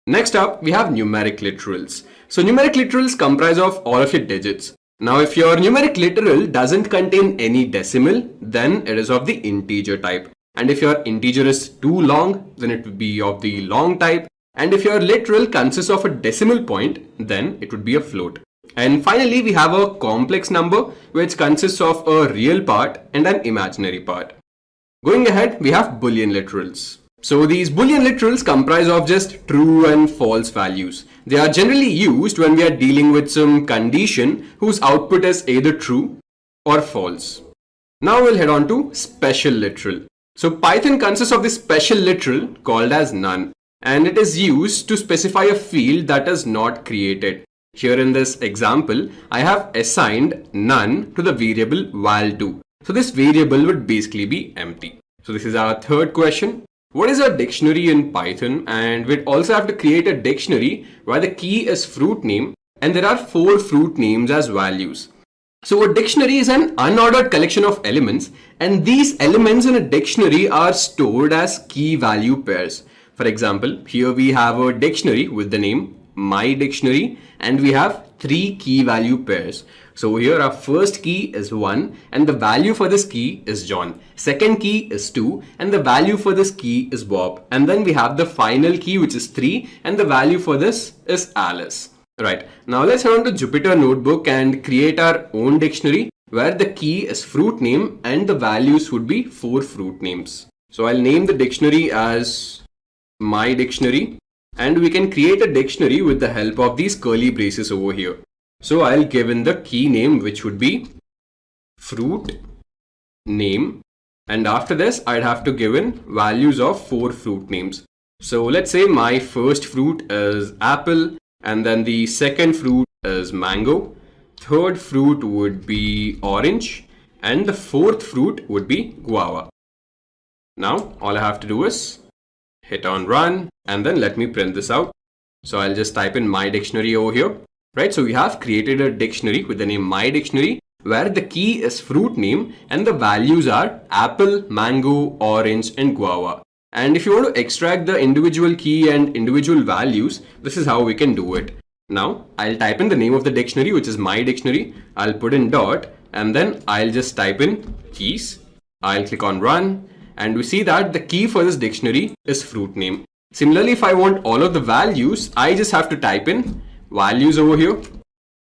Next up, we have numeric literals. So numeric literals comprise of all of your digits. Now if your numeric literal doesn't contain any decimal, then it is of the integer type. And if your integer is too long, then it would be of the long type. And if your literal consists of a decimal point, then it would be a float. And finally, we have a complex number which consists of a real part and an imaginary part. Going ahead, we have Boolean literals. So these Boolean literals comprise of just true and false values. They are generally used when we are dealing with some condition whose output is either true or false. Now we'll head on to special literal. So Python consists of this special literal called as none, and it is used to specify a field that is not created. Here in this example, I have assigned none to the variable val2. So this variable would basically be empty. So this is our third question. what is a dictionary in Python? And we'd also have to create a dictionary where the key is fruit name and there are 4 fruit names as values. So a dictionary is an unordered collection of elements, and these elements in a dictionary are stored as key value pairs. For example, here we have a dictionary with the name my dictionary and we have 3 key value pairs. So here our first key is 1 and the value for this key is John. Second key is 2 and the value for this key is Bob. And then we have the final key, which is 3, and the value for this is Alice. Right, now let's head on to Jupyter Notebook and create our own dictionary where the key is fruit name and the values would be 4 fruit names. So I'll name the dictionary as my dictionary, and we can create a dictionary with the help of these curly braces over here. So I'll give in the key name, which would be fruit name, and after this I'd have to give in values of 4 fruit names. So let's say my first fruit is apple, and then the second fruit is mango, third fruit would be orange, and the fourth fruit would be guava. Now all I have to do is hit on run and then let me print this out. So I'll just type in my dictionary over here. Right, so we have created a dictionary with the name my dictionary where the key is fruit name and the values are apple, mango, orange and guava. And if you want to extract the individual key and individual values, this is how we can do it. Now I'll type in the name of the dictionary, which is my dictionary. I'll put in dot and then I'll just type in keys. I'll click on run and we see that the key for this dictionary is fruit name. Similarly, if I want all of the values, I just have to type in values over here.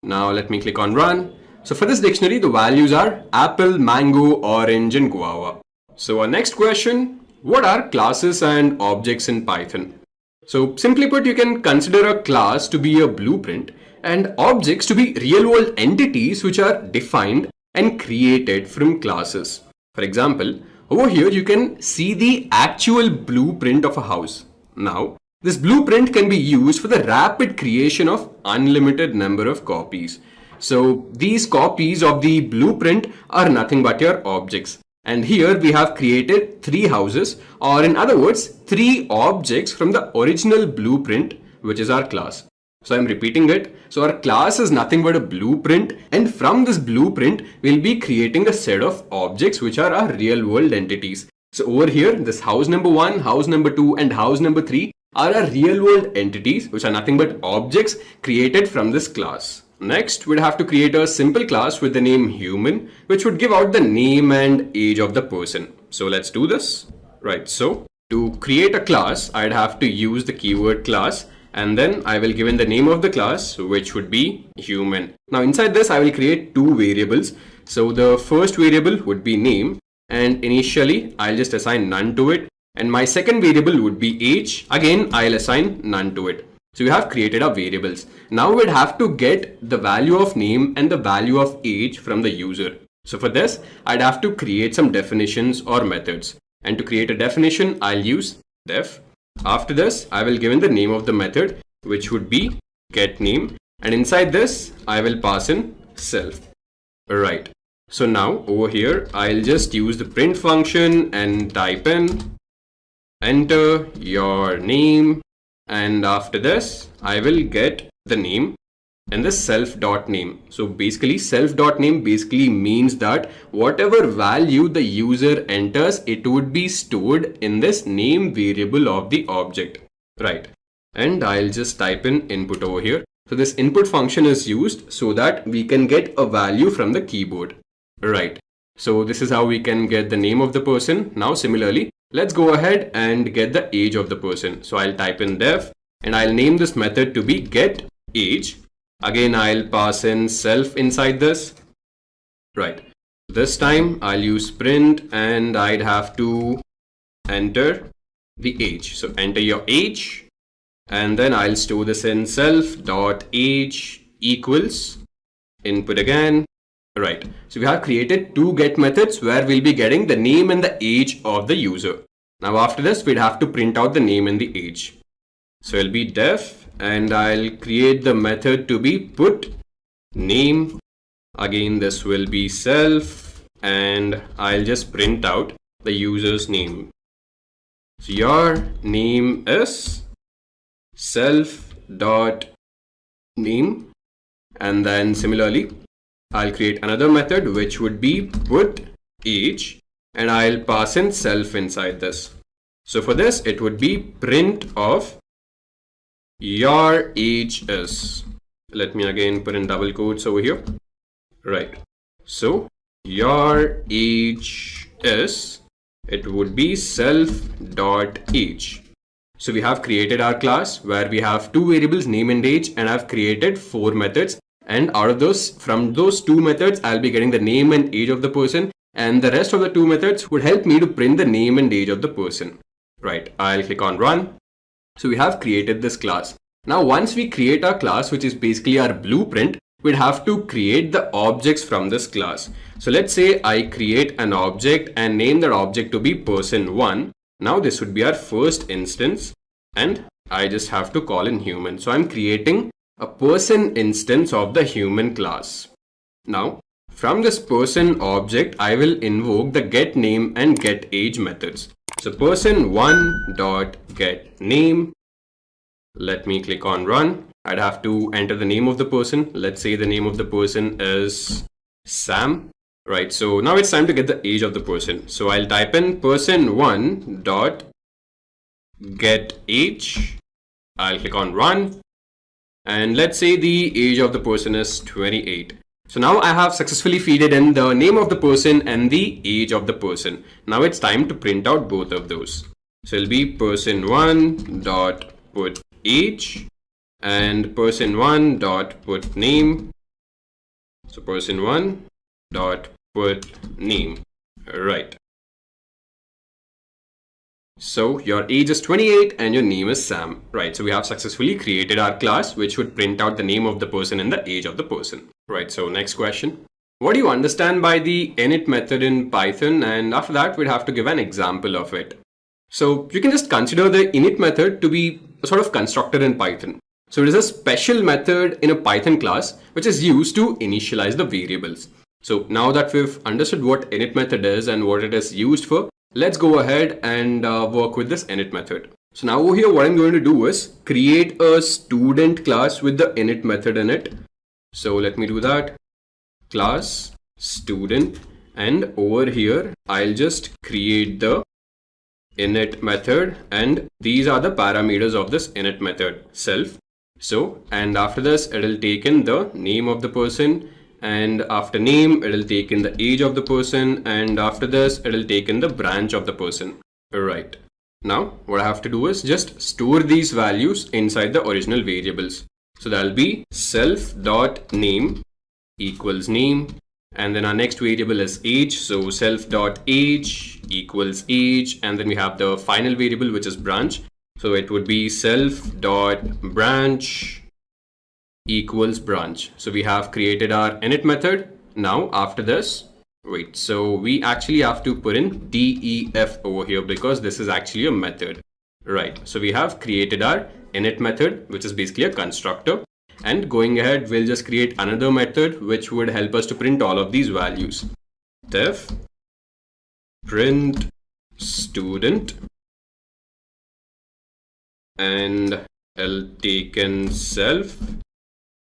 Now let me click on run. So for this dictionary, the values are apple, mango, orange and guava. So our next question, what are classes and objects in Python? So simply put, you can consider a class to be a blueprint and objects to be real world entities which are defined and created from classes. For example, over here you can see the actual blueprint of a house. Now, this blueprint can be used for the rapid creation of unlimited number of copies. So these copies of the blueprint are nothing but your objects. And here we have created 3 houses, or in other words, 3 objects from the original blueprint, which is our class. So I'm repeating it. So our class is nothing but a blueprint, and from this blueprint, we'll be creating a set of objects which are our real world entities. So over here, this house number 1, house number 2, and house number 3 are our real world entities, which are nothing but objects created from this class. Next, we'd have to create a simple class with the name human, which would give out the name and age of the person. So let's do this. Right, so to create a class, I'd have to use the keyword class, and then I will give in the name of the class, which would be human. Now inside this, I will create 2 variables. So the first variable would be name, and initially I'll just assign none to it. And my second variable would be age. Again, I'll assign none to it. So we have created our variables. Now we'd have to get the value of name and the value of age from the user. So for this, I'd have to create some definitions or methods. And to create a definition, I'll use def. After this, I will give in the name of the method, which would be getName. And inside this, I will pass in self. Right. So now over here, I'll just use the print function and type in enter your name. And after this, I will get the name and the self.name. So basically self.name basically means that whatever value the user enters, it would be stored in this name variable of the object. Right. And I'll just type in input over here. So this input function is used so that we can get a value from the keyboard. Right. So this is how we can get the name of the person. Now similarly, let's go ahead and get the age of the person. So I'll type in def and I'll name this method to be getAge. Again, I'll pass in self inside this. Right. This time I'll use print and I'd have to enter the age. So enter your age and then I'll store this in self.age equals input again. Right. So we have created 2 get methods where we'll be getting the name and the age of the user. Now after this, we'd have to print out the name and the age. So it'll be def and I'll create the method to be put name. Again, this will be self and I'll just print out the user's name. So your name is self dot name, and then similarly I'll create another method which would be put age, and I'll pass in self inside this. So for this it would be print of your age is. Let me again put in double quotes over here. Right. So your age is, it would be self dot age. So we have created our class where we have two variables, name and age, and I've created 4 methods. And out of those, from those 2 methods, I'll be getting the name and age of the person, and the rest of the 2 methods would help me to print the name and age of the person. Right. I'll click on run. So we have created this class. Now once we create our class, which is basically our blueprint, we'd have to create the objects from this class. So let's say I create an object and name that object to be person1. Now this would be our first instance, and I just have to call in human. So I'm creating a person instance of the human class. Now from this person object, I will invoke the get name and get age methods. So person1 dot get name. Let me click on run. I'd have to enter the name of the person. Let's say the name of the person is Sam. Right, so now it's time to get the age of the person. So I'll type in person1 dot get age. I'll click on run, and let's say the age of the person is 28. So now I have successfully fed in the name of the person and the age of the person. Now it's time to print out both of those. So it'll be person1 dot put age and person1 dot put name. So person1 dot put name. Right. So your age is 28 and your name is Sam. Right. So we have successfully created our class which would print out the name of the person and the age of the person. Right. So next question. What do you understand by the init method in Python? And after that, we'd have to give an example of it. So you can just consider the init method to be a sort of constructor in Python. So it is a special method in a Python class which is used to initialize the variables. So now that we've understood what init method is and what it is used for, let's go ahead and work with this init method. So now over here, what I'm going to do is create a student class with the init method in it. So let me do that. Class student, and over here, I'll just create the init method, and these are the parameters of this init method self. So, and after this, it'll take in the name of the person, and after name, it'll take in the age of the person, and after this, it'll take in the branch of the person. Right. Now, what I have to do is just store these values inside the original variables. So that'll be self.name equals name, and then our next variable is age. So self.age equals age, and then we have the final variable which is branch. So it would be self.branch equals branch. So we have created our init method. Now after this, wait, so we actually have to put in def over here because this is actually a method. Right, so we have created our init method, which is basically a constructor, and going ahead, we'll just create another method which would help us to print all of these values. Def print student, and I'll take in self,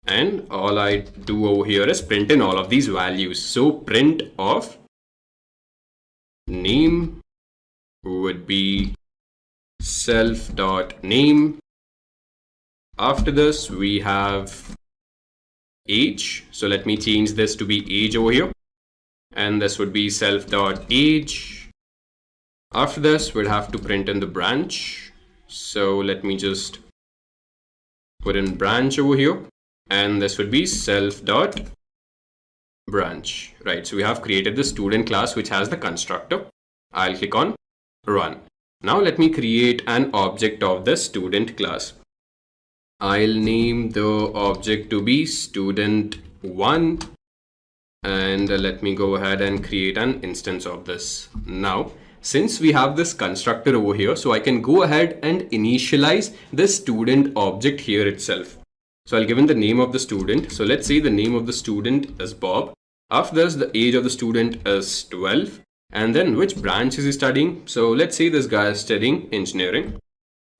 and all I do over here is print in all of these values. So print of name would be self.name. After this, we have age. So let me change this to be age over here, and this would be self.age. After this, we'll have to print in the branch. So let me just put in branch over here, and this would be self.branch. Right, so we have created the student class which has the constructor. I'll click on run. Now let me create an object of the student class. I'll name the object to be student1, and let me go ahead and create an instance of this. Now, since we have this constructor over here, so I can go ahead and initialize the student object here itself. So I'll give in the name of the student. So let's say the name of the student is Bob. After this, the age of the student is 12. And then which branch is he studying? So let's say this guy is studying engineering.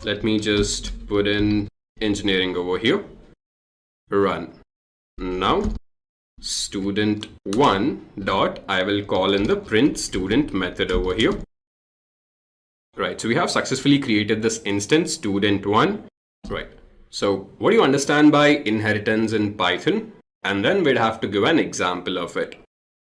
Let me just put in engineering over here. Run. Now student1 dot, I will call in the print student method over here. Right, so we have successfully created this instance student1. Right, so what do you understand by inheritance in Python? And then we'd have to give an example of it.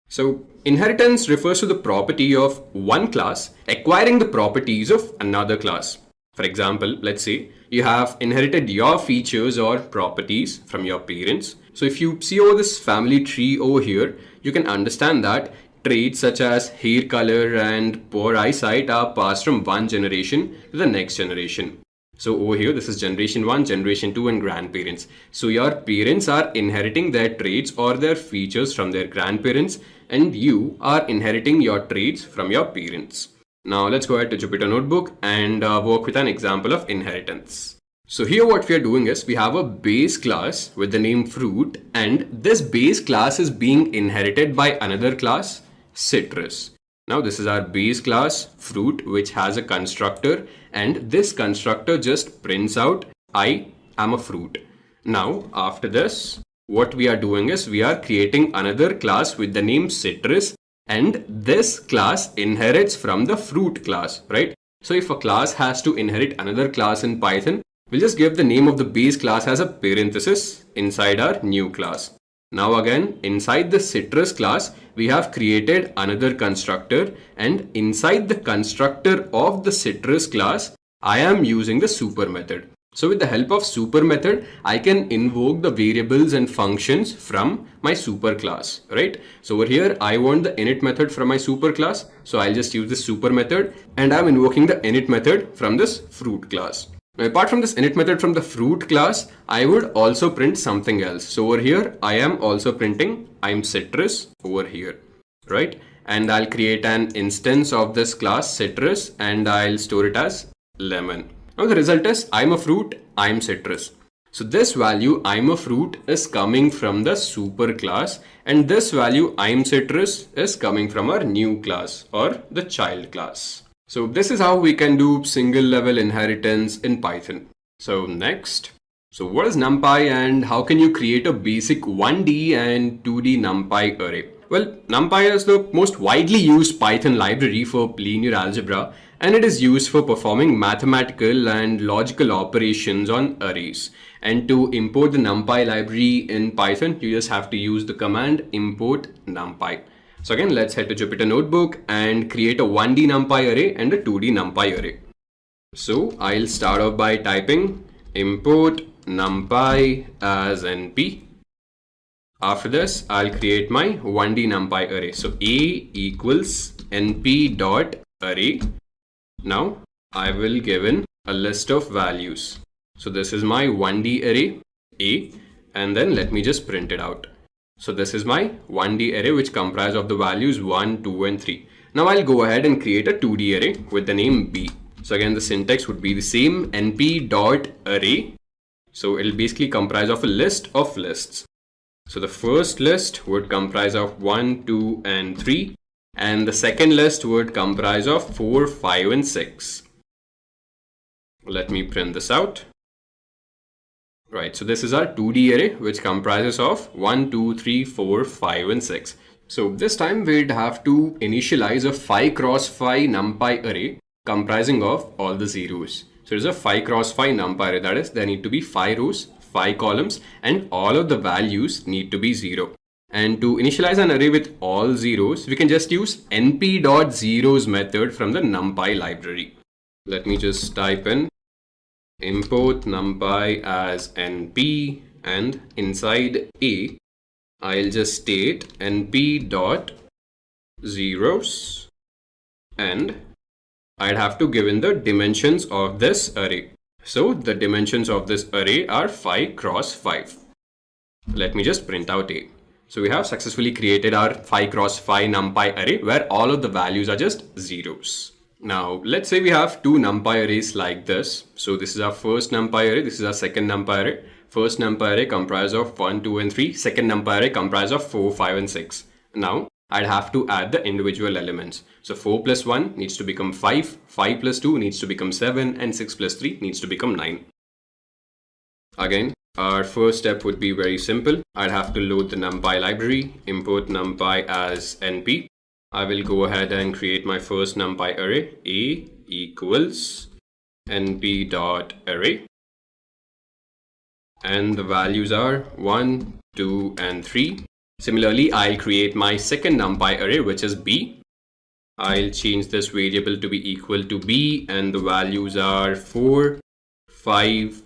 So inheritance refers to the property of one class acquiring the properties of another class. For example, let's say you have inherited your features or properties from your parents. So if you see over this family tree over here, you can understand that traits such as hair color and poor eyesight are passed from one generation to the next generation. So over here, this is generation 1, generation 2 and grandparents. So your parents are inheriting their traits or their features from their grandparents, and you are inheriting your traits from your parents. Now let's go ahead to Jupyter Notebook and work with an example of inheritance. So here what we are doing is we have a base class with the name fruit, and this base class is being inherited by another class, citrus. Now this is our base class fruit, which has a constructor, and this constructor just prints out I am a fruit. Now after this, what we are doing is we are creating another class with the name citrus, and this class inherits from the fruit class, right? So if a class has to inherit another class in Python, we'll just give the name of the base class as a parenthesis inside our new class. Now again, inside the citrus class, we have created another constructor, and inside the constructor of the citrus class, I am using the super method. So with the help of super method, I can invoke the variables and functions from my super class, right? So over here, I want the init method from my super class. So I'll just use the super method, and I'm invoking the init method from this fruit class. Now, apart from this init method from the fruit class, I would also print something else. So over here, I am also printing I'm citrus over here, right? And I'll create an instance of this class citrus, and I'll store it as lemon. Now the result is I'm a fruit, I'm citrus. So this value I'm a fruit is coming from the super class, and this value I'm citrus is coming from our new class or the child class. So this is how we can do single level inheritance in Python. So next, so what is NumPy and how can you create a basic 1D and 2D NumPy array? Well, NumPy is the most widely used Python library for linear algebra, and it is used for performing mathematical and logical operations on arrays. And to import the NumPy library in Python, you just have to use the command import NumPy. So again, let's head to Jupyter Notebook and create a 1D NumPy array and a 2D NumPy array. So I'll start off by typing import NumPy as NP. After this, I'll create my 1D NumPy array. So A equals NP dot array. Now I will give in a list of values. So this is my 1D array A, and then let me just print it out. So this is my 1D array which comprises of the values 1, 2 and 3. Now I'll go ahead and create a 2D array with the name B. So again, the syntax would be the same, np dot array. So it'll basically comprise of a list of lists. So the first list would comprise of 1, 2 and 3. And the second list would comprise of 4, 5 and 6. Let me print this out. Right, so this is our 2D array which comprises of 1, 2, 3, 4, 5 and 6. So this time we'd have to initialize a 5 cross 5 NumPy array comprising of all the zeros. So it's a 5 cross 5 NumPy array, that is there need to be 5 rows, 5 columns and all of the values need to be 0. And to initialize an array with all zeros, we can just use np.zeros method from the NumPy library. Let me just type in import NumPy as np, and inside A, I'll just state np.zeros, and I'd have to give in the dimensions of this array. So the dimensions of this array are 5 cross 5. Let me just print out A. So we have successfully created our 5 cross 5 NumPy array where all of the values are just zeros. Now let's say we have two NumPy arrays like this. So this is our first NumPy array, this is our second NumPy array. First NumPy array comprises of 1, 2 and 3. Second NumPy array comprises of 4, 5 and 6. Now I'd have to add the individual elements. So 4 plus 1 needs to become 5, 5 plus 2 needs to become 7, and 6 plus 3 needs to become 9. Again, our first step would be very simple. I'd have to load the NumPy library, import NumPy as NP. I will go ahead and create my first NumPy array, A equals np.array. And the values are 1, 2, and 3. Similarly, I'll create my second NumPy array, which is B. I'll change this variable to be equal to B, and the values are 4, 5,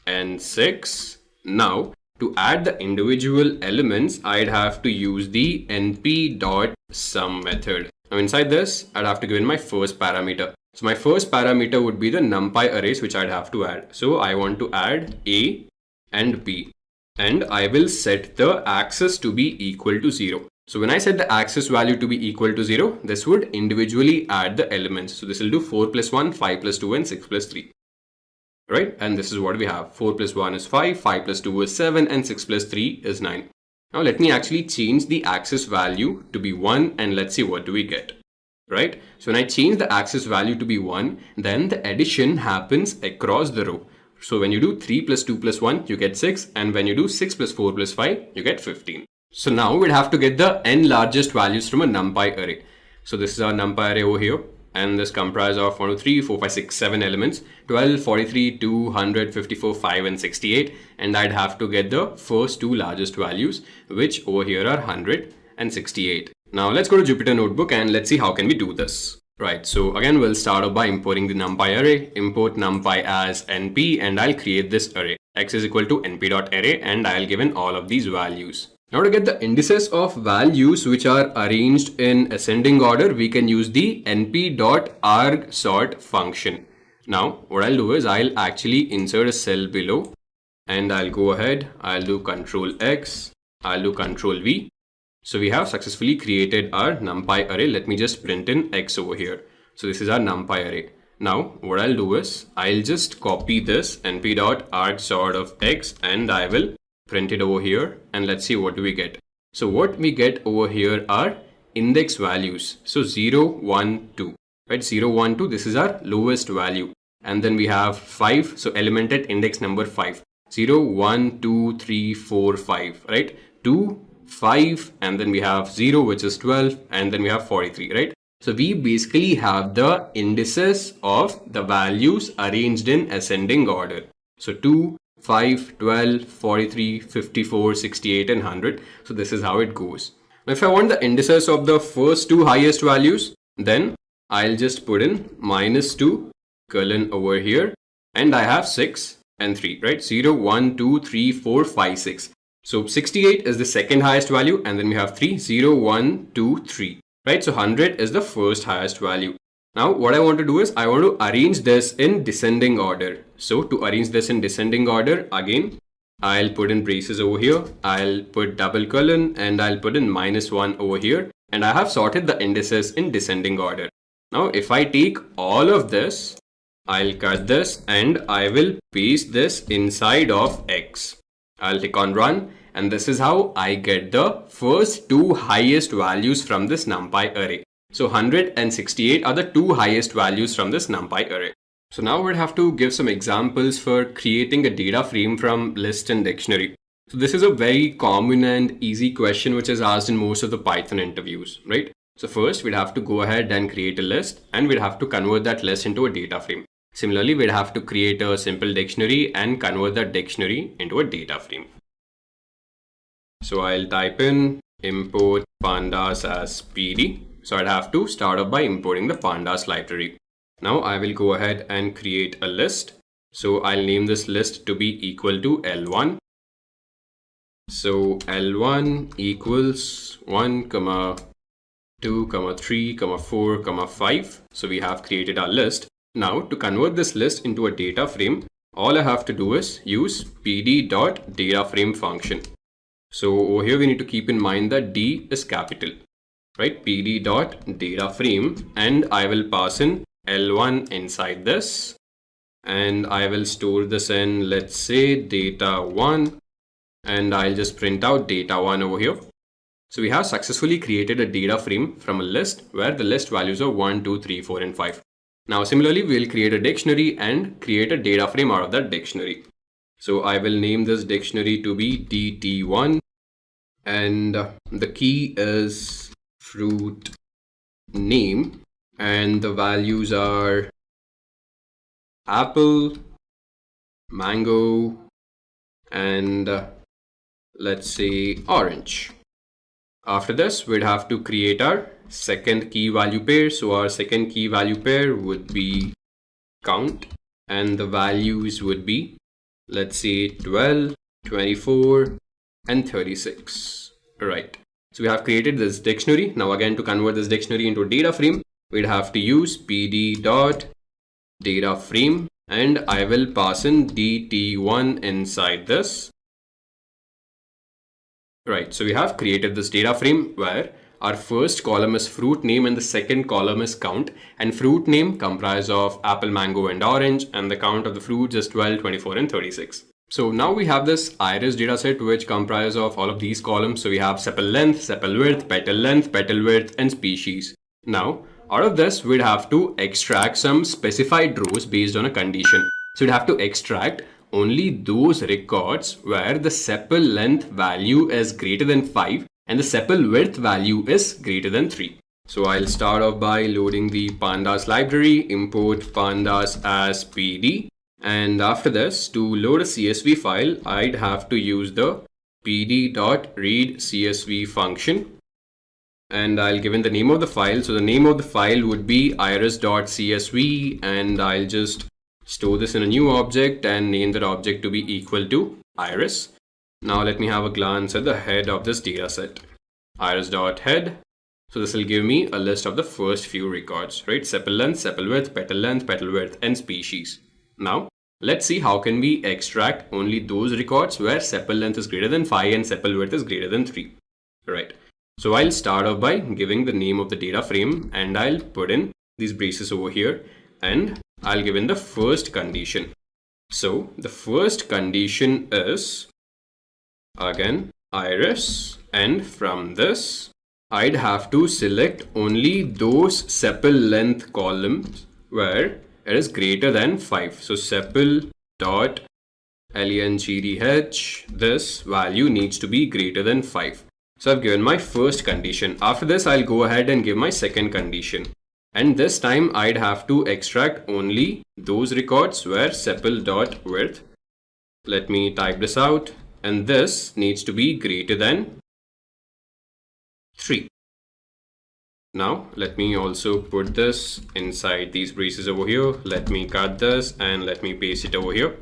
and 6. Now, to add the individual elements, I'd have to use the np.sum method. Now, inside this, I'd have to give in my first parameter. So my first parameter would be the NumPy arrays, which I'd have to add. So I want to add A and B, and I will set the axis to be equal to 0. So when I set the axis value to be equal to 0, this would individually add the elements. So this will do 4 plus 1, 5 plus 2, and 6 plus 3. Right? And this is what we have. 4 plus 1 is 5, 5 plus 2 is 7, and 6 plus 3 is 9. Now let me actually change the axis value to be 1, and let's see what do we get. Right? So when I change the axis value to be 1, then the addition happens across the row. So when you do 3 plus 2 plus 1, you get 6, and when you do 6 plus 4 plus 5, you get 15. So now we'd have to get the n largest values from a NumPy array. So this is our NumPy array over here, and this comprises of 1, 2, 3, 4, 5, 6, 7 elements, 12, 43, 200, 54, 5, and 68. And I'd have to get the first two largest values, which over here are 100 and 68. Now let's go to Jupyter Notebook and let's see how can we do this. Right, so again, we'll start off by importing the NumPy array, import NumPy as NP, and I'll create this array. X is equal to np.array, and I'll give in all of these values. Now to get the indices of values which are arranged in ascending order, we can use the np.argsort function. Now, what I'll do is I'll actually insert a cell below, and I'll go ahead, I'll do Control X, I'll do Control V. So we have successfully created our NumPy array. Let me just print in X over here. So this is our NumPy array. Now what I'll do is I'll just copy this np.argsort of X, and I will print it over here, and let's see what do we get. So what we get over here are index values. So 0, 1, 2, right? 0, 1, 2, this is our lowest value. And then we have 5, so element at index number 5. 0, 1, 2, 3, 4, 5, right? 2, 5, and then we have 0, which is 12, and then we have 43, right? So we basically have the indices of the values arranged in ascending order. So 2, 5, 12, 43, 54, 68, and 100. So this is how it goes. Now if I want the indices of the first two highest values, then I'll just put in -2 colon over here, and I have 6 and 3, right? 0, 1, 2, 3, 4, 5, 6. So 68 is the second highest value, and then we have 3, 0, 1, 2, 3, right? So 100 is the first highest value. Now what I want to do is I want to arrange this in descending order. So to arrange this in descending order, again, I'll put in braces over here, I'll put double colon, and I'll put in -1 over here, and I have sorted the indices in descending order. Now if I take all of this, I'll cut this, and I will paste this inside of X. I'll click on run, and this is how I get the first two highest values from this NumPy array. So 168 are the two highest values from this NumPy array. So now we'd have to give some examples for creating a data frame from list and dictionary. So this is a very common and easy question which is asked in most of the Python interviews, right? So first we'd have to go ahead and create a list, and we'd have to convert that list into a data frame. Similarly, we'd have to create a simple dictionary and convert that dictionary into a data frame. So I'll type in import pandas as PD. So I'd have to start off by importing the pandas library. Now I will go ahead and create a list. So I'll name this list to be equal to L1. So L1 equals 1, 2, 3, 4, 5. So we have created our list. Now to convert this list into a data frame, all I have to do is use pd.dataframe function. So over here we need to keep in mind that D is capital, right? pd.dataframe, and I will pass in L1 inside this, and I will store this in, let's say, data1, and I'll just print out data1 over here. So we have successfully created a data frame from a list where the list values are 1, 2, 3, 4, and 5. Now similarly, we'll create a dictionary and create a data frame out of that dictionary. So I will name this dictionary to be DT1, and the key is fruit name, and the values are apple, mango, and let's say orange. After this, we'd have to create our second key value pair. So our second key value pair would be count, and the values would be, let's say, 12, 24, and 36. Right. So we have created this dictionary. Now again, to convert this dictionary into a data frame, we'd have to use pd dot data frame, and I will pass in dt1 inside this. Right, so we have created this data frame where our first column is fruit name and the second column is count, and fruit name comprises of apple, mango, and orange, and the count of the fruits is 12, 24, and 36. So now we have this iris dataset which comprises of all of these columns. So we have sepal length, petal width, and species. Now out of this, we'd have to extract some specified rows based on a condition. So we'd have to extract only those records where the sepal length value is greater than 5 and the sepal width value is greater than 3. So I'll start off by loading the pandas library, import pandas as pd. And after this, to load a CSV file, I'd have to use the pd.readcsv function. And I'll give in the name of the file. So the name of the file would be iris.csv, and I'll just store this in a new object and name that object to be equal to iris. Now let me have a glance at the head of this dataset. Iris.head. So this will give me a list of the first few records, right? Sepal length, sepal width, petal width, and species. Now let's see how can we extract only those records where sepal length is greater than 5 and sepal width is greater than 3. Right. So I'll start off by giving the name of the data frame, and I'll put in these braces over here, and I'll give in the first condition. So the first condition is again iris, and from this I'd have to select only those sepal length columns where it is greater than 5. So sepal dot length, this value needs to be greater than 5. So I've given my first condition. After this, I'll go ahead and give my second condition. And this time I'd have to extract only those records where sepal dot width. Let me type this out. And this needs to be greater than 3. Now let me also put this inside these braces over here. Let me cut this and let me paste it over here.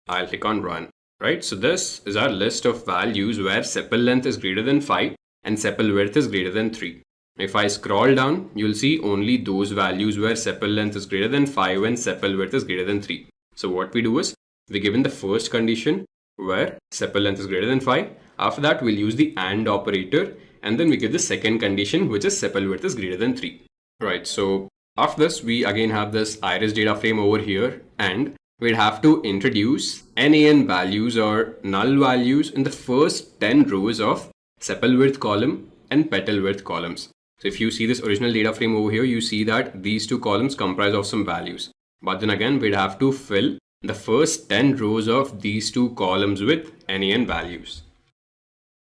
I'll click on run. Right, so this is our list of values where sepal length is greater than 5 and sepal width is greater than 3. If I scroll down, you'll see only those values where sepal length is greater than 5 and sepal width is greater than 3. So what we do is, we give in the first condition where sepal length is greater than 5. After that, we'll use the AND operator, and then we give the second condition, which is sepal width is greater than 3. Right, so after this, we again have this iris data frame over here, and we'd have to introduce NaN values or null values in the first 10 rows of sepal width column and petal width columns. So if you see this original data frame over here, you see that these two columns comprise of some values. But then again, we'd have to fill the first 10 rows of these two columns with NaN values.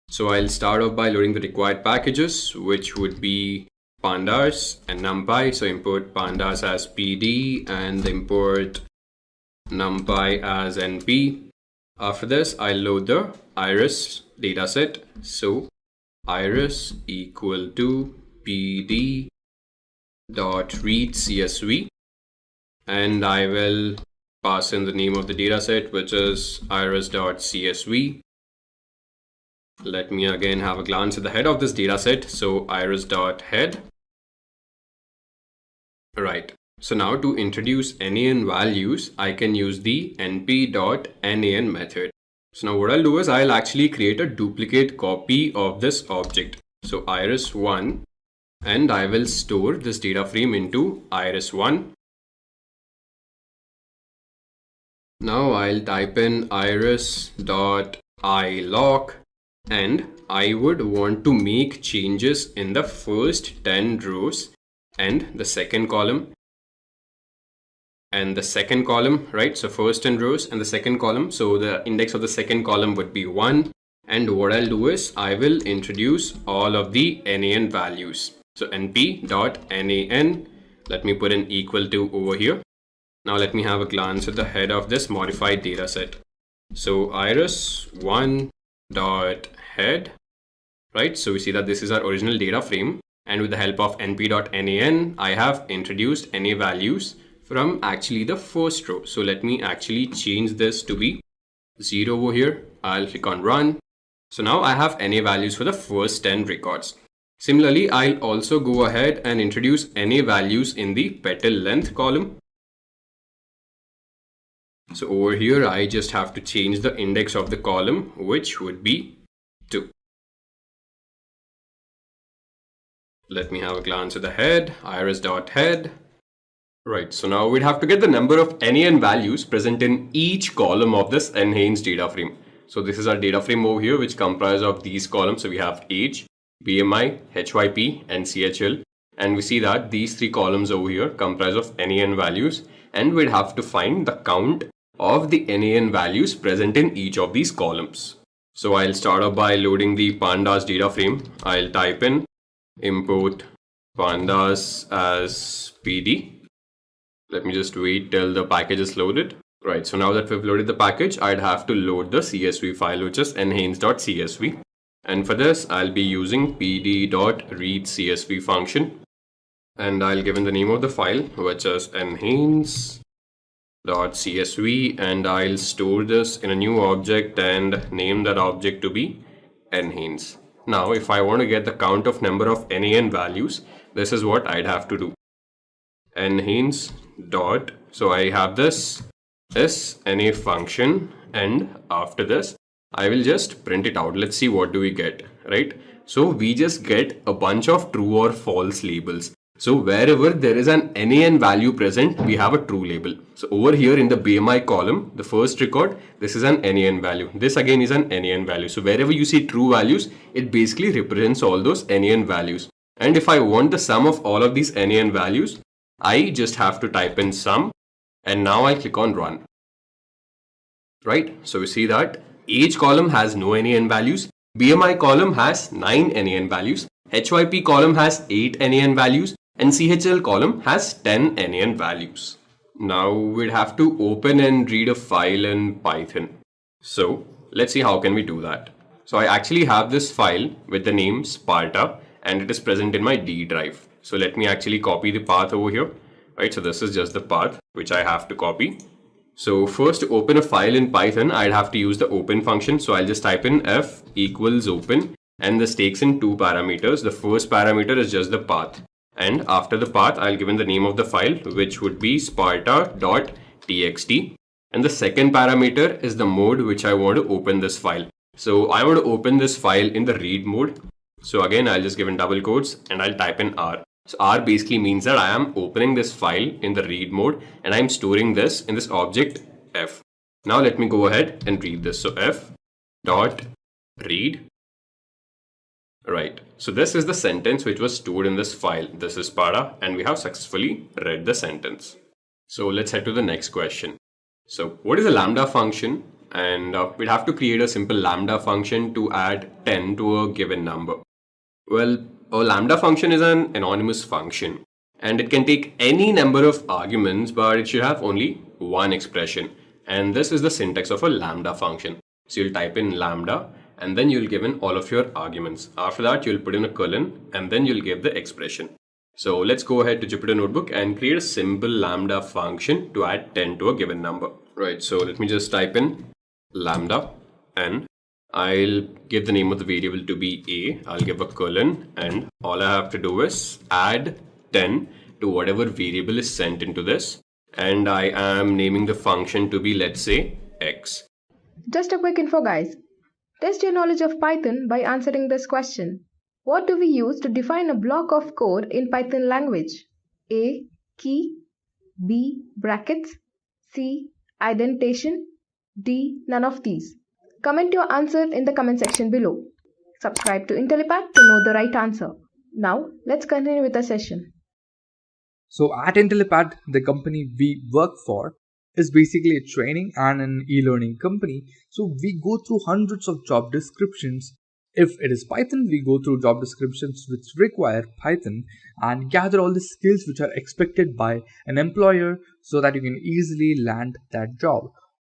So I'll start off by loading the required packages, which would be pandas and numpy. So import pandas as pd and import numpy as np. After this, I'll load the iris dataset. So iris equal to pd dot read csv, and I will pass in the name of the dataset, which is iris.csv. Let me again have a glance at the head of this dataset. So iris.head. Right. So now to introduce NaN values, I can use the np.nan method. So now what I'll do is I'll actually create a duplicate copy of this object. So iris1, and I will store this data frame into iris1. Now I'll type in iris.ilock, and I would want to make changes in the first 10 rows and the second column and the second column, right? So first 10 rows and the second column. So the index of the second column would be 1. And what I'll do is I will introduce all of the NaN values. So np.nan, let me put an equal to over here. Now let me have a glance at the head of this modified data set. So iris1.head, right? So we see that this is our original data frame, and with the help of np.nan, I have introduced NA values from actually the first row. So let me actually change this to be 0 over here. I'll click on run. So now I have NA values for the first 10 records. Similarly, I'll also go ahead and introduce NA values in the petal length column. So over here, I just have to change the index of the column, which would be 2. Let me have a glance at the head, iris.head. Right, so now we'd have to get the number of NaN values present in each column of this enhanced data frame. So this is our data frame over here, which comprises of these columns. So we have age, BMI, HYP, and CHL. And we see that these 3 columns over here comprise of NaN values. And we'd have to find the count of the NaN values present in each of these columns. So I'll start off by loading the pandas data frame. I'll type in import pandas as PD. Let me just wait till the package is loaded. Right, so now that we've loaded the package, I'd have to load the CSV file, which is enhance.csv. And for this, I'll be using pd.readCSV function. And I'll give in the name of the file, which is enhance.csv. And I'll store this in a new object and name that object to be enhance. Now, if I want to get the count of number of NaN values, this is what I'd have to do. Enhance dot, so I have this NA function, and after this I will just print it out. Let's see what do we get, right? So we just get a bunch of true or false labels. So wherever there is an NaN value present, we have a true label. So over here in the BMI column, the first record, this is an NaN value. This again is an NaN value. So wherever you see true values, it basically represents all those NaN values. And if I want the sum of all of these NaN values, I just have to type in sum, and now I click on run. Right, so we see that age column has no NaN values, BMI column has 9 NaN values, HYP column has 8 NaN values, and CHL column has 10 NaN values. Now we'd have to open and read a file in Python. So let's see how can we do that. So I actually have this file with the name Sparta, and it is present in my D drive. So let me actually copy the path over here, right? So this is just the path which I have to copy. So first, to open a file in Python, I'd have to use the open function. So I'll just type in f equals open, and this takes in 2 parameters. The first parameter is just the path. And after the path, I'll give in the name of the file, which would be sparta.txt. And the second parameter is the mode which I want to open this file. So I want to open this file in the read mode. So again, I'll just give in double quotes and I'll type in R. So R basically means that I am opening this file in the read mode and I'm storing this in this object F. Now let me go ahead and read this. So F dot read. Right. So this is the sentence which was stored in this file. This is Sparta, and we have successfully read the sentence. So let's head to the next question. So what is a lambda function? And we'd have to create a simple lambda function to add 10 to a given number. Well, a lambda function is an anonymous function, and it can take any number of arguments, but it should have only one expression. And this is the syntax of a lambda function. So you'll type in lambda, and then you'll give in all of your arguments. After that, you'll put in a colon, and then you'll give the expression. So let's go ahead to Jupyter Notebook and create a simple lambda function to add 10 to a given number. Right, so let me just type in lambda, and I'll give the name of the variable to be a. I'll give a colon, and all I have to do is add 10 to whatever variable is sent into this. And I am naming the function to be, let's say, x. Just a quick info, guys. Test your knowledge of Python by answering this question. What do we use to define a block of code in Python language? A. Key. B. Brackets. C. Indentation. D. None of these. Comment your answer in the comment section below. Subscribe to Intellipaat to know the right answer. Now, let's continue with the session. So at Intellipaat, the company we work for is basically a training and an e-learning company. So we go through hundreds of job descriptions. If it is Python, we go through job descriptions which require Python and gather all the skills which are expected by an employer so that you can easily land that job.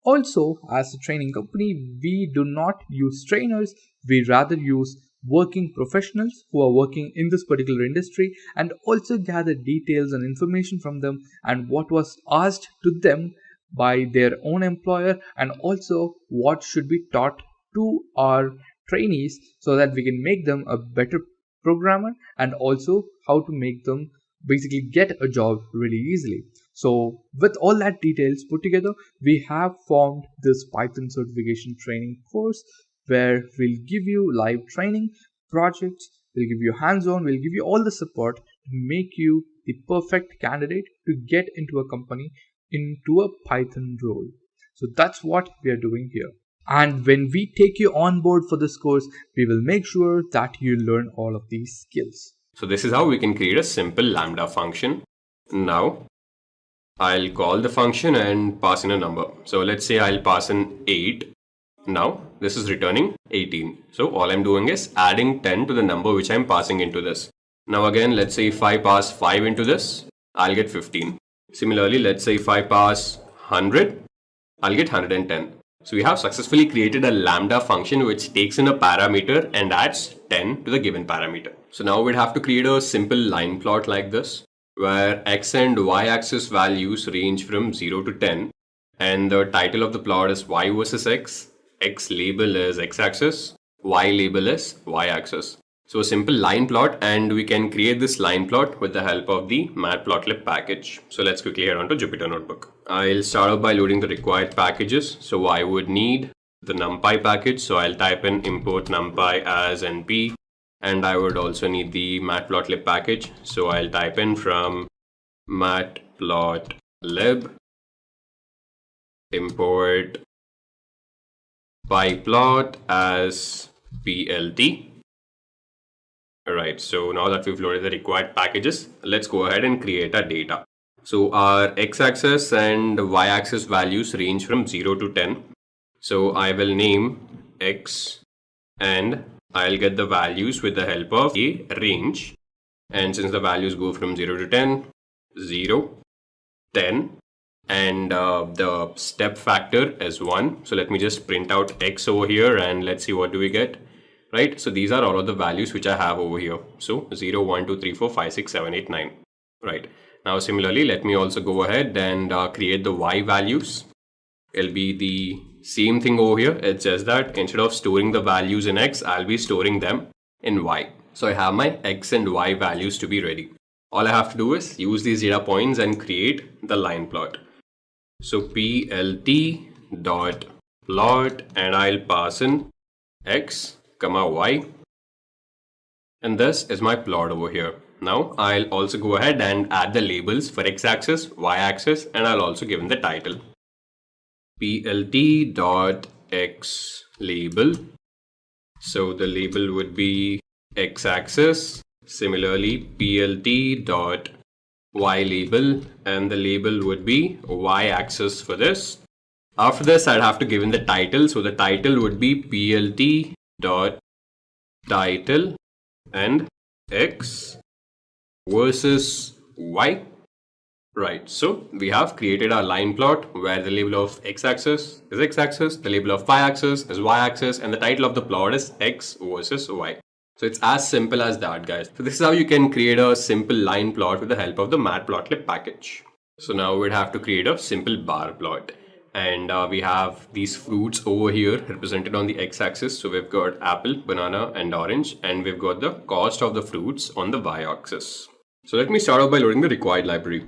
Also, as a training company, we do not use trainers, we rather use working professionals who are working in this particular industry and also gather details and information from them and what was asked to them by their own employer and also what should be taught to our trainees so that we can make them a better programmer and also how to make them basically get a job really easily. So with all that details put together, we have formed this Python certification training course where we'll give you live training, projects, we'll give you hands-on, we'll give you all the support to make you the perfect candidate to get into a company into a Python role. So that's what we are doing here. And when we take you on board for this course, we will make sure that you learn all of these skills. So this is how we can create a simple lambda function. Now, I'll call the function and pass in a number. So let's say I'll pass in 8. Now, this is returning 18. So all I'm doing is adding 10 to the number which I'm passing into this. Now again, let's say if I pass 5 into this, I'll get 15. Similarly, let's say if I pass 100, I'll get 110. So we have successfully created a lambda function which takes in a parameter and adds 10 to the given parameter. So now we'd have to create a simple line plot like this, where x and y axis values range from 0 to 10, and the title of the plot is y versus x label is x-axis, y label is y-axis. So a simple line plot, and we can create this line plot with the help of the matplotlib package. So let's quickly head on to Jupyter Notebook. I'll start off by loading the required packages. So I would need the numpy package. So I'll type in import numpy as np, and I would also need the matplotlib package. So I'll type in from matplotlib import pyplot as plt. Alright, so now that we've loaded the required packages, let's go ahead and create our data. So our x-axis and y-axis values range from 0 to 10. So I will name x and I'll get the values with the help of a range. And since the values go from 0 to 10, 0, 10, and the step factor is 1. So let me just print out x over here and let's see what do we get. Right, so these are all of the values which I have over here. So 0, 1, 2, 3, 4, 5, 6, 7, 8, 9. Right, now similarly, let me also go ahead and create the y values. It'll be the same thing over here. It's just that instead of storing the values in x, I'll be storing them in y. So I have my x and y values to be ready. All I have to do is use these data points and create the line plot. So plt dot plot, and I'll pass in x comma y, and this is my plot over here. Now I'll also go ahead and add the labels for x-axis, y-axis, and I'll also give in the title. plt dot x label, so the label would be x-axis. Similarly, plt dot y label, and the label would be y-axis for this. After this, I'd have to give in the title, so the title would be plt dot title and x versus y. Right, so we have created our line plot where the label of x-axis is x-axis, the label of y-axis is y-axis, and the title of the plot is x versus y. So it's as simple as that, guys. So this is how you can create a simple line plot with the help of the matplotlib package. So now we'd have to create a simple bar plot. And we have these fruits over here represented on the x-axis. So we've got apple, banana, and orange, and we've got the cost of the fruits on the y-axis. So let me start off by loading the required library.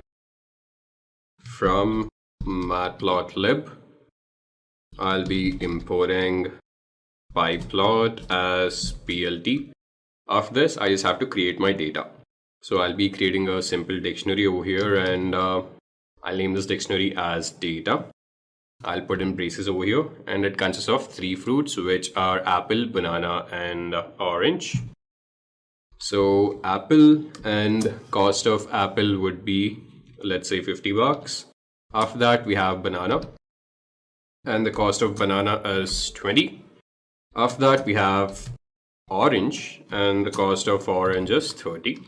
From matplotlib, I'll be importing pyplot as plt. After this, I just have to create my data. So I'll be creating a simple dictionary over here, and I'll name this dictionary as data. I'll put in braces over here, and it consists of 3 fruits, which are apple, banana, and orange. So apple, and cost of apple would be, let's say, $50. After that, we have banana, and the cost of banana is 20. After that, we have orange, and the cost of orange is 30.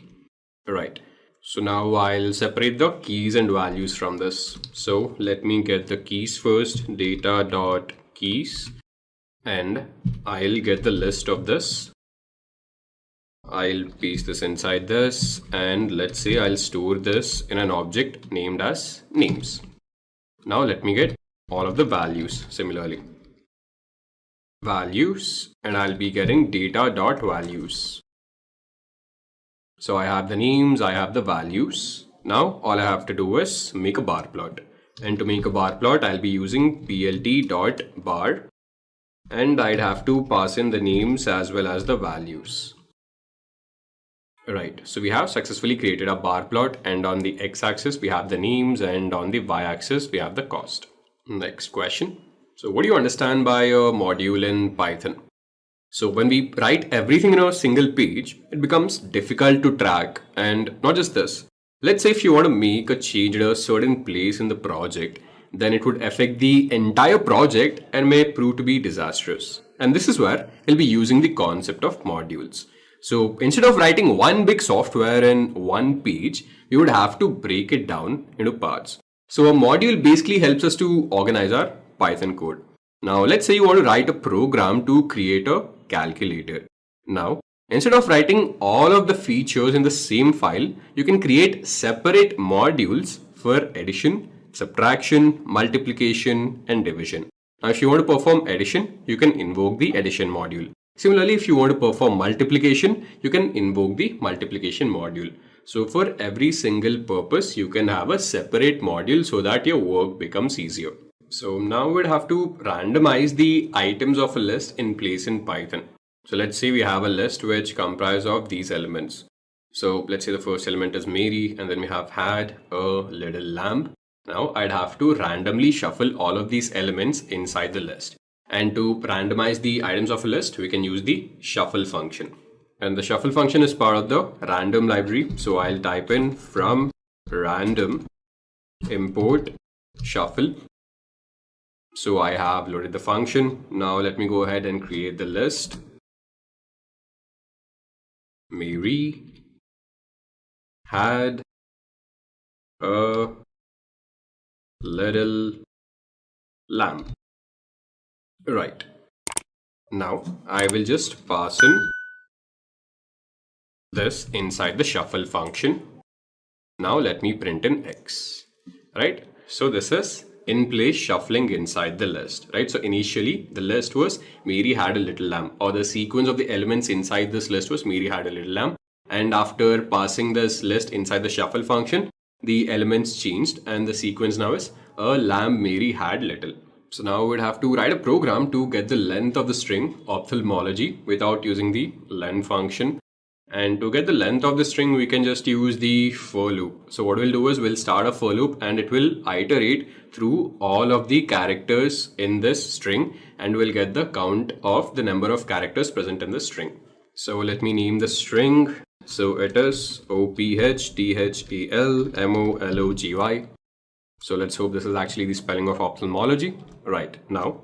Right. So now I'll separate the keys and values from this. So let me get the keys first, data.keys, and I'll get the list of this. I'll paste this inside this, and let's say I'll store this in an object named as names. Now let me get all of the values similarly. Values, and I'll be getting data.values. So I have the names, I have the values. Now all I have to do is make a bar plot. And to make a bar plot, I'll be using plt.bar, and I'd have to pass in the names as well as the values. Right, so we have successfully created a bar plot, and on the x-axis we have the names, and on the y-axis we have the cost. Next question. So what do you understand by a module in Python? So when we write everything in a single page, it becomes difficult to track. And not just this, let's say if you want to make a change at a certain place in the project, then it would affect the entire project and may prove to be disastrous. And this is where we'll be using the concept of modules. So instead of writing one big software in one page, we would have to break it down into parts. So a module basically helps us to organize our Python code. Now let's say you want to write a program to create a calculator. Now instead of writing all of the features in the same file, you can create separate modules for addition, subtraction, multiplication, and division. Now if you want to perform addition, you can invoke the addition module. Similarly, if you want to perform multiplication, you can invoke the multiplication module. So for every single purpose, you can have a separate module so that your work becomes easier. So now we'd have to randomize the items of a list in place in Python. So let's say we have a list which comprises of these elements. So let's say the first element is Mary, and then we have had a little lamb. Now I'd have to randomly shuffle all of these elements inside the list. And to randomize the items of a list, we can use the shuffle function. And the shuffle function is part of the random library. So I'll type in from random import shuffle. So I have loaded the function. Now let me go ahead and create the list. Mary had a little lamb. Right. Now I will just pass in this inside the shuffle function. Now let me print in X. Right. So this is in place shuffling inside the list, right? So initially the list was Mary had a little lamb, or the sequence of the elements inside this list was Mary had a little lamb. And after passing this list inside the shuffle function, the elements changed and the sequence now is a lamb Mary had little. So now we'd have to write a program to get the length of the string ophthalmology without using the len function. And to get the length of the string, we can just use the for loop. So what we'll do is we'll start a for loop, and it will iterate through all of the characters in this string, and we'll get the count of the number of characters present in the string. So let me name the string. So it is OPHTHALMOLOGY. So let's hope this is actually the spelling of ophthalmology. Right, now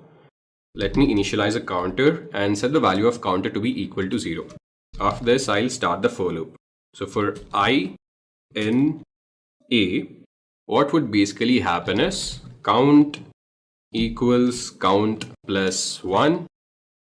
let me initialize a counter and set the value of counter to be equal to 0. After this, I'll start the for loop. So for I in A, what would basically happen is count equals count plus 1,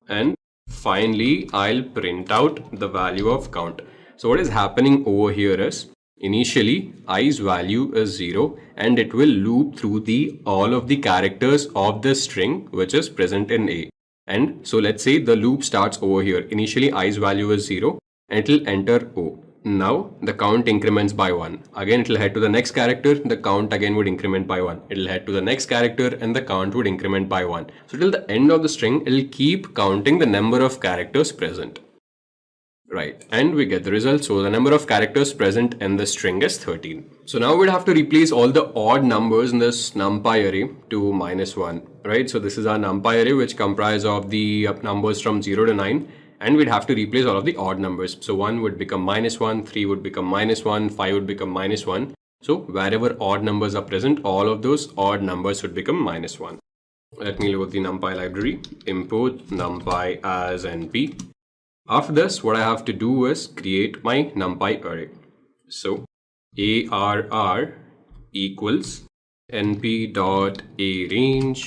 and finally I'll print out the value of count. So what is happening over here is initially i's value is 0, and it will loop through the all of the characters of the string which is present in A. And so let's say the loop starts over here. Initially i's value is 0 and it will enter O. Now the count increments by 1. Again it will head to the next character, the count again would increment by 1. It will head to the next character and the count would increment by 1. So till the end of the string, it will keep counting the number of characters present. Right, and we get the result. So the number of characters present in the string is 13. So now we'd have to replace all the odd numbers in this numpy array to -1, right? So this is our numpy array, which comprise of the numbers from 0 to 9, and we'd have to replace all of the odd numbers. So 1 would become -1, 3 would become -1, 5 would become -1. So wherever odd numbers are present, all of those odd numbers would become -1. Let me load the numpy library, import numpy as np. After this, what I have to do is create my numpy array. So arr equals np.arange,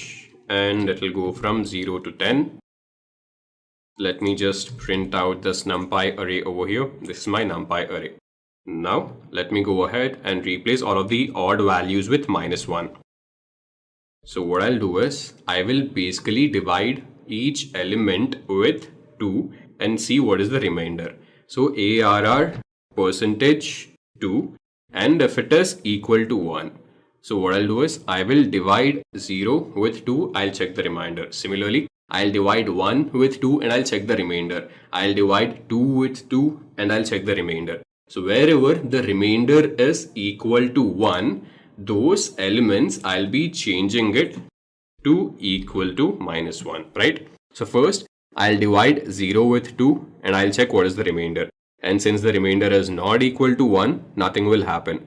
and it will go from 0 to 10. Let me just print out this numpy array over here. This is my numpy array. Now let me go ahead and replace all of the odd values with -1. So what I'll do is I will basically divide each element with 2 and see what is the remainder. So arr percentage 2, and if it is equal to 1. So what I'll do is I will divide 0 with 2, I'll check the remainder. Similarly, I'll divide 1 with 2 and I'll check the remainder. I'll divide 2 with 2 and I'll check the remainder. So wherever the remainder is equal to 1, those elements I'll be changing it to equal to -1, right? So first I'll divide 0 with 2 and I'll check what is the remainder. And since the remainder is not equal to 1, nothing will happen.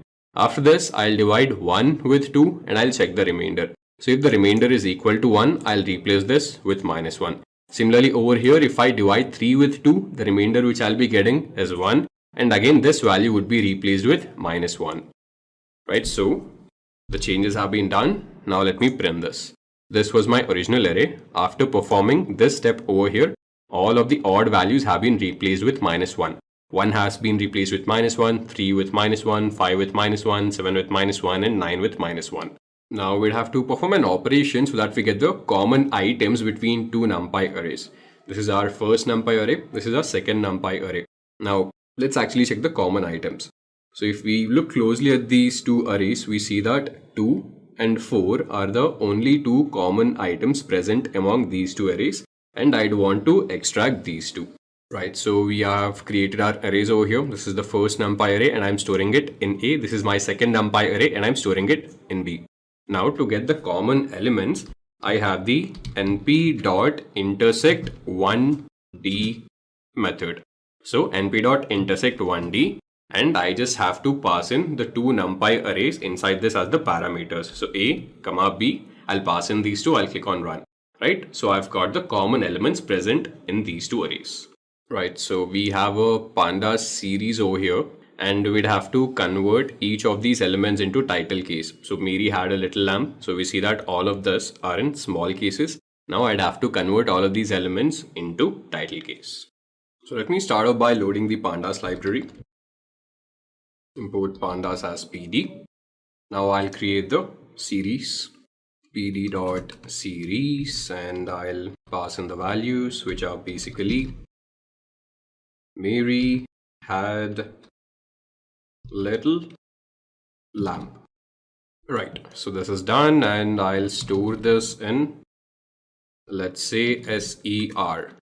After this, I'll divide 1 with 2 and I'll check the remainder. So if the remainder is equal to 1, I'll replace this with -1. Similarly over here, if I divide 3 with 2, the remainder which I'll be getting is 1. And again, this value would be replaced with -1. Right, so the changes have been done. Now let me print this. This was my original array. After performing this step over here, all of the odd values have been replaced with -1. 1 has been replaced with -1, 3 with -1, 5 with -1, 7 with -1, and 9 with -1. Now we'd have to perform an operation so that we get the common items between two numpy arrays. This is our first numpy array. This is our second numpy array. Now let's actually check the common items. So if we look closely at these two arrays, we see that 2 and 4 are the only two common items present among these two arrays, and I'd want to extract these two. Right, so we have created our arrays over here. This is the first numpy array and I'm storing it in A. This is my second numpy array and I'm storing it in B. Now to get the common elements, I have the np.intersect1d method. So np.intersect1d, and I just have to pass in the two numpy arrays inside this as the parameters. So A, comma B, I'll pass in these two, I'll click on run. Right, so I've got the common elements present in these two arrays. Right, so we have a pandas series over here, and we'd have to convert each of these elements into title case. So Mary had a little lamb, so we see that all of this are in small cases. Now I'd have to convert all of these elements into title case. So let me start off by loading the pandas library. Import pandas as pd. Now I'll create the series pd.series, and I'll pass in the values, which are basically Mary had little lamb. Right, so this is done, and I'll store this in, let's say, ser.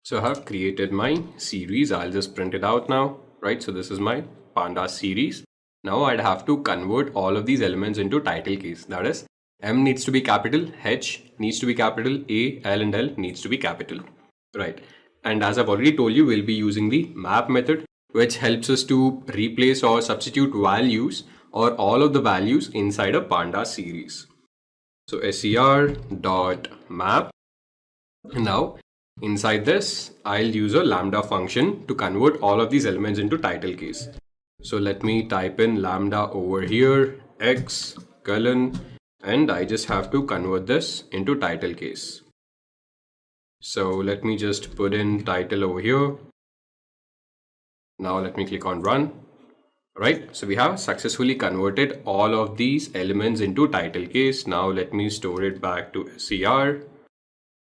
So I have created my series. I'll just print it out now. Right, so this is my pandas series. Now I'd have to convert all of these elements into title case. That is, M needs to be capital, H needs to be capital, A, L and L needs to be capital. Right, and as I've already told you, we'll be using the map method, which helps us to replace or substitute values or all of the values inside a pandas series. So ser.map. Now inside this, I'll use a lambda function to convert all of these elements into title case. So let me type in lambda over here, x, colon, and I just have to convert this into title case. So let me just put in title over here. Now let me click on run. Right, so we have successfully converted all of these elements into title case. Now let me store it back to ser.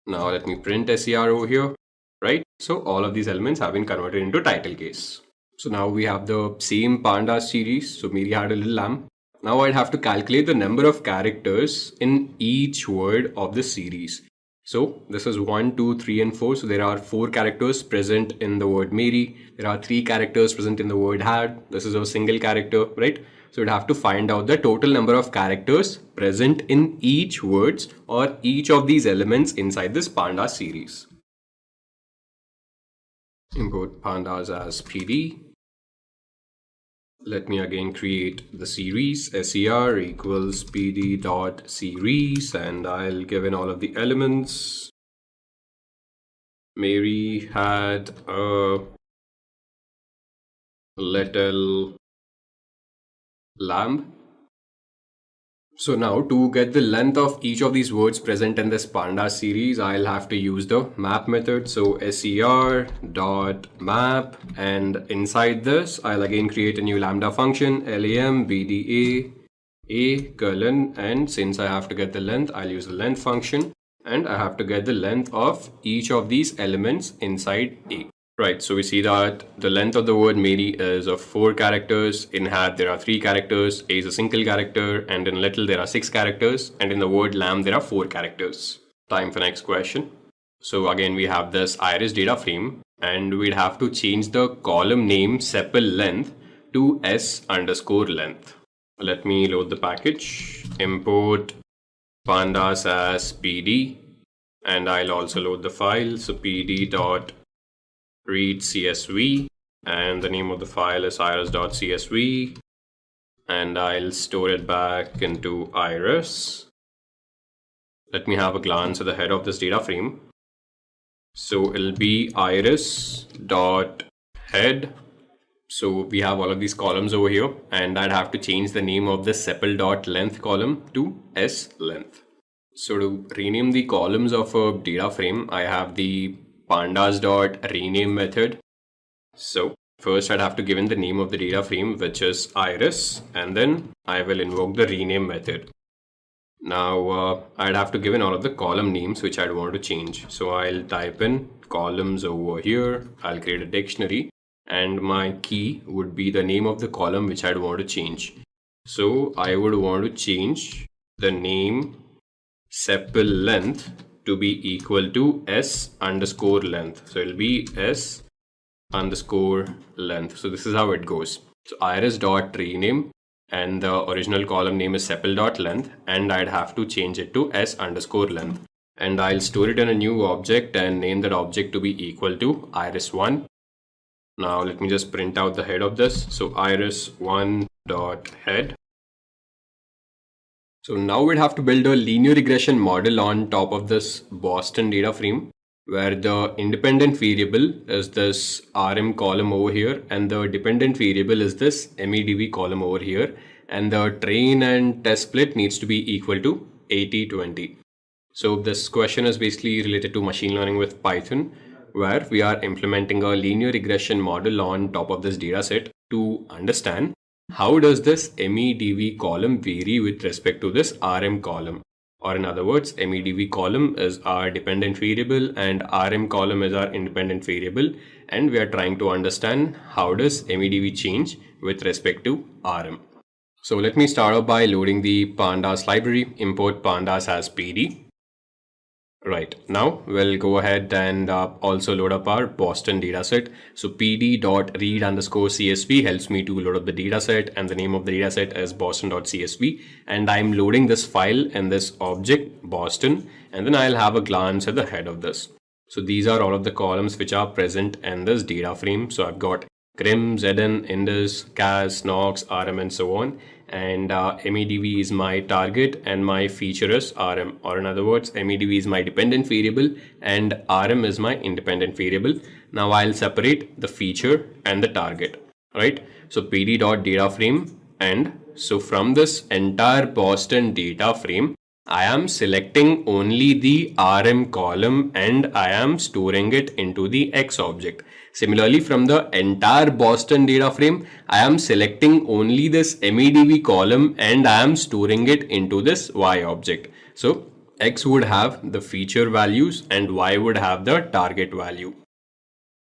Now let me print ser over here. Right, so all of these elements have been converted into title case. So now we have the same pandas series. So Mary had a little lamb. Now I'd have to calculate the number of characters in each word of the series. So this is 1, 2, 3, and 4. So there are 4 characters present in the word Mary. There are 3 characters present in the word had. This is a single character, right? So we'd have to find out the total number of characters present in each words or each of these elements inside this pandas series. Import pandas as PD. Let me again create the series. Ser equals pd dot series, and I'll give in all of the elements. Mary had a little lamb. So now to get the length of each of these words present in this pandas series, I'll have to use the map method. So ser dot map, and inside this I'll again create a new lambda function, lam bda a colon, and since I have to get the length, I'll use the length function, and I have to get the length of each of these elements inside a. Right, so we see that the length of the word Mary is of 4 characters. In had there are 3 characters, A is a single character, and in little there are 6 characters, and in the word lamb there are 4 characters. Time for next question. So again we have this iris data frame, and we'd have to change the column name sepal length to s underscore length. Let me load the package. Import pandas as pd, and I'll also load the file. So pd dot read csv, and the name of the file is iris.csv, and I'll store it back into iris. Let me have a glance at the head of this data frame. So it'll be iris.head. So we have all of these columns over here, and I'd have to change the name of the sepal.length column to s length. So to rename the columns of a data frame, I have the pandas.rename method. So first I'd have to give in the name of the data frame, which is iris, and then I will invoke the rename method. Now I'd have to give in all of the column names which I'd want to change. So I'll type in columns over here. I'll create a dictionary, and my key would be the name of the column which I'd want to change. So I would want to change the name sepal length to be equal to s underscore length. So it'll be s underscore length. So this is how it goes. So iris dot rename, and the original column name is sepal dot length, and I'd have to change it to s underscore length, and I'll store it in a new object and name that object to be equal to iris1. Now let me just print out the head of this. So iris1 dot head. So now we'd have to build a linear regression model on top of this Boston data frame, where the independent variable is this RM column over here, and the dependent variable is this MEDV column over here, and the train and test split needs to be equal to 80-20. So this question is basically related to machine learning with Python, where we are implementing a linear regression model on top of this data set to understand how does this MEDV column vary with respect to this RM column. Or in other words, MEDV column is our dependent variable and RM column is our independent variable, and we are trying to understand how does MEDV change with respect to RM. So let me start off by loading the pandas library. Import pandas as PD. Right, now we'll go ahead and also load up our Boston dataset. So pd.read_csv helps me to load up the dataset, and the name of the dataset is boston.csv, and I'm loading this file in this object Boston, and then I'll have a glance at the head of this. So these are all of the columns which are present in this data frame. So I've got Crim, Zn, Indus, Cas, Knox, RM, and so on. And MEDV is my target and my feature is RM, or in other words, MEDV is my dependent variable and RM is my independent variable. Now I'll separate the feature and the target, right? So pd.data frame, and so from this entire Boston data frame, I am selecting only the RM column and I am storing it into the X object. Similarly, from the entire Boston data frame, I am selecting only this MEDV column and I am storing it into this Y object. So X would have the feature values and Y would have the target value.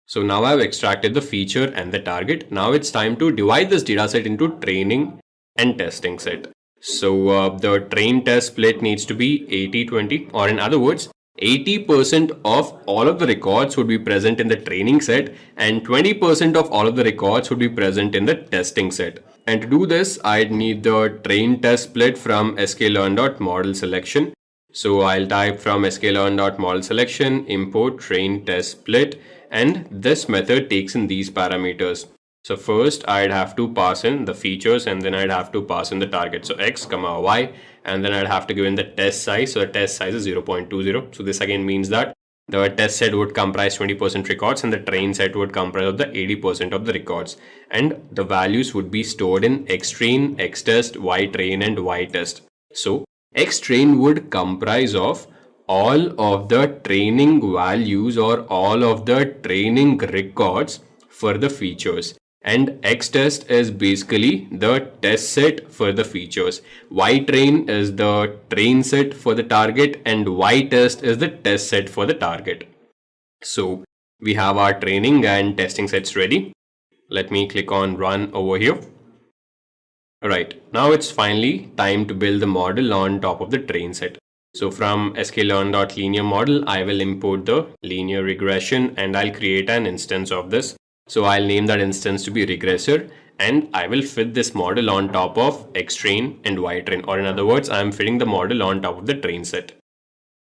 So now I've extracted the feature and the target. Now it's time to divide this dataset into training and testing set. So the train test split needs to be 80-20, or in other words, 80% of all of the records would be present in the training set and 20% of all of the records would be present in the testing set. And to do this, I'd need the train test split from sklearn.model selection. So I'll type from sklearn.model selection, import train test split, and this method takes in these parameters. So first I'd have to pass in the features and then I'd have to pass in the target. So x comma y, and then I'd have to give in the test size. So the test size is 0.20. So this again means that the test set would comprise 20% records and the train set would comprise of the 80% of the records. And the values would be stored in xtrain, xtest, ytrain and ytest. So xtrain would comprise of all of the training values or all of the training records for the features. And xtest is basically the test set for the features. Ytrain is the train set for the target and ytest is the test set for the target. So we have our training and testing sets ready. Let me click on run over here. Alright, now it's finally time to build the model on top of the train set. So from sklearn.linear model, I will import the linear regression and I'll create an instance of this. So I'll name that instance to be regressor and I will fit this model on top of xtrain and ytrain, or in other words, I'm fitting the model on top of the train set.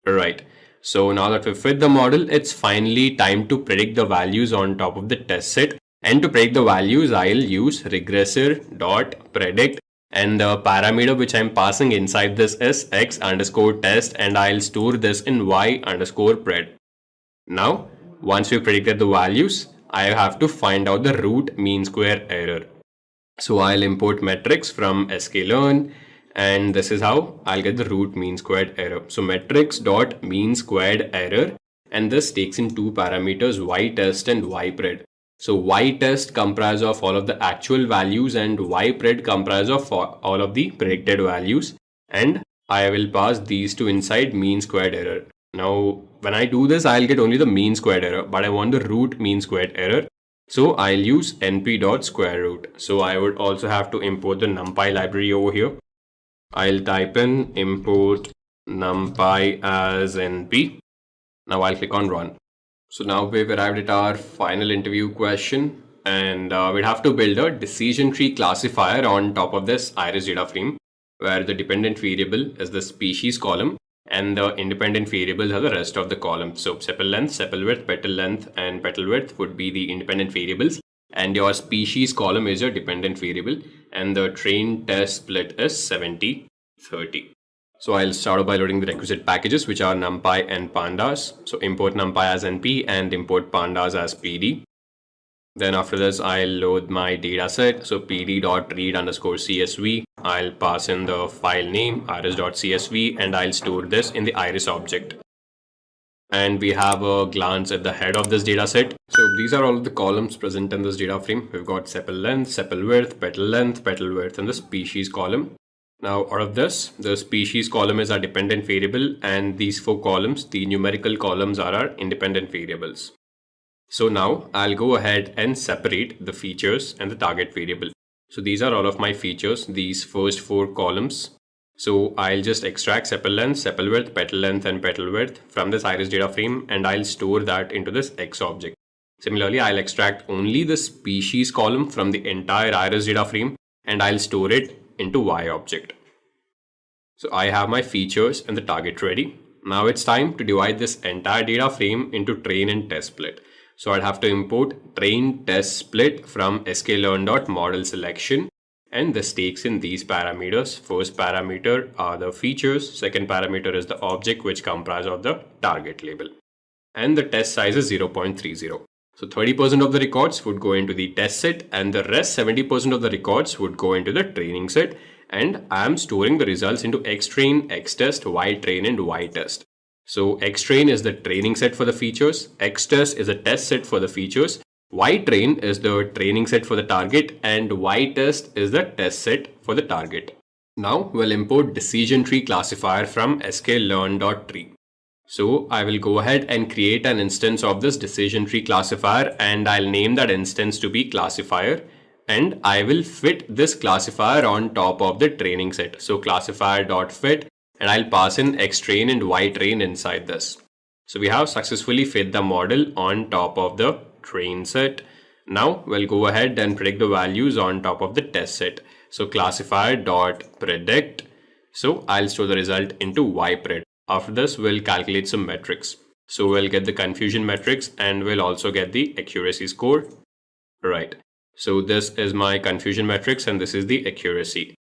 Right. So now that we fit the model, it's finally time to predict the values on top of the test set. And to predict the values, I'll use regressor.predict and the parameter which I'm passing inside this is x underscore test and I'll store this in y underscore pred. Now, once we predicted the values, I have to find out the root mean square error. So I'll import metrics from sklearn and this is how I'll get the root mean squared error. So metrics dot mean squared error, and this takes in two parameters ytest and ypred. So ytest comprises of all of the actual values and ypred comprises of all of the predicted values, and I will pass these two inside mean squared error. Now when I do this, I'll get only the mean squared error, but I want the root mean squared error. So I'll use np.square root. So I would also have to import the numpy library over here. I'll type in import numpy as np. Now I'll click on run. So now we've arrived at our final interview question, and we'd have to build a decision tree classifier on top of this iris data frame, where the dependent variable is the species column and the independent variables are the rest of the column. So sepal length, sepal width, petal length and petal width would be the independent variables, and your species column is your dependent variable, and the train test split is 70-30. So I'll start by loading the requisite packages, which are numpy and pandas. So import numpy as np and import pandas as pd. Then after this, I'll load my data set. So pd.read_csv. I'll pass in the file name iris.csv and I'll store this in the iris object. And we have a glance at the head of this data set. So these are all of the columns present in this data frame. We've got sepal length, sepal width, petal width, and the species column. Now out of this, the species column is our dependent variable, and these four columns, the numerical columns, are our independent variables. So now I'll go ahead and separate the features and the target variable. So these are all of my features, these first four columns. So I'll just extract sepal length, sepal width, petal length and petal width from this iris data frame, and I'll store that into this X object. Similarly, I'll extract only the species column from the entire iris data frame and I'll store it into Y object. So I have my features and the target ready. Now it's time to divide this entire data frame into train and test split. So I'd have to import train test split from sklearn.model selection, and this takes in these parameters. First parameter are the features, second parameter is the object which comprises of the target label, and the test size is 0.30. So 30% of the records would go into the test set and the rest 70% of the records would go into the training set, and I am storing the results into xtrain, xtest, ytrain and ytest. So xtrain is the training set for the features, xtest is a test set for the features, ytrain is the training set for the target, and ytest is the test set for the target. Now we'll import decision tree classifier from sklearn.tree. So I will go ahead and create an instance of this decision tree classifier, and I'll name that instance to be classifier, and I will fit this classifier on top of the training set. So classifier.fit, and I'll pass in xtrain and ytrain inside this. So we have successfully fit the model on top of the train set. Now we'll go ahead and predict the values on top of the test set. So classifier dot predict. So I'll store the result into ypred. After this, we'll calculate some metrics. So we'll get the confusion metrics and we'll also get the accuracy score. Right. So this is my confusion metrics and this is the accuracy.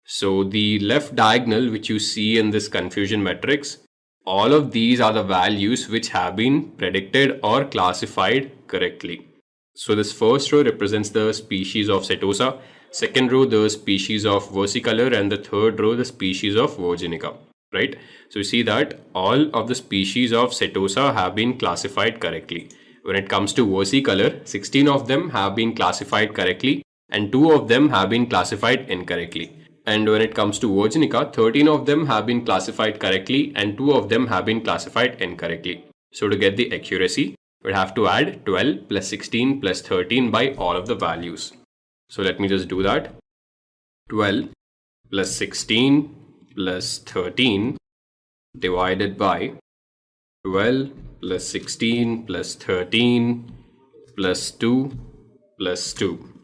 So the left diagonal which you see in this confusion metrics, all of these are the values which have been predicted or classified correctly. So this first row represents the species of Setosa, second row the species of versicolor, and the third row the species of virginica. Right? So you see that all of the species of Setosa have been classified correctly. When it comes to versicolor, 16 of them have been classified correctly and 2 of them have been classified incorrectly. And when it comes to virginica, 13 of them have been classified correctly and 2 of them have been classified incorrectly. So to get the accuracy, we'll have to add 12 plus 16 plus 13 by all of the values. So let me just do that. 12 plus 16 plus 13 divided by 12 plus 16 plus 13 plus 2 plus 2.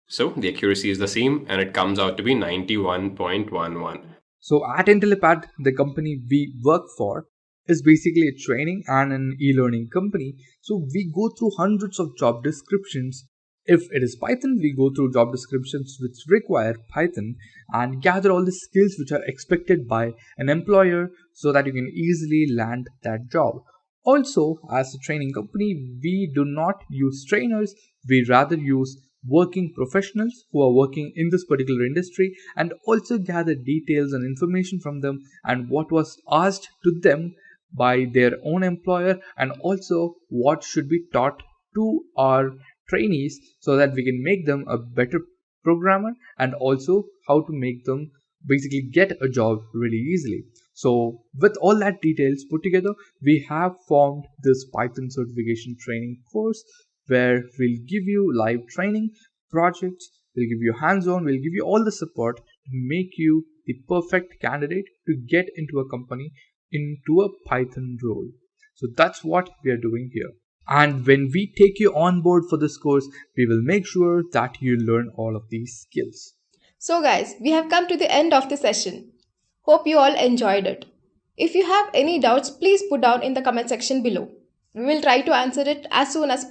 So the accuracy is the same and it comes out to be 91.11. So at Intellipaat, the company we work for is basically a training and an e-learning company. So we go through hundreds of job descriptions. If it is Python, we go through job descriptions which require Python and gather all the skills which are expected by an employer so that you can easily land that job. Also, as a training company, we do not use trainers, we rather use working professionals who are working in this particular industry and also gather details and information from them and what was asked to them by their own employer and also what should be taught to our trainees so that we can make them a better programmer and also how to make them basically get a job really easily. So with all that details put together, we have formed this Python certification training course where we'll give you live training, projects, we'll give you hands-on, we'll give you all the support to make you the perfect candidate to get into a company into a Python role. So that's what we are doing here. And when we take you on board for this course, we will make sure that you learn all of these skills. So, guys, we have come to the end of the session. Hope you all enjoyed it. If you have any doubts, please put down in the comment section below. We will try to answer it as soon as possible.